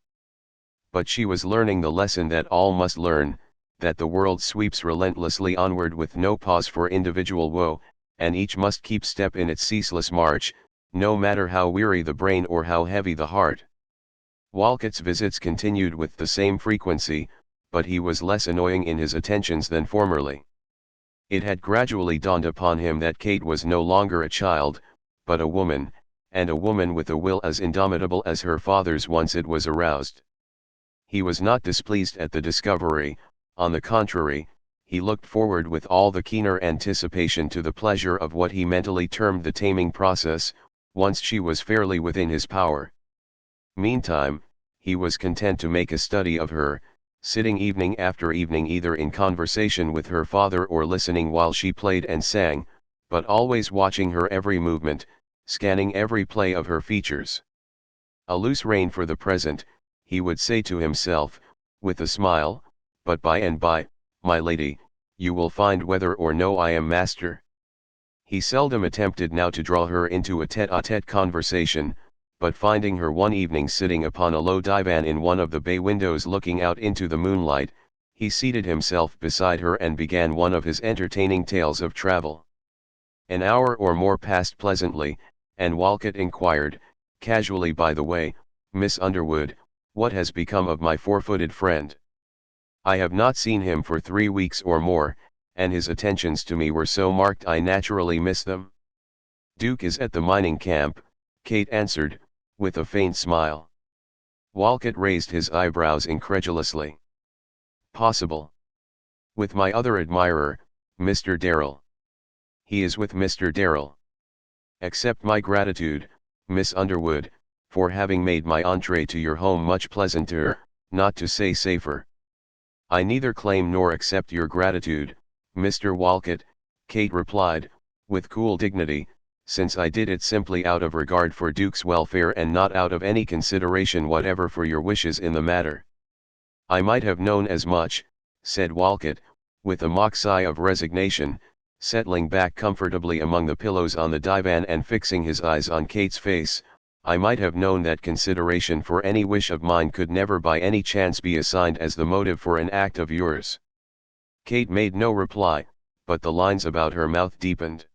But she was learning the lesson that all must learn, that the world sweeps relentlessly onward with no pause for individual woe, and each must keep step in its ceaseless march, no matter how weary the brain or how heavy the heart. Walcott's visits continued with the same frequency, but he was less annoying in his attentions than formerly. It had gradually dawned upon him that Kate was no longer a child, but a woman, and a woman with a will as indomitable as her father's once it was aroused. He was not displeased at the discovery; on the contrary, he looked forward with all the keener anticipation to the pleasure of what he mentally termed the taming process, once she was fairly within his power. Meantime, he was content to make a study of her, sitting evening after evening either in conversation with her father or listening while she played and sang, but always watching her every movement, scanning every play of her features. A loose rein for the present, he would say to himself, with a smile, but by and by, my lady, you will find whether or no I am master. He seldom attempted now to draw her into a tete-a-tete conversation, but finding her one evening sitting upon a low divan in one of the bay windows looking out into the moonlight, he seated himself beside her and began one of his entertaining tales of travel. An hour or more passed pleasantly, and Walcott inquired, casually, by the way, Miss Underwood, what has become of my four-footed friend? I have not seen him for 3 weeks or more, and his attentions to me were so marked I naturally miss them. Duke is at the mining camp, Kate answered, with a faint smile. Walcott raised his eyebrows incredulously. Possible. With my other admirer, Mr. Darrell. He is with Mr. Darrell. Accept my gratitude, Miss Underwood, for having made my entrée to your home much pleasanter, not to say safer. I neither claim nor accept your gratitude, Mr. Walcott, Kate replied, with cool dignity, since I did it simply out of regard for Duke's welfare and not out of any consideration whatever for your wishes in the matter. I might have known as much, said Walcott, with a mock sigh of resignation, settling back comfortably among the pillows on the divan and fixing his eyes on Kate's face. I might have known that consideration for any wish of mine could never by any chance be assigned as the motive for an act of yours. Kate made no reply, but the lines about her mouth deepened.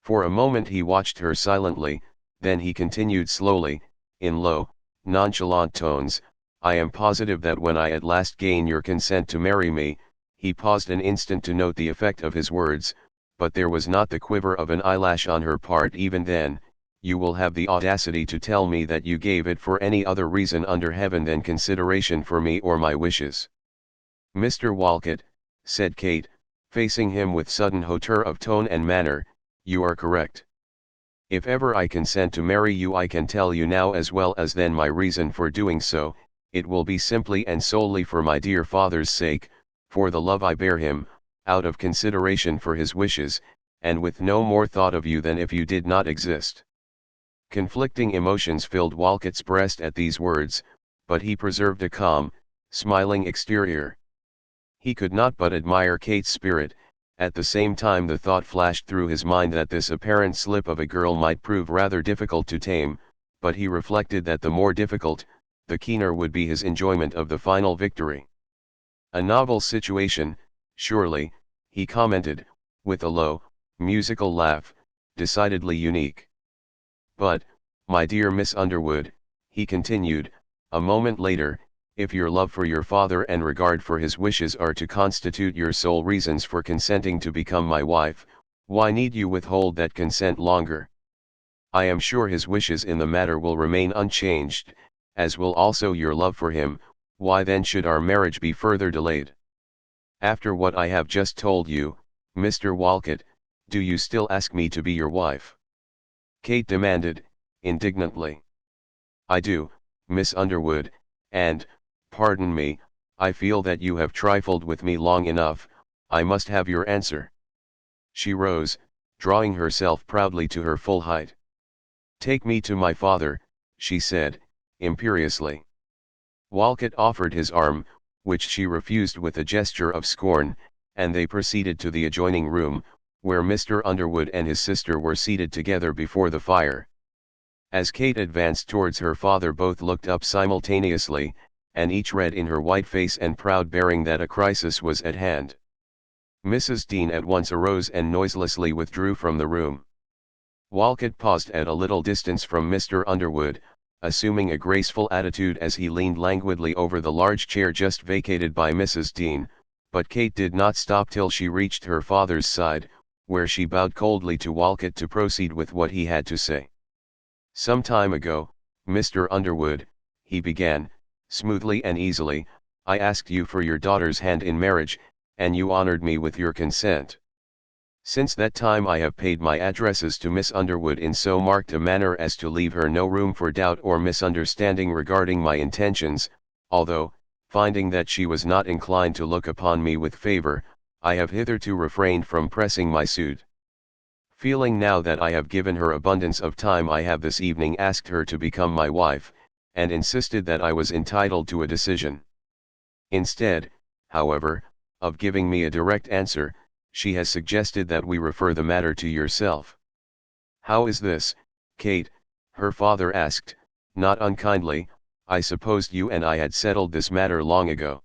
For a moment he watched her silently, then he continued slowly, in low, nonchalant tones, I am positive that when I at last gain your consent to marry me, he paused an instant to note the effect of his words, but there was not the quiver of an eyelash on her part even then, you will have the audacity to tell me that you gave it for any other reason under heaven than consideration for me or my wishes. Mr. Walcott, said Kate, facing him with sudden hauteur of tone and manner, you are correct. If ever I consent to marry you, I can tell you now as well as then my reason for doing so. It will be simply and solely for my dear father's sake, for the love I bear him, out of consideration for his wishes, and with no more thought of you than if you did not exist. Conflicting emotions filled Walcott's breast at these words, but he preserved a calm, smiling exterior. He could not but admire Kate's spirit. At the same time the thought flashed through his mind that this apparent slip of a girl might prove rather difficult to tame, but he reflected that the more difficult, the keener would be his enjoyment of the final victory. A novel situation, surely, he commented, with a low, musical laugh, decidedly unique. But, my dear Miss Underwood, he continued, a moment later, if your love for your father and regard for his wishes are to constitute your sole reasons for consenting to become my wife, why need you withhold that consent longer? I am sure his wishes in the matter will remain unchanged, as will also your love for him. Why then should our marriage be further delayed? After what I have just told you, Mr. Walcott, do you still ask me to be your wife? Kate demanded, indignantly. I do, Miss Underwood, and, pardon me, I feel that you have trifled with me long enough. I must have your answer." She rose, drawing herself proudly to her full height. "Take me to my father," she said, imperiously. Walcott offered his arm, which she refused with a gesture of scorn, and they proceeded to the adjoining room, where Mr. Underwood and his sister were seated together before the fire. As Kate advanced towards her father, both looked up simultaneously, and each read in her white face and proud bearing that a crisis was at hand. Mrs. Dean at once arose and noiselessly withdrew from the room. Walcott paused at a little distance from Mr. Underwood, assuming a graceful attitude as he leaned languidly over the large chair just vacated by Mrs. Dean, but Kate did not stop till she reached her father's side, where she bowed coldly to Walcott to proceed with what he had to say. "Some time ago, Mr. Underwood," he began, smoothly and easily, "I asked you for your daughter's hand in marriage, and you honored me with your consent. Since that time I have paid my addresses to Miss Underwood in so marked a manner as to leave her no room for doubt or misunderstanding regarding my intentions, although, finding that she was not inclined to look upon me with favor, I have hitherto refrained from pressing my suit. Feeling now that I have given her abundance of time, I have this evening asked her to become my wife, and insisted that I was entitled to a decision. Instead, however, of giving me a direct answer, she has suggested that we refer the matter to yourself." "How is this, Kate?" her father asked, not unkindly. "I supposed you and I had settled this matter long ago."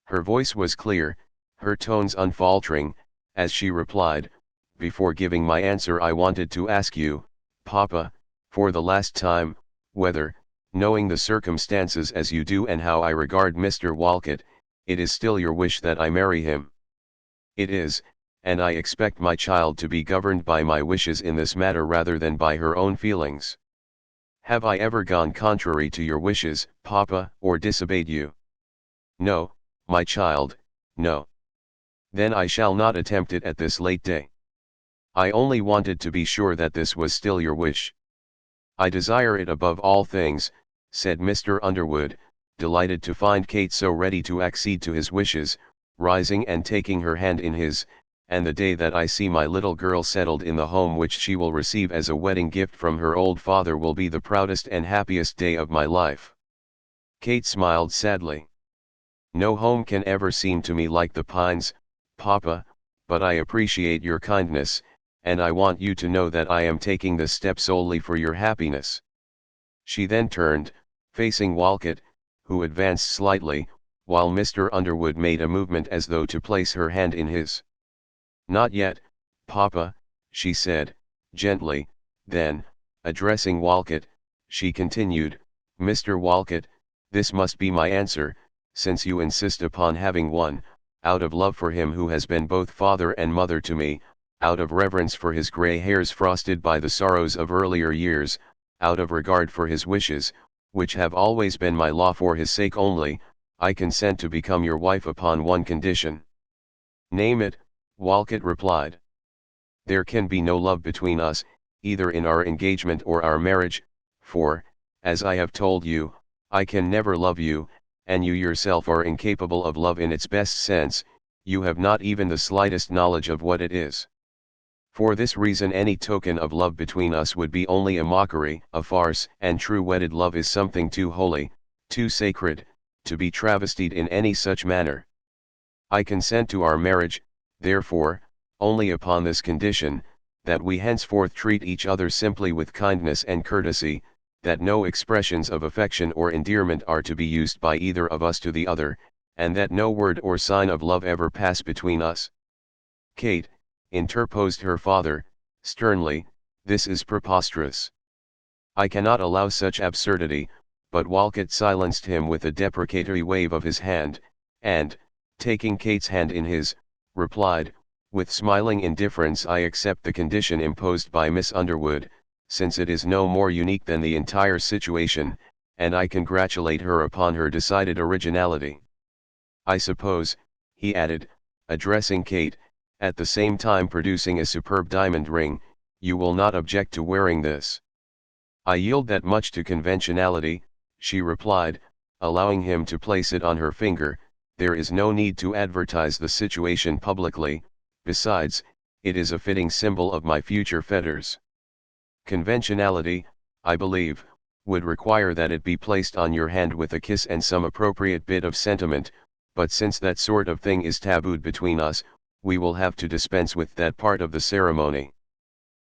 Her voice was clear, her tones unfaltering, as she replied, "Before giving my answer I wanted to ask you, Papa, for the last time, whether, knowing the circumstances as you do and how I regard Mr. Walcott, it is still your wish that I marry him." "It is, and I expect my child to be governed by my wishes in this matter rather than by her own feelings." "Have I ever gone contrary to your wishes, Papa, or disobeyed you?" "No, my child, no." "Then I shall not attempt it at this late day. I only wanted to be sure that this was still your wish." "I desire it above all things," said Mr. Underwood, delighted to find Kate so ready to accede to his wishes, rising and taking her hand in his, "and the day that I see my little girl settled in the home which she will receive as a wedding gift from her old father will be the proudest and happiest day of my life." Kate smiled sadly. "No home can ever seem to me like the Pines, Papa, but I appreciate your kindness, and I want you to know that I am taking this step solely for your happiness." She then turned, facing Walcott, who advanced slightly, while Mr. Underwood made a movement as though to place her hand in his. "Not yet, Papa," she said, gently. Then, addressing Walcott, she continued, "Mr. Walcott, this must be my answer, since you insist upon having one, out of love for him who has been both father and mother to me, out of reverence for his gray hairs frosted by the sorrows of earlier years, out of regard for his wishes, which have always been my law for his sake only, I consent to become your wife upon one condition." "Name it," Walcott replied. "There can be no love between us, either in our engagement or our marriage, for, as I have told you, I can never love you, and you yourself are incapable of love in its best sense. You have not even the slightest knowledge of what it is. For this reason any token of love between us would be only a mockery, a farce, and true wedded love is something too holy, too sacred, to be travestied in any such manner. I consent to our marriage, therefore, only upon this condition, that we henceforth treat each other simply with kindness and courtesy, that no expressions of affection or endearment are to be used by either of us to the other, and that no word or sign of love ever pass between us." "Kate," interposed her father, sternly, "this is preposterous. I cannot allow such absurdity," but Walcott silenced him with a deprecatory wave of his hand, and, taking Kate's hand in his, replied, with smiling indifference, "I accept the condition imposed by Miss Underwood, since it is no more unique than the entire situation, and I congratulate her upon her decided originality. I suppose," he added, addressing Kate, at the same time producing a superb diamond ring, "you will not object to wearing this." I yield that much to conventionality, she replied, allowing him to place it on her finger. There is no need to advertise the situation publicly, besides, it is a fitting symbol of my future fetters. Conventionality, I believe, would require that it be placed on your hand with a kiss and some appropriate bit of sentiment, but since that sort of thing is tabooed between us, we will have to dispense with that part of the ceremony.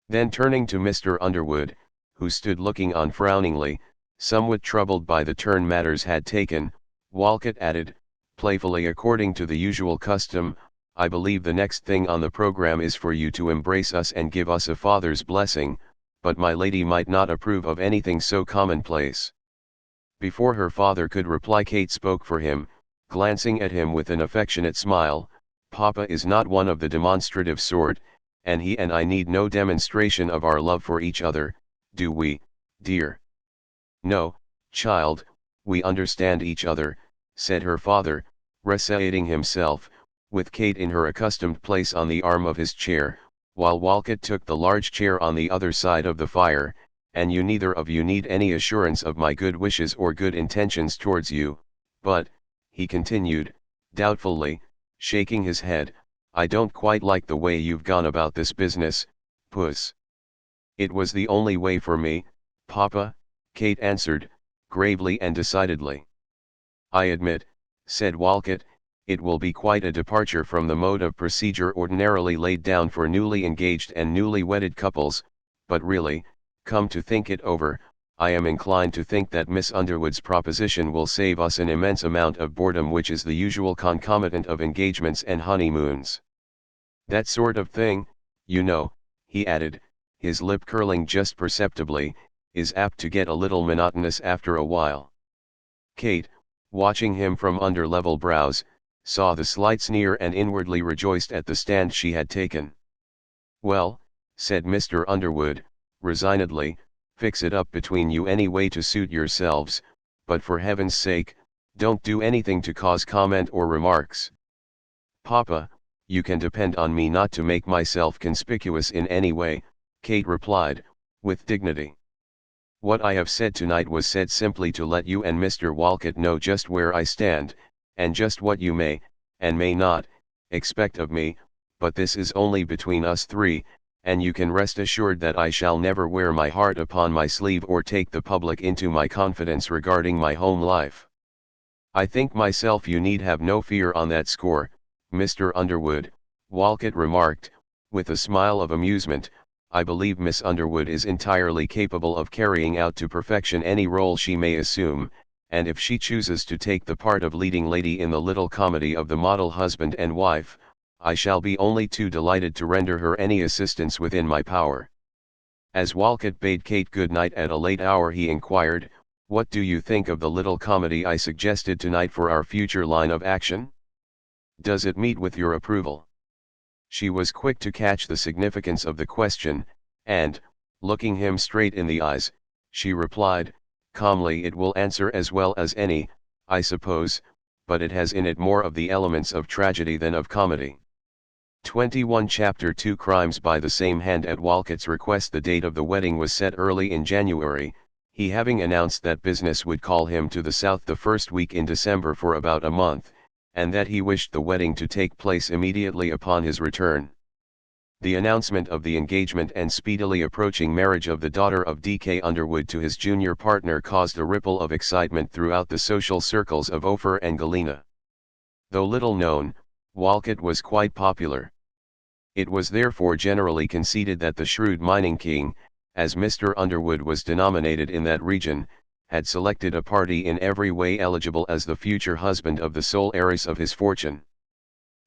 Then turning to Mr. Underwood, who stood looking on frowningly, somewhat troubled by the turn matters had taken, Walcott added, playfully, according to the usual custom, I believe the next thing on the program is for you to embrace us and give us a father's blessing, but my lady might not approve of anything so commonplace. Before her father could reply, Kate spoke for him, glancing at him with an affectionate smile. Papa is not one of the demonstrative sort, and he and I need no demonstration of our love for each other, do we, dear? No, child, we understand each other, said her father, reseating himself, with Kate in her accustomed place on the arm of his chair, while Walcott took the large chair on the other side of the fire, and you neither of you need any assurance of my good wishes or good intentions towards you, but, he continued, doubtfully, shaking his head, I don't quite like the way you've gone about this business, Puss. It was the only way for me, Papa, Kate answered, gravely and decidedly. I admit, said Walcott, it will be quite a departure from the mode of procedure ordinarily laid down for newly engaged and newly wedded couples, but really, come to think it over, I am inclined to think that Miss Underwood's proposition will save us an immense amount of boredom, which is the usual concomitant of engagements and honeymoons. That sort of thing, you know, he added, his lip curling just perceptibly, is apt to get a little monotonous after a while. Kate, watching him from under level brows, saw the slight sneer and inwardly rejoiced at the stand she had taken. Well, said Mr. Underwood, resignedly, fix it up between you any way to suit yourselves, but for heaven's sake, don't do anything to cause comment or remarks. Papa, you can depend on me not to make myself conspicuous in any way, Kate replied, with dignity. What I have said tonight was said simply to let you and Mr. Walcott know just where I stand, and just what you may, and may not, expect of me, but this is only between us three, and you can rest assured that I shall never wear my heart upon my sleeve or take the public into my confidence regarding my home life. I think myself you need have no fear on that score, Mr. Underwood, Walcott remarked, with a smile of amusement. I believe Miss Underwood is entirely capable of carrying out to perfection any role she may assume, and if she chooses to take the part of leading lady in the little comedy of the model husband and wife, I shall be only too delighted to render her any assistance within my power. As Walcott bade Kate good night at a late hour, he inquired, what do you think of the little comedy I suggested tonight for our future line of action? Does it meet with your approval? She was quick to catch the significance of the question, and, looking him straight in the eyes, she replied, calmly, it will answer as well as any, I suppose, but it has in it more of the elements of tragedy than of comedy. 21 Chapter 2 Crimes by the Same Hand. At Walcott's request the date of the wedding was set early in January, he having announced that business would call him to the south the first week in December for about a month, and that he wished the wedding to take place immediately upon his return. The announcement of the engagement and speedily approaching marriage of the daughter of D.K. Underwood to his junior partner caused a ripple of excitement throughout the social circles of Ophir and Galena. Though little known, Walcott was quite popular. It was therefore generally conceded that the shrewd mining king, as Mr. Underwood was denominated in that region, had selected a party in every way eligible as the future husband of the sole heiress of his fortune.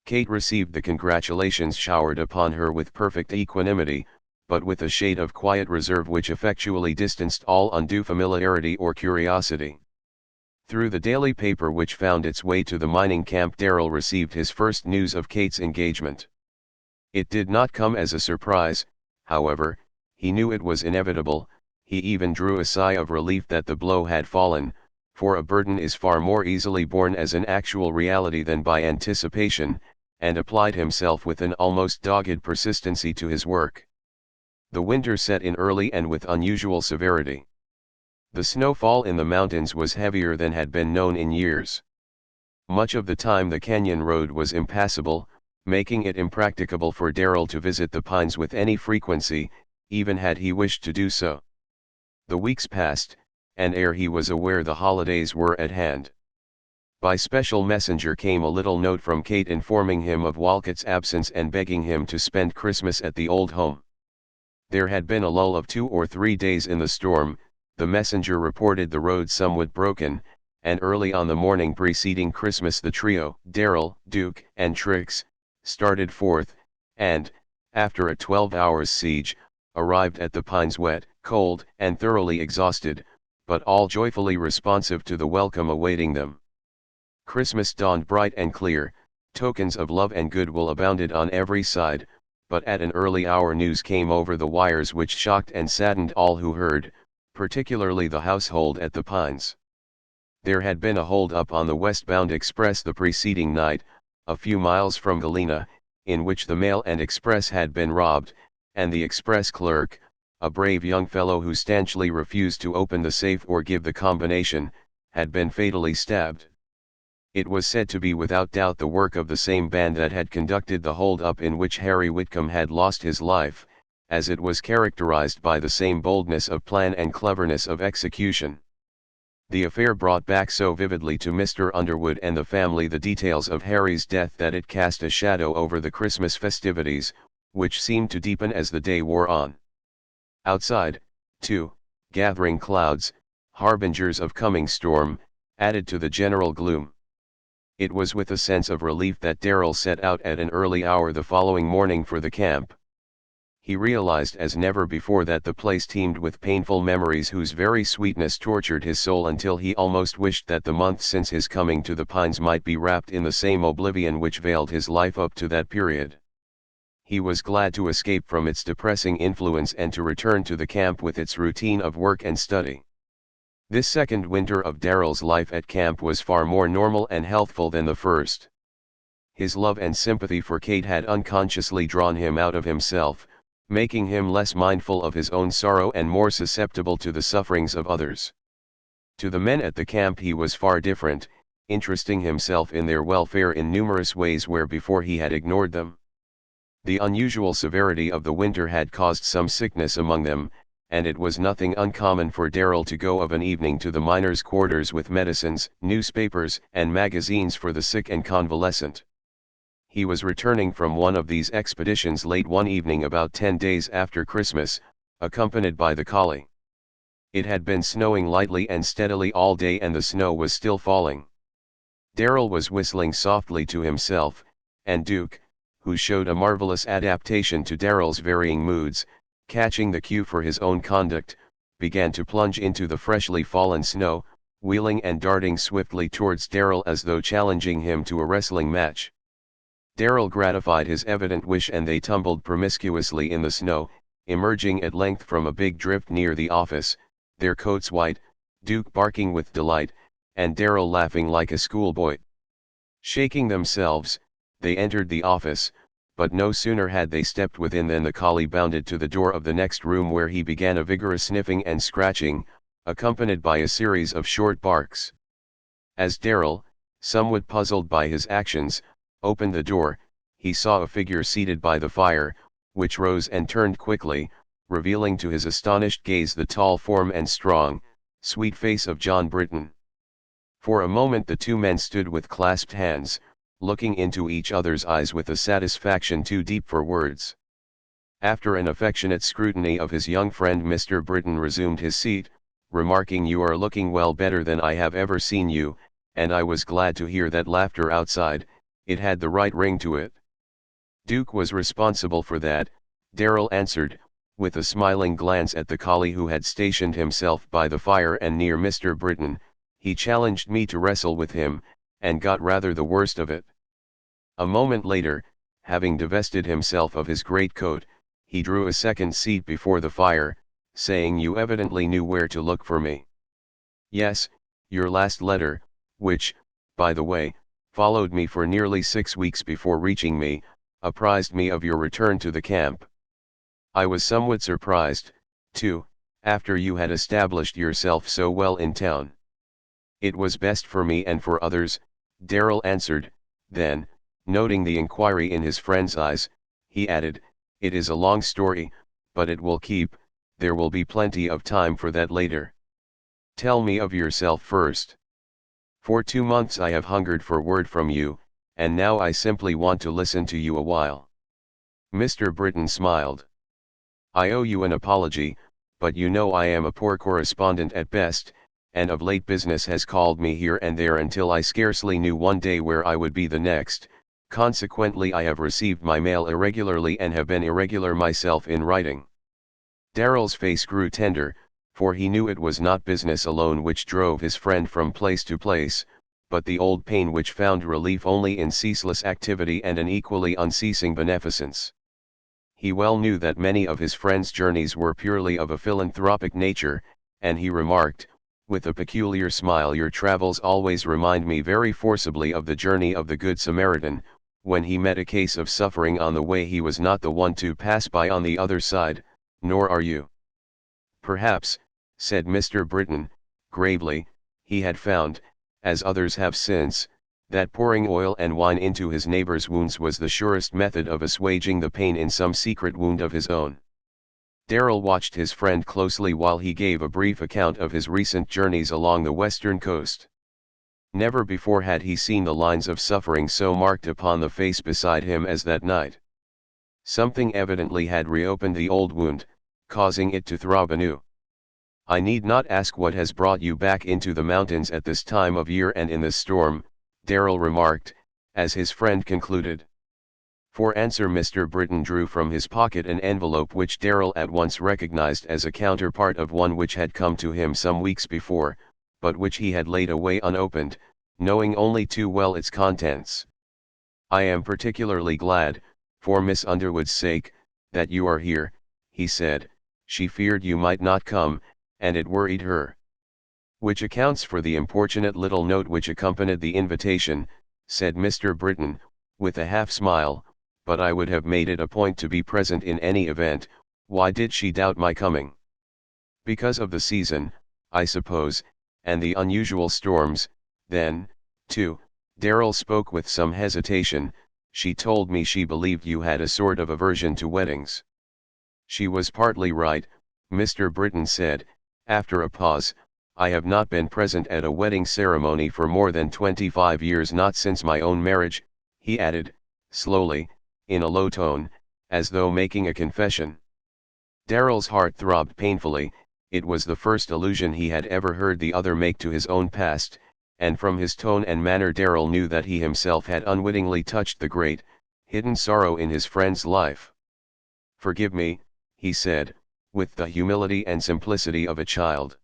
Kate received the congratulations showered upon her with perfect equanimity, but with a shade of quiet reserve which effectually distanced all undue familiarity or curiosity. Through the daily paper which found its way to the mining camp, Darrell received his first news of Kate's engagement. It did not come as a surprise, however, he knew it was inevitable. He even drew a sigh of relief that the blow had fallen, for a burden is far more easily borne as an actual reality than by anticipation, and applied himself with an almost dogged persistency to his work. The winter set in early and with unusual severity. The snowfall in the mountains was heavier than had been known in years. Much of the time the canyon road was impassable, making it impracticable for Darrell to visit the pines with any frequency, even had he wished to do so. The weeks passed, and ere he was aware the holidays were at hand. By special messenger came a little note from Kate informing him of Walcott's absence and begging him to spend Christmas at the old home. There had been a lull of 2 or 3 days in the storm. The messenger reported the road somewhat broken, and early on the morning preceding Christmas the trio, Darrell, Duke, and Trix, started forth, and, after a 12 hours siege, arrived at the pines wet, cold, and thoroughly exhausted, but all joyfully responsive to the welcome awaiting them. Christmas dawned bright and clear, tokens of love and goodwill abounded on every side, but at an early hour news came over the wires which shocked and saddened all who heard, particularly the household at the Pines. There had been a hold-up on the westbound express the preceding night, a few miles from Galena, in which the mail and express had been robbed, and the express clerk, a brave young fellow who stanchly refused to open the safe or give the combination, had been fatally stabbed. It was said to be without doubt the work of the same band that had conducted the hold-up in which Harry Whitcomb had lost his life, as it was characterized by the same boldness of plan and cleverness of execution. The affair brought back so vividly to Mr. Underwood and the family the details of Harry's death that it cast a shadow over the Christmas festivities, which seemed to deepen as the day wore on. Outside, too, gathering clouds, harbingers of coming storm, added to the general gloom. It was with a sense of relief that Darrell set out at an early hour the following morning for the camp. He realized as never before that the place teemed with painful memories whose very sweetness tortured his soul until he almost wished that the month since his coming to the Pines might be wrapped in the same oblivion which veiled his life up to that period. He was glad to escape from its depressing influence and to return to the camp with its routine of work and study. This second winter of Darrell's life at camp was far more normal and healthful than the first. His love and sympathy for Kate had unconsciously drawn him out of himself, making him less mindful of his own sorrow and more susceptible to the sufferings of others. To the men at the camp he was far different, interesting himself in their welfare in numerous ways where before he had ignored them. The unusual severity of the winter had caused some sickness among them, and it was nothing uncommon for Darrell to go of an evening to the miners' quarters with medicines, newspapers, and magazines for the sick and convalescent. He was returning from one of these expeditions late one evening about 10 days after Christmas, accompanied by the collie. It had been snowing lightly and steadily all day and the snow was still falling. Darrell was whistling softly to himself, and Duke, who showed a marvelous adaptation to Darrell's varying moods, catching the cue for his own conduct, began to plunge into the freshly fallen snow, wheeling and darting swiftly towards Darrell as though challenging him to a wrestling match. Darrell gratified his evident wish and they tumbled promiscuously in the snow, emerging at length from a big drift near the office, their coats white, Duke barking with delight, and Darrell laughing like a schoolboy. Shaking themselves, they entered the office, but no sooner had they stepped within than the collie bounded to the door of the next room where he began a vigorous sniffing and scratching, accompanied by a series of short barks. As Darrell, somewhat puzzled by his actions, opened the door, he saw a figure seated by the fire, which rose and turned quickly, revealing to his astonished gaze the tall form and strong, sweet face of John Britton. For a moment the two men stood with clasped hands, looking into each other's eyes with a satisfaction too deep for words. After an affectionate scrutiny of his young friend Mr. Britton resumed his seat, remarking, "You are looking well better than I have ever seen you, and I was glad to hear that laughter outside, it had the right ring to it." Duke was responsible for that, Darrell answered, with a smiling glance at the collie who had stationed himself by the fire and near Mr. Britton. "He challenged me to wrestle with him, and got rather the worst of it." A moment later, having divested himself of his greatcoat, he drew a second seat before the fire, saying, "You evidently knew where to look for me." "Yes, your last letter, which, by the way, followed me for nearly 6 weeks before reaching me, apprised me of your return to the camp. I was somewhat surprised, too, after you had established yourself so well in town. It was best for me and for others, Darrell answered, then, noting the inquiry in his friend's eyes, he added, it is a long story, but it will keep, there will be plenty of time for that later. Tell me of yourself first. For 2 months I have hungered for word from you, and now I simply want to listen to you a while. Mr. Britton smiled. I owe you an apology, but you know I am a poor correspondent at best, and of late business has called me here and there until I scarcely knew one day where I would be the next. Consequently I have received my mail irregularly and have been irregular myself in writing. Darrell's face grew tender, for he knew it was not business alone which drove his friend from place to place, but the old pain which found relief only in ceaseless activity and an equally unceasing beneficence. He well knew that many of his friend's journeys were purely of a philanthropic nature, and he remarked, with a peculiar smile, your travels always remind me very forcibly of the journey of the Good Samaritan. When he met a case of suffering on the way he was not the one to pass by on the other side, nor are you. Perhaps, said Mr. Britton, gravely, he had found, as others have since, that pouring oil and wine into his neighbor's wounds was the surest method of assuaging the pain in some secret wound of his own. Darrell watched his friend closely while he gave a brief account of his recent journeys along the western coast. Never before had he seen the lines of suffering so marked upon the face beside him as that night. Something evidently had reopened the old wound, causing it to throb anew. I need not ask what has brought you back into the mountains at this time of year and in this storm, Darrell remarked, as his friend concluded. For answer Mr. Britton drew from his pocket an envelope which Darrell at once recognized as a counterpart of one which had come to him some weeks before, but which he had laid away unopened, knowing only too well its contents. I am particularly glad, for Miss Underwood's sake, that you are here, he said. She feared you might not come, and it worried her. Which accounts for the importunate little note which accompanied the invitation, said Mr. Britton, with a half-smile, but I would have made it a point to be present in any event. Why did she doubt my coming? Because of the season, I suppose, and the unusual storms. Then, too, Darrell spoke with some hesitation, she told me she believed you had a sort of aversion to weddings. She was partly right, Mr. Britton said, after a pause. I have not been present at a wedding ceremony for more than 25 years, not since my own marriage, he added, slowly, in a low tone, as though making a confession. Darrell's heart throbbed painfully. It was the first allusion he had ever heard the other make to his own past, and from his tone and manner Darrell knew that he himself had unwittingly touched the great, hidden sorrow in his friend's life. Forgive me, he said, with the humility and simplicity of a child.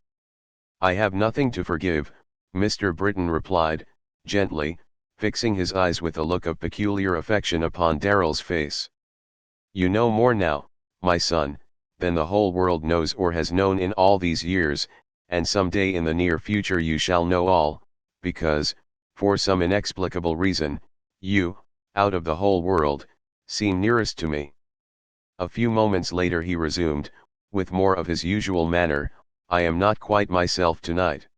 I have nothing to forgive, Mr. Britton replied, gently, fixing his eyes with a look of peculiar affection upon Darrell's face. You know more now, my son, than the whole world knows or has known in all these years, and some day in the near future you shall know all, because, for some inexplicable reason, you, out of the whole world, seem nearest to me. A few moments later he resumed, with more of his usual manner, I am not quite myself tonight.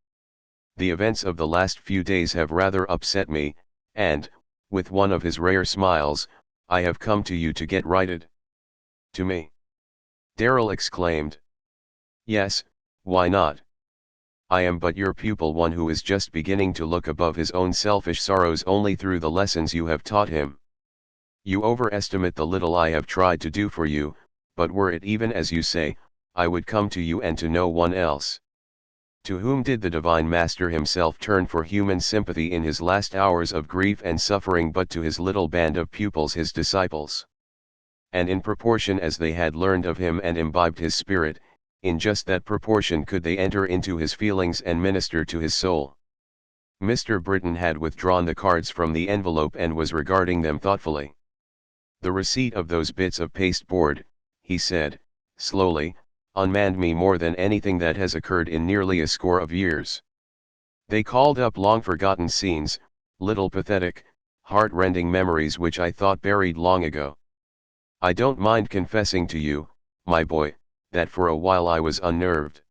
The events of the last few days have rather upset me, and, with one of his rare smiles, I have come to you to get righted. To me? Darrell exclaimed. Yes, why not? I am but your pupil, one who is just beginning to look above his own selfish sorrows only through the lessons you have taught him. You overestimate the little I have tried to do for you, but were it even as you say, I would come to you and to no one else. To whom did the Divine Master himself turn for human sympathy in his last hours of grief and suffering but to his little band of pupils, his disciples? And in proportion as they had learned of him and imbibed his spirit, in just that proportion could they enter into his feelings and minister to his soul. Mr. Britton had withdrawn the cards from the envelope and was regarding them thoughtfully. The receipt of those bits of pasteboard, he said, slowly, unmanned me more than anything that has occurred in nearly a score of years. They called up long-forgotten scenes, little pathetic, heart-rending memories which I thought buried long ago. I don't mind confessing to you, my boy, that for a while I was unnerved.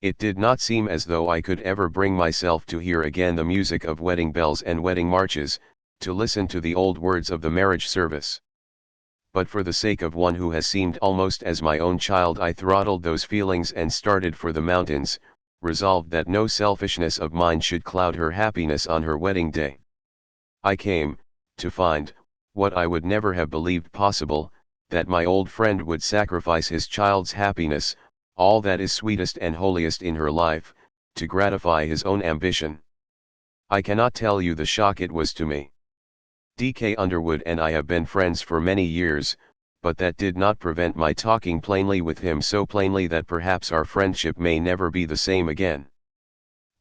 It did not seem as though I could ever bring myself to hear again the music of wedding bells and wedding marches, to listen to the old words of the marriage service. But for the sake of one who has seemed almost as my own child, I throttled those feelings and started for the mountains, resolved that no selfishness of mine should cloud her happiness on her wedding day. I came, to find, what I would never have believed possible, that my old friend would sacrifice his child's happiness, all that is sweetest and holiest in her life, to gratify his own ambition. I cannot tell you the shock it was to me. D.K. Underwood and I have been friends for many years, but that did not prevent my talking plainly with him, so plainly that perhaps our friendship may never be the same again.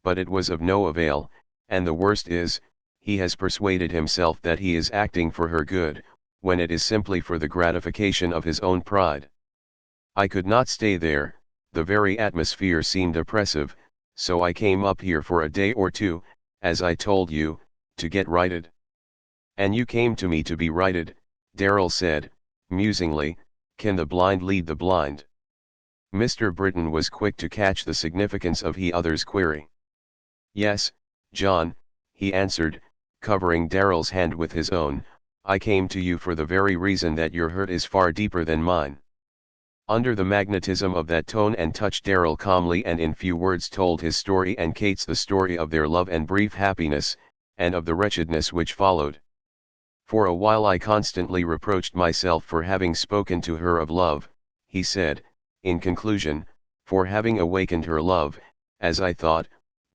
But it was of no avail, and the worst is, he has persuaded himself that he is acting for her good, when it is simply for the gratification of his own pride. I could not stay there, the very atmosphere seemed oppressive, so I came up here for a day or two, as I told you, to get righted. And you came to me to be righted, Darrell said, musingly. Can the blind lead the blind? Mr. Britton was quick to catch the significance of the other's query. Yes, John, he answered, covering Darrell's hand with his own. I came to you for the very reason that your hurt is far deeper than mine. Under the magnetism of that tone and touch, Darrell calmly and in few words told his story and Kate's the story of their love and brief happiness, and of the wretchedness which followed. For a while I constantly reproached myself for having spoken to her of love, he said, in conclusion, for having awakened her love, as I thought,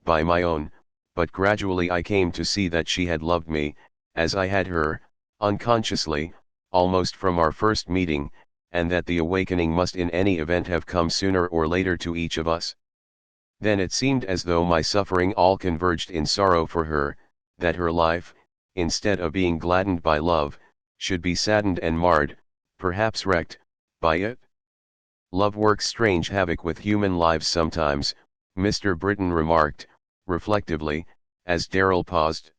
by my own, but gradually I came to see that she had loved me, as I had her, unconsciously, almost from our first meeting, and that the awakening must in any event have come sooner or later to each of us. Then it seemed as though my suffering all converged in sorrow for her, that her life, instead of being gladdened by love, should be saddened and marred, perhaps wrecked, by it. Love works strange havoc with human lives sometimes, Mr. Britton remarked, reflectively, as Darrell paused.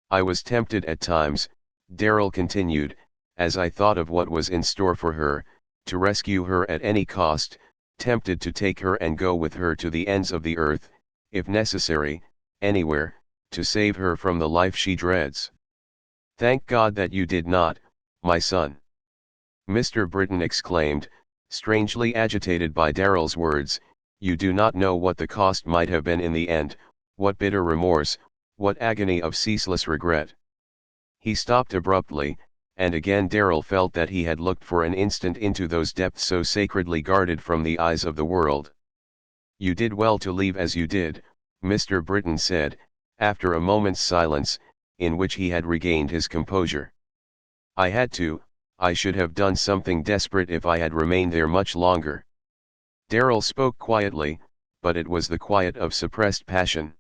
I was tempted at times, Darrell continued, as I thought of what was in store for her, to rescue her at any cost, tempted to take her and go with her to the ends of the earth, if necessary, anywhere, to save her from the life she dreads. Thank God that you did not, my son. Mr. Britton exclaimed, strangely agitated by Darrell's words. You do not know what the cost might have been in the end, what bitter remorse, what agony of ceaseless regret. He stopped abruptly, and again Darrell felt that he had looked for an instant into those depths so sacredly guarded from the eyes of the world. You did well to leave as you did, Mr. Britton said, after a moment's silence, in which he had regained his composure. I had to, I should have done something desperate if I had remained there much longer. Darrell spoke quietly, but it was the quiet of suppressed passion.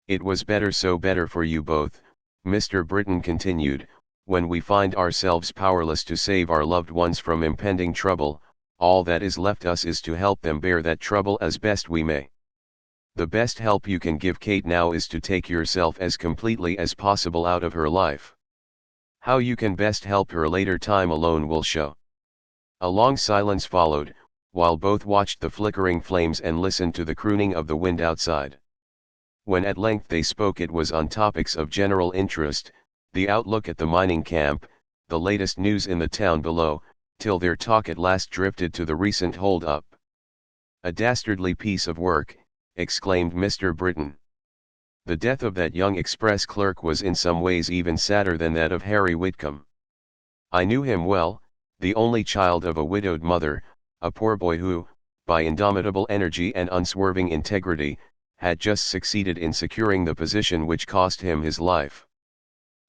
It was better so, better for you both, Mr. Britton continued. When we find ourselves powerless to save our loved ones from impending trouble, all that is left us is to help them bear that trouble as best we may. The best help you can give Kate now is to take yourself as completely as possible out of her life. How you can best help her later, time alone will show. A long silence followed, while both watched the flickering flames and listened to the crooning of the wind outside. When at length they spoke, it was on topics of general interest, the outlook at the mining camp, the latest news in the town below, till their talk at last drifted to the recent hold-up. A dastardly piece of work, exclaimed Mr. Britton. The death of that young express clerk was in some ways even sadder than that of Harry Whitcomb. I knew him well, the only child of a widowed mother, a poor boy who, by indomitable energy and unswerving integrity, had just succeeded in securing the position which cost him his life.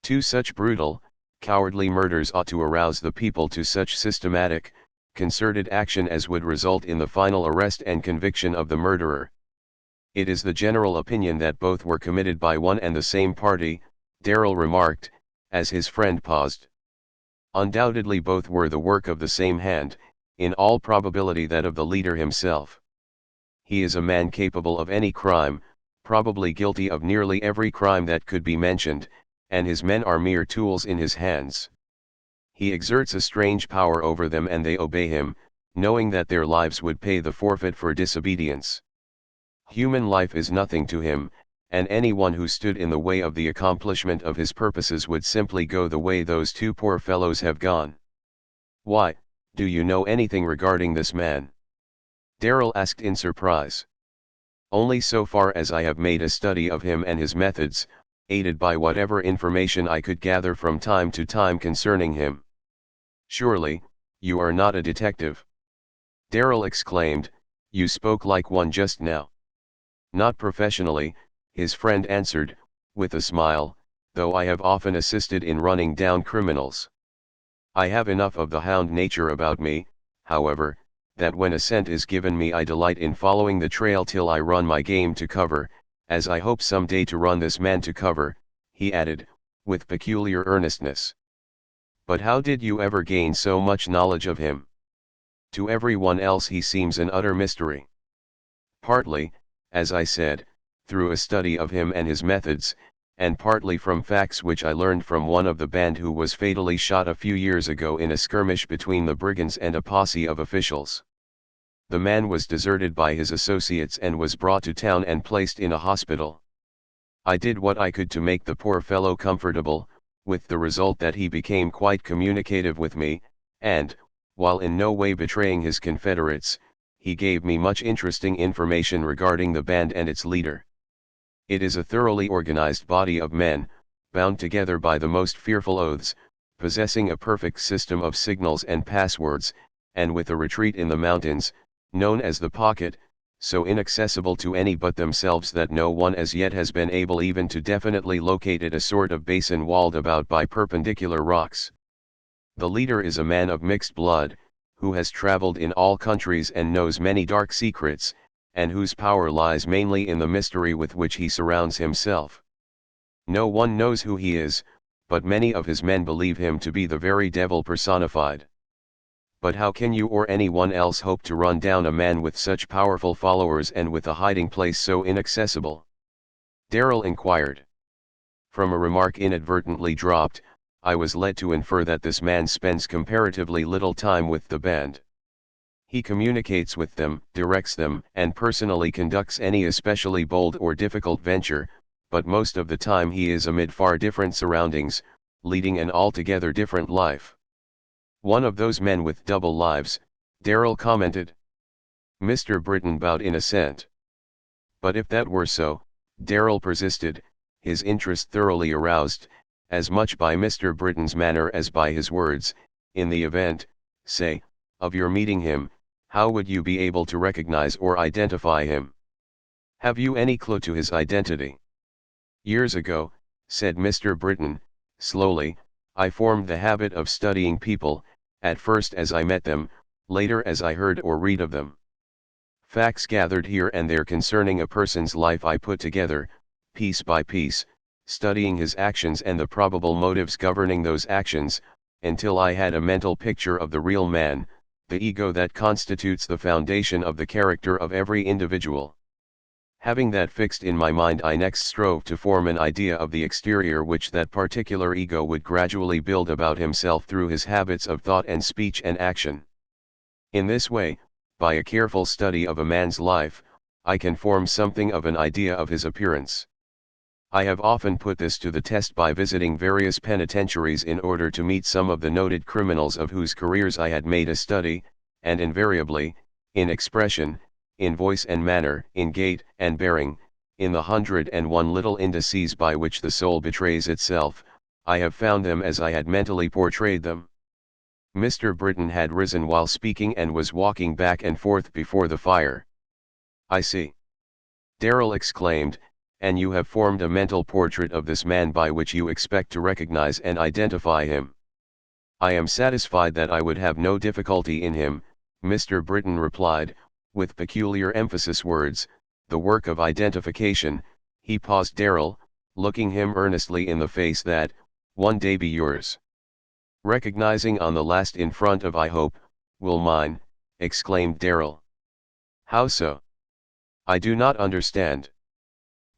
Two such brutal, cowardly murders ought to arouse the people to such systematic, concerted action as would result in the final arrest and conviction of the murderer. It is the general opinion that both were committed by one and the same party, Darrell remarked, as his friend paused. Undoubtedly both were the work of the same hand, in all probability that of the leader himself. He is a man capable of any crime, probably guilty of nearly every crime that could be mentioned, and his men are mere tools in his hands. He exerts a strange power over them and they obey him, knowing that their lives would pay the forfeit for disobedience. Human life is nothing to him, and anyone who stood in the way of the accomplishment of his purposes would simply go the way those two poor fellows have gone. Why, do you know anything regarding this man? Darrell asked in surprise. Only so far as I have made a study of him and his methods, aided by whatever information I could gather from time to time concerning him. Surely, you are not a detective? Darrell exclaimed, you spoke like one just now. Not professionally, his friend answered, with a smile, though I have often assisted in running down criminals. I have enough of the hound nature about me, however, that when a scent is given me I delight in following the trail till I run my game to cover, as I hope some day to run this man to cover, he added, with peculiar earnestness. But how did you ever gain so much knowledge of him? To everyone else he seems an utter mystery. Partly, as I said, through a study of him and his methods, and partly from facts which I learned from one of the band who was fatally shot a few years ago in a skirmish between the brigands and a posse of officials. The man was deserted by his associates and was brought to town and placed in a hospital. I did what I could to make the poor fellow comfortable, with the result that he became quite communicative with me, and, while in no way betraying his confederates, he gave me much interesting information regarding the band and its leader. It is a thoroughly organized body of men, bound together by the most fearful oaths, possessing a perfect system of signals and passwords, and with a retreat in the mountains, known as the Pocket, so inaccessible to any but themselves that no one as yet has been able even to definitely locate it, a sort of basin walled about by perpendicular rocks. The leader is a man of mixed blood, who has traveled in all countries and knows many dark secrets, and whose power lies mainly in the mystery with which he surrounds himself. No one knows who he is, but many of his men believe him to be the very devil personified. But how can you or anyone else hope to run down a man with such powerful followers and with a hiding place so inaccessible? Darrell inquired. From a remark inadvertently dropped, I was led to infer that this man spends comparatively little time with the band. He communicates with them, directs them, and personally conducts any especially bold or difficult venture, but most of the time he is amid far different surroundings, leading an altogether different life. One of those men with double lives, Darrell commented. Mr. Britton bowed in assent. But if that were so, Darrell persisted, his interest thoroughly aroused, as much by Mr. Britton's manner as by his words, in the event, say, of your meeting him, how would you be able to recognize or identify him? Have you any clue to his identity? Years ago, said Mr. Britton, slowly, I formed the habit of studying people, at first as I met them, later as I heard or read of them. Facts gathered here and there concerning a person's life I put together, piece by piece, studying his actions and the probable motives governing those actions, until I had a mental picture of the real man, the ego that constitutes the foundation of the character of every individual. Having that fixed in my mind, I next strove to form an idea of the exterior which that particular ego would gradually build about himself through his habits of thought and speech and action. In this way, by a careful study of a man's life, I can form something of an idea of his appearance. I have often put this to the test by visiting various penitentiaries in order to meet some of the noted criminals of whose careers I had made a study, and invariably, in expression, in voice and manner, in gait and bearing, in the 101 little indices by which the soul betrays itself, I have found them as I had mentally portrayed them. Mr. Britton had risen while speaking and was walking back and forth before the fire. I see. Darrell exclaimed, and you have formed a mental portrait of this man by which you expect to recognize and identify him. I am satisfied that I would have no difficulty in him, Mr. Britton replied, with peculiar emphasis words, the work of identification. He paused. Darrell, looking him earnestly in the face, that, one day be yours. Recognizing on the last in front of I hope, will mine, exclaimed Darrell. How so? I do not understand.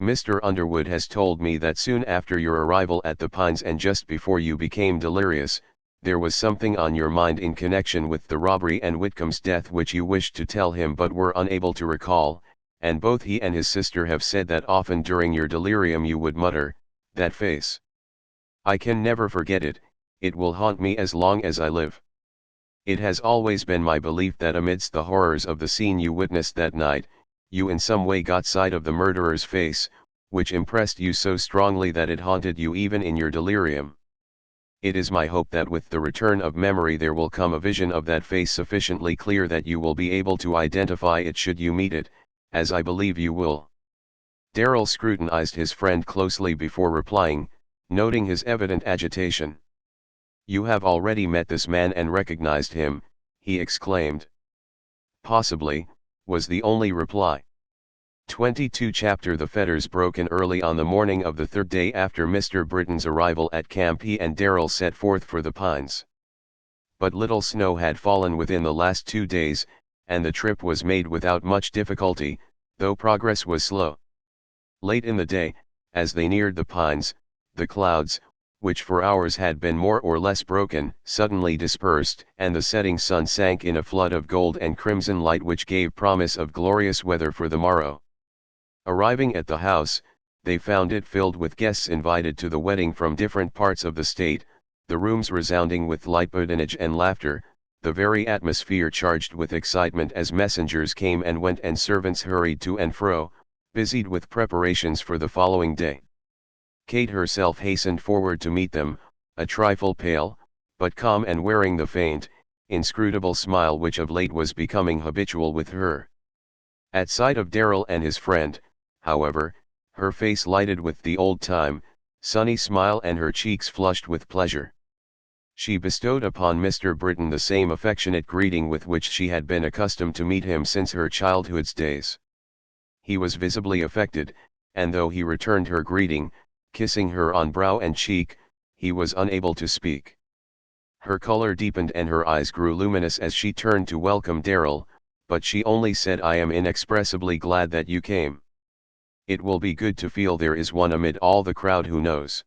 Mr. Underwood has told me that soon after your arrival at the Pines and just before you became delirious, there was something on your mind in connection with the robbery and Whitcomb's death which you wished to tell him but were unable to recall, and both he and his sister have said that often during your delirium you would mutter, 'That face. I can never forget it, it will haunt me as long as I live.' It has always been my belief that amidst the horrors of the scene you witnessed that night, you in some way got sight of the murderer's face, which impressed you so strongly that it haunted you even in your delirium. It is my hope that with the return of memory there will come a vision of that face sufficiently clear that you will be able to identify it should you meet it, as I believe you will." Darrell scrutinized his friend closely before replying, noting his evident agitation. "You have already met this man and recognized him," he exclaimed. "Possibly," was the only reply. 22 Chapter The fetters broken early on the morning of the third day after Mr. Britton's arrival at camp, he and Darrell set forth for the Pines. But little snow had fallen within the last 2 days, and the trip was made without much difficulty, though progress was slow. Late in the day, as they neared the Pines, the clouds, which for hours had been more or less broken, suddenly dispersed, and the setting sun sank in a flood of gold and crimson light which gave promise of glorious weather for the morrow. Arriving at the house, they found it filled with guests invited to the wedding from different parts of the state, the rooms resounding with light badinage and laughter, the very atmosphere charged with excitement as messengers came and went and servants hurried to and fro, busied with preparations for the following day. Kate herself hastened forward to meet them, a trifle pale, but calm and wearing the faint, inscrutable smile which of late was becoming habitual with her. At sight of Darrell and his friend, however, her face lighted with the old-time, sunny smile and her cheeks flushed with pleasure. She bestowed upon Mr. Britton the same affectionate greeting with which she had been accustomed to meet him since her childhood's days. He was visibly affected, and though he returned her greeting, kissing her on brow and cheek, he was unable to speak. Her color deepened and her eyes grew luminous as she turned to welcome Darrell, but she only said, "I am inexpressibly glad that you came. It will be good to feel there is one amid all the crowd who knows."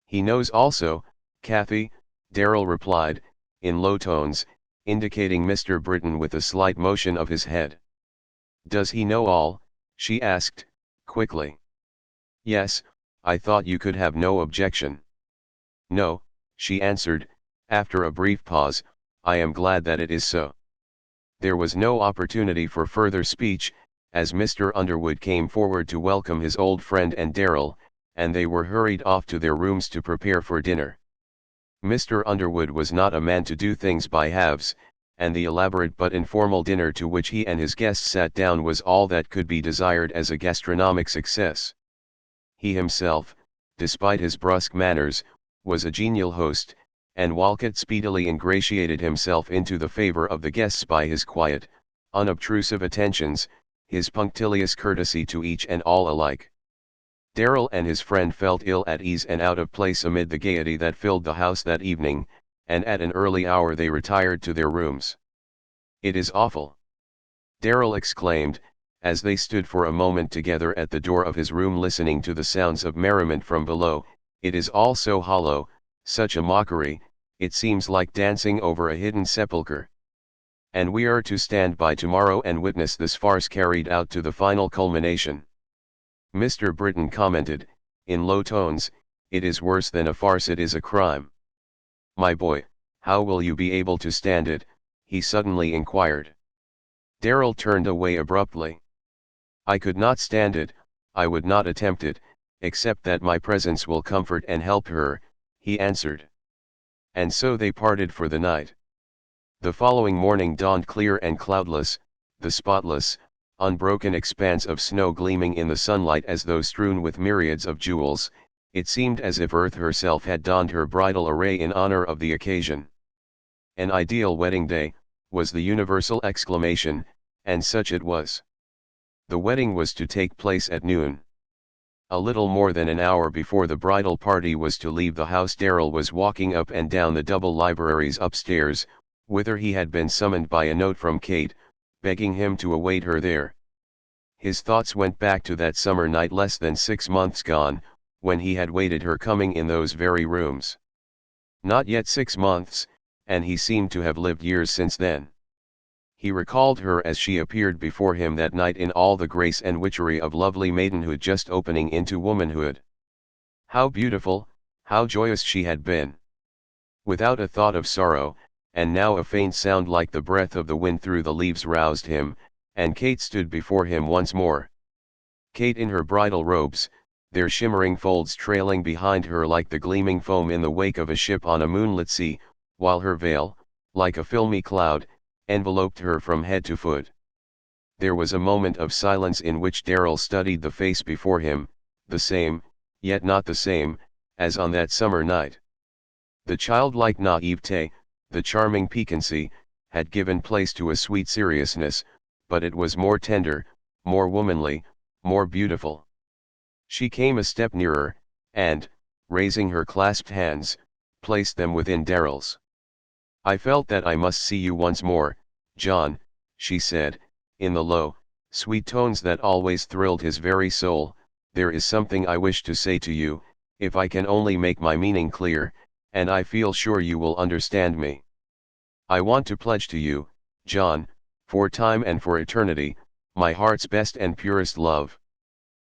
"He knows also, Kathy," Darrell replied, in low tones, indicating Mr. Britton with a slight motion of his head. "Does he know all?" she asked, quickly. "Yes, I thought you could have no objection." "No," she answered, after a brief pause, "I am glad that it is so." There was no opportunity for further speech, as Mr. Underwood came forward to welcome his old friend and Darrell, and they were hurried off to their rooms to prepare for dinner. Mr. Underwood was not a man to do things by halves, and the elaborate but informal dinner to which he and his guests sat down was all that could be desired as a gastronomic success. He himself, despite his brusque manners, was a genial host, and Walcott speedily ingratiated himself into the favor of the guests by his quiet, unobtrusive attentions, his punctilious courtesy to each and all alike. Darrell and his friend felt ill at ease and out of place amid the gaiety that filled the house that evening, and at an early hour they retired to their rooms. "It is awful!" Darrell exclaimed, as they stood for a moment together at the door of his room listening to the sounds of merriment from below. "It is all so hollow, such a mockery, it seems like dancing over a hidden sepulchre. And we are to stand by tomorrow and witness this farce carried out to the final culmination." Mr. Britton commented, in low tones, "It is worse than a farce, it is a crime." "My boy, how will you be able to stand it?" he suddenly inquired. Darrell turned away abruptly. "I could not stand it, I would not attempt it, except that my presence will comfort and help her," he answered. And so they parted for the night. The following morning dawned clear and cloudless, the spotless, unbroken expanse of snow gleaming in the sunlight as though strewn with myriads of jewels. It seemed as if Earth herself had donned her bridal array in honor of the occasion. "An ideal wedding day," was the universal exclamation, and such it was. The wedding was to take place at noon. A little more than an hour before the bridal party was to leave the house, Darrell was walking up and down the double libraries upstairs, whither he had been summoned by a note from Kate, begging him to await her there. His thoughts went back to that summer night less than 6 months gone, when he had waited her coming in those very rooms. Not yet 6 months, and he seemed to have lived years since then. He recalled her as she appeared before him that night in all the grace and witchery of lovely maidenhood just opening into womanhood. How beautiful, how joyous she had been! Without a thought of sorrow, and now a faint sound like the breath of the wind through the leaves roused him, and Kate stood before him once more. Kate in her bridal robes, their shimmering folds trailing behind her like the gleaming foam in the wake of a ship on a moonlit sea, while her veil, like a filmy cloud, enveloped her from head to foot. There was a moment of silence in which Darrell studied the face before him, the same, yet not the same, as on that summer night. The childlike naivete, the charming piquancy, had given place to a sweet seriousness, but it was more tender, more womanly, more beautiful. She came a step nearer, and, raising her clasped hands, placed them within Darrell's. "I felt that I must see you once more, John," she said, in the low, sweet tones that always thrilled his very soul. "There is something I wish to say to you, if I can only make my meaning clear, and I feel sure you will understand me. I want to pledge to you, John, for time and for eternity, my heart's best and purest love.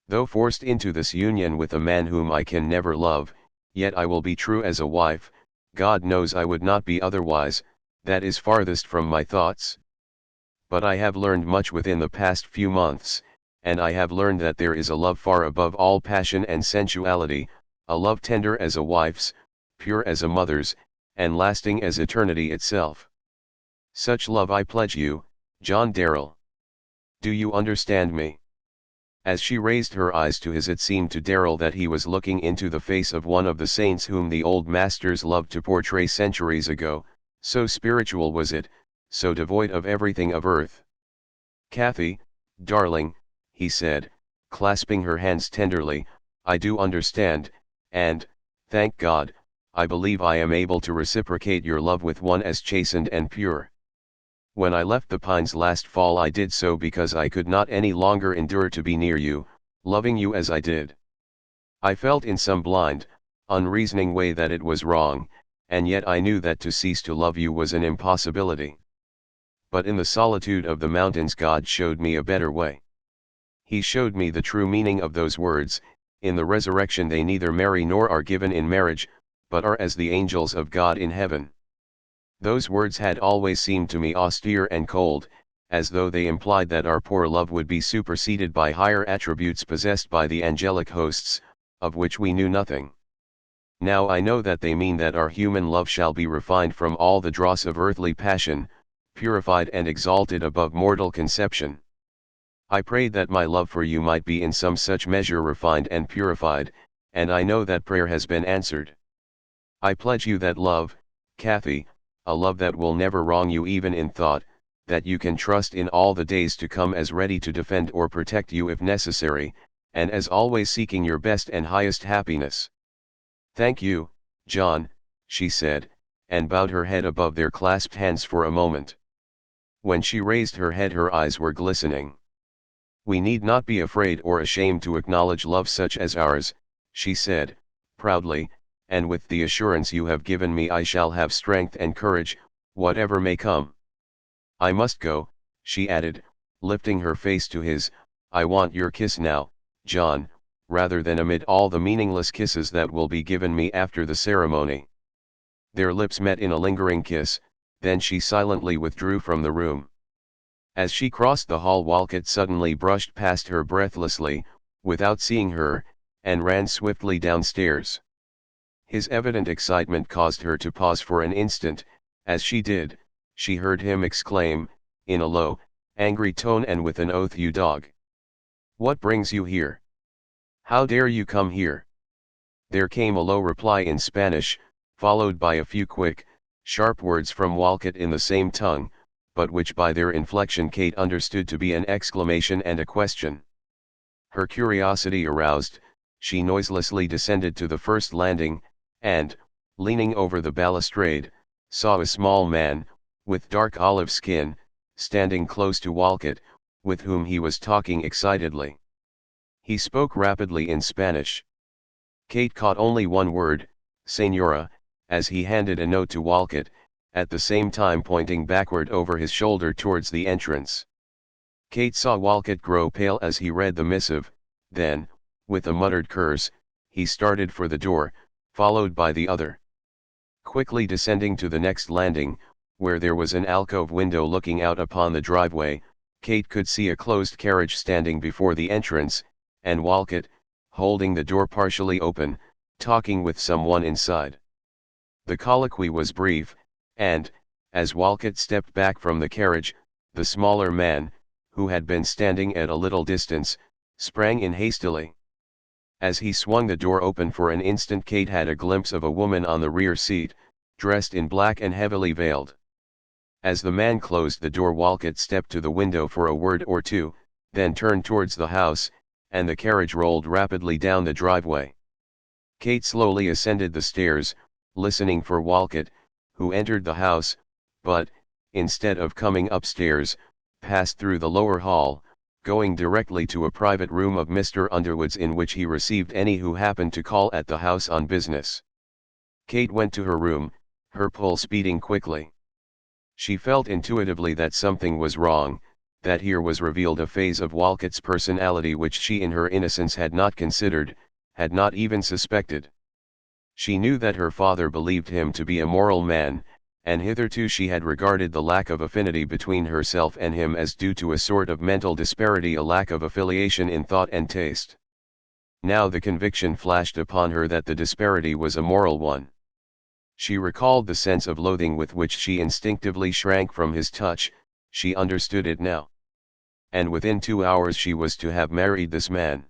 Though forced into this union with a man whom I can never love, yet I will be true as a wife. God knows I would not be otherwise, that is farthest from my thoughts. But I have learned much within the past few months, and I have learned that there is a love far above all passion and sensuality, a love tender as a wife's, pure as a mother's, and lasting as eternity itself. Such love I pledge you, John Darrell. Do you understand me?" As she raised her eyes to his, it seemed to Darrell that he was looking into the face of one of the saints whom the old masters loved to portray centuries ago, so spiritual was it, so devoid of everything of earth. "Kathy, darling," he said, clasping her hands tenderly, "I do understand, and, thank God, I believe I am able to reciprocate your love with one as chastened and pure. When I left the Pines last fall I did so because I could not any longer endure to be near you, loving you as I did. I felt in some blind, unreasoning way that it was wrong, and yet I knew that to cease to love you was an impossibility. But in the solitude of the mountains God showed me a better way. He showed me the true meaning of those words, in the resurrection they neither marry nor are given in marriage, but are as the angels of God in heaven. Those words had always seemed to me austere and cold, as though they implied that our poor love would be superseded by higher attributes possessed by the angelic hosts, of which we knew nothing. Now I know that they mean that our human love shall be refined from all the dross of earthly passion, purified and exalted above mortal conception. I prayed that my love for you might be in some such measure refined and purified, and I know that prayer has been answered. I pledge you that love, Kathy, a love that will never wrong you even in thought, that you can trust in all the days to come as ready to defend or protect you if necessary, and as always seeking your best and highest happiness." "Thank you, John," she said, and bowed her head above their clasped hands for a moment. When she raised her head her eyes were glistening. "We need not be afraid or ashamed to acknowledge love such as ours," she said, proudly, "and with the assurance you have given me I shall have strength and courage, whatever may come. I must go," she added, lifting her face to his. "I want your kiss now, John, rather than amid all the meaningless kisses that will be given me after the ceremony." Their lips met in a lingering kiss, then she silently withdrew from the room. As she crossed the hall Walcott suddenly brushed past her breathlessly, without seeing her, and ran swiftly downstairs. His evident excitement caused her to pause for an instant. As she did, she heard him exclaim, in a low, angry tone and with an oath, "You dog! What brings you here? How dare you come here?" There came a low reply in Spanish, followed by a few quick, sharp words from Walcott in the same tongue, but which by their inflection Kate understood to be an exclamation and a question. Her curiosity aroused, she noiselessly descended to the first landing, and, leaning over the balustrade, saw a small man, with dark olive skin, standing close to Walcott, with whom he was talking excitedly. He spoke rapidly in Spanish. Kate caught only one word, "Señora," as he handed a note to Walcott, at the same time pointing backward over his shoulder towards the entrance. Kate saw Walcott grow pale as he read the missive, then, with a muttered curse, he started for the door, followed by the other. Quickly descending to the next landing, where there was an alcove window looking out upon the driveway, Kate could see a closed carriage standing before the entrance, and Walcott, holding the door partially open, talking with someone inside. The colloquy was brief, and, as Walcott stepped back from the carriage, the smaller man, who had been standing at a little distance, sprang in hastily. As he swung the door open for an instant, Kate had a glimpse of a woman on the rear seat, dressed in black and heavily veiled. As the man closed the door, Walcott stepped to the window for a word or two, then turned towards the house, and the carriage rolled rapidly down the driveway. Kate slowly ascended the stairs, listening for Walcott, who entered the house, but, instead of coming upstairs, passed through the lower hall, going directly to a private room of Mr. Underwood's in which he received any who happened to call at the house on business. Kate went to her room, her pulse beating quickly. She felt intuitively that something was wrong, that here was revealed a phase of Walcott's personality which she in her innocence had not considered, had not even suspected. She knew that her father believed him to be a moral man, and hitherto she had regarded the lack of affinity between herself and him as due to a sort of mental disparity, a lack of affiliation in thought and taste. Now the conviction flashed upon her that the disparity was a moral one. She recalled the sense of loathing with which she instinctively shrank from his touch, she understood it now. And within 2 hours she was to have married this man.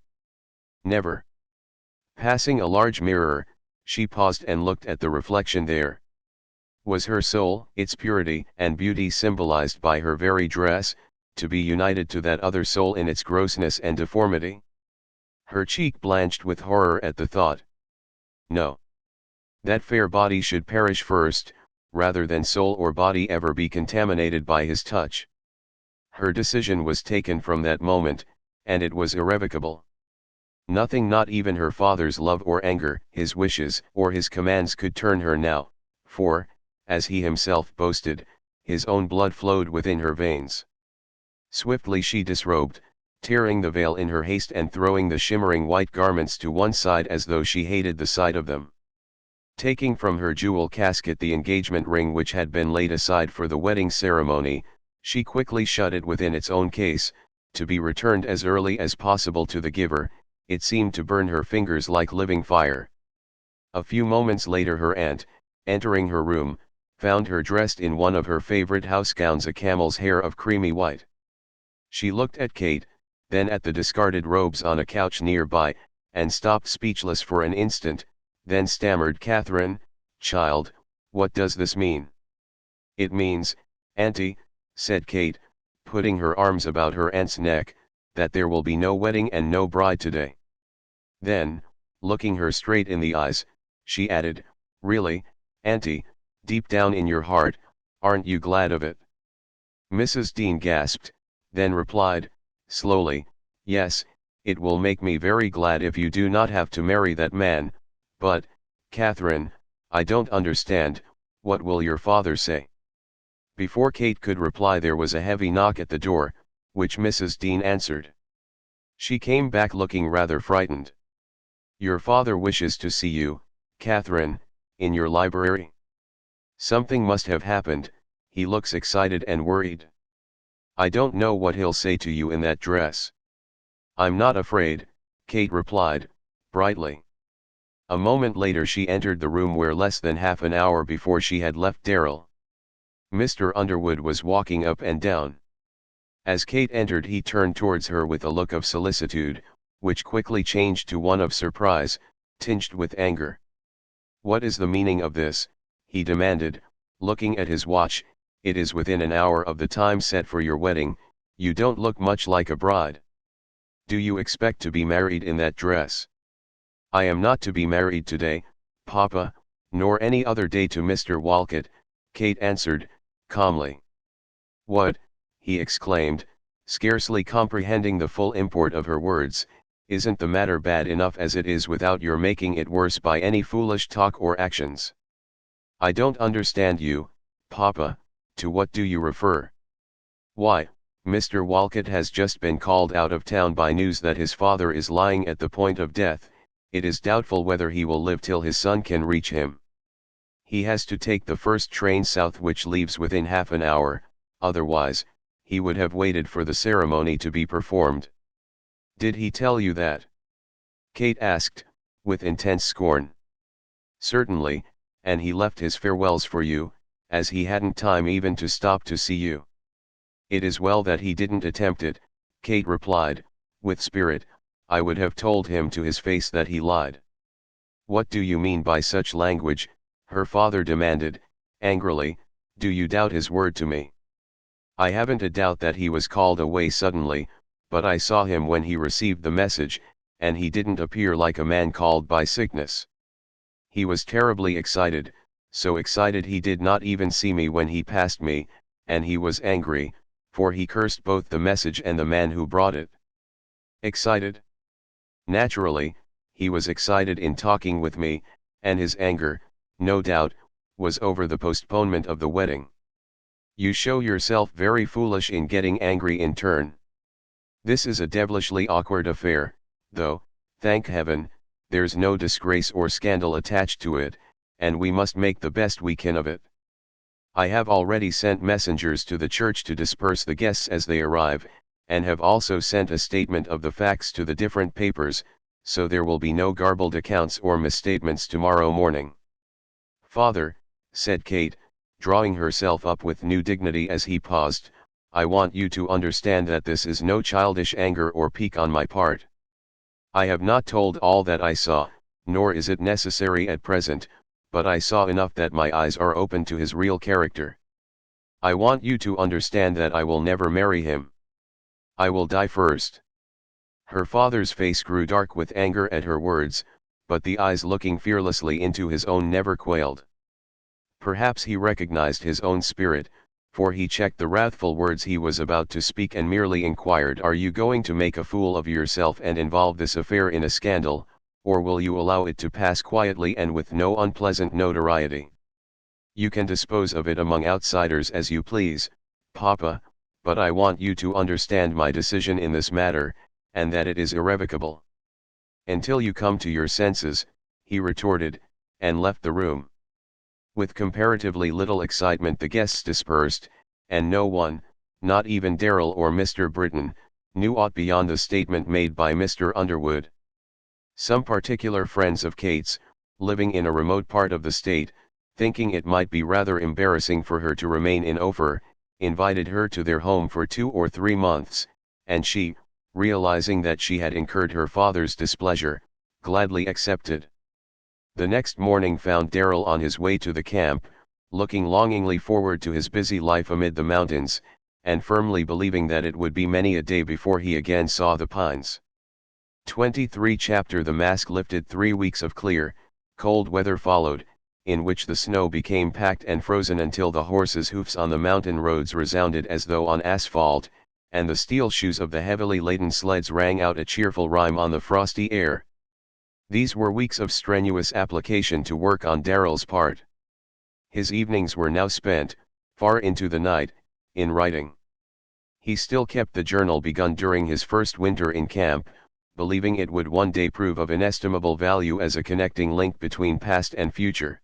Never. Passing a large mirror, she paused and looked at the reflection there. Was her soul, its purity and beauty symbolized by her very dress, to be united to that other soul in its grossness and deformity? Her cheek blanched with horror at the thought. No. That fair body should perish first, rather than soul or body ever be contaminated by his touch. Her decision was taken from that moment, and it was irrevocable. Nothing, not even her father's love or anger, his wishes or his commands, could turn her now, for, as he himself boasted, his own blood flowed within her veins. Swiftly she disrobed, tearing the veil in her haste and throwing the shimmering white garments to one side as though she hated the sight of them. Taking from her jewel casket the engagement ring which had been laid aside for the wedding ceremony, she quickly shut it within its own case, to be returned as early as possible to the giver. It seemed to burn her fingers like living fire. A few moments later her aunt, entering her room, found her dressed in one of her favorite house gowns, a camel's hair of creamy white. She looked at Kate, then at the discarded robes on a couch nearby, and stopped speechless for an instant, then stammered, "Catherine, child, what does this mean?" "It means, Auntie," said Kate, putting her arms about her aunt's neck, "that there will be no wedding and no bride today." Then, looking her straight in the eyes, she added, "Really, Auntie, deep down in your heart, aren't you glad of it?" Mrs. Dean gasped, then replied, slowly, "Yes, it will make me very glad if you do not have to marry that man, but, Catherine, I don't understand, what will your father say?" Before Kate could reply there was a heavy knock at the door, which Mrs. Dean answered. She came back looking rather frightened. "Your father wishes to see you, Catherine, in your library. Something must have happened, he looks excited and worried. I don't know what he'll say to you in that dress." "I'm not afraid," Kate replied, brightly. A moment later she entered the room where less than half an hour before she had left Darrell. Mr. Underwood was walking up and down. As Kate entered he turned towards her with a look of solicitude, which quickly changed to one of surprise, tinged with anger. "What is the meaning of this?" he demanded, looking at his watch. "It is within an hour of the time set for your wedding. You don't look much like a bride. Do you expect to be married in that dress?" "I am not to be married today, Papa, nor any other day to Mr. Walcott," Kate answered, calmly. "What?" he exclaimed, scarcely comprehending the full import of her words. "Isn't the matter bad enough as it is without your making it worse by any foolish talk or actions?" I don't understand you, Papa, to what do you refer? Why, Mr. Walcott has just been called out of town by news that his father is lying at the point of death. It is doubtful whether he will live till his son can reach him. He has to take the first train south which leaves within half an hour, otherwise, he would have waited for the ceremony to be performed. Did he tell you that? Kate asked, with intense scorn. Certainly, and he left his farewells for you, as he hadn't time even to stop to see you. It is well that he didn't attempt it, Kate replied, with spirit. I would have told him to his face that he lied. What do you mean by such language? Her father demanded, angrily. Do you doubt his word to me? I haven't a doubt that he was called away suddenly, but I saw him when he received the message, and he didn't appear like a man called by sickness. He was terribly excited, so excited he did not even see me when he passed me, and he was angry, for he cursed both the message and the man who brought it. Excited? Naturally, he was excited in talking with me, and his anger, no doubt, was over the postponement of the wedding. You show yourself very foolish in getting angry in turn. This is a devilishly awkward affair, though, thank heaven, there's no disgrace or scandal attached to it, and we must make the best we can of it. I have already sent messengers to the church to disperse the guests as they arrive, and have also sent a statement of the facts to the different papers, so there will be no garbled accounts or misstatements tomorrow morning. Father, said Kate, drawing herself up with new dignity as he paused, I want you to understand that this is no childish anger or pique on my part. I have not told all that I saw, nor is it necessary at present, but I saw enough that my eyes are open to his real character. I want you to understand that I will never marry him. I will die first. Her father's face grew dark with anger at her words, but the eyes looking fearlessly into his own never quailed. Perhaps he recognized his own spirit, for he checked the wrathful words he was about to speak and merely inquired, Are you going to make a fool of yourself and involve this affair in a scandal, or will you allow it to pass quietly and with no unpleasant notoriety? You can dispose of it among outsiders as you please, Papa, but I want you to understand my decision in this matter, and that it is irrevocable. Until you come to your senses, he retorted, and left the room. With comparatively little excitement the guests dispersed, and no one, not even Darrell or Mr. Britton, knew aught beyond the statement made by Mr. Underwood. Some particular friends of Kate's, living in a remote part of the state, thinking it might be rather embarrassing for her to remain in Ophir, invited her to their home for 2 or 3 months, and she, realizing that she had incurred her father's displeasure, gladly accepted. The next morning found Darrell on his way to the camp, looking longingly forward to his busy life amid the mountains, and firmly believing that it would be many a day before he again saw the pines. 23 Chapter The mask lifted. 3 weeks of clear, cold weather followed, in which the snow became packed and frozen until the horses' hoofs on the mountain roads resounded as though on asphalt, and the steel shoes of the heavily laden sleds rang out a cheerful rhyme on the frosty air. These were weeks of strenuous application to work on Darrell's part. His evenings were now spent, far into the night, in writing. He still kept the journal begun during his first winter in camp, believing it would one day prove of inestimable value as a connecting link between past and future.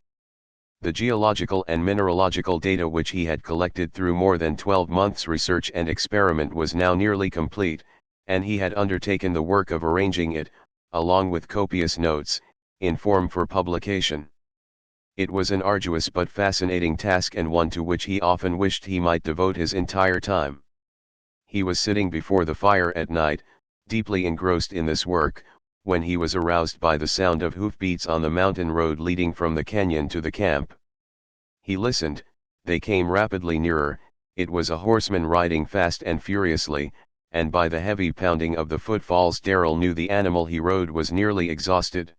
The geological and mineralogical data which he had collected through more than 12 months' research and experiment was now nearly complete, and he had undertaken the work of arranging it, along with copious notes, in form for publication. It was an arduous but fascinating task and one to which he often wished he might devote his entire time. He was sitting before the fire at night, deeply engrossed in this work, when he was aroused by the sound of hoofbeats on the mountain road leading from the canyon to the camp. He listened, they came rapidly nearer, it was a horseman riding fast and furiously, and by the heavy pounding of the footfalls Darrell knew the animal he rode was nearly exhausted.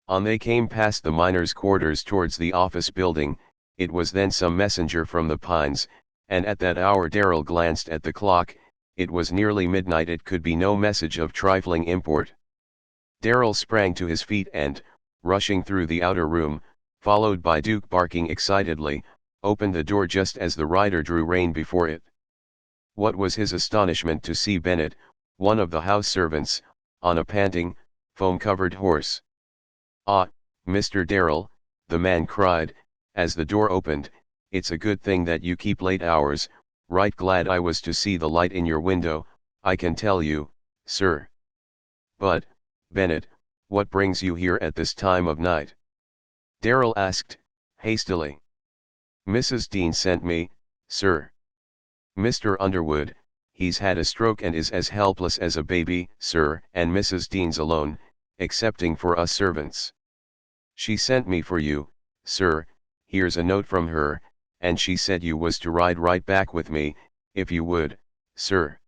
On they came past the miners' quarters towards the office building. It was then some messenger from the pines, and at that hour Darrell glanced at the clock. It was nearly midnight. It could be no message of trifling import. Darrell sprang to his feet and, rushing through the outer room, followed by Duke barking excitedly, opened the door just as the rider drew rein before it. What was his astonishment to see Bennett, one of the house servants, on a panting, foam-covered horse. "Ah, Mr. Darrell," the man cried, as the door opened, "it's a good thing that you keep late hours. Right glad I was to see the light in your window, I can tell you, sir." "But, Bennett, what brings you here at this time of night?" Darrell asked, hastily. "Mrs. Dean sent me, sir. Mr. Underwood, he's had a stroke and is as helpless as a baby, sir, and Mrs. Dean's alone, excepting for us servants. She sent me for you, sir. Here's a note from her, and she said you was to ride right back with me, if you would, sir."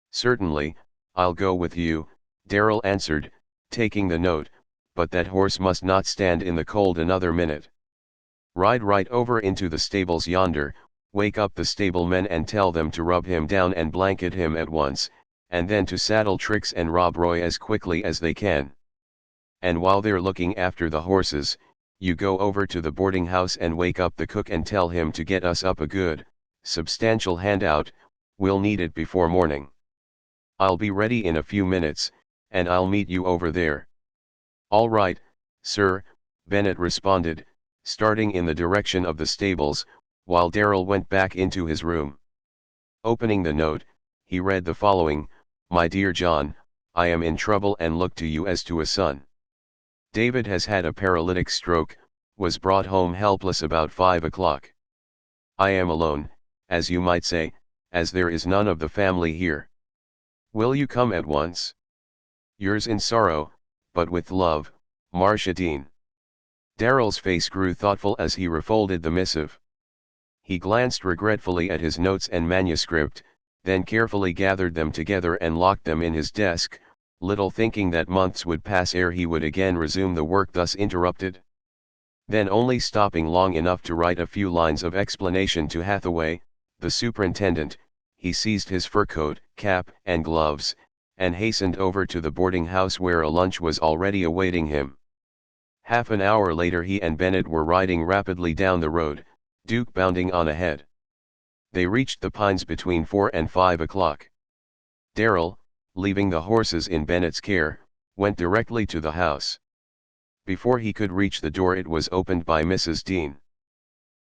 "Certainly, I'll go with you," Darrell answered, taking the note, "but that horse must not stand in the cold another minute. Ride right over into the stables yonder, wake up the stablemen and tell them to rub him down and blanket him at once, and then to saddle Trix and Rob Roy as quickly as they can. And while they're looking after the horses, you go over to the boarding house and wake up the cook and tell him to get us up a good, substantial handout. We'll need it before morning. I'll be ready in a few minutes, and I'll meet you over there." "All right, sir," Bennett responded, starting in the direction of the stables, while Darrell went back into his room. Opening the note, he read the following: "My dear John, I am in trouble and look to you as to a son. David has had a paralytic stroke, was brought home helpless about 5 o'clock. I am alone, as you might say, as there is none of the family here. Will you come at once? Yours in sorrow, but with love, Marcia Dean." Darrell's face grew thoughtful as he refolded the missive. He glanced regretfully at his notes and manuscript, then carefully gathered them together and locked them in his desk, little thinking that months would pass ere he would again resume the work thus interrupted. Then, only stopping long enough to write a few lines of explanation to Hathaway, the superintendent, he seized his fur coat, cap, and gloves, and hastened over to the boarding house where a lunch was already awaiting him. Half an hour later he and Bennett were riding rapidly down the road, Duke bounding on ahead. They reached the Pines between 4 and 5 o'clock. Darrell, leaving the horses in Bennett's care, went directly to the house. Before he could reach the door it was opened by Mrs. Dean.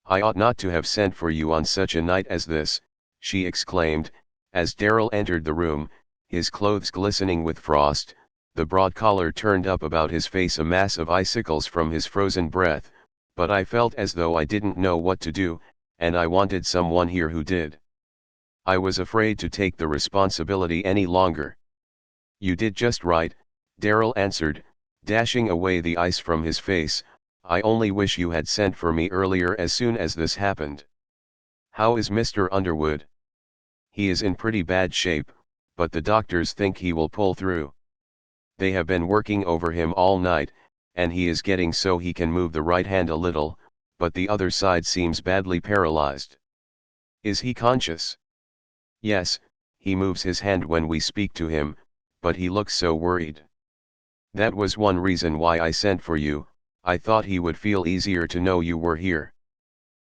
"I ought not to have sent for you on such a night as this," she exclaimed, as Darrell entered the room, his clothes glistening with frost, the broad collar turned up about his face a mass of icicles from his frozen breath, "but I felt as though I didn't know what to do, and I wanted someone here who did. I was afraid to take the responsibility any longer." "You did just right," Darrell answered, dashing away the ice from his face. "I only wish you had sent for me earlier as soon as this happened. How is Mr. Underwood?" "He is in pretty bad shape, but the doctors think he will pull through. They have been working over him all night, and he is getting so he can move the right hand a little, but the other side seems badly paralyzed." "Is he conscious?" "Yes, he moves his hand when we speak to him, but he looks so worried. That was one reason why I sent for you. I thought he would feel easier to know you were here."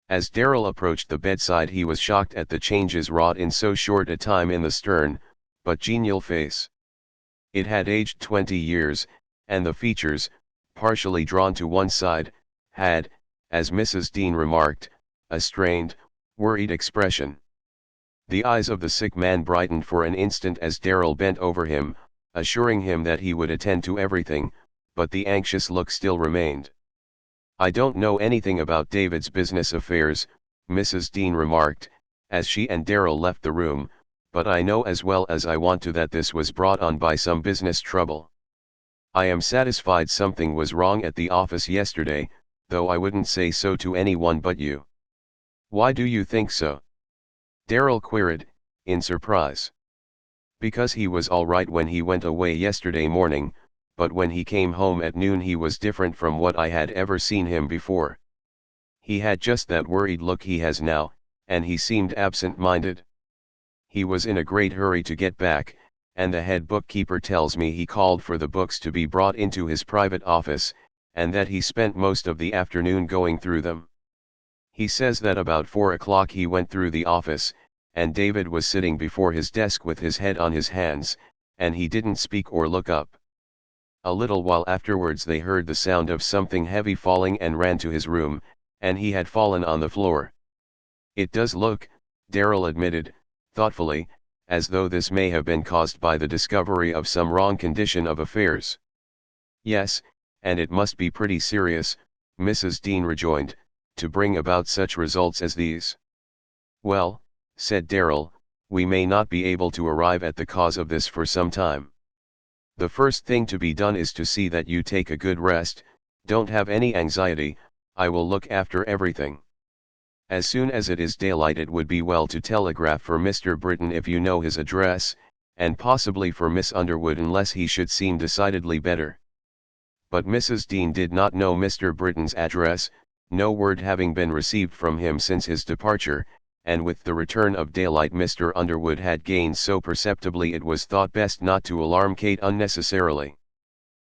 As Darrell approached the bedside he was shocked at the changes wrought in so short a time in the stern, but genial face. It had aged 20 years, and the features, partially drawn to one side, had, as Mrs. Dean remarked, a strained, worried expression. The eyes of the sick man brightened for an instant as Darrell bent over him, assuring him that he would attend to everything, but the anxious look still remained. "I don't know anything about David's business affairs," Mrs. Dean remarked, as she and Darrell left the room, "but I know as well as I want to that this was brought on by some business trouble. I am satisfied something was wrong at the office yesterday, though I wouldn't say so to anyone but you." "Why do you think so?" Darrell queried, in surprise. "Because he was all right when he went away yesterday morning, but when he came home at noon he was different from what I had ever seen him before. He had just that worried look he has now, and he seemed absent-minded. He was in a great hurry to get back, and the head bookkeeper tells me he called for the books to be brought into his private office, and that he spent most of the afternoon going through them. He says that about 4 o'clock he went through the office, and David was sitting before his desk with his head on his hands, and he didn't speak or look up. A little while afterwards they heard the sound of something heavy falling and ran to his room, and he had fallen on the floor. It does look, Darrell admitted, thoughtfully, as though this may have been caused by the discovery of some wrong condition of affairs. Yes, and it must be pretty serious, Mrs. Dean rejoined, to bring about such results as these. Well, said Darrell, we may not be able to arrive at the cause of this for some time. The first thing to be done is to see that you take a good rest. Don't have any anxiety, I will look after everything. As soon as it is daylight it would be well to telegraph for Mr. Britton if you know his address, and possibly for Miss Underwood unless he should seem decidedly better. But Mrs. Dean did not know Mr. Britton's address, no word having been received from him since his departure, and with the return of daylight Mr. Underwood had gained so perceptibly it was thought best not to alarm Kate unnecessarily.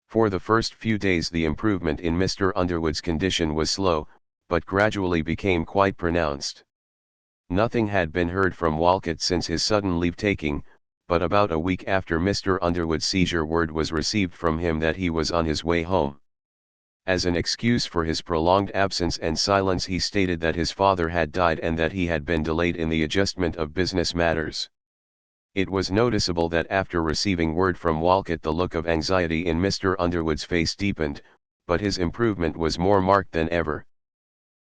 For the first few days the improvement in Mr. Underwood's condition was slow, but gradually became quite pronounced. Nothing had been heard from Walcott since his sudden leave-taking, but about a week after Mr. Underwood's seizure word was received from him that he was on his way home. As an excuse for his prolonged absence and silence he stated that his father had died and that he had been delayed in the adjustment of business matters. It was noticeable that after receiving word from Walcott the look of anxiety in Mr. Underwood's face deepened, but his improvement was more marked than ever.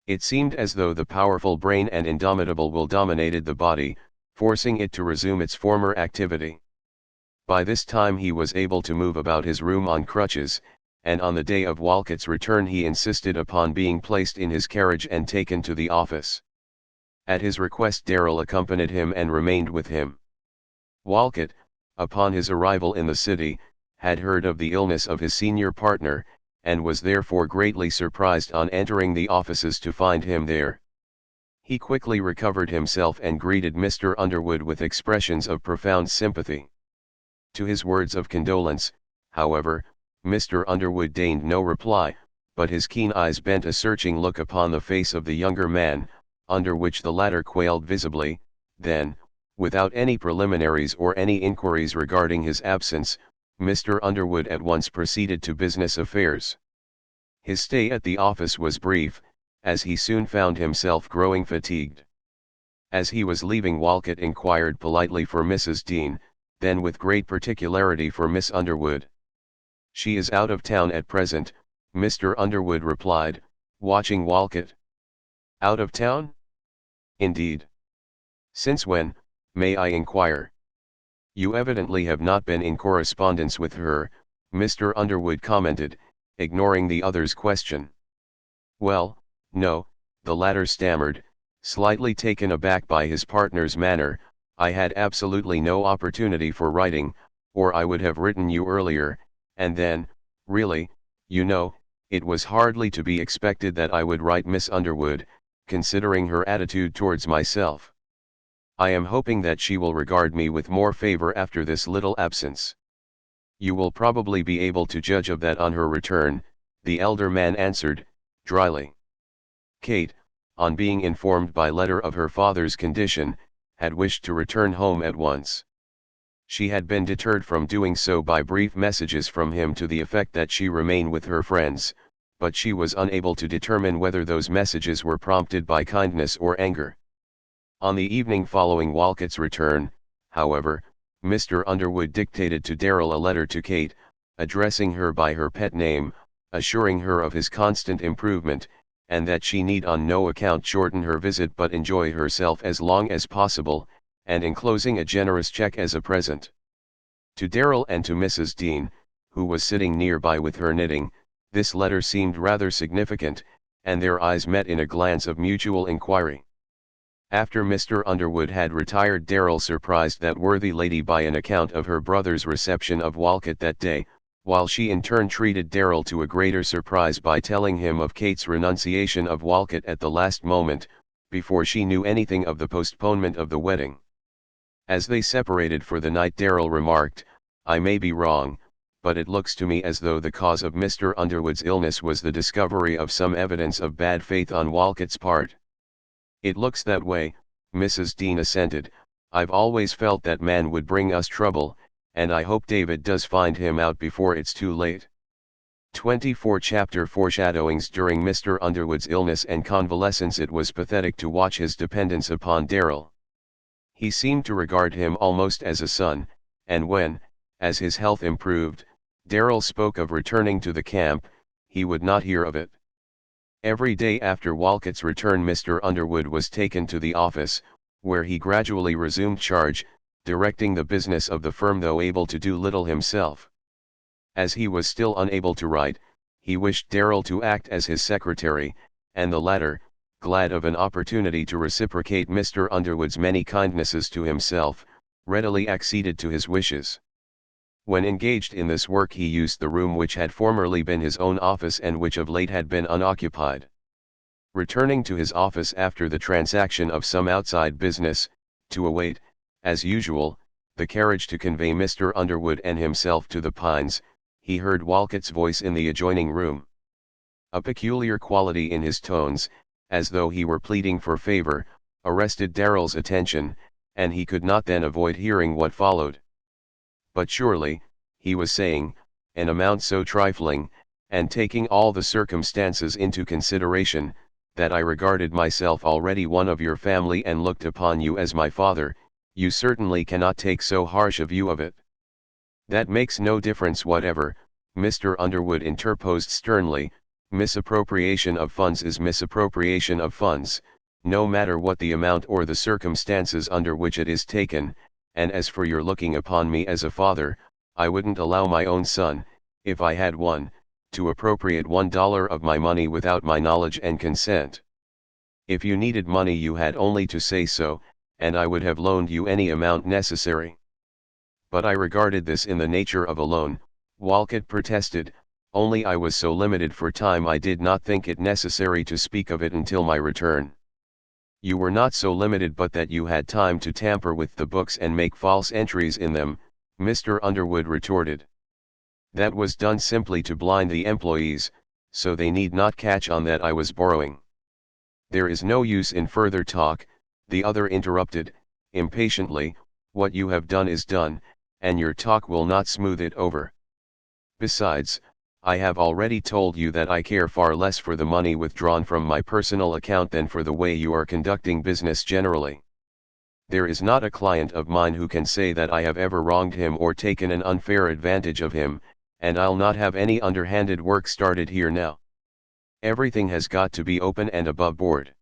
It seemed as though the powerful brain and indomitable will dominated the body, forcing it to resume its former activity. By this time he was able to move about his room on crutches, and on the day of Walcott's return he insisted upon being placed in his carriage and taken to the office. At his request Darrell accompanied him and remained with him. Walcott, upon his arrival in the city, had heard of the illness of his senior partner, and was therefore greatly surprised on entering the offices to find him there. He quickly recovered himself and greeted Mr. Underwood with expressions of profound sympathy. To his words of condolence, however, Mr. Underwood deigned no reply, but his keen eyes bent a searching look upon the face of the younger man, under which the latter quailed visibly. Then, without any preliminaries or any inquiries regarding his absence, Mr. Underwood at once proceeded to business affairs. His stay at the office was brief, as he soon found himself growing fatigued. As he was leaving Walcott inquired politely for Mrs. Dean, then with great particularity for Miss Underwood. She is out of town at present, Mr. Underwood replied, watching Walcott. Out of town? Indeed. Since when, may I inquire? You evidently have not been in correspondence with her, Mr. Underwood commented, ignoring the other's question. Well, no, the latter stammered, slightly taken aback by his partner's manner. I had absolutely no opportunity for writing, or I would have written you earlier, and then, really, you know, it was hardly to be expected that I would write Miss Underwood, considering her attitude towards myself. I am hoping that she will regard me with more favor after this little absence. You will probably be able to judge of that on her return, the elder man answered, dryly. Kate, on being informed by letter of her father's condition, had wished to return home at once. She had been deterred from doing so by brief messages from him to the effect that she remain with her friends, but she was unable to determine whether those messages were prompted by kindness or anger. On the evening following Walcott's return, however, Mr. Underwood dictated to Darrell a letter to Kate, addressing her by her pet name, assuring her of his constant improvement, and that she need on no account shorten her visit but enjoy herself as long as possible, and enclosing a generous check as a present. To Darrell and to Mrs. Dean, who was sitting nearby with her knitting, this letter seemed rather significant, and their eyes met in a glance of mutual inquiry. After Mr. Underwood had retired, Darrell surprised that worthy lady by an account of her brother's reception of Walcott that day, while she in turn treated Darrell to a greater surprise by telling him of Kate's renunciation of Walcott at the last moment, before she knew anything of the postponement of the wedding. As they separated for the night, Darrell remarked, I may be wrong, but it looks to me as though the cause of Mr. Underwood's illness was the discovery of some evidence of bad faith on Walcott's part." "It looks that way," Mrs. Dean assented. "I've always felt that man would bring us trouble, and I hope David does find him out before it's too late." 24 Chapter Foreshadowings. During Mr. Underwood's illness and convalescence, it was pathetic to watch his dependence upon Darrell. He seemed to regard him almost as a son, and when, as his health improved, Darrell spoke of returning to the camp, he would not hear of it. Every day after Walcott's return Mr. Underwood was taken to the office, where he gradually resumed charge, directing the business of the firm though able to do little himself. As he was still unable to write, he wished Darrell to act as his secretary, and the latter, glad of an opportunity to reciprocate Mr. Underwood's many kindnesses to himself, readily acceded to his wishes. When engaged in this work he used the room which had formerly been his own office and which of late had been unoccupied. Returning to his office after the transaction of some outside business, to await, as usual, the carriage to convey Mr. Underwood and himself to the Pines, he heard Walcott's voice in the adjoining room. A peculiar quality in his tones, as though he were pleading for favor, arrested Darrell's attention, and he could not then avoid hearing what followed. "But surely," he was saying, "an amount so trifling, and taking all the circumstances into consideration, that I regarded myself already one of your family and looked upon you as my father, you certainly cannot take so harsh a view of it." "That makes no difference whatever," Mr. Underwood interposed sternly. "Misappropriation of funds is misappropriation of funds, no matter what the amount or the circumstances under which it is taken, and as for your looking upon me as a father, I wouldn't allow my own son, if I had one, to appropriate $1 of my money without my knowledge and consent. If you needed money you had only to say so, and I would have loaned you any amount necessary." "But I regarded this in the nature of a loan," Walcott protested, "only I was so limited for time I did not think it necessary to speak of it until my return." "You were not so limited but that you had time to tamper with the books and make false entries in them," Mr. Underwood retorted. "That was done simply to blind the employees, so they need not catch on that I was borrowing." "There is no use in further talk," the other interrupted, impatiently. "What you have done is done, and your talk will not smooth it over. Besides, I have already told you that I care far less for the money withdrawn from my personal account than for the way you are conducting business generally. There is not a client of mine who can say that I have ever wronged him or taken an unfair advantage of him, and I'll not have any underhanded work started here now. Everything has got to be open and above board.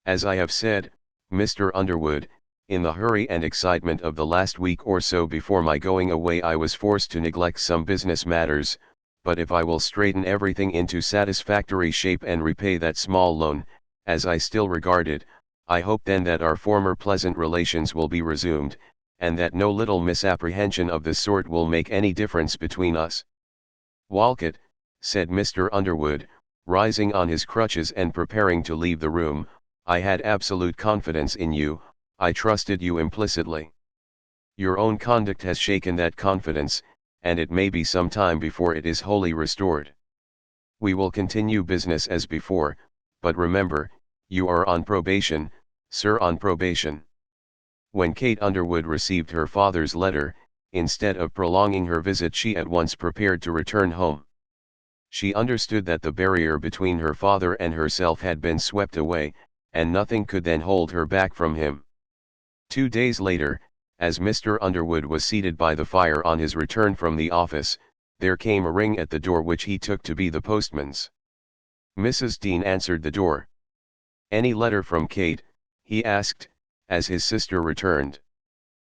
As I have said, Mr. Underwood, in the hurry and excitement of the last week or so before my going away I was forced to neglect some business matters, but if I will straighten everything into satisfactory shape and repay that small loan, as I still regard it, I hope then that our former pleasant relations will be resumed, and that no little misapprehension of this sort will make any difference between us." "Walcott," said Mr. Underwood, rising on his crutches and preparing to leave the room, "I had absolute confidence in you, I trusted you implicitly. Your own conduct has shaken that confidence, and it may be some time before it is wholly restored. We will continue business as before, but remember, you are on probation, sir, on probation." When Kate Underwood received her father's letter, instead of prolonging her visit she at once prepared to return home. She understood that the barrier between her father and herself had been swept away, and nothing could then hold her back from him. 2 days later, as Mr. Underwood was seated by the fire on his return from the office, there came a ring at the door which he took to be the postman's. Mrs. Dean answered the door. "Any letter from Kate?" he asked, as his sister returned.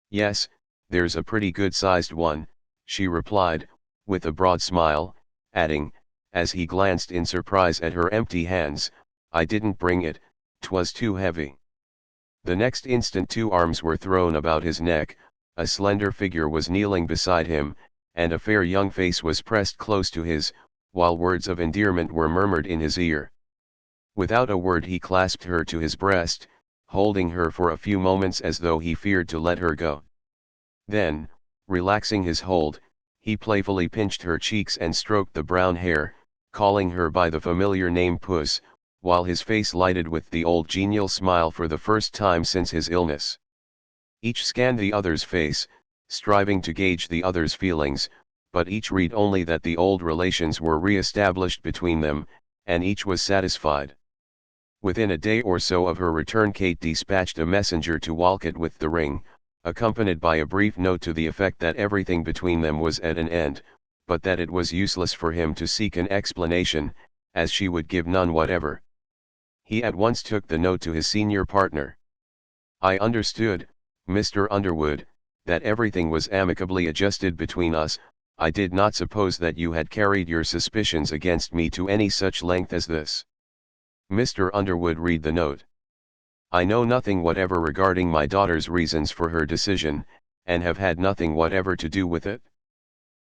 "Yes, there's a pretty good-sized one," she replied, with a broad smile, adding, as he glanced in surprise at her empty hands, "I didn't bring it, 'twas too heavy." The next instant 2 arms were thrown about his neck, a slender figure was kneeling beside him, and a fair young face was pressed close to his, while words of endearment were murmured in his ear. Without a word he clasped her to his breast, holding her for a few moments as though he feared to let her go. Then, relaxing his hold, He playfully pinched her cheeks and stroked the brown hair, calling her by the familiar name Puss, while his face lighted with the old genial smile for the first time since his illness. Each scanned the other's face, striving to gauge the other's feelings, but each read only that the old relations were re-established between them, and each was satisfied. Within a day or so of her return, Kate dispatched a messenger to Walcott with the ring, accompanied by a brief note to the effect that everything between them was at an end, but that it was useless for him to seek an explanation, as she would give none whatever. He at once took the note to his senior partner. "I understood, Mr. Underwood, that everything was amicably adjusted between us. I did not suppose that you had carried your suspicions against me to any such length as this." Mr. Underwood read the note. "I know nothing whatever regarding my daughter's reasons for her decision, and have had nothing whatever to do with it.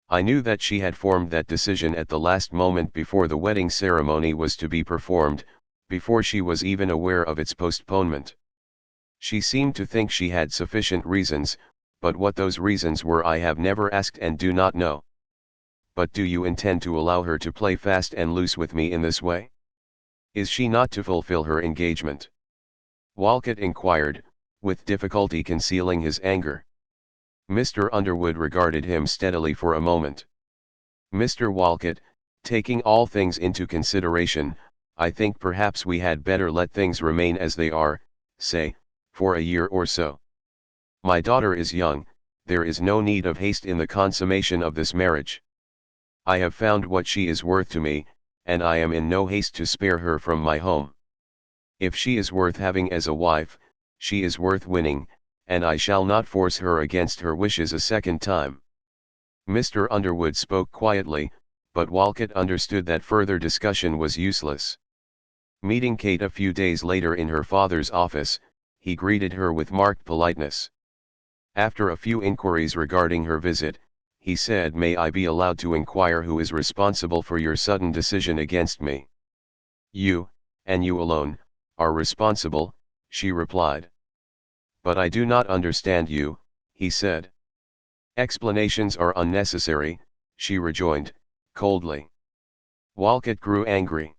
I knew that she had formed that decision at the last moment before the wedding ceremony was to be performed, before she was even aware of its postponement. She seemed to think she had sufficient reasons, but what those reasons were I have never asked and do not know. But do you intend to allow her to play fast and loose with me in this way? Is she not to fulfill her engagement?" Walcott inquired, with difficulty concealing his anger. Mr. Underwood regarded him steadily for a moment. "Mr. Walcott, taking all things into consideration, I think perhaps we had better let things remain as they are, say, for a year or so. My daughter is young, there is no need of haste in the consummation of this marriage. I have found what she is worth to me, and I am in no haste to spare her from my home. If she is worth having as a wife, she is worth winning, and I shall not force her against her wishes a second time." Mr. Underwood spoke quietly, but Walcott understood that further discussion was useless. Meeting Kate a few days later in her father's office, he greeted her with marked politeness. After a few inquiries regarding her visit, he said, "May I be allowed to inquire who is responsible for your sudden decision against me?" "You, and you alone, are responsible," she replied. "But I do not understand you," he said. "Explanations are unnecessary," she rejoined, coldly. Walcott grew angry.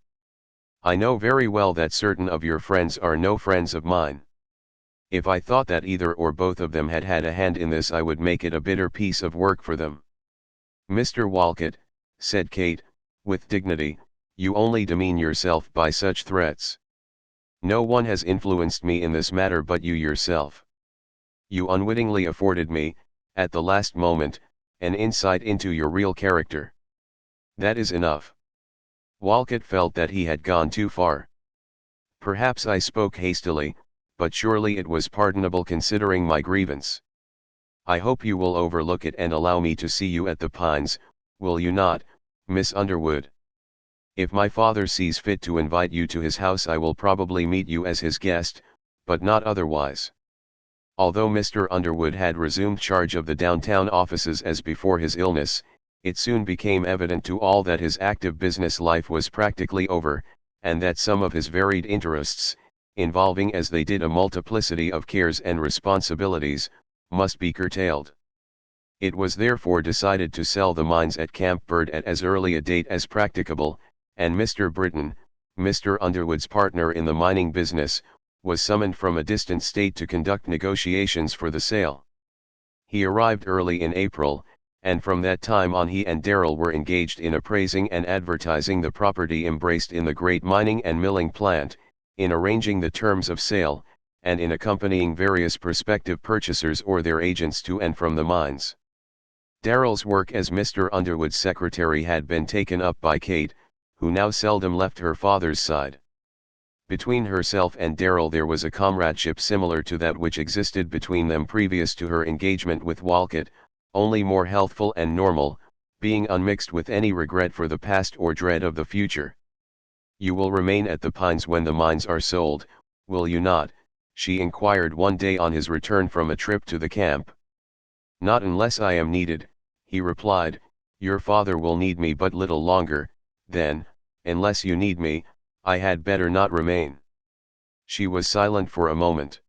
"I know very well that certain of your friends are no friends of mine. If I thought that either or both of them had had a hand in this, I would make it a bitter piece of work for them." "Mr. Walcott," said Kate, with dignity, "you only demean yourself by such threats. No one has influenced me in this matter but you yourself. You unwittingly afforded me, at the last moment, an insight into your real character. That is enough." Walcott felt that he had gone too far. "Perhaps I spoke hastily, but surely it was pardonable considering my grievance. I hope you will overlook it and allow me to see you at the Pines, will you not, Miss Underwood? If my father sees fit to invite you to his house, I will probably meet you as his guest, but not otherwise." Although Mr. Underwood had resumed charge of the downtown offices as before his illness, it soon became evident to all that his active business life was practically over, and that some of his varied interests, involving as they did a multiplicity of cares and responsibilities, must be curtailed. It was therefore decided to sell the mines at Camp Bird at as early a date as practicable, and Mr. Britton, Mr. Underwood's partner in the mining business, was summoned from a distant state to conduct negotiations for the sale. He arrived early in April, and from that time on he and Darrell were engaged in appraising and advertising the property embraced in the great mining and milling plant, in arranging the terms of sale, and in accompanying various prospective purchasers or their agents to and from the mines. Darrell's work as Mr. Underwood's secretary had been taken up by Kate, who now seldom left her father's side. Between herself and Darrell there was a comradeship similar to that which existed between them previous to her engagement with Walcott, only more healthful and normal, being unmixed with any regret for the past or dread of the future. "You will remain at the Pines when the mines are sold, will you not?" she inquired one day on his return from a trip to the camp. "Not unless I am needed," he replied. "Your father will need me but little longer, then, unless you need me, I had better not remain." She was silent for a moment.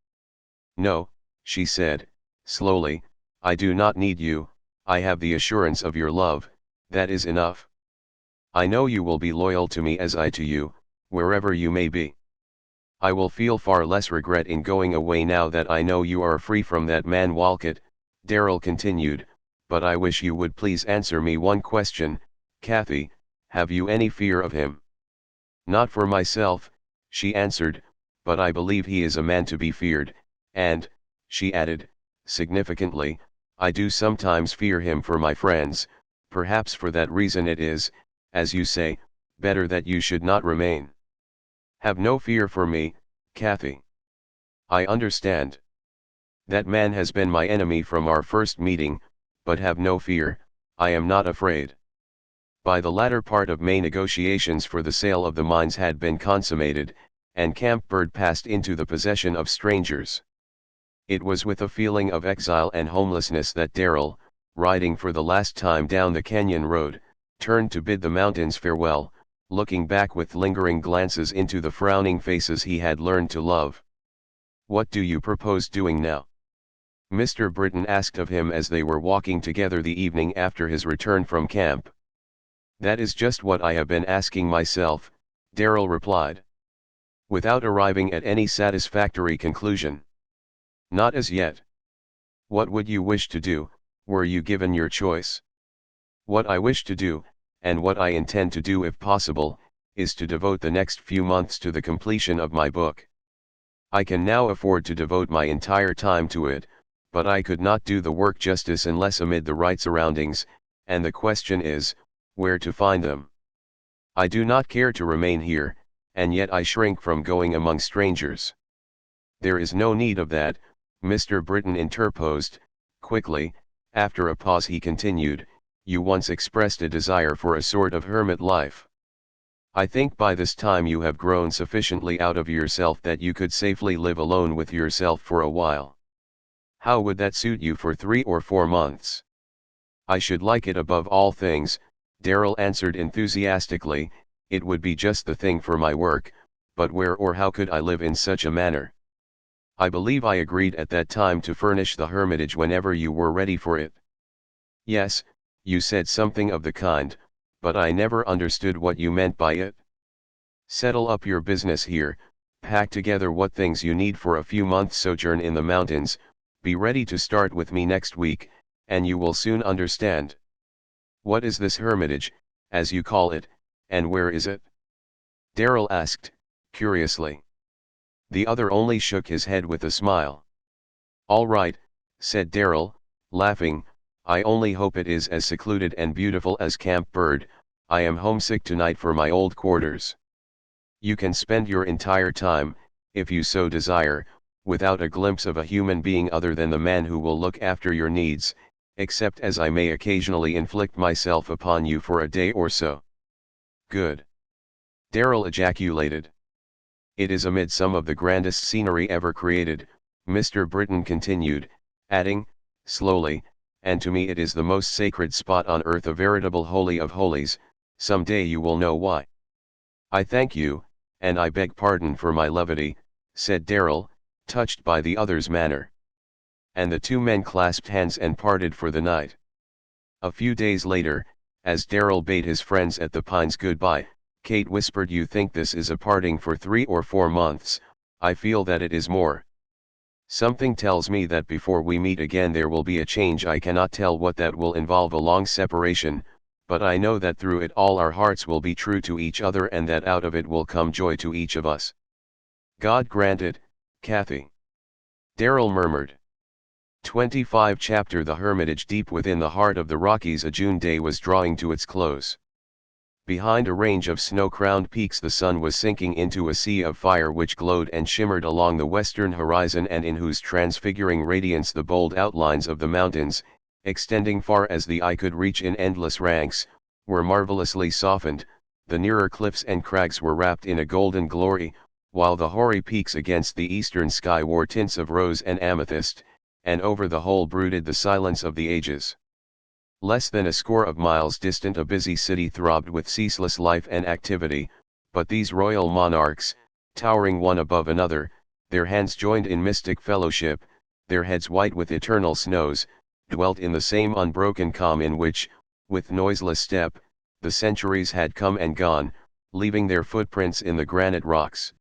"No," she said, slowly, "I do not need you, I have the assurance of your love, that is enough. I know you will be loyal to me as I to you, wherever you may be. I will feel far less regret in going away now that I know you are free from that man Walcott, Darrell continued, but I wish you would please answer me one question, Kathy, have you any fear of him? Not for myself, she answered, but I believe he is a man to be feared, and, she added, significantly, I do sometimes fear him for my friends. Perhaps for that reason it is, as you say, better that you should not remain. Have no fear for me, Kathy. I understand. That man has been my enemy from our first meeting, but have no fear, I am not afraid. By the latter part of May negotiations for the sale of the mines had been consummated, and Camp Bird passed into the possession of strangers. It was with a feeling of exile and homelessness that Darrell, riding for the last time down the canyon road, turned to bid the mountains farewell, looking back with lingering glances into the frowning faces he had learned to love. What do you propose doing now? Mr. Britton asked of him as they were walking together the evening after his return from camp. That is just what I have been asking myself, Darrell replied. Without arriving at any satisfactory conclusion. Not as yet. What would you wish to do, were you given your choice? What I wish to do, and what I intend to do if possible, is to devote the next few months to the completion of my book. I can now afford to devote my entire time to it, but I could not do the work justice unless amid the right surroundings, and the question is, where to find them. I do not care to remain here, and yet I shrink from going among strangers. There is no need of that, Mr. Britton interposed, quickly. After a pause he continued, you once expressed a desire for a sort of hermit life. I think by this time you have grown sufficiently out of yourself that you could safely live alone with yourself for a while. How would that suit you for 3 or 4 months? I should like it above all things, Darrell answered enthusiastically. It would be just the thing for my work, but where or how could I live in such a manner? I believe I agreed at that time to furnish the hermitage whenever you were ready for it. Yes, you said something of the kind, but I never understood what you meant by it. Settle up your business here, pack together what things you need for a few months' sojourn in the mountains, be ready to start with me next week, and you will soon understand. What is this hermitage, as you call it, and where is it? Darrell asked, curiously. The other only shook his head with a smile. All right, said Darrell, laughing, I only hope it is as secluded and beautiful as Camp Bird. I am homesick tonight for my old quarters. You can spend your entire time, if you so desire, without a glimpse of a human being other than the man who will look after your needs, except as I may occasionally inflict myself upon you for a day or so. Good. Darrell ejaculated. It is amid some of the grandest scenery ever created, Mr. Britton continued, adding, slowly, and to me it is the most sacred spot on earth, a veritable holy of holies. Some day you will know why. I thank you, and I beg pardon for my levity, said Darrell, touched by the other's manner. And the two men clasped hands and parted for the night. A few days later, as Darrell bade his friends at the Pines goodbye, Kate whispered, you think this is a parting for 3 or 4 months, I feel that it is more. Something tells me that before we meet again there will be a change. I cannot tell what that will involve, a long separation, but I know that through it all our hearts will be true to each other and that out of it will come joy to each of us. God grant it, Kathy. Darrell murmured. 25 Chapter The Hermitage. Deep within the heart of the Rockies a June day was drawing to its close. Behind a range of snow-crowned peaks the sun was sinking into a sea of fire which glowed and shimmered along the western horizon and in whose transfiguring radiance the bold outlines of the mountains, extending far as the eye could reach in endless ranks, were marvelously softened. The nearer cliffs and crags were wrapped in a golden glory, while the hoary peaks against the eastern sky wore tints of rose and amethyst, and over the whole brooded the silence of the ages. Less than a score of miles distant a busy city throbbed with ceaseless life and activity, but these royal monarchs, towering one above another, their hands joined in mystic fellowship, their heads white with eternal snows, dwelt in the same unbroken calm in which, with noiseless step, the centuries had come and gone, leaving their footprints in the granite rocks.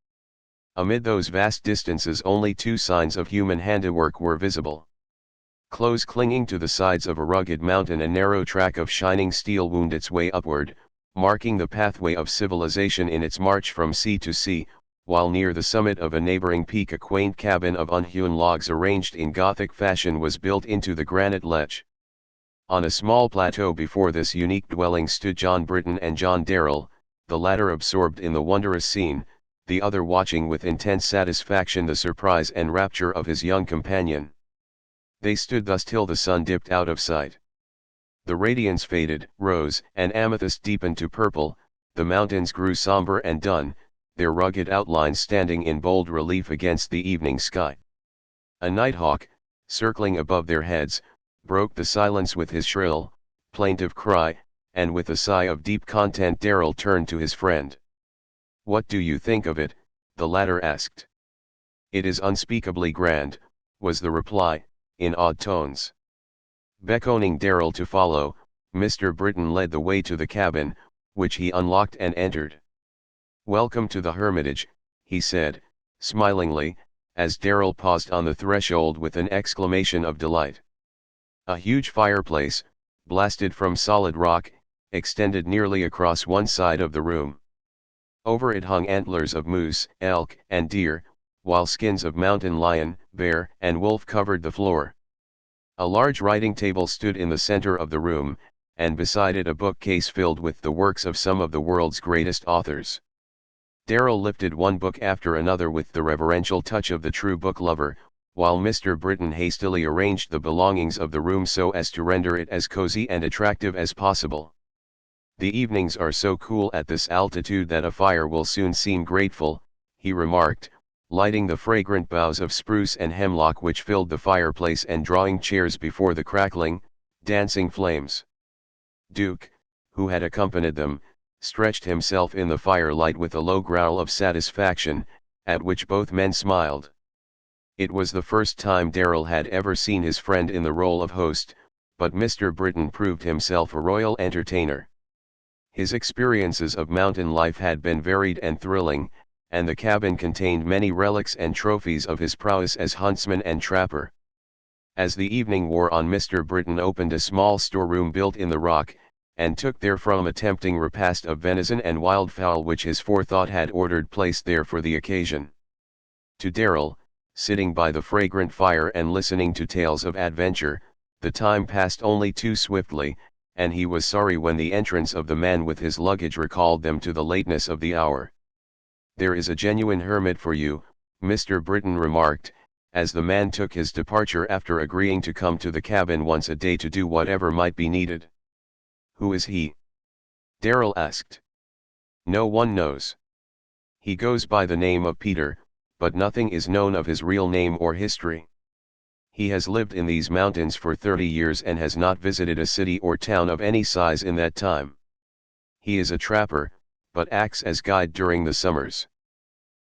Amid those vast distances only two signs of human handiwork were visible. Close clinging to the sides of a rugged mountain, a narrow track of shining steel wound its way upward, marking the pathway of civilization in its march from sea to sea, while near the summit of a neighboring peak a quaint cabin of unhewn logs arranged in Gothic fashion was built into the granite ledge. On a small plateau before this unique dwelling stood John Britton and John Darrell, the latter absorbed in the wondrous scene, the other watching with intense satisfaction the surprise and rapture of his young companion. They stood thus till the sun dipped out of sight. The radiance faded, rose and amethyst deepened to purple, the mountains grew somber and dun, their rugged outlines standing in bold relief against the evening sky. A nighthawk, circling above their heads, broke the silence with his shrill, plaintive cry, and with a sigh of deep content Darrell turned to his friend. "What do you think of it?" the latter asked. "It is unspeakably grand," was the reply, in awed tones. Beckoning Darrell to follow, Mr. Britton led the way to the cabin, which he unlocked and entered. "Welcome to the hermitage," he said, smilingly, as Darrell paused on the threshold with an exclamation of delight. A huge fireplace, blasted from solid rock, extended nearly across one side of the room. Over it hung antlers of moose, elk, and deer, while skins of mountain lion, bear, and wolf covered the floor. A large writing table stood in the center of the room, and beside it a bookcase filled with the works of some of the world's greatest authors. Darrell lifted one book after another with the reverential touch of the true book lover, while Mr. Britton hastily arranged the belongings of the room so as to render it as cozy and attractive as possible. "The evenings are so cool at this altitude that a fire will soon seem grateful," he remarked, lighting the fragrant boughs of spruce and hemlock which filled the fireplace and drawing chairs before the crackling, dancing flames. Duke, who had accompanied them, stretched himself in the firelight with a low growl of satisfaction, at which both men smiled. It was the first time Darrell had ever seen his friend in the role of host, but Mr. Britton proved himself a royal entertainer. His experiences of mountain life had been varied and thrilling, and the cabin contained many relics and trophies of his prowess as huntsman and trapper. As the evening wore on, Mr. Britton opened a small storeroom built in the rock, and took therefrom a tempting repast of venison and wildfowl which his forethought had ordered placed there for the occasion. To Darrell, sitting by the fragrant fire and listening to tales of adventure, the time passed only too swiftly, and he was sorry when the entrance of the man with his luggage recalled them to the lateness of the hour. "There is a genuine hermit for you," Mr. Britton remarked, as the man took his departure after agreeing to come to the cabin once a day to do whatever might be needed. "Who is he?" Darrell asked. "No one knows. He goes by the name of Peter, but nothing is known of his real name or history. He has lived in these mountains for 30 years and has not visited a city or town of any size in that time. He is a trapper, but acts as guide during the summers.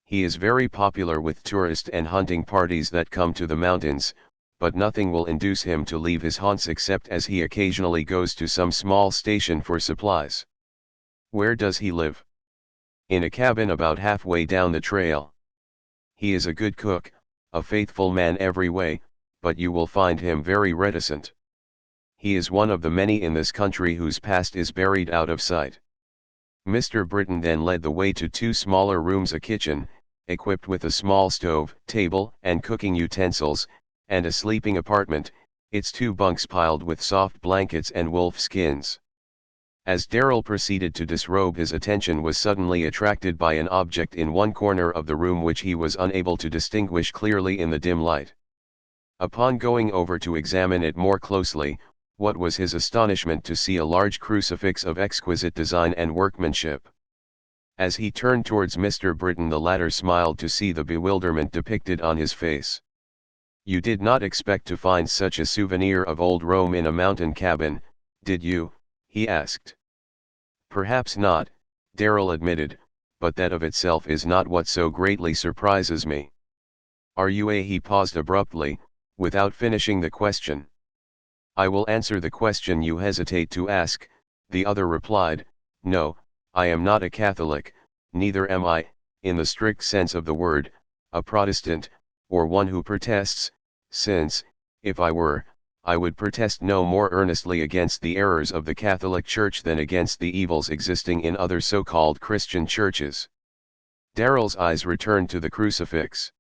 He is very popular with tourist and hunting parties that come to the mountains, but nothing will induce him to leave his haunts except as he occasionally goes to some small station for supplies." "Where does he live?" "In a cabin about halfway down the trail. He is a good cook, a faithful man every way, but you will find him very reticent. He is one of the many in this country whose past is buried out of sight." Mr. Britton then led the way to two smaller rooms, a kitchen, equipped with a small stove, table, and cooking utensils, and a sleeping apartment, its two bunks piled with soft blankets and wolf skins. As Darrell proceeded to disrobe, his attention was suddenly attracted by an object in one corner of the room which he was unable to distinguish clearly in the dim light. Upon going over to examine it more closely, what was his astonishment to see a large crucifix of exquisite design and workmanship. As he turned towards Mr. Britton, the latter smiled to see the bewilderment depicted on his face. "You did not expect to find such a souvenir of old Rome in a mountain cabin, did you?" he asked. "Perhaps not," Darrell admitted, "but that of itself is not what so greatly surprises me. Are you a—" He paused abruptly, without finishing the question. "I will answer the question you hesitate to ask," the other replied. "No, I am not a Catholic, neither am I, in the strict sense of the word, a Protestant, or one who protests, since, if I were, I would protest no more earnestly against the errors of the Catholic Church than against the evils existing in other so-called Christian churches." Darrell's eyes returned to the crucifix.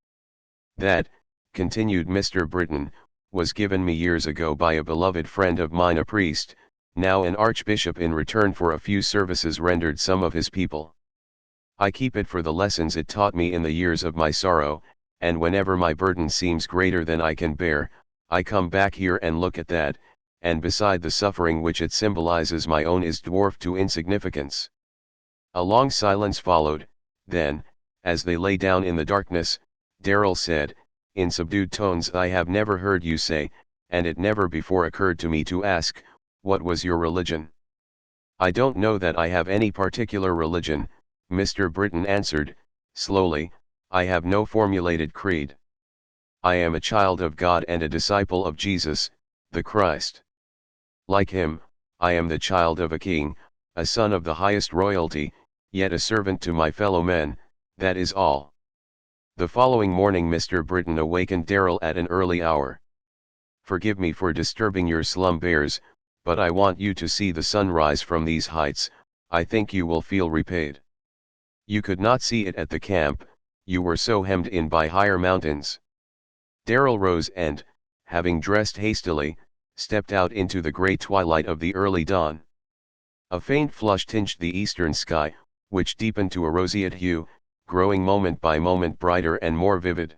"That," continued Mr. Britton, "was given me years ago by a beloved friend of mine, a priest, now an archbishop, in return for a few services rendered some of his people. I keep it for the lessons it taught me in the years of my sorrow, and whenever my burden seems greater than I can bear, I come back here and look at that, and beside the suffering which it symbolizes, my own is dwarfed to insignificance." A long silence followed. Then, as they lay down in the darkness, Darrell said, in subdued tones, "I have never heard you say, and it never before occurred to me to ask, what was your religion?" "I don't know that I have any particular religion," Mr. Britton answered, slowly. "I have no formulated creed. I am a child of God and a disciple of Jesus, the Christ. Like him, I am the child of a king, a son of the highest royalty, yet a servant to my fellow men, that is all." The following morning Mr. Britton awakened Darrell at an early hour. "Forgive me for disturbing your slumbers, but I want you to see the sunrise from these heights. I think you will feel repaid. You could not see it at the camp, you were so hemmed in by higher mountains." Darrell rose and, having dressed hastily, stepped out into the grey twilight of the early dawn. A faint flush tinged the eastern sky, which deepened to a roseate hue, growing moment by moment brighter and more vivid.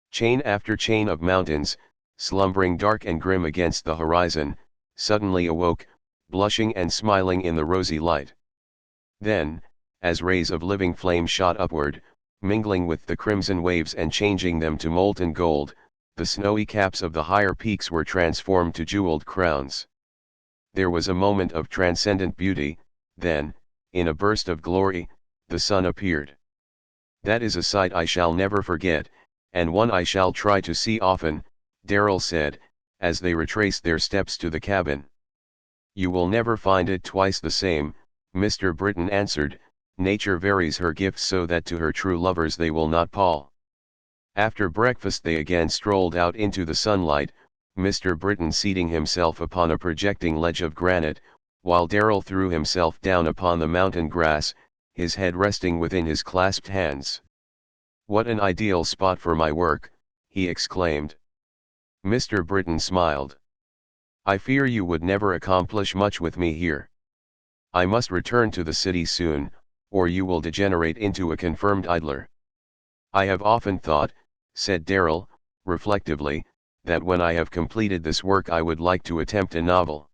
Chain after chain of mountains, slumbering dark and grim against the horizon, suddenly awoke, blushing and smiling in the rosy light. Then, as rays of living flame shot upward, mingling with the crimson waves and changing them to molten gold, the snowy caps of the higher peaks were transformed to jeweled crowns. There was a moment of transcendent beauty, then, in a burst of glory, the sun appeared. "That is a sight I shall never forget, and one I shall try to see often," Darrell said, as they retraced their steps to the cabin. "You will never find it twice the same," Mr. Britton answered. "Nature varies her gifts so that to her true lovers they will not pall." After breakfast they again strolled out into the sunlight, Mr. Britton seating himself upon a projecting ledge of granite, while Darrell threw himself down upon the mountain grass, his head resting within his clasped hands. "What an ideal spot for my work," he exclaimed. Mr. Britton smiled. "I fear you would never accomplish much with me here. I must return to the city soon, or you will degenerate into a confirmed idler." "I have often thought," said Darrell, reflectively, "that when I have completed this work I would like to attempt a novel.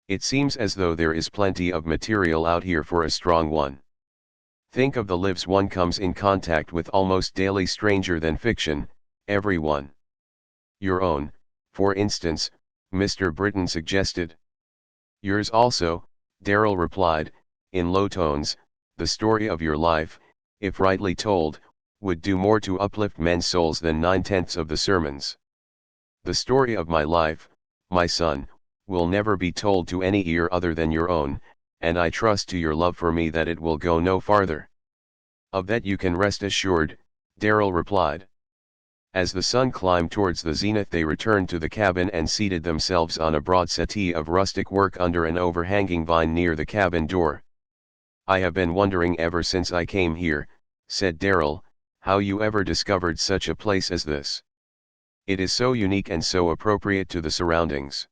It seems as though there is plenty of material out here for a strong one. Think of the lives one comes in contact with almost daily. Stranger than fiction, everyone." "Your own, for instance," Mr. Britton suggested. "Yours also," Darrell replied, in low tones. "The story of your life, if rightly told, would do more to uplift men's souls than 9/10 of the sermons. The story of my life, my son, will never be told to any ear other than your own, and I trust to your love for me that it will go no farther." "Of that you can rest assured," Darrell replied. As the sun climbed towards the zenith they returned to the cabin and seated themselves on a broad settee of rustic work under an overhanging vine near the cabin door. "I have been wondering ever since I came here," said Darrell, "how you ever discovered such a place as this. It is so unique and so appropriate to the surroundings."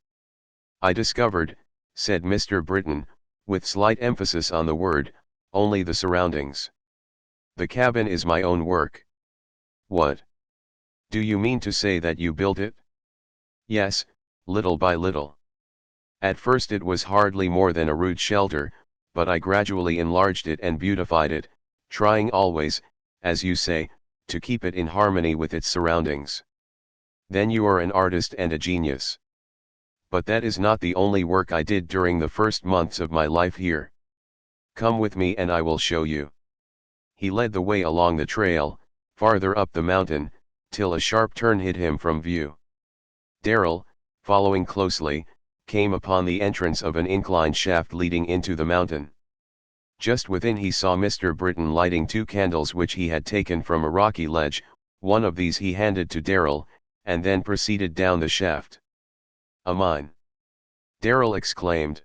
"I discovered," said Mr. Britton, with slight emphasis on the word, "only the surroundings. The cabin is my own work." "What? Do you mean to say that you built it?" "Yes, little by little. At first it was hardly more than a rude shelter, but I gradually enlarged it and beautified it, trying always, as you say, to keep it in harmony with its surroundings." "Then you are an artist and a genius." "But that is not the only work I did during the first months of my life here. Come with me and I will show you." He led the way along the trail, farther up the mountain, till a sharp turn hid him from view. "Darrell," following closely, came upon the entrance of an inclined shaft leading into the mountain. Just within he saw Mr. Britton lighting 2 candles which he had taken from a rocky ledge. One of these he handed to Darrell, and then proceeded down the shaft. "A mine!" Darrell exclaimed.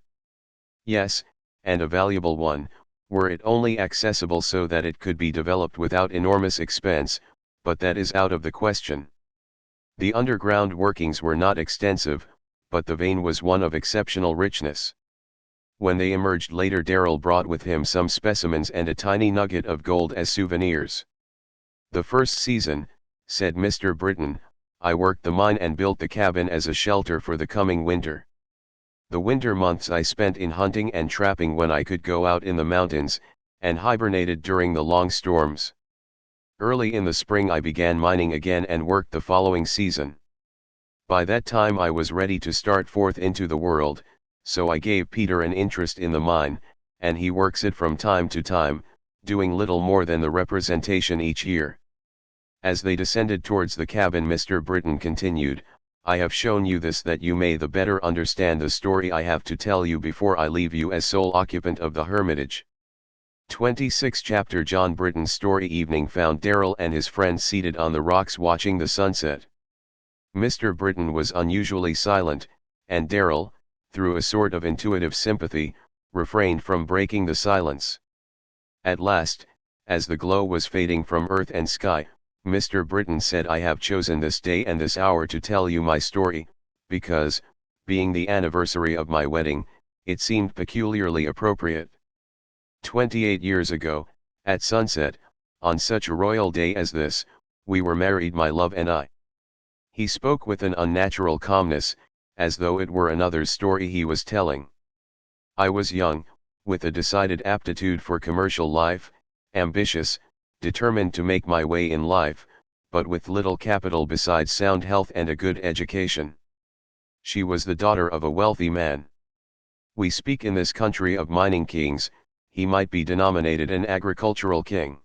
"Yes, and a valuable one, were it only accessible so that it could be developed without enormous expense, but that is out of the question." The underground workings were not extensive, but the vein was one of exceptional richness. When they emerged later, Darrell brought with him some specimens and a tiny nugget of gold as souvenirs. "The first season," said Mr. Britton, "I worked the mine and built the cabin as a shelter for the coming winter. The winter months I spent in hunting and trapping when I could go out in the mountains, and hibernated during the long storms. Early in the spring I began mining again and worked the following season. By that time I was ready to start forth into the world, so I gave Peter an interest in the mine, and he works it from time to time, doing little more than the representation each year." As they descended towards the cabin, Mr. Britton continued, "I have shown you this that you may the better understand the story I have to tell you before I leave you as sole occupant of the hermitage." 26th chapter. John Britton's story. Evening found Darrell and his friends seated on the rocks watching the sunset. Mr. Britton was unusually silent, and Darrell, through a sort of intuitive sympathy, refrained from breaking the silence. At last, as the glow was fading from earth and sky, Mr. Britton said, "I have chosen this day and this hour to tell you my story, because, being the anniversary of my wedding, it seemed peculiarly appropriate. 28 years ago, at sunset, on such a royal day as this, we were married, my love and I." He spoke with an unnatural calmness, as though it were another's story he was telling. "I was young, with a decided aptitude for commercial life, ambitious, determined to make my way in life, but with little capital besides sound health and a good education. She was the daughter of a wealthy man. We speak in this country of mining kings. He might be denominated an agricultural king.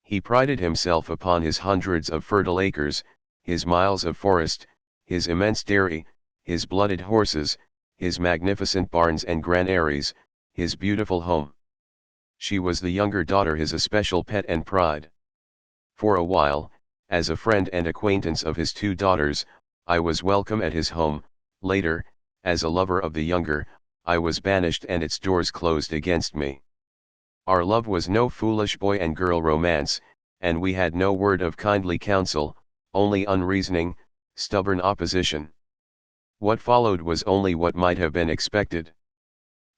He prided himself upon his hundreds of fertile acres, his miles of forest, his immense dairy, his blooded horses, his magnificent barns and granaries, his beautiful home. She was the younger daughter, his especial pet and pride. For a while, as a friend and acquaintance of his 2 daughters, I was welcome at his home. Later, as a lover of the younger, I was banished and its doors closed against me. Our love was no foolish boy and girl romance, and we had no word of kindly counsel, only unreasoning, stubborn opposition. What followed was only what might have been expected.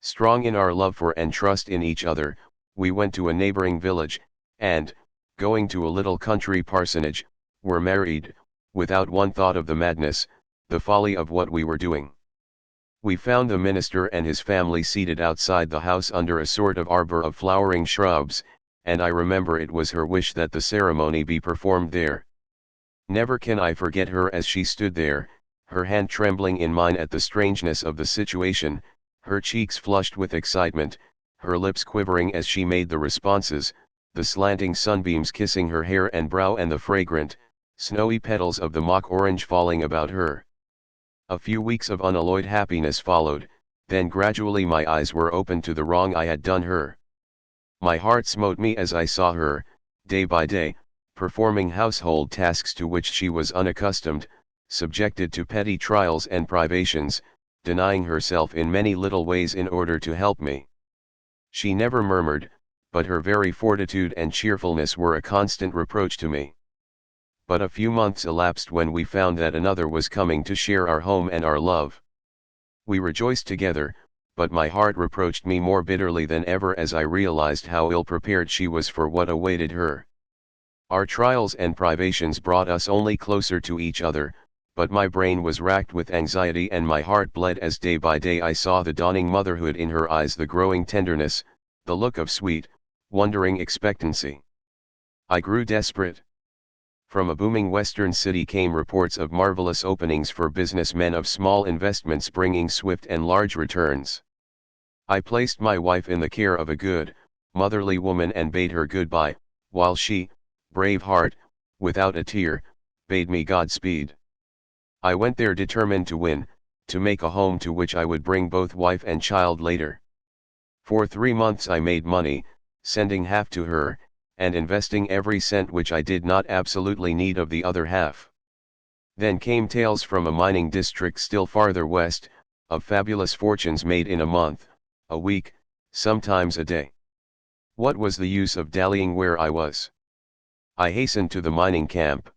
Strong in our love for and trust in each other, we went to a neighboring village, and, going to a little country parsonage, were married, without one thought of the madness, the folly of what we were doing. We found the minister and his family seated outside the house under a sort of arbor of flowering shrubs, and I remember it was her wish that the ceremony be performed there. Never can I forget her as she stood there, her hand trembling in mine at the strangeness of the situation, her cheeks flushed with excitement, her lips quivering as she made the responses, the slanting sunbeams kissing her hair and brow and the fragrant, snowy petals of the mock orange falling about her. A few weeks of unalloyed happiness followed, then gradually my eyes were opened to the wrong I had done her. My heart smote me as I saw her, day by day, performing household tasks to which she was unaccustomed, subjected to petty trials and privations, denying herself in many little ways in order to help me. She never murmured, but her very fortitude and cheerfulness were a constant reproach to me. But a few months elapsed when we found that another was coming to share our home and our love. We rejoiced together, but my heart reproached me more bitterly than ever as I realized how ill-prepared she was for what awaited her. Our trials and privations brought us only closer to each other, but my brain was racked with anxiety and my heart bled as day by day I saw the dawning motherhood in her eyes, the growing tenderness, the look of sweet, wondering expectancy. I grew desperate. From a booming western city came reports of marvelous openings for businessmen of small investments bringing swift and large returns. I placed my wife in the care of a good, motherly woman and bade her goodbye, while she, brave heart, without a tear, bade me Godspeed. I went there determined to win, to make a home to which I would bring both wife and child later. For 3 months I made money, sending half to her, and investing every cent which I did not absolutely need of the other half. Then came tales from a mining district still farther west, of fabulous fortunes made in a month, a week, sometimes a day. What was the use of dallying where I was? I hastened to the mining camp.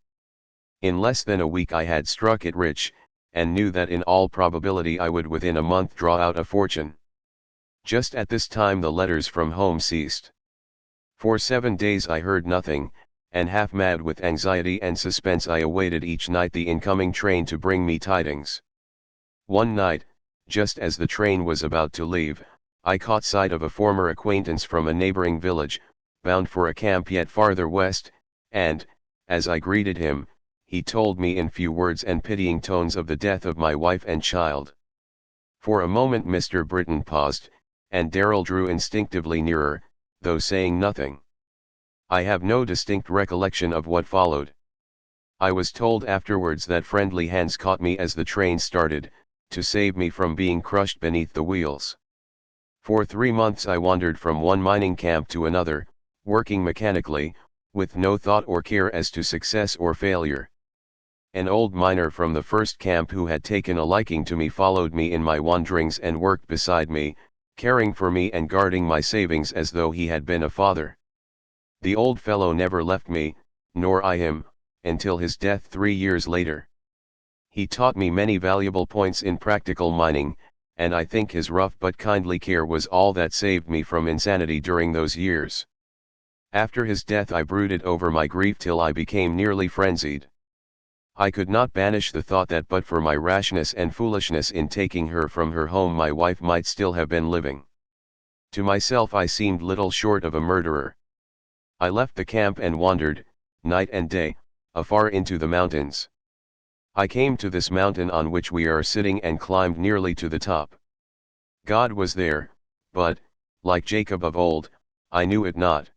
In less than a week I had struck it rich, and knew that in all probability I would within a month draw out a fortune. Just at this time the letters from home ceased. For 7 days I heard nothing, and half mad with anxiety and suspense I awaited each night the incoming train to bring me tidings. One night, just as the train was about to leave, I caught sight of a former acquaintance from a neighboring village, bound for a camp yet farther west, and, as I greeted him, he told me in few words and pitying tones of the death of my wife and child. For a moment Mr. Britton paused, and Darrell drew instinctively nearer, though saying nothing. I have no distinct recollection of what followed. I was told afterwards that friendly hands caught me as the train started, to save me from being crushed beneath the wheels. For 3 months I wandered from one mining camp to another, working mechanically, with no thought or care as to success or failure. An old miner from the first camp who had taken a liking to me followed me in my wanderings and worked beside me, caring for me and guarding my savings as though he had been a father. The old fellow never left me, nor I him, until his death 3 years later. He taught me many valuable points in practical mining, and I think his rough but kindly care was all that saved me from insanity during those years. After his death I brooded over my grief till I became nearly frenzied. I could not banish the thought that but for my rashness and foolishness in taking her from her home my wife might still have been living. To myself I seemed little short of a murderer. I left the camp and wandered, night and day, afar into the mountains. I came to this mountain on which we are sitting and climbed nearly to the top. God was there, but, like Jacob of old, I knew it not.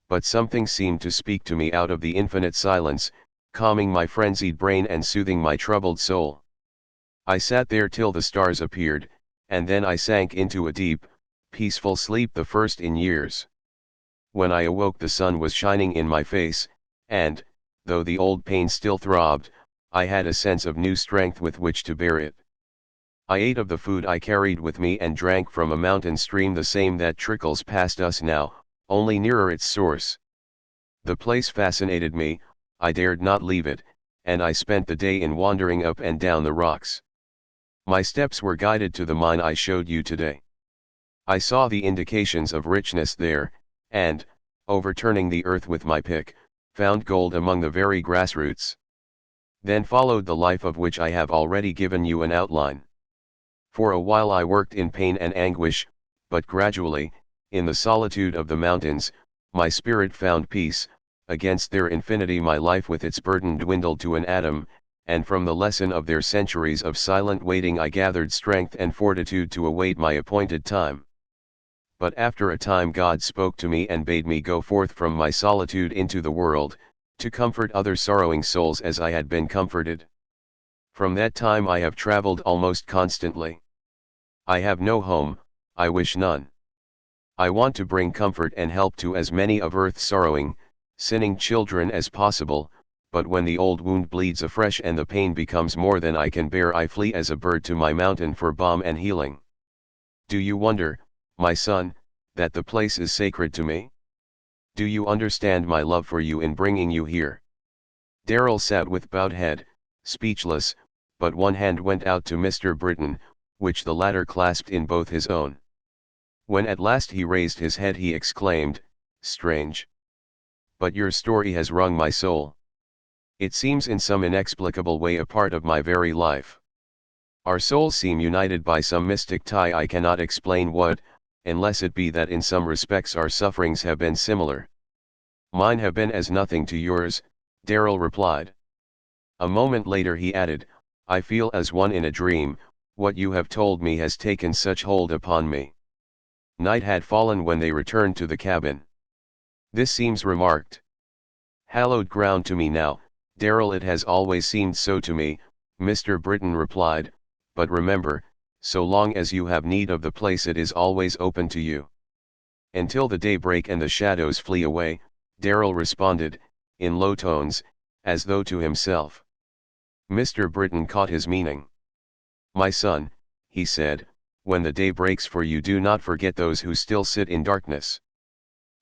But something seemed to speak to me out of the infinite silence, calming my frenzied brain and soothing my troubled soul. I sat there till the stars appeared, and then I sank into a deep, peaceful sleep, the first in years. When I awoke the sun was shining in my face, and, though the old pain still throbbed, I had a sense of new strength with which to bear it. I ate of the food I carried with me and drank from a mountain stream, the same that trickles past us now, only nearer its source. The place fascinated me, I dared not leave it, and I spent the day in wandering up and down the rocks. My steps were guided to the mine I showed you today. I saw the indications of richness there, and, overturning the earth with my pick, found gold among the very grassroots. Then followed the life of which I have already given you an outline. For a while I worked in pain and anguish, but gradually, in the solitude of the mountains, my spirit found peace. Against their infinity my life with its burden dwindled to an atom, and from the lesson of their centuries of silent waiting I gathered strength and fortitude to await my appointed time. But after a time God spoke to me and bade me go forth from my solitude into the world, to comfort other sorrowing souls as I had been comforted. From that time I have traveled almost constantly. I have no home, I wish none. I want to bring comfort and help to as many of earth's sorrowing, sinning children as possible, but when the old wound bleeds afresh and the pain becomes more than I can bear, I flee as a bird to my mountain for balm and healing. Do you wonder, my son, that the place is sacred to me? Do you understand my love for you in bringing you here? Darrell sat with bowed head, speechless, but one hand went out to Mr. Britton, which the latter clasped in both his own. When at last he raised his head he exclaimed, "Strange! But your story has wrung my soul. It seems in some inexplicable way a part of my very life. Our souls seem united by some mystic tie I cannot explain what, unless it be that in some respects our sufferings have been similar." "Mine have been as nothing to yours," Darrell replied. A moment later he added, "I feel as one in a dream, what you have told me has taken such hold upon me." Night had fallen when they returned to the cabin. "This seems remarked. Hallowed ground to me now, Darrell. It has always seemed so to me, Mr. Britton replied, "But remember, so long as you have need of the place it is always open to you." "Until the day break and the shadows flee away," Darrell responded, in low tones, as though to himself. Mr. Britton caught his meaning. "My son," he said, "when the day breaks for you do not forget those who still sit in darkness."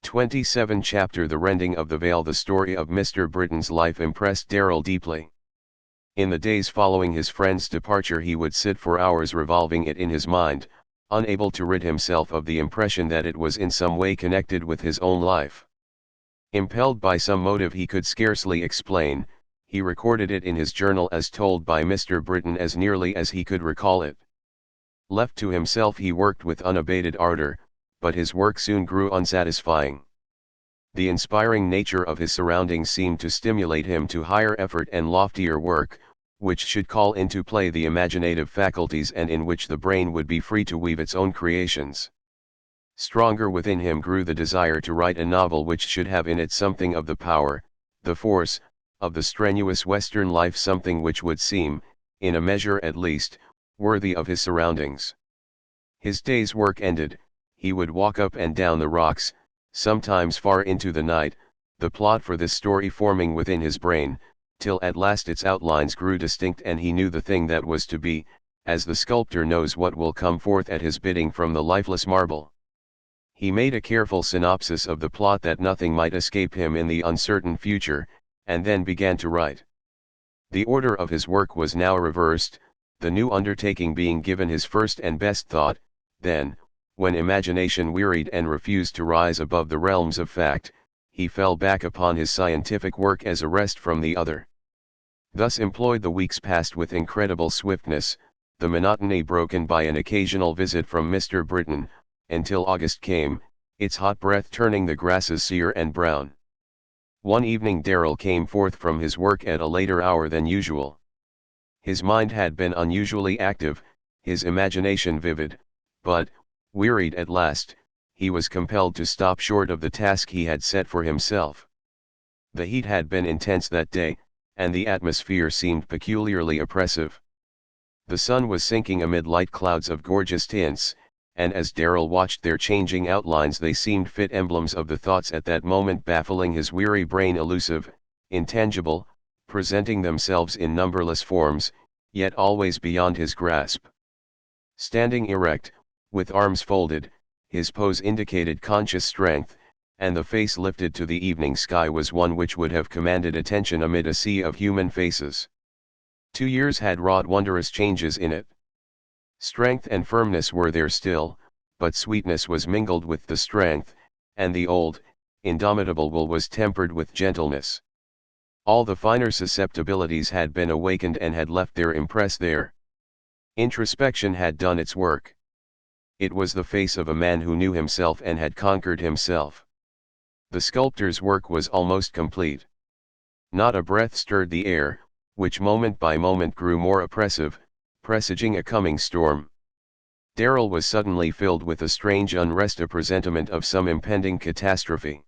27 Chapter The Rending of the Veil. The story of Mr. Britton's life impressed Darrell deeply. In the days following his friend's departure he would sit for hours revolving it in his mind, unable to rid himself of the impression that it was in some way connected with his own life. Impelled by some motive he could scarcely explain, he recorded it in his journal as told by Mr. Britton as nearly as he could recall it. Left to himself he worked with unabated ardor, but his work soon grew unsatisfying. The inspiring nature of his surroundings seemed to stimulate him to higher effort and loftier work, which should call into play the imaginative faculties and in which the brain would be free to weave its own creations. Stronger within him grew the desire to write a novel which should have in it something of the power, the force, of the strenuous Western life, something which would seem, in a measure at least, worthy of his surroundings. His day's work ended, he would walk up and down the rocks, sometimes far into the night, the plot for this story forming within his brain, till at last its outlines grew distinct and he knew the thing that was to be, as the sculptor knows what will come forth at his bidding from the lifeless marble. He made a careful synopsis of the plot that nothing might escape him in the uncertain future, and then began to write. The order of his work was now reversed, the new undertaking being given his first and best thought, then, when imagination wearied and refused to rise above the realms of fact, he fell back upon his scientific work as a rest from the other. Thus employed the weeks passed with incredible swiftness, the monotony broken by an occasional visit from Mr. Britton, until August came, its hot breath turning the grasses sere and brown. One evening Darrell came forth from his work at a later hour than usual. His mind had been unusually active, his imagination vivid, but, wearied at last, he was compelled to stop short of the task he had set for himself. The heat had been intense that day, and the atmosphere seemed peculiarly oppressive. The sun was sinking amid light clouds of gorgeous tints, and as Darrell watched their changing outlines they seemed fit emblems of the thoughts at that moment baffling his weary brain, elusive, intangible, presenting themselves in numberless forms, yet always beyond his grasp. Standing erect, with arms folded, his pose indicated conscious strength, and the face lifted to the evening sky was one which would have commanded attention amid a sea of human faces. 2 years had wrought wondrous changes in it. Strength and firmness were there still, but sweetness was mingled with the strength, and the old, indomitable will was tempered with gentleness. All the finer susceptibilities had been awakened and had left their impress there. Introspection had done its work. It was the face of a man who knew himself and had conquered himself. The sculptor's work was almost complete. Not a breath stirred the air, which moment by moment grew more oppressive, presaging a coming storm. Darrell was suddenly filled with a strange unrest, a presentiment of some impending catastrophe.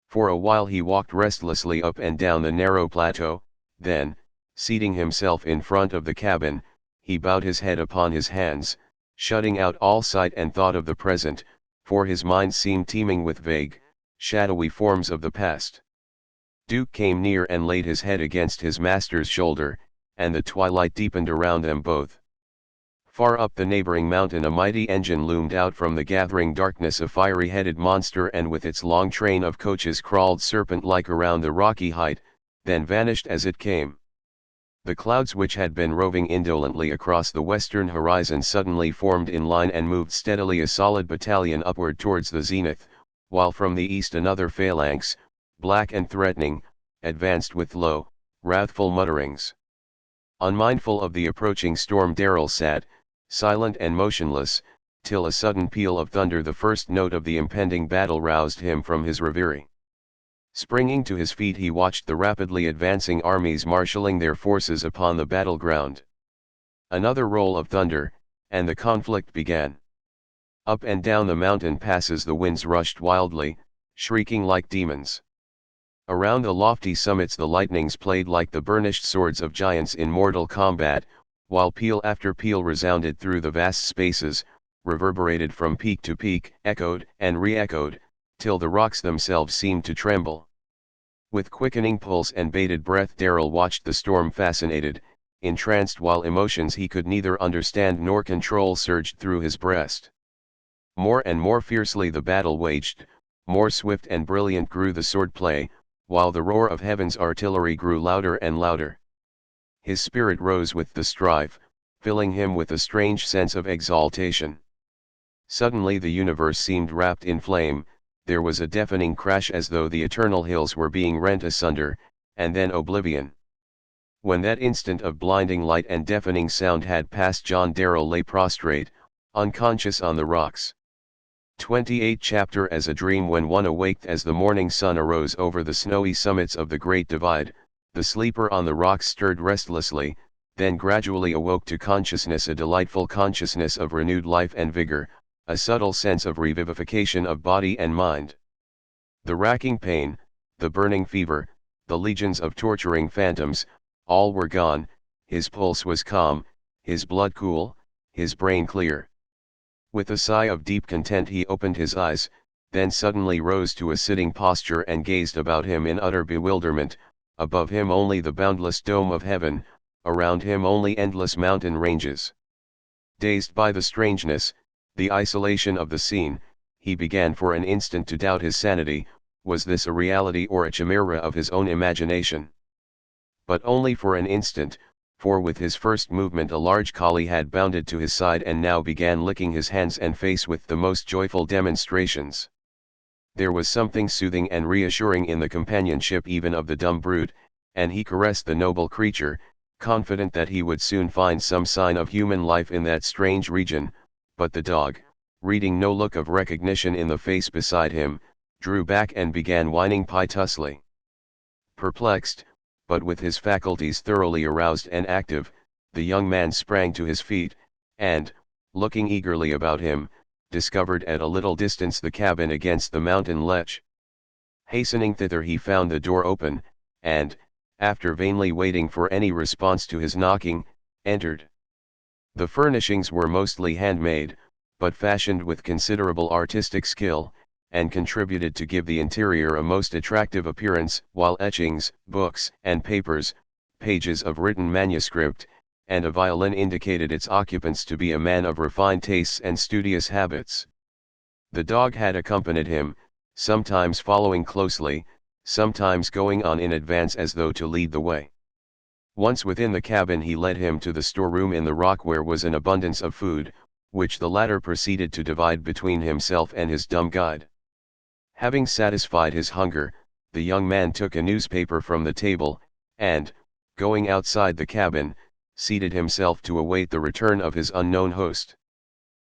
For a while he walked restlessly up and down the narrow plateau, then, seating himself in front of the cabin, he bowed his head upon his hands, shutting out all sight and thought of the present, for his mind seemed teeming with vague, shadowy forms of the past. Duke came near and laid his head against his master's shoulder, and the twilight deepened around them both. Far up the neighboring mountain a mighty engine loomed out from the gathering darkness, a fiery-headed monster, and with its long train of coaches crawled serpent-like around the rocky height, then vanished as it came. The clouds which had been roving indolently across the western horizon suddenly formed in line and moved steadily, a solid battalion, upward towards the zenith, while from the east another phalanx, black and threatening, advanced with low, wrathful mutterings. Unmindful of the approaching storm, Darrell sat, silent and motionless, till a sudden peal of thunder, the first note of the impending battle, roused him from his reverie. Springing to his feet he watched the rapidly advancing armies marshalling their forces upon the battleground. Another roll of thunder, and the conflict began. Up and down the mountain passes the winds rushed wildly, shrieking like demons. Around the lofty summits the lightnings played like the burnished swords of giants in mortal combat, while peal after peal resounded through the vast spaces, reverberated from peak to peak, echoed and re-echoed, till the rocks themselves seemed to tremble. With quickening pulse and bated breath Darrell watched the storm fascinated, entranced, while emotions he could neither understand nor control surged through his breast. More and more fiercely the battle waged, more swift and brilliant grew the swordplay, while the roar of heaven's artillery grew louder and louder. His spirit rose with the strife, filling him with a strange sense of exaltation. Suddenly the universe seemed wrapped in flame, there was a deafening crash as though the eternal hills were being rent asunder, and then oblivion. When that instant of blinding light and deafening sound had passed, John Darrell lay prostrate, unconscious on the rocks. 28 Chapter As a dream. When one awaked as the morning sun arose over the snowy summits of the Great Divide, the sleeper on the rocks stirred restlessly, then gradually awoke to consciousness, a delightful consciousness of renewed life and vigor, a subtle sense of revivification of body and mind. The racking pain, the burning fever, the legions of torturing phantoms, all were gone. His pulse was calm, his blood cool, his brain clear. With a sigh of deep content he opened his eyes, then suddenly rose to a sitting posture and gazed about him in utter bewilderment. Above him only the boundless dome of heaven, around him only endless mountain ranges. Dazed by the strangeness, the isolation of the scene, he began for an instant to doubt his sanity. Was this a reality or a chimera of his own imagination? But only for an instant, for with his first movement a large collie had bounded to his side and now began licking his hands and face with the most joyful demonstrations. There was something soothing and reassuring in the companionship even of the dumb brute, and he caressed the noble creature, confident that he would soon find some sign of human life in that strange region. But the dog, reading no look of recognition in the face beside him, drew back and began whining piteously. Perplexed, but with his faculties thoroughly aroused and active, the young man sprang to his feet, and, looking eagerly about him, discovered at a little distance the cabin against the mountain ledge. Hastening thither he found the door open, and, after vainly waiting for any response to his knocking, entered. The furnishings were mostly handmade, but fashioned with considerable artistic skill, and contributed to give the interior a most attractive appearance, while etchings, books and papers, pages of written manuscript, and a violin indicated its occupants to be a man of refined tastes and studious habits. The dog had accompanied him, sometimes following closely, sometimes going on in advance as though to lead the way. Once within the cabin he led him to the storeroom in the rock where was an abundance of food, which the latter proceeded to divide between himself and his dumb guide. Having satisfied his hunger, the young man took a newspaper from the table, and, going outside the cabin, seated himself to await the return of his unknown host.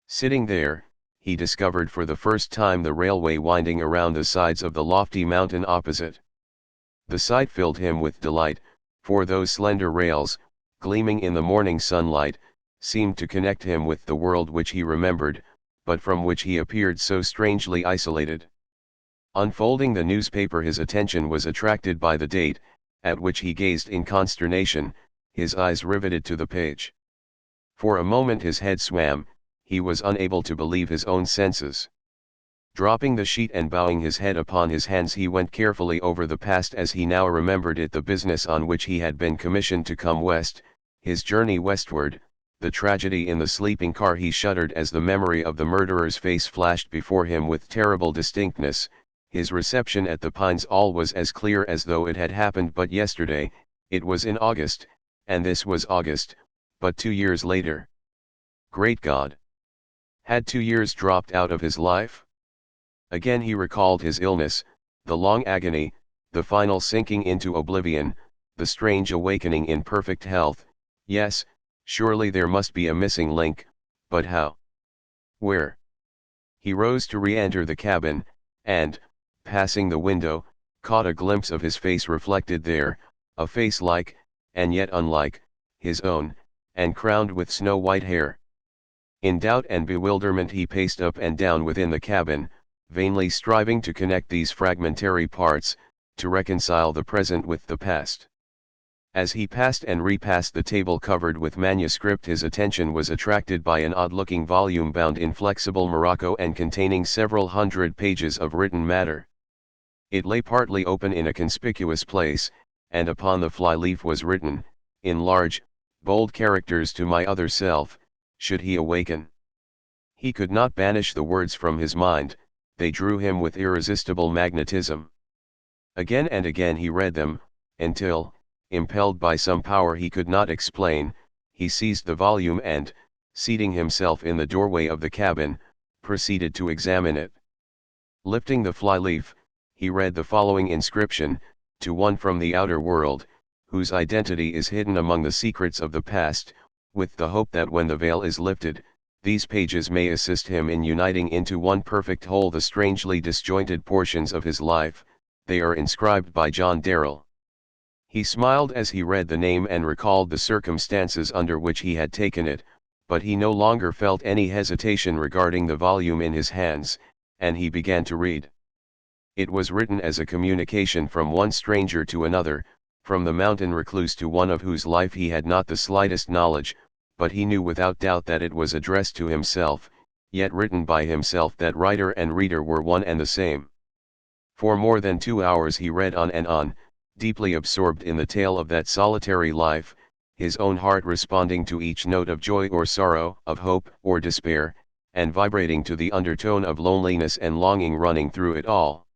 Sitting there, he discovered for the first time the railway winding around the sides of the lofty mountain opposite. The sight filled him with delight, for those slender rails, gleaming in the morning sunlight, seemed to connect him with the world which he remembered, but from which he appeared so strangely isolated. Unfolding the newspaper, his attention was attracted by the date, at which he gazed in consternation, his eyes riveted to the page. For a moment his head swam, he was unable to believe his own senses. Dropping the sheet and bowing his head upon his hands, he went carefully over the past as he now remembered it, the business on which he had been commissioned to come west, his journey westward, the tragedy in the sleeping car. He shuddered as the memory of the murderer's face flashed before him with terrible distinctness. His reception at the Pines, all was as clear as though it had happened but yesterday. It was in August, and this was August, but 2 years later. Great God! Had 2 years dropped out of his life? Again he recalled his illness, the long agony, the final sinking into oblivion, the strange awakening in perfect health. Yes, surely there must be a missing link, but how? Where? He rose to re-enter the cabin, and, passing the window, caught a glimpse of his face reflected there, a face like, and yet unlike, his own, and crowned with snow-white hair. In doubt and bewilderment he paced up and down within the cabin, vainly striving to connect these fragmentary parts, to reconcile the present with the past. As he passed and repassed the table covered with manuscript, his attention was attracted by an odd-looking volume bound in flexible morocco and containing several hundred pages of written matter. It lay partly open in a conspicuous place, and upon the fly-leaf was written, in large, bold characters, "To my other self, should he awaken." He could not banish the words from his mind, they drew him with irresistible magnetism. Again and again he read them, until, impelled by some power he could not explain, he seized the volume and, seating himself in the doorway of the cabin, proceeded to examine it. Lifting the fly-leaf, he read the following inscription: "To one from the outer world, whose identity is hidden among the secrets of the past, with the hope that when the veil is lifted, these pages may assist him in uniting into one perfect whole the strangely disjointed portions of his life. They are inscribed by John Darrell." He smiled as he read the name and recalled the circumstances under which he had taken it, but he no longer felt any hesitation regarding the volume in his hands, and he began to read. It was written as a communication from one stranger to another, from the mountain recluse to one of whose life he had not the slightest knowledge, but he knew without doubt that it was addressed to himself, yet written by himself, that writer and reader were one and the same. For more than 2 hours he read on and on, deeply absorbed in the tale of that solitary life, his own heart responding to each note of joy or sorrow, of hope or despair, and vibrating to the undertone of loneliness and longing running through it all.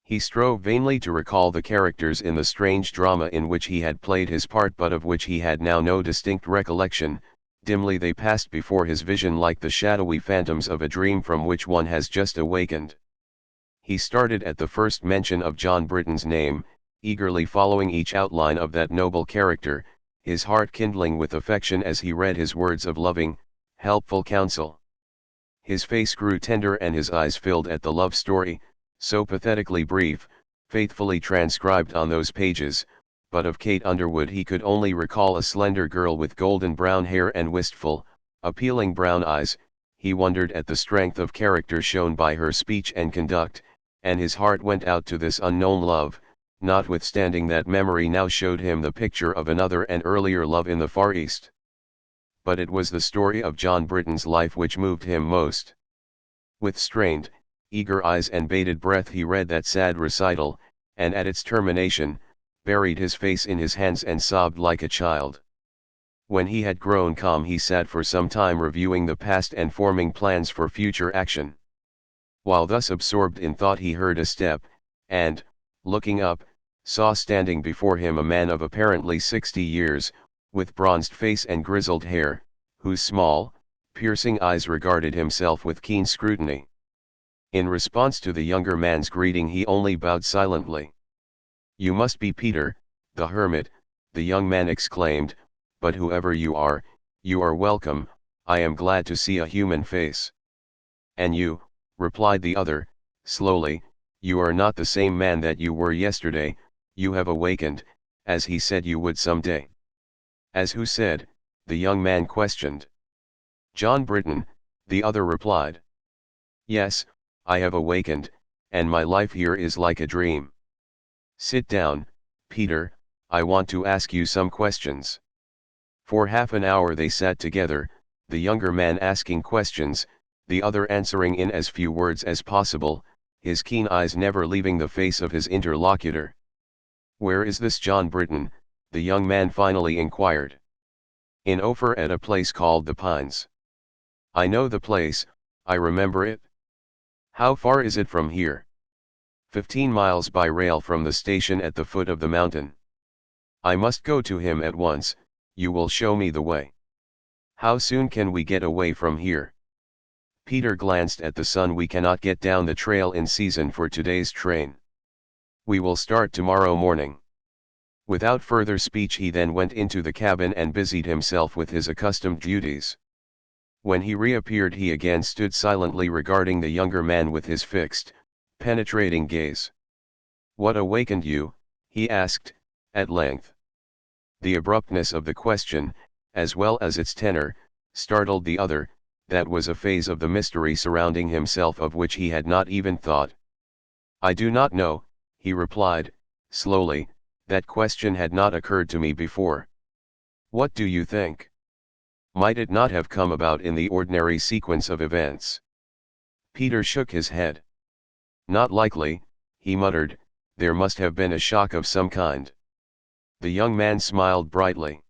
He strove vainly to recall the characters in the strange drama in which he had played his part, but of which he had now no distinct recollection. Dimly they passed before his vision like the shadowy phantoms of a dream from which one has just awakened. He started at the first mention of John Britton's name, eagerly following each outline of that noble character, his heart kindling with affection as he read his words of loving, helpful counsel. His face grew tender and his eyes filled at the love story, so pathetically brief, faithfully transcribed on those pages, but of Kate Underwood he could only recall a slender girl with golden brown hair and wistful, appealing brown eyes. He wondered at the strength of character shown by her speech and conduct, and his heart went out to this unknown love, notwithstanding that memory now showed him the picture of another and earlier love in the Far East. But it was the story of John Britton's life which moved him most. With strained, eager eyes and bated breath he read that sad recital, and at its termination, buried his face in his hands and sobbed like a child. When he had grown calm he sat for some time reviewing the past and forming plans for future action. While thus absorbed in thought he heard a step, and, looking up, saw standing before him a man of apparently 60 years, with bronzed face and grizzled hair, whose small, piercing eyes regarded himself with keen scrutiny. In response to the younger man's greeting he only bowed silently. "You must be Peter, the hermit," the young man exclaimed, "but whoever you are welcome. I am glad to see a human face." "And you," replied the other, slowly, "you are not the same man that you were yesterday. You have awakened, as he said you would some day." "As who said?" the young man questioned. "John Britton," the other replied. "Yes, I have awakened, and my life here is like a dream. Sit down, Peter, I want to ask you some questions." For half an hour they sat together, the younger man asking questions, the other answering in as few words as possible, his keen eyes never leaving the face of his interlocutor. "Where is this John Britton?" the young man finally inquired. "In Ophir, at a place called the Pines." "I know the place, I remember it. How far is it from here?" 15 miles by rail from the station at the foot of the mountain." "I must go to him at once. You will show me the way. How soon can we get away from here?" Peter glanced at the sun. "We cannot get down the trail in season for today's train. We will start tomorrow morning." Without further speech he then went into the cabin and busied himself with his accustomed duties. When he reappeared he again stood silently regarding the younger man with his fixed, penetrating gaze. "What awakened you?" he asked, at length. The abruptness of the question, as well as its tenor, startled the other. That was a phase of the mystery surrounding himself of which he had not even thought. "I do not know," he replied, slowly, "that question had not occurred to me before. What do you think? Might it not have come about in the ordinary sequence of events?" Peter shook his head. "Not likely," he muttered, "there must have been a shock of some kind." The young man smiled brightly.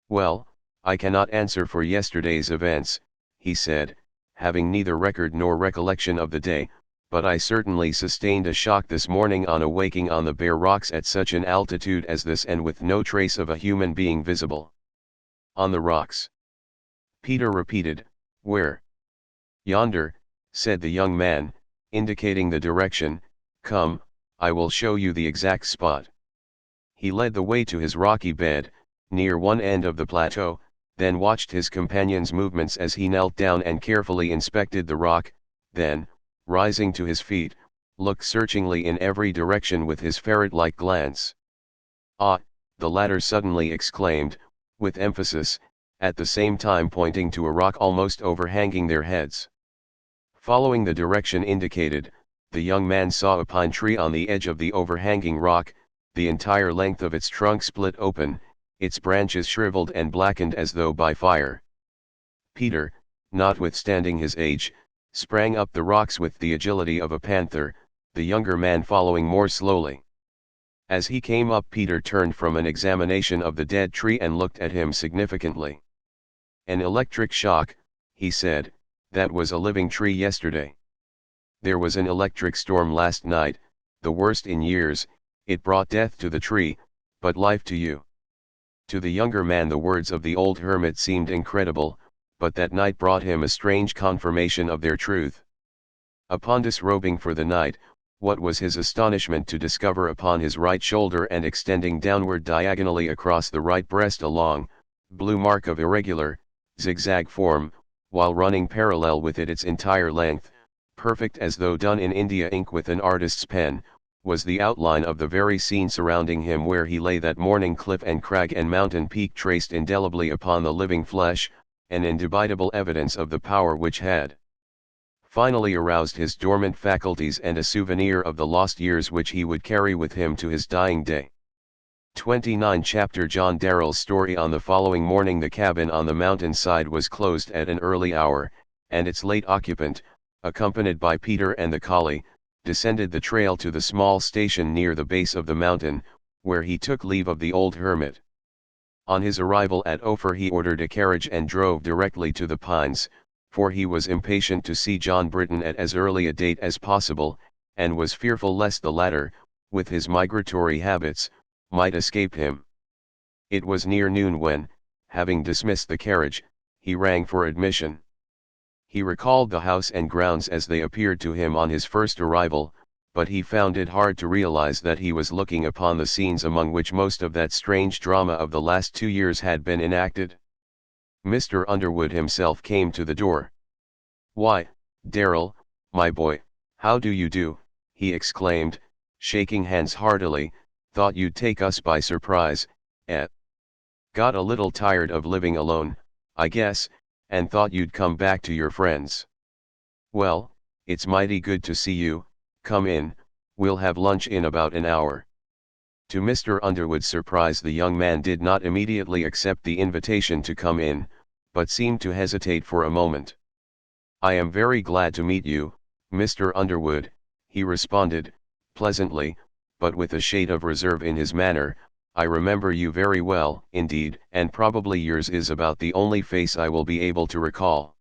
"Well, I cannot answer for yesterday's events," he said, having neither record nor recollection of the day, "but I certainly sustained a shock this morning on awaking on the bare rocks at such an altitude as this and with no trace of a human being visible." "On the rocks?" Peter repeated. "Where?" "Yonder," said the young man, indicating the direction. "Come, I will show you the exact spot." He led the way to his rocky bed, near one end of the plateau, then watched his companion's movements as he knelt down and carefully inspected the rock, then, rising to his feet, looked searchingly in every direction with his ferret-like glance. "Ah!" the latter suddenly exclaimed, with emphasis, at the same time pointing to a rock almost overhanging their heads. Following the direction indicated, the young man saw a pine tree on the edge of the overhanging rock, the entire length of its trunk split open, its branches shriveled and blackened as though by fire. Peter, notwithstanding his age, sprang up the rocks with the agility of a panther, the younger man following more slowly. As he came up, Peter turned from an examination of the dead tree and looked at him significantly. "An electric shock," he said, "that was a living tree yesterday. There was an electric storm last night, the worst in years. It brought death to the tree, but life to you." To the younger man the words of the old hermit seemed incredible, but that night brought him a strange confirmation of their truth. Upon disrobing for the night, what was his astonishment to discover upon his right shoulder and extending downward diagonally across the right breast a long, blue mark of irregular, zigzag form, while running parallel with it its entire length, perfect as though done in India ink with an artist's pen, was the outline of the very scene surrounding him where he lay that morning, cliff and crag and mountain peak traced indelibly upon the living flesh, an indubitable evidence of the power which had finally aroused his dormant faculties and a souvenir of the lost years which he would carry with him to his dying day. 29 Chapter John Darrell's story. On the following morning the cabin on the mountainside was closed at an early hour, and its late occupant, accompanied by Peter and the collie, descended the trail to the small station near the base of the mountain, where he took leave of the old hermit. On his arrival at Ophir he ordered a carriage and drove directly to the Pines, for he was impatient to see John Britton at as early a date as possible, and was fearful lest the latter, with his migratory habits, might escape him. It was near noon when, having dismissed the carriage, he rang for admission. He recalled the house and grounds as they appeared to him on his first arrival, but he found it hard to realize that he was looking upon the scenes among which most of that strange drama of the last 2 years had been enacted. Mr. Underwood himself came to the door. "Why, Darrell, my boy, how do you do?" he exclaimed, shaking hands heartily. "Thought you'd take us by surprise, eh? Got a little tired of living alone, I guess, and thought you'd come back to your friends. Well, it's mighty good to see you. Come in, we'll have lunch in about an hour." To Mr. Underwood's surprise the young man did not immediately accept the invitation to come in, but seemed to hesitate for a moment. "I am very glad to meet you, Mr. Underwood," he responded, pleasantly, but with a shade of reserve in his manner. "I remember you very well, indeed, and probably yours is about the only face I will be able to recall."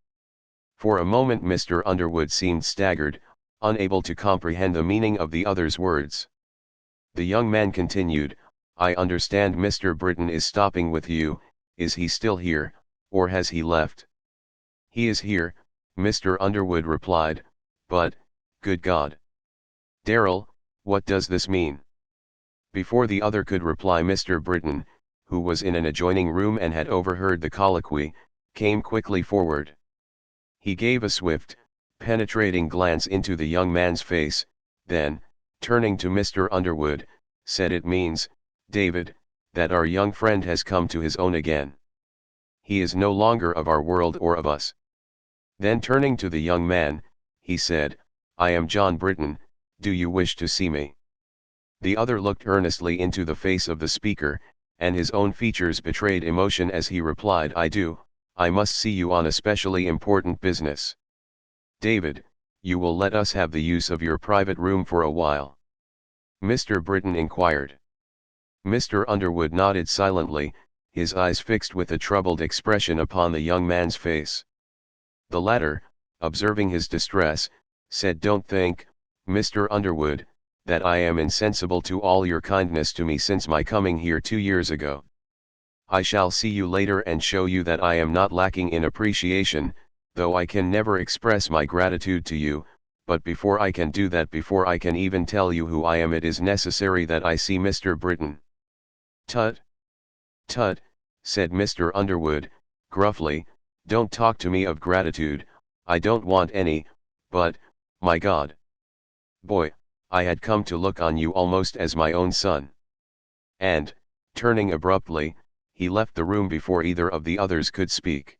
For a moment Mr. Underwood seemed staggered, unable to comprehend the meaning of the other's words. The young man continued, "I understand Mr. Britton is stopping with you. Is he still here, or has he left?" "He is here," Mr. Underwood replied, "but, good God! Darrell, what does this mean?" Before the other could reply Mr. Britton, who was in an adjoining room and had overheard the colloquy, came quickly forward. He gave a swift, penetrating glance into the young man's face, then, turning to Mr. Underwood, said, "It means, David, that our young friend has come to his own again. He is no longer of our world or of us." Then turning to the young man, he said, "I am John Britton, do you wish to see me?" The other looked earnestly into the face of the speaker, and his own features betrayed emotion as he replied, "I do, I must see you on a specially important business. David, you will let us have the use of your private room for a while?" Mr. Britton inquired. Mr. Underwood nodded silently, his eyes fixed with a troubled expression upon the young man's face. The latter, observing his distress, said, "Don't think, Mr. Underwood, that I am insensible to all your kindness to me since my coming here 2 years ago. I shall see you later and show you that I am not lacking in appreciation, though I can never express my gratitude to you, but before I can do that, before I can even tell you who I am, it is necessary that I see Mr. Britton." "Tut! Tut!" said Mr. Underwood, gruffly, "don't talk to me of gratitude, I don't want any, but, my God! Boy, I had come to look on you almost as my own son." And, turning abruptly, he left the room before either of the others could speak.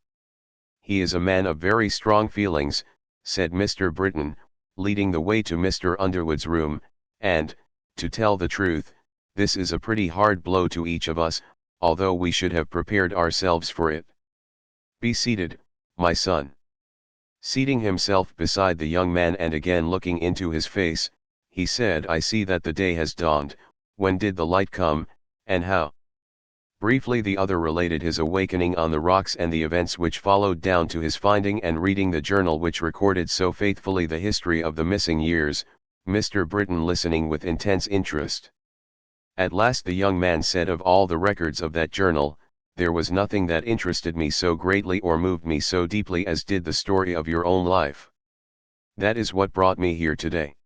"He is a man of very strong feelings," said Mr. Britton, leading the way to Mr. Underwood's room, "and, to tell the truth, this is a pretty hard blow to each of us, although we should have prepared ourselves for it. Be seated, my son." Seating himself beside the young man and again looking into his face, he said, "I see that the day has dawned. When did the light come, and how?" Briefly the other related his awakening on the rocks and the events which followed down to his finding and reading the journal which recorded so faithfully the history of the missing years, Mr. Britton listening with intense interest. At last the young man said, "Of all the records of that journal, there was nothing that interested me so greatly or moved me so deeply as did the story of your own life. That is what brought me here today.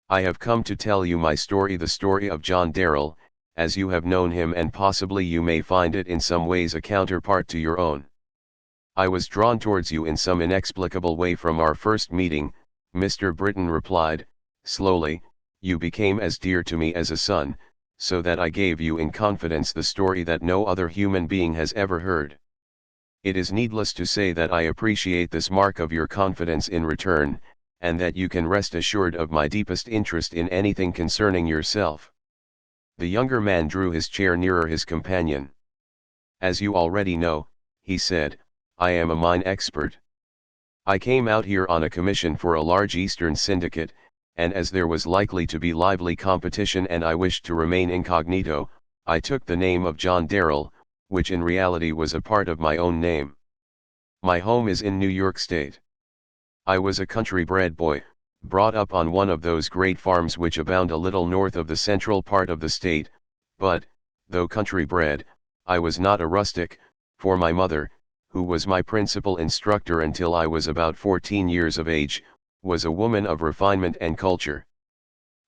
I have come to tell you my story, the story of John Darrell, as you have known him, and possibly you may find it in some ways a counterpart to your own. I was drawn towards you in some inexplicable way from our first meeting," Mr. Britton replied, slowly. "You became as dear to me as a son, so that I gave you in confidence the story that no other human being has ever heard. It is needless to say that I appreciate this mark of your confidence in return, and that you can rest assured of my deepest interest in anything concerning yourself." The younger man drew his chair nearer his companion. "As you already know," he said, "I am a mine expert. I came out here on a commission for a large Eastern syndicate, and as there was likely to be lively competition and I wished to remain incognito, I took the name of John Darrell, which in reality was a part of my own name. My home is in New York State. I was a country-bred boy, brought up on one of those great farms which abound a little north of the central part of the state, but, though country-bred, I was not a rustic, for my mother, who was my principal instructor until I was about 14 years of age, was a woman of refinement and culture.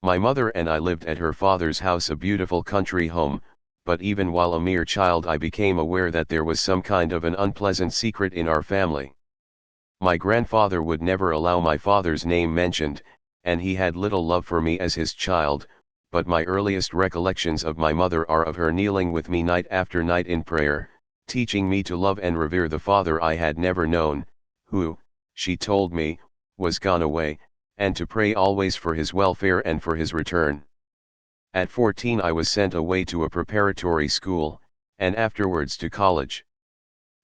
My mother and I lived at her father's house, a beautiful country home, but even while a mere child I became aware that there was some kind of an unpleasant secret in our family. My grandfather would never allow my father's name mentioned, and he had little love for me as his child, but my earliest recollections of my mother are of her kneeling with me night after night in prayer, teaching me to love and revere the father I had never known, who, she told me, was gone away, and to pray always for his welfare and for his return. At 14 I was sent away to a preparatory school, and afterwards to college.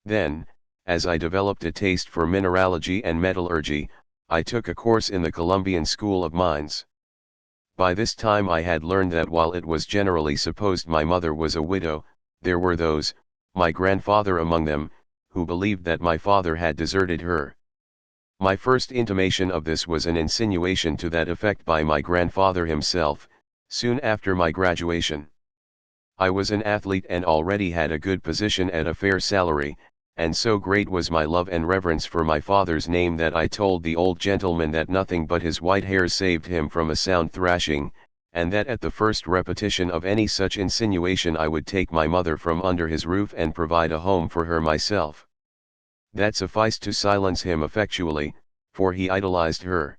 Then, as I developed a taste for mineralogy and metallurgy, I took a course in the Columbian School of Mines. By this time I had learned that while it was generally supposed my mother was a widow, there were those, my grandfather among them, who believed that my father had deserted her. My first intimation of this was an insinuation to that effect by my grandfather himself, soon after my graduation. I was an athlete and already had a good position at a fair salary, and so great was my love and reverence for my father's name that I told the old gentleman that nothing but his white hairs saved him from a sound thrashing, and that at the first repetition of any such insinuation I would take my mother from under his roof and provide a home for her myself. That sufficed to silence him effectually, for he idolized her.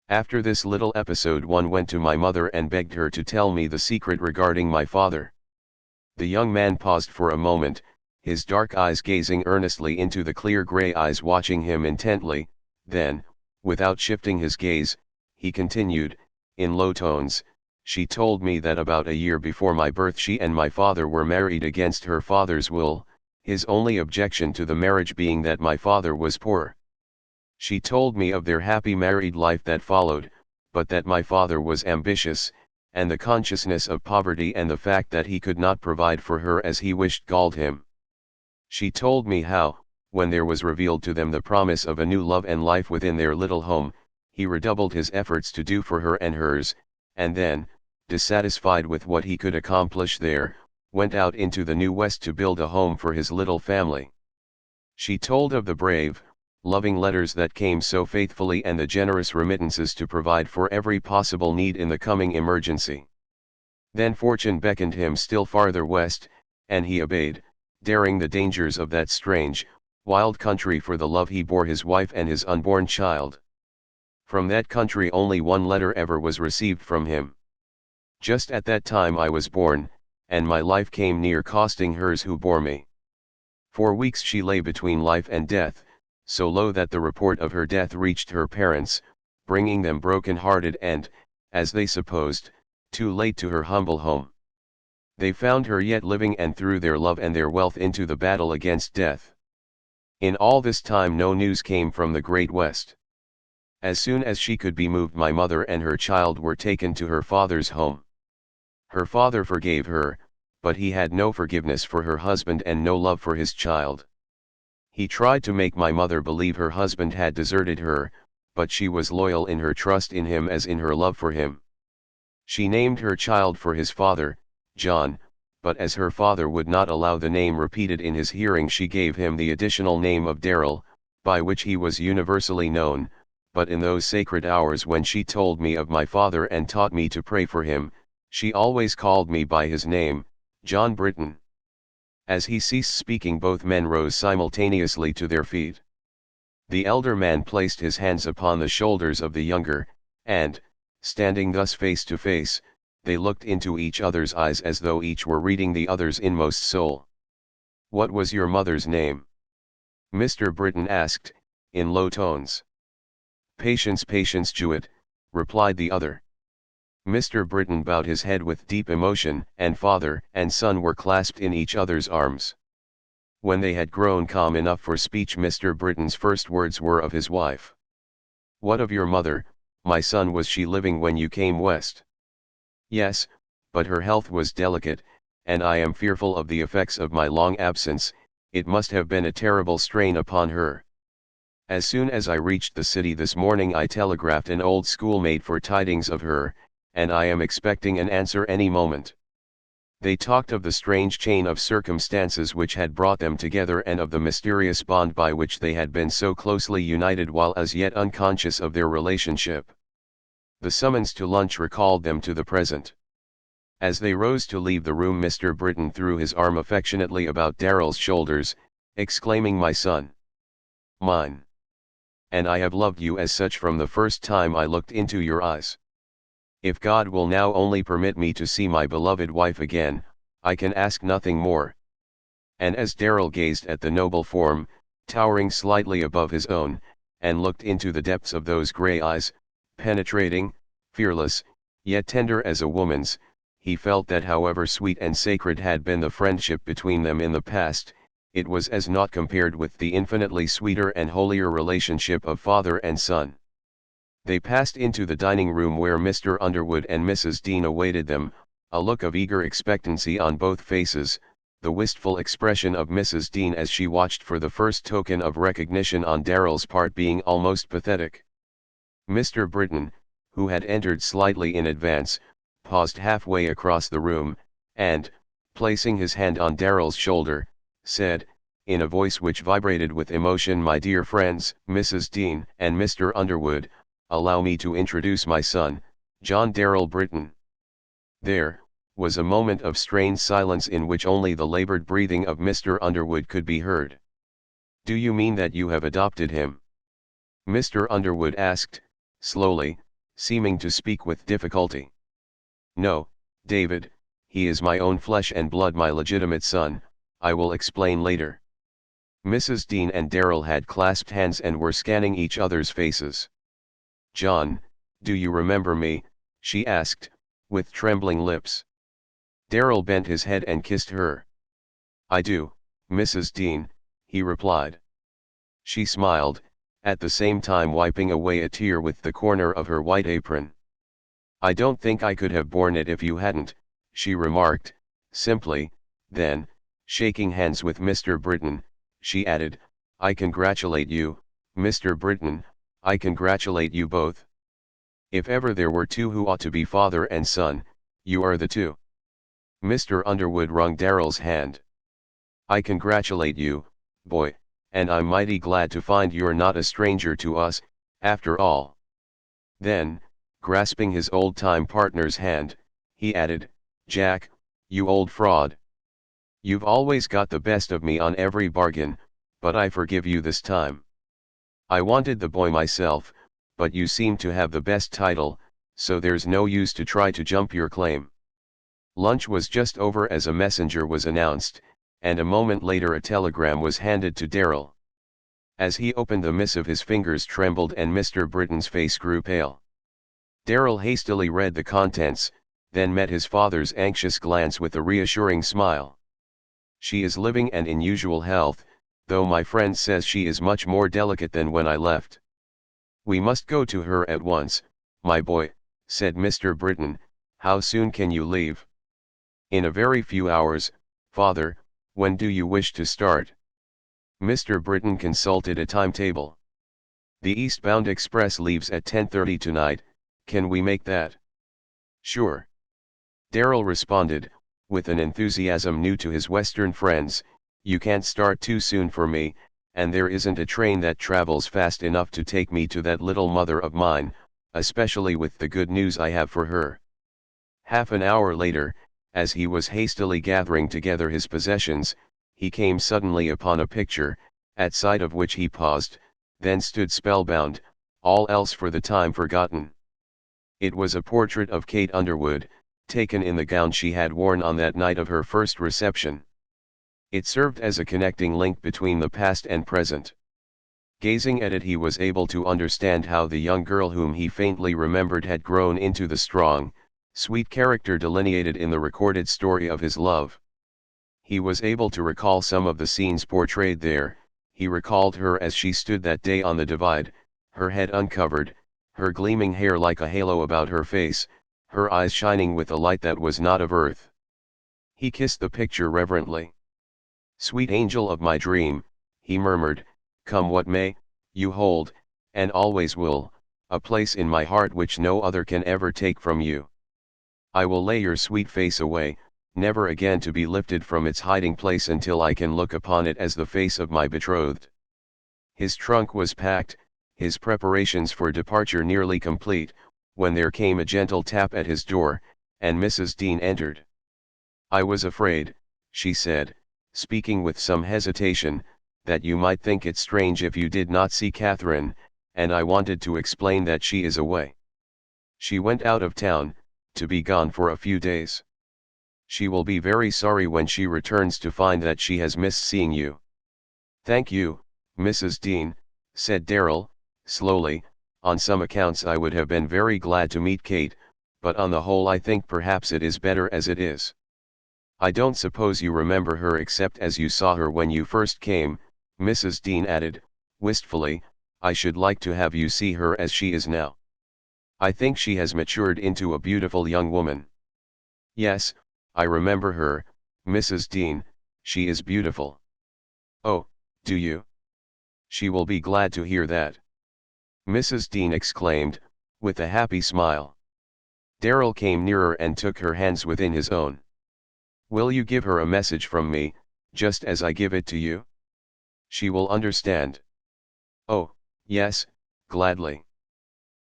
After this little episode one went to my mother and begged her to tell me the secret regarding my father. The young man paused for a moment, his dark eyes gazing earnestly into the clear gray eyes watching him intently, then, without shifting his gaze, he continued, in low tones, She told me that about a year before my birth she and my father were married against her father's will, his only objection to the marriage being that my father was poor. She told me of their happy married life that followed, but that my father was ambitious, and the consciousness of poverty and the fact that he could not provide for her as he wished galled him. She told me how, when there was revealed to them the promise of a new love and life within their little home, he redoubled his efforts to do for her and hers, and then, dissatisfied with what he could accomplish there, went out into the New West to build a home for his little family. She told of the brave, loving letters that came so faithfully and the generous remittances to provide for every possible need in the coming emergency. Then fortune beckoned him still farther west, and he obeyed, daring the dangers of that strange, wild country for the love he bore his wife and his unborn child. From that country only one letter ever was received from him. Just at that time I was born, and my life came near costing hers who bore me. For weeks she lay between life and death, so low that the report of her death reached her parents, bringing them broken-hearted and, as they supposed, too late to her humble home. They found her yet living and threw their love and their wealth into the battle against death. In all this time no news came from the Great West. As soon as she could be moved, my mother and her child were taken to her father's home. Her father forgave her, but he had no forgiveness for her husband and no love for his child. He tried to make my mother believe her husband had deserted her, but she was loyal in her trust in him as in her love for him. She named her child for his father, John, but as her father would not allow the name repeated in his hearing, she gave him the additional name of Darrell, by which he was universally known. But in those sacred hours when she told me of my father and taught me to pray for him, she always called me by his name, John Britton. As he ceased speaking, both men rose simultaneously to their feet. The elder man placed his hands upon the shoulders of the younger, and, standing thus face to face, they looked into each other's eyes as though each were reading the other's inmost soul. "What was your mother's name?" Mr. Britton asked, in low tones. Patience Jewett," replied the other. Mr. Britton bowed his head with deep emotion, and father and son were clasped in each other's arms. When they had grown calm enough for speech, Mr. Britton's first words were of his wife. "What of your mother, my son? Was she living when you came west?" "Yes, but her health was delicate, and I am fearful of the effects of my long absence. It must have been a terrible strain upon her. As soon as I reached the city this morning I telegraphed an old schoolmate for tidings of her, and I am expecting an answer any moment." They talked of the strange chain of circumstances which had brought them together and of the mysterious bond by which they had been so closely united while as yet unconscious of their relationship. The summons to lunch recalled them to the present. As they rose to leave the room, Mr. Britton threw his arm affectionately about Darrell's shoulders, exclaiming, "My son! Mine! And I have loved you as such from the first time I looked into your eyes. If God will now only permit me to see my beloved wife again, I can ask nothing more." And as Darrell gazed at the noble form, towering slightly above his own, and looked into the depths of those gray eyes, penetrating, fearless, yet tender as a woman's, he felt that however sweet and sacred had been the friendship between them in the past, it was as naught compared with the infinitely sweeter and holier relationship of father and son. They passed into the dining room where Mr. Underwood and Mrs. Dean awaited them, a look of eager expectancy on both faces, the wistful expression of Mrs. Dean as she watched for the first token of recognition on Darrell's part being almost pathetic. Mr. Britton, who had entered slightly in advance, paused halfway across the room, and, placing his hand on Darrell's shoulder, said, in a voice which vibrated with emotion, "My dear friends, Mrs. Dean and Mr. Underwood, allow me to introduce my son, John Darrell Britton." There was a moment of strained silence in which only the labored breathing of Mr. Underwood could be heard. "Do you mean that you have adopted him?" Mr. Underwood asked, slowly, seeming to speak with difficulty. "No, David, he is my own flesh and blood, my legitimate son. I will explain later." Mrs. Dean and Darrell had clasped hands and were scanning each other's faces. "John, do you remember me?" she asked, with trembling lips. Darrell bent his head and kissed her. "I do, Mrs. Dean," he replied. She smiled, at the same time wiping away a tear with the corner of her white apron. "I don't think I could have borne it if you hadn't," she remarked, simply. Then, shaking hands with Mr. Britton, she added, "I congratulate you, Mr. Britton, I congratulate you both. If ever there were two who ought to be father and son, you are the two." Mr. Underwood wrung Darrell's hand. "I congratulate you, boy, and I'm mighty glad to find you're not a stranger to us, after all." Then, grasping his old-time partner's hand, he added, "Jack, you old fraud. You've always got the best of me on every bargain, but I forgive you this time. I wanted the boy myself, but you seem to have the best title, so there's no use to try to jump your claim." Lunch was just over as a messenger was announced, and a moment later a telegram was handed to Darrell. As he opened the missive his fingers trembled and Mr. Britton's face grew pale. Darrell hastily read the contents, then met his father's anxious glance with a reassuring smile. "She is living and in usual health, though my friend says she is much more delicate than when I left." "We must go to her at once, my boy," said Mr. Britton. "How soon can you leave?" "In a very few hours, father. When do you wish to start?" Mr. Britton consulted a timetable. "The eastbound express leaves at 10:30 tonight, can we make that?" "Sure," Darrell responded, with an enthusiasm new to his Western friends. "You can't start too soon for me, and there isn't a train that travels fast enough to take me to that little mother of mine, especially with the good news I have for her." Half an hour later, as he was hastily gathering together his possessions, he came suddenly upon a picture, at sight of which he paused, then stood spellbound, all else for the time forgotten. It was a portrait of Kate Underwood, taken in the gown she had worn on that night of her first reception. It served as a connecting link between the past and present. Gazing at it he was able to understand how the young girl whom he faintly remembered had grown into the strong, sweet character delineated in the recorded story of his love. He was able to recall some of the scenes portrayed there. He recalled her as she stood that day on the divide, her head uncovered, her gleaming hair like a halo about her face, her eyes shining with a light that was not of earth. He kissed the picture reverently. "Sweet angel of my dream," he murmured, "come what may, you hold, and always will, a place in my heart which no other can ever take from you. I will lay your sweet face away, never again to be lifted from its hiding place until I can look upon it as the face of my betrothed." His trunk was packed, his preparations for departure nearly complete, when there came a gentle tap at his door, and Mrs. Dean entered. "I was afraid," she said, speaking with some hesitation, "that you might think it strange if you did not see Catherine, and I wanted to explain that she is away. She went out of town, to be gone for a few days. She will be very sorry when she returns to find that she has missed seeing you." "Thank you, Mrs. Dean," said Darrell, slowly. "On some accounts I would have been very glad to meet Kate, but on the whole I think perhaps it is better as it is. I don't suppose you remember her except as you saw her when you first came," Mrs. Dean added, wistfully. "I should like to have you see her as she is now. I think she has matured into a beautiful young woman." "Yes, I remember her, Mrs. Dean, she is beautiful." "Oh, do you? She will be glad to hear that," Mrs. Dean exclaimed, with a happy smile. Darrell came nearer and took her hands within his own. "Will you give her a message from me, just as I give it to you? She will understand." "Oh, yes, gladly."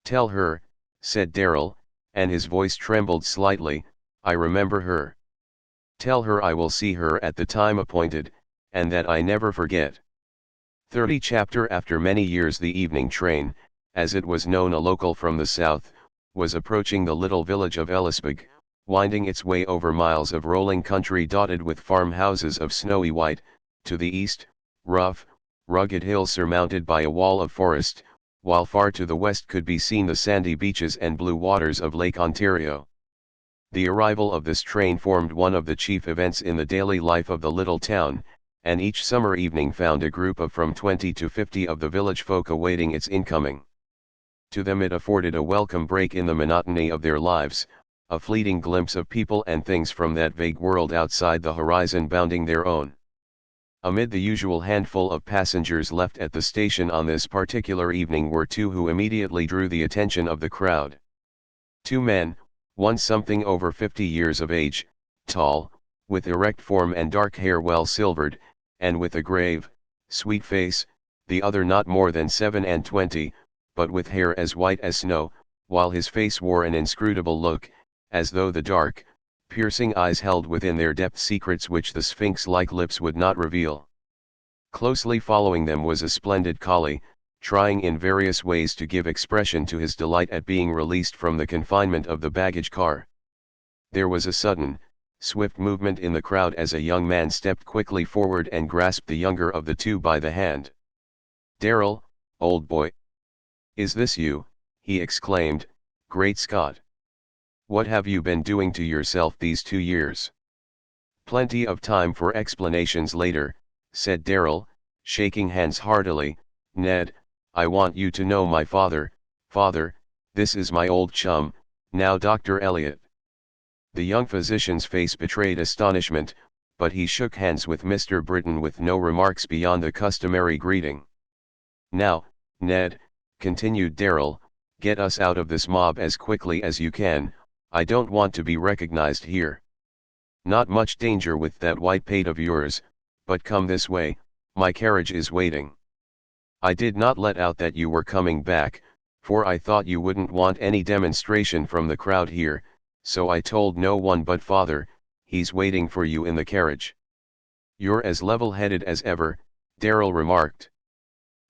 "Tell her," said Darrell, and his voice trembled slightly, "I remember her. Tell her I will see her at the time appointed, and that I never forget." 30 Chapter After many years the evening train, as it was known a local from the south, was approaching the little village of Ellisburg, winding its way over miles of rolling country dotted with farmhouses of snowy white, to the east, rough, rugged hills surmounted by a wall of forest, while far to the west could be seen the sandy beaches and blue waters of Lake Ontario. The arrival of this train formed one of the chief events in the daily life of the little town, and each summer evening found a group of from 20 to 50 of the village folk awaiting its incoming. To them it afforded a welcome break in the monotony of their lives, a fleeting glimpse of people and things from that vague world outside the horizon bounding their own. Amid the usual handful of passengers left at the station on this particular evening were two who immediately drew the attention of the crowd. Two men, one something over 50 years of age, tall, with erect form and dark hair well silvered, and with a grave, sweet face, the other not more than 27, but with hair as white as snow, while his face wore an inscrutable look, as though the dark, piercing eyes held within their depths secrets which the sphinx-like lips would not reveal. Closely following them was a splendid collie, trying in various ways to give expression to his delight at being released from the confinement of the baggage car. There was a sudden, swift movement in the crowd as a young man stepped quickly forward and grasped the younger of the two by the hand. "Darrell, old boy. Is this you?" he exclaimed. "Great Scott! What have you been doing to yourself these 2 years?" "Plenty of time for explanations later," said Darrell, shaking hands heartily. "Ned, I want you to know my father. Father, this is my old chum, now Dr. Elliot." The young physician's face betrayed astonishment, but he shook hands with Mr. Britton with no remarks beyond the customary greeting. "Now, Ned," continued Darrell, "get us out of this mob as quickly as you can. I don't want to be recognized here." "Not much danger with that white pate of yours, but come this way, my carriage is waiting." "I did not let out that you were coming back, for I thought you wouldn't want any demonstration from the crowd here, so I told no one but father. He's waiting for you in the carriage." "You're as level-headed as ever," Darrell remarked.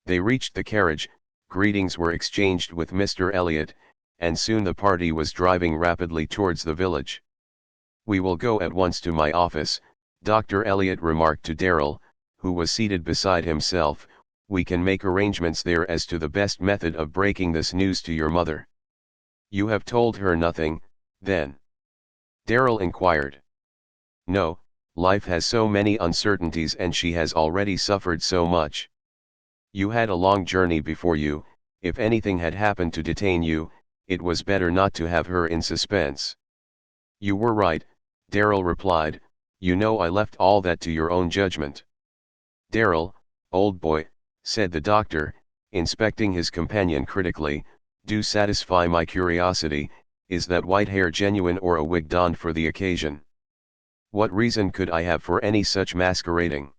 They reached the carriage, greetings were exchanged with Mr. Elliot, and soon the party was driving rapidly towards the village. "We will go at once to my office," Dr. Elliot remarked to Darrell, who was seated beside himself. "We can make arrangements there as to the best method of breaking this news to your mother." "You have told her nothing, then?" Darrell inquired. "No, life has so many uncertainties and she has already suffered so much. You had a long journey before you. If anything had happened to detain you, it was better not to have her in suspense." "You were right," Darrell replied. "You know I left all that to your own judgment." "Darrell, old boy," said the doctor, inspecting his companion critically, "do satisfy my curiosity. Is that white hair genuine or a wig donned for the occasion?" "What reason could I have for any such masquerading?"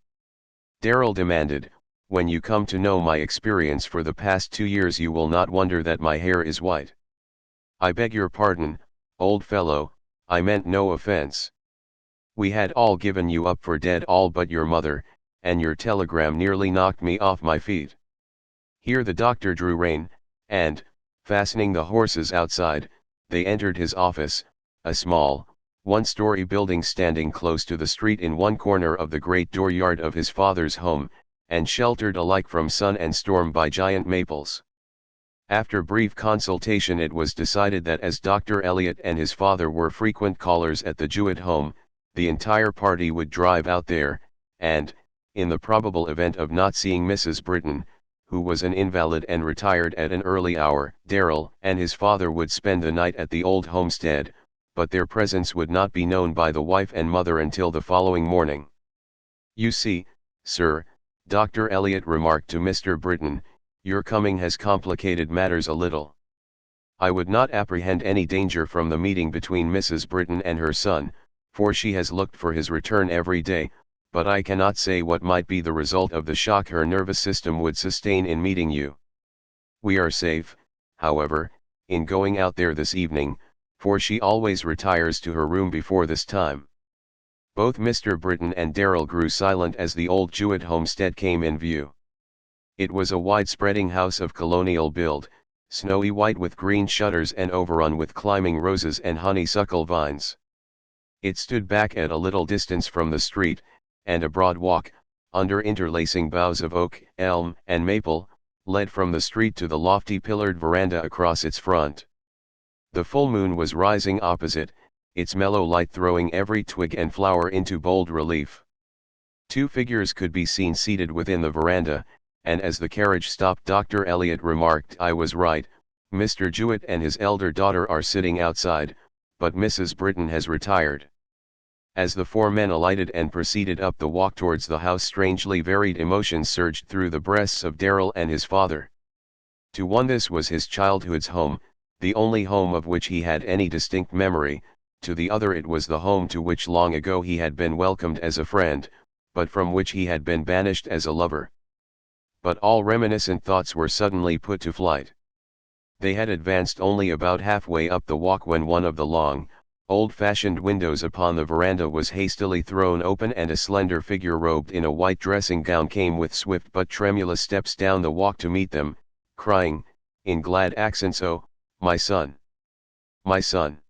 Darrell demanded. "When you come to know my experience for the past 2 years you will not wonder that my hair is white." "I beg your pardon, old fellow, I meant no offense. We had all given you up for dead, all but your mother, and your telegram nearly knocked me off my feet." Here the doctor drew rein, and, fastening the horses outside, they entered his office, a small, one-story building standing close to the street in one corner of the great dooryard of his father's home, and sheltered alike from sun and storm by giant maples. After brief consultation it was decided that as Dr. Elliot and his father were frequent callers at the Jewett home, the entire party would drive out there, and, in the probable event of not seeing Mrs. Britton, who was an invalid and retired at an early hour, Darrell and his father would spend the night at the old homestead, but their presence would not be known by the wife and mother until the following morning. "You see, sir," Dr. Elliot remarked to Mr. Britton, "your coming has complicated matters a little. I would not apprehend any danger from the meeting between Mrs. Britton and her son, for she has looked for his return every day, but I cannot say what might be the result of the shock her nervous system would sustain in meeting you. We are safe, however, in going out there this evening, for she always retires to her room before this time." Both Mr. Britton and Darrell grew silent as the old Jewett homestead came in view. It was a wide-spreading house of colonial build, snowy white with green shutters and overrun with climbing roses and honeysuckle vines. It stood back at a little distance from the street, and a broad walk, under interlacing boughs of oak, elm, and maple, led from the street to the lofty pillared veranda across its front. The full moon was rising opposite, its mellow light throwing every twig and flower into bold relief. Two figures could be seen seated within the veranda, and as the carriage stopped, Dr. Elliot remarked, "I was right, Mr. Jewett and his elder daughter are sitting outside, but Mrs. Britton has retired." As the four men alighted and proceeded up the walk towards the house, strangely varied emotions surged through the breasts of Darrell and his father. To one this was his childhood's home, the only home of which he had any distinct memory; to the other it was the home to which long ago he had been welcomed as a friend, but from which he had been banished as a lover. But all reminiscent thoughts were suddenly put to flight. They had advanced only about halfway up the walk when one of the long, old-fashioned windows upon the veranda was hastily thrown open, and a slender figure robed in a white dressing gown came with swift but tremulous steps down the walk to meet them, crying, in glad accents, "Oh, my son! My son!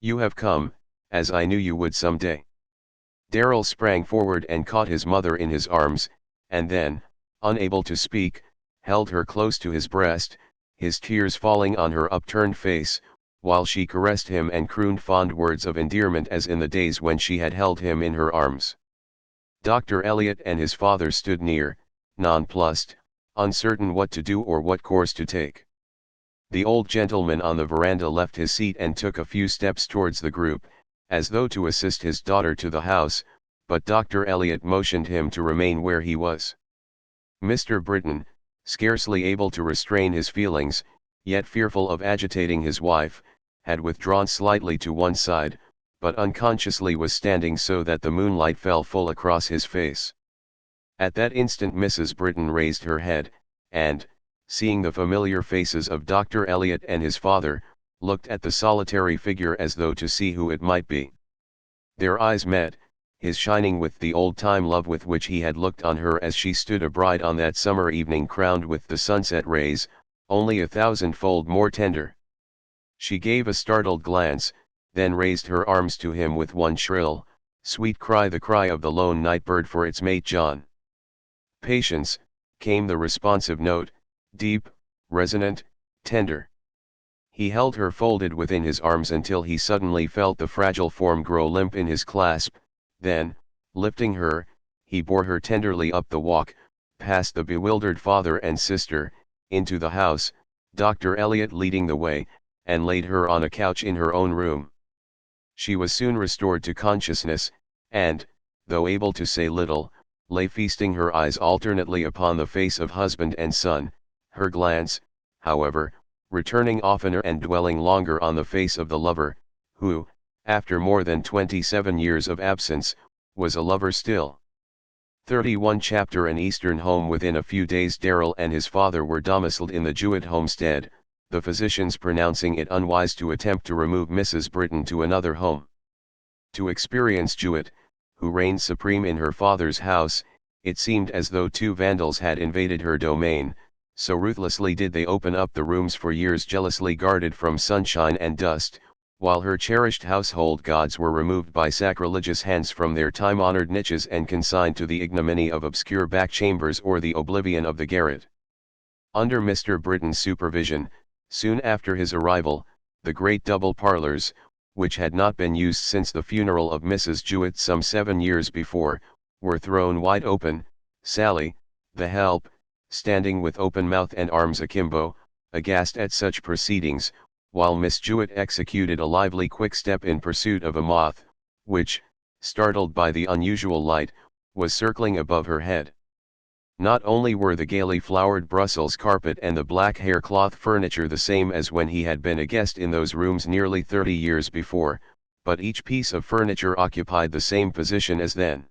You have come, as I knew you would some day." Darrell sprang forward and caught his mother in his arms, and then, unable to speak, held her close to his breast, his tears falling on her upturned face, while she caressed him and crooned fond words of endearment as in the days when she had held him in her arms. Dr. Elliot and his father stood near, nonplussed, uncertain what to do or what course to take. The old gentleman on the veranda left his seat and took a few steps towards the group, as though to assist his daughter to the house, but Dr. Elliot motioned him to remain where he was. Mr. Britton, scarcely able to restrain his feelings, yet fearful of agitating his wife, had withdrawn slightly to one side, but unconsciously was standing so that the moonlight fell full across his face. At that instant Mrs. Britton raised her head, and, seeing the familiar faces of Dr. Elliot and his father, looked at the solitary figure as though to see who it might be. Their eyes met, his shining with the old-time love with which he had looked on her as she stood a bride on that summer evening crowned with the sunset rays, only 1,000-fold more tender. She gave a startled glance, then raised her arms to him with one shrill, sweet cry, the cry of the lone night-bird for its mate John. "Patience," came the responsive note, deep, resonant, tender. He held her folded within his arms until he suddenly felt the fragile form grow limp in his clasp, then, lifting her, he bore her tenderly up the walk, past the bewildered father and sister, into the house, Dr. Elliot leading the way, and laid her on a couch in her own room. She was soon restored to consciousness, and, though able to say little, lay feasting her eyes alternately upon the face of husband and son, her glance, however, returning oftener and dwelling longer on the face of the lover, who, after more than 27 years of absence, was a lover still. 31 Chapter An Eastern home. Within a few days Darrell and his father were domiciled in the Jewett homestead, the physicians pronouncing it unwise to attempt to remove Mrs. Britton to another home. To Experience Jewett, who reigned supreme in her father's house, it seemed as though two vandals had invaded her domain, so ruthlessly did they open up the rooms for years jealously guarded from sunshine and dust, while her cherished household gods were removed by sacrilegious hands from their time-honored niches and consigned to the ignominy of obscure back chambers or the oblivion of the garret. Under Mr. Britton's supervision, soon after his arrival, the great double parlors, which had not been used since the funeral of Mrs. Jewett some 7 years before, were thrown wide open, Sally, the help, standing with open mouth and arms akimbo, aghast at such proceedings, while Miss Jewett executed a lively quick step in pursuit of a moth, which, startled by the unusual light, was circling above her head. Not only were the gaily flowered Brussels carpet and the black haircloth furniture the same as when he had been a guest in those rooms nearly 30 years before, but each piece of furniture occupied the same position as then.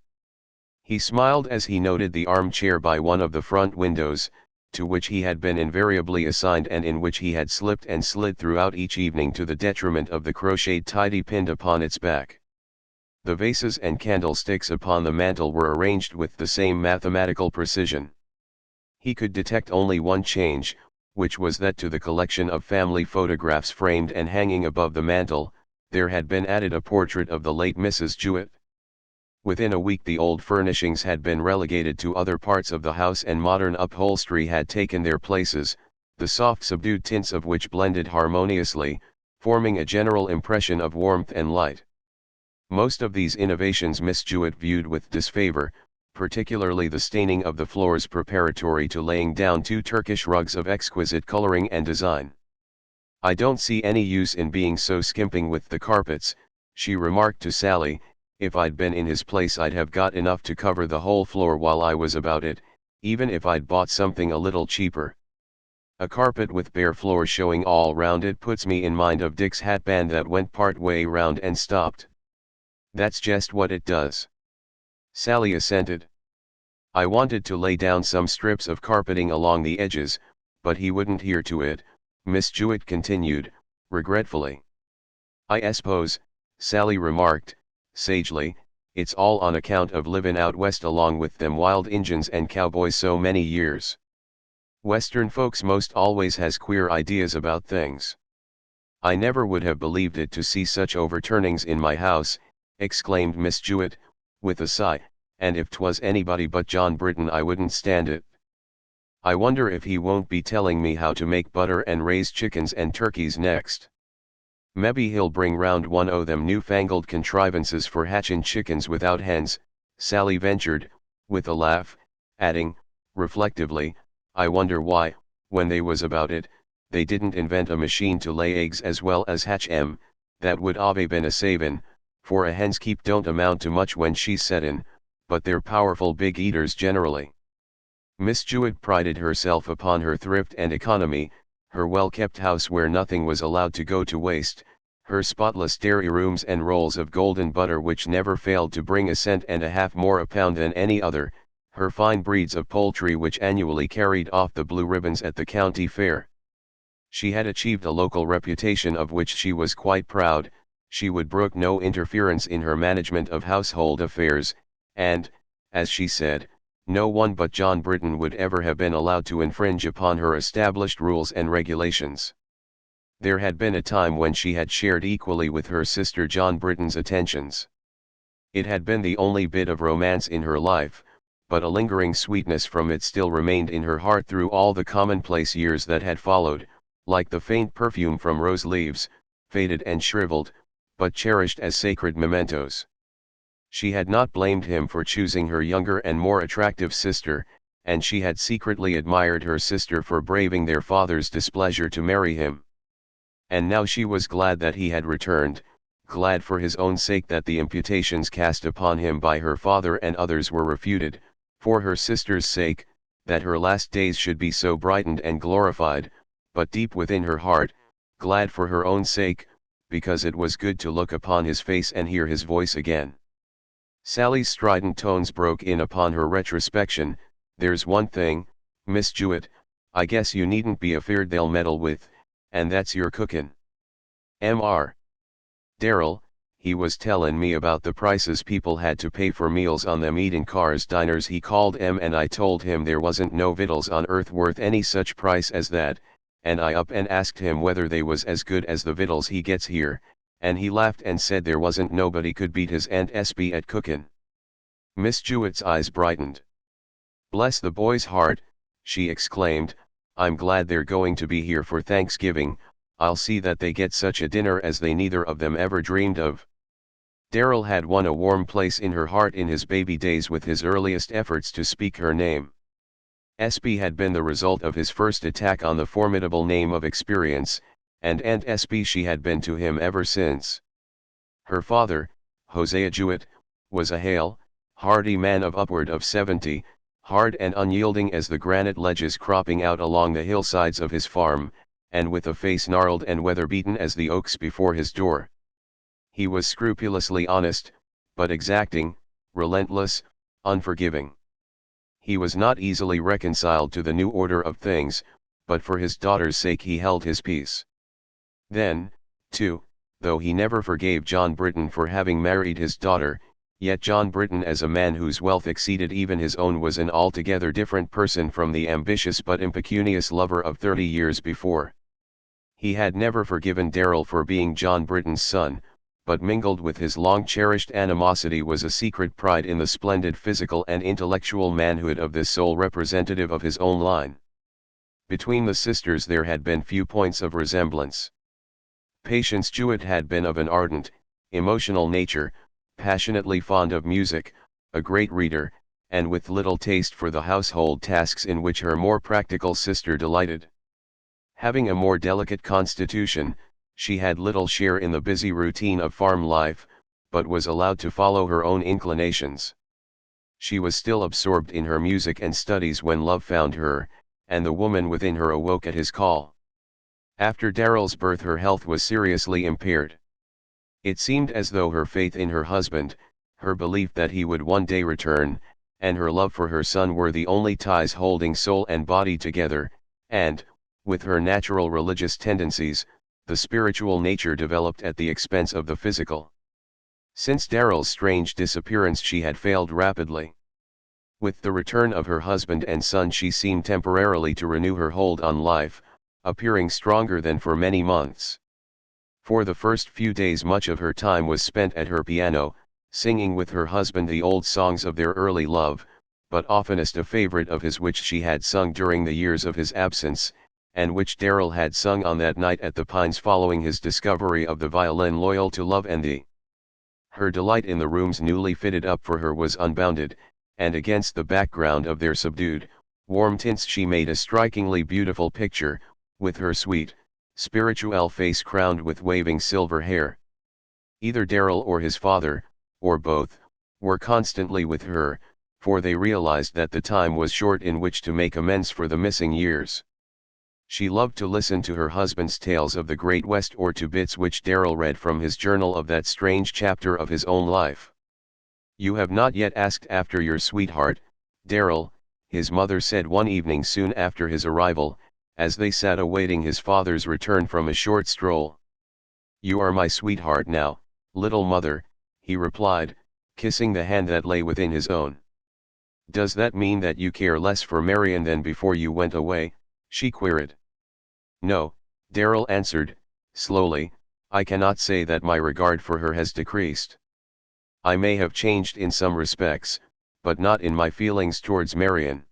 He smiled as he noted the armchair by one of the front windows, to which he had been invariably assigned and in which he had slipped and slid throughout each evening to the detriment of the crocheted tidy pinned upon its back. The vases and candlesticks upon the mantel were arranged with the same mathematical precision. He could detect only one change, which was that to the collection of family photographs framed and hanging above the mantel, there had been added a portrait of the late Mrs. Jewett. Within a week the old furnishings had been relegated to other parts of the house and modern upholstery had taken their places, the soft subdued tints of which blended harmoniously, forming a general impression of warmth and light. Most of these innovations Miss Jewett viewed with disfavor, particularly the staining of the floors preparatory to laying down 2 Turkish rugs of exquisite coloring and design. "I don't see any use in being so skimping with the carpets," she remarked to Sally. "If I'd been in his place I'd have got enough to cover the whole floor while I was about it, even if I'd bought something a little cheaper. A carpet with bare floor showing all round it puts me in mind of Dick's hatband that went part way round and stopped." "That's just what it does," Sally assented. "I wanted to lay down some strips of carpeting along the edges, but he wouldn't hear to it," Miss Jewett continued, regretfully. "I suppose," Sally remarked, sagely, "it's all on account of livin' out west along with them wild Injuns and cowboys so many years. Western folks most always has queer ideas about things." "I never would have believed it to see such overturnings in my house," exclaimed Miss Jewett, with a sigh, "and if 'twas anybody but John Britton I wouldn't stand it. I wonder if he won't be telling me how to make butter and raise chickens and turkeys next. Mebbe he'll bring round one o' them newfangled contrivances for hatchin' chickens without hens," Sally ventured, with a laugh, adding, reflectively, "I wonder why, when they was about it, they didn't invent a machine to lay eggs as well as hatch 'em. That would ave been a savin', for a hen's keep don't amount to much when she's settin', but they're powerful big eaters generally." Miss Jewett prided herself upon her thrift and economy, her well-kept house where nothing was allowed to go to waste, her spotless dairy rooms and rolls of golden butter which never failed to bring 1.5 cents more a pound than any other, her fine breeds of poultry which annually carried off the blue ribbons at the county fair. She had achieved a local reputation of which she was quite proud. She would brook no interference in her management of household affairs, and, as she said, no one but John Britton would ever have been allowed to infringe upon her established rules and regulations. There had been a time when she had shared equally with her sister John Britton's attentions. It had been the only bit of romance in her life, but a lingering sweetness from it still remained in her heart through all the commonplace years that had followed, like the faint perfume from rose leaves, faded and shriveled, but cherished as sacred mementos. She had not blamed him for choosing her younger and more attractive sister, and she had secretly admired her sister for braving their father's displeasure to marry him. And now she was glad that he had returned, glad for his own sake that the imputations cast upon him by her father and others were refuted, for her sister's sake, that her last days should be so brightened and glorified, but deep within her heart, glad for her own sake, because it was good to look upon his face and hear his voice again. Sally's strident tones broke in upon her retrospection. "There's one thing, Miss Jewett, I guess you needn't be afeard they'll meddle with, and that's your cookin'. Mr. Darrell, he was tellin' me about the prices people had to pay for meals on them eatin' cars diners he called 'em, and I told him there wasn't no victuals on earth worth any such price as that, and I up and asked him whether they was as good as the victuals he gets here, and he laughed and said there wasn't nobody could beat his Aunt Espy at cookin'." Miss Jewett's eyes brightened. "Bless the boy's heart," she exclaimed, "I'm glad they're going to be here for Thanksgiving. I'll see that they get such a dinner as they neither of them ever dreamed of." Darrell had won a warm place in her heart in his baby days with his earliest efforts to speak her name. Espy had been the result of his first attack on the formidable name of experience, and Aunt Espy she had been to him ever since. Her father, Hosea Jewett, was a hale, hardy man of upward of 70, hard and unyielding as the granite ledges cropping out along the hillsides of his farm, and with a face gnarled and weather-beaten as the oaks before his door. He was scrupulously honest, but exacting, relentless, unforgiving. He was not easily reconciled to the new order of things, but for his daughter's sake he held his peace. Then, too, though he never forgave John Britton for having married his daughter, yet John Britton as a man whose wealth exceeded even his own was an altogether different person from the ambitious but impecunious lover of 30 years before. He had never forgiven Darrell for being John Britton's son, but mingled with his long-cherished animosity was a secret pride in the splendid physical and intellectual manhood of this sole representative of his own line. Between the sisters there had been few points of resemblance. Patience Jewett had been of an ardent, emotional nature, passionately fond of music, a great reader, and with little taste for the household tasks in which her more practical sister delighted. Having a more delicate constitution, she had little share in the busy routine of farm life, but was allowed to follow her own inclinations. She was still absorbed in her music and studies when love found her, and the woman within her awoke at his call. After Darrell's birth her health was seriously impaired. It seemed as though her faith in her husband, her belief that he would one day return, and her love for her son were the only ties holding soul and body together, and, with her natural religious tendencies, the spiritual nature developed at the expense of the physical. Since Darrell's strange disappearance she had failed rapidly. With the return of her husband and son she seemed temporarily to renew her hold on life, appearing stronger than for many months. For the first few days much of her time was spent at her piano, singing with her husband the old songs of their early love, but oftenest a favorite of his which she had sung during the years of his absence, and which Darrell had sung on that night at the Pines following his discovery of the violin loyal to love and thee. Her delight in the rooms newly fitted up for her was unbounded, and against the background of their subdued, warm tints she made a strikingly beautiful picture, with her sweet, spirituelle face crowned with waving silver hair. Either Darrell or his father, or both, were constantly with her, for they realized that the time was short in which to make amends for the missing years. She loved to listen to her husband's tales of the Great West or to bits which Darrell read from his journal of that strange chapter of his own life. "You have not yet asked after your sweetheart, Darrell," his mother said one evening soon after his arrival, as they sat awaiting his father's return from a short stroll. "You are my sweetheart now, little mother," he replied, kissing the hand that lay within his own. "Does that mean that you care less for Marian than before you went away?" she queried. "No," Darrell answered, slowly, "I cannot say that my regard for her has decreased. I may have changed in some respects, but not in my feelings towards Marian.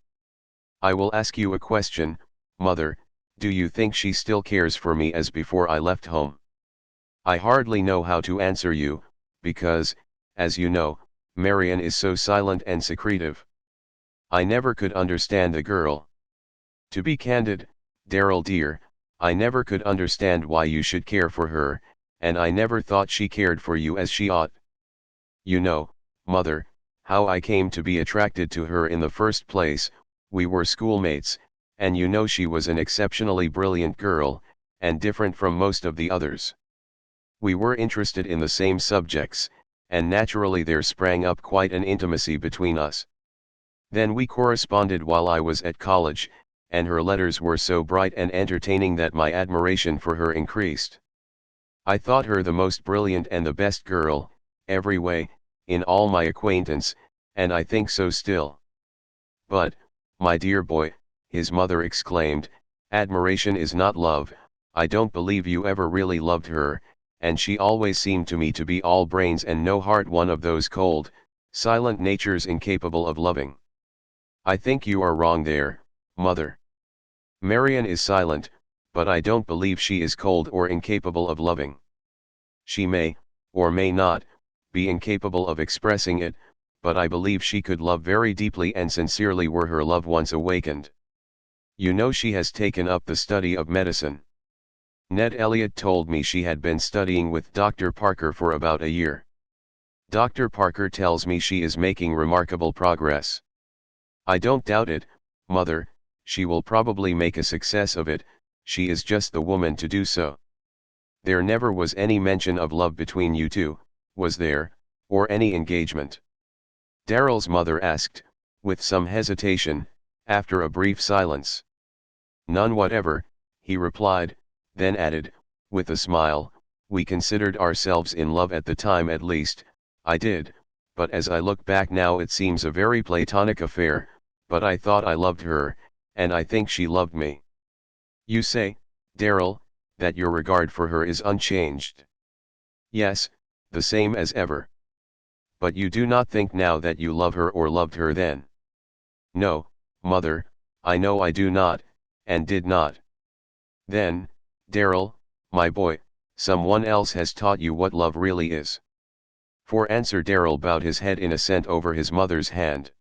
I will ask you a question, mother, do you think she still cares for me as before I left home? I hardly know how to answer you, because, as you know, Marian is so silent and secretive. I never could understand the girl. To be candid, Darrell dear, I never could understand why you should care for her, and I never thought she cared for you as she ought. You know, mother, how I came to be attracted to her in the first place. We were schoolmates, and you know she was an exceptionally brilliant girl, and different from most of the others. We were interested in the same subjects, and naturally there sprang up quite an intimacy between us. Then we corresponded while I was at college, and her letters were so bright and entertaining that my admiration for her increased. I thought her the most brilliant and the best girl, every way, in all my acquaintance, and I think so still. But, my dear boy," his mother exclaimed, "admiration is not love. I don't believe you ever really loved her, and she always seemed to me to be all brains and no heart, one of those cold, silent natures incapable of loving. I think you are wrong there, mother. Marian is silent, but I don't believe she is cold or incapable of loving. She may, or may not, be incapable of expressing it, but I believe she could love very deeply and sincerely were her love once awakened. You know she has taken up the study of medicine. Ned Elliot told me she had been studying with Dr. Parker for about a year. Dr. Parker tells me she is making remarkable progress. I don't doubt it, mother, she will probably make a success of it, she is just the woman to do so. There never was any mention of love between you two, was there, or any engagement?" Darrell's mother asked, with some hesitation, after a brief silence. "None whatever," he replied, then added, with a smile, "We considered ourselves in love at the time, at least, I did, but as I look back now it seems a very platonic affair, but I thought I loved her, and I think she loved me. You say, Darrell, that your regard for her is unchanged." "Yes, the same as ever." "But you do not think now that you love her or loved her then?" "No, mother, I know I do not, and did not." "Then, Darrell, my boy, Someone else has taught you what love really is. For answer Darrell bowed his head in assent over his mother's hand.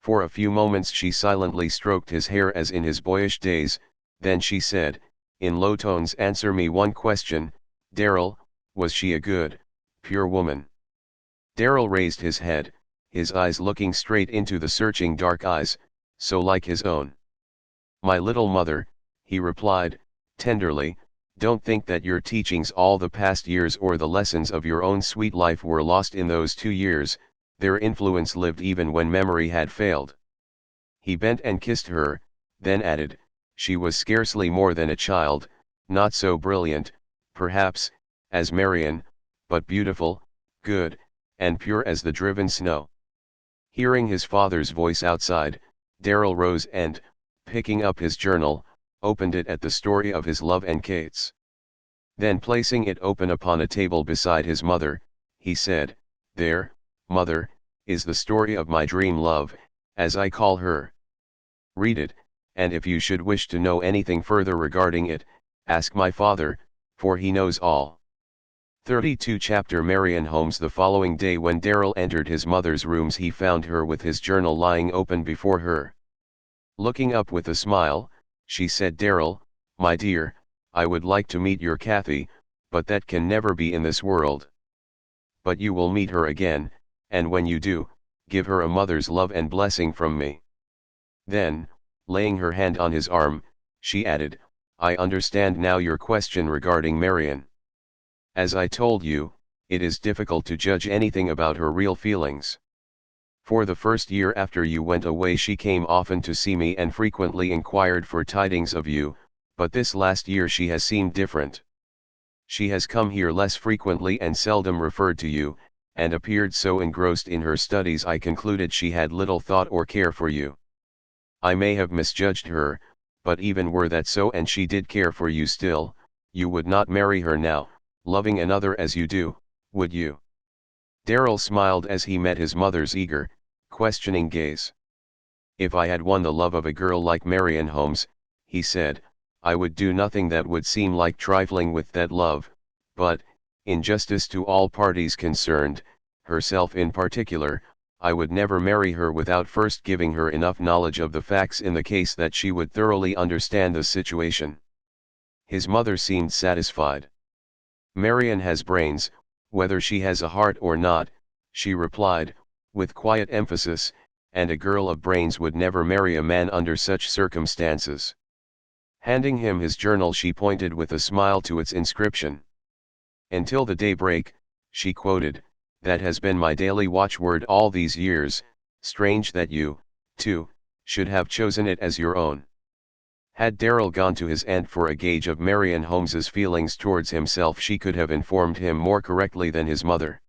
For a few moments she silently stroked his hair as in his boyish days, then she said, in low tones, answer me one question, Darrell, was she a good, pure woman? Darrell raised his head, his eyes looking straight into the searching dark eyes, so like his own. My little mother, he replied, tenderly, don't think that your teachings all the past years or the lessons of your own sweet life were lost in those 2 years, their influence lived even when memory had failed. He bent and kissed her, then added, she was scarcely more than a child, not so brilliant, perhaps, as Marian, but beautiful, good, and pure as the driven snow. Hearing his father's voice outside, Darrell rose and, picking up his journal, opened it at the story of his love and Kate's. Then placing it open upon a table beside his mother, he said, there, mother, is the story of my dream love, as I call her. Read it, and if you should wish to know anything further regarding it, ask my father, for he knows all. 32 Chapter Marian Holmes. The following day when Darrell entered his mother's rooms he found her with his journal lying open before her. Looking up with a smile, she said, Darrell, my dear, I would like to meet your Kathy, but that can never be in this world. But you will meet her again, and when you do, give her a mother's love and blessing from me. Then, laying her hand on his arm, she added, I understand now your question regarding Marian. As I told you, it is difficult to judge anything about her real feelings. For the first year after you went away she came often to see me and frequently inquired for tidings of you, but this last year she has seemed different. She has come here less frequently and seldom referred to you, and appeared so engrossed in her studies I concluded she had little thought or care for you. I may have misjudged her, but even were that so and she did care for you still, you would not marry her now, loving another as you do, would you? Darrell smiled as he met his mother's eager, questioning gaze. If I had won the love of a girl like Marian Holmes, he said, I would do nothing that would seem like trifling with that love, but, in justice to all parties concerned, herself in particular, I would never marry her without first giving her enough knowledge of the facts in the case that she would thoroughly understand the situation. His mother seemed satisfied. Marian has brains, whether she has a heart or not, she replied, with quiet emphasis, and a girl of brains would never marry a man under such circumstances. Handing him his journal she pointed with a smile to its inscription. Until the daybreak, she quoted, that has been my daily watchword all these years, strange that you, too, should have chosen it as your own. Had Darrell gone to his aunt for a gauge of Marian Holmes's feelings towards himself she could have informed him more correctly than his mother.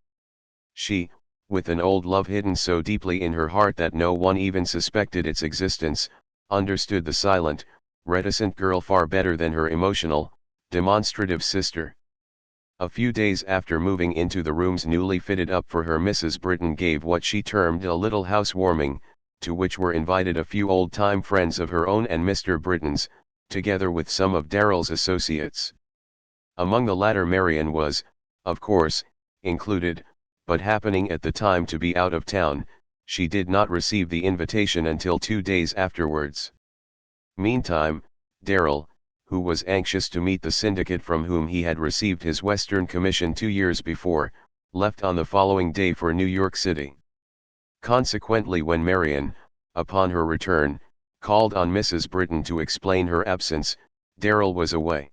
She, with an old love hidden so deeply in her heart that no one even suspected its existence, understood the silent, reticent girl far better than her emotional, demonstrative sister. A few days after moving into the rooms newly fitted up for her Mrs. Britton gave what she termed a little housewarming, to which were invited a few old-time friends of her own and Mr. Britton's, together with some of Darrell's associates. Among the latter Marian was, of course, included, but happening at the time to be out of town, she did not receive the invitation until 2 days afterwards. Meantime, Darrell, who was anxious to meet the syndicate from whom he had received his Western commission 2 years before, left on the following day for New York City. Consequently when Marian, upon her return, called on Mrs. Britton to explain her absence, Darrell was away.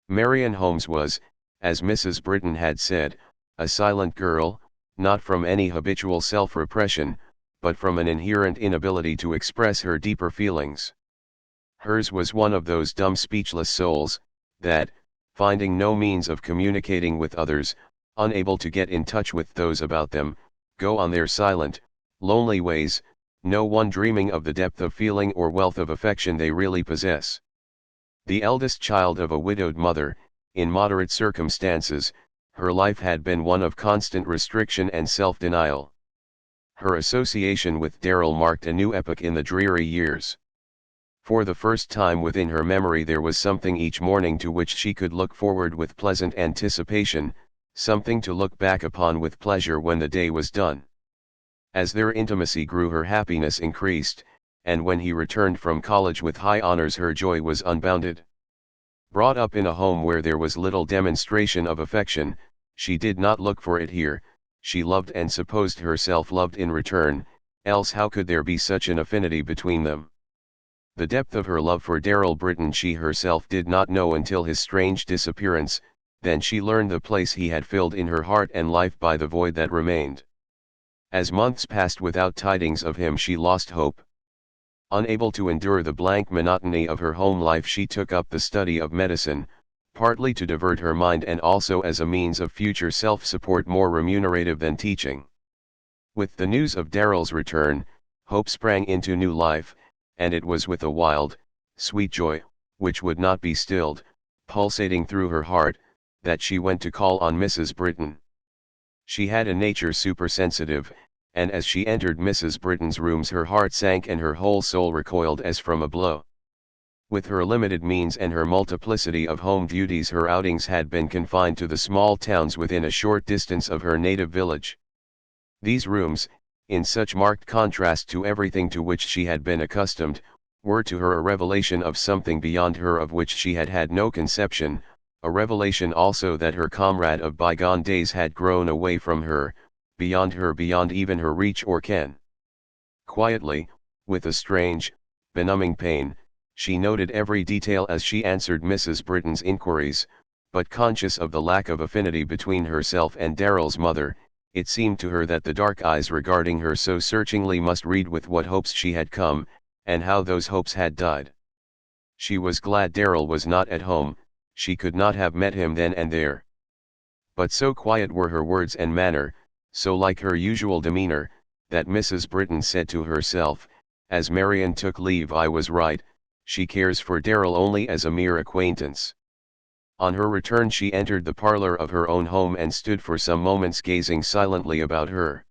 Marian Holmes was, as Mrs. Britton had said, a silent girl, not from any habitual self-repression, but from an inherent inability to express her deeper feelings. Hers was one of those dumb speechless souls, that, finding no means of communicating with others, unable to get in touch with those about them, go on their silent, lonely ways, no one dreaming of the depth of feeling or wealth of affection they really possess. The eldest child of a widowed mother, in moderate circumstances, her life had been one of constant restriction and self-denial. Her association with Darrell marked a new epoch in the dreary years. For the first time within her memory there was something each morning to which she could look forward with pleasant anticipation, something to look back upon with pleasure when the day was done. As their intimacy grew her happiness increased, and when he returned from college with high honors her joy was unbounded. Brought up in a home where there was little demonstration of affection, she did not look for it here, she loved and supposed herself loved in return, else how could there be such an affinity between them? The depth of her love for Darrell Britton she herself did not know until his strange disappearance, then she learned the place he had filled in her heart and life by the void that remained. As months passed without tidings of him she lost hope. Unable to endure the blank monotony of her home life she took up the study of medicine, partly to divert her mind and also as a means of future self-support more remunerative than teaching. With the news of Darrell's return, hope sprang into new life, and it was with a wild, sweet joy, which would not be stilled, pulsating through her heart, that she went to call on Mrs. Britton. She had a nature supersensitive, and as she entered Mrs. Britton's rooms her heart sank and her whole soul recoiled as from a blow. With her limited means and her multiplicity of home duties her outings had been confined to the small towns within a short distance of her native village. These rooms, in such marked contrast to everything to which she had been accustomed, were to her a revelation of something beyond her of which she had had no conception, a revelation also that her comrade of bygone days had grown away from her, beyond even her reach or ken. Quietly, with a strange, benumbing pain, she noted every detail as she answered Mrs. Britton's inquiries, but conscious of the lack of affinity between herself and Darrell's mother, it seemed to her that the dark eyes regarding her so searchingly must read with what hopes she had come, and how those hopes had died. She was glad Darrell was not at home, she could not have met him then and there. But so quiet were her words and manner, so like her usual demeanor, that Mrs. Britton said to herself, as Marian took leave, I was right, she cares for Darrell only as a mere acquaintance. On her return she entered the parlor of her own home and stood for some moments gazing silently about her.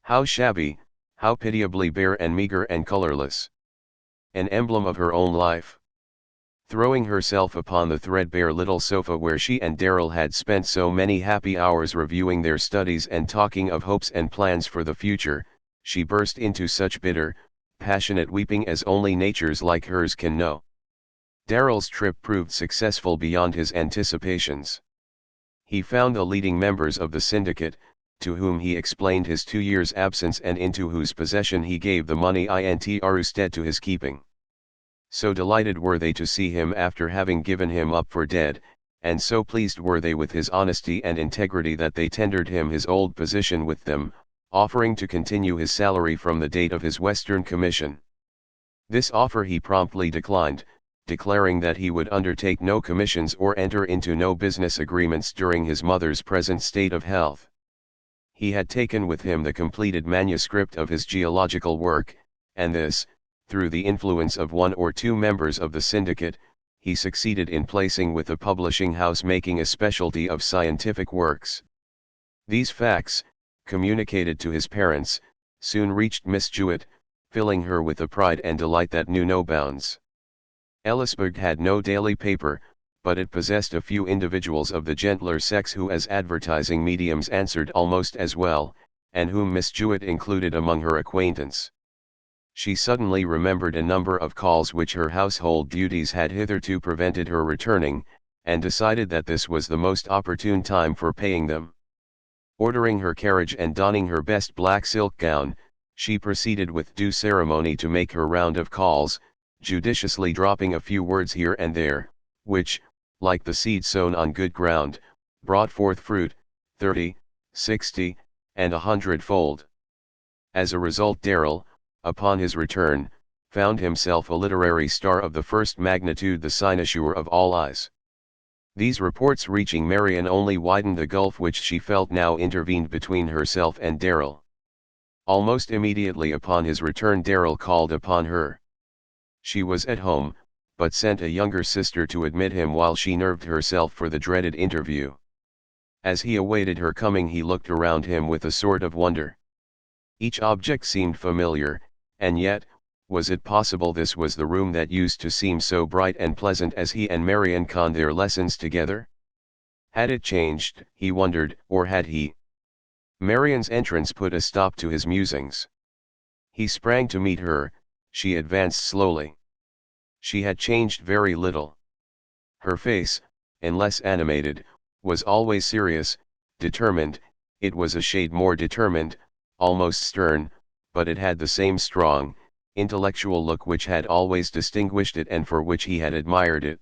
How shabby, how pitiably bare and meager and colorless. An emblem of her own life. Throwing herself upon the threadbare little sofa where she and Darrell had spent so many happy hours reviewing their studies and talking of hopes and plans for the future, she burst into such bitter, passionate weeping as only natures like hers can know. Darrell's trip proved successful beyond his anticipations. He found the leading members of the syndicate, to whom he explained his 2 years' absence and into whose possession he gave the money instead to his keeping. So delighted were they to see him after having given him up for dead, and so pleased were they with his honesty and integrity that they tendered him his old position with them, offering to continue his salary from the date of his Western commission. This offer he promptly declined, declaring that he would undertake no commissions or enter into no business agreements during his mother's present state of health. He had taken with him the completed manuscript of his geological work, and this, through the influence of 1 or 2 members of the syndicate, he succeeded in placing with a publishing house making a specialty of scientific works. These facts, communicated to his parents, soon reached Miss Jewett, filling her with a pride and delight that knew no bounds. Ellisburg had no daily paper, but it possessed a few individuals of the gentler sex who as advertising mediums answered almost as well, and whom Miss Jewett included among her acquaintance. She suddenly remembered a number of calls which her household duties had hitherto prevented her returning, and decided that this was the most opportune time for paying them. Ordering her carriage and donning her best black silk gown, she proceeded with due ceremony to make her round of calls, judiciously dropping a few words here and there, which, like the seed sown on good ground, brought forth fruit, 30, 60, and 100-fold. As a result Darrell, upon his return, found himself a literary star of the first magnitude, the cynosure of all eyes. These reports reaching Marian only widened the gulf which she felt now intervened between herself and Darrell. Almost immediately upon his return Darrell called upon her. She was at home, but sent a younger sister to admit him while she nerved herself for the dreaded interview. As he awaited her coming he looked around him with a sort of wonder. Each object seemed familiar, and yet, Was it possible this was the room that used to seem so bright and pleasant as he and Marion conned their lessons together? Had it changed, he wondered, or had he? Marion's entrance put a stop to his musings. He sprang to meet her. She advanced slowly. She had changed very little. Her face, unless animated, was always serious, determined. It was a shade more determined, almost stern, but it had the same strong, intellectual look which had always distinguished it and for which he had admired it.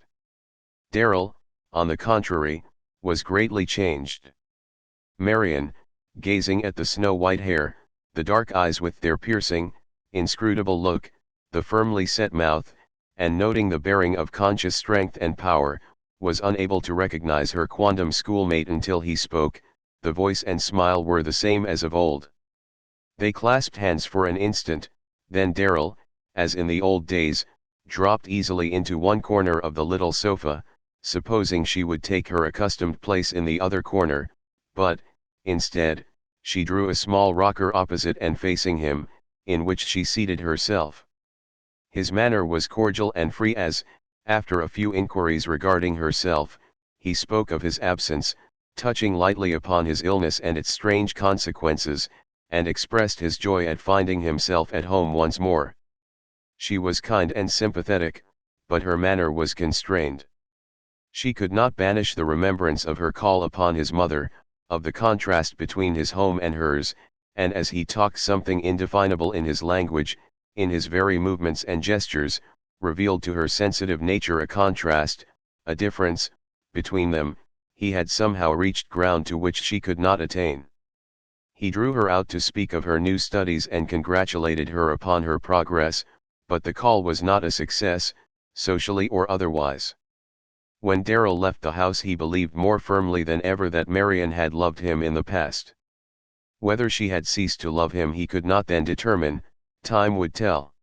Darrell, on the contrary, was greatly changed. Marion, gazing at the snow-white hair, the dark eyes with their piercing, inscrutable look, the firmly set mouth, and noting the bearing of conscious strength and power, was unable to recognize her quondam schoolmate until he spoke. The voice and smile were the same as of old. They clasped hands for an instant, then Darrell, as in the old days, dropped easily into one corner of the little sofa, supposing she would take her accustomed place in the other corner, but, instead, she drew a small rocker opposite and facing him, in which she seated herself. His manner was cordial and free as, after a few inquiries regarding herself, he spoke of his absence, touching lightly upon his illness and its strange consequences, and expressed his joy at finding himself at home once more. She was kind and sympathetic, but her manner was constrained. She could not banish the remembrance of her call upon his mother, of the contrast between his home and hers, and as he talked something indefinable in his language, in his very movements and gestures, revealed to her sensitive nature a contrast, a difference, between them. He had somehow reached ground to which she could not attain. He drew her out to speak of her new studies and congratulated her upon her progress, but the call was not a success, socially or otherwise. When Darrell left the house he believed more firmly than ever that Marion had loved him in the past. Whether she had ceased to love him he could not then determine. Time would tell.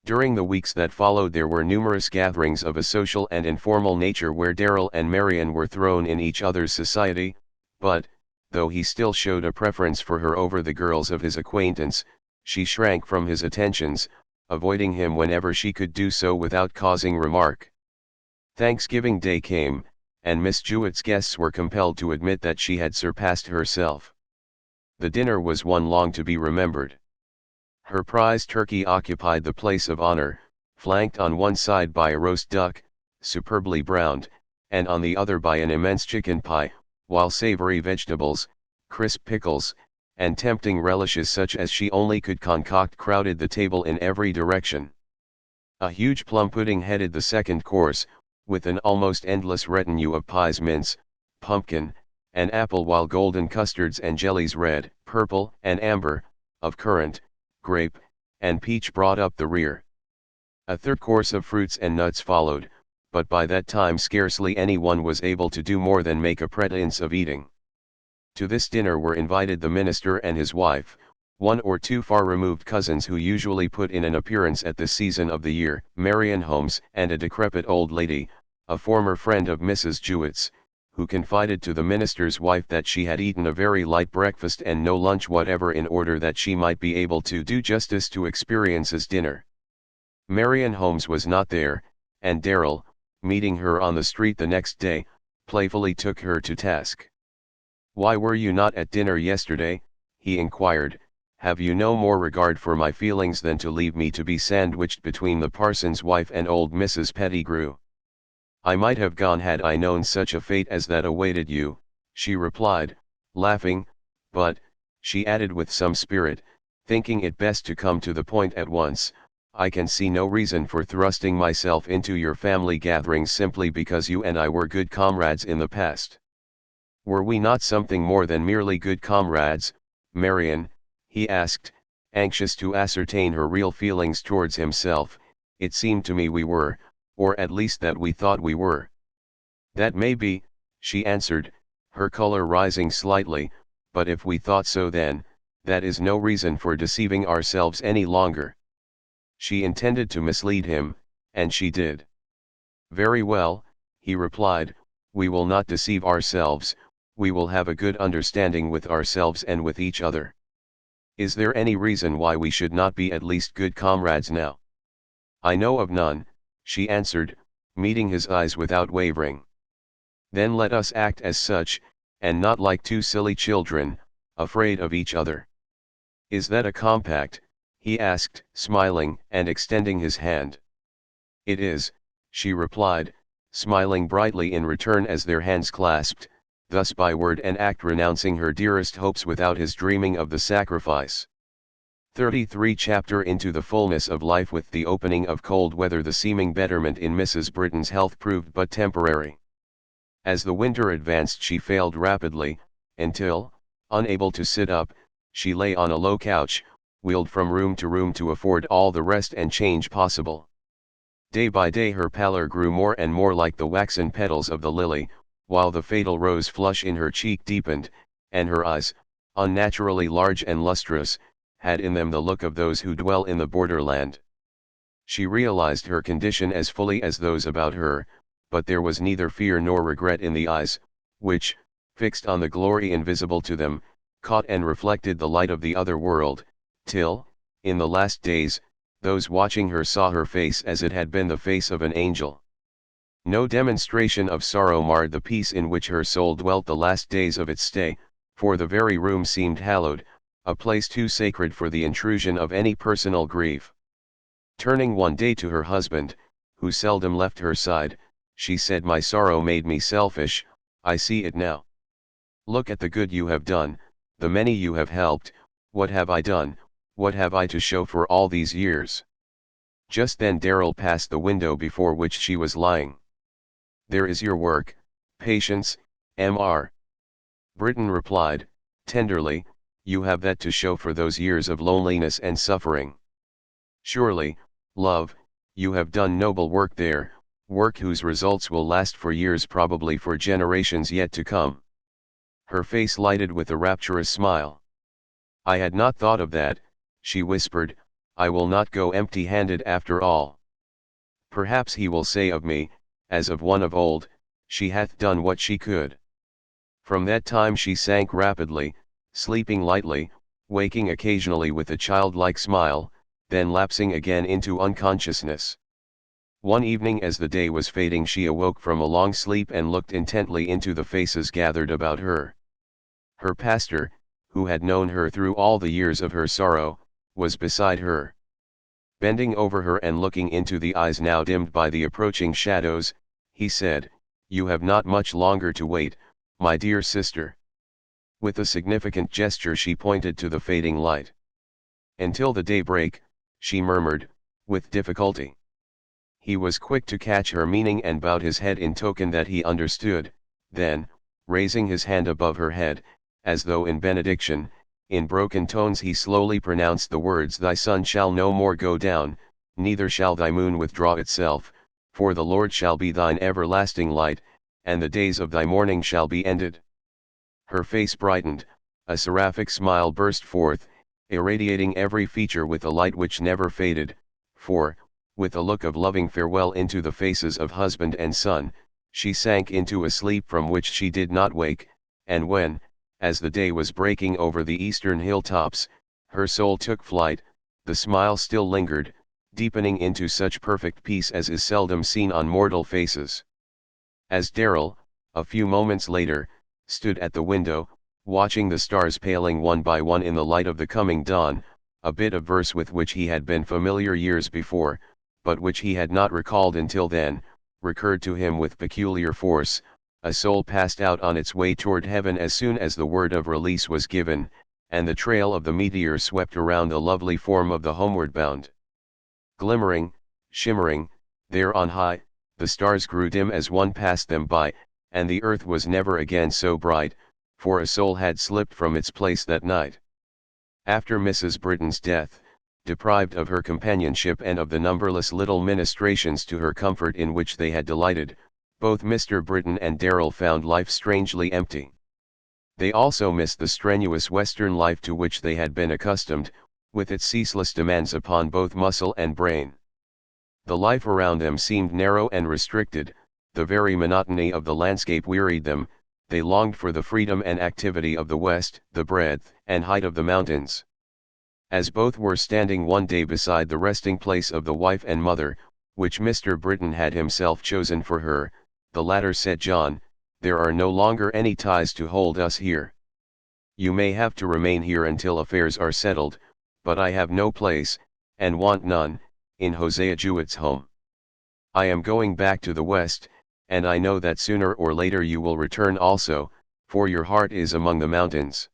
During the weeks that followed there were numerous gatherings of a social and informal nature where Darrell and Marion were thrown in each other's society, but, though he still showed a preference for her over the girls of his acquaintance, she shrank from his attentions, avoiding him whenever she could do so without causing remark. Thanksgiving Day came, and Miss Jewett's guests were compelled to admit that she had surpassed herself. The dinner was one long to be remembered. Her prize turkey occupied the place of honor, flanked on one side by a roast duck, superbly browned, and on the other by an immense chicken pie, while savory vegetables, crisp pickles, and tempting relishes such as she only could concoct crowded the table in every direction. A huge plum pudding headed the second course, with an almost endless retinue of pies, mince, pumpkin, and apple, while golden custards and jellies, red, purple, and amber, of currant, grape, and peach, brought up the rear. A third course of fruits and nuts followed, but by that time scarcely anyone was able to do more than make a pretense of eating. To this dinner were invited the minister and his wife, one or two far-removed cousins who usually put in an appearance at this season of the year, Marion Holmes, and a decrepit old lady, a former friend of Mrs. Jewett's, who confided to the minister's wife that she had eaten a very light breakfast and no lunch whatever in order that she might be able to do justice to experience's dinner. Marion Holmes was not there, and Darrell, meeting her on the street the next day, playfully took her to task. "Why were you not at dinner yesterday?" he inquired. "Have you no more regard for my feelings than to leave me to be sandwiched between the parson's wife and old Mrs. Pettigrew?" "I might have gone had I known such a fate as that awaited you," she replied, laughing, "but," she added with some spirit, thinking it best to come to the point at once, "I can see no reason for thrusting myself into your family gatherings simply because you and I were good comrades in the past." "Were we not something more than merely good comrades, Marion?" he asked, anxious to ascertain her real feelings towards himself. "It seemed to me we were, or at least that we thought we were." "That may be," she answered, her color rising slightly, "but if we thought so then, that is no reason for deceiving ourselves any longer." She intended to mislead him, and she did. "Very well," he replied, "we will not deceive ourselves, we will have a good understanding with ourselves and with each other. Is there any reason why we should not be at least good comrades now?" I know of none, she answered, meeting his eyes without wavering. Then let us act as such, and not like two silly children, afraid of each other. Is that a compact? He asked, smiling and extending his hand. It is, she replied, smiling brightly in return as their hands clasped, thus by word and act renouncing her dearest hopes without his dreaming of the sacrifice. 33 Chapter Into the fullness of life. With the opening of cold weather, the seeming betterment in Mrs. Britton's health proved but temporary. As the winter advanced, she failed rapidly, until, unable to sit up, she lay on a low couch, wheeled from room to room to afford all the rest and change possible. Day by day her pallor grew more and more like the waxen petals of the lily, while the fatal rose flush in her cheek deepened, and her eyes, unnaturally large and lustrous, had in them the look of those who dwell in the borderland. She realized her condition as fully as those about her, but there was neither fear nor regret in the eyes, which, fixed on the glory invisible to them, caught and reflected the light of the other world, till, in the last days, those watching her saw her face as it had been the face of an angel. No demonstration of sorrow marred the peace in which her soul dwelt the last days of its stay, for the very room seemed hallowed, a place too sacred for the intrusion of any personal grief. Turning one day to her husband, who seldom left her side, she said, "My sorrow made me selfish, I see it now. Look at the good you have done, the many you have helped. What have I done, what have I to show for all these years?" Just then Darrell passed the window before which she was lying. "There is your work, Patience, Mr. Britton replied, tenderly, "you have that to show for those years of loneliness and suffering. Surely, love, you have done noble work there, work whose results will last for years, probably for generations yet to come." Her face lighted with a rapturous smile. "I had not thought of that," she whispered. "I will not go empty-handed after all. Perhaps he will say of me, as of one of old, 'She hath done what she could.'" From that time she sank rapidly, sleeping lightly, waking occasionally with a childlike smile, then lapsing again into unconsciousness. One evening as the day was fading, she awoke from a long sleep and looked intently into the faces gathered about her. Her pastor, who had known her through all the years of her sorrow, was beside her. Bending over her and looking into the eyes now dimmed by the approaching shadows, he said, "You have not much longer to wait, my dear sister." With a significant gesture she pointed to the fading light. "Until the day break," she murmured, with difficulty. He was quick to catch her meaning and bowed his head in token that he understood. Then, raising his hand above her head, as though in benediction, in broken tones he slowly pronounced the words, "Thy sun shall no more go down, neither shall thy moon withdraw itself, for the Lord shall be thine everlasting light, and the days of thy mourning shall be ended." Her face brightened, a seraphic smile burst forth, irradiating every feature with a light which never faded, for, with a look of loving farewell into the faces of husband and son, she sank into a sleep from which she did not wake, and when, as the day was breaking over the eastern hilltops, her soul took flight, the smile still lingered, deepening into such perfect peace as is seldom seen on mortal faces. As Darrell, a few moments later, stood at the window, watching the stars paling one by one in the light of the coming dawn, a bit of verse with which he had been familiar years before, but which he had not recalled until then, recurred to him with peculiar force. A soul passed out on its way toward heaven as soon as the word of release was given, and the trail of the meteor swept around the lovely form of the homeward bound. Glimmering, shimmering, there on high, the stars grew dim as one passed them by, and the earth was never again so bright, for a soul had slipped from its place that night. After Mrs. Britton's death, deprived of her companionship and of the numberless little ministrations to her comfort in which they had delighted, both Mr. Britton and Darrell found life strangely empty. They also missed the strenuous Western life to which they had been accustomed, with its ceaseless demands upon both muscle and brain. The life around them seemed narrow and restricted, the very monotony of the landscape wearied them. They longed for the freedom and activity of the West, the breadth and height of the mountains. As both were standing one day beside the resting place of the wife and mother, which Mr. Britton had himself chosen for her, the latter said, "John, there are no longer any ties to hold us here. You may have to remain here until affairs are settled, but I have no place, and want none, in Hosea Jewett's home. I am going back to the West, and I know that sooner or later you will return also, for your heart is among the mountains.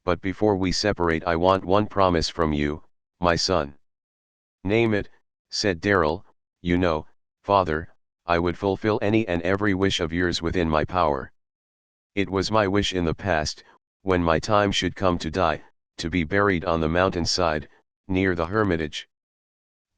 But before we separate I want one promise from you, my son." "Name it," said Darrell. "You know, father, I would fulfill any and every wish of yours within my power. It was my wish in the past, when my time should come to die, to be buried on the mountainside, near the hermitage.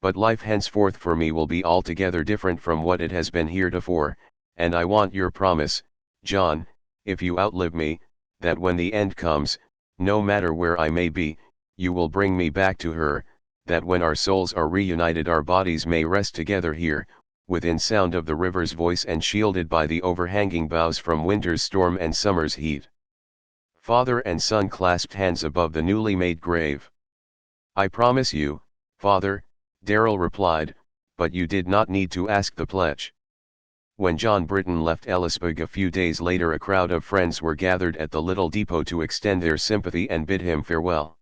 But life henceforth for me will be altogether different from what it has been heretofore, and I want your promise, John, if you outlive me, that when the end comes, no matter where I may be, you will bring me back to her, that when our souls are reunited our bodies may rest together here, within sound of the river's voice and shielded by the overhanging boughs from winter's storm and summer's heat." Father and son clasped hands above the newly made grave. "I promise you, father," Darrell replied, "but you did not need to ask the pledge." When John Britton left Ellisburg a few days later, a crowd of friends were gathered at the little depot to extend their sympathy and bid him farewell.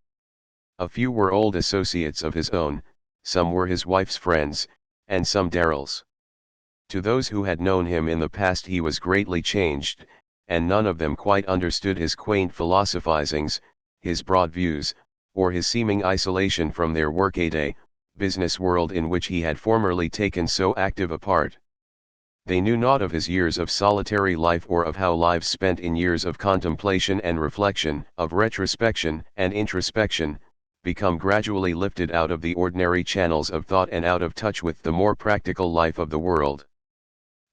A few were old associates of his own, some were his wife's friends, and some Darrell's. To those who had known him in the past he was greatly changed, and none of them quite understood his quaint philosophizings, his broad views, or his seeming isolation from their workaday, business world in which he had formerly taken so active a part. They knew naught of his years of solitary life, or of how lives spent in years of contemplation and reflection, of retrospection and introspection, become gradually lifted out of the ordinary channels of thought and out of touch with the more practical life of the world.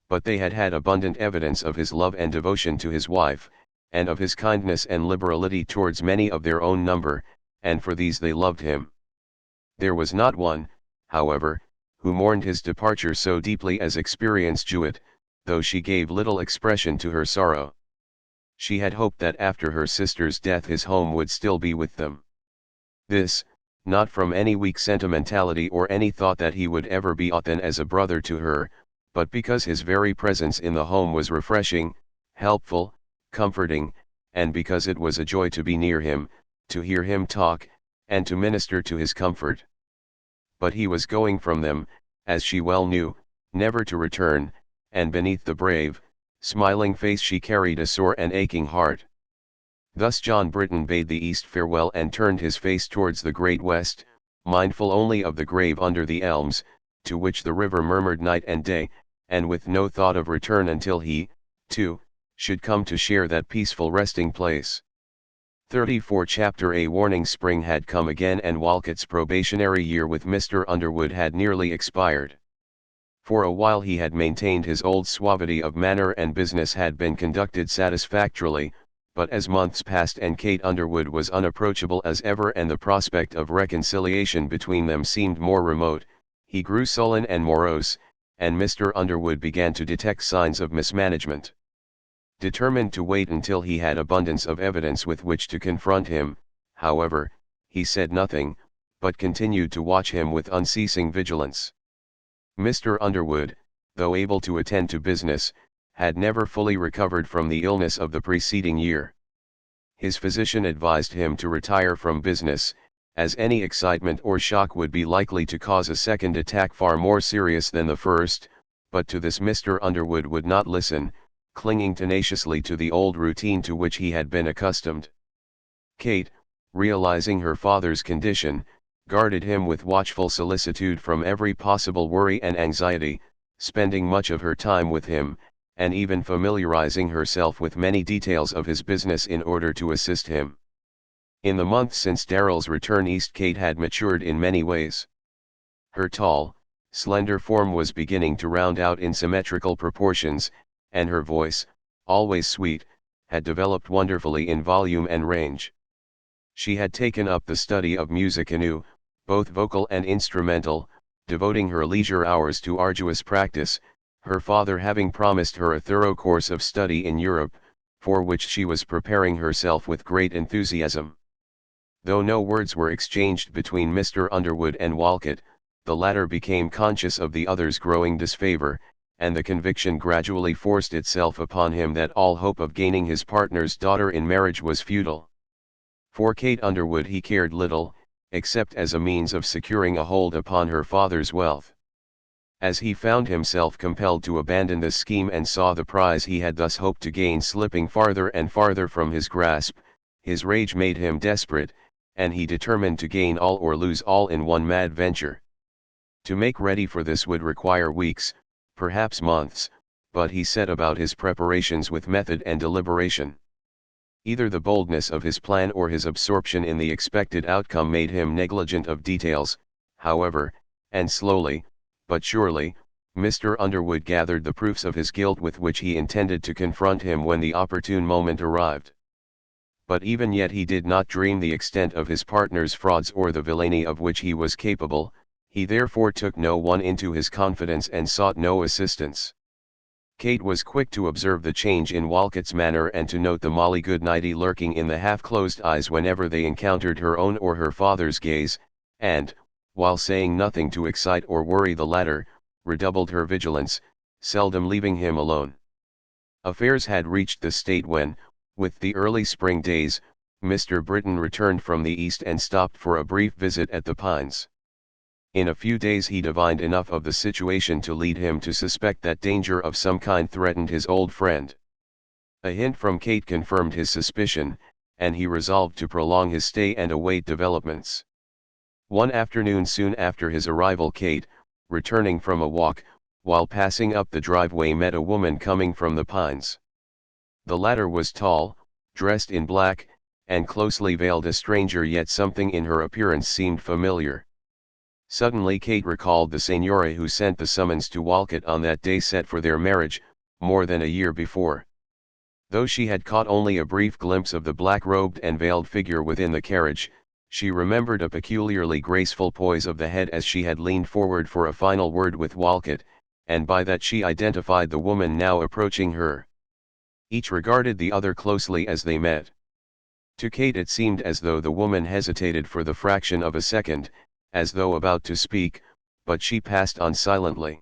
But they had had abundant evidence of his love and devotion to his wife, and of his kindness and liberality towards many of their own number, and for these they loved him. There was not one, however, who mourned his departure so deeply as Experience Jewett, though she gave little expression to her sorrow. She had hoped that after her sister's death his home would still be with them. This, not from any weak sentimentality or any thought that he would ever be aught than as a brother to her, but because his very presence in the home was refreshing, helpful, comforting, and because it was a joy to be near him, to hear him talk, and to minister to his comfort. But he was going from them, as she well knew, never to return, and beneath the brave, smiling face she carried a sore and aching heart. Thus John Britton bade the East farewell and turned his face towards the great West, mindful only of the grave under the elms, to which the river murmured night and day, and with no thought of return until he, too, should come to share that peaceful resting place. 34 Chapter A warning. Spring had come again, and Walcott's probationary year with Mr. Underwood had nearly expired. For a while he had maintained his old suavity of manner and business had been conducted satisfactorily, but as months passed and Kate Underwood was unapproachable as ever and the prospect of reconciliation between them seemed more remote, he grew sullen and morose, and Mr. Underwood began to detect signs of mismanagement. Determined to wait until he had abundance of evidence with which to confront him, however, he said nothing, but continued to watch him with unceasing vigilance. Mr. Underwood, though able to attend to business, had never fully recovered from the illness of the preceding year. His physician advised him to retire from business, as any excitement or shock would be likely to cause a second attack far more serious than the first, but to this Mr. Underwood would not listen, clinging tenaciously to the old routine to which he had been accustomed. Kate, realizing her father's condition, guarded him with watchful solicitude from every possible worry and anxiety, spending much of her time with him, and even familiarizing herself with many details of his business in order to assist him. In the months since Darrell's return East, Kate had matured in many ways. Her tall, slender form was beginning to round out in symmetrical proportions, and her voice, always sweet, had developed wonderfully in volume and range. She had taken up the study of music anew, both vocal and instrumental, devoting her leisure hours to arduous practice, her father having promised her a thorough course of study in Europe, for which she was preparing herself with great enthusiasm. Though no words were exchanged between Mr. Underwood and Walcott, the latter became conscious of the other's growing disfavor, and the conviction gradually forced itself upon him that all hope of gaining his partner's daughter in marriage was futile. For Kate Underwood he cared little, except as a means of securing a hold upon her father's wealth. As he found himself compelled to abandon this scheme and saw the prize he had thus hoped to gain slipping farther and farther from his grasp, his rage made him desperate, and he determined to gain all or lose all in one mad venture. To make ready for this would require weeks, perhaps months, but he set about his preparations with method and deliberation. Either the boldness of his plan or his absorption in the expected outcome made him negligent of details, however, and slowly, but surely, Mr. Underwood gathered the proofs of his guilt with which he intended to confront him when the opportune moment arrived. But even yet he did not dream the extent of his partner's frauds or the villainy of which he was capable, he therefore took no one into his confidence and sought no assistance. Kate was quick to observe the change in Walcott's manner and to note the Molly Goodnighty lurking in the half-closed eyes whenever they encountered her own or her father's gaze, and, while saying nothing to excite or worry the latter, redoubled her vigilance, seldom leaving him alone. Affairs had reached the state when, with the early spring days, Mr. Britton returned from the east and stopped for a brief visit at the Pines. In a few days he divined enough of the situation to lead him to suspect that danger of some kind threatened his old friend. A hint from Kate confirmed his suspicion, and he resolved to prolong his stay and await developments. One afternoon soon after his arrival Kate, returning from a walk, while passing up the driveway met a woman coming from the Pines. The latter was tall, dressed in black, and closely veiled, a stranger, yet something in her appearance seemed familiar. Suddenly Kate recalled the señora who sent the summons to Walcott on that day set for their marriage, more than a year before. Though she had caught only a brief glimpse of the black-robed and veiled figure within the carriage, she remembered a peculiarly graceful poise of the head as she had leaned forward for a final word with Walcott, and by that she identified the woman now approaching her. Each regarded the other closely as they met. To Kate it seemed as though the woman hesitated for the fraction of a second, as though about to speak, but she passed on silently.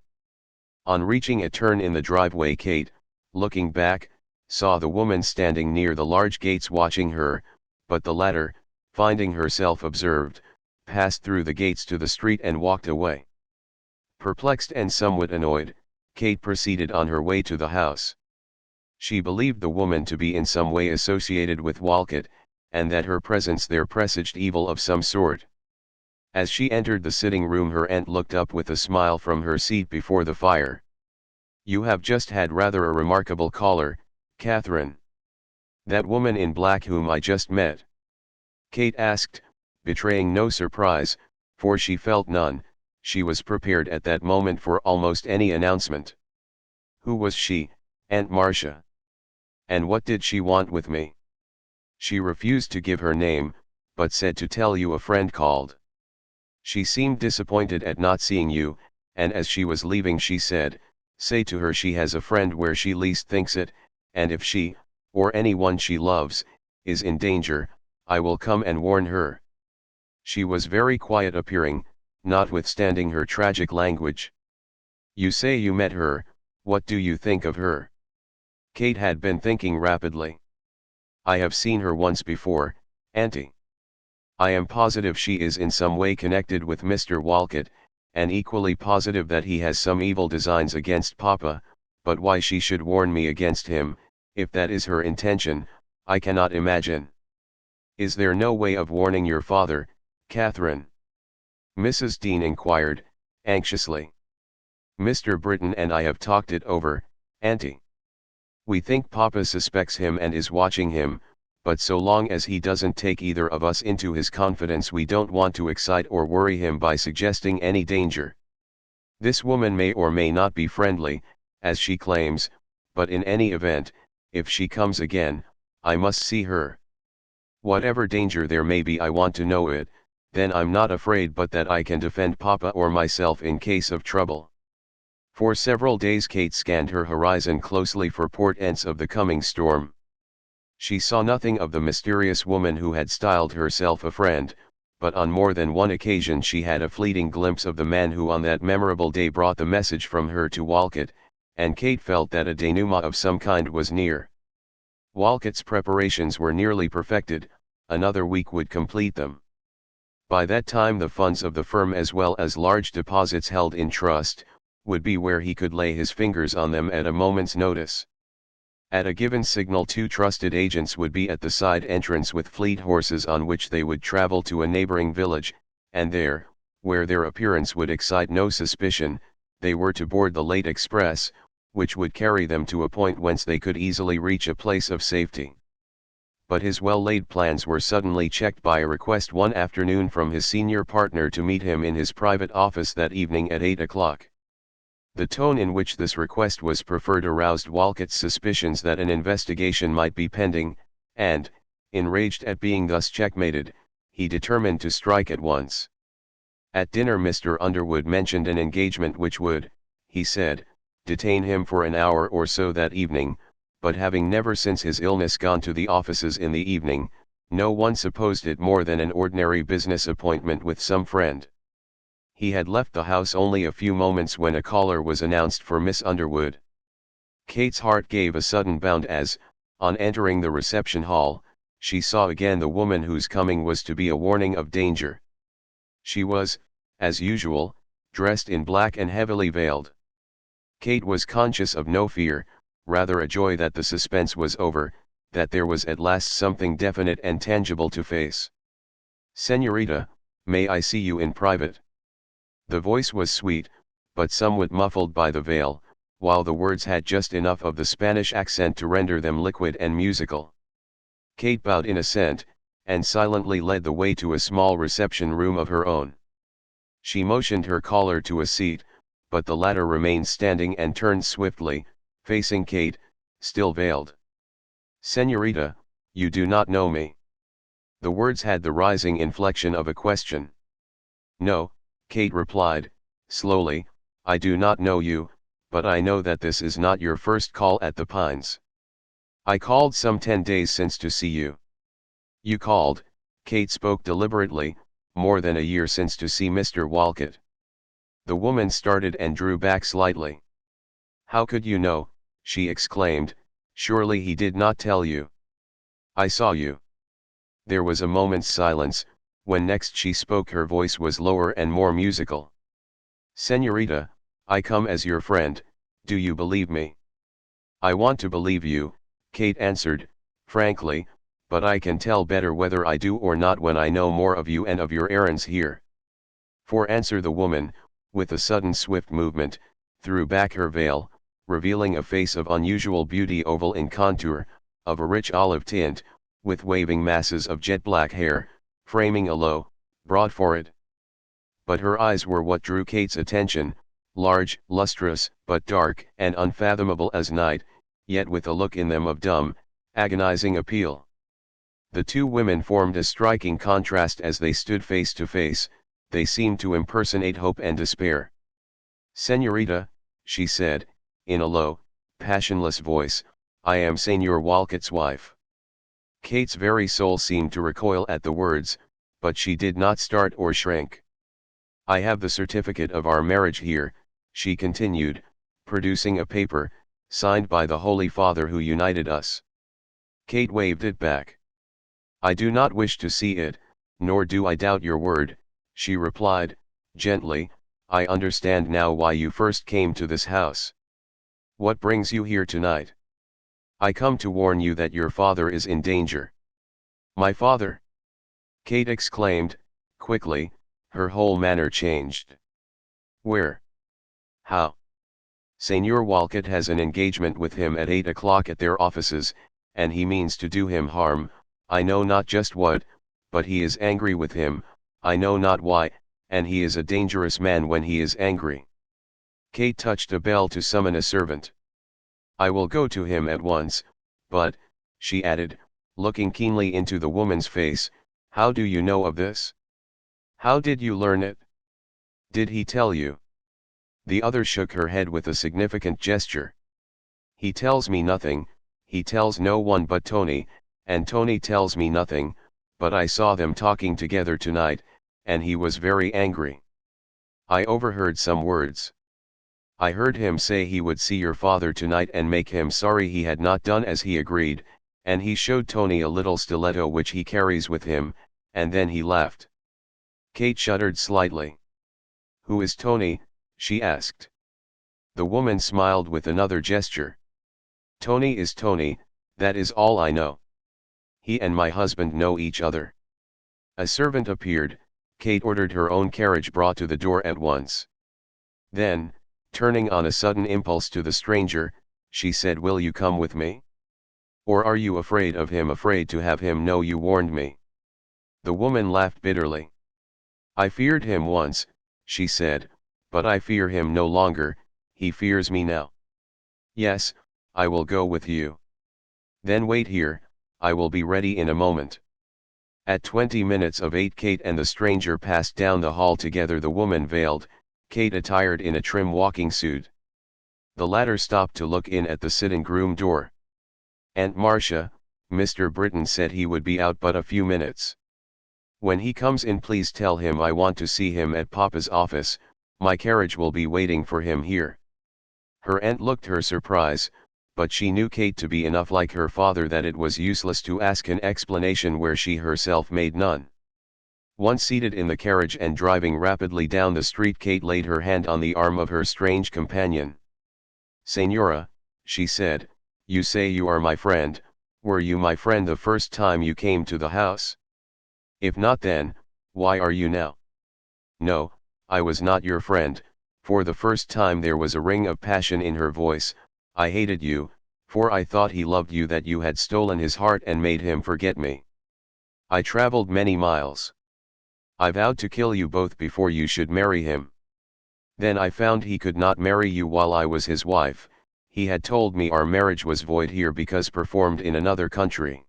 On reaching a turn in the driveway Kate, looking back, saw the woman standing near the large gates watching her, but the latter, finding herself observed, passed through the gates to the street and walked away. Perplexed and somewhat annoyed, Kate proceeded on her way to the house. She believed the woman to be in some way associated with Walcott, and that her presence there presaged evil of some sort. As she entered the sitting room her aunt looked up with a smile from her seat before the fire. "You have just had rather a remarkable caller, Catherine." "That woman in black whom I just met?" Kate asked, betraying no surprise, for she felt none. She was prepared at that moment for almost any announcement. "Who was she, Aunt Marcia? And what did she want with me?" "She refused to give her name, but said to tell you a friend called. She seemed disappointed at not seeing you, and as she was leaving she said, 'Say to her she has a friend where she least thinks it, and if she, or anyone she loves, is in danger, I will come and warn her.' She was very quiet appearing, notwithstanding her tragic language." "You say you met her, what do you think of her?" Kate had been thinking rapidly. "I have seen her once before, Auntie. I am positive she is in some way connected with Mr. Walcott, and equally positive that he has some evil designs against Papa, but why she should warn me against him, if that is her intention, I cannot imagine." "Is there no way of warning your father, Catherine?" Mrs. Dean inquired, anxiously. "Mr. Britton and I have talked it over, Auntie. We think Papa suspects him and is watching him, but so long as he doesn't take either of us into his confidence we don't want to excite or worry him by suggesting any danger. This woman may or may not be friendly, as she claims, but in any event, if she comes again, I must see her. Whatever danger there may be I want to know it, then I'm not afraid but that I can defend Papa or myself in case of trouble." For several days Kate scanned her horizon closely for portents of the coming storm. She saw nothing of the mysterious woman who had styled herself a friend, but on more than one occasion she had a fleeting glimpse of the man who on that memorable day brought the message from her to Walcott, and Kate felt that a denouement of some kind was near. Walcott's preparations were nearly perfected, another week would complete them. By that time the funds of the firm as well as large deposits held in trust, would be where he could lay his fingers on them at a moment's notice. At a given signal 2 trusted agents would be at the side entrance with fleet horses on which they would travel to a neighboring village, and there, where their appearance would excite no suspicion, they were to board the late express, which would carry them to a point whence they could easily reach a place of safety. But his well-laid plans were suddenly checked by a request one afternoon from his senior partner to meet him in his private office that evening at 8 o'clock. The tone in which this request was preferred aroused Walcott's suspicions that an investigation might be pending, and, enraged at being thus checkmated, he determined to strike at once. At dinner Mr. Underwood mentioned an engagement which would, he said, detain him for an hour or so that evening, but having never since his illness gone to the offices in the evening, no one supposed it more than an ordinary business appointment with some friend. He had left the house only a few moments when a caller was announced for Miss Underwood. Kate's heart gave a sudden bound as, on entering the reception hall, she saw again the woman whose coming was to be a warning of danger. She was, as usual, dressed in black and heavily veiled. Kate was conscious of no fear, rather a joy that the suspense was over, that there was at last something definite and tangible to face. "Señorita, may I see you in private?" The voice was sweet, but somewhat muffled by the veil, while the words had just enough of the Spanish accent to render them liquid and musical. Kate bowed in assent, and silently led the way to a small reception room of her own. She motioned her caller to a seat, but the latter remained standing and turned swiftly, facing Kate, still veiled. "Señorita, you do not know me." The words had the rising inflection of a question. "No," Kate replied, slowly, "I do not know you, but I know that this is not your first call at the Pines. I called some 10 days since to see you." "You called," Kate spoke deliberately, "more than a year since to see Mr. Walcott." The woman started and drew back slightly. "How could you know?" she exclaimed, "surely he did not tell you." "I saw you." There was a moment's silence. When next she spoke her voice was lower and more musical. "Señorita, I come as your friend, do you believe me?" "I want to believe you," Kate answered, frankly, "but I can tell better whether I do or not when I know more of you and of your errands here." For answer the woman, with a sudden swift movement, threw back her veil, revealing a face of unusual beauty, oval in contour, of a rich olive tint, with waving masses of jet-black hair, framing a low, broad forehead. But her eyes were what drew Kate's attention, large, lustrous, but dark and unfathomable as night, yet with a look in them of dumb, agonizing appeal. The two women formed a striking contrast as they stood face to face. They seemed to impersonate hope and despair. "Señorita," she said, in a low, passionless voice, "I am Señor Walcott's wife." Kate's very soul seemed to recoil at the words, but she did not start or shrink. "I have the certificate of our marriage here," she continued, producing a paper, signed by the Holy Father who united us. Kate waved it back. "I do not wish to see it, nor do I doubt your word," she replied, gently. "I understand now why you first came to this house. What brings you here tonight?" "I come to warn you that your father is in danger." "My father?" Kate exclaimed, quickly, her whole manner changed. "Where? How?" "Señor Walcott has an engagement with him at 8 o'clock at their offices, and he means to do him harm, I know not just what, but he is angry with him, I know not why, and he is a dangerous man when he is angry." Kate touched a bell to summon a servant. "I will go to him at once, but," she added, looking keenly into the woman's face, "how do you know of this? How did you learn it? Did he tell you?" The other shook her head with a significant gesture. "He tells me nothing, he tells no one but Tony, and Tony tells me nothing, but I saw them talking together tonight, and he was very angry. I overheard some words. I heard him say he would see your father tonight and make him sorry he had not done as he agreed, and he showed Tony a little stiletto which he carries with him, and then he left." Kate shuddered slightly. "Who is Tony?" she asked. The woman smiled with another gesture. "Tony is Tony, that is all I know. He and my husband know each other." A servant appeared. Kate ordered her own carriage brought to the door at once. Then, turning on a sudden impulse to the stranger, she said, "Will you come with me? Or are you afraid of him, afraid to have him know you warned me?" The woman laughed bitterly. "I feared him once," she said, "but I fear him no longer, he fears me now. Yes, I will go with you. Then wait here, I will be ready in a moment." At 8:20, Kate and the stranger passed down the hall together, the woman veiled, Kate attired in a trim walking suit. The latter stopped to look in at the sitting-room door. "Aunt Marcia, Mr. Britton said he would be out but a few minutes. When he comes in, please tell him I want to see him at Papa's office, my carriage will be waiting for him here." Her aunt looked her surprise, but she knew Kate to be enough like her father that it was useless to ask an explanation where she herself made none. Once seated in the carriage and driving rapidly down the street, Kate laid her hand on the arm of her strange companion. "Señora," she said, "you say you are my friend. Were you my friend the first time you came to the house? If not, then, why are you now?" "No, I was not your friend." For the first time there was a ring of passion in her voice. "I hated you, for I thought he loved you, that you had stolen his heart and made him forget me. I traveled many miles. I vowed to kill you both before you should marry him. Then I found he could not marry you while I was his wife. He had told me our marriage was void here because performed in another country.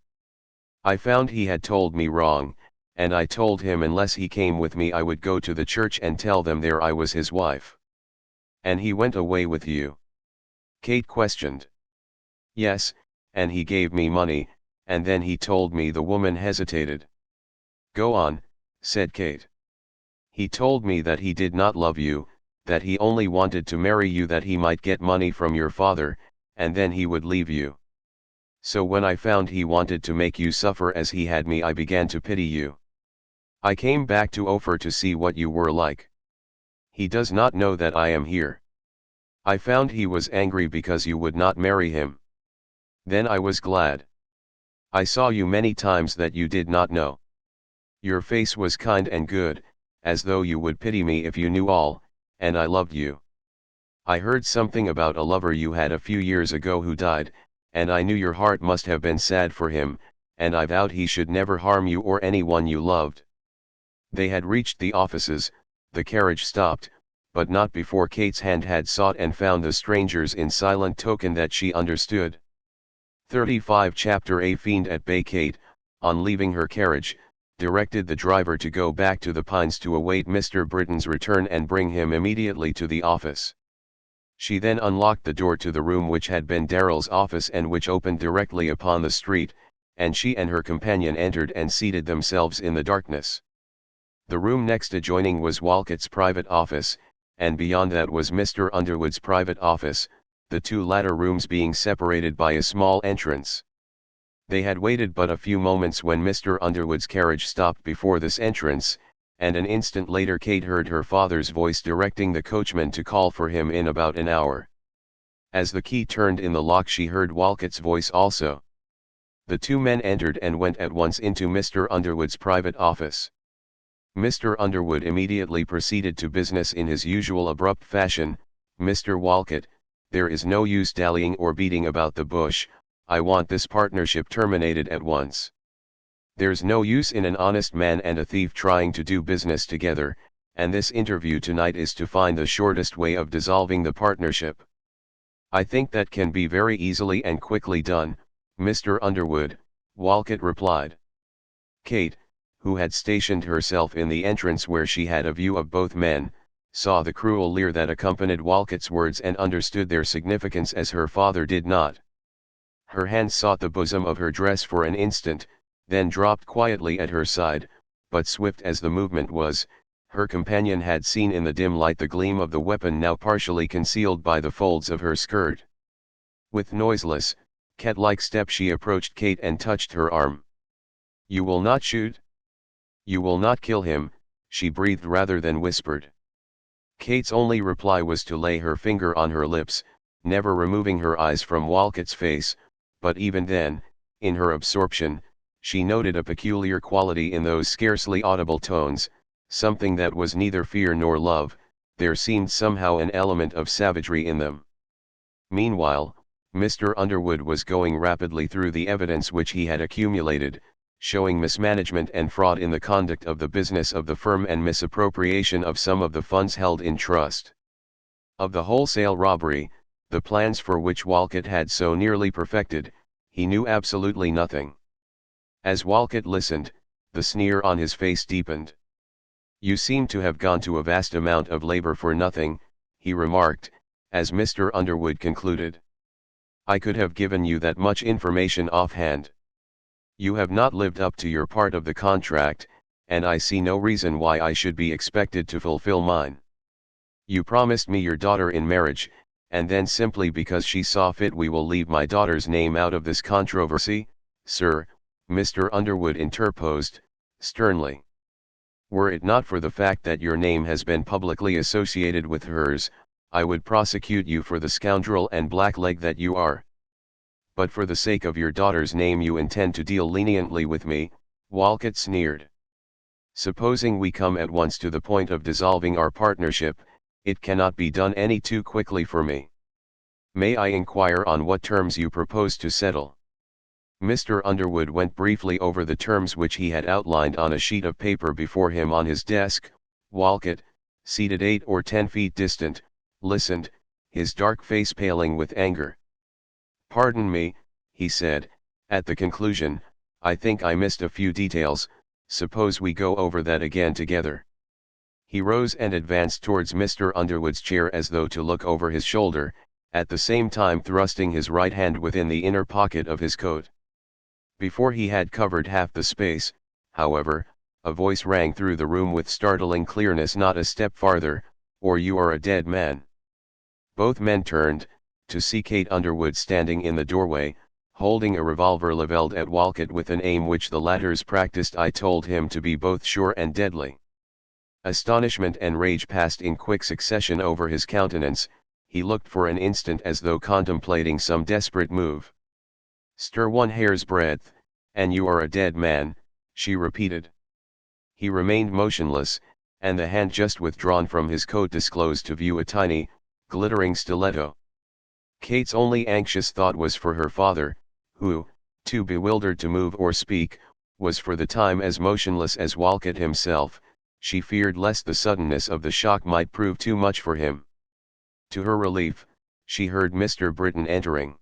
I found he had told me wrong, and I told him unless he came with me I would go to the church and tell them there I was his wife." "And he went away with you?" Kate questioned. "Yes, and he gave me money, and then he told me." The woman hesitated. "Go on," said Kate. "He told me that he did not love you, that he only wanted to marry you that he might get money from your father, and then he would leave you. So when I found he wanted to make you suffer as he had me, I began to pity you. I came back to Ophir to see what you were like. He does not know that I am here. I found he was angry because you would not marry him. Then I was glad. I saw you many times that you did not know. Your face was kind and good, as though you would pity me if you knew all, and I loved you. I heard something about a lover you had a few years ago who died, and I knew your heart must have been sad for him, and I vowed he should never harm you or anyone you loved." They had reached the offices. The carriage stopped, but not before Kate's hand had sought and found the stranger's in silent token that she understood. 35 Chapter A Fiend at Bay. Kate, on leaving her carriage, directed the driver to go back to the Pines to await Mr. Britton's return and bring him immediately to the office. She then unlocked the door to the room which had been Darrell's office and which opened directly upon the street, and she and her companion entered and seated themselves in the darkness. The room next adjoining was Walcott's private office, and beyond that was Mr. Underwood's private office, the two latter rooms being separated by a small entrance. They had waited but a few moments when Mr. Underwood's carriage stopped before this entrance, and an instant later Kate heard her father's voice directing the coachman to call for him in about an hour. As the key turned in the lock she heard Walcott's voice also. The two men entered and went at once into Mr. Underwood's private office. Mr. Underwood immediately proceeded to business in his usual abrupt fashion. "Mr. Walcott, there is no use dallying or beating about the bush. I want this partnership terminated at once. There's no use in an honest man and a thief trying to do business together, and this interview tonight is to find the shortest way of dissolving the partnership." "I think that can be very easily and quickly done, Mr. Underwood," Walcott replied. Kate, who had stationed herself in the entrance where she had a view of both men, saw the cruel leer that accompanied Walcott's words and understood their significance as her father did not. Her hand sought the bosom of her dress for an instant, then dropped quietly at her side, but swift as the movement was, her companion had seen in the dim light the gleam of the weapon now partially concealed by the folds of her skirt. With noiseless, cat-like step she approached Kate and touched her arm. "You will not shoot? You will not kill him," she breathed rather than whispered. Kate's only reply was to lay her finger on her lips, never removing her eyes from Walcott's face, but even then, in her absorption, she noted a peculiar quality in those scarcely audible tones, something that was neither fear nor love. There seemed somehow an element of savagery in them. Meanwhile, Mr. Underwood was going rapidly through the evidence which he had accumulated, showing mismanagement and fraud in the conduct of the business of the firm and misappropriation of some of the funds held in trust. Of the wholesale robbery, the plans for which Walcott had so nearly perfected, he knew absolutely nothing. As Walcott listened, the sneer on his face deepened. "You seem to have gone to a vast amount of labor for nothing," he remarked, as Mr. Underwood concluded. "I could have given you that much information offhand. You have not lived up to your part of the contract, and I see no reason why I should be expected to fulfill mine. You promised me your daughter in marriage, and then simply because she saw fit we will leave my daughter's name out of this controversy." "Sir," Mr. Underwood interposed, sternly. "Were it not for the fact that your name has been publicly associated with hers, I would prosecute you for the scoundrel and blackleg that you are. But for the sake of your daughter's name you intend to deal leniently with me," Walcott sneered. "Supposing we come at once to the point of dissolving our partnership, it cannot be done any too quickly for me. May I inquire on what terms you propose to settle?" Mr. Underwood went briefly over the terms which he had outlined on a sheet of paper before him on his desk. Walcott, seated 8 or 10 feet distant, listened, his dark face paling with anger. "Pardon me," he said, at the conclusion, "I think I missed a few details. Suppose we go over that again together." He rose and advanced towards Mr. Underwood's chair as though to look over his shoulder, at the same time thrusting his right hand within the inner pocket of his coat. Before he had covered half the space, however, a voice rang through the room with startling clearness: "Not a step farther, or you are a dead man." Both men turned, to see Kate Underwood standing in the doorway, holding a revolver levelled at Walcott with an aim which the latter's practiced eye told him to be both sure and deadly. Astonishment and rage passed in quick succession over his countenance. He looked for an instant as though contemplating some desperate move. "Stir one hair's breadth, and you are a dead man," she repeated. He remained motionless, and the hand just withdrawn from his coat disclosed to view a tiny, glittering stiletto. Kate's only anxious thought was for her father, who, too bewildered to move or speak, was for the time as motionless as Walcott himself. She feared lest the suddenness of the shock might prove too much for him. To her relief, she heard Mr. Britton entering.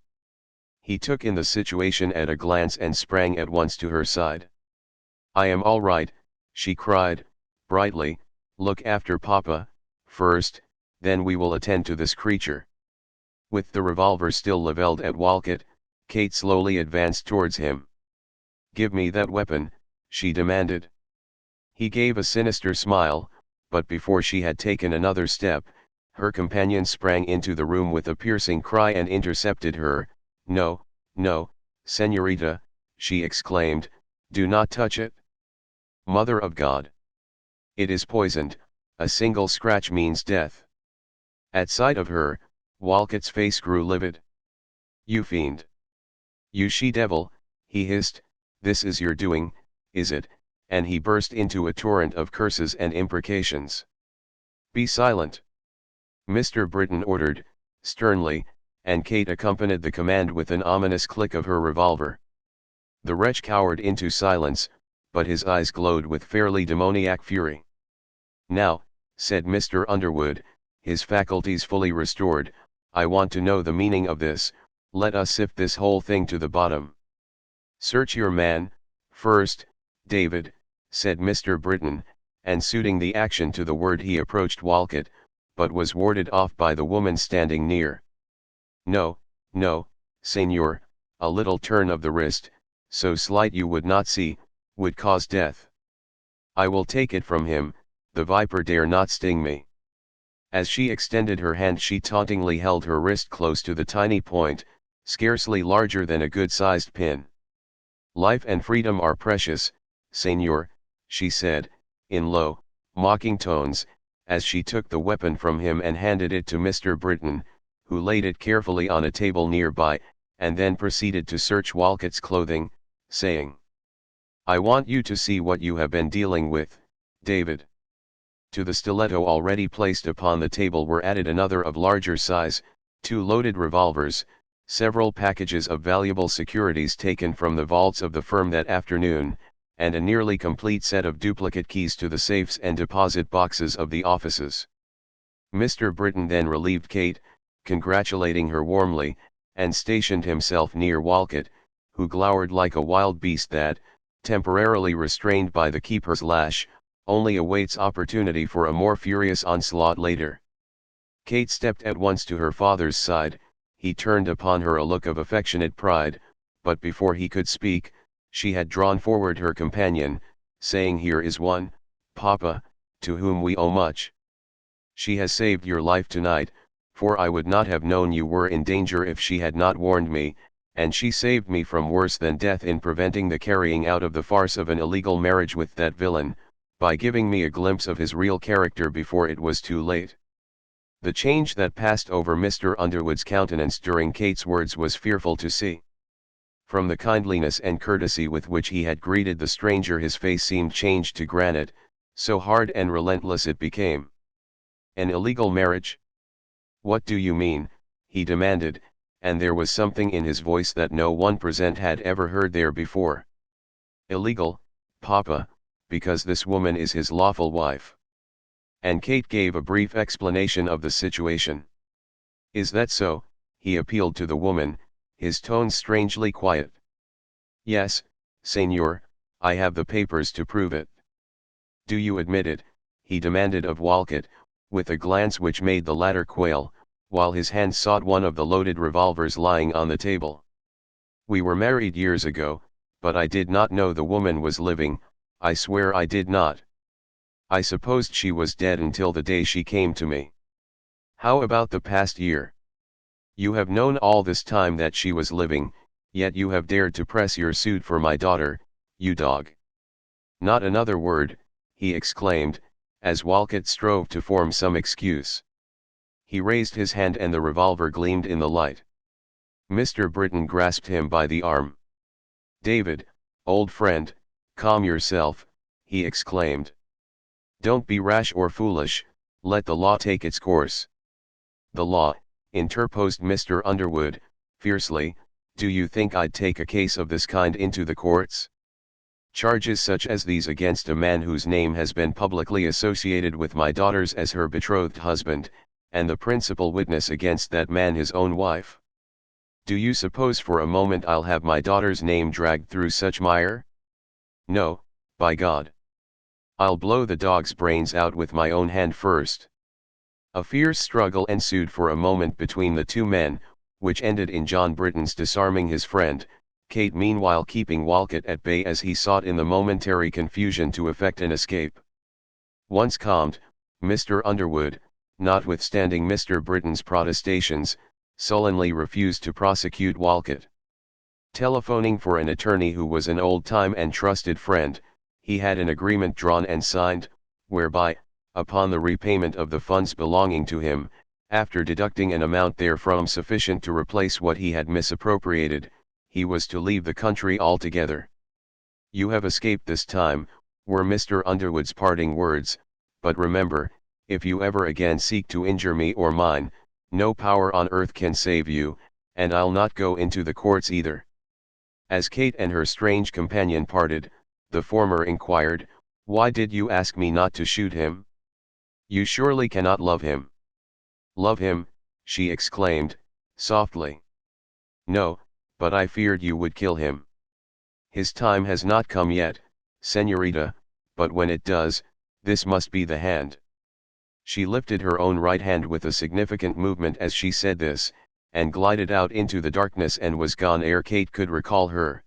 He took in the situation at a glance and sprang at once to her side. "I am all right," she cried, brightly. "Look after Papa, first, then we will attend to this creature." With the revolver still levelled at Walcott, Kate slowly advanced towards him. "Give me that weapon," she demanded. He gave a sinister smile, but before she had taken another step, her companion sprang into the room with a piercing cry and intercepted her. "No, no, señorita," she exclaimed, "do not touch it. Mother of God! It is poisoned, a single scratch means death." At sight of her, Walcott's face grew livid. "You fiend! You she-devil," he hissed, "this is your doing, is it?" and he burst into a torrent of curses and imprecations. "Be silent!" Mr. Britton ordered, sternly, and Kate accompanied the command with an ominous click of her revolver. The wretch cowered into silence, but his eyes glowed with fairly demoniac fury. "Now," said Mr. Underwood, his faculties fully restored, "I want to know the meaning of this. Let us sift this whole thing to the bottom." "Search your man, first, David," said Mr. Britton, and suiting the action to the word he approached Walcott, but was warded off by the woman standing near. "No, no, Señor, a little turn of the wrist, so slight you would not see, would cause death. I will take it from him, the viper dare not sting me. As she extended her hand she tauntingly held her wrist close to the tiny point, scarcely larger than a good-sized pin. Life and freedom are precious, Señor, she said, in low, mocking tones, as she took the weapon from him and handed it to Mr. Britton, who laid it carefully on a table nearby, and then proceeded to search Walcott's clothing, saying, I want you to see what you have been dealing with, David. To the stiletto already placed upon the table were added another of larger size, 2 loaded revolvers, several packages of valuable securities taken from the vaults of the firm that afternoon, and a nearly complete set of duplicate keys to the safes and deposit boxes of the offices. Mr. Britton then relieved Kate, congratulating her warmly, and stationed himself near Walcott, who glowered like a wild beast that, temporarily restrained by the keeper's lash, only awaits opportunity for a more furious onslaught later. Kate stepped at once to her father's side. He turned upon her a look of affectionate pride, but before he could speak, she had drawn forward her companion, saying, Here is one, Papa, to whom we owe much. She has saved your life tonight, for I would not have known you were in danger if she had not warned me, and she saved me from worse than death in preventing the carrying out of the farce of an illegal marriage with that villain, by giving me a glimpse of his real character before it was too late. The change that passed over Mr. Underwood's countenance during Kate's words was fearful to see. From the kindliness and courtesy with which he had greeted the stranger his face seemed changed to granite, so hard and relentless it became. An illegal marriage? What do you mean? He demanded, and there was something in his voice that no one present had ever heard there before. Illegal, Papa, because this woman is his lawful wife. And Kate gave a brief explanation of the situation. Is that so? He appealed to the woman, his tones strangely quiet. Yes, Señor, I have the papers to prove it. Do you admit it? He demanded of Walcott, with a glance which made the latter quail, while his hand sought one of the loaded revolvers lying on the table. We were married years ago, but I did not know the woman was living, I swear I did not. I supposed she was dead until the day she came to me. How about the past year? You have known all this time that she was living, yet you have dared to press your suit for my daughter, you dog. Not another word, he exclaimed, as Walcott strove to form some excuse. He raised his hand and the revolver gleamed in the light. Mr. Britton grasped him by the arm. David, old friend, calm yourself, he exclaimed. Don't be rash or foolish, let the law take its course. The law, interposed Mr. Underwood, fiercely, do you think I'd take a case of this kind into the courts? Charges such as these against a man whose name has been publicly associated with my daughter's as her betrothed husband, and the principal witness against that man his own wife. Do you suppose for a moment I'll have my daughter's name dragged through such mire? No, by God. I'll blow the dog's brains out with my own hand first. A fierce struggle ensued for a moment between the two men, which ended in John Britton's disarming his friend, Kate meanwhile keeping Walcott at bay as he sought in the momentary confusion to effect an escape. Once calmed, Mr. Underwood, notwithstanding Mr. Britton's protestations, sullenly refused to prosecute Walcott. Telephoning for an attorney who was an old-time and trusted friend, he had an agreement drawn and signed, whereby, upon the repayment of the funds belonging to him, after deducting an amount therefrom sufficient to replace what he had misappropriated, he was to leave the country altogether. You have escaped this time, were Mr. Underwood's parting words, but remember, if you ever again seek to injure me or mine, no power on earth can save you, and I'll not go into the courts either. As Kate and her strange companion parted, the former inquired, Why did you ask me not to shoot him? You surely cannot love him. Love him, she exclaimed, softly. No, but I feared you would kill him. His time has not come yet, señorita, but when it does, this must be the hand. She lifted her own right hand with a significant movement as she said this, and glided out into the darkness and was gone ere Kate could recall her.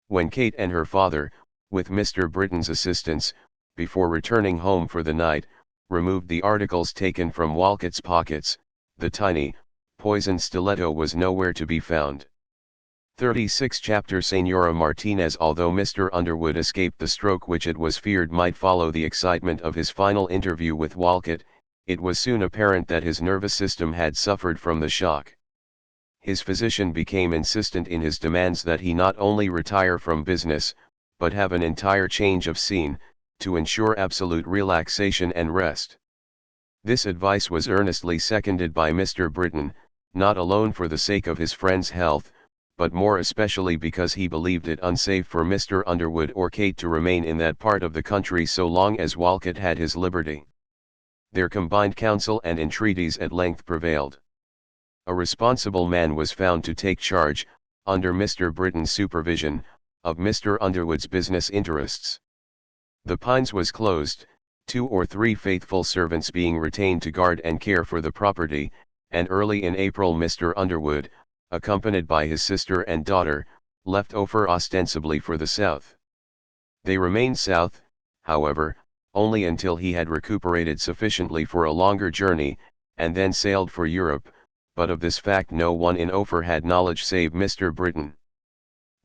When Kate and her father, with Mr. Britton's assistance, before returning home for the night, removed the articles taken from Walcott's pockets, the tiny, poisoned stiletto was nowhere to be found. 36 Chapter Señora Martinez. Although Mr. Underwood escaped the stroke which it was feared might follow the excitement of his final interview with Walcott, it was soon apparent that his nervous system had suffered from the shock. His physician became insistent in his demands that he not only retire from business, but have an entire change of scene, to ensure absolute relaxation and rest. This advice was earnestly seconded by Mr. Britton, not alone for the sake of his friend's health, but more especially because he believed it unsafe for Mr. Underwood or Kate to remain in that part of the country so long as Walcott had his liberty. Their combined counsel and entreaties at length prevailed. A responsible man was found to take charge, under Mr. Britton's supervision, of Mr. Underwood's business interests. The Pines was closed, 2 or 3 faithful servants being retained to guard and care for the property, and early in April Mr. Underwood, accompanied by his sister and daughter, left Ophir ostensibly for the south. They remained south, however, only until he had recuperated sufficiently for a longer journey, and then sailed for Europe, but of this fact no one in Ophir had knowledge save Mr. Britton.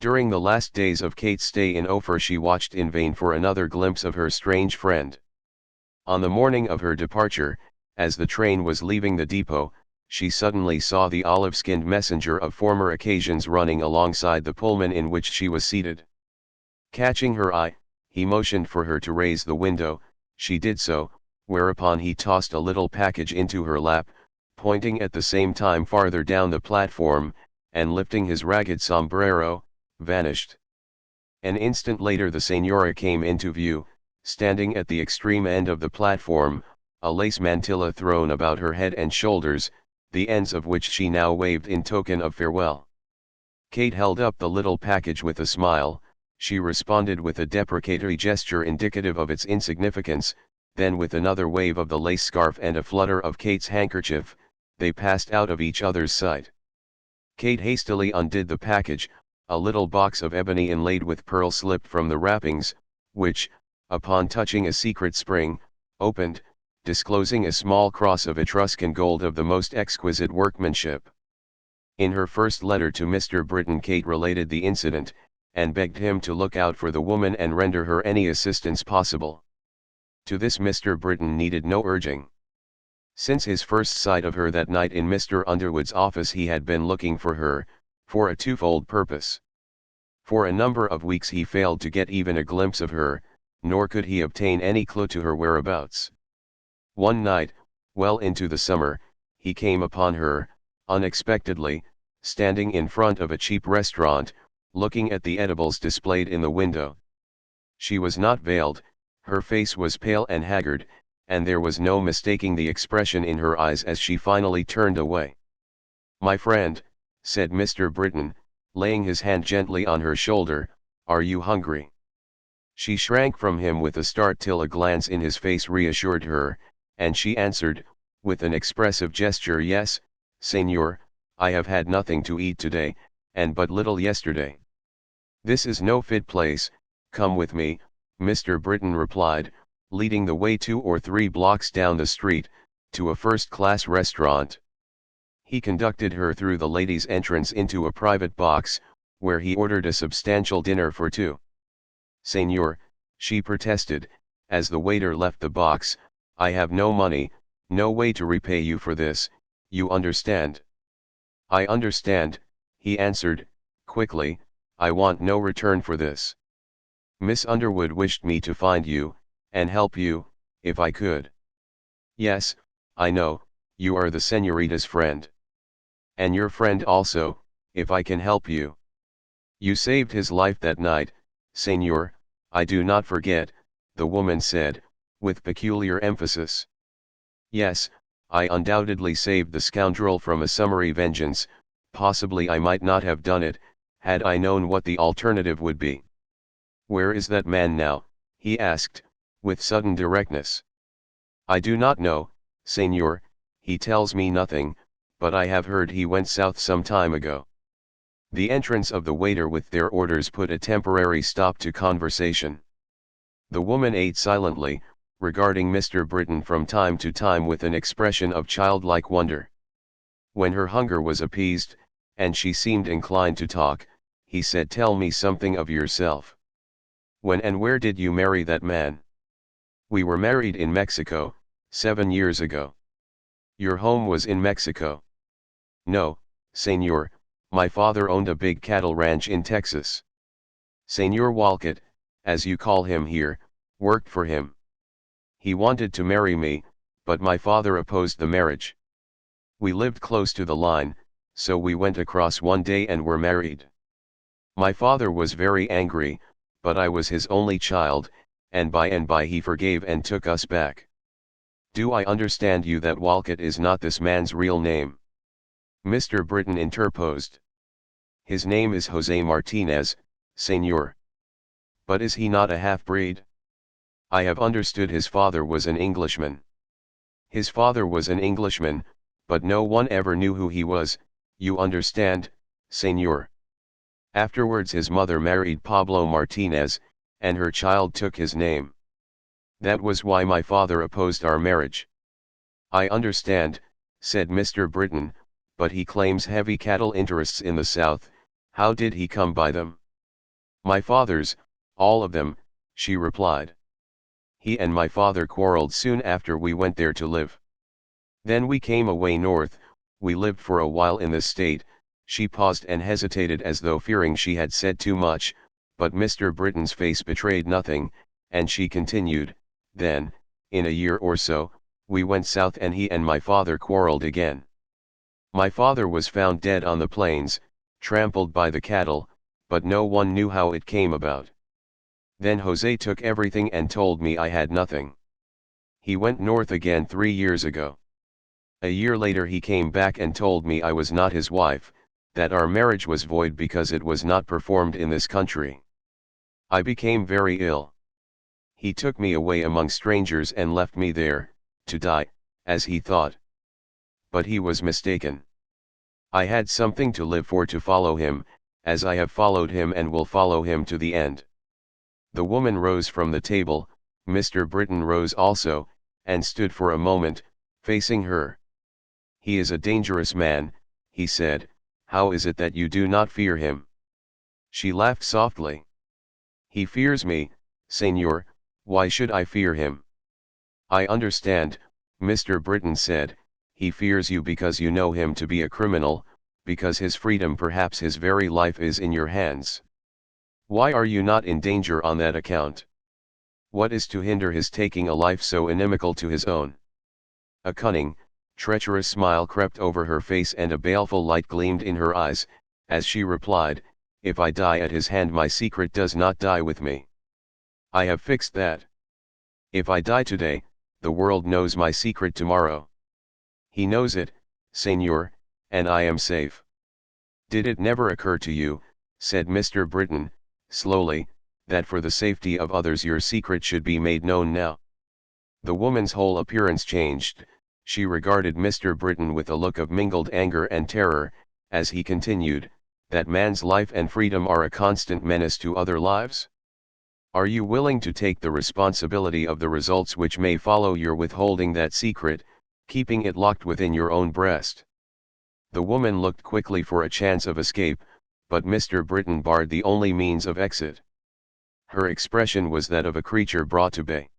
During the last days of Kate's stay in Ophir she watched in vain for another glimpse of her strange friend. On the morning of her departure, as the train was leaving the depot, she suddenly saw the olive-skinned messenger of former occasions running alongside the Pullman in which she was seated. Catching her eye, he motioned for her to raise the window. She did so, whereupon he tossed a little package into her lap, pointing at the same time farther down the platform, and lifting his ragged sombrero, vanished. An instant later the Señora came into view, standing at the extreme end of the platform, a lace mantilla thrown about her head and shoulders, the ends of which she now waved in token of farewell. Kate held up the little package with a smile. She responded with a deprecatory gesture indicative of its insignificance, then with another wave of the lace scarf and a flutter of Kate's handkerchief, they passed out of each other's sight. Kate hastily undid the package. A little box of ebony inlaid with pearl slipped from the wrappings, which, upon touching a secret spring, opened, disclosing a small cross of Etruscan gold of the most exquisite workmanship. In her first letter to Mr. Britton Kate related the incident, and begged him to look out for the woman and render her any assistance possible. To this Mr. Britton needed no urging. Since his first sight of her that night in Mr. Underwood's office he had been looking for her, for a twofold purpose. For a number of weeks he failed to get even a glimpse of her, nor could he obtain any clue to her whereabouts. One night, well into the summer, he came upon her, unexpectedly, standing in front of a cheap restaurant, looking at the edibles displayed in the window. She was not veiled, her face was pale and haggard, and there was no mistaking the expression in her eyes as she finally turned away. "My friend," said Mr. Britton, laying his hand gently on her shoulder, "are you hungry?" She shrank from him with a start till a glance in his face reassured her, and she answered, with an expressive gesture, "Yes, Señor, I have had nothing to eat today, and but little yesterday." "This is no fit place, come with me," Mr. Britton replied, leading the way 2 or 3 blocks down the street, to a first-class restaurant. He conducted her through the ladies' entrance into a private box, where he ordered a substantial dinner for 2. "Señor," she protested, as the waiter left the box, "I have no money, no way to repay you for this, you understand." "I understand," he answered, quickly, "I want no return for this. Miss Underwood wished me to find you, and help you, if I could." "Yes, I know, you are the señorita's friend. And your friend also, if I can help you. You saved his life that night, Señor, I do not forget," the woman said, with peculiar emphasis. "Yes, I undoubtedly saved the scoundrel from a summary vengeance. Possibly I might not have done it, had I known what the alternative would be." "Where is that man now?" he asked, with sudden directness. "I do not know, Señor, he tells me nothing, but I have heard he went south some time ago. The entrance of the waiter with their orders put a temporary stop to conversation. The woman ate silently, regarding Mr. Britton from time to time with an expression of childlike wonder. When her hunger was appeased, and she seemed inclined to talk, he said, "Tell me something of yourself. When and where did you marry that man?" "We were married in Mexico, 7 years ago." "Your home was in Mexico?" "No, Señor, my father owned a big cattle ranch in Texas. Señor Walcott, as you call him here, worked for him. He wanted to marry me, but my father opposed the marriage. We lived close to the line, so we went across one day and were married. My father was very angry, but I was his only child, and by he forgave and took us back." "Do I understand you that Walcott is not this man's real name?" Mr. Britton interposed. "His name is José Martinez, Señor." "But is he not a half-breed? I have understood his father was an Englishman." "His father was an Englishman, but no one ever knew who he was, you understand, Señor. Afterwards his mother married Pablo Martinez, and her child took his name. That was why my father opposed our marriage." "I understand," said Mr. Britton, "but he claims heavy cattle interests in the South. How did he come by them?" "My father's, all of them," she replied. "He and my father quarreled soon after we went there to live. Then we came away north. We lived for a while in the state." She paused and hesitated as though fearing she had said too much, but Mr. Britton's face betrayed nothing, and she continued, "Then, in a year or so, we went south and he and my father quarreled again. My father was found dead on the plains, trampled by the cattle, but no one knew how it came about. Then Jose took everything and told me I had nothing. He went north again 3 years ago. A year later he came back and told me I was not his wife, that our marriage was void because it was not performed in this country. I became very ill. He took me away among strangers and left me there, to die, as he thought. But he was mistaken. I had something to live for to follow him, as I have followed him and will follow him to the end." The woman rose from the table, Mr. Britton rose also, and stood for a moment, facing her. "He is a dangerous man," he said. "How is it that you do not fear him?" She laughed softly. "He fears me, Señor. Why should I fear him?" "I understand," Mr. Britton said. "He fears you because you know him to be a criminal, because his freedom, perhaps his very life, is in your hands. Why are you not in danger on that account? What is to hinder his taking a life so inimical to his own?" A cunning, treacherous smile crept over her face and a baleful light gleamed in her eyes, as she replied, "If I die at his hand, my secret does not die with me. I have fixed that. If I die today, the world knows my secret tomorrow. He knows it, Señor, and I am safe." "Did it never occur to you," said Mr. Britton, slowly, "that for the safety of others your secret should be made known now?" The woman's whole appearance changed. She regarded Mr. Britton with a look of mingled anger and terror, as he continued, "That man's life and freedom are a constant menace to other lives? Are you willing to take the responsibility of the results which may follow your withholding that secret, keeping it locked within your own breast?" The woman looked quickly for a chance of escape, but Mr. Britton barred the only means of exit. Her expression was that of a creature brought to bay.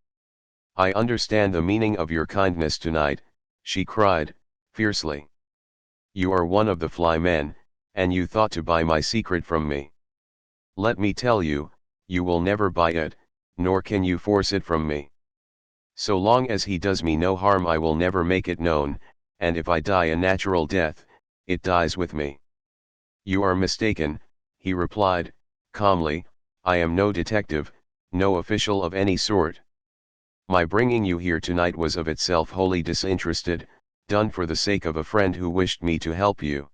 "I understand the meaning of your kindness tonight," she cried, fiercely. "You are one of the fly men, and you thought to buy my secret from me. Let me tell you, you will never buy it, nor can you force it from me. So long as he does me no harm I will never make it known, and if I die a natural death, it dies with me." "You are mistaken," he replied, calmly. "I am no detective, no official of any sort. My bringing you here tonight was of itself wholly disinterested, done for the sake of a friend who wished me to help you.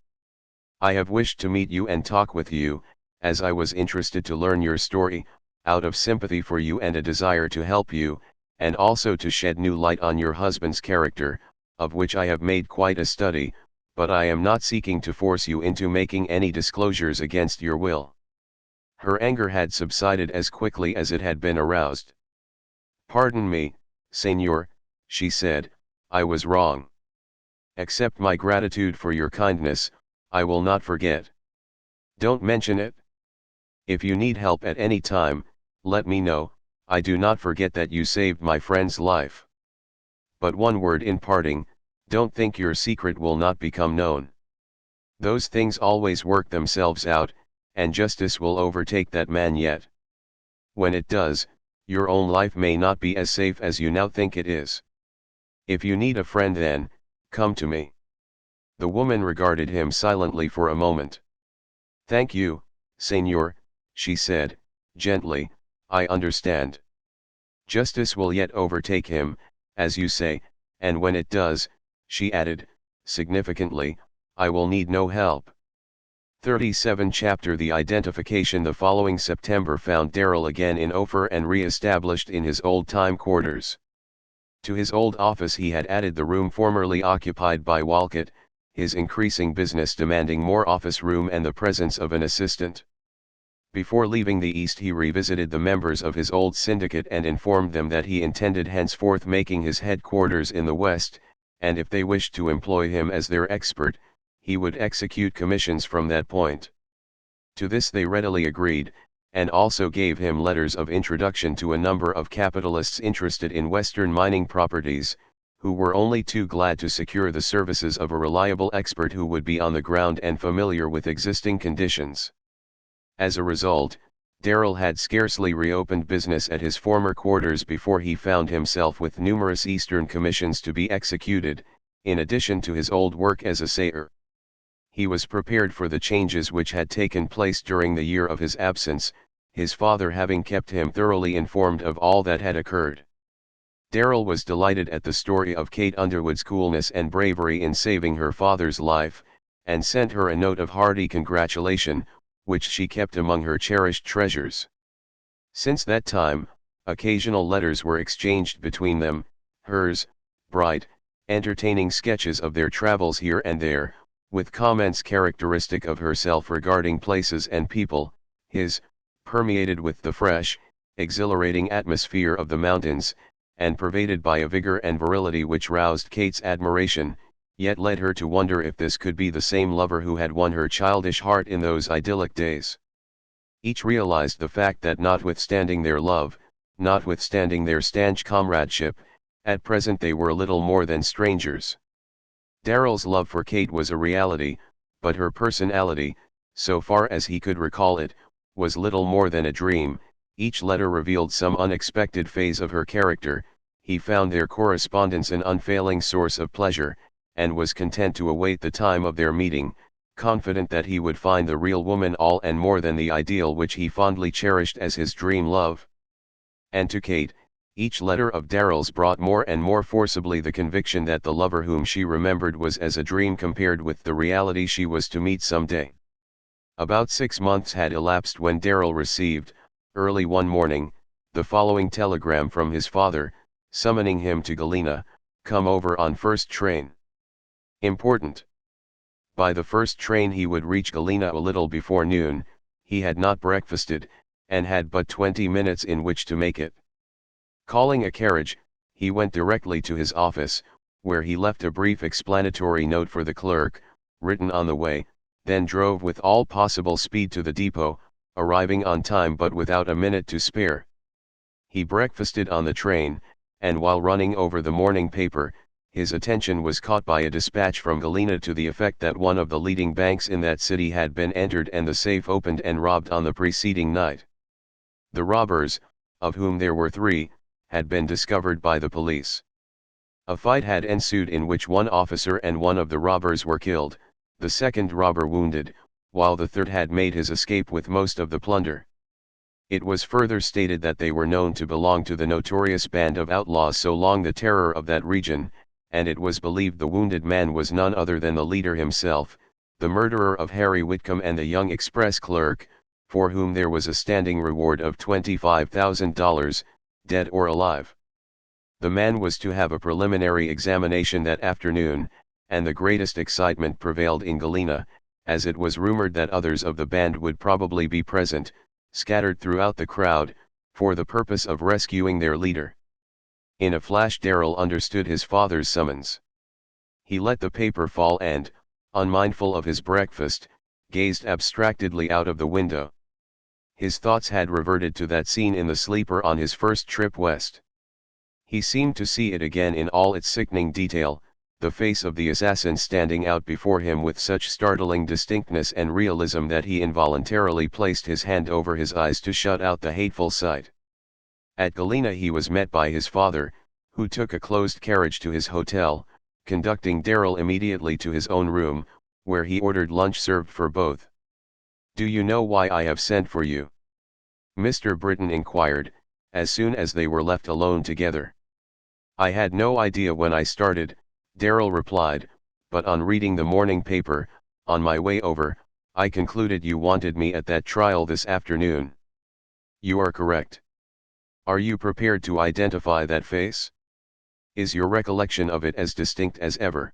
I have wished to meet you and talk with you, as I was interested to learn your story, out of sympathy for you and a desire to help you, and also to shed new light on your husband's character, of which I have made quite a study, but I am not seeking to force you into making any disclosures against your will." Her anger had subsided as quickly as it had been aroused. "Pardon me, Señor," she said, "I was wrong. Accept my gratitude for your kindness, I will not forget. Don't mention it. If you need help at any time, let me know, I do not forget that you saved my friend's life. But one word in parting, don't think your secret will not become known. Those things always work themselves out, and justice will overtake that man yet. When it does, your own life may not be as safe as you now think it is. If you need a friend then, come to me." The woman regarded him silently for a moment. "Thank you, Señor," she said, gently, "I understand. Justice will yet overtake him, as you say, and when it does," she added, significantly, "I will need no help." 37 Chapter The identification. The following September found Darrell again in Ophir and re-established in his old-time quarters. To his old office he had added the room formerly occupied by Walcott, his increasing business demanding more office room and the presence of an assistant. Before leaving the East he revisited the members of his old syndicate and informed them that he intended henceforth making his headquarters in the West, and if they wished to employ him as their expert, he would execute commissions from that point. To this they readily agreed, and also gave him letters of introduction to a number of capitalists interested in Western mining properties, who were only too glad to secure the services of a reliable expert who would be on the ground and familiar with existing conditions. As a result, Darrell had scarcely reopened business at his former quarters before he found himself with numerous Eastern commissions to be executed, in addition to his old work as a sayer. He was prepared for the changes which had taken place during the year of his absence, his father having kept him thoroughly informed of all that had occurred. Darrell was delighted at the story of Kate Underwood's coolness and bravery in saving her father's life, and sent her a note of hearty congratulation, which she kept among her cherished treasures. Since that time, occasional letters were exchanged between them, hers, bright, entertaining sketches of their travels here and there, with comments characteristic of herself regarding places and people, his, permeated with the fresh, exhilarating atmosphere of the mountains, and pervaded by a vigor and virility which roused Kate's admiration, yet led her to wonder if this could be the same lover who had won her childish heart in those idyllic days. Each realized the fact that notwithstanding their love, notwithstanding their stanch comradeship, at present they were little more than strangers. Darrell's love for Kate was a reality, but her personality, so far as he could recall it, was little more than a dream. Each letter revealed some unexpected phase of her character. He found their correspondence an unfailing source of pleasure, and was content to await the time of their meeting, confident that he would find the real woman all and more than the ideal which he fondly cherished as his dream love. And to Kate, each letter of Darrell's brought more and more forcibly the conviction that the lover whom she remembered was as a dream compared with the reality she was to meet some day. About 6 months had elapsed when Darrell received, early one morning, the following telegram from his father, summoning him to Galena, "Come over on first train." Important. By the first train he would reach Galena a little before noon. He had not breakfasted, and had but 20 minutes in which to make it. Calling a carriage, he went directly to his office, where he left a brief explanatory note for the clerk, written on the way, then drove with all possible speed to the depot, arriving on time but without a minute to spare. He breakfasted on the train, and while running over the morning paper, his attention was caught by a dispatch from Galena to the effect that one of the leading banks in that city had been entered and the safe opened and robbed on the preceding night. The robbers, of whom there were 3, had been discovered by the police. A fight had ensued in which one officer and one of the robbers were killed, the second robber wounded, while the third had made his escape with most of the plunder. It was further stated that they were known to belong to the notorious band of outlaws so long the terror of that region, and it was believed the wounded man was none other than the leader himself, the murderer of Harry Whitcomb and the young express clerk, for whom there was a standing reward of $25,000, dead or alive. The man was to have a preliminary examination that afternoon, and the greatest excitement prevailed in Galena, as it was rumored that others of the band would probably be present, scattered throughout the crowd, for the purpose of rescuing their leader. In a flash Darrell understood his father's summons. He let the paper fall and, unmindful of his breakfast, gazed abstractedly out of the window. His thoughts had reverted to that scene in the sleeper on his first trip west. He seemed to see it again in all its sickening detail, the face of the assassin standing out before him with such startling distinctness and realism that he involuntarily placed his hand over his eyes to shut out the hateful sight. At Galena he was met by his father, who took a closed carriage to his hotel, conducting Darrell immediately to his own room, where he ordered lunch served for both. "Do you know why I have sent for you?" Mr. Britton inquired, as soon as they were left alone together. "I had no idea when I started," Darrell replied, "but on reading the morning paper, on my way over, I concluded you wanted me at that trial this afternoon." "You are correct." "Are you prepared to identify that face? Is your recollection of it as distinct as ever?"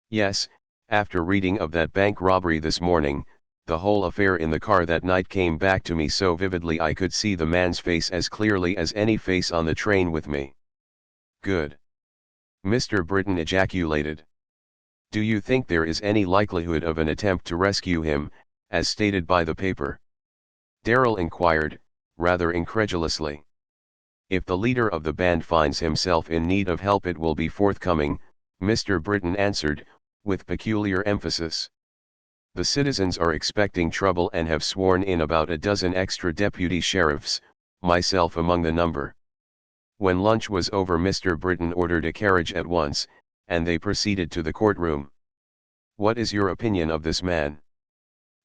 "Yes, after reading of that bank robbery this morning, the whole affair in the car that night came back to me so vividly I could see the man's face as clearly as any face on the train with me." "Good," Mr. Britton ejaculated. "Do you think there is any likelihood of an attempt to rescue him, as stated by the paper?" Darrell inquired, rather incredulously. "If the leader of the band finds himself in need of help it will be forthcoming," Mr. Britton answered, with peculiar emphasis. "The citizens are expecting trouble and have sworn in about a dozen extra deputy sheriffs, myself among the number." When lunch was over Mr. Britton ordered a carriage at once, and they proceeded to the courtroom. "What is your opinion of this man?"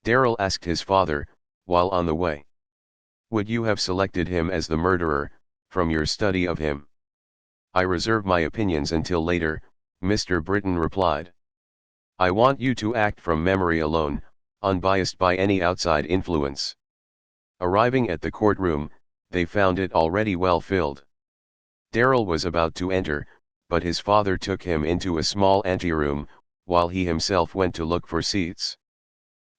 Darrell asked his father, while on the way. "Would you have selected him as the murderer, from your study of him?" "I reserve my opinions until later," Mr. Britton replied. "I want you to act from memory alone, unbiased by any outside influence." Arriving at the courtroom, they found it already well filled. Darrell was about to enter, but his father took him into a small anteroom, while he himself went to look for seats.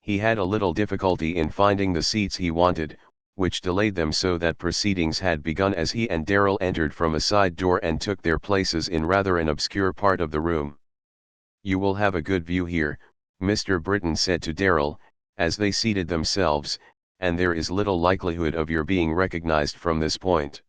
He had a little difficulty in finding the seats he wanted, which delayed them so that proceedings had begun as he and Darrell entered from a side door and took their places in rather an obscure part of the room. "You will have a good view here," Mr. Britton said to Darrell, as they seated themselves, "and there is little likelihood of your being recognized from this point."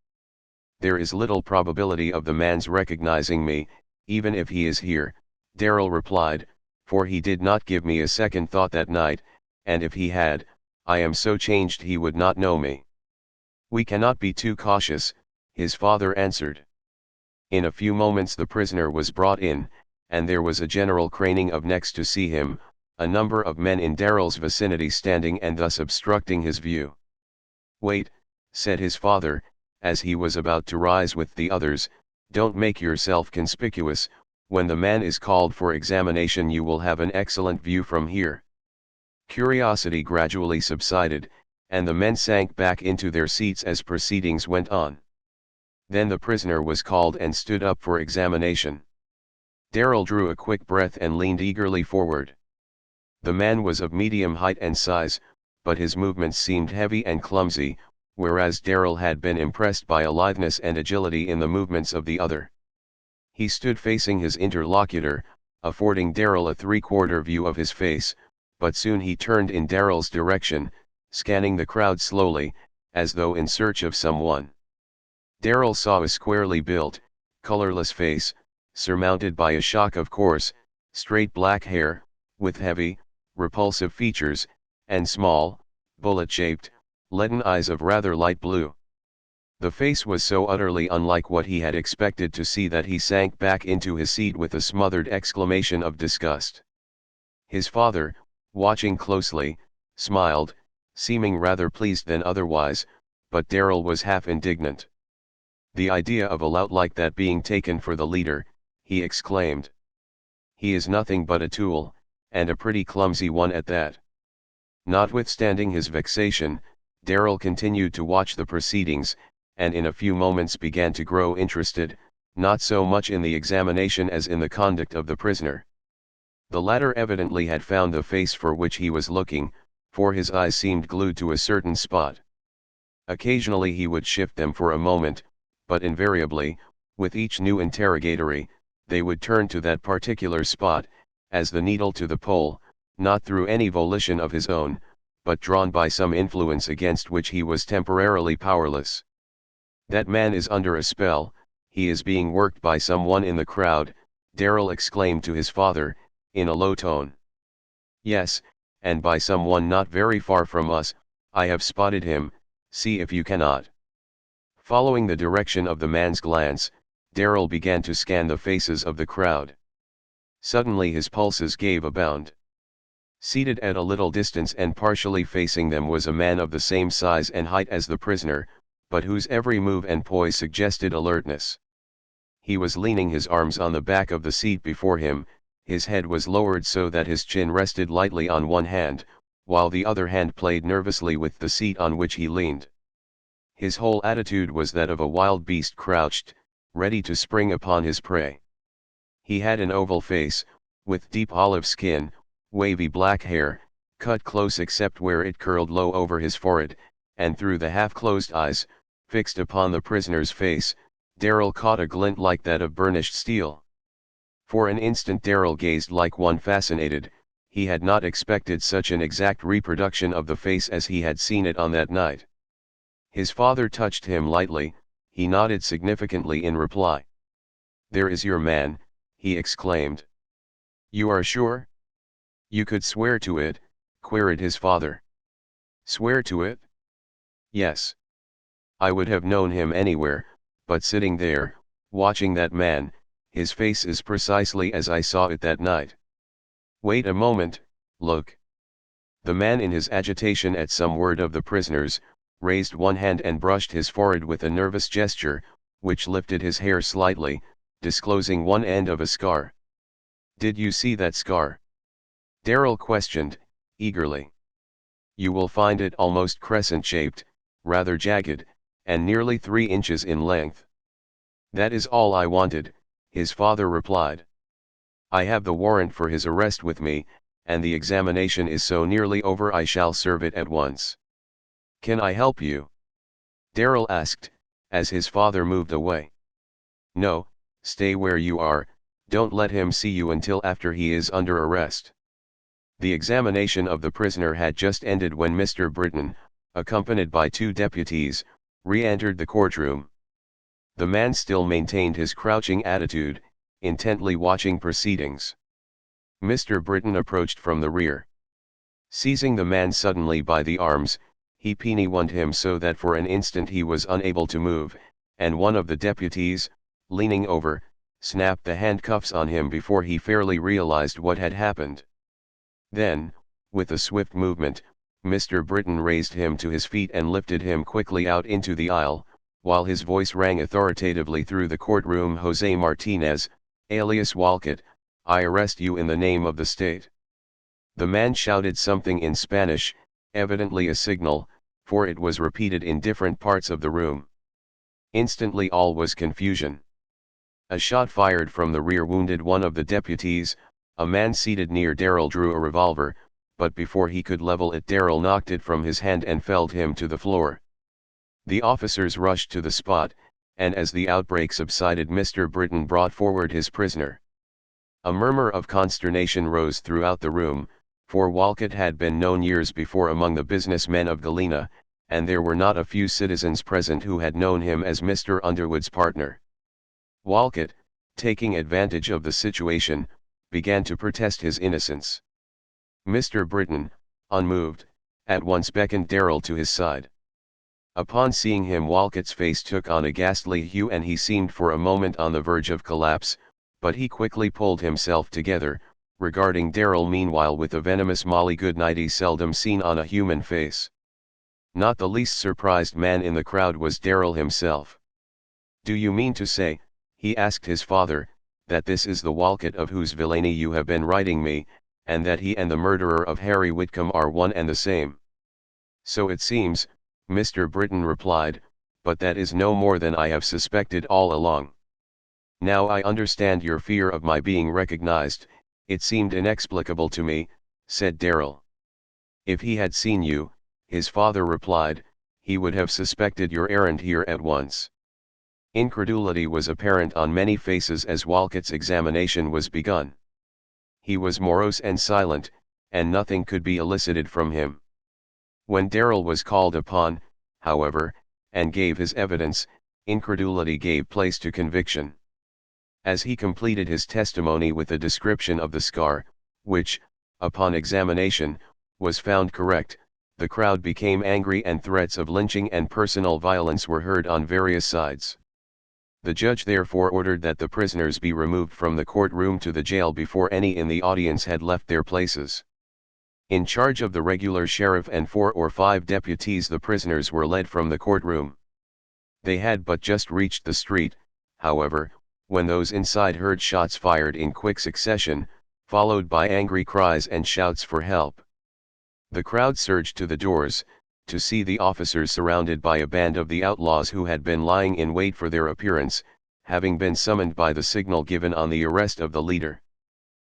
"There is little probability of the man's recognizing me, even if he is here," Darrell replied, "for he did not give me a second thought that night, and if he had, I am so changed he would not know me." "We cannot be too cautious," his father answered. In a few moments the prisoner was brought in, and there was a general craning of necks to see him, a number of men in Darrell's vicinity standing and thus obstructing his view. "Wait," said his father, as he was about to rise with the others, "don't make yourself conspicuous. When the man is called for examination you will have an excellent view from here." Curiosity gradually subsided, and the men sank back into their seats as proceedings went on. Then the prisoner was called and stood up for examination. Darrell drew a quick breath and leaned eagerly forward. The man was of medium height and size, but his movements seemed heavy and clumsy, whereas Darrell had been impressed by a litheness and agility in the movements of the other. He stood facing his interlocutor, affording Darrell a three-quarter view of his face, but soon he turned in Darrell's direction, scanning the crowd slowly, as though in search of someone. Darrell saw a squarely built, colorless face, surmounted by a shock of coarse, straight black hair, with heavy, repulsive features, and small, bullet-shaped, leaden eyes of rather light blue. The face was so utterly unlike what he had expected to see that he sank back into his seat with a smothered exclamation of disgust. His father, watching closely, smiled, seeming rather pleased than otherwise, but Darrell was half indignant. "The idea of a lout like that being taken for the leader," he exclaimed. "He is nothing but a tool, and a pretty clumsy one at that." Notwithstanding his vexation, Darrell continued to watch the proceedings, and in a few moments began to grow interested, not so much in the examination as in the conduct of the prisoner. The latter evidently had found the face for which he was looking, for his eyes seemed glued to a certain spot. Occasionally he would shift them for a moment, but invariably, with each new interrogatory, they would turn to that particular spot, as the needle to the pole, not through any volition of his own, but drawn by some influence against which he was temporarily powerless. "That man is under a spell, he is being worked by someone in the crowd," Darrell exclaimed to his father, in a low tone. "Yes, and by someone not very far from us. I have spotted him, see if you cannot." Following the direction of the man's glance, Darrell began to scan the faces of the crowd. Suddenly his pulses gave a bound. Seated at a little distance and partially facing them was a man of the same size and height as the prisoner, but whose every move and poise suggested alertness. He was leaning his arms on the back of the seat before him, his head was lowered so that his chin rested lightly on one hand, while the other hand played nervously with the seat on which he leaned. His whole attitude was that of a wild beast crouched, ready to spring upon his prey. He had an oval face, with deep olive skin, wavy black hair, cut close except where it curled low over his forehead, and through the half-closed eyes, fixed upon the prisoner's face, Darrell caught a glint like that of burnished steel. For an instant Darrell gazed like one fascinated. He had not expected such an exact reproduction of the face as he had seen it on that night. His father touched him lightly, he nodded significantly in reply. "There is your man," he exclaimed. "You are sure? You could swear to it?" queried his father. "Swear to it? Yes. I would have known him anywhere, but sitting there, watching that man, his face is precisely as I saw it that night. Wait a moment, look." The man, in his agitation at some word of the prisoner's, raised one hand and brushed his forehead with a nervous gesture, which lifted his hair slightly, disclosing one end of a scar. "Did you see that scar?" Darrell questioned, eagerly. "You will find it almost crescent-shaped, rather jagged, and nearly 3 inches in length." "That is all I wanted," his father replied. "I have the warrant for his arrest with me, and the examination is so nearly over I shall serve it at once. Can I help you?" Darrell asked, as his father moved away. "No, stay where you are, don't let him see you until after he is under arrest." The examination of the prisoner had just ended when Mr. Britton, accompanied by 2 deputies, re-entered the courtroom. The man still maintained his crouching attitude, intently watching proceedings. Mr. Britton approached from the rear. Seizing the man suddenly by the arms, he pinioned him so that for an instant he was unable to move, and one of the deputies, leaning over, snapped the handcuffs on him before he fairly realized what had happened. Then, with a swift movement, Mr. Britton raised him to his feet and lifted him quickly out into the aisle, while his voice rang authoritatively through the courtroom. "Jose Martinez, alias Walcott, I arrest you in the name of the state." The man shouted something in Spanish, evidently a signal, for it was repeated in different parts of the room. Instantly all was confusion. A shot fired from the rear wounded one of the deputies. A man seated near Darrell drew a revolver, but before he could level it Darrell knocked it from his hand and felled him to the floor. The officers rushed to the spot, and as the outbreak subsided Mr. Britton brought forward his prisoner. A murmur of consternation rose throughout the room, for Walcott had been known years before among the businessmen of Galena, and there were not a few citizens present who had known him as Mr. Underwood's partner. Walcott, taking advantage of the situation, began to protest his innocence. Mr. Britton, unmoved, at once beckoned Darrell to his side. Upon seeing him Walcott's face took on a ghastly hue and he seemed for a moment on the verge of collapse, but he quickly pulled himself together, regarding Darrell meanwhile with a venomous malignity seldom seen on a human face. Not the least surprised man in the crowd was Darrell himself. "Do you mean to say," he asked his father, "that this is the Walcott of whose villainy you have been writing me, and that he and the murderer of Harry Whitcomb are one and the same?" "So it seems," Mr. Britton replied, "but that is no more than I have suspected all along. Now I understand your fear of my being recognized, "It seemed inexplicable to me," said Darrell. "If he had seen you," his father replied, "he would have suspected your errand here at once." Incredulity was apparent on many faces as Walcott's examination was begun. He was morose and silent, and nothing could be elicited from him. When Darrell was called upon, however, and gave his evidence, incredulity gave place to conviction. As he completed his testimony with a description of the scar, which, upon examination, was found correct, the crowd became angry and threats of lynching and personal violence were heard on various sides. The judge therefore ordered that the prisoners be removed from the courtroom to the jail before any in the audience had left their places. In charge of the regular sheriff and 4 or 5 deputies, the prisoners were led from the courtroom. They had but just reached the street, however, when those inside heard shots fired in quick succession, followed by angry cries and shouts for help. The crowd surged to the doors, to see the officers surrounded by a band of the outlaws who had been lying in wait for their appearance, having been summoned by the signal given on the arrest of the leader.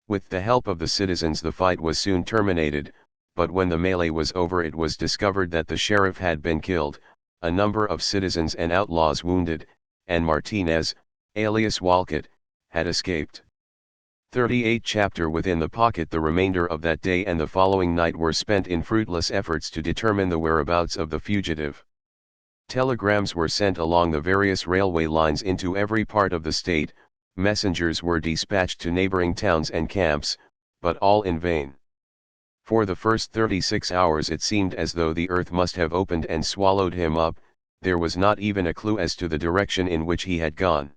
With the help of the citizens the fight was soon terminated, but when the melee was over it was discovered that the sheriff had been killed, a number of citizens and outlaws wounded, and Martinez, alias Walcott, had escaped. 38 Chapter Within the pocket. The remainder of that day and the following night were spent in fruitless efforts to determine the whereabouts of the fugitive. Telegrams were sent along the various railway lines into every part of the state, messengers were dispatched to neighboring towns and camps, but all in vain. For the first 36 hours it seemed as though the earth must have opened and swallowed him up, there was not even a clue as to the direction in which he had gone.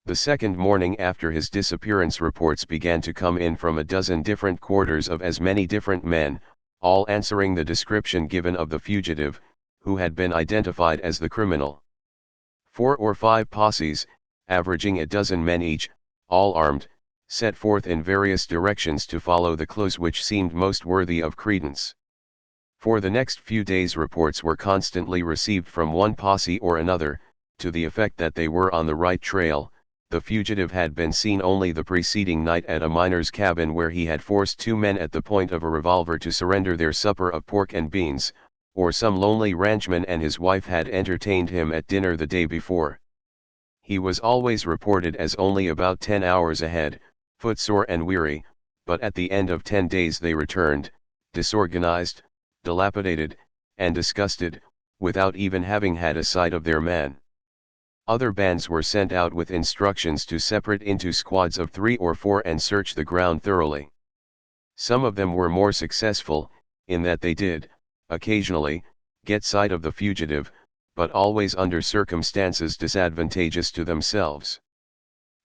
The second morning after his disappearance reports began to come in from a dozen different quarters of as many different men, all answering the description given of the fugitive, who had been identified as the criminal. 4 or 5 posses, averaging a dozen men each, all armed, set forth in various directions to follow the clues which seemed most worthy of credence. For the next few days reports were constantly received from one posse or another, to the effect that they were on the right trail. The fugitive had been seen only the preceding night at a miner's cabin where he had forced 2 men at the point of a revolver to surrender their supper of pork and beans, or some lonely ranchman and his wife had entertained him at dinner the day before. He was always reported as only about 10 hours ahead, footsore and weary, but at the end of 10 days they returned, disorganized, dilapidated, and disgusted, without even having had a sight of their man. Other bands were sent out with instructions to separate into squads of 3 or 4 and search the ground thoroughly. Some of them were more successful, in that they did, occasionally, get sight of the fugitive, but always under circumstances disadvantageous to themselves.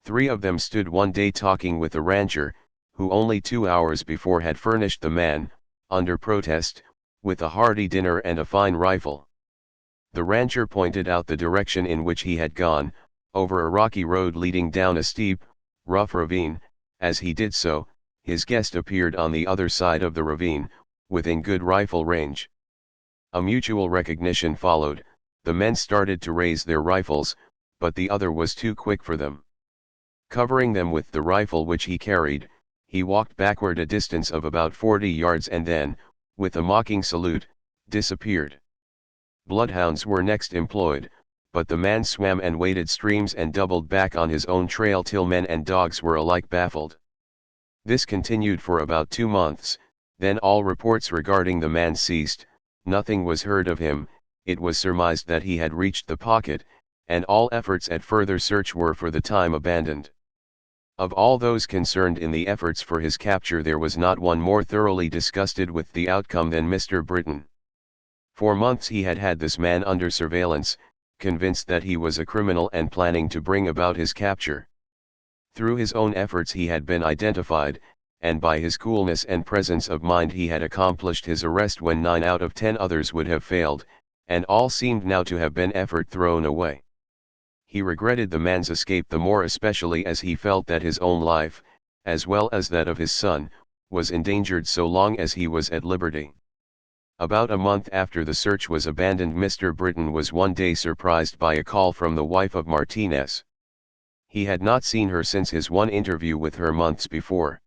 3 of them stood one day talking with a rancher, who only 2 hours before had furnished the man, under protest, with a hearty dinner and a fine rifle. The rancher pointed out the direction in which he had gone, over a rocky road leading down a steep, rough ravine. As he did so, his guest appeared on the other side of the ravine, within good rifle range. A mutual recognition followed, the men started to raise their rifles, but the other was too quick for them. Covering them with the rifle which he carried, he walked backward a distance of about 40 yards and then, with a mocking salute, disappeared. Bloodhounds were next employed, but the man swam and waded streams and doubled back on his own trail till men and dogs were alike baffled. This continued for about 2 months, then all reports regarding the man ceased, nothing was heard of him, it was surmised that he had reached the pocket, and all efforts at further search were for the time abandoned. Of all those concerned in the efforts for his capture there was not one more thoroughly disgusted with the outcome than Mr. Britton. For months he had had this man under surveillance, convinced that he was a criminal and planning to bring about his capture. Through his own efforts he had been identified, and by his coolness and presence of mind he had accomplished his arrest when 9 out of 10 others would have failed, and all seemed now to have been effort thrown away. He regretted the man's escape the more especially as he felt that his own life, as well as that of his son, was endangered so long as he was at liberty. About a month after the search was abandoned, Mr. Britton was one day surprised by a call from the wife of Martinez. He had not seen her since his one interview with her months before.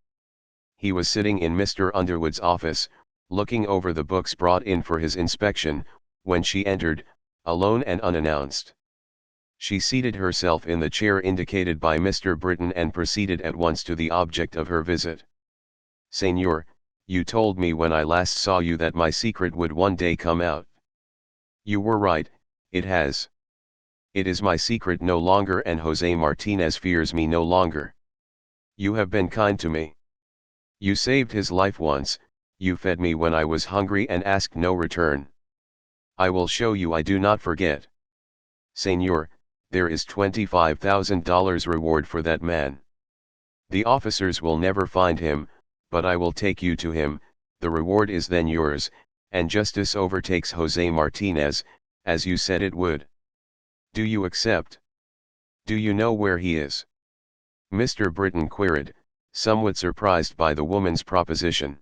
He was sitting in Mr. Underwood's office, looking over the books brought in for his inspection, when she entered, alone and unannounced. She seated herself in the chair indicated by Mr. Britton and proceeded at once to the object of her visit. "Señor, you told me when I last saw you that my secret would one day come out. You were right, it has. It is my secret no longer, and José Martinez fears me no longer. You have been kind to me. You saved his life once, you fed me when I was hungry and asked no return. I will show you I do not forget. Señor, there is $25,000 reward for that man. The officers will never find him, but I will take you to him, the reward is then yours, and justice overtakes José Martinez, as you said it would. Do you accept? Do you know where he is?" Mr. Britton queried, somewhat surprised by the woman's proposition.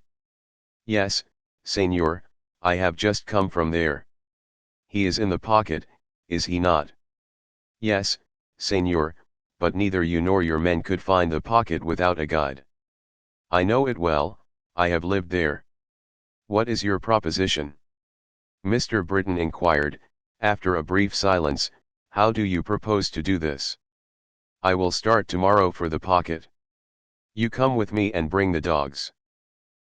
"Yes, señor, I have just come from there. He is in the pocket, is he not?" "Yes, señor, but neither you nor your men could find the pocket without a guide." "I know it well, I have lived there. What is your proposition?" Mr. Britton inquired, after a brief silence. "How do you propose to do this?" "I will start tomorrow for the pocket. You come with me and bring the dogs.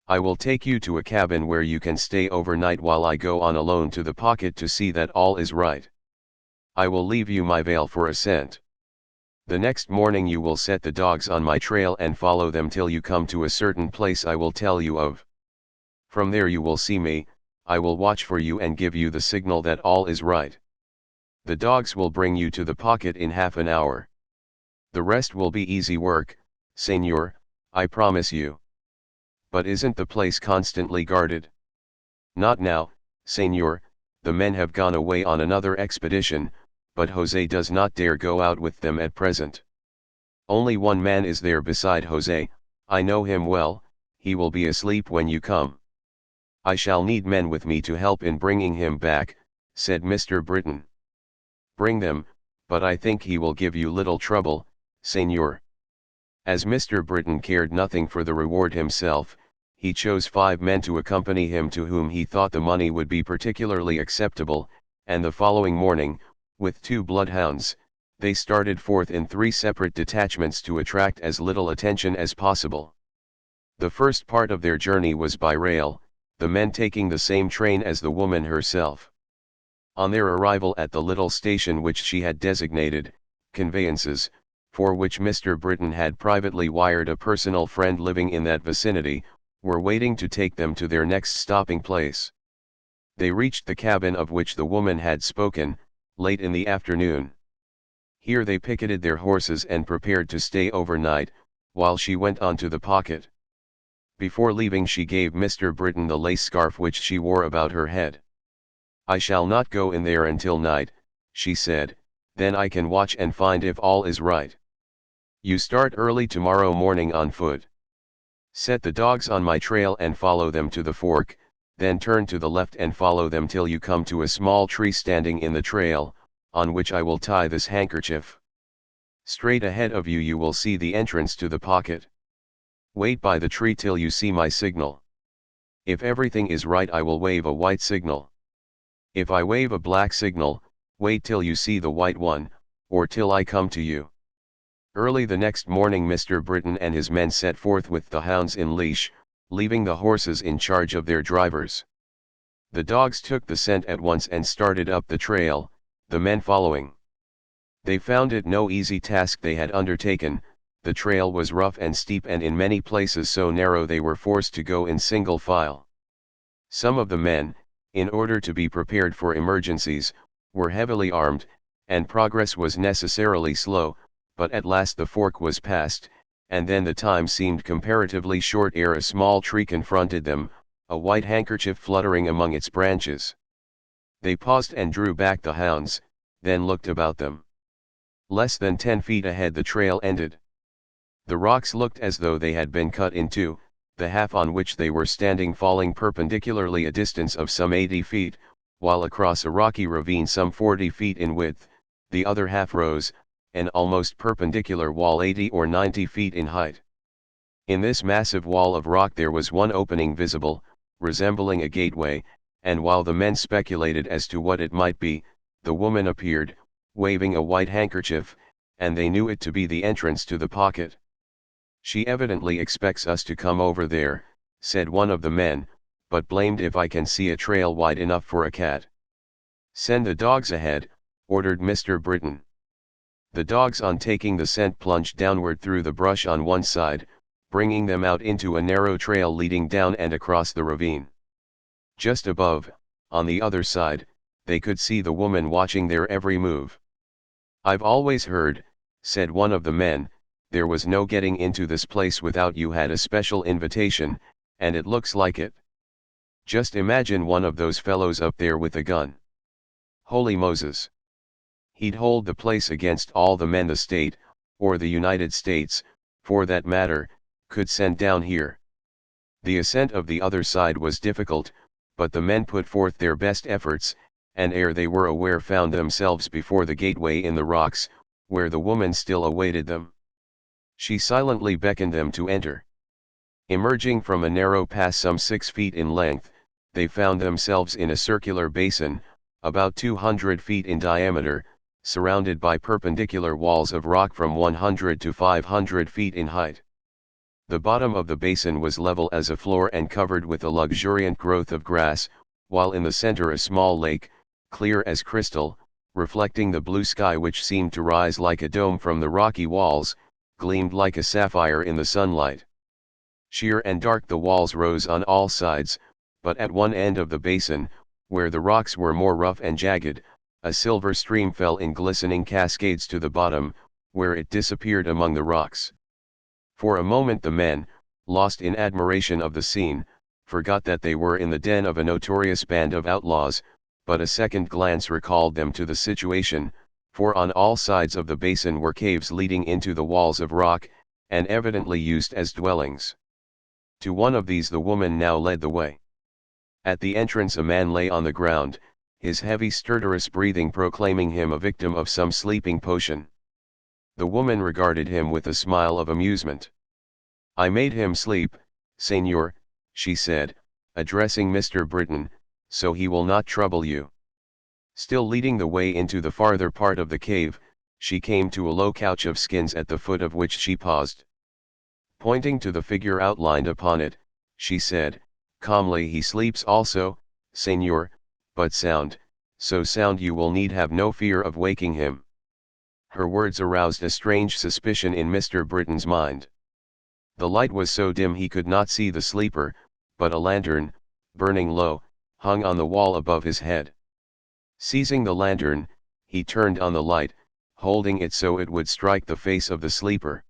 I will take you to a cabin where you can stay overnight while I go on alone to the pocket to see that all is right. I will leave you my veil for a scent. The next morning you will set the dogs on my trail and follow them till you come to a certain place I will tell you of. From there you will see me, I will watch for you and give you the signal that all is right. The dogs will bring you to the pocket in half an hour. The rest will be easy work, señor, I promise you." "But isn't the place constantly guarded?" "Not now, señor, the men have gone away on another expedition, but José does not dare go out with them at present. Only one man is there beside José, I know him well, he will be asleep when you come. I shall need men with me to help in bringing him back," said Mr. Britton. "Bring them, but I think he will give you little trouble, señor." As Mr. Britton cared nothing for the reward himself, he chose 5 men to accompany him to whom he thought the money would be particularly acceptable, and the following morning, with 2 bloodhounds, they started forth in 3 separate detachments to attract as little attention as possible. The first part of their journey was by rail, the men taking the same train as the woman herself. On their arrival at the little station which she had designated, conveyances, for which Mr. Britton had privately wired a personal friend living in that vicinity, were waiting to take them to their next stopping place. They reached the cabin of which the woman had spoken, late in the afternoon. Here they picketed their horses and prepared to stay overnight, while she went on to the pocket. Before leaving she gave Mr. Britton the lace scarf which she wore about her head. "I shall not go in there until night," she said, "then I can watch and find if all is right. You start early tomorrow morning on foot. Set the dogs on my trail and follow them to the fork, then turn to the left and follow them till you come to a small tree standing in the trail, on which I will tie this handkerchief. Straight ahead of you you will see the entrance to the pocket. Wait by the tree till you see my signal. If everything is right I will wave a white signal. If I wave a black signal, wait till you see the white one, or till I come to you." Early the next morning Mr. Britton and his men set forth with the hounds in leash, leaving the horses in charge of their drivers. The dogs took the scent at once and started up the trail, the men following. They found it no easy task they had undertaken. The trail was rough and steep and in many places so narrow they were forced to go in single file. Some of the men, in order to be prepared for emergencies, were heavily armed, and progress was necessarily slow, but at last the fork was passed, and then the time seemed comparatively short ere a small tree confronted them, a white handkerchief fluttering among its branches. They paused and drew back the hounds, then looked about them. Less than 10 feet ahead the trail ended. The rocks looked as though they had been cut in two, the half on which they were standing falling perpendicularly a distance of some 80 feet, while across a rocky ravine some 40 feet in width, the other half rose, an almost perpendicular wall 80 or 90 feet in height. In this massive wall of rock there was one opening visible, resembling a gateway, and while the men speculated as to what it might be, the woman appeared, waving a white handkerchief, and they knew it to be the entrance to the pocket. "She evidently expects us to come over there," said one of the men, "but blamed if I can see a trail wide enough for a cat." "Send the dogs ahead," ordered Mr. Britton. The dogs on taking the scent plunged downward through the brush on one side, bringing them out into a narrow trail leading down and across the ravine. Just above, on the other side, they could see the woman watching their every move. "I've always heard," said one of the men, "there was no getting into this place without you had a special invitation, and it looks like it. Just imagine one of those fellows up there with a gun. Holy Moses! He'd hold the place against all the men the state, or the United States, for that matter, could send down here." The ascent of the other side was difficult, but the men put forth their best efforts, and ere they were aware found themselves before the gateway in the rocks, where the woman still awaited them. She silently beckoned them to enter. Emerging from a narrow pass some 6 feet in length, they found themselves in a circular basin, about 200 feet in diameter, surrounded by perpendicular walls of rock from 100 to 500 feet in height. The bottom of the basin was level as a floor and covered with a luxuriant growth of grass, while in the center a small lake, clear as crystal, reflecting the blue sky which seemed to rise like a dome from the rocky walls, gleamed like a sapphire in the sunlight. Sheer and dark the walls rose on all sides, but at one end of the basin, where the rocks were more rough and jagged, a silver stream fell in glistening cascades to the bottom, where it disappeared among the rocks. For a moment the men, lost in admiration of the scene, forgot that they were in the den of a notorious band of outlaws, but a second glance recalled them to the situation, for on all sides of the basin were caves leading into the walls of rock, and evidently used as dwellings. To one of these the woman now led the way. At the entrance a man lay on the ground, his heavy stertorous breathing proclaiming him a victim of some sleeping potion. The woman regarded him with a smile of amusement. "I made him sleep, Señor," she said, addressing Mr. Britton, "so he will not trouble you." Still leading the way into the farther part of the cave, she came to a low couch of skins at the foot of which she paused. Pointing to the figure outlined upon it, she said, calmly, "He sleeps also, Señor, but sound, so sound you will need have no fear of waking him." Her words aroused a strange suspicion in Mr. Britton's mind. The light was so dim he could not see the sleeper, but a lantern, burning low, hung on the wall above his head. Seizing the lantern, he turned on the light, holding it so it would strike the face of the sleeper.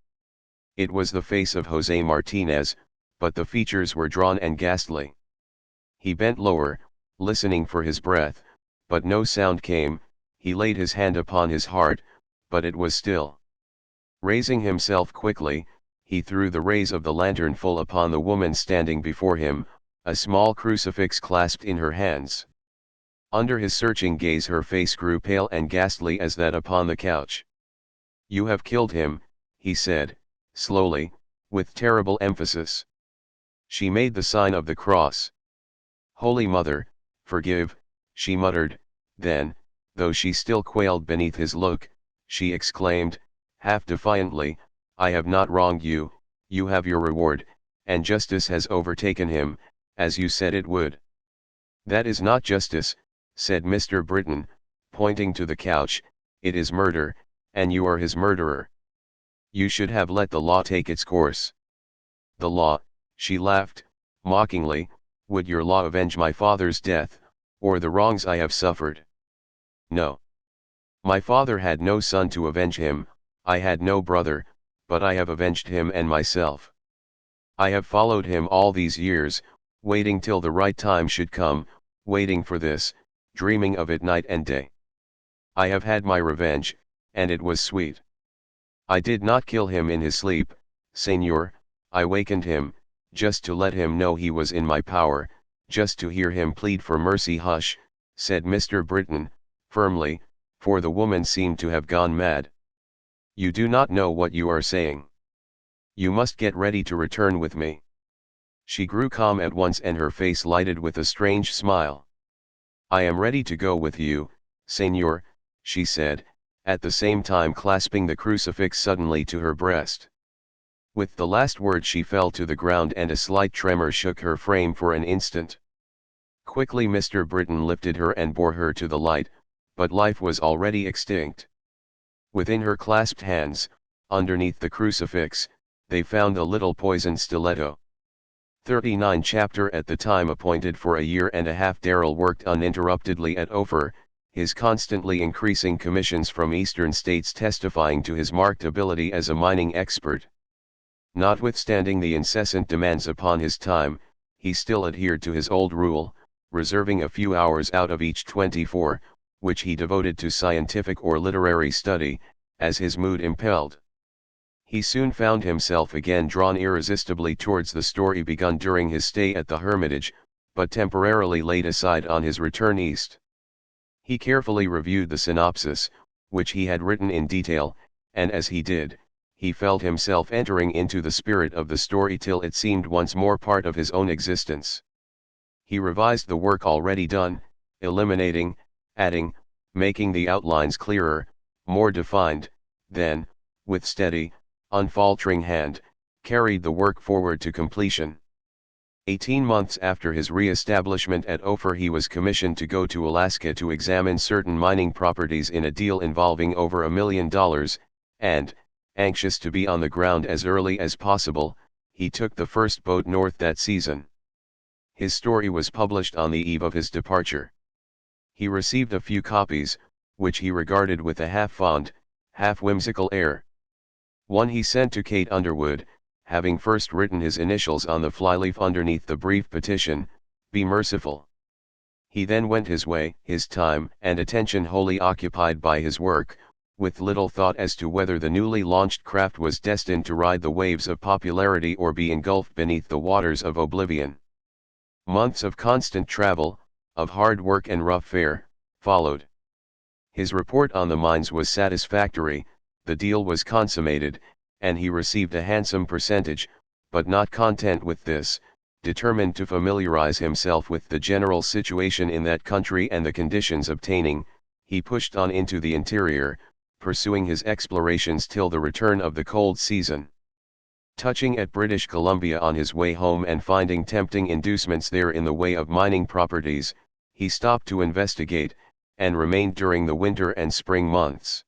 It was the face of José Martinez, but the features were drawn and ghastly. He bent lower, listening for his breath, but no sound came. He laid his hand upon his heart, but it was still. Raising himself quickly, he threw the rays of the lantern full upon the woman standing before him, a small crucifix clasped in her hands. Under his searching gaze her face grew pale and ghastly as that upon the couch. "You have killed him," he said, slowly, with terrible emphasis. She made the sign of the cross. "Holy Mother, forgive," she muttered, then, though she still quailed beneath his look, she exclaimed, half defiantly, "I have not wronged you, you have your reward, and justice has overtaken him, as you said it would." "That is not justice," said Mr. Britton, pointing to the couch, "it is murder, and you are his murderer. You should have let the law take its course." "The law," she laughed, mockingly, "would your law avenge my father's death, or the wrongs I have suffered? No. My father had no son to avenge him, I had no brother, but I have avenged him and myself. I have followed him all these years, waiting till the right time should come, waiting for this, dreaming of it night and day. I have had my revenge, and it was sweet. I did not kill him in his sleep, Señor, I wakened him, just to let him know he was in my power, just to hear him plead for mercy." "Hush," said Mr. Britton, firmly, for the woman seemed to have gone mad. "You do not know what you are saying. You must get ready to return with me." She grew calm at once and her face lighted with a strange smile. "I am ready to go with you, Señor," she said, at the same time clasping the crucifix suddenly to her breast. With the last word she fell to the ground and a slight tremor shook her frame for an instant. Quickly Mr. Britton lifted her and bore her to the light, but life was already extinct. Within her clasped hands, underneath the crucifix, they found the little poisoned stiletto. 39 Chapter At the time appointed for a year and a half Darrell worked uninterruptedly at Ophir, his constantly increasing commissions from eastern states testifying to his marked ability as a mining expert. Notwithstanding the incessant demands upon his time, he still adhered to his old rule, reserving a few hours out of each 24, which he devoted to scientific or literary study, as his mood impelled. He soon found himself again drawn irresistibly towards the story begun during his stay at the Hermitage, but temporarily laid aside on his return east. He carefully reviewed the synopsis, which he had written in detail, and as he did, he felt himself entering into the spirit of the story till it seemed once more part of his own existence. He revised the work already done, eliminating, adding, making the outlines clearer, more defined, then, with steady, unfaltering hand, carried the work forward to completion. 18 months after his re-establishment at Ophir he was commissioned to go to Alaska to examine certain mining properties in a deal involving over $1 million, and, anxious to be on the ground as early as possible, he took the first boat north that season. His story was published on the eve of his departure. He received a few copies, which he regarded with a half-fond, half-whimsical air. One he sent to Kate Underwood, having first written his initials on the flyleaf underneath the brief petition, "Be merciful." He then went his way, his time and attention wholly occupied by his work, with little thought as to whether the newly launched craft was destined to ride the waves of popularity or be engulfed beneath the waters of oblivion. Months of constant travel, of hard work and rough fare, followed. His report on the mines was satisfactory, the deal was consummated, and he received a handsome percentage, but not content with this, determined to familiarize himself with the general situation in that country and the conditions obtaining, he pushed on into the interior, pursuing his explorations till the return of the cold season. Touching at British Columbia on his way home and finding tempting inducements there in the way of mining properties, he stopped to investigate, and remained during the winter and spring months.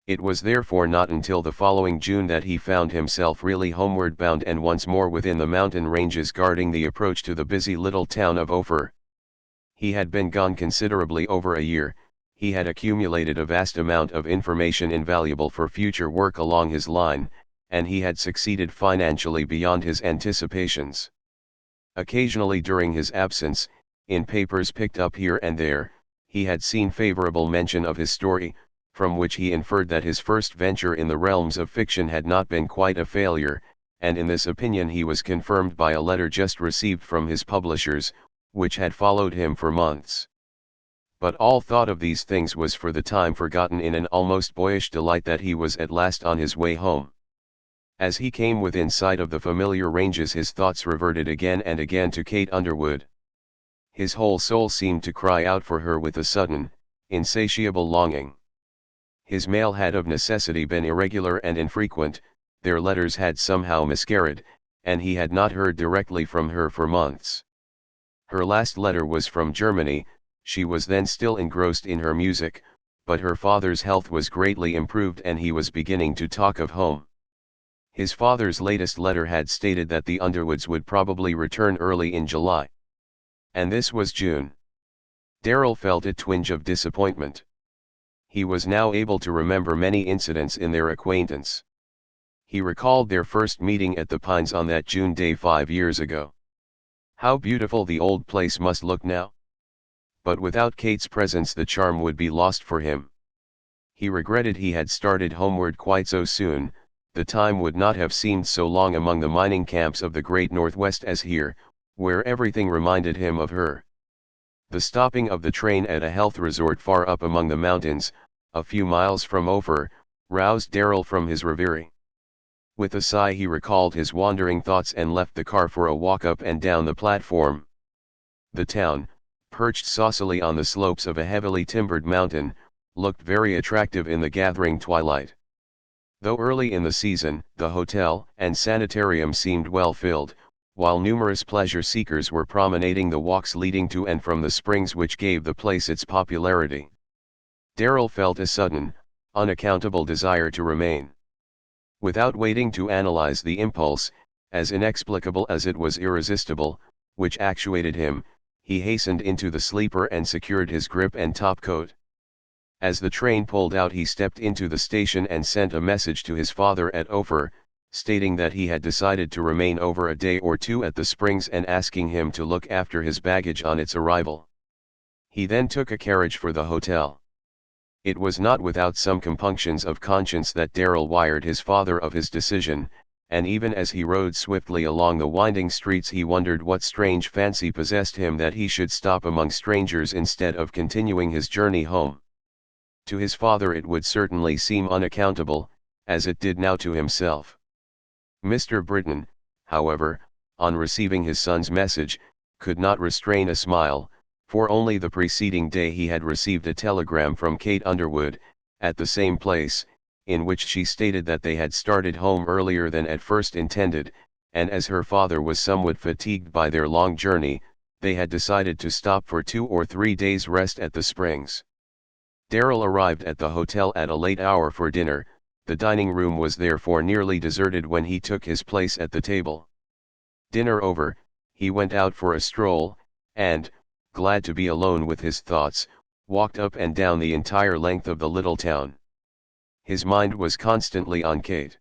It was therefore not until the following June that he found himself really homeward bound and once more within the mountain ranges guarding the approach to the busy little town of Ophir. He had been gone considerably over a year, he had accumulated a vast amount of information invaluable for future work along his line, and he had succeeded financially beyond his anticipations. Occasionally during his absence, in papers picked up here and there, he had seen favorable mention of his story, from which he inferred that his first venture in the realms of fiction had not been quite a failure, and in this opinion he was confirmed by a letter just received from his publishers, which had followed him for months. But all thought of these things was for the time forgotten in an almost boyish delight that he was at last on his way home. As he came within sight of the familiar ranges his thoughts reverted again and again to Kate Underwood. His whole soul seemed to cry out for her with a sudden, insatiable longing. His mail had of necessity been irregular and infrequent, their letters had somehow miscarried, and he had not heard directly from her for months. Her last letter was from Germany, she was then still engrossed in her music, but her father's health was greatly improved and he was beginning to talk of home. His father's latest letter had stated that the Underwoods would probably return early in July. And this was June. Darrell felt a twinge of disappointment. He was now able to remember many incidents in their acquaintance. He recalled their first meeting at the Pines on that June day 5 years ago. How beautiful the old place must look now! But without Kate's presence the charm would be lost for him. He regretted he had started homeward quite so soon, the time would not have seemed so long among the mining camps of the great Northwest as here, where everything reminded him of her. The stopping of the train at a health resort far up among the mountains, a few miles from Ophir, roused Darrell from his reverie. With a sigh he recalled his wandering thoughts and left the car for a walk up and down the platform. The town, perched saucily on the slopes of a heavily timbered mountain, looked very attractive in the gathering twilight. Though early in the season, the hotel and sanitarium seemed well filled, while numerous pleasure seekers were promenading the walks leading to and from the springs which gave the place its popularity. Darrell felt a sudden, unaccountable desire to remain. Without waiting to analyze the impulse, as inexplicable as it was irresistible, which actuated him, he hastened into the sleeper and secured his grip and topcoat. As the train pulled out he stepped into the station and sent a message to his father at Ophir, stating that he had decided to remain over a day or two at the Springs and asking him to look after his baggage on its arrival. He then took a carriage for the hotel. It was not without some compunctions of conscience that Darrell wired his father of his decision, and even as he rode swiftly along the winding streets he wondered what strange fancy possessed him that he should stop among strangers instead of continuing his journey home. To his father it would certainly seem unaccountable, as it did now to himself. Mr. Britton, however, on receiving his son's message, could not restrain a smile, for only the preceding day he had received a telegram from Kate Underwood, at the same place, in which she stated that they had started home earlier than at first intended, and as her father was somewhat fatigued by their long journey, they had decided to stop for 2 or 3 days' rest at the Springs. Darrell arrived at the hotel at a late hour for dinner. The dining room was therefore nearly deserted when he took his place at the table. Dinner over, he went out for a stroll, and, glad to be alone with his thoughts, walked up and down the entire length of the little town. His mind was constantly on Kate.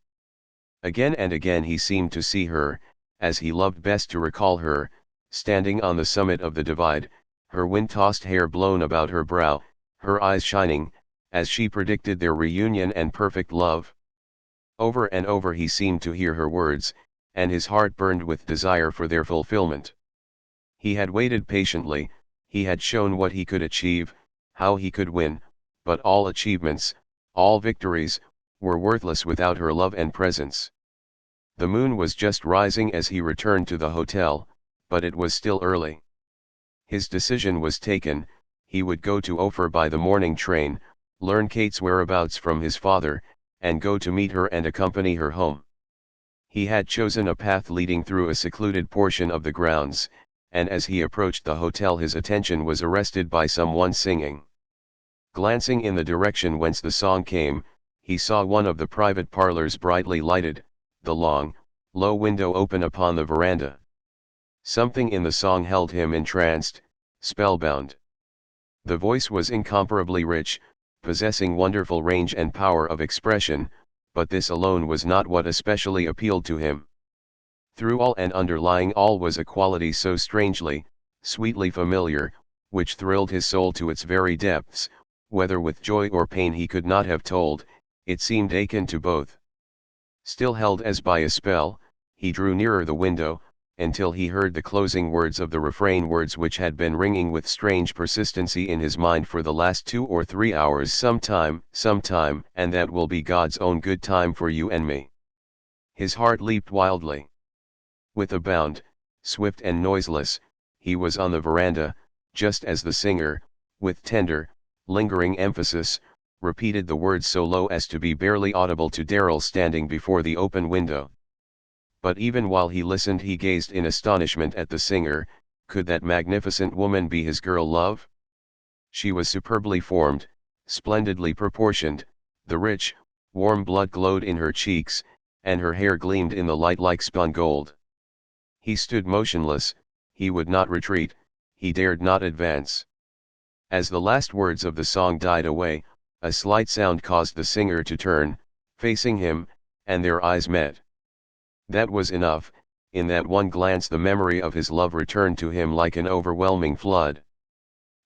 Again and again he seemed to see her, as he loved best to recall her, standing on the summit of the divide, her wind-tossed hair blown about her brow, her eyes shining, as she predicted their reunion and perfect love. Over and over he seemed to hear her words, and his heart burned with desire for their fulfillment. He had waited patiently, he had shown what he could achieve, how he could win, but all achievements, all victories, were worthless without her love and presence. The moon was just rising as he returned to the hotel, but it was still early. His decision was taken, he would go to Ophir by the morning train, learn Kate's whereabouts from his father, and go to meet her and accompany her home. He had chosen a path leading through a secluded portion of the grounds, and as he approached the hotel his attention was arrested by someone singing. Glancing in the direction whence the song came, he saw one of the private parlors brightly lighted, the long, low window open upon the veranda. Something in the song held him entranced, spellbound. The voice was incomparably rich, possessing wonderful range and power of expression, but this alone was not what especially appealed to him. Through all and underlying all was a quality so strangely, sweetly familiar, which thrilled his soul to its very depths, whether with joy or pain he could not have told, it seemed akin to both. Still held as by a spell, he drew nearer the window, until he heard the closing words of the refrain, words which had been ringing with strange persistency in his mind for the last 2 or 3 hours. Sometime, and that will be God's own good time for you and me. His heart leaped wildly. With a bound, swift and noiseless, he was on the veranda, just as the singer, with tender, lingering emphasis, repeated the words so low as to be barely audible to Darrell standing before the open window. But even while he listened he gazed in astonishment at the singer. Could that magnificent woman be his girl love? She was superbly formed, splendidly proportioned, the rich, warm blood glowed in her cheeks, and her hair gleamed in the light like spun gold. He stood motionless, he would not retreat, he dared not advance. As the last words of the song died away, a slight sound caused the singer to turn, facing him, and their eyes met. That was enough. In that one glance the memory of his love returned to him like an overwhelming flood.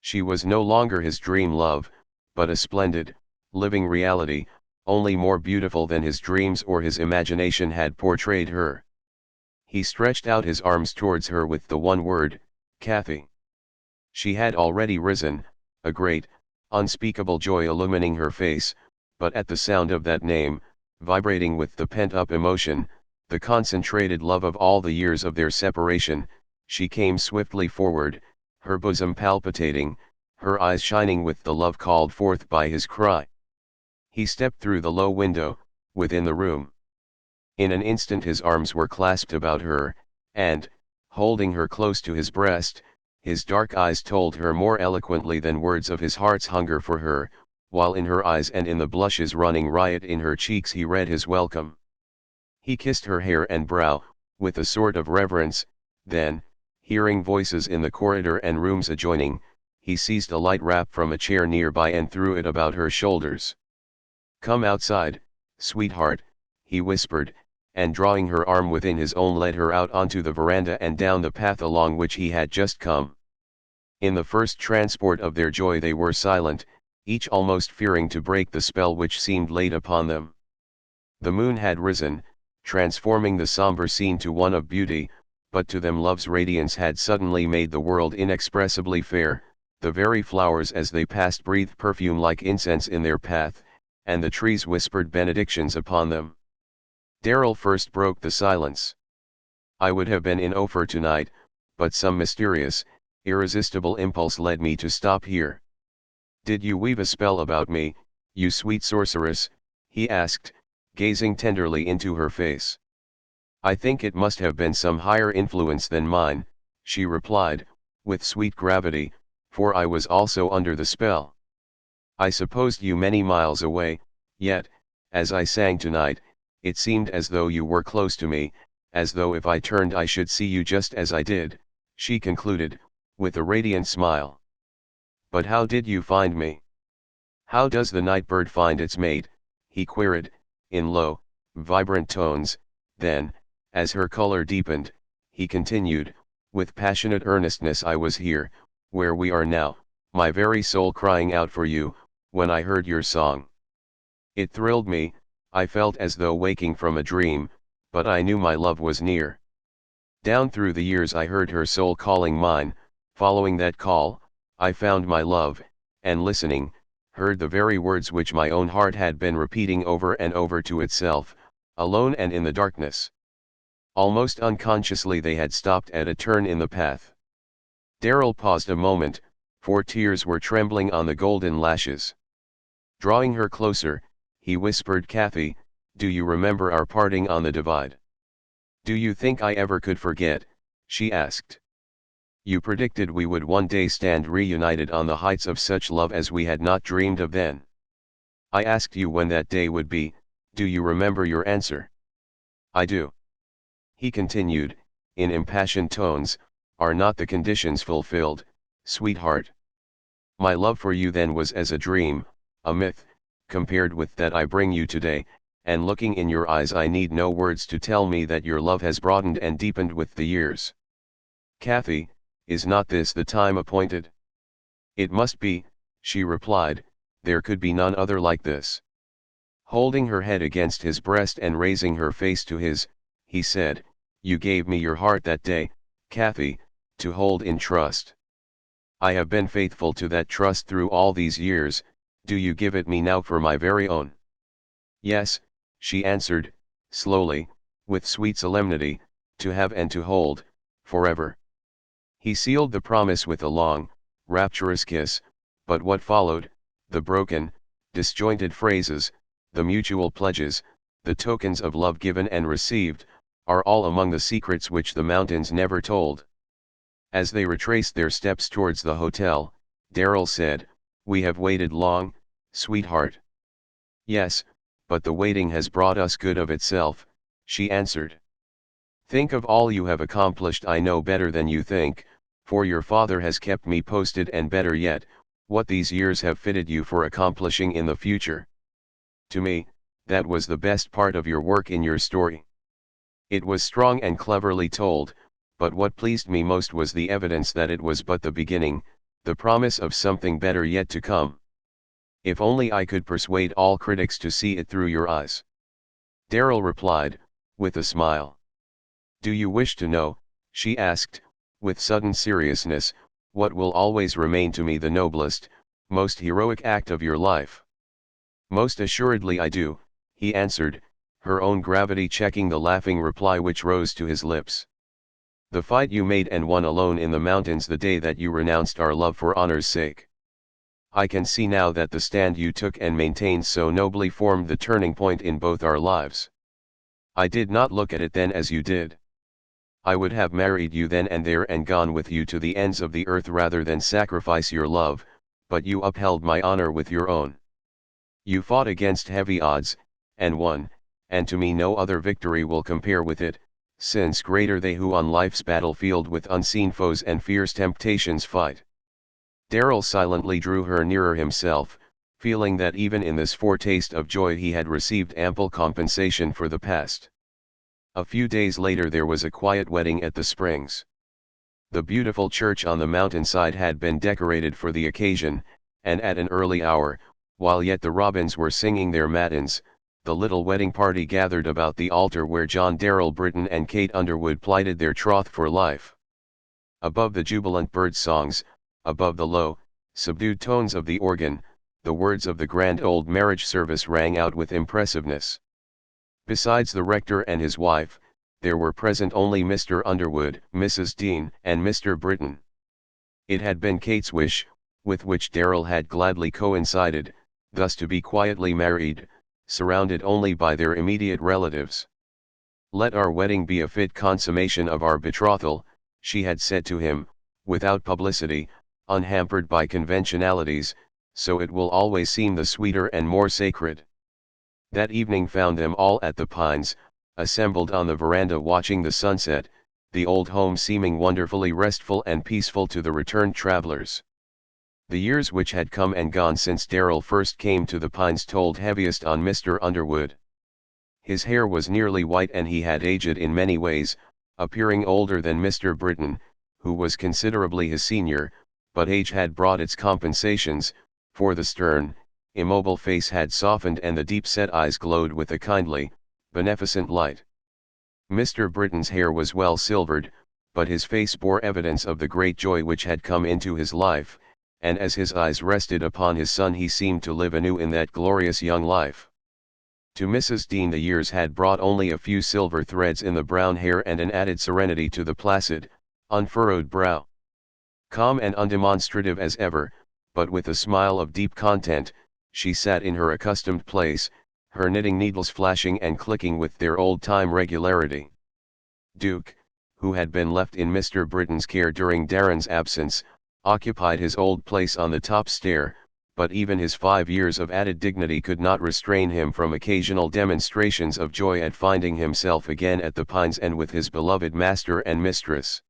She was no longer his dream love, but a splendid, living reality, only more beautiful than his dreams or his imagination had portrayed her. He stretched out his arms towards her with the one word, Kathy. She had already risen, a great, unspeakable joy illumining her face, but at the sound of that name, vibrating with the pent-up emotion, the concentrated love of all the years of their separation. She came swiftly forward, her bosom palpitating, her eyes shining with the love called forth by his cry. He stepped through the low window, within the room. In an instant his arms were clasped about her, and, holding her close to his breast, his dark eyes told her more eloquently than words of his heart's hunger for her, while in her eyes and in the blushes running riot in her cheeks he read his welcome. He kissed her hair and brow, with a sort of reverence, then, hearing voices in the corridor and rooms adjoining, he seized a light wrap from a chair nearby and threw it about her shoulders. "Come outside, sweetheart," he whispered, and drawing her arm within his own led her out onto the veranda and down the path along which he had just come. In the first transport of their joy they were silent, each almost fearing to break the spell which seemed laid upon them. The moon had risen, transforming the somber scene to one of beauty, but to them love's radiance had suddenly made the world inexpressibly fair. The very flowers as they passed breathed perfume like incense in their path, and the trees whispered benedictions upon them. Darrell first broke the silence. "I would have been in Ophir tonight, but some mysterious, irresistible impulse led me to stop here." "Did you weave a spell about me, you sweet sorceress?" he asked, gazing tenderly into her face. "I think it must have been some higher influence than mine," she replied, with sweet gravity, "for I was also under the spell. I supposed you many miles away, yet, as I sang tonight, it seemed as though you were close to me, as though if I turned I should see you just as I did," she concluded, with a radiant smile. "But how did you find me?" "How does the night bird find its mate?" he queried, in low, vibrant tones. Then, as her color deepened, he continued, with passionate earnestness, "I was here, where we are now, my very soul crying out for you, when I heard your song. It thrilled me, I felt as though waking from a dream, but I knew my love was near. Down through the years I heard her soul calling mine, following that call, I found my love, and listening, heard the very words which my own heart had been repeating over and over to itself, alone and in the darkness." Almost unconsciously they had stopped at a turn in the path. Darrell paused a moment, for tears were trembling on the golden lashes. Drawing her closer, he whispered, "Kathy, do you remember our parting on the divide?" "Do you think I ever could forget?" she asked. "You predicted we would one day stand reunited on the heights of such love as we had not dreamed of then. I asked you when that day would be. Do you remember your answer?" "I do," he continued, in impassioned tones. "Are not the conditions fulfilled, sweetheart? My love for you then was as a dream, a myth, compared with that I bring you today, and looking in your eyes I need no words to tell me that your love has broadened and deepened with the years. Kathy, is not this the time appointed?" "It must be," she replied, "there could be none other like this." Holding her head against his breast and raising her face to his, he said, "You gave me your heart that day, Kathy, to hold in trust. I have been faithful to that trust through all these years. Do you give it me now for my very own?" "Yes," she answered, slowly, with sweet solemnity, "to have and to hold, forever." He sealed the promise with a long, rapturous kiss, but what followed, the broken, disjointed phrases, the mutual pledges, the tokens of love given and received, are all among the secrets which the mountains never told. As they retraced their steps towards the hotel, Darrell said, "We have waited long, sweetheart." "Yes, but the waiting has brought us good of itself," she answered. "Think of all you have accomplished. I know better than you think, for your father has kept me posted, and better yet, what these years have fitted you for accomplishing in the future. To me, that was the best part of your work in your story. It was strong and cleverly told, but what pleased me most was the evidence that it was but the beginning, the promise of something better yet to come. If only I could persuade all critics to see it through your eyes." Darrell replied, with a smile. "Do you wish to know," she asked, with sudden seriousness, "what will always remain to me the noblest, most heroic act of your life?" "Most assuredly I do," he answered, her own gravity checking the laughing reply which rose to his lips. "The fight you made and won alone in the mountains the day that you renounced our love for honor's sake. I can see now that the stand you took and maintained so nobly formed the turning point in both our lives. I did not look at it then as you did. I would have married you then and there and gone with you to the ends of the earth rather than sacrifice your love, but you upheld my honor with your own. You fought against heavy odds, and won, and to me no other victory will compare with it, since greater they who on life's battlefield with unseen foes and fierce temptations fight." Darrell silently drew her nearer himself, feeling that even in this foretaste of joy he had received ample compensation for the past. A few days later there was a quiet wedding at the Springs. The beautiful church on the mountainside had been decorated for the occasion, and at an early hour, while yet the robins were singing their matins, the little wedding party gathered about the altar where John Darrell Britton and Kate Underwood plighted their troth for life. Above the jubilant bird songs, above the low, subdued tones of the organ, the words of the grand old marriage service rang out with impressiveness. Besides the rector and his wife, there were present only Mr. Underwood, Mrs. Dean, and Mr. Britton. It had been Kate's wish, with which Darrell had gladly coincided, thus to be quietly married, surrounded only by their immediate relatives. "Let our wedding be a fit consummation of our betrothal," she had said to him, "without publicity, unhampered by conventionalities, so it will always seem the sweeter and more sacred." That evening found them all at the Pines, assembled on the veranda watching the sunset, the old home seeming wonderfully restful and peaceful to the returned travelers. The years which had come and gone since Darrell first came to the Pines told heaviest on Mr. Underwood. His hair was nearly white and he had aged in many ways, appearing older than Mr. Britton, who was considerably his senior, but age had brought its compensations, for the stern, immobile face had softened and the deep-set eyes glowed with a kindly, beneficent light. Mr. Britton's hair was well silvered, but his face bore evidence of the great joy which had come into his life, and as his eyes rested upon his son he seemed to live anew in that glorious young life. To Mrs. Dean the years had brought only a few silver threads in the brown hair and an added serenity to the placid, unfurrowed brow. Calm and undemonstrative as ever, but with a smile of deep content, she sat in her accustomed place, her knitting needles flashing and clicking with their old-time regularity. Duke, who had been left in Mr. Britton's care during Darren's absence, occupied his old place on the top stair, but even his 5 years of added dignity could not restrain him from occasional demonstrations of joy at finding himself again at the Pines and with his beloved master and mistress.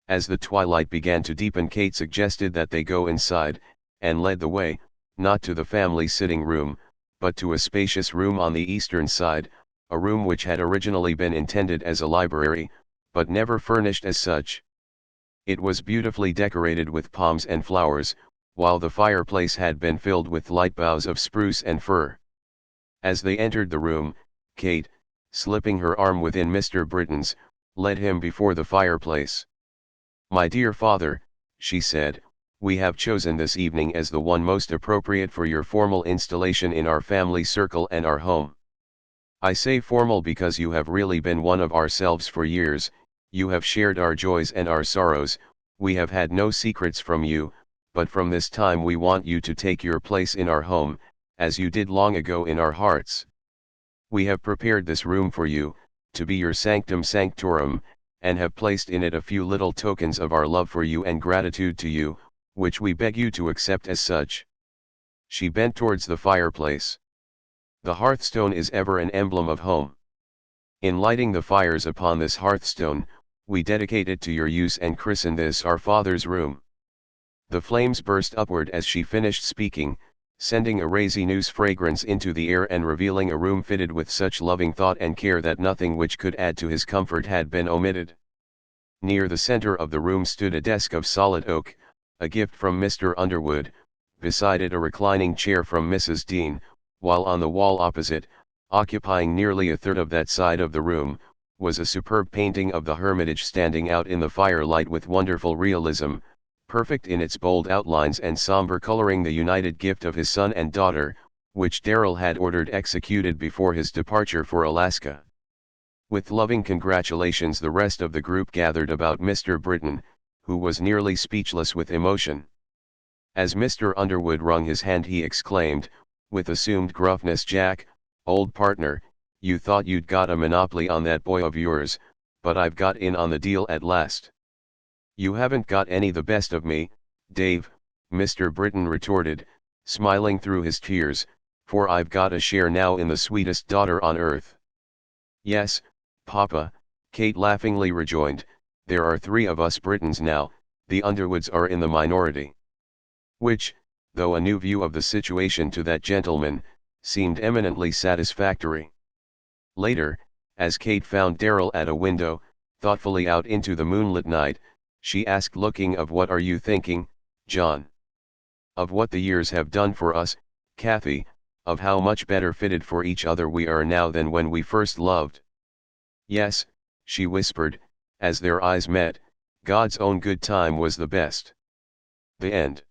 As the twilight began to deepen, Kate suggested that they go inside, and led the way, not to the family sitting room, but to a spacious room on the eastern side, a room which had originally been intended as a library, but never furnished as such. It was beautifully decorated with palms and flowers, while the fireplace had been filled with light boughs of spruce and fir. As they entered the room, Kate, slipping her arm within Mr. Britton's, led him before the fireplace. "My dear father," she said, "we have chosen this evening as the one most appropriate for your formal installation in our family circle and our home. I say formal because you have really been one of ourselves for years, you have shared our joys and our sorrows, we have had no secrets from you, but from this time we want you to take your place in our home, as you did long ago in our hearts. We have prepared this room for you, to be your sanctum sanctorum, and have placed in it a few little tokens of our love for you and gratitude to you, which we beg you to accept as such." She bent towards the fireplace. "The hearthstone is ever an emblem of home. In lighting the fires upon this hearthstone, we dedicate it to your use and christen this our Father's room." The flames burst upward as she finished speaking, sending a resinous fragrance into the air and revealing a room fitted with such loving thought and care that nothing which could add to his comfort had been omitted. Near the center of the room stood a desk of solid oak, a gift from Mr. Underwood, beside it a reclining chair from Mrs. Dean, while on the wall opposite, occupying nearly a third of that side of the room, was a superb painting of the Hermitage standing out in the firelight with wonderful realism, perfect in its bold outlines and somber coloring, the united gift of his son and daughter, which Darrell had ordered executed before his departure for Alaska. With loving congratulations, the rest of the group gathered about Mr. Britton, who was nearly speechless with emotion. As Mr. Underwood wrung his hand, he exclaimed, with assumed gruffness, "Jack, old partner, you thought you'd got a monopoly on that boy of yours, but I've got in on the deal at last." "You haven't got any the best of me, Dave," Mr. Britton retorted, smiling through his tears, "for I've got a share now in the sweetest daughter on earth." "Yes, Papa," Kate laughingly rejoined, "there are 3 of us Brittons now, the Underwoods are in the minority." Which, though a new view of the situation to that gentleman, seemed eminently satisfactory. Later, as Kate found Darrell at a window, thoughtfully out into the moonlit night, she asked, looking, "Of what are you thinking, John?" "Of what the years have done for us, Kathy, of how much better fitted for each other we are now than when we first loved." "Yes," she whispered, as their eyes met, "God's own good time was the best." The end.